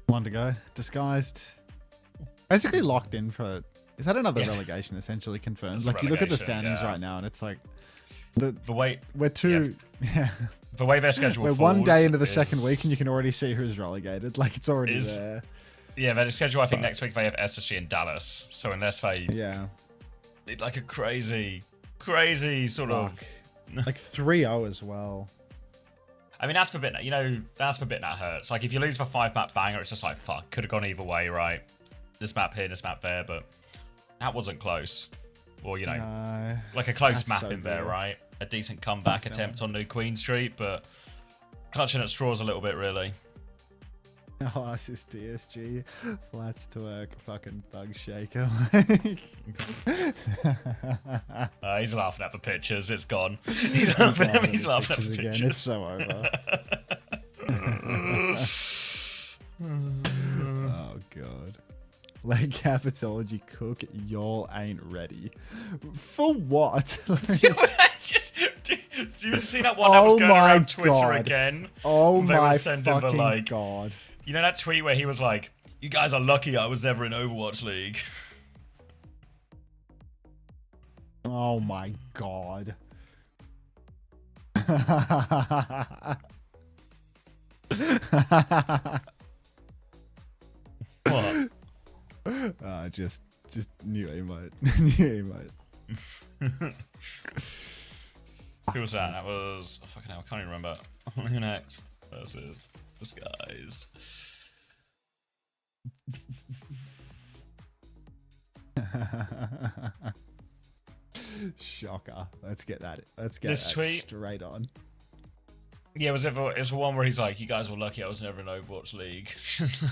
Speaker 5: One to go. Disguised. Basically locked in for... Is that another relegation essentially confirmed?
Speaker 1: That's
Speaker 5: You look at the
Speaker 1: relegation,
Speaker 5: standings
Speaker 1: yeah.
Speaker 5: right now and it's
Speaker 1: the way
Speaker 5: we're two... Yeah.
Speaker 1: The way their schedule
Speaker 5: We're
Speaker 1: falls
Speaker 5: one day into the
Speaker 1: is,
Speaker 5: second week and you can already see who's relegated. It's already there.
Speaker 1: Yeah, their schedule, I think next week they have SSG and Dallas. So unless they...
Speaker 5: Yeah.
Speaker 1: It's a crazy sort of...
Speaker 5: 3-0 as well.
Speaker 1: I mean, that's for bit, that's for bit that hurts. If you lose the 5-map banger, it's just fuck, could have gone either way, right? This map here, this map there, but that wasn't close. Or,
Speaker 5: No,
Speaker 1: a close map
Speaker 5: so
Speaker 1: in there,
Speaker 5: good.
Speaker 1: right? A decent comeback attempt on New Queen Street, but clutching at straws a little bit, really.
Speaker 5: Oh, assist DSG, flats twerk, fucking thug shaker.
Speaker 1: He's laughing at the pictures. It's gone. He's laughing at the pictures.
Speaker 5: Again. It's so over. Oh god. Capitology cook, y'all ain't ready. For what?
Speaker 1: You seen that one that was going around Twitter
Speaker 5: God.
Speaker 1: again?
Speaker 5: Oh
Speaker 1: They
Speaker 5: my
Speaker 1: were sending
Speaker 5: fucking god.
Speaker 1: You know that tweet where he was like, "You guys are lucky I was never in Overwatch League."
Speaker 5: Oh my god.
Speaker 1: What?
Speaker 5: Just new emote. New emote.
Speaker 1: Who was that? That was fucking hell. I can't even remember. Who next? Versus Disguised.
Speaker 5: Shocker. Let's get that. Let's get
Speaker 1: This
Speaker 5: that
Speaker 1: tweet?
Speaker 5: straight on.
Speaker 1: Yeah, it was one where he's like, "You guys were lucky I was never in Overwatch League." Just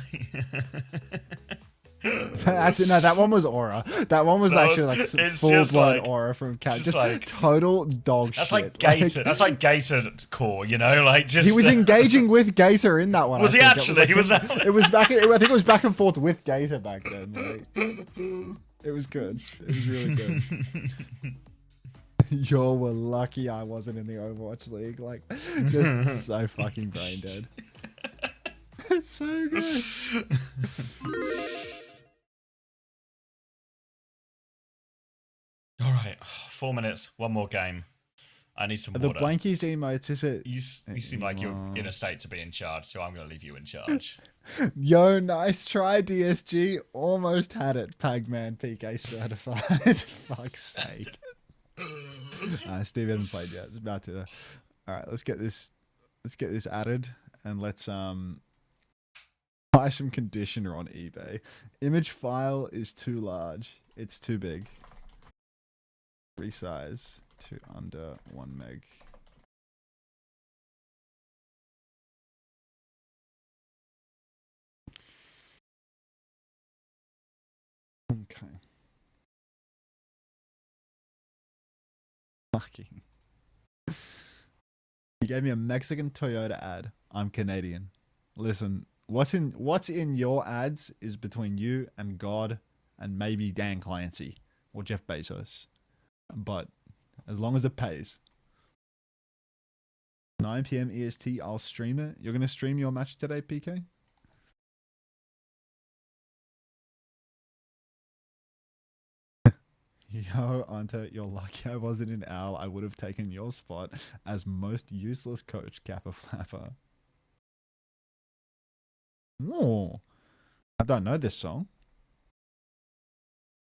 Speaker 5: Actually, no, that one was Aura. That one was
Speaker 1: That
Speaker 5: actually
Speaker 1: was- it's
Speaker 5: full
Speaker 1: just
Speaker 5: blown
Speaker 1: like-
Speaker 5: Aura from Cat.
Speaker 1: just
Speaker 5: Just
Speaker 1: like-
Speaker 5: total dog
Speaker 1: That's
Speaker 5: shit.
Speaker 1: like Gator. That's like Gator's core, just
Speaker 5: He was engaging with Gator in that one.
Speaker 1: Was
Speaker 5: I
Speaker 1: he
Speaker 5: think.
Speaker 1: actually?
Speaker 5: It was, it was back. I think it was back and forth with Gator back then. It was good. It was really good. Y'all were lucky I wasn't in the Overwatch League. Just so fucking brain dead. It's so good.
Speaker 1: Right, 4 minutes. One more game. I need some
Speaker 5: The
Speaker 1: water.
Speaker 5: blankies emotes, is it?
Speaker 1: You seem like you're in a state to be in charge, so I'm going to leave you in charge.
Speaker 5: Yo, nice try, DSG. Almost had it. Pagman PK certified. Fuck's sake. Steve hasn't played yet. It's about to. All right, let's get this added, and let's buy some conditioner on eBay. Image file is too large. It's too big. Resize to under 1 meg. Okay. Fucking. You gave me a Mexican Toyota ad. I'm Canadian. Listen, what's in your ads is between you and God and maybe Dan Clancy or Jeff Bezos. But as long as it pays. 9 p.m. EST, I'll stream it. You're going to stream your match today, PK? Yo, Anta, you're lucky I wasn't in Owl. I would have taken your spot as most useless coach, Kappa Flapper. Oh, I don't know this song.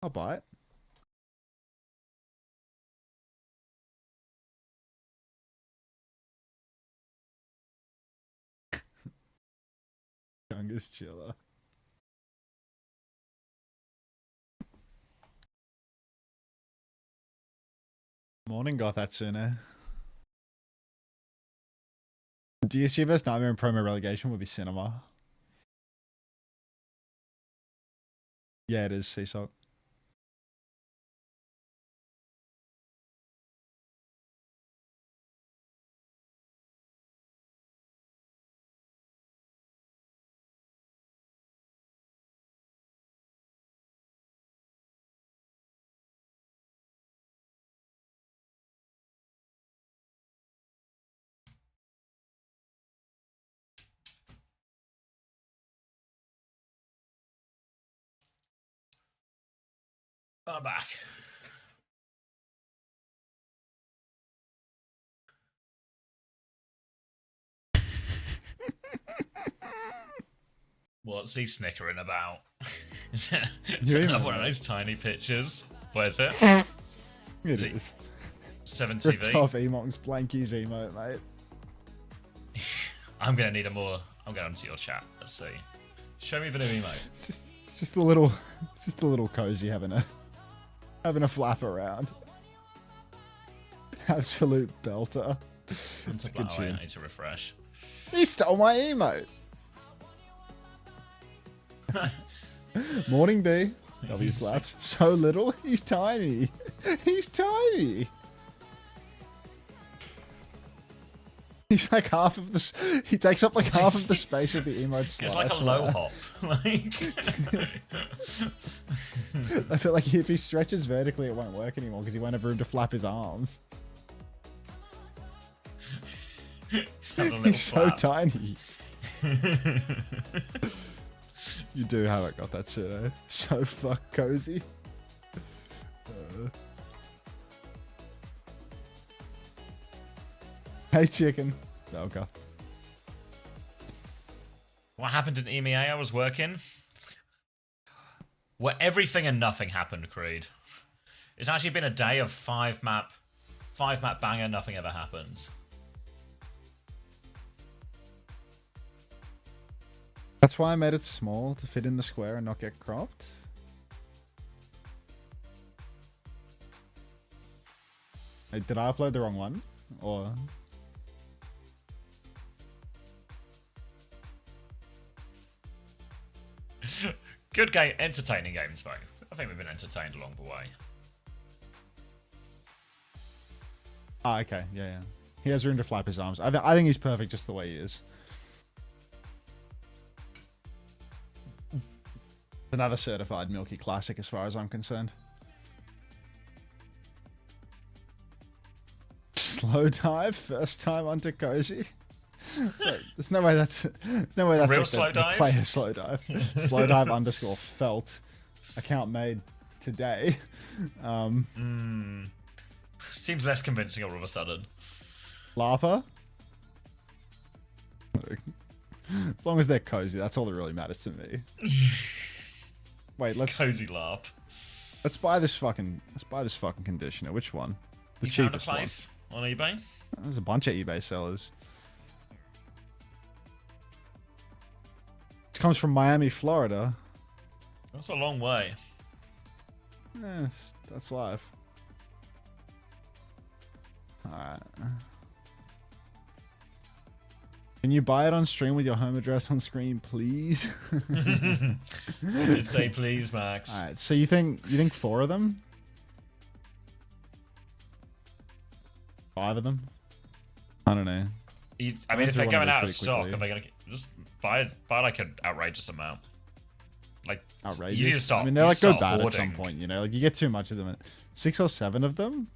Speaker 5: I'll buy it. Youngest chiller. Morning, Gothatsune. DSG vs Nightmare and promo relegation would be cinema. Yeah, it is, Seesaw.
Speaker 1: I'm back. What's he snickering about? Is it another one of those tiny pictures? Where's it?
Speaker 5: It is.
Speaker 1: 7
Speaker 5: Ripped
Speaker 1: TV.
Speaker 5: off Emonk's Blankies emote, mate.
Speaker 1: I'm gonna need a more. I'm going to your chat. Let's see. Show me the new emote.
Speaker 5: It's just a little cozy having a flap around. Absolute belter. It's a good
Speaker 1: I
Speaker 5: tune.
Speaker 1: need to refresh.
Speaker 5: He stole my emote. Morning B. W slaps. So little. He's tiny. He's tiny. He's like half of the. He takes up like half of the space of the emote slice.
Speaker 1: It's like a low hop. Like.
Speaker 5: I feel like if he stretches vertically, it won't work anymore because he won't have room to flap his arms.
Speaker 1: He's
Speaker 5: so tiny. You do have it, got that shit, eh? So fuck cozy. Hey chicken. Okay.
Speaker 1: What happened in EMEA? I was working. Where everything and nothing happened, Creed. It's actually been a day of 5 map banger, nothing ever happened.
Speaker 5: That's why I made it small, to fit in the square and not get cropped. Hey, did I upload the wrong one? Or...
Speaker 1: Good game, entertaining games though. I think we've been entertained along the way.
Speaker 5: Ah, okay, yeah. He has room to flap his arms. I think he's perfect just the way he is. Another certified Milky Classic as far as I'm concerned. Slow dive, first time onto cozy. There's no way that's
Speaker 1: Real
Speaker 5: like
Speaker 1: slow
Speaker 5: the
Speaker 1: dive?
Speaker 5: player slow dive. Slow dive underscore felt. Account made. today.
Speaker 1: Seems less convincing all of a sudden.
Speaker 5: Lapa. As long as they're cozy, that's all that really matters to me. Wait, let's
Speaker 1: cozy LARP.
Speaker 5: Let's buy this fucking conditioner. Which one? The
Speaker 1: You found a
Speaker 5: cheapest one.
Speaker 1: place on eBay?
Speaker 5: There's a bunch of eBay sellers. This comes from Miami, Florida.
Speaker 1: That's a long way.
Speaker 5: That's life. Alright. Can you buy it on stream with your home address on screen, please?
Speaker 1: Did say please, Max.
Speaker 5: Alright, so you think 4 of them? 5 of them? I don't know.
Speaker 1: I mean, if they're
Speaker 5: one of
Speaker 1: going
Speaker 5: those
Speaker 1: out of
Speaker 5: pretty
Speaker 1: stock,
Speaker 5: quickly.
Speaker 1: are they gonna just buy like an outrageous amount? Like
Speaker 5: Outrageous.
Speaker 1: You need to start.
Speaker 5: I mean, they're
Speaker 1: you
Speaker 5: like
Speaker 1: start
Speaker 5: go bad
Speaker 1: hoarding.
Speaker 5: at some point, you know. Like you get too much of them. 6 or 7 of them?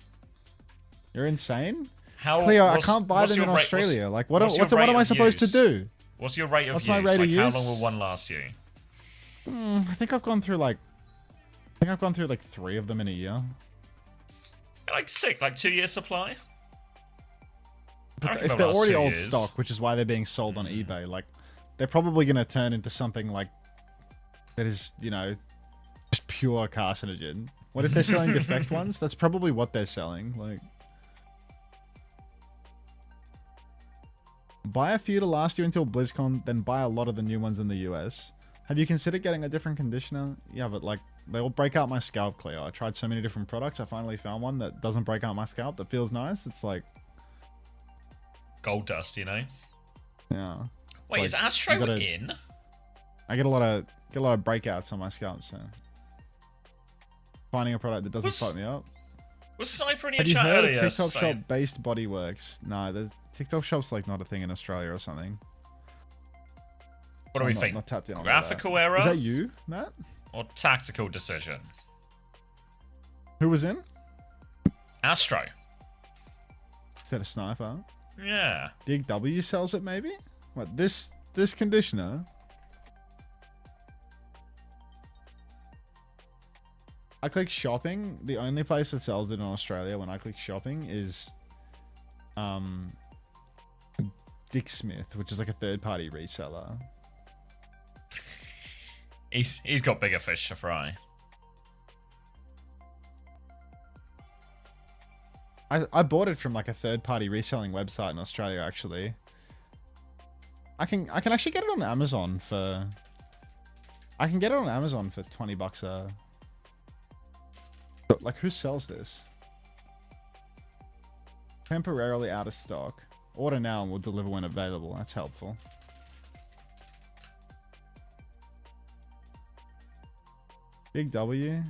Speaker 5: You're insane.
Speaker 1: How
Speaker 5: Cleo, I
Speaker 1: what's-
Speaker 5: can't buy
Speaker 1: what's
Speaker 5: them in
Speaker 1: your rate-
Speaker 5: Australia. Like, what
Speaker 1: what's your
Speaker 5: what
Speaker 1: rate
Speaker 5: am I
Speaker 1: of
Speaker 5: supposed to
Speaker 1: use?
Speaker 5: do?
Speaker 1: What's your rate of
Speaker 5: What's
Speaker 1: use?
Speaker 5: my rate of
Speaker 1: Like, how
Speaker 5: use?
Speaker 1: long will one last you?
Speaker 5: I think I've gone through like 3 of them in a year.
Speaker 1: Like 6, like 2 years supply. I
Speaker 5: But
Speaker 1: reckon
Speaker 5: if
Speaker 1: they'll
Speaker 5: they're
Speaker 1: last
Speaker 5: already
Speaker 1: 2
Speaker 5: old
Speaker 1: years.
Speaker 5: stock, which is why they're being sold on eBay, like they're probably going to turn into something like that is, you know, just pure carcinogen. What if they're selling defect ones? That's probably what they're selling. Like, buy a few to last you until BlizzCon, then buy a lot of the new ones in the US. Have you considered getting a different conditioner? Yeah, but like they all break out my scalp, Cleo. I tried so many different products. I finally found one that doesn't break out my scalp. That feels nice. It's like
Speaker 1: Gold dust, you know.
Speaker 5: yeah. It's
Speaker 1: Wait,
Speaker 5: like,
Speaker 1: is Astro
Speaker 5: you gotta-
Speaker 1: in?
Speaker 5: I get a lot of breakouts on my scalp, so finding a product that doesn't fuck me up.
Speaker 1: Was Sniper in your
Speaker 5: Have you
Speaker 1: chat
Speaker 5: heard
Speaker 1: earlier?
Speaker 5: of TikTok
Speaker 1: saying-
Speaker 5: shop based bodyworks? No, the TikTok shop's like not a thing in Australia or something.
Speaker 1: What do
Speaker 5: So
Speaker 1: we
Speaker 5: I'm
Speaker 1: think?
Speaker 5: Not tapped in on
Speaker 1: Graphical
Speaker 5: that.
Speaker 1: error?
Speaker 5: Is that you, Matt?
Speaker 1: Or tactical decision?
Speaker 5: Who was in?
Speaker 1: Astro.
Speaker 5: Instead of Sniper.
Speaker 1: Yeah.
Speaker 5: Big W sells it maybe? What, this conditioner? I click shopping. The only place that sells it in Australia when I click shopping is Dick Smith, which is like a third-party reseller.
Speaker 1: He's got bigger fish to fry.
Speaker 5: I bought it from like a third-party reselling website in Australia. Actually, I can actually get it on Amazon for. I can get it on Amazon for $20 a. But like, who sells this? Temporarily out of stock. Order now and we'll deliver when available. That's helpful. Big W.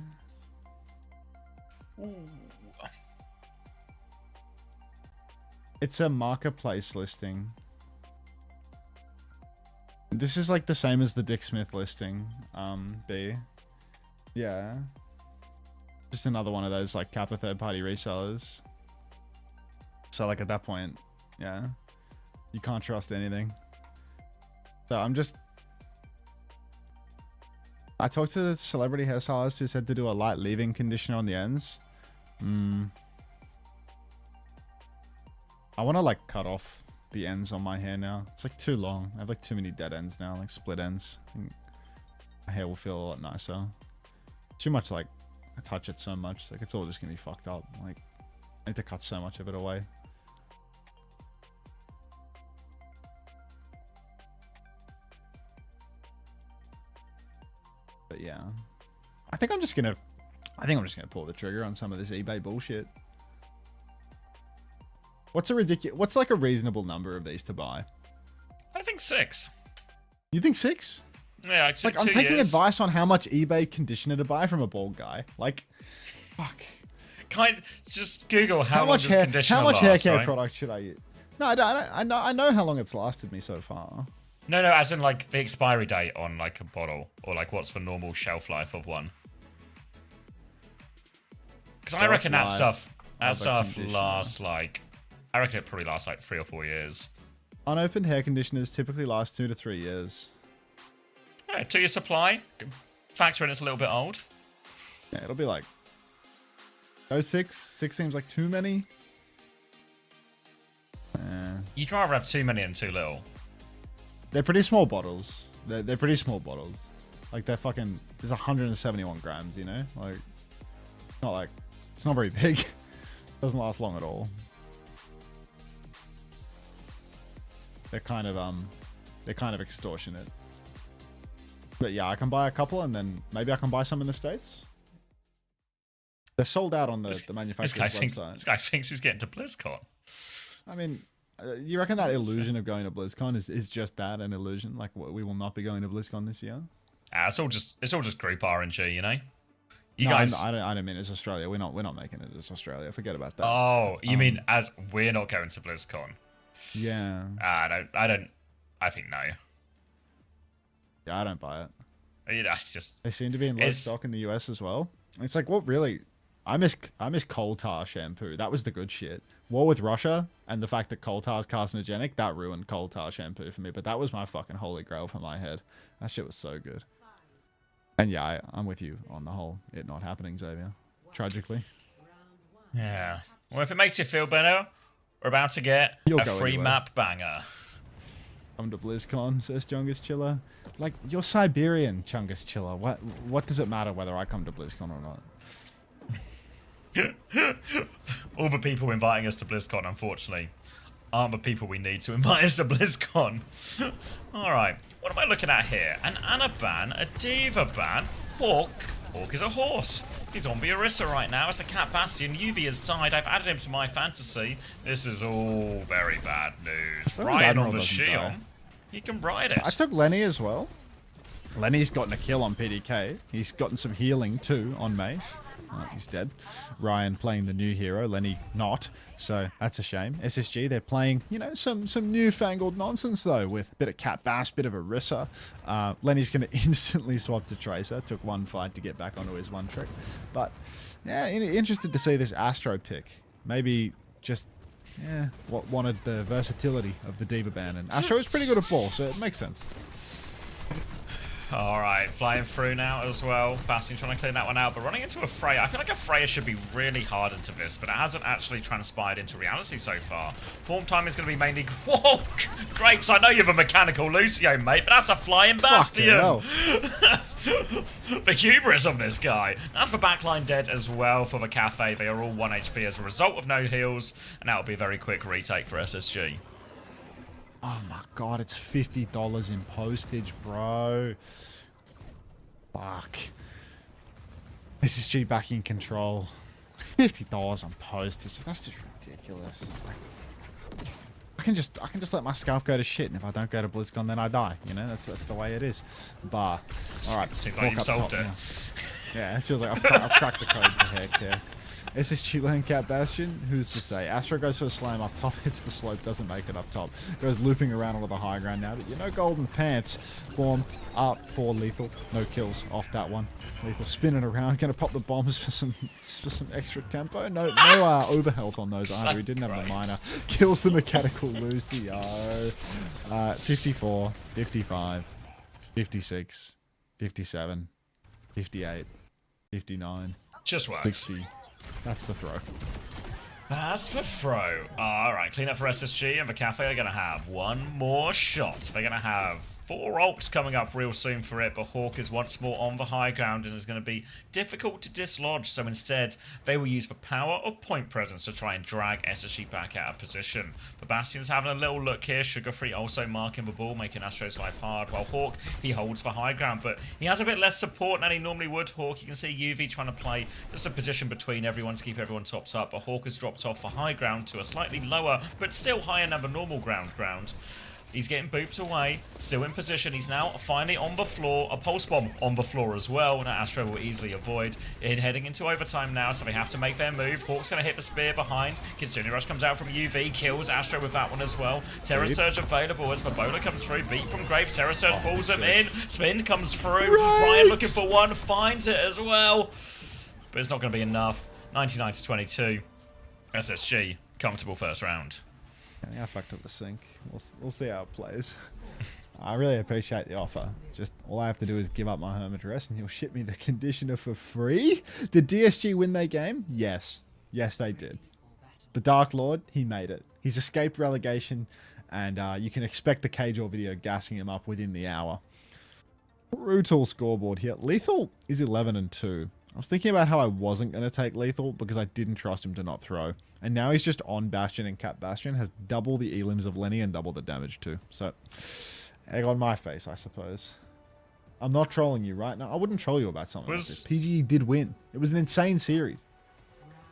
Speaker 5: It's a marketplace listing. This is like the same as the Dick Smith listing. B. Yeah. Just another one of those like Kappa third-party resellers. So like at that point, yeah, you can't trust anything. So I talked to the celebrity hairstylist who said to do a light leave-in conditioner on the ends. I want to like cut off the ends on my hair now. It's like too long. I have like too many dead ends now, like split ends. I think my hair will feel a lot nicer. Too much like I touch it so much, like it's all just gonna be fucked up. Like I need to cut so much of it away. But yeah, I think I'm just gonna pull the trigger on some of this eBay bullshit. What's like a reasonable number of these to buy?
Speaker 1: I think 6.
Speaker 5: You think 6?
Speaker 1: Yeah, actually,
Speaker 5: Like I'm
Speaker 1: 2
Speaker 5: taking
Speaker 1: years.
Speaker 5: advice on how much eBay conditioner to buy from a bald guy. Like, fuck.
Speaker 1: Just Google how long
Speaker 5: much
Speaker 1: does
Speaker 5: hair
Speaker 1: conditioner last,
Speaker 5: hair care
Speaker 1: right?
Speaker 5: product should I use? No, I know how long it's lasted me so far.
Speaker 1: No, as in like the expiry date on like a bottle, or like what's the normal shelf life of one. Because I reckon that stuff lasts like, I reckon it probably lasts like 3 or 4 years.
Speaker 5: Unopened hair conditioners typically last 2 to 3 years.
Speaker 1: Yeah, 2 year supply. Factor in it's a little bit old.
Speaker 5: Yeah, it'll be like... Oh, 6? 6 seems like too many.
Speaker 1: You'd rather have too many and too little.
Speaker 5: They're pretty small bottles. They're pretty small bottles. Like, they're fucking... There's 171 grams, you know? Like, not like... It's not very big. Doesn't last long at all. They're kind of extortionate. But yeah, I can buy a couple and then maybe I can buy some in the States. They're sold out on the manufacturer's website.
Speaker 1: This guy thinks he's getting to BlizzCon.
Speaker 5: I mean, you reckon that illusion of going to BlizzCon is just that, an illusion? Like, we will not be going to BlizzCon this year?
Speaker 1: It's all just group RNG, you know? You
Speaker 5: No,
Speaker 1: guys...
Speaker 5: I don't mean it's Australia. We're not making it as Australia. Forget about that.
Speaker 1: Oh, you mean as we're not going to BlizzCon?
Speaker 5: Yeah.
Speaker 1: I think no.
Speaker 5: Yeah, I don't buy it.
Speaker 1: It's just...
Speaker 5: They seem to be in low stock in the US as well. It's like, what really... I miss coal tar shampoo. That was the good shit. War with Russia and the fact that coal tar is carcinogenic, that ruined coal tar shampoo for me. But that was my fucking holy grail for my head. That shit was so good. And yeah, I'm with you on the whole it not happening, Xavier. Tragically.
Speaker 1: Yeah. Well, if it makes you feel better, we're about to get a free
Speaker 5: anywhere.
Speaker 1: map banger.
Speaker 5: Come to BlizzCon, says Chungus Chiller. Like, you're Siberian, Chungus Chiller. What does it matter whether I come to BlizzCon or not?
Speaker 1: All the people inviting us to BlizzCon, unfortunately, aren't the people we need to invite us to BlizzCon. Alright, what am I looking at here? An Ana ban, a Diva ban, Hawk. Hawk is a horse. He's on the Orisa right now. It's a Cat Bastion. UV has died. I've added him to my fantasy. This is all very bad news. Ryan on the Shion. He can ride it.
Speaker 5: I took Lenny as well. Lenny's gotten a kill on PDK. He's gotten some healing too on Mage. Oh, he's dead. Ryan playing the new hero, Lenny not. So that's a shame. SSG, they're playing, you know, some newfangled nonsense though, with a bit of Cat Bass, bit of Orisa. Lenny's going to instantly swap to Tracer. Took one fight to get back onto his one trick. But yeah, interested to see this Astro pick. Maybe just what wanted the versatility of the Diva ban, and Astro is pretty good at ball, so it makes sense.
Speaker 1: Alright, flying through now as well. Bastion trying to clean that one out, but running into a Freya. I feel like a Freya should be really hard into this, but it hasn't actually transpired into reality so far. Form time is going to be mainly... Whoa! Grapes, I know you have a mechanical Lucio, mate, but that's a flying Bastion! The hubris of this guy. That's the backline dead as well for the Cafe. They are all 1 HP as a result of no heals, and that will be a very quick retake for SSG.
Speaker 5: Oh my god, it's $50 in postage, bro. Fuck. SSG back in control. $50 on postage. That's just ridiculous. I can just let my scalp go to shit, and if I don't go to BlizzCon, then I die. You know, that's the way it is. But all right,
Speaker 1: seems like you solved it.
Speaker 5: Yeah, it feels like I've cracked the code for heck. Yeah. SSG lane Cat Bastion, who's to say? Astro goes for a slam up top, hits the slope, doesn't make it up top. Goes looping around onto the high ground now. But you know, Golden Pants form up for Lethal. No kills off that one. Lethal spinning around, gonna pop the bombs for some extra tempo. No overhealth on those either. He didn't have the minor. Kills the mechanical Lucio. 54, 55, 56, 57, 58, 59.
Speaker 1: Just works.
Speaker 5: 60. That's the throw.
Speaker 1: That's the throw. Alright, clean up for SSG, and the Cafe are going to have one more shot. They're going to have 4 ults coming up real soon for it, but Hawk is once more on the high ground and is going to be difficult to dislodge, so instead they will use the power of point presence to try and drag SSG back out of position. The Bastion's having a little look here, Sugar-Free also marking the ball, making Astro's life hard, while Hawk, he holds the high ground, but he has a bit less support than he normally would. Hawk, you can see UV trying to play just a position between everyone to keep everyone topped up, but Hawk has dropped off the high ground to a slightly lower, but still higher than the normal ground. He's getting booped away, still in position. He's now finally on the floor. A pulse bomb on the floor as well. That Astro will easily avoid. Heading into overtime now, so they have to make their move. Hawk's going to hit the spear behind. Kitsune Rush comes out from UV, kills Astro with that one as well. Terror Surge available as Mabola comes through. Beat from Graves. Terror Surge pulls him in. Spin comes through. Ryan looking for one, finds it as well. But it's not going to be enough. 99 to 22. SSG, comfortable first round.
Speaker 5: Yeah, I fucked up the sync. We'll see how it plays. I really appreciate the offer. Just all I have to do is give up my home address and you'll ship me the conditioner for free? Did DSG win their game? Yes. Yes, they did. The Dark Lord, he made it. He's escaped relegation, and you can expect the Cajor video gassing him up within the hour. Brutal scoreboard here. Lethal is 11-2. I was thinking about how I wasn't going to take Lethal because I didn't trust him to not throw. And now he's just on Bastion, and Cap Bastion has double the elims of Lenny and double the damage too. So, egg on my face, I suppose. I'm not trolling you, right? No, I wouldn't troll you about something like this. PGE did win. It was an insane series.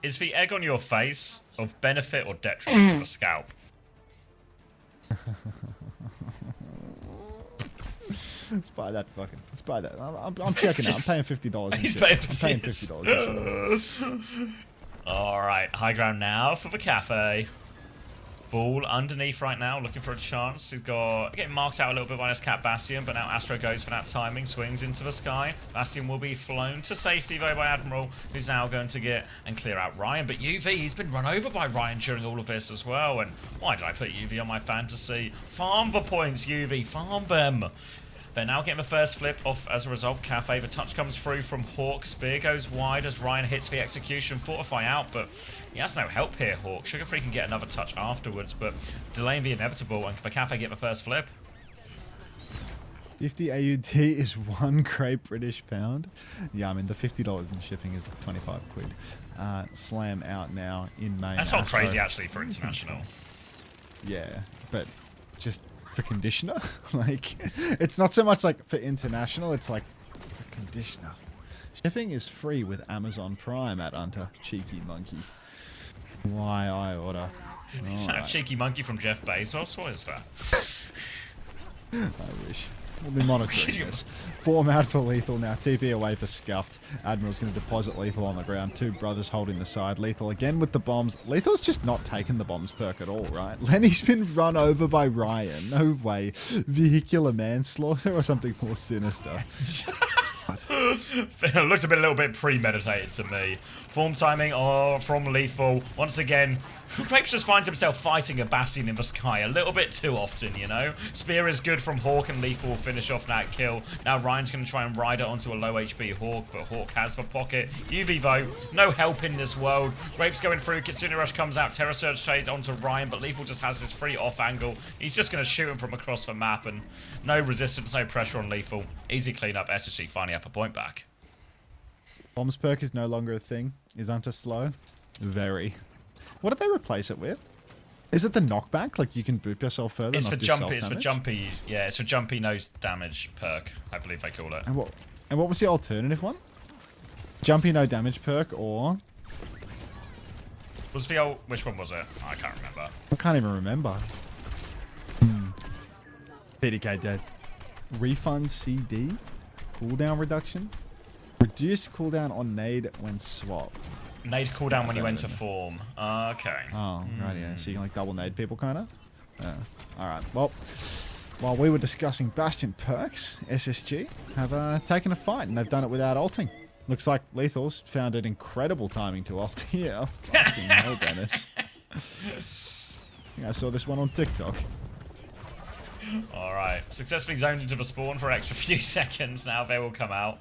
Speaker 1: Is the egg on your face of benefit or detriment to the scalp?
Speaker 5: Let's buy that fucking. Let's buy that. I'm checking out. I'm paying $50.
Speaker 1: He's paying
Speaker 5: $50.
Speaker 1: All right, high ground now for the cafe. Ball underneath right now, looking for a chance. He's got getting marked out a little bit by this Cat Bastion, but now Astro goes for that timing, swings into the sky. Bastion will be flown to safety though by Admiral, who's now going to get and clear out Ryan. But UV, he's been run over by Ryan during all of this as well. And why did I put UV on my fantasy? Farm the points, UV, farm them. They're now getting the first flip off as a result. Cafe, the touch comes through from Hawk. Spear goes wide as Ryan hits the execution. Fortify out, but he has no help here, Hawk. Sugar Free can get another touch afterwards, but delaying the inevitable, and the Cafe get the first flip.
Speaker 5: 50 AUD is 1 great British pound. Yeah, I mean, the $50 in shipping is 25 quid. Slam out now in main.
Speaker 1: That's not
Speaker 5: Astro.
Speaker 1: crazy, actually, for international.
Speaker 5: Yeah, but just for conditioner? Like, it's not so much like for international, it's like for conditioner. Shipping is free with Amazon Prime at Unter. Cheeky monkey. Why I order.
Speaker 1: Is that a cheeky monkey from Jeff Bezos? What is that?
Speaker 5: I wish. We'll be monitoring this. Format for Lethal now. TP away for Scuffed. Admiral's going to deposit Lethal on the ground. Two brothers holding the side. Lethal again with the bombs. Lethal's just not taken the bombs perk at all, right? Lenny's been run over by Ryan. No way. Vehicular manslaughter or something more sinister.
Speaker 1: It looked a little bit premeditated to me. Form timing from Lethal. Once again, Grapes just finds himself fighting a Bastion in the sky a little bit too often, you know? Spear is good from Hawk, and Lethal will finish off that kill. Now Ryan's going to try and ride it onto a low HP Hawk, but Hawk has the pocket. UV though, no help in this world. Grapes going through, Kitsune Rush comes out, Terror Surge trades onto Ryan, but Lethal just has this free off angle. He's just going to shoot him from across the map, and no resistance, no pressure on Lethal. Easy clean up. SSG finally have a point back.
Speaker 5: Bombs perk is no longer a thing. Is Unter slow? Very. What did they replace it with? Is it the knockback? Like you can boop yourself further?
Speaker 1: It's for jumpy. It's for jumpy. Yeah, it's for jumpy nose damage perk. I believe they call it.
Speaker 5: And what was the alternative one? Jumpy no damage perk or?
Speaker 1: Was the old? Which one was it? I can't remember.
Speaker 5: I can't even remember. PDK dead. Refund CD. Cooldown reduction. Reduced cooldown on nade when swap.
Speaker 1: Nade cooldown when you enter form. Okay.
Speaker 5: Oh, right, yeah. So you can like double nade people, kind of? Yeah. Alright, well, while we were discussing Bastion perks, SSG have taken a fight, and they've done it without ulting. Looks like Lethal's found an incredible timing to ult here. Fucking hell, Dennis. I think I saw this one on TikTok.
Speaker 1: Alright. Successfully zoned into the spawn for an extra few seconds. Now they will come out.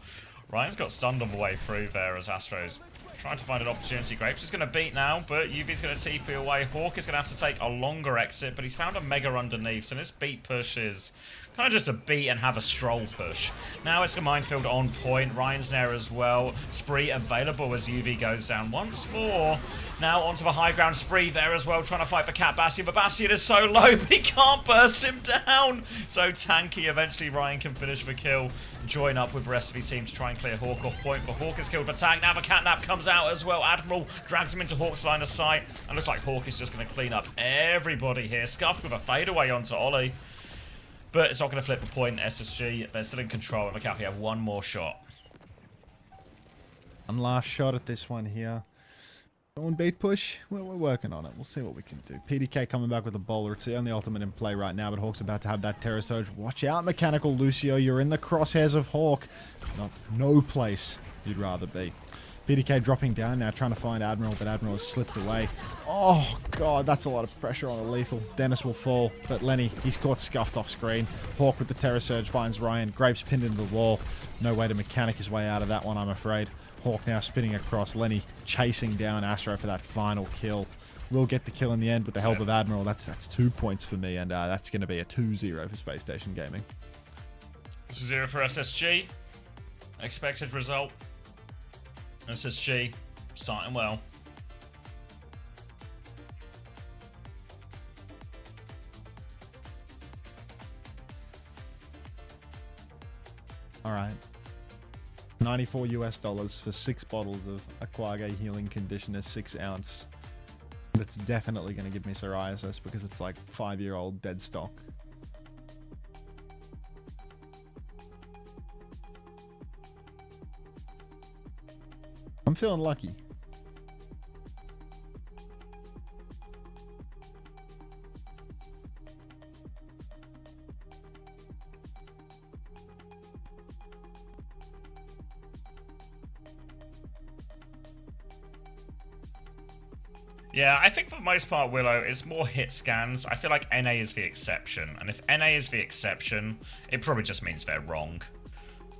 Speaker 1: Ryan's got stunned on the way through there as Astro's trying to find an opportunity. Grapes is going to beat now, but UV's going to TP away. Hawk is going to have to take a longer exit, but he's found a Mega underneath, so this beat push is kind of just a beat and have a stroll push. Now it's a minefield on point. Ryan's there as well. Spree available as UV goes down once more. Now onto the high ground. Spree there as well, trying to fight for Cat Bastion, but Bastion is so low, but he can't burst him down. So tanky, eventually Ryan can finish the kill. Join up with the rest of his team to try and clear Hawk off point, but Hawk is killed for tag. Now the catnap comes out as well. Admiral drags him into Hawk's line of sight, and looks like Hawk is just going to clean up everybody here. Scuffed with a fadeaway onto Ollie. But it's not going to flip a point. SSG, they're still in control, and McAfee have one more shot.
Speaker 5: One last shot at this one here. Going beat push? Well, we're working on it. We'll see what we can do. PDK coming back with a bowler. It's the only ultimate in play right now, but Hawk's about to have that Terror Surge. Watch out, Mechanical Lucio. You're in the crosshairs of Hawk. No place you'd rather be. BDK dropping down now, trying to find Admiral, but Admiral has slipped away. Oh, God, that's a lot of pressure on a lethal. Dennis will fall, but Lenny, he's caught scuffed off screen. Hawk with the Terror Surge finds Ryan. Grapes pinned into the wall. No way to mechanic his way out of that one, I'm afraid. Hawk now spinning across. Lenny chasing down Astro for that final kill. Will get the kill in the end with the help of Admiral. That's 2 points for me, and that's going to be a 2-0 for Space Station Gaming.
Speaker 1: 2-0 for SSG. Expected result. SSG starting well.
Speaker 5: All right. $94 US for 6 bottles of Aquage Healing Conditioner 6 ounce. That's definitely going to give me psoriasis because it's like 5-year-old dead stock. I'm feeling lucky.
Speaker 1: Yeah, I think for the most part, Willow, it's more hit scans. I feel like NA is the exception. And if NA is the exception, it probably just means they're wrong.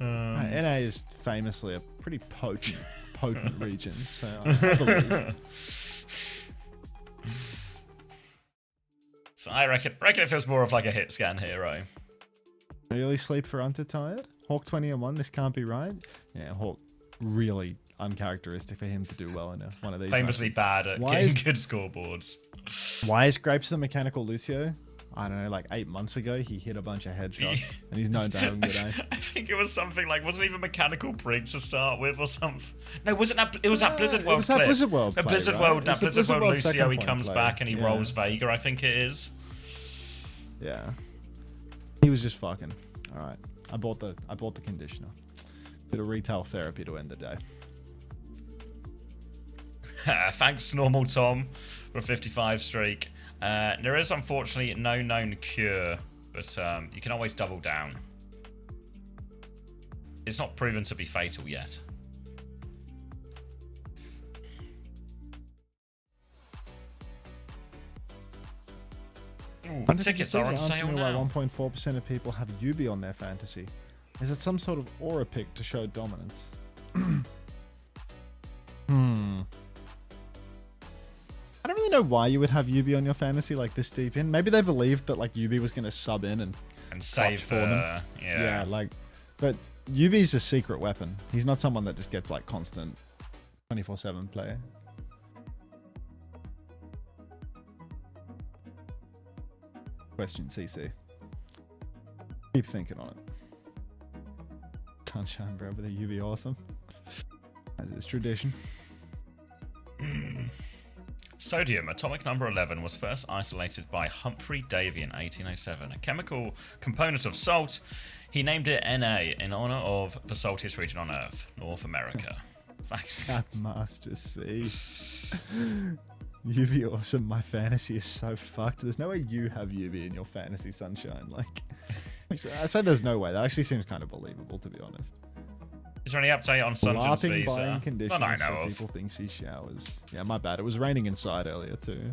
Speaker 5: NA is famously a pretty potent region, so I believe.
Speaker 1: So I reckon it feels more of like a hit scan hero.
Speaker 5: Early sleep for Untertired? Hawk 20-1, this can't be right. Yeah, Hawk, really uncharacteristic for him to do well in one of these.
Speaker 1: Famously
Speaker 5: matches.
Speaker 1: bad at getting good scoreboards.
Speaker 5: Why is Grapes the mechanical Lucio? I don't know, like 8 months ago, he hit a bunch of headshots, and he's known to have a good aim.
Speaker 1: I think it was something like, wasn't even mechanical Brig to start with or something? No, wasn't that? It was that Blizzard World clip.
Speaker 5: Blizzard World
Speaker 1: That
Speaker 5: play,
Speaker 1: Blizzard
Speaker 5: right?
Speaker 1: World, that
Speaker 5: It's the
Speaker 1: Blizzard World Lucio, he
Speaker 5: second
Speaker 1: comes
Speaker 5: point
Speaker 1: back
Speaker 5: play.
Speaker 1: and he rolls Vega, I think it is.
Speaker 5: Yeah. He was just fucking. Alright. I bought the conditioner. Bit of retail therapy to end the day.
Speaker 1: Thanks, Normal Tom, for a 55 streak. There is unfortunately no known cure, but you can always double down. It's not proven to be fatal yet. Ooh, tickets are on sale now.
Speaker 5: Why 1.4% of people have Yubi on their fantasy? Is it some sort of aura pick to show dominance? I don't really know why you would have Yubi on your fantasy like this deep in. Maybe they believed that like Yubi was going to sub in and
Speaker 1: save
Speaker 5: for them. Yeah, like, but Yubi's a secret weapon. He's not someone that just gets like constant 24/7 play. Question CC. Keep thinking on it. Sunshine, bro, but the UV awesome. As is tradition.
Speaker 1: Sodium, atomic number 11, was first isolated by Humphrey Davy in 1807, a chemical component of salt. He named it Na in honor of the saltiest region on Earth, North America. Thanks.
Speaker 5: Cap Master C. UV awesome. My fantasy is so fucked. There's no way you have UV in your fantasy, Sunshine. Like, actually, I say there's no way. That actually seems kind of believable, to be honest.
Speaker 1: Is there any update on Sunshine visa?
Speaker 5: Conditions,
Speaker 1: None I know
Speaker 5: so
Speaker 1: of.
Speaker 5: people think she showers. Yeah, my bad. It was raining inside earlier too.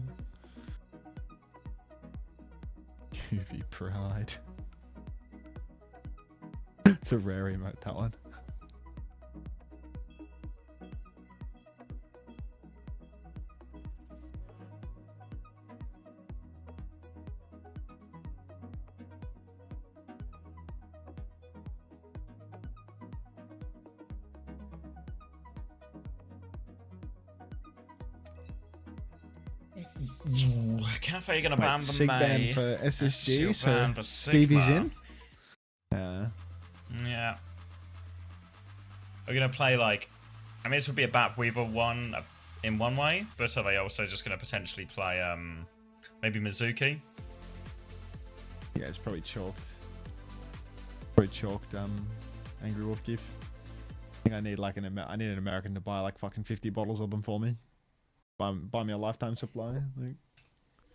Speaker 5: UV pride. It's a rare emote, that one.
Speaker 1: Cafe gonna ban the
Speaker 5: Sig
Speaker 1: May.
Speaker 5: ban for SSG, so
Speaker 1: ban for
Speaker 5: Stevie's
Speaker 1: Sigma.
Speaker 5: in. Yeah.
Speaker 1: Yeah. We're gonna play like, I mean, this would be a Bat Weaver one in one way, but are they also just gonna potentially play maybe Mizuki?
Speaker 5: Yeah, it's probably chalked. Probably chalked. Angry Wolf Gift. I think I need like I need an American to buy like fucking 50 bottles of them for me. Buy me a lifetime supply. Like.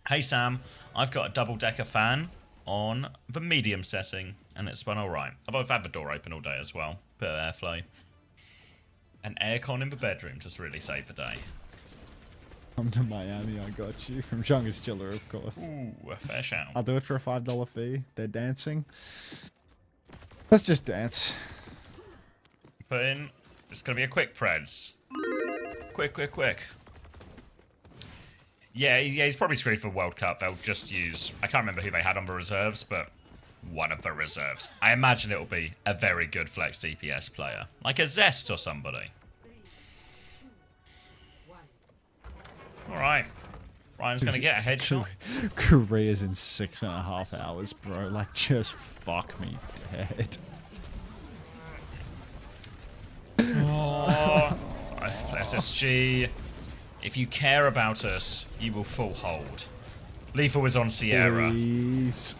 Speaker 1: Hey Sam, I've got a double-decker fan on the medium setting, and it's spun alright. I've had the door open all day as well. Bit of airflow. An aircon in the bedroom just really saved the day.
Speaker 5: Come to Miami, I got you. From Chungus Chiller, of course.
Speaker 1: Ooh, a fair shout.
Speaker 5: I'll do it for a $5 fee. They're dancing. Let's just dance.
Speaker 1: Put in. It's gonna be a quick preds. Quick. Yeah, he's probably screwed for World Cup. They'll just use... I can't remember who they had on the reserves, but one of the reserves. I imagine it'll be a very good flex DPS player. Like a Zest or somebody. Alright. Ryan's gonna get a headshot.
Speaker 5: Korea's in 6.5 hours, bro. Like, just fuck me dead.
Speaker 1: Oh, SSG. If you care about us, you will full hold. Lethal is on Sierra.
Speaker 5: Please.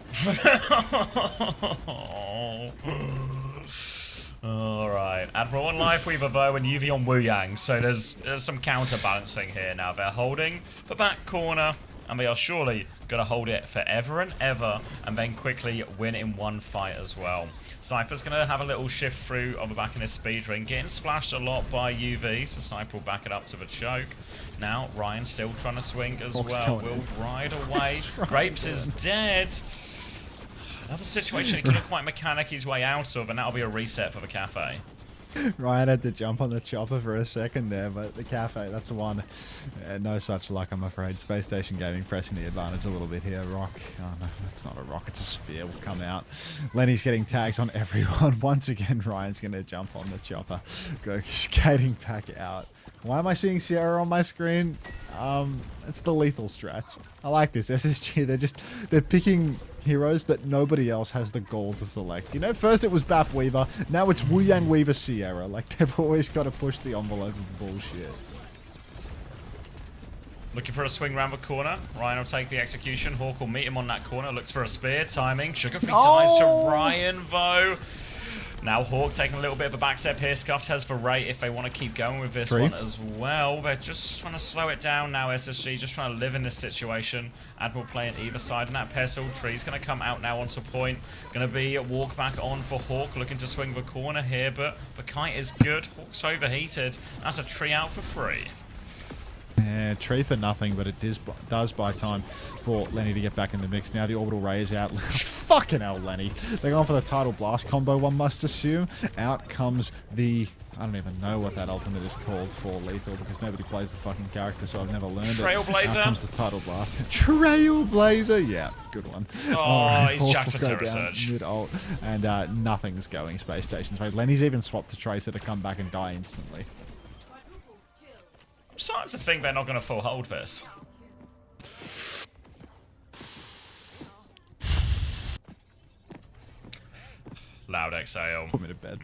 Speaker 1: Alright. Admiral on Life Weaver Bow and UV on Wu Yang. So there's some counterbalancing here now. They're holding the back corner, and they are surely going to hold it forever and ever, and then quickly win in one fight as well. Sniper's going to have a little shift through on the back in his speed ring, getting splashed a lot by UV, so Sniper will back it up to the choke. Now, Ryan still trying to swing as well. Will ride away. Grapes is dead. Another situation he couldn't quite mechanic his way out of, and that'll be a reset for the cafe.
Speaker 5: Ryan had to jump on the chopper for a second there, but the cafe, that's one. No such luck, I'm afraid. Space Station Gaming pressing the advantage a little bit here. Rock. Oh, no, that's not a rock. It's a spear. Will come out. Lenny's getting tags on everyone. Once again, Ryan's going to jump on the chopper. Go skating back out. Why am I seeing Sierra on my screen? It's the lethal strats. I like this. SSG, they're picking heroes that nobody else has the gall to select. You know, first it was Bap Weaver, now it's Wu Yang Weaver Sierra. Like, they've always got to push the envelope of bullshit.
Speaker 1: Looking for a swing round the corner. Ryan will take the execution. Hawk will meet him on that corner. Looks for a spear. Timing. Sugar Free ties to Ryan, though. Now Hawk taking a little bit of a back step here. Scuffed has for Ray if they want to keep going with this one as well. They're just trying to slow it down now, SSG. Just trying to live in this situation. Admiral playing either side. And that Pestle tree's going to come out now onto point. Going to be a walk back on for Hawk. Looking to swing the corner here, but the kite is good. Hawk's overheated. That's a tree out for free.
Speaker 5: Yeah, tree for nothing, but it does buy time for Lenny to get back in the mix. Now the orbital ray is out. Fucking hell, Lenny. They're going for the tidal blast combo, one must assume. Out comes the... I don't even know what that ultimate is called for lethal, because nobody plays the fucking character, so I've never learned it.
Speaker 1: Trailblazer.
Speaker 5: Out comes the tidal blast. Trailblazer. Yeah, good one.
Speaker 1: Oh, he's jacked for Terror Surge.
Speaker 5: Mid-ult, and nothing's going Space Station's way. Lenny's even swapped to Tracer to come back and die instantly.
Speaker 1: I'm starting to think they're not going to full hold this. Loud exhale.
Speaker 5: Put me to bed.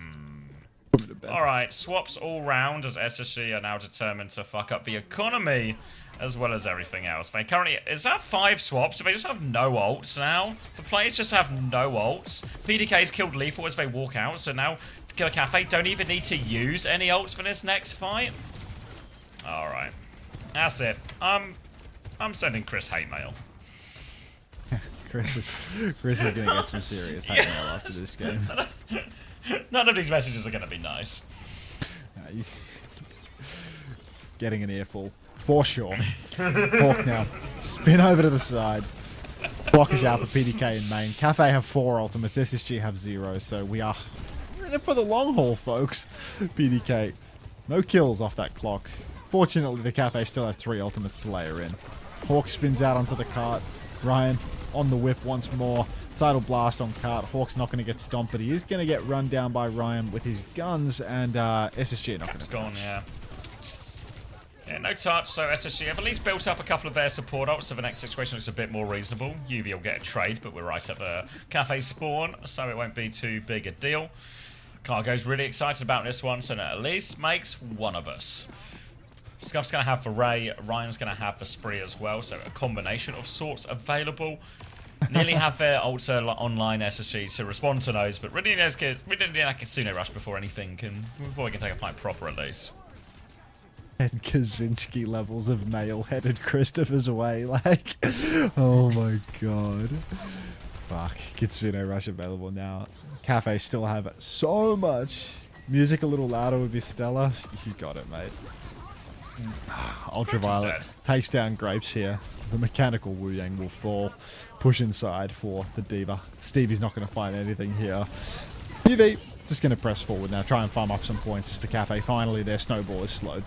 Speaker 1: Alright, swaps all round as SSG are now determined to fuck up the economy as well as everything else. They currently... Is that 5 swaps? Do they just have no ults now? The players just have no ults. PDK's killed Lethal as they walk out, so now Killer Cafe don't even need to use any ults for this next fight. Alright. That's it. I'm sending Chris hate mail.
Speaker 5: Chris is going to get some serious hate mail after this game.
Speaker 1: None of these messages are going to be nice.
Speaker 5: Getting an earful. For sure. Hawk now. Spin over to the side. Block is out for PDK in main. Cafe have 4 ultimates. SSG have 0. So we're in it for the long haul, folks. PDK. No kills off that clock. Fortunately, the Cafe still have 3 ultimates to layer in. Hawk spins out onto the cart. Ryan on the whip once more. Tidal blast on cart. Hawk's not going to get stomped, but he is going to get run down by Ryan with his guns, and SSG not going to
Speaker 1: gone, yeah. Yeah, no touch, so SSG have at least built up a couple of their support ults, so the next situation looks a bit more reasonable. UV will get a trade, but we're right at the Cafe spawn, so it won't be too big a deal. Cargo's really excited about this one, so that at least makes one of us. Scuff's going to have for Ray, Ryan's going to have for Spree as well, so a combination of sorts available. Nearly have their ults online SSGs to respond to those, but really need a Kitsune Rush before anything, before we can take a fight proper at least.
Speaker 5: And Kaczynski levels of male-headed Christopher's away, like, oh my god. Fuck, Kitsune Rush available now. Cafe still have so much Music a little louder would be stellar. You got it, mate. Ultraviolet takes down Grapes here. The mechanical Wu Yang will fall. Push inside for the Diva. Stevie's not going to find anything here. UV just going to press forward now. Try and farm up some points just to Cafe. Finally, their snowball is slowed.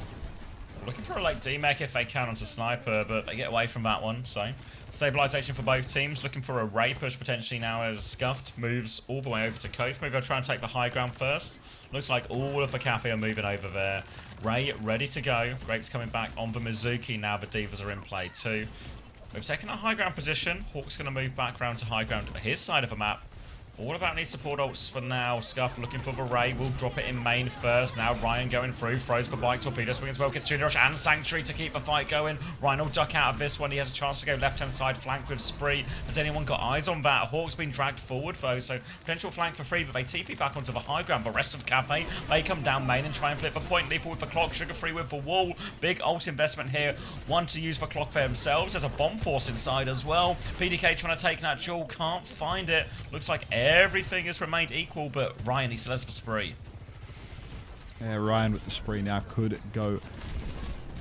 Speaker 1: Looking for a late D-Mech if they can onto Sniper, but they get away from that one, so... Stabilization for both teams. Looking for a Ray push potentially now as Scuffed moves all the way over to Coast. Maybe I'll try and take the high ground first. Looks like all of the Cafe are moving over there. Ray ready to go. Grapes coming back on the Mizuki. Now the Divas are in play too. We've taken a high ground position. Hawk's going to move back around to high ground his side of the map. All about needs support ults for now. Scuff looking for the Ray. We'll drop it in main first. Now Ryan going through. Throws the bike. Torpedo swing as well. Gets Junior Rush and Sanctuary to keep the fight going. Ryan will duck out of this one. He has a chance to go left-hand side flank with Spree. Has anyone got eyes on that? Hawk's been dragged forward though, so potential flank for free, but they TP back onto the high ground. The rest of Cafe, they come down main and try and flip the point. Lethal with the clock. Sugar free with the wall. Big ult investment here. One to use the clock for themselves. There's a bomb force inside as well. PDK trying to take that jewel. Can't find it. Looks like everything is remained equal, but Ryan, he still has the spree.
Speaker 5: Yeah, Ryan with the spree now could go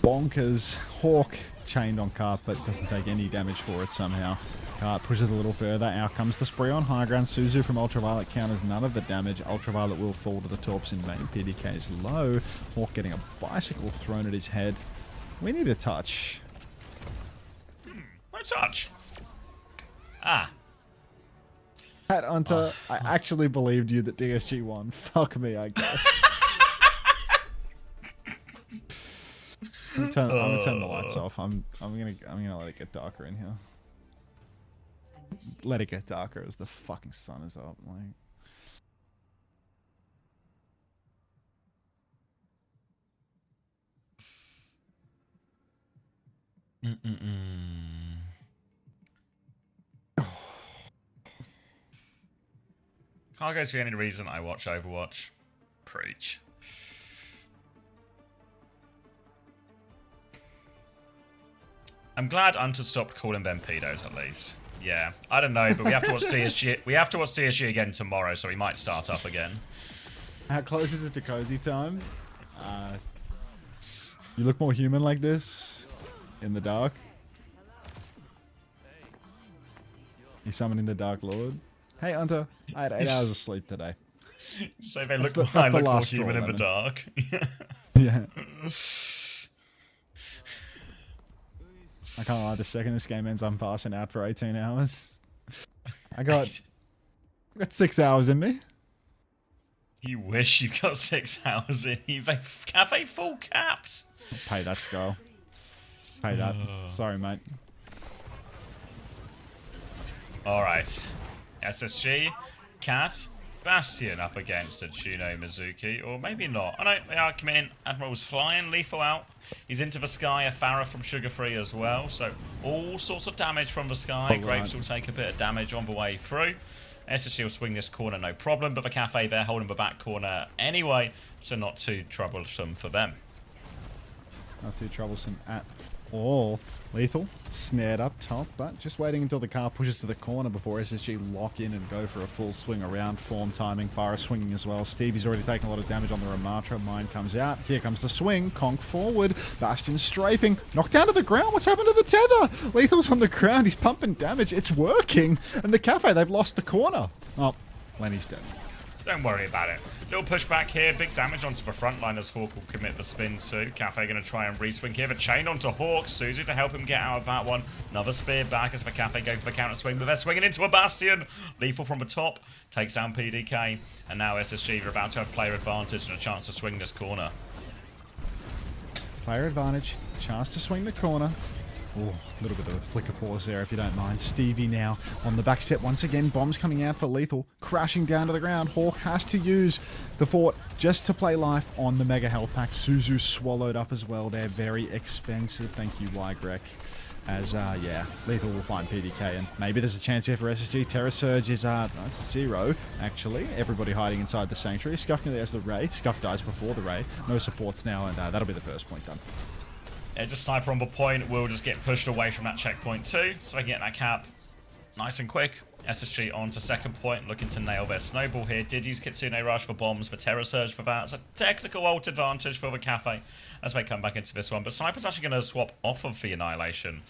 Speaker 5: bonkers. Hawk chained on Cart, but doesn't take any damage for it somehow. Cart pushes a little further. Out comes the spree on high ground. Suzu from Ultraviolet counters none of the damage. Ultraviolet will fall to the Torps in main. PDK is low. Hawk getting a bicycle thrown at his head. We need a touch.
Speaker 1: What a touch? Ah.
Speaker 5: Pat Hunter, I actually believed you that DSG won. Fuck me, I guess. I'm gonna turn the lights off. I'm gonna let it get darker in here. Let it get darker as the fucking sun is up. Like.
Speaker 1: Cargo's the only reason I watch Overwatch. Preach. I'm glad Hunter stopped calling them pedos at least. Yeah, I don't know, but we have to watch TSG. We have to watch TSG again tomorrow, so we might start up again.
Speaker 5: How close is it to cozy time? You look more human like this in the dark. You summoning the Dark Lord. Hey, Hunter. I had 8 hours of sleep today.
Speaker 1: So they look more human in the dark.
Speaker 5: Yeah. I can't lie, the second this game ends, I'm passing out for 18 hours. I got 6 hours in me.
Speaker 1: You wish you've got 6 hours in you. Cafe full capped.
Speaker 5: Pay that, Skull. Pay that. Sorry, mate.
Speaker 1: Alright. SSG, Cat, Bastion up against a Juno Mizuki, or maybe not. I know they are committing. Admiral's flying, Lethal out. He's into the sky, a Farah from Sugar Free as well. So all sorts of damage from the sky. Grapes will take a bit of damage on the way through. SSG will swing this corner, no problem, but the Cafe, they're holding the back corner anyway, so not too troublesome for them.
Speaker 5: Not too troublesome at all. Lethal, snared up top, but just waiting until the car pushes to the corner before SSG lock in and go for a full swing around. Form timing, Farah swinging as well. Stevie's already taken a lot of damage on the Ramatra. Mine comes out. Here comes the swing. Conk forward. Bastion strafing. Knocked down to the ground. What's happened to the tether? Lethal's on the ground. He's pumping damage. It's working. And the Cafe, they've lost the corner. Oh, Lenny's dead.
Speaker 1: Don't worry about it. Little pushback here, big damage onto the front line as Hawk will commit the spin too. Cafe going to try and re-swing here. The chain onto Hawk. Suzu to help him get out of that one. Another spear back as the Cafe go for the counter swing, but they're swinging into a Bastion. Lethal from the top, takes down PDK. And now SSG are about to have player advantage and a chance to swing this corner.
Speaker 5: Player advantage, chance to swing the corner. Oh, a little bit of a flicker pause there if you don't mind. Stevie now on the back step once again. Bombs coming out for Lethal. Crashing down to the ground. Hawk has to use the fort just to play life on the Mega Health Pack. Suzu swallowed up as well. They're very expensive. Thank you, Ygrek. As, yeah, Lethal will find PDK. And maybe there's a chance here for SSG. Terra Surge is, that's 0, actually. Everybody hiding inside the Sanctuary. Scuff nearly has the Ray. Scuff dies before the Ray. No supports now, and that'll be the first point done.
Speaker 1: Yeah, just Sniper on the point will just get pushed away from that checkpoint too, so they can get that cap nice and quick. SSG on to second point, looking to nail their snowball here. Did use Kitsune Rush for bombs, for Terror Surge for that. It's a technical ult advantage for the Cafe as they come back into this one. But Sniper's actually going to swap off of the Annihilation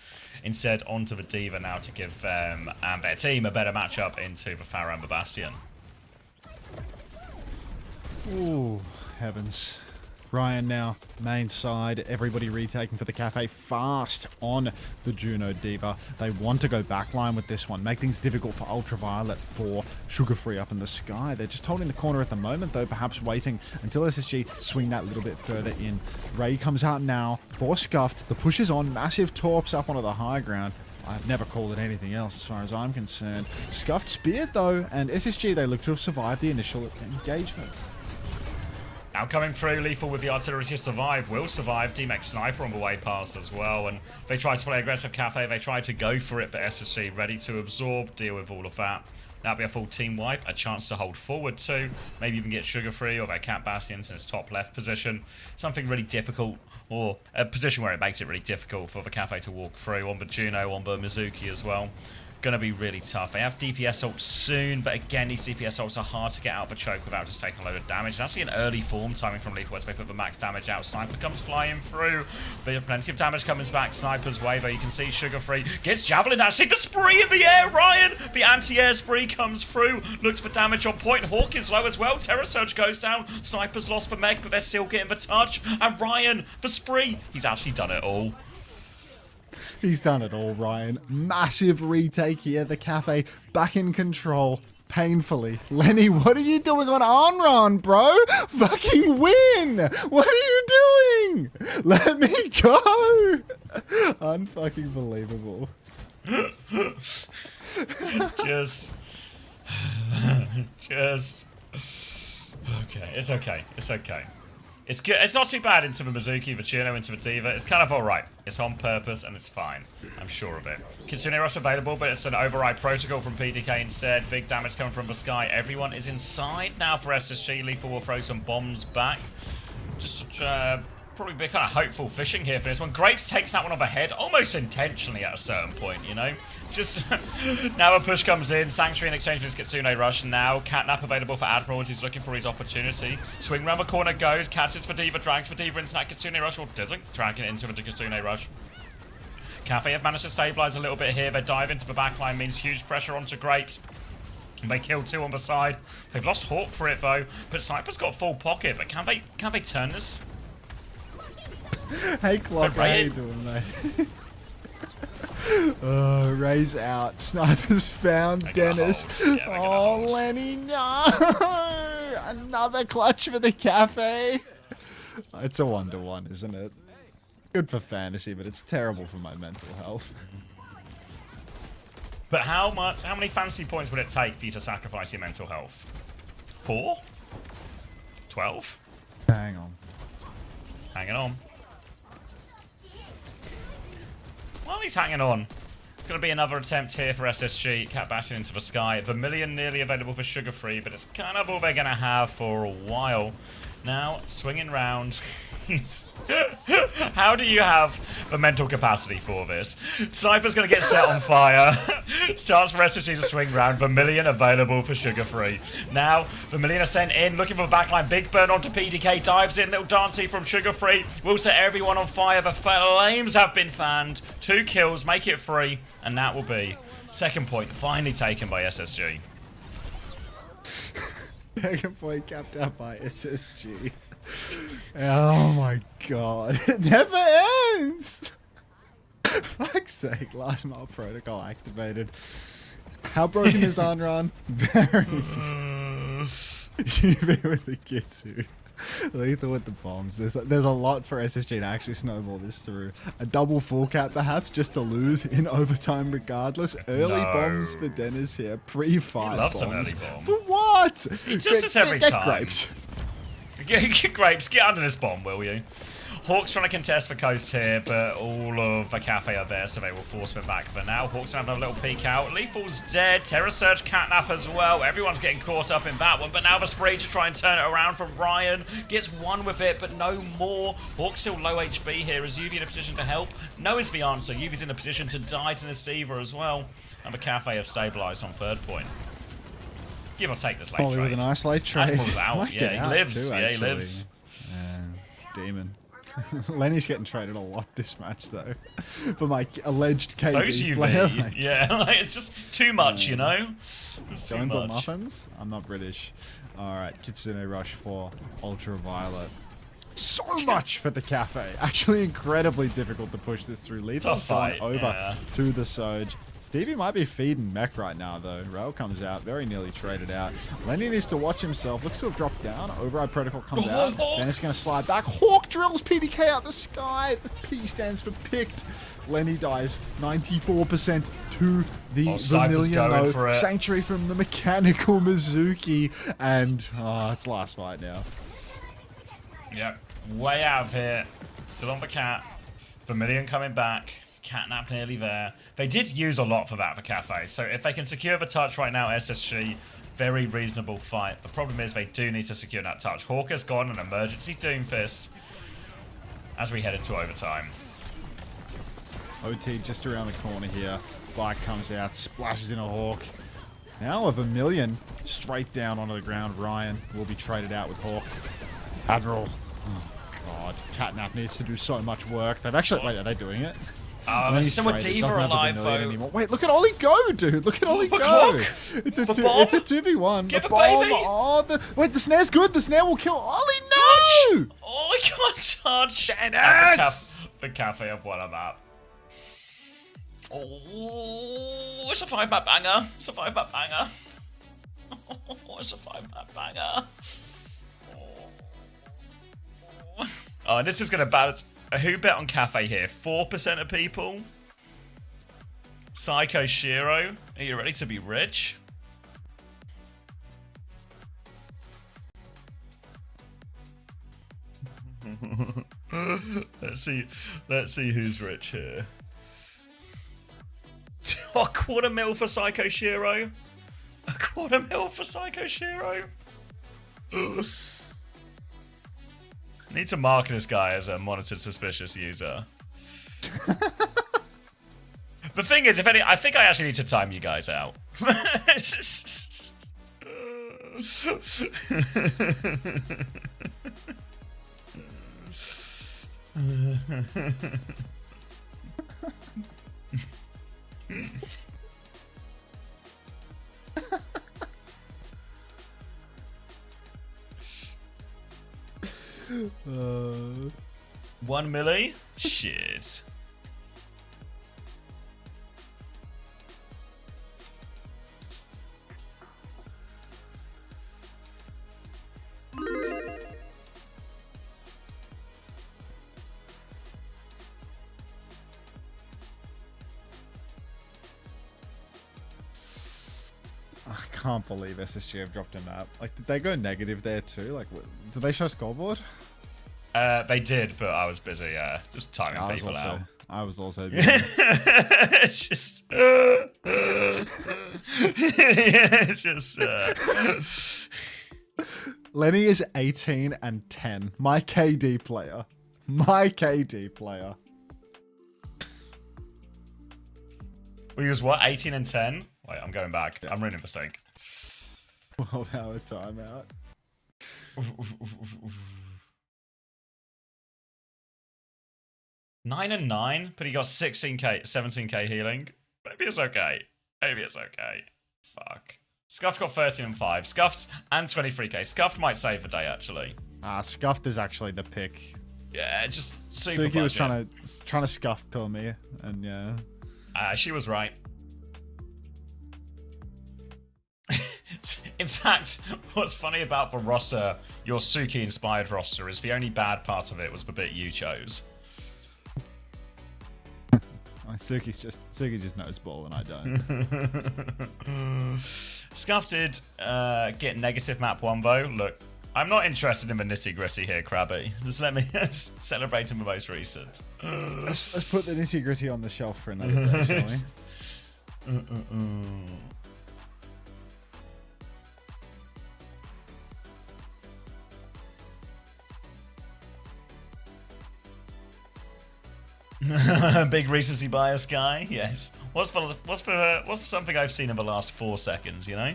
Speaker 1: instead onto the D.Va now to give them and their team a better matchup into the Pharah and the Bastion.
Speaker 5: Ooh, heavens. Ryan now, main side, everybody retaking for the Cafe, fast on the Juno D.Va. They want to go backline with this one, make things difficult for Ultraviolet, for Sugar Free up in the sky. They're just holding the corner at the moment, though, perhaps waiting until SSG swing that little bit further in. Ray comes out now for Scuffed. The push is on, massive torps up onto the high ground. I've never called it anything else as far as I'm concerned. Scuffed speared, though, and SSG, they look to have survived the initial engagement.
Speaker 1: Now coming through, Lethal with the artillery to survive, will survive. DMX Sniper on the way past as well, and they try to play aggressive Cafe, they try to go for it, but SSG ready to absorb, deal with all of that. That'll be a full team wipe, a chance to hold forward too, maybe even get Sugar Free or their Cat Bastions in its top left position. Something really difficult, or a position where it makes it really difficult for the Cafe to walk through, on the Juno, on the Mizuki as well. Going to be really tough. They have DPS ults soon, but again, these DPS ults are hard to get out of a choke without just taking a load of damage. It's actually an early form timing from Lethal as they put the max damage out. Sniper comes flying through. But plenty of damage comes back Sniper's way, though you can see Sugar Free gets Javelin actually. The spree in the air, Ryan! The anti-air spree comes through. Looks for damage on point. Hawk is low as well. Terror Surge goes down. Sniper's lost for Meg, but they're still getting the touch. And Ryan, the spree, he's actually done it all.
Speaker 5: He's done it all, Ryan. Massive retake here. The Cafe back in control. Painfully. Lenny, what are you doing on Onron, bro? Fucking win! What are you doing? Let me go! Unfucking believable.
Speaker 1: Just. Okay, it's okay. It's okay. It's good. It's not too bad into the Mizuki, the Juno, into the D.Va. It's kind of alright. It's on purpose and it's fine. I'm sure of it. Kitsune Rush available, but it's an override protocol from PDK instead. Big damage coming from the sky. Everyone is inside now for SSG. Lethal will throw some bombs back. Just to probably be kind of hopeful fishing here for this one. Grapes takes that one on the head, almost intentionally at a certain point, you know? Just now a push comes in. Sanctuary in exchange for his Kitsune Rush. Now Catnap available for Admiral as he's looking for his opportunity. Swing round the corner goes, catches for D.Va, drags for D.Va into that Kitsune Rush, or doesn't, dragging it into the Kitsune Rush. Cafe have managed to stabilize a little bit here. Their dive into the backline means huge pressure onto Grapes. They kill two on the side. They've lost Hawk for it though, but Sniper's got full pocket, but can they turn this?
Speaker 5: Hey Clock, how you doing, mate? Ray's out. Sniper's found Dennis. Oh, Lenny, no! Another clutch for the Cafe. It's a 1-to-1, isn't it? Good for fantasy, but it's terrible for my mental health.
Speaker 1: But how many fantasy points would it take for you to sacrifice your mental health? 4? 12?
Speaker 5: Hang on.
Speaker 1: Hanging on. While he's hanging on, it's going to be another attempt here for SSG. Cat Bastion into the sky. Vermilion nearly available for Sugar Free, but it's kind of all they're going to have for a while. Now, swinging round. How do you have the mental capacity for this? Sniper's going to get set on fire. Chance for SSG to swing round. Vermilion available for Sugar Free. Now, Vermilion are sent in, looking for the backline. Big burn onto PDK. Dives in. Little dancey from Sugar Free. Will set everyone on fire. The flames have been fanned. 2 kills. Make it 3. And that will be second point finally taken by SSG.
Speaker 5: Second point capped out by SSG. Oh my god. It never ends! Fuck's sake, last mile protocol activated. How broken is Donron? Very. UV with the Kitsu. Lethal with the bombs. There's a lot for SSG to actually snowball this through. A double full cap perhaps just to lose in overtime regardless. Early bombs for Dennis here. Pre-fight
Speaker 1: He loves
Speaker 5: bombs.
Speaker 1: some early bombs.
Speaker 5: For what?
Speaker 1: He does this every
Speaker 5: get
Speaker 1: time.
Speaker 5: Grapes.
Speaker 1: Get Grapes, get under this bomb, will you? Hawk's trying to contest for Coast here, but all of the Cafe are there, so they will force them back for now. Hawk's gonna have a little peek out. Lethal's dead. Terra Surge Catnap as well. Everyone's getting caught up in that one, but now the spray to try and turn it around from Ryan. Gets one with it, but no more. Hawk's still low HP here. Is Yuvi in a position to help? No is the answer. Yuvi's in a position to die to Nestiva as well. And the Cafe have stabilized on third point. Give or take this late
Speaker 5: Probably
Speaker 1: trade.
Speaker 5: with a nice late trade.
Speaker 1: Admiral's out.
Speaker 5: Might
Speaker 1: Yeah,
Speaker 5: get
Speaker 1: he
Speaker 5: out
Speaker 1: lives.
Speaker 5: too,
Speaker 1: Yeah, he
Speaker 5: actually.
Speaker 1: lives.
Speaker 5: Demon. Lenny's getting traded a lot this match, though. For my alleged KD
Speaker 1: Those UV.
Speaker 5: player. Like,
Speaker 1: Yeah, like, it's just too much, you know? It's too
Speaker 5: Jones or
Speaker 1: much.
Speaker 5: muffins? I'm not British. Alright, Kitsune Rush for Ultraviolet. So much for the Cafe. Actually incredibly difficult to push this through. Lethal's
Speaker 1: Tough
Speaker 5: gone
Speaker 1: fight,
Speaker 5: over
Speaker 1: yeah.
Speaker 5: to the Surge. Stevie might be feeding mech right now, though. Rail comes out, very nearly traded out. Lenny needs to watch himself. Looks to have dropped down. Override Protocol comes out. Then it's going to slide back. Hawk drills PDK out the sky. The P stands for picked. Lenny dies 94% to the
Speaker 1: Cypher's
Speaker 5: Vermilion,
Speaker 1: going
Speaker 5: though.
Speaker 1: for it.
Speaker 5: Sanctuary from the Mechanical Mizuki. And, it's last fight now.
Speaker 1: Yep. Way out of here. Still on the cat. Vermilion coming back. Catnap nearly there. They did use a lot for that for Cafe. So if they can secure the touch right now, SSG, very reasonable fight. The problem is they do need to secure that touch. Hawk has gone an emergency Doomfist as we head into overtime.
Speaker 5: OT just around the corner here. Bike comes out, splashes in a Hawk. Now a Vermilion straight down onto the ground. Ryan will be traded out with Hawk. Admiral. Oh, God. Catnap needs to do so much work. They've actually... Wait, are they doing it?
Speaker 1: There's still a Diva alive, though.
Speaker 5: Anymore. Wait, look at Ollie go, dude. Look at Ollie
Speaker 1: the
Speaker 5: go.
Speaker 1: clock.
Speaker 5: It's a
Speaker 1: The
Speaker 5: 2v1.
Speaker 1: Get
Speaker 5: the
Speaker 1: the
Speaker 5: bomb.
Speaker 1: baby.
Speaker 5: Oh, wait, the snare's good. The snare will kill Ollie. No!
Speaker 1: Oh, I can't touch.
Speaker 5: Dennis!
Speaker 1: The Cafe have won a map. Oh, it's a 5-map banger. It's a 5-map banger. Oh, it's a 5-map banger. Oh, and this is going to balance. Who bet on Cafe here? 4% of people. Psycho Shiro. Are you ready to be rich? Let's see who's rich here. A $250,000 for Psycho Shiro. A $250,000 for Psycho Shiro. Need to mark this guy as a monitored suspicious user. The thing is, if any, I think I actually need to time you guys out. $1 milli? Shit.
Speaker 5: I can't believe SSG have dropped a map. Like, did they go negative there too? Like, did they show scoreboard?
Speaker 1: They did, but I was busy. Just timing people out.
Speaker 5: I was also busy.
Speaker 1: It's just, it's just.
Speaker 5: Lenny is 18 and 10. My KD player. My KD player.
Speaker 1: We was what? 18 and 10? Wait, I'm going back. I'm ruining the sync.
Speaker 5: 12-hour timeout.
Speaker 1: 9 and 9, but he got 16k, 17k healing. Maybe it's okay. Maybe it's okay. Fuck. Scuffed got 13 and 5. Scuffed and 23k. Scuffed might save the day, actually.
Speaker 5: Scuffed is actually the pick.
Speaker 1: Yeah, it's just super
Speaker 5: Suki was
Speaker 1: budget.
Speaker 5: trying to scuff pill me, and yeah.
Speaker 1: She was right. In fact, what's funny about the roster, your Suki-inspired roster, is the only bad part of it was the bit you chose.
Speaker 5: Suki just knows ball and I don't.
Speaker 1: Scuffed did get negative map 1 though. Look, I'm not interested in the nitty-gritty here, Krabby. Just let me celebrate in the most recent.
Speaker 5: Let's put the nitty-gritty on the shelf for another day, shall we?
Speaker 1: Big recency bias guy, yes. What's for something I've seen in the last 4 seconds, you know?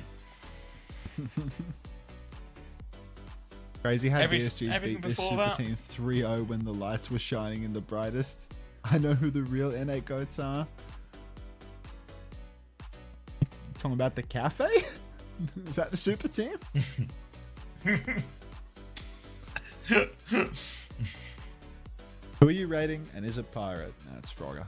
Speaker 5: Crazy how BSG
Speaker 1: everything
Speaker 5: beat this
Speaker 1: before
Speaker 5: super
Speaker 1: that?
Speaker 5: team 3-0 when the lights were shining in the brightest. I know who the real NA goats are. Talking about the cafe? Is that the super team? Who are you rating, and is it pirate? No, it's Frogger.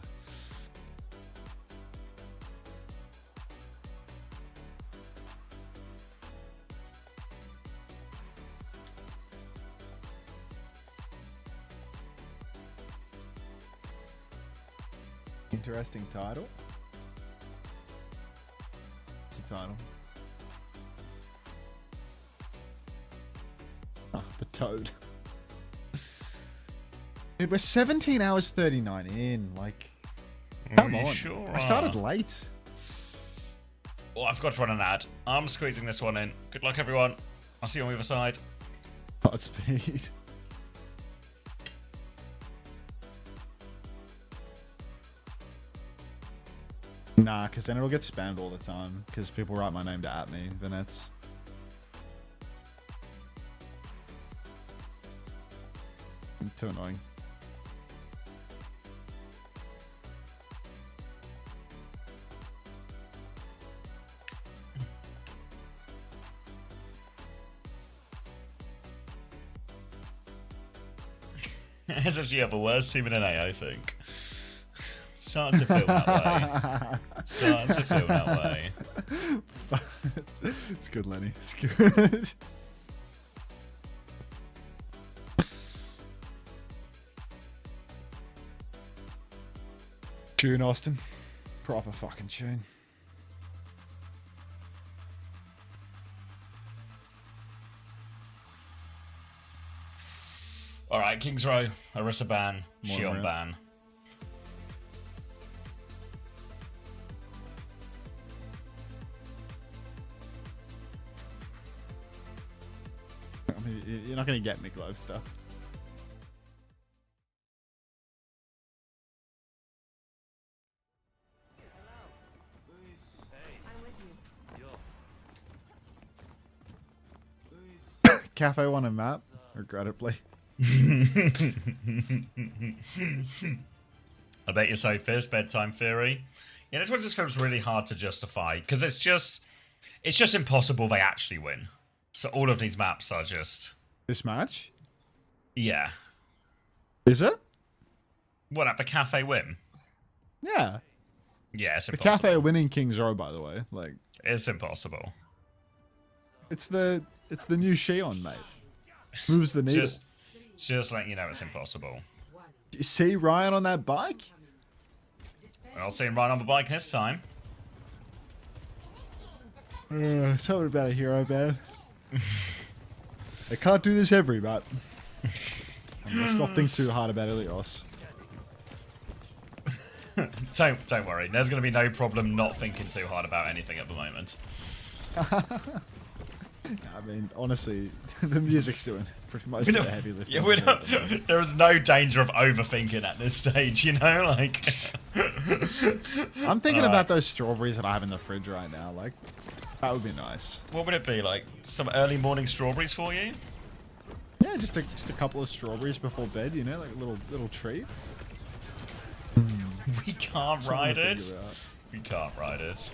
Speaker 5: Interesting title. What's the title? Oh, the toad. Dude, we're 17 hours 39 in. Like, come on.
Speaker 1: Sure
Speaker 5: I started late.
Speaker 1: Oh, I forgot to run an ad. I'm squeezing this one in. Good luck, everyone. I'll see you on the other side.
Speaker 5: Godspeed. Nah, because then it'll get spammed all the time. Because people write my name to at me. Then it's too annoying.
Speaker 1: SSG have the worst team in NA, I think. Starting to feel that way. Starting to feel that way.
Speaker 5: It's good, Lenny. It's good. Tune, Austin. Proper fucking tune.
Speaker 1: Alright, Kings Row, Orisa ban, Shion ban.
Speaker 5: I mean, you're not going to get me glove stuff. Cafe won a map, regrettably.
Speaker 1: I bet you're so fierce, bedtime theory. Yeah, this one just feels really hard to justify because it's just impossible they actually win. So all of these maps are just
Speaker 5: this match.
Speaker 1: Yeah.
Speaker 5: Is it?
Speaker 1: What at the cafe win?
Speaker 5: Yeah.
Speaker 1: Yeah, it's
Speaker 5: the
Speaker 1: impossible.
Speaker 5: cafe are winning Kings Row, by the way. Like,
Speaker 1: it's impossible.
Speaker 5: It's the new Shion, mate. Moves the needle.
Speaker 1: Just letting you know it's impossible.
Speaker 5: Do you see Ryan on that bike?
Speaker 1: I'll see him right on the bike this time.
Speaker 5: Something about a hero band. I can't do this every map. Let's not think too hard about Ilios.
Speaker 1: Don't worry. There's going to be no problem not thinking too hard about anything at the moment.
Speaker 5: I mean, honestly, the music's doing pretty much the heavy lifting.
Speaker 1: Yeah, there is no danger of overthinking at this stage, you know? Like,
Speaker 5: I'm thinking about those strawberries that I have in the fridge right now. Like, that would be nice.
Speaker 1: What would it be? Like, some early morning strawberries for you?
Speaker 5: Yeah, just a couple of strawberries before bed, you know, like a little treat.
Speaker 1: We can't ride it. We can't ride it.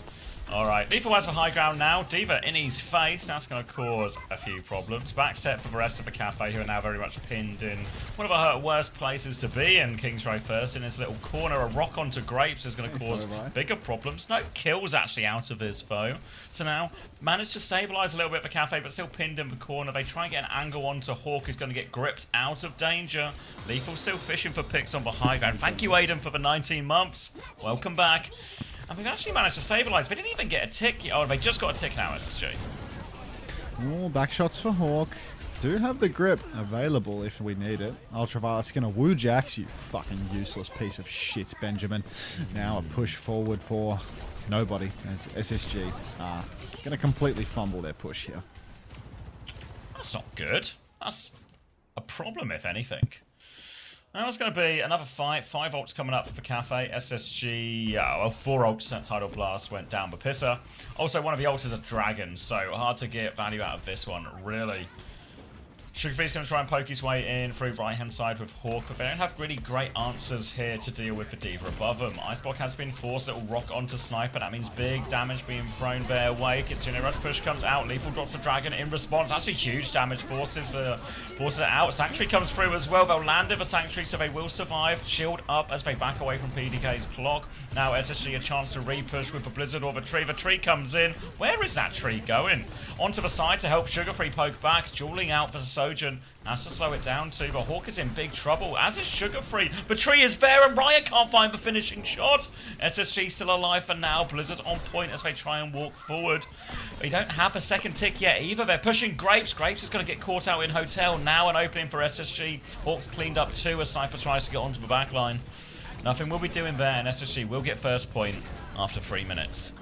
Speaker 1: Alright, Lethal has the high ground now. D.Va in his face. That's going to cause a few problems. Backstep for the rest of the cafe, who are now very much pinned in one of our worst places to be. And Kings Row first in his little corner. A rock onto Grapes is going to cause bigger problems. No kills actually out of his foe. So now, managed to stabilize a little bit for cafe, but still pinned in the corner. They try and get an angle onto Hawk, who's going to get gripped out of danger. Lethal still fishing for picks on the high ground. Thank you, Aiden, for the 19 months. Welcome back. And we've actually managed to stabilize. They didn't even get a tick. Oh, they just got a tick now, SSG.
Speaker 5: Oh, back shots for Hawk. do have the grip available if we need it. Ultraviolet's going to woo Jax, you fucking useless piece of shit, Benjamin. Now a push forward for nobody as SSG are going to completely fumble their push here.
Speaker 1: That's not good. That's a problem, if anything. Now it's going to be another fight. 5 ults coming up for Cafe. SSG, well, 4 ults. That Tidal Blast went down by Pissa. Also, one of the ults is a dragon, so hard to get value out of this one, really. Sugarfree's going to try and poke his way in through right-hand side with Hawk, but they don't have really great answers here to deal with the D.Va above them. Iceblock has been forced, little rock onto Sniper, that means big damage being thrown their way. Kitsune Rush push comes out, Lethal drops the Dragon in response, actually huge damage, forces it out. Sanctuary comes through as well, they'll land in the Sanctuary, so they will survive. Shield up as they back away from PDK's clock. Now SSG a chance to re-push with the Blizzard or the Tree. The Tree comes in, where is that Tree going? Onto the side to help Sugarfree poke back, dueling out for Sojourn. Has to slow it down too, but Hawk is in big trouble, as is Sugarfree. The Tree is there, and Riot can't find the finishing shot. SSG still alive for now. Blizzard on point as they try and walk forward. They don't have a second tick yet either. They're pushing Grapes. Grapes is going to get caught out in Hotel. Now an opening for SSG. Hawk's cleaned up too as Sniper tries to get onto the back line. Nothing will be doing there, and SSG will get first point after 3 minutes.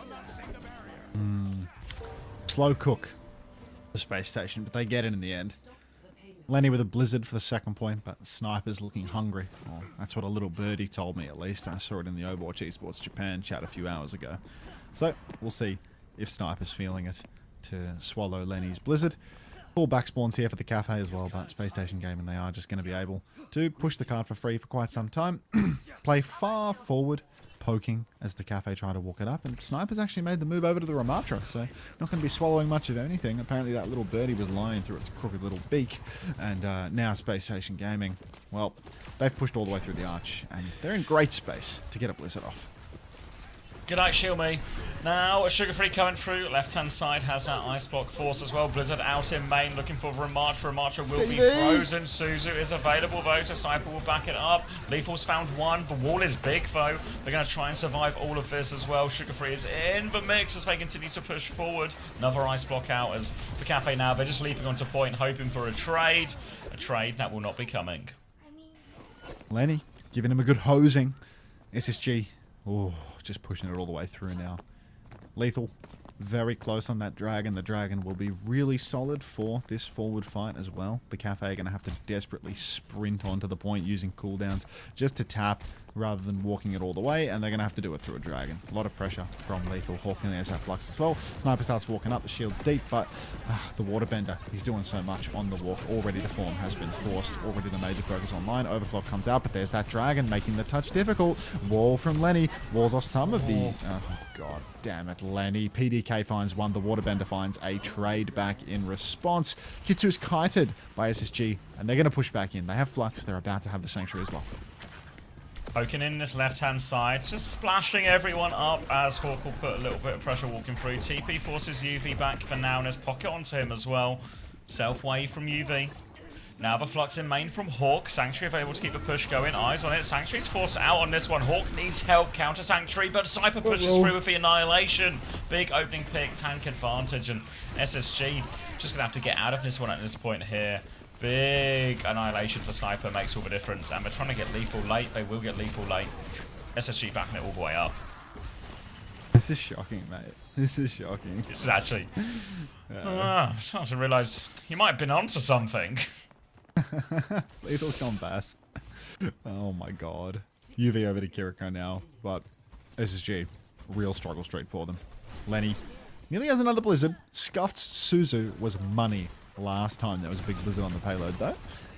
Speaker 5: Slow cook the space station, but they get it in the end. Lenny with a Blizzard for the second point, but Sniper's looking hungry. Well, that's what a little birdie told me, at least. I saw it in the OWCS Esports Japan chat a few hours ago. So, we'll see if Sniper's feeling it to swallow Lenny's Blizzard. Full back spawns here for the Cafe as well, but Space Station Gaming, they are just going to be able to push the card for free for quite some time. Play far forward, poking as the Cafe try to walk it up, and Sniper's actually made the move over to the Ramatra, so not going to be swallowing much of anything. Apparently that little birdie was lying through its crooked little beak, and now Space Station Gaming, well, they've pushed all the way through the arch, and they're in great space to get a Blizzard off.
Speaker 1: Good night, shield me. Now, Sugarfree coming through. Left-hand side has that Ice Block force as well. Blizzard out in main, looking for Ramatra. Ramatra will be frozen. Suzu is available, though, so Sniper will back it up. Lethal's found one. The wall is big, though. They're going to try and survive all of this as well. Sugarfree is in the mix as they continue to push forward. Another Ice Block out as the Cafe now, they're just leaping onto point, hoping for a trade. A trade that will not be coming.
Speaker 5: Lenny giving him a good hosing. SSG, oh, just pushing it all the way through now. Lethal, very close on that Dragon. The Dragon will be really solid for this forward fight as well. The Cafe are going to have to desperately sprint onto the point using cooldowns just to tap rather than walking it all the way, and they're going to have to do it through a Dragon. A lot of pressure from Lethal. Hawk and there's that Flux as well. Sniper starts walking up, the shield's deep, but the Waterbender, he's doing so much on the walk. Already the form has been forced. Already the major focus online. Overclock comes out, but there's that Dragon making the touch difficult. Wall from Lenny. Walls off some of the... oh, God damn it, Lenny. PDK finds one. The Waterbender finds a trade back in response. Kitsu's kited by SSG, and they're going to push back in. They have Flux. They're about to have the Sanctuary as well.
Speaker 1: Poking in this left-hand side, just splashing everyone up as Hawk will put a little bit of pressure walking through. TP forces UV back for now, and there's Pocket onto him as well. Self-wave from UV. Now the Flux in main from Hawk. Sanctuary able to keep the push going. Eyes on it. Sanctuary's forced out on this one. Hawk needs help. Counter Sanctuary, but Sniper pushes through with the Annihilation. Big opening pick, tank advantage, and SSG just going to have to get out of this one at this point here. Big Annihilation for Sniper makes all the difference, and they're trying to get lethal late. They will get lethal late. SSG backing it all the way up.
Speaker 5: This is shocking, mate. This is shocking.
Speaker 1: This is actually... I'm starting to realise you might have been onto something.
Speaker 5: Lethal's gone bass. Oh my god. UV over to Kiriko now, but SSG, real struggle straight for them. Lenny nearly has another Blizzard. Scuffed Suzu was money last time there was a big Blizzard on the payload, though.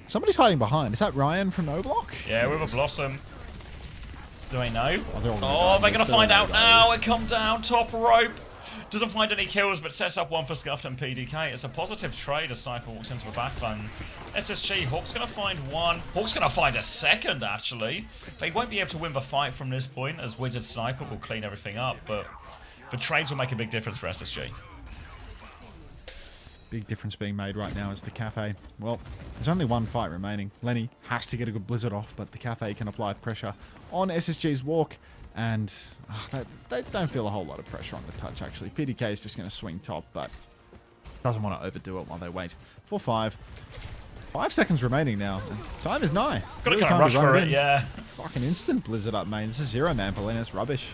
Speaker 5: Somebody's hiding behind. Is that Ryan from No Block?
Speaker 1: Yeah, with a Blossom. Do they know?
Speaker 5: Oh,
Speaker 1: they're going to find out now. It come down, top rope. Doesn't find any kills, but sets up one for Scuffed and PDK. It's a positive trade as Sniper walks into the backline. SSG, Hawk's going to find one. Hawk's going to find a second, actually. They won't be able to win the fight from this point, as Wizard Sniper will clean everything up, but the trades will make a big difference for SSG.
Speaker 5: Big difference being made right now is the Cafe. Well, there's only one fight remaining. Lenny has to get a good Blizzard off, but the Cafe can apply pressure on SSG's walk, and they don't feel a whole lot of pressure on the touch, actually. PDK is just going to swing top, but Doesn't want to overdo it while they wait. 4-5. 5 seconds remaining now. Time is nigh.
Speaker 1: Gotta
Speaker 5: Really
Speaker 1: kind of
Speaker 5: time
Speaker 1: rush
Speaker 5: to run
Speaker 1: for
Speaker 5: it
Speaker 1: it,
Speaker 5: in.
Speaker 1: yeah.
Speaker 5: Fucking instant Blizzard up, main. This is 0-man Polina. It's rubbish.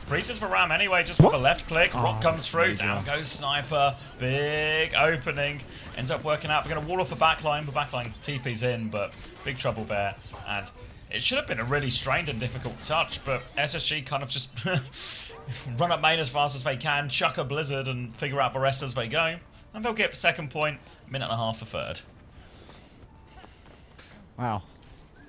Speaker 1: Reasons for Ram anyway, just with
Speaker 5: What?
Speaker 1: a left click. Rock
Speaker 5: Oh,
Speaker 1: comes through,
Speaker 5: major.
Speaker 1: down goes Sniper. Big opening. Ends up working out. We're going to wall off the backline. The backline TP's in, but big trouble there. And it should have been a really strained and difficult touch, but SSG kind of just run up main as fast as they can, chuck a Blizzard, and figure out the rest as they go. And they'll get second point, minute and a half for third.
Speaker 5: Wow.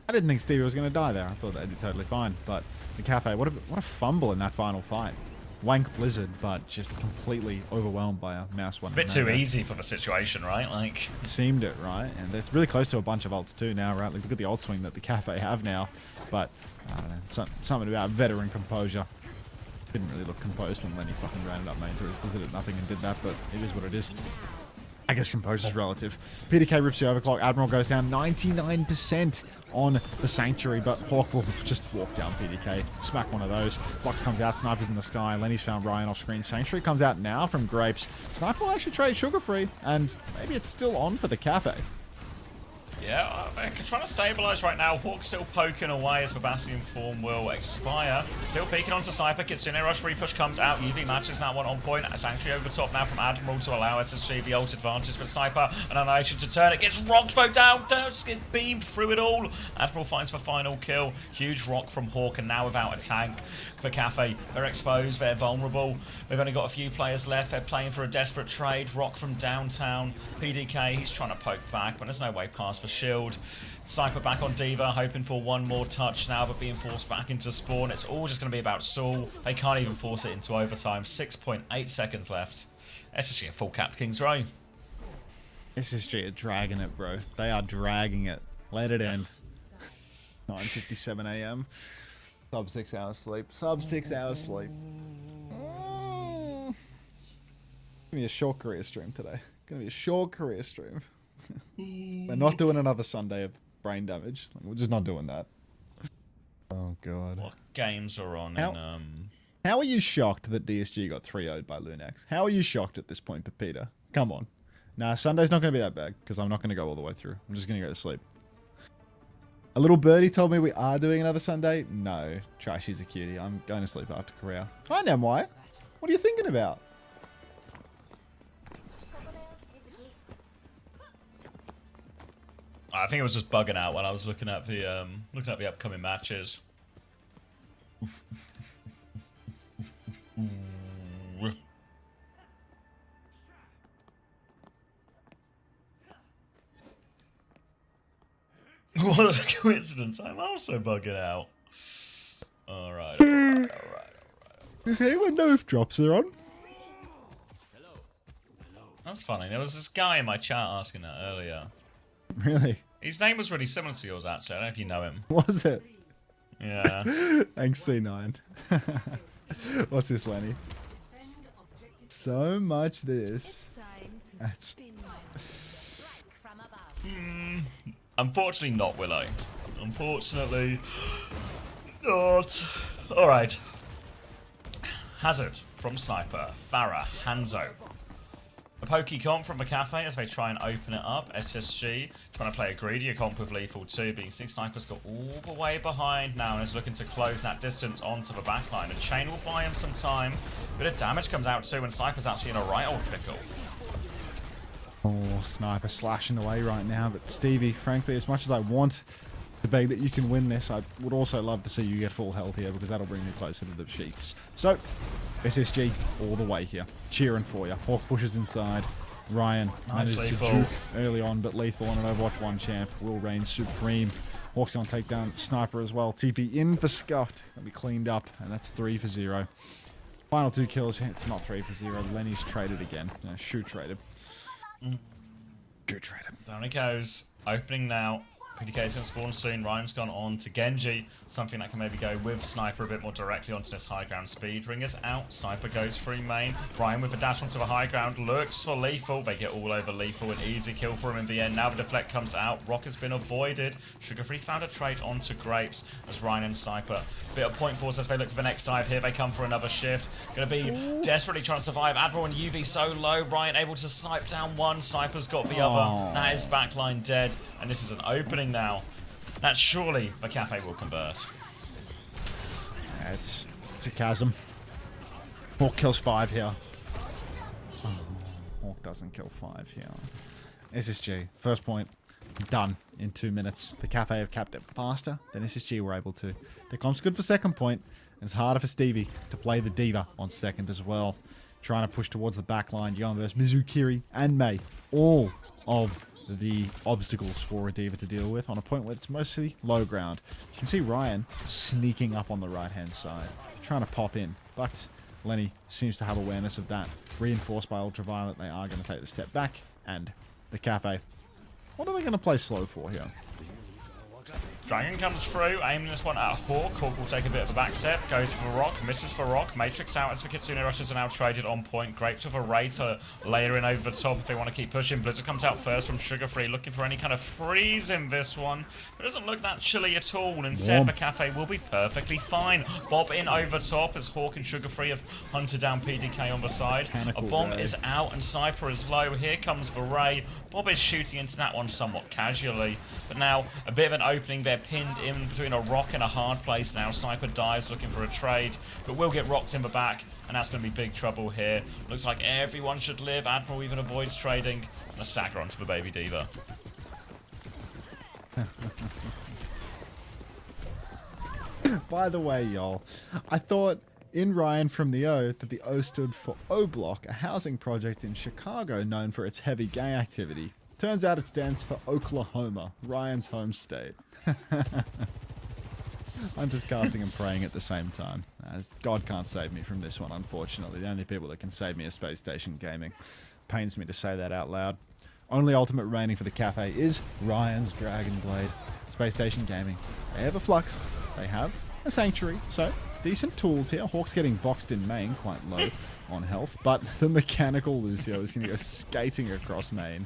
Speaker 5: I didn't think Stevie was going to die there. I thought they'd be totally fine. But the Cafe, what a fumble in that final fight. Wank Blizzard, but just completely overwhelmed by a mouse one.
Speaker 1: A bit too easy for the situation, right? Like,
Speaker 5: It seemed it, right? And they're really close to a bunch of ults too now, right? Like, look at the ult swing that the Cafe have now. But, I don't know, something about veteran composure. Didn't really look composed when Lenny fucking ran it up main to his Blizzard at nothing and did that, but it is what it is. I guess composure's relative. PDK rips the overclock. Admiral goes down 99% on the Sanctuary, but Hawk will just walk down PDK. Smack one of those. Flux comes out. Sniper's in the sky. Lenny's found Ryan off screen. Sanctuary comes out now from Grapes. Sniper will actually trade Sugar Free, and maybe it's still on for the Cafe.
Speaker 1: yeah, they're trying to stabilise right now. Hawk's still poking away as the Bastion form will expire. Still peeking onto Sniper. Kitsune Rush repush comes out. UV matches now one on point. Sanctuary over the top now from Admiral to allow SSG the ult advantage for Sniper. An Annihilation to turn. It gets rocked both down. Just gets beamed through it all. Admiral finds the final kill. Huge rock from Hawk, and now without a tank for Cafe. They're exposed. They're vulnerable. They've only got a few players left. They're playing for a desperate trade. Rock from downtown. PDK, he's trying to poke back, but there's no way past for shield. Sniper back on Diva, hoping for one more touch now, but being forced back into spawn. It's all just going to be about stall. They can't even force it into overtime. 6.8 seconds left. SSG a full cap King's Row.
Speaker 5: SSG are dragging it, bro. They are dragging it. Let it end. 9:57 a.m. Sub 6 hours sleep. Sub 6 hours sleep. Give me a short career stream today. Gonna be a short career stream. We're not doing another Sunday of brain damage. Like, we're just not doing that. Oh god.
Speaker 1: What games are on in
Speaker 5: How are you shocked that DSG got 3-0'd by Lunax? How are you shocked at this point, Pepita? Come on. Nah, Sunday's not going to be that bad, because I'm not going to go all the way through. I'm just going to go to sleep. A little birdie told me we are doing another Sunday. No, Trashy's a cutie. I'm going to sleep after Korea. Hi, Namwai. What are you thinking about?
Speaker 1: I think it was just bugging out when I was looking at the upcoming matches. What a coincidence! I'm also bugging out. All right.
Speaker 5: Does anyone know if drops are on?
Speaker 1: That's funny. There was this guy in my chat asking that earlier.
Speaker 5: Really?
Speaker 1: His name was really similar to yours, actually. I don't know if you know him.
Speaker 5: Was it?
Speaker 1: Yeah.
Speaker 5: Thanks, C9. What's this, Lenny? So much this. That's...
Speaker 1: Unfortunately not, Willow. Unfortunately not. Alright. Hazard from Sniper. Farah. Hanzo. A pokey comp from the Cafe as they try and open it up. SSG trying to play a greedier comp with Lethal 2. Being seen, Sniper's got all the way behind now and is looking to close that distance onto the backline. And Chain will buy him some time. Bit of damage comes out too, and Sniper's actually in a right old pickle.
Speaker 5: Oh, Sniper slashing away right now. But Stevie, frankly, as much as I want to beg that you can win this, I would also love to see you get full health here, because that'll bring you closer to the sheets. So, SSG all the way here. Cheering for you. Hawk pushes inside. Ryan
Speaker 1: Nice
Speaker 5: manages to
Speaker 1: Lethal.
Speaker 5: juke early on, but Lethal on an Overwatch 1 champ will reign supreme. Hawk's going to take down Sniper as well. TP in for Scuffed. That'll be cleaned up, and that's 3 for 0. Final 2 kills. It's not 3 for 0. Lenny's traded again. No, shoot traded. Shoot traded.
Speaker 1: Down it goes. Opening now. PDK is going to spawn soon. Ryan's gone on to Genji. Something that can maybe go with Sniper a bit more directly onto this high ground speed. Ring is out. Sniper goes free main. Ryan with a dash onto the high ground. Looks for Lethal. They get all over Lethal. An easy kill for him in the end. Now the deflect comes out. Rock has been avoided. Sugarfree's found a trade onto Grapes as Ryan and Sniper. Bit of point force as they look for the next dive here. They come for another shift. Going to be desperately trying to survive. Admiral and UV so low. Ryan able to snipe down one. Sniper's got the other. That is backline dead. And this is an opening now. That surely the Cafe will convert.
Speaker 5: Yeah, it's a chasm. Hawk kills 5 here. Oh, Hawk doesn't kill 5 here. SSG, first point, done in 2 minutes. The Cafe have capped it faster than SSG were able to. The comp's good for second point, and it's harder for Stevie to play the Diva on second as well. Trying to push towards the back line. Young versus Mizukiri and Mei. All of the obstacles for a Diva to deal with on a point where it's mostly low ground. You can see Ryan sneaking up on the right-hand side, trying to pop in, but Lenny seems to have awareness of that. Reinforced by Ultraviolet, they are going to take the step back, and the Cafe. What are they going to play slow for here?
Speaker 1: Dragon comes through, aiming this one at Hawk. Hawk will take a bit of a back step, goes for Rock, misses for Rock. Matrix out as the Kitsune Rushes are now traded on point. Grapes with a Ray to layer in over the top if they want to keep pushing. Blizzard comes out first from Sugarfree, looking for any kind of freeze in this one. It doesn't look that chilly at all. Instead, the Cafe will be perfectly fine. Bob in over top as Hawk and Sugarfree have hunted down PDK on the side. A bomb is out and Sniper is low. Here comes the Ray. Bob is shooting into that one somewhat casually. But now, a bit of an opening. They're pinned in between a rock and a hard place now. Sniper dives looking for a trade, but will get rocked in the back, and that's going to be big trouble here. Looks like everyone should live. Admiral even avoids trading, and a stagger onto the Baby Diva.
Speaker 5: By the way, y'all, I thought in Ryan from the O that the O stood for O Block, a housing project in Chicago known for its heavy gang activity. Turns out it stands for Oklahoma, Ryan's home state. I'm just casting and praying at the same time. God can't save me from this one, unfortunately. The only people that can save me is Space Station Gaming. Pains me to say that out loud. Only ultimate remaining for the Cafe is Ryan's Dragon Blade. Space Station Gaming. They have a Flux. They have a Sanctuary. So, decent tools here. Hawk's getting boxed in main, quite low on health, but the mechanical Lucio is going to go skating across main,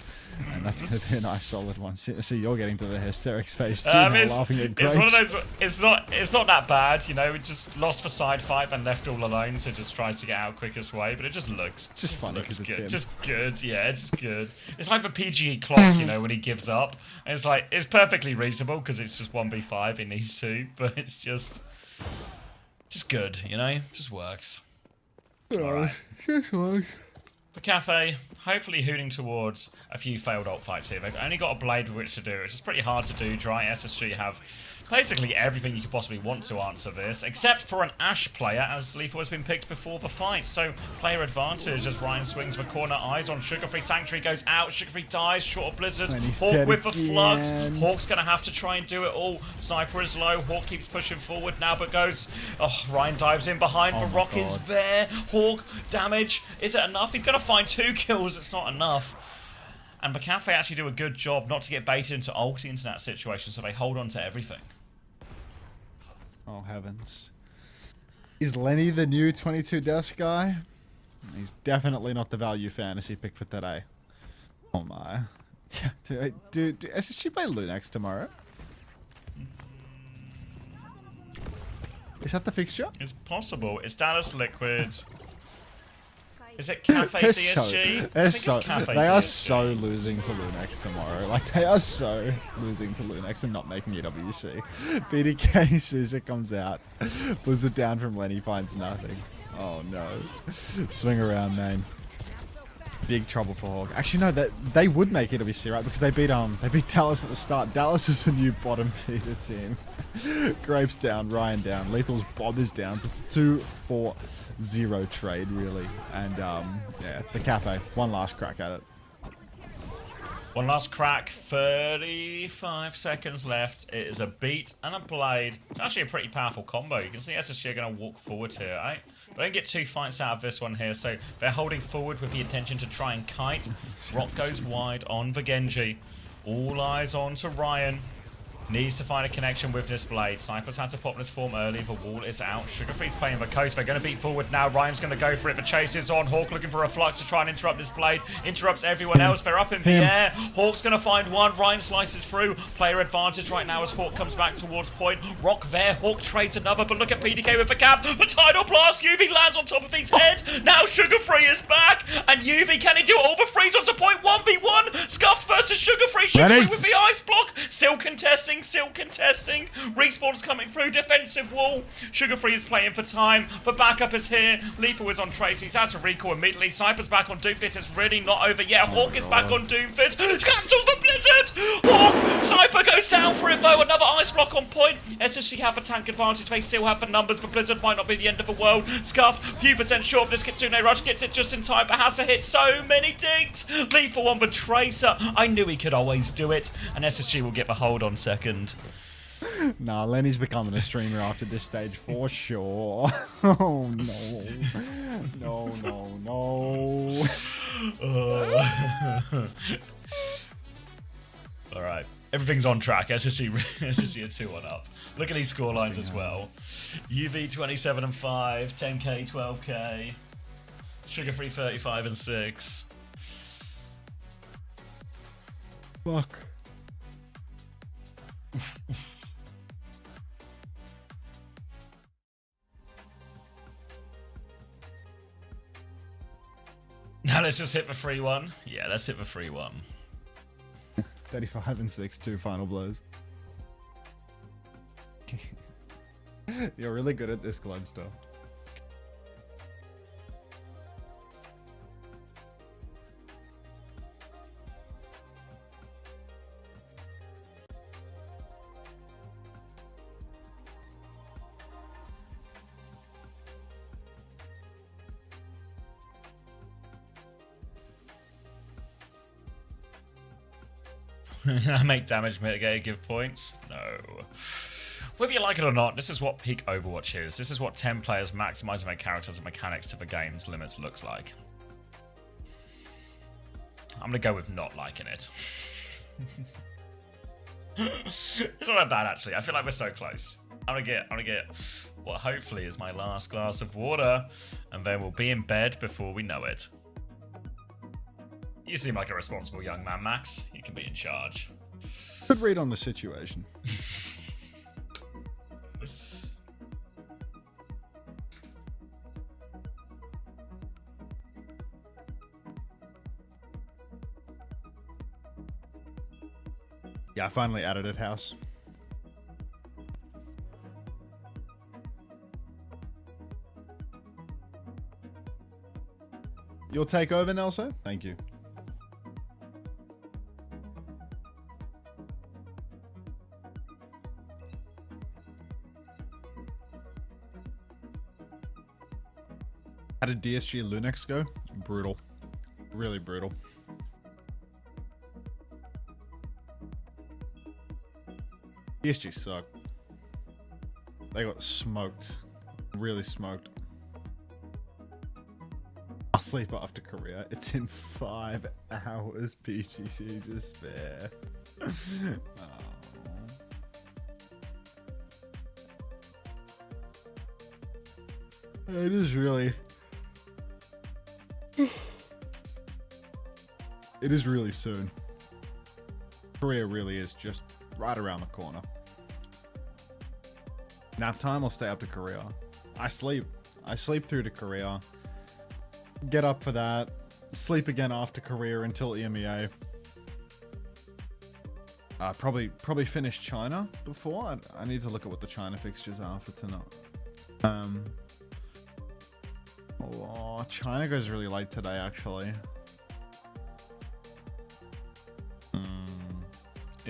Speaker 5: and that's going to be a nice solid one. So you're getting to the hysterics phase too, laughing at Grapes.
Speaker 1: It's one of those. It's not that bad, you know. We just lost for side fight and left all alone, so just tries to get out quickest way. But it just looks
Speaker 5: funny because it's him.
Speaker 1: Just good, yeah. It's good. It's like the PGE clock, you know, when he gives up, and it's like it's perfectly reasonable because it's just 1v5 in these two, but it's just good, you know. Just works. Alright. The Cafe, hopefully hooting towards a few failed ult fights here. They've only got a blade with which to do it, which is pretty hard to do. Dry SSG have basically everything you could possibly want to answer this, except for an Ashe player, as Lethal has been picked before the fight. So, player advantage as Ryan swings the corner, eyes on Sugarfree. Sanctuary goes out, Sugarfree dies, short of Blizzard. Hawk with the Flux. Hawk's going to have to try and do it all. Sniper is low, Hawk keeps pushing forward now, but goes... Oh, Ryan dives in behind, the Rock is there. Hawk, damage. Is it enough? He's going to find 2 kills, it's not enough. And the Cafe actually do a good job not to get baited into ulti into that situation, so they hold on to everything.
Speaker 5: Oh, heavens. Is Lenny the new 22 deaths guy? He's definitely not the value fantasy pick for today. Oh my. Do SSG play Lunax tomorrow? Is that the fixture?
Speaker 1: It's possible. It's Dallas Liquid. Is it Cafe DSG?
Speaker 5: They are so losing to Lunax tomorrow. Like, they are so losing to Lunax and not making OWC. BDK Sousa comes out. Blizzard down from Lenny, finds nothing. Oh no. Swing around, man. Big trouble for Hawk. Actually, no, they would make OWC, right? Because they beat Dallas at the start. Dallas is the new bottom feeder team. Grapes down, Ryan down, Lethal's Bob is down. So it's a 2-4-0 trade, really. And yeah, the Cafe, one last crack at it.
Speaker 1: One last crack, 35 seconds left. It is a beat and a blade. It's actually a pretty powerful combo. You can see SSG are going to walk forward here, right? They don't get 2 fights out of this one here, so they're holding forward with the intention to try and kite. Rock goes wide on the Genji. All eyes on to Ryan. Needs to find a connection with this blade. Sniper's had to pop this form early. The wall is out. Sugarfree's playing the coast. They're going to beat forward now. Rhyme's going to go for it. The chase is on. Hawk looking for a flux to try and interrupt this blade. Interrupts everyone else. They're up in the air. Hawk's going to find one. Rhyme slices through. Player advantage right now as Hawk comes back towards point. Rock there. Hawk trades another, but look at PDK with the cap. The tidal blast. UV lands on top of his head. Now Sugarfree is back. And UV, can he do it? All the freeze onto point. 1v1. Scuff versus Sugarfree. Sugarfree with the ice block. Still contesting. Respawn's coming through. Defensive wall. Sugarfree is playing for time. The backup is here. Lethal is on Trace. He's out to recall immediately. Sniper's back on Doomfist. It's really not over yet. Hawk is back on Doomfist. Cancels the blizzard. Hawk. Sniper goes down for it though. Another ice block on point. SSG have a tank advantage. They still have the numbers. But blizzard might not be the end of the world. Scuffed. Few percent short of this Kitsune Rush. Gets it just in time. But has to hit so many dinks. Lethal on the Tracer. I knew he could always do it. And SSG will get the hold on second.
Speaker 5: Nah, Lenny's becoming a streamer after this stage for sure. Oh no. No.
Speaker 1: Alright. Everything's on track. SSG are 2-1 up. Look at these scorelines as well. UV 27 and 5, 10k, 12k. Sugarfree 35 and 6.
Speaker 5: Fuck.
Speaker 1: Now let's just hit the free one. Yeah, let's hit the free one.
Speaker 5: 35 and 6, 2 final blows. You're really good at this globe stuff.
Speaker 1: I make damage mitigate, give points? No. Whether you like it or not, this is what peak Overwatch is. This is what 10 players maximizing their characters and mechanics to the game's limits looks like. I'm gonna go with not liking it. It's not that bad actually. I feel like we're so close. I'm gonna get what hopefully is my last glass of water, and then we'll be in bed before we know it. You seem like a responsible young man, Max. You can be in charge.
Speaker 5: Good read on the situation. Yeah, I finally added it, house. You'll take over, Nelson? Thank you. How did DSG Linux go? Brutal. Really brutal. DSG sucked. They got smoked. Really smoked. I'll sleep after Korea. It's in 5 hours. PGC despair. It is really... It is really soon. Korea really is just right around the corner. Nap time, I'll stay up to Korea. I sleep through to Korea. Get up for that. Sleep again after Korea until EMEA. Probably finish China before. I need to look at what the China fixtures are for tonight. Oh, China goes really late today, actually.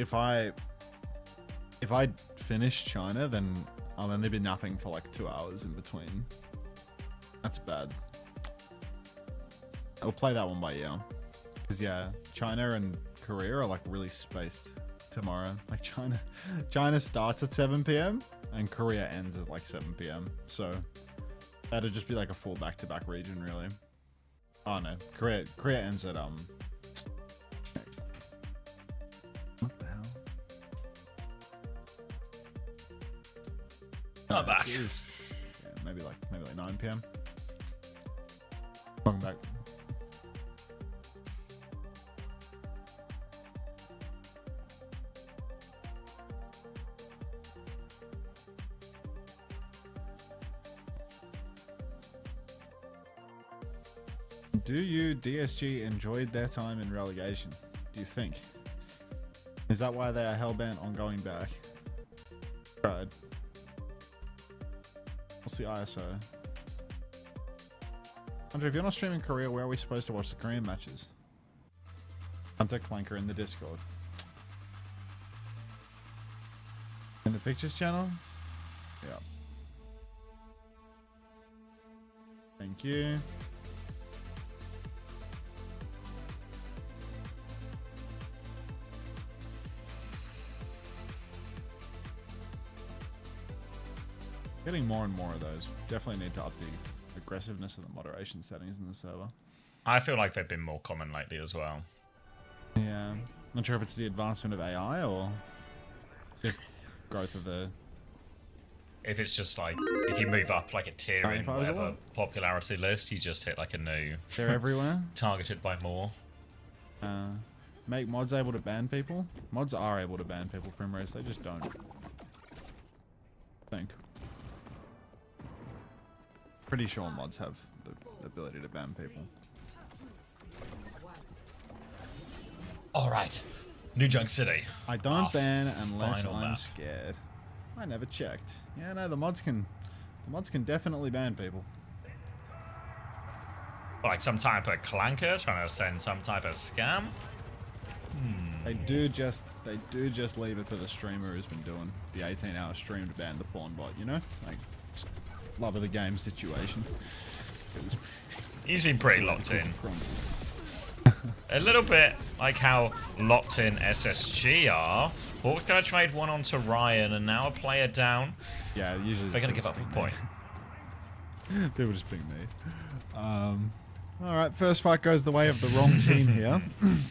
Speaker 5: If I finish China, then I'll only be napping for like 2 hours in between. That's bad. I'll play that one by ear. Because yeah, China and Korea are like really spaced tomorrow. Like China starts at 7 p.m. and Korea ends at like 7 p.m. So that'd just be like a full back-to-back region, really. Oh no, Korea ends at what the hell?
Speaker 1: I'm back.
Speaker 5: Geez. Yeah, maybe like 9 p.m. Welcome back. Do you DSG enjoyed their time in relegation? Do you think? Is that why they are hellbent on going back? Right. What's the ISO? Andre, if you're not streaming Korea, where are we supposed to watch the Korean matches? Hunter Clanker in the Discord. In the Pictures channel? Yeah. Thank you. Getting more and more of those. Definitely need to up the aggressiveness of the moderation settings in the server.
Speaker 1: I feel like they've been more common lately as well.
Speaker 5: Yeah. Not sure if it's the advancement of AI or just growth of the...
Speaker 1: If it's just like, if you move up like a tier in
Speaker 5: if I was
Speaker 1: whatever
Speaker 5: aware.
Speaker 1: popularity list, you just hit like a new...
Speaker 5: They're everywhere.
Speaker 1: Targeted by more.
Speaker 5: Make mods able to ban people? Mods are able to ban people, Primrose. They just don't. I think. Pretty sure mods have the ability to ban people.
Speaker 1: Alright. New Junk City.
Speaker 5: I don't ban unless
Speaker 1: final
Speaker 5: I'm
Speaker 1: map.
Speaker 5: scared. I never checked. Yeah, no, the mods can definitely ban people.
Speaker 1: Like some type of clanker trying to send some type of scam?
Speaker 5: They do just leave it for the streamer who's been doing the 18-hour stream to ban the porn bot, you know? Like, just love of the game situation.
Speaker 1: You seem pretty locked in. A little bit like how locked in SSG are. Hawk's going to trade one onto Ryan and now a player down.
Speaker 5: Yeah, usually
Speaker 1: they're going to give up a point.
Speaker 5: People just ping me. Alright, first fight goes the way of the wrong team here.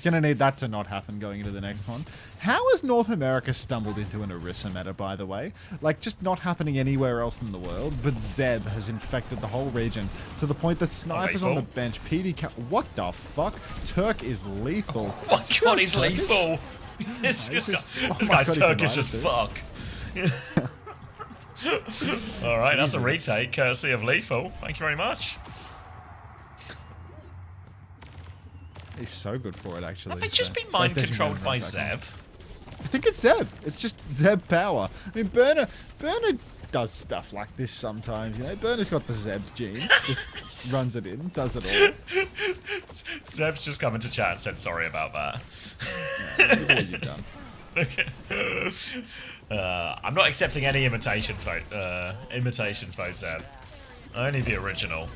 Speaker 5: Gonna need that to not happen going into the next one. How has North America stumbled into an Orisa meta, by the way? Like, just not happening anywhere else in the world, but Zeb has infected the whole region to the point that Sniper's on the bench. PDK... What the fuck? Turk is lethal.
Speaker 1: Oh my god, he's lethal! This guy's Turkish as fuck. Alright, that's a retake, courtesy of Lethal. Thank you very much.
Speaker 5: He's so good for it, actually.
Speaker 1: Have they just been mind controlled by Zeb?
Speaker 5: I think it's Zeb. It's just Zeb power. I mean, Burner does stuff like this sometimes, you know. Burner's got the Zeb gene. Just runs it in, does it all.
Speaker 1: Zeb's just come into chat and said sorry about that.
Speaker 5: Yeah, what you've done.
Speaker 1: Okay. I'm not accepting any imitations, Zeb. Only the original.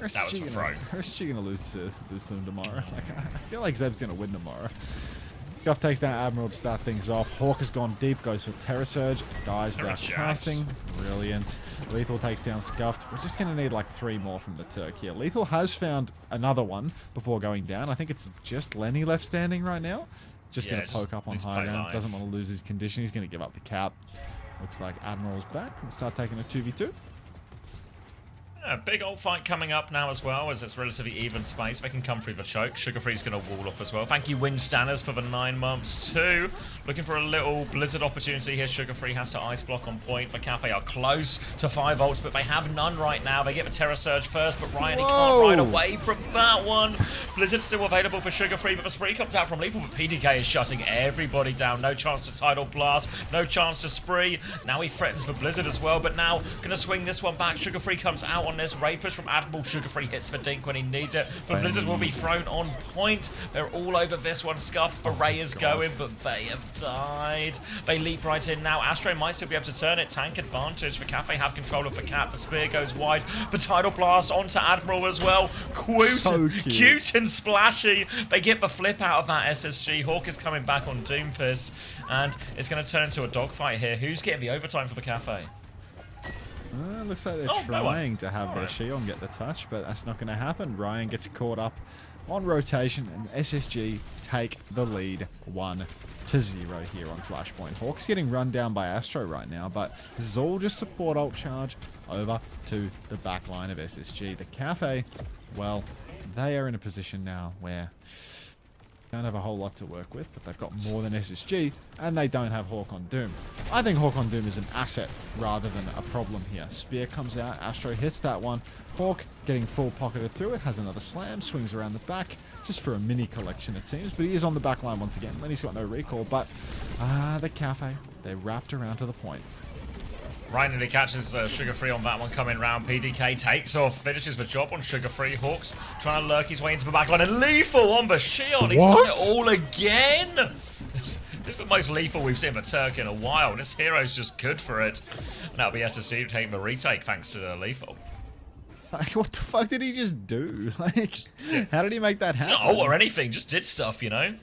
Speaker 1: That was for throw.
Speaker 5: RSG gonna lose to them tomorrow. Like, I feel like Zeb's gonna win tomorrow. Guff takes down Admiral to start things off. Hawk has gone deep, goes for Terror Surge, dies without casting. Brilliant. Lethal takes down Scuffed. We're just gonna need like 3 more from the Turk here. Lethal has found another one before going down. I think it's just Lenny left standing right now. Just gonna poke up on high ground. Doesn't want to lose his condition. He's gonna give up the cap. Looks like Admiral's back. We'll start taking a 2v2.
Speaker 1: A big old fight coming up now as well, as it's relatively even space. They can come through the choke. Sugarfree's going to wall off as well. Thank you, Windstanners, for the 9 months too. Looking for a little Blizzard opportunity here. Sugarfree has to ice block on point. The Cafe are close to 5 ults, but they have none right now. They get the Terror Surge first, but Ryan, he can't ride away from that one. Blizzard's still available for Sugarfree, but the spree comes out from Lethal, but PDK is shutting everybody down. No chance to Tidal Blast, no chance to spree. Now he threatens the Blizzard as well, but now going to swing this one back. Sugarfree comes out on this. Ray push from Admiral. Sugarfree hits the dink when he needs it, but Blizzard will be thrown on point. They're all over this one. Scuffed, the Ray is going, but they have died. They leap right in now. Astro might still be able to turn it. Tank advantage for Cafe, have control of the cap. The spear goes wide. The Tidal Blast onto Admiral as well. Cute and splashy. They get the flip out of that SSG. Hawk is coming back on Doomfist, and it's going to turn into a dogfight here. Who's getting the overtime for the Cafe?
Speaker 5: Looks like they're
Speaker 1: Oh, no one.
Speaker 5: trying to have their
Speaker 1: Alright.
Speaker 5: Shion get the touch, but that's not going to happen. Ryan gets caught up on rotation, and SSG take the lead 1-0 here on Flashpoint. Hawk's getting run down by Astro right now, but this is all just support ult charge over to the back line of SSG. The Cafe, well, they are in a position now where they don't have a whole lot to work with, but they've got more than SSG, and they don't have Hawk on Doom. I think Hawk on Doom is an asset rather than a problem here. Spear comes out, Astro hits that one. Hawk getting full pocketed through it, has another slam, swings around the back, just for a mini collection it seems, but he is on the back line once again. Lenny's got no recall, but the Cafe, they're wrapped around to the point.
Speaker 1: Ryan nearly catches Sugar Free on that one coming round. PDK takes off, finishes the job on Sugar Free. Hawks trying to lurk his way into the backline, and lethal on the Shion. He's done it all again. This is the most lethal we've seen the Turk in a while. This hero's just good for it. And that'll be SSG taking the retake thanks to lethal.
Speaker 5: Like, what the fuck did he just do? Like, how did he make that happen?
Speaker 1: Not ult or anything, just did stuff, you know?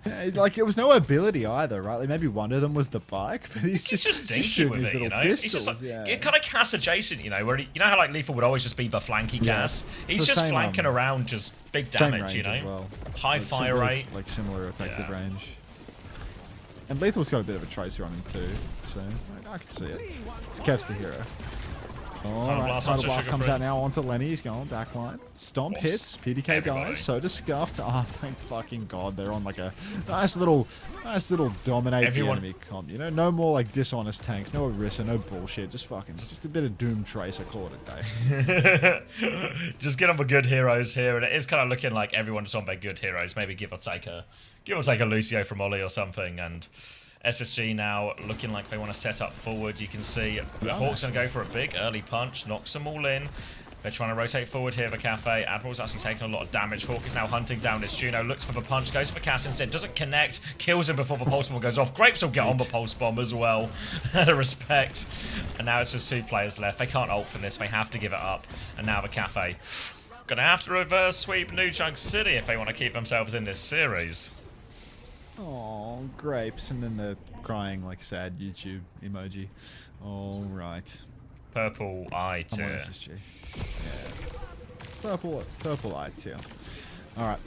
Speaker 5: Yeah, like, it was no ability either, right? Like, maybe one of them was the bike, but he's just
Speaker 1: dinky
Speaker 5: shooting
Speaker 1: with
Speaker 5: his
Speaker 1: it,
Speaker 5: little
Speaker 1: you know?
Speaker 5: pistols.
Speaker 1: He's just like,
Speaker 5: yeah.
Speaker 1: it's kind of Cass adjacent, you know, where you know how like lethal would always just be the flanky gas. He's
Speaker 5: the
Speaker 1: just
Speaker 5: same,
Speaker 1: flanking around, just big
Speaker 5: same
Speaker 1: damage, you know.
Speaker 5: range as well.
Speaker 1: High
Speaker 5: Like,
Speaker 1: fire
Speaker 5: similar-
Speaker 1: rate,
Speaker 5: like similar effective
Speaker 1: Yeah.
Speaker 5: range. And Lethal's got a bit of a tracer on him too, so I can see it. It's Kev's the hero. Alright,
Speaker 1: Blast
Speaker 5: Tidal
Speaker 1: onto
Speaker 5: Blast
Speaker 1: Sugar
Speaker 5: comes
Speaker 1: Free.
Speaker 5: out now onto Lenny. He's going backline. Stomp
Speaker 1: Boss.
Speaker 5: hits. PDK
Speaker 1: Everybody.
Speaker 5: dies. So does Scuffed. Oh, thank fucking God. They're on like a nice little dominate
Speaker 1: Everyone-
Speaker 5: the enemy comp. You know, no more like dishonest tanks. No Orisa, no bullshit. Just a bit of Doom Tracer. Call it a day.
Speaker 1: just get on the good heroes here, and it is kind of looking like everyone's on their good heroes. Maybe give or take a Lucio from Ollie or something, and SSG now looking like they want to set up forward. You can see the Hawks going to go for a big early punch, knocks them all in. They're trying to rotate forward here, the Cafe. Admiral's actually taking a lot of damage. Hawk is now hunting down his Juno, looks for the punch, goes for the Cass instead, doesn't connect, kills him before the pulse bomb goes off. Grapes will get on the pulse bomb as well, out of respect. And now it's just 2 players left. They can't ult from this, they have to give it up. And now the Cafe gonna have to reverse sweep New Chunk City if they want to keep themselves in this series.
Speaker 5: Oh, grapes, and then the crying like sad YouTube emoji. All right.
Speaker 1: Purple eye
Speaker 5: I'm on
Speaker 1: tier.
Speaker 5: SSG. Yeah. Purple eye tier. All right.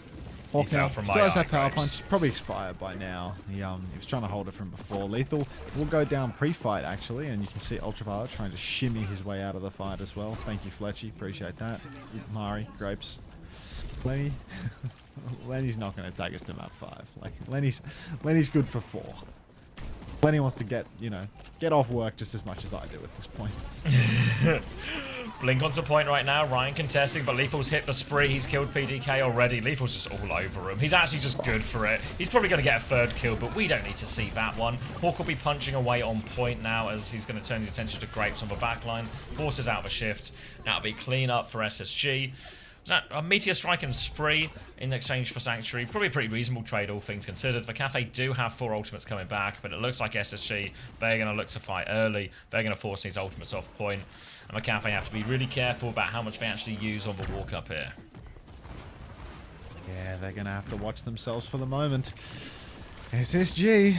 Speaker 5: Hawk
Speaker 1: fell
Speaker 5: now
Speaker 1: from
Speaker 5: still
Speaker 1: my
Speaker 5: has
Speaker 1: eye,
Speaker 5: that power
Speaker 1: Grapes.
Speaker 5: punch. Probably expired by now. He was trying to hold it from before. Lethal will go down pre-fight actually, and you can see Ultraviolet trying to shimmy his way out of the fight as well. Thank you, Fletchy. Appreciate that. Mari, Grapes, Lenny. Lenny's not going to take us to map 5. Like Lenny's good for 4. Lenny wants to get off work just as much as I do at this point.
Speaker 1: Blink onto point right now. Ryan contesting, but Lethal's hit the spree. He's killed PDK already. Lethal's just all over him. He's actually just good for it. He's probably going to get a 3rd kill, but we don't need to see that one. Hawk will be punching away on point now as he's going to turn his attention to Grapes on the backline. Forces out the shift. That'll be clean up for SSG. Was that a Meteor Strike and Spree in exchange for Sanctuary? Probably a pretty reasonable trade, all things considered. The Cafe do have 4 ultimates coming back, but it looks like SSG, they're going to look to fight early. They're going to force these ultimates off point. And the Cafe have to be really careful about how much they actually use on the walk up here.
Speaker 5: Yeah, they're going to have to watch themselves for the moment. SSG.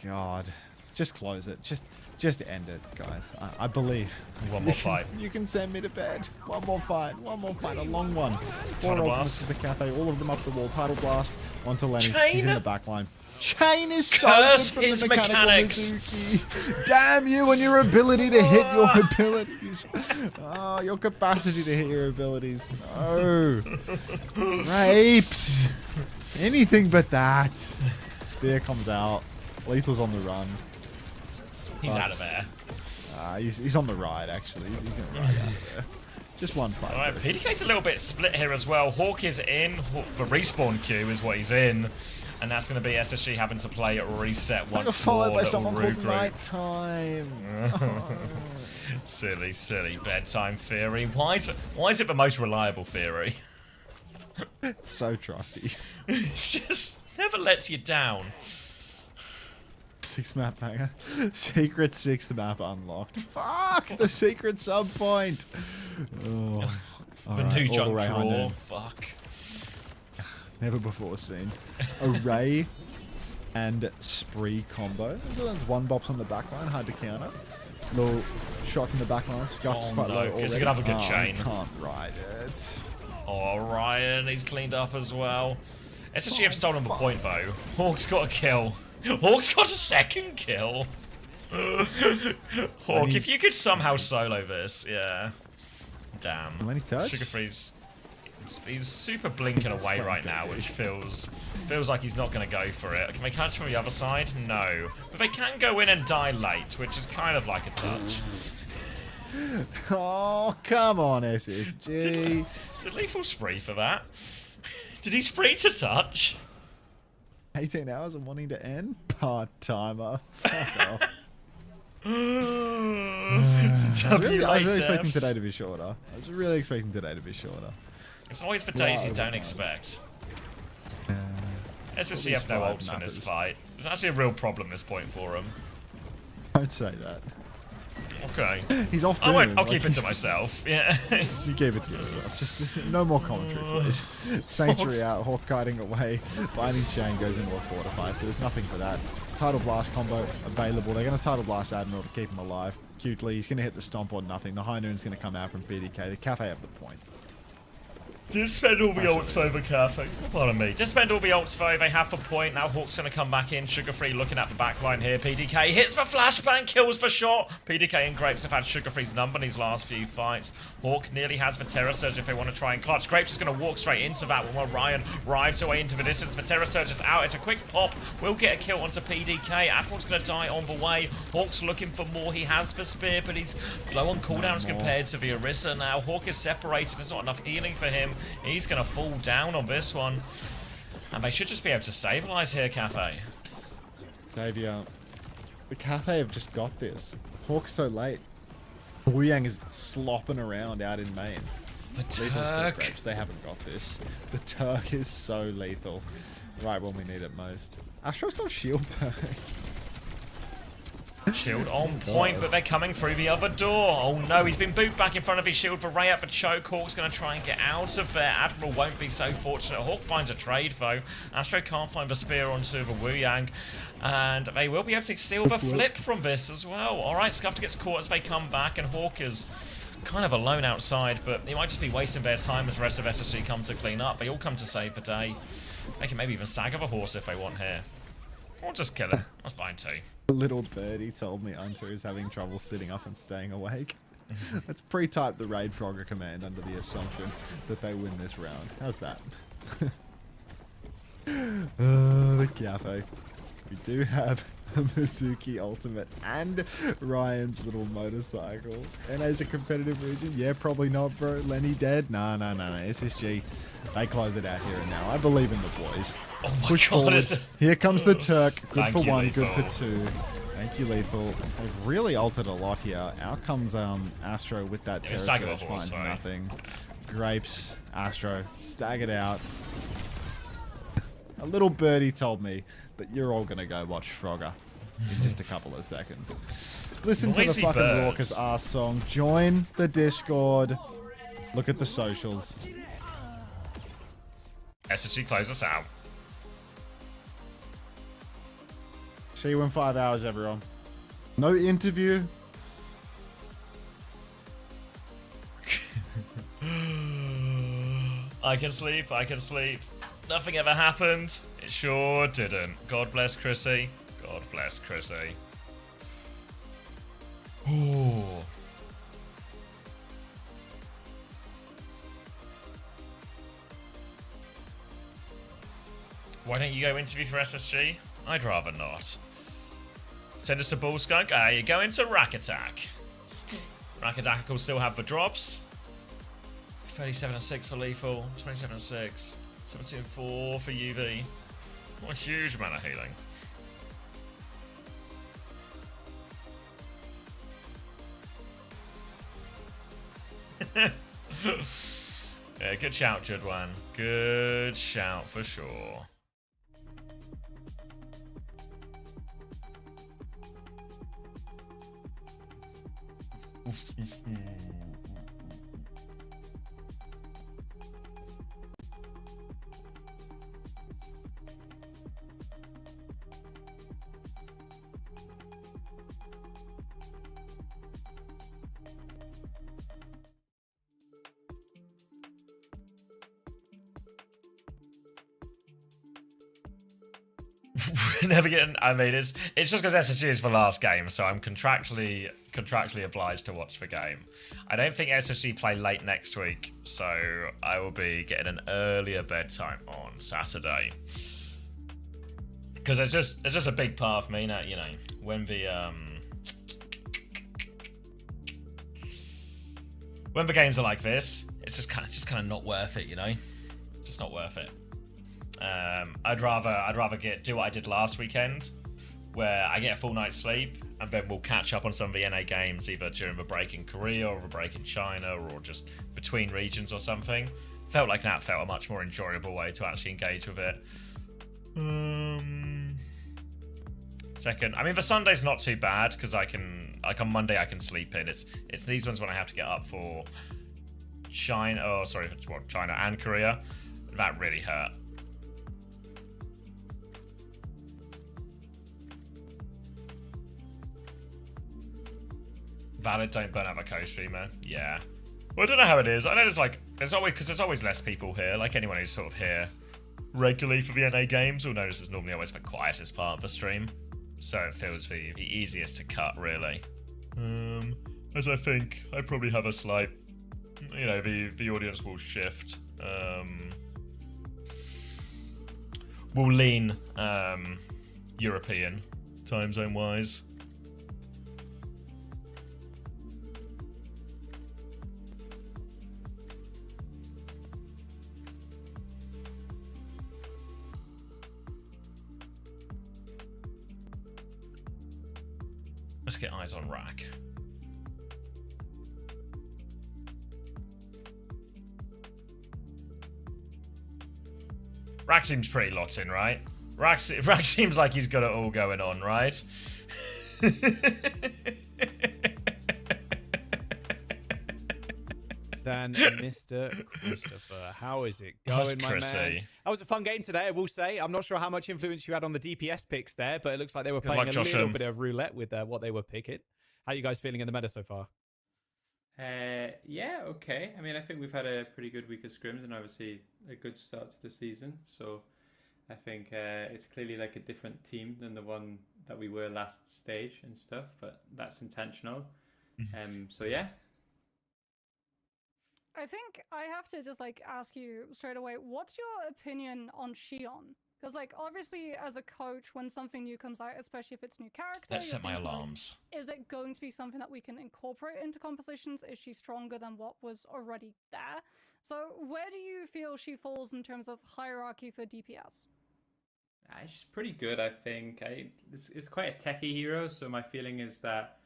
Speaker 5: God. Just close it. Just end it, guys. I believe.
Speaker 1: One more fight.
Speaker 5: You can send me to bed. One more fight. A long one. 4
Speaker 1: Tidal
Speaker 5: ultimates
Speaker 1: Blast.
Speaker 5: to the Cafe. All of them up the wall. Tidal Blast onto Lenny.
Speaker 1: Chain?
Speaker 5: He's in the back line. Chain is so
Speaker 1: Curse
Speaker 5: good from
Speaker 1: his
Speaker 5: the mechanical
Speaker 1: mechanics.
Speaker 5: Mizuki. Damn you and your ability to hit your abilities. Oh, your capacity to hit your abilities. No. Rapes. Anything but that. Spear comes out. Lethal's on the run.
Speaker 1: He's out of there.
Speaker 5: He's on the ride, actually. He's going to ride out of there. Just one fight.
Speaker 1: Alright, PDK's a little bit split here as well. Hawk is in. The respawn queue is what he's in. And that's going to be SSG having to play at reset
Speaker 5: I got
Speaker 1: once
Speaker 5: followed
Speaker 1: more.
Speaker 5: by
Speaker 1: Little
Speaker 5: someone called
Speaker 1: regroup.
Speaker 5: Nighttime.
Speaker 1: Silly bedtime theory. Why is it the most reliable theory?
Speaker 5: It's so trusty.
Speaker 1: It's just never lets you down.
Speaker 5: 6 map banger. Secret 6th map unlocked. Fuck the secret sub point. Oh,
Speaker 1: The
Speaker 5: alright,
Speaker 1: new
Speaker 5: all
Speaker 1: junk
Speaker 5: the way
Speaker 1: draw.
Speaker 5: unknown.
Speaker 1: Fuck.
Speaker 5: Never before seen. Array and Spree combo. So that's 1 bops on the backline, hard to counter. Little shock in the back line. Scuff's
Speaker 1: Oh,
Speaker 5: quite
Speaker 1: no,
Speaker 5: low
Speaker 1: 'cause
Speaker 5: already.
Speaker 1: he could have a good
Speaker 5: Oh,
Speaker 1: chain.
Speaker 5: Can't ride it.
Speaker 1: Oh, Ryan, he's cleaned up as well. SSG have stolen the point, though. Hawk's got a kill. Hawk's got a second kill. Hawk, if you could somehow solo this, yeah. Damn.
Speaker 5: Many touch?
Speaker 1: Sugar Free's... He's super blinking away right now, which feels like he's not going to go for it. Can they catch from the other side? No. But they can go in and die late, which is kind of like a touch.
Speaker 5: Oh, come on, SSG.
Speaker 1: Did Lethal spree for that? Did he spree to touch?
Speaker 5: 18 hours and wanting to end? Part-timer. Fuck off. I was really expecting today to be shorter.
Speaker 1: It's always for days you don't expect. SSC have no ults for this fight. It's actually a real problem this point for him.
Speaker 5: Don't say that.
Speaker 1: Okay.
Speaker 5: He's off.
Speaker 1: I'll keep it to myself. Yeah.
Speaker 5: You gave it to yourself. Just no more commentary, please. Sanctuary out, Hawk kiting away. Binding Chain goes into a Fortify, so there's nothing for that. Tidal Blast combo available. They're going to Tidal Blast Admiral to keep him alive. Cutely, he's going to hit the Stomp or nothing. The High Noon's going to come out from PDK. The Cafe have the point.
Speaker 1: Did spend all the ults for the Cafe. Pardon me. Just spend all the ults for they have the point. Now Hawk's going to come back in. Sugar Free looking at the backline here. PDK hits the flashbang, kills for shot. PDK and Grapes have had Sugar Free's number in these last few fights. Hawk nearly has the Terror Surge if they want to try and clutch. Grapes is going to walk straight into that while Ryan rides away into the distance. The Terror Surge is out. It's a quick pop. Will get a kill onto PDK. Admiral's going to die on the way. Hawk's looking for more. He has the Spear, but he's low on cooldowns compared to the Orisa now. Hawk is separated. There's not enough healing for him. He's going to fall down on this one. And they should just be able to stabilize here, Cafe.
Speaker 5: Xavier, the Cafe have just got this. Hawk's so late. Wu Yang is slopping around out in main.
Speaker 1: The
Speaker 5: Lethal's
Speaker 1: Turk.
Speaker 5: They haven't got this. The Turk is so lethal. Right when we need it most. Astro's got shield perk.
Speaker 1: Shield on point, but they're coming through the other door. Oh no, he's been booted back in front of his shield for Ray at the choke. Hawk's going to try and get out of there. Admiral won't be so fortunate. Hawk finds a trade though. Astro can't find the spear onto the Wu Yang. And they will be able to seal the flip from this as well. Alright, Scuffed gets caught as they come back, and Hawk is kind of alone outside, but he might just be wasting their time as the rest of SSG come to clean up. They all come to save the day. They can maybe even stagger the horse if they want here. Or just kill it. That's fine too.
Speaker 5: Little birdie told me Unter is having trouble sitting up and staying awake. Let's pre-type the Raid Frogger command under the assumption that they win this round. How's that? The Cafe. We do have a Mizuki ultimate and Ryan's little motorcycle. NA's a competitive region? Yeah, probably not, bro. Lenny dead? No. SSG, they close it out here and now. I believe in the boys.
Speaker 1: Oh my
Speaker 5: Push
Speaker 1: god,
Speaker 5: forward. Here comes the Turk. Good
Speaker 1: Thank
Speaker 5: for
Speaker 1: you,
Speaker 5: one,
Speaker 1: Lethal.
Speaker 5: good for two. Thank you, Lethal. They've really altered a lot here. Out comes Astro with that Terror
Speaker 1: stagger the
Speaker 5: Surge,
Speaker 1: horse,
Speaker 5: finds
Speaker 1: though.
Speaker 5: nothing. Grapes, Astro, staggered out. A little birdie told me that you're all going to go watch Frogger in just a couple of seconds. Listen to the
Speaker 1: Noisy
Speaker 5: fucking
Speaker 1: birds.
Speaker 5: raucous ass song. Join the Discord. Look at the socials.
Speaker 1: SSG close us out.
Speaker 5: See you in 5 hours, everyone. No interview.
Speaker 1: I can sleep, I can sleep. Nothing ever happened. It sure didn't. God bless Chrissy. God bless Chrissy. Ooh. Why don't you go interview for SSG? I'd rather not. Send us a Bull Skunk. You go into Rack Attack. Rack Attack will still have the drops. 37-6 for Lethal. 27-6. 17-4 for UV. What a huge amount of healing. Yeah, good shout, Judwan. Good shout for sure. Never getting. I mean, it's just because SSG is the last game, so I'm contractually obliged to watch the game. I don't think SSG play late next week, so I will be getting an earlier bedtime on Saturday. Because it's just a big part of me now. You know, when the games are like this, it's just kind of not worth it. You know, just not worth it. I'd rather do what I did last weekend, where I get a full night's sleep and then we'll catch up on some of the NA games either during the break in Korea or the break in China or just between regions or something. Felt like that felt a much more enjoyable way to actually engage with it. Second, I mean the Sunday's not too bad because I can, like on Monday I can sleep in. It's these ones when I have to get up for China and Korea. That really hurt. Valid, don't burn out my co-streamer. Yeah. Well, I don't know how it is. I know there's always less people here. Like anyone who's sort of here regularly for the NA games will notice it's normally always the quietest part of the stream. So it feels the easiest to cut, really. As I think I probably have a slight, you know, the audience will shift. We'll lean European time zone wise. Let's get eyes on Rack. Rack seems pretty locked in, right? Rack seems like he's got it all going on, right?
Speaker 12: Then Mr. Christopher, how is it going, my man? That was a fun game today, I will say. I'm not sure how much influence you had on the DPS picks there, but it looks like they were playing a little bit of roulette with what they were picking. How are you guys feeling in the meta so far?
Speaker 15: Yeah, okay. I mean, I think we've had a pretty good week of scrims and obviously a good start to the season. So I think it's clearly like a different team than the one that we were last stage and stuff, but that's intentional. So yeah.
Speaker 14: I think I have to just like ask you straight away, what's your opinion on Shion? Because like obviously as a coach, when something new comes out, especially if it's new character,
Speaker 1: let's set my alarms.
Speaker 14: Is it going to be something that we can incorporate into compositions? Is she stronger than what was already there? So where do you feel she falls in terms of hierarchy for DPS?
Speaker 15: She's pretty good, I think. It's quite a techie hero, so my feeling is that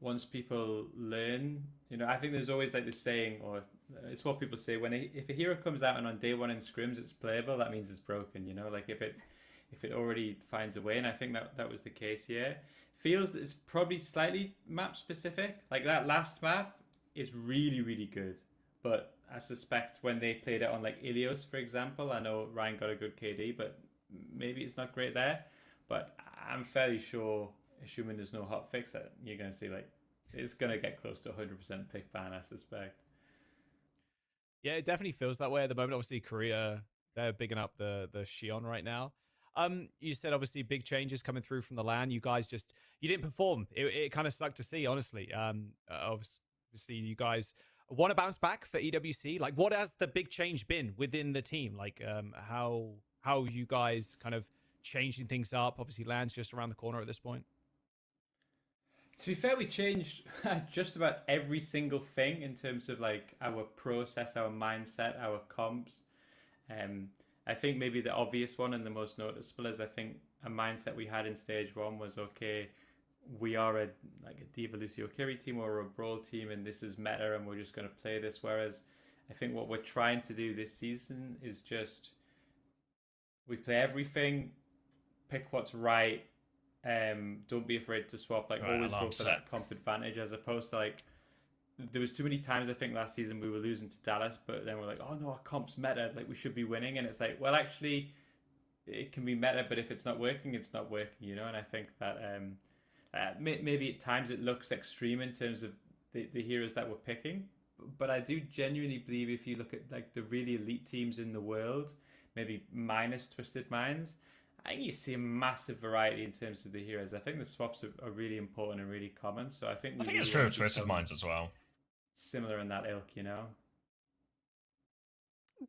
Speaker 15: once people learn, you know, I think there's always like this saying, or it's what people say, if a hero comes out and on day one in scrims it's playable, that means it's broken, you know, like if it already finds a way, and I think that was the case here. Feels it's probably slightly map specific, like that last map is really, really good, but I suspect when they played it on like Ilios, for example, I know Ryan got a good KD, but maybe it's not great there, but I'm fairly sure, assuming there's no hot fix, that you're going to see like it's going to get close to 100% pick ban, I suspect.
Speaker 12: Yeah, it definitely feels that way at the moment. Obviously, Korea, they're bigging up the Shion right now. You said obviously big changes coming through from the LAN. You guys you didn't perform. It kind of sucked to see, honestly. Obviously, you guys want to bounce back for EWC. Like, what has the big change been within the team? Like, how you guys kind of changing things up? Obviously, LAN's just around the corner at this point.
Speaker 15: To be fair, we changed just about every single thing in terms of like our process, our mindset, our comps. I think maybe the obvious one and the most noticeable is I think a mindset we had in stage one was, okay, we are a Diva Lucio Kiri team or a Brawl team and this is meta and we're just going to play this. Whereas I think what we're trying to do this season is just we play everything, pick what's right, don't be afraid to swap, like always go for that comp advantage, as opposed to like there was too many times I think last season we were losing to Dallas, but then we're like, oh no, our comp's meta, like we should be winning, and it's like, well actually it can be meta, but if it's not working, it's not working, you know. And I think that maybe at times it looks extreme in terms of the heroes that we're picking, but I do genuinely believe if you look at like the really elite teams in the world, maybe minus Twisted Minds, I think you see a massive variety in terms of the heroes. I think the swaps are really important and really common. So I think
Speaker 1: I think it's true of Twisted Minds as well.
Speaker 15: Similar in that ilk, you know.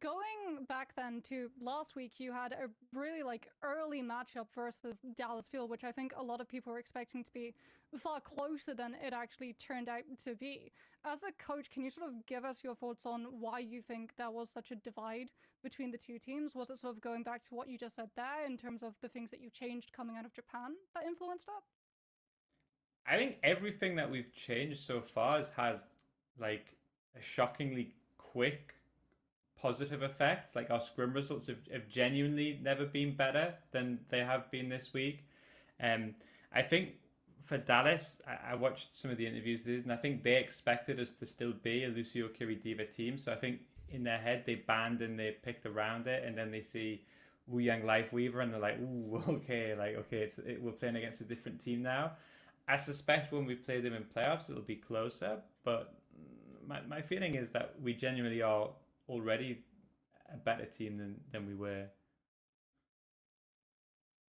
Speaker 14: Going back then to last week, you had a really early matchup versus Dallas Fuel, which I think a lot of people were expecting to be far closer than it actually turned out to be. As a coach, can you sort of give us your thoughts on why you think there was such a divide between the two teams? Was it sort of going back to what you just said there in terms of the things that you changed coming out of Japan that influenced it?
Speaker 15: I think everything that we've changed so far has had a shockingly quick positive effect. Like our scrim results have genuinely never been better than they have been this week. I think for Dallas, I watched some of the interviews they did, and I think they expected us to still be a Lucio Kiri Diva team. So I think in their head they banned and they picked around it, and then they see Wu Yang Lifeweaver and they're like, ooh, okay, we're playing against a different team now. I suspect when we play them in playoffs, it'll be closer, but my feeling is that we genuinely are already a better team than we were.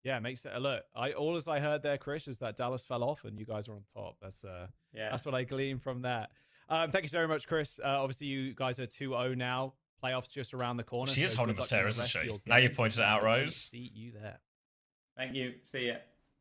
Speaker 12: Yeah, it makes it. Look, all as I heard there, Chris, is that Dallas fell off and you guys are on top. That's what I glean from that. Thank you so very much, Chris. Obviously, you guys are 2-0 now. Playoffs just around the corner.
Speaker 1: She is
Speaker 12: so
Speaker 1: holding
Speaker 12: good
Speaker 1: the
Speaker 12: luck in
Speaker 1: isn't
Speaker 12: rest of
Speaker 1: she?
Speaker 12: your
Speaker 1: Now you
Speaker 12: games,
Speaker 1: pointed it
Speaker 12: and
Speaker 1: out,
Speaker 12: we will
Speaker 1: Rose.
Speaker 12: See you there.
Speaker 15: Thank you. See ya.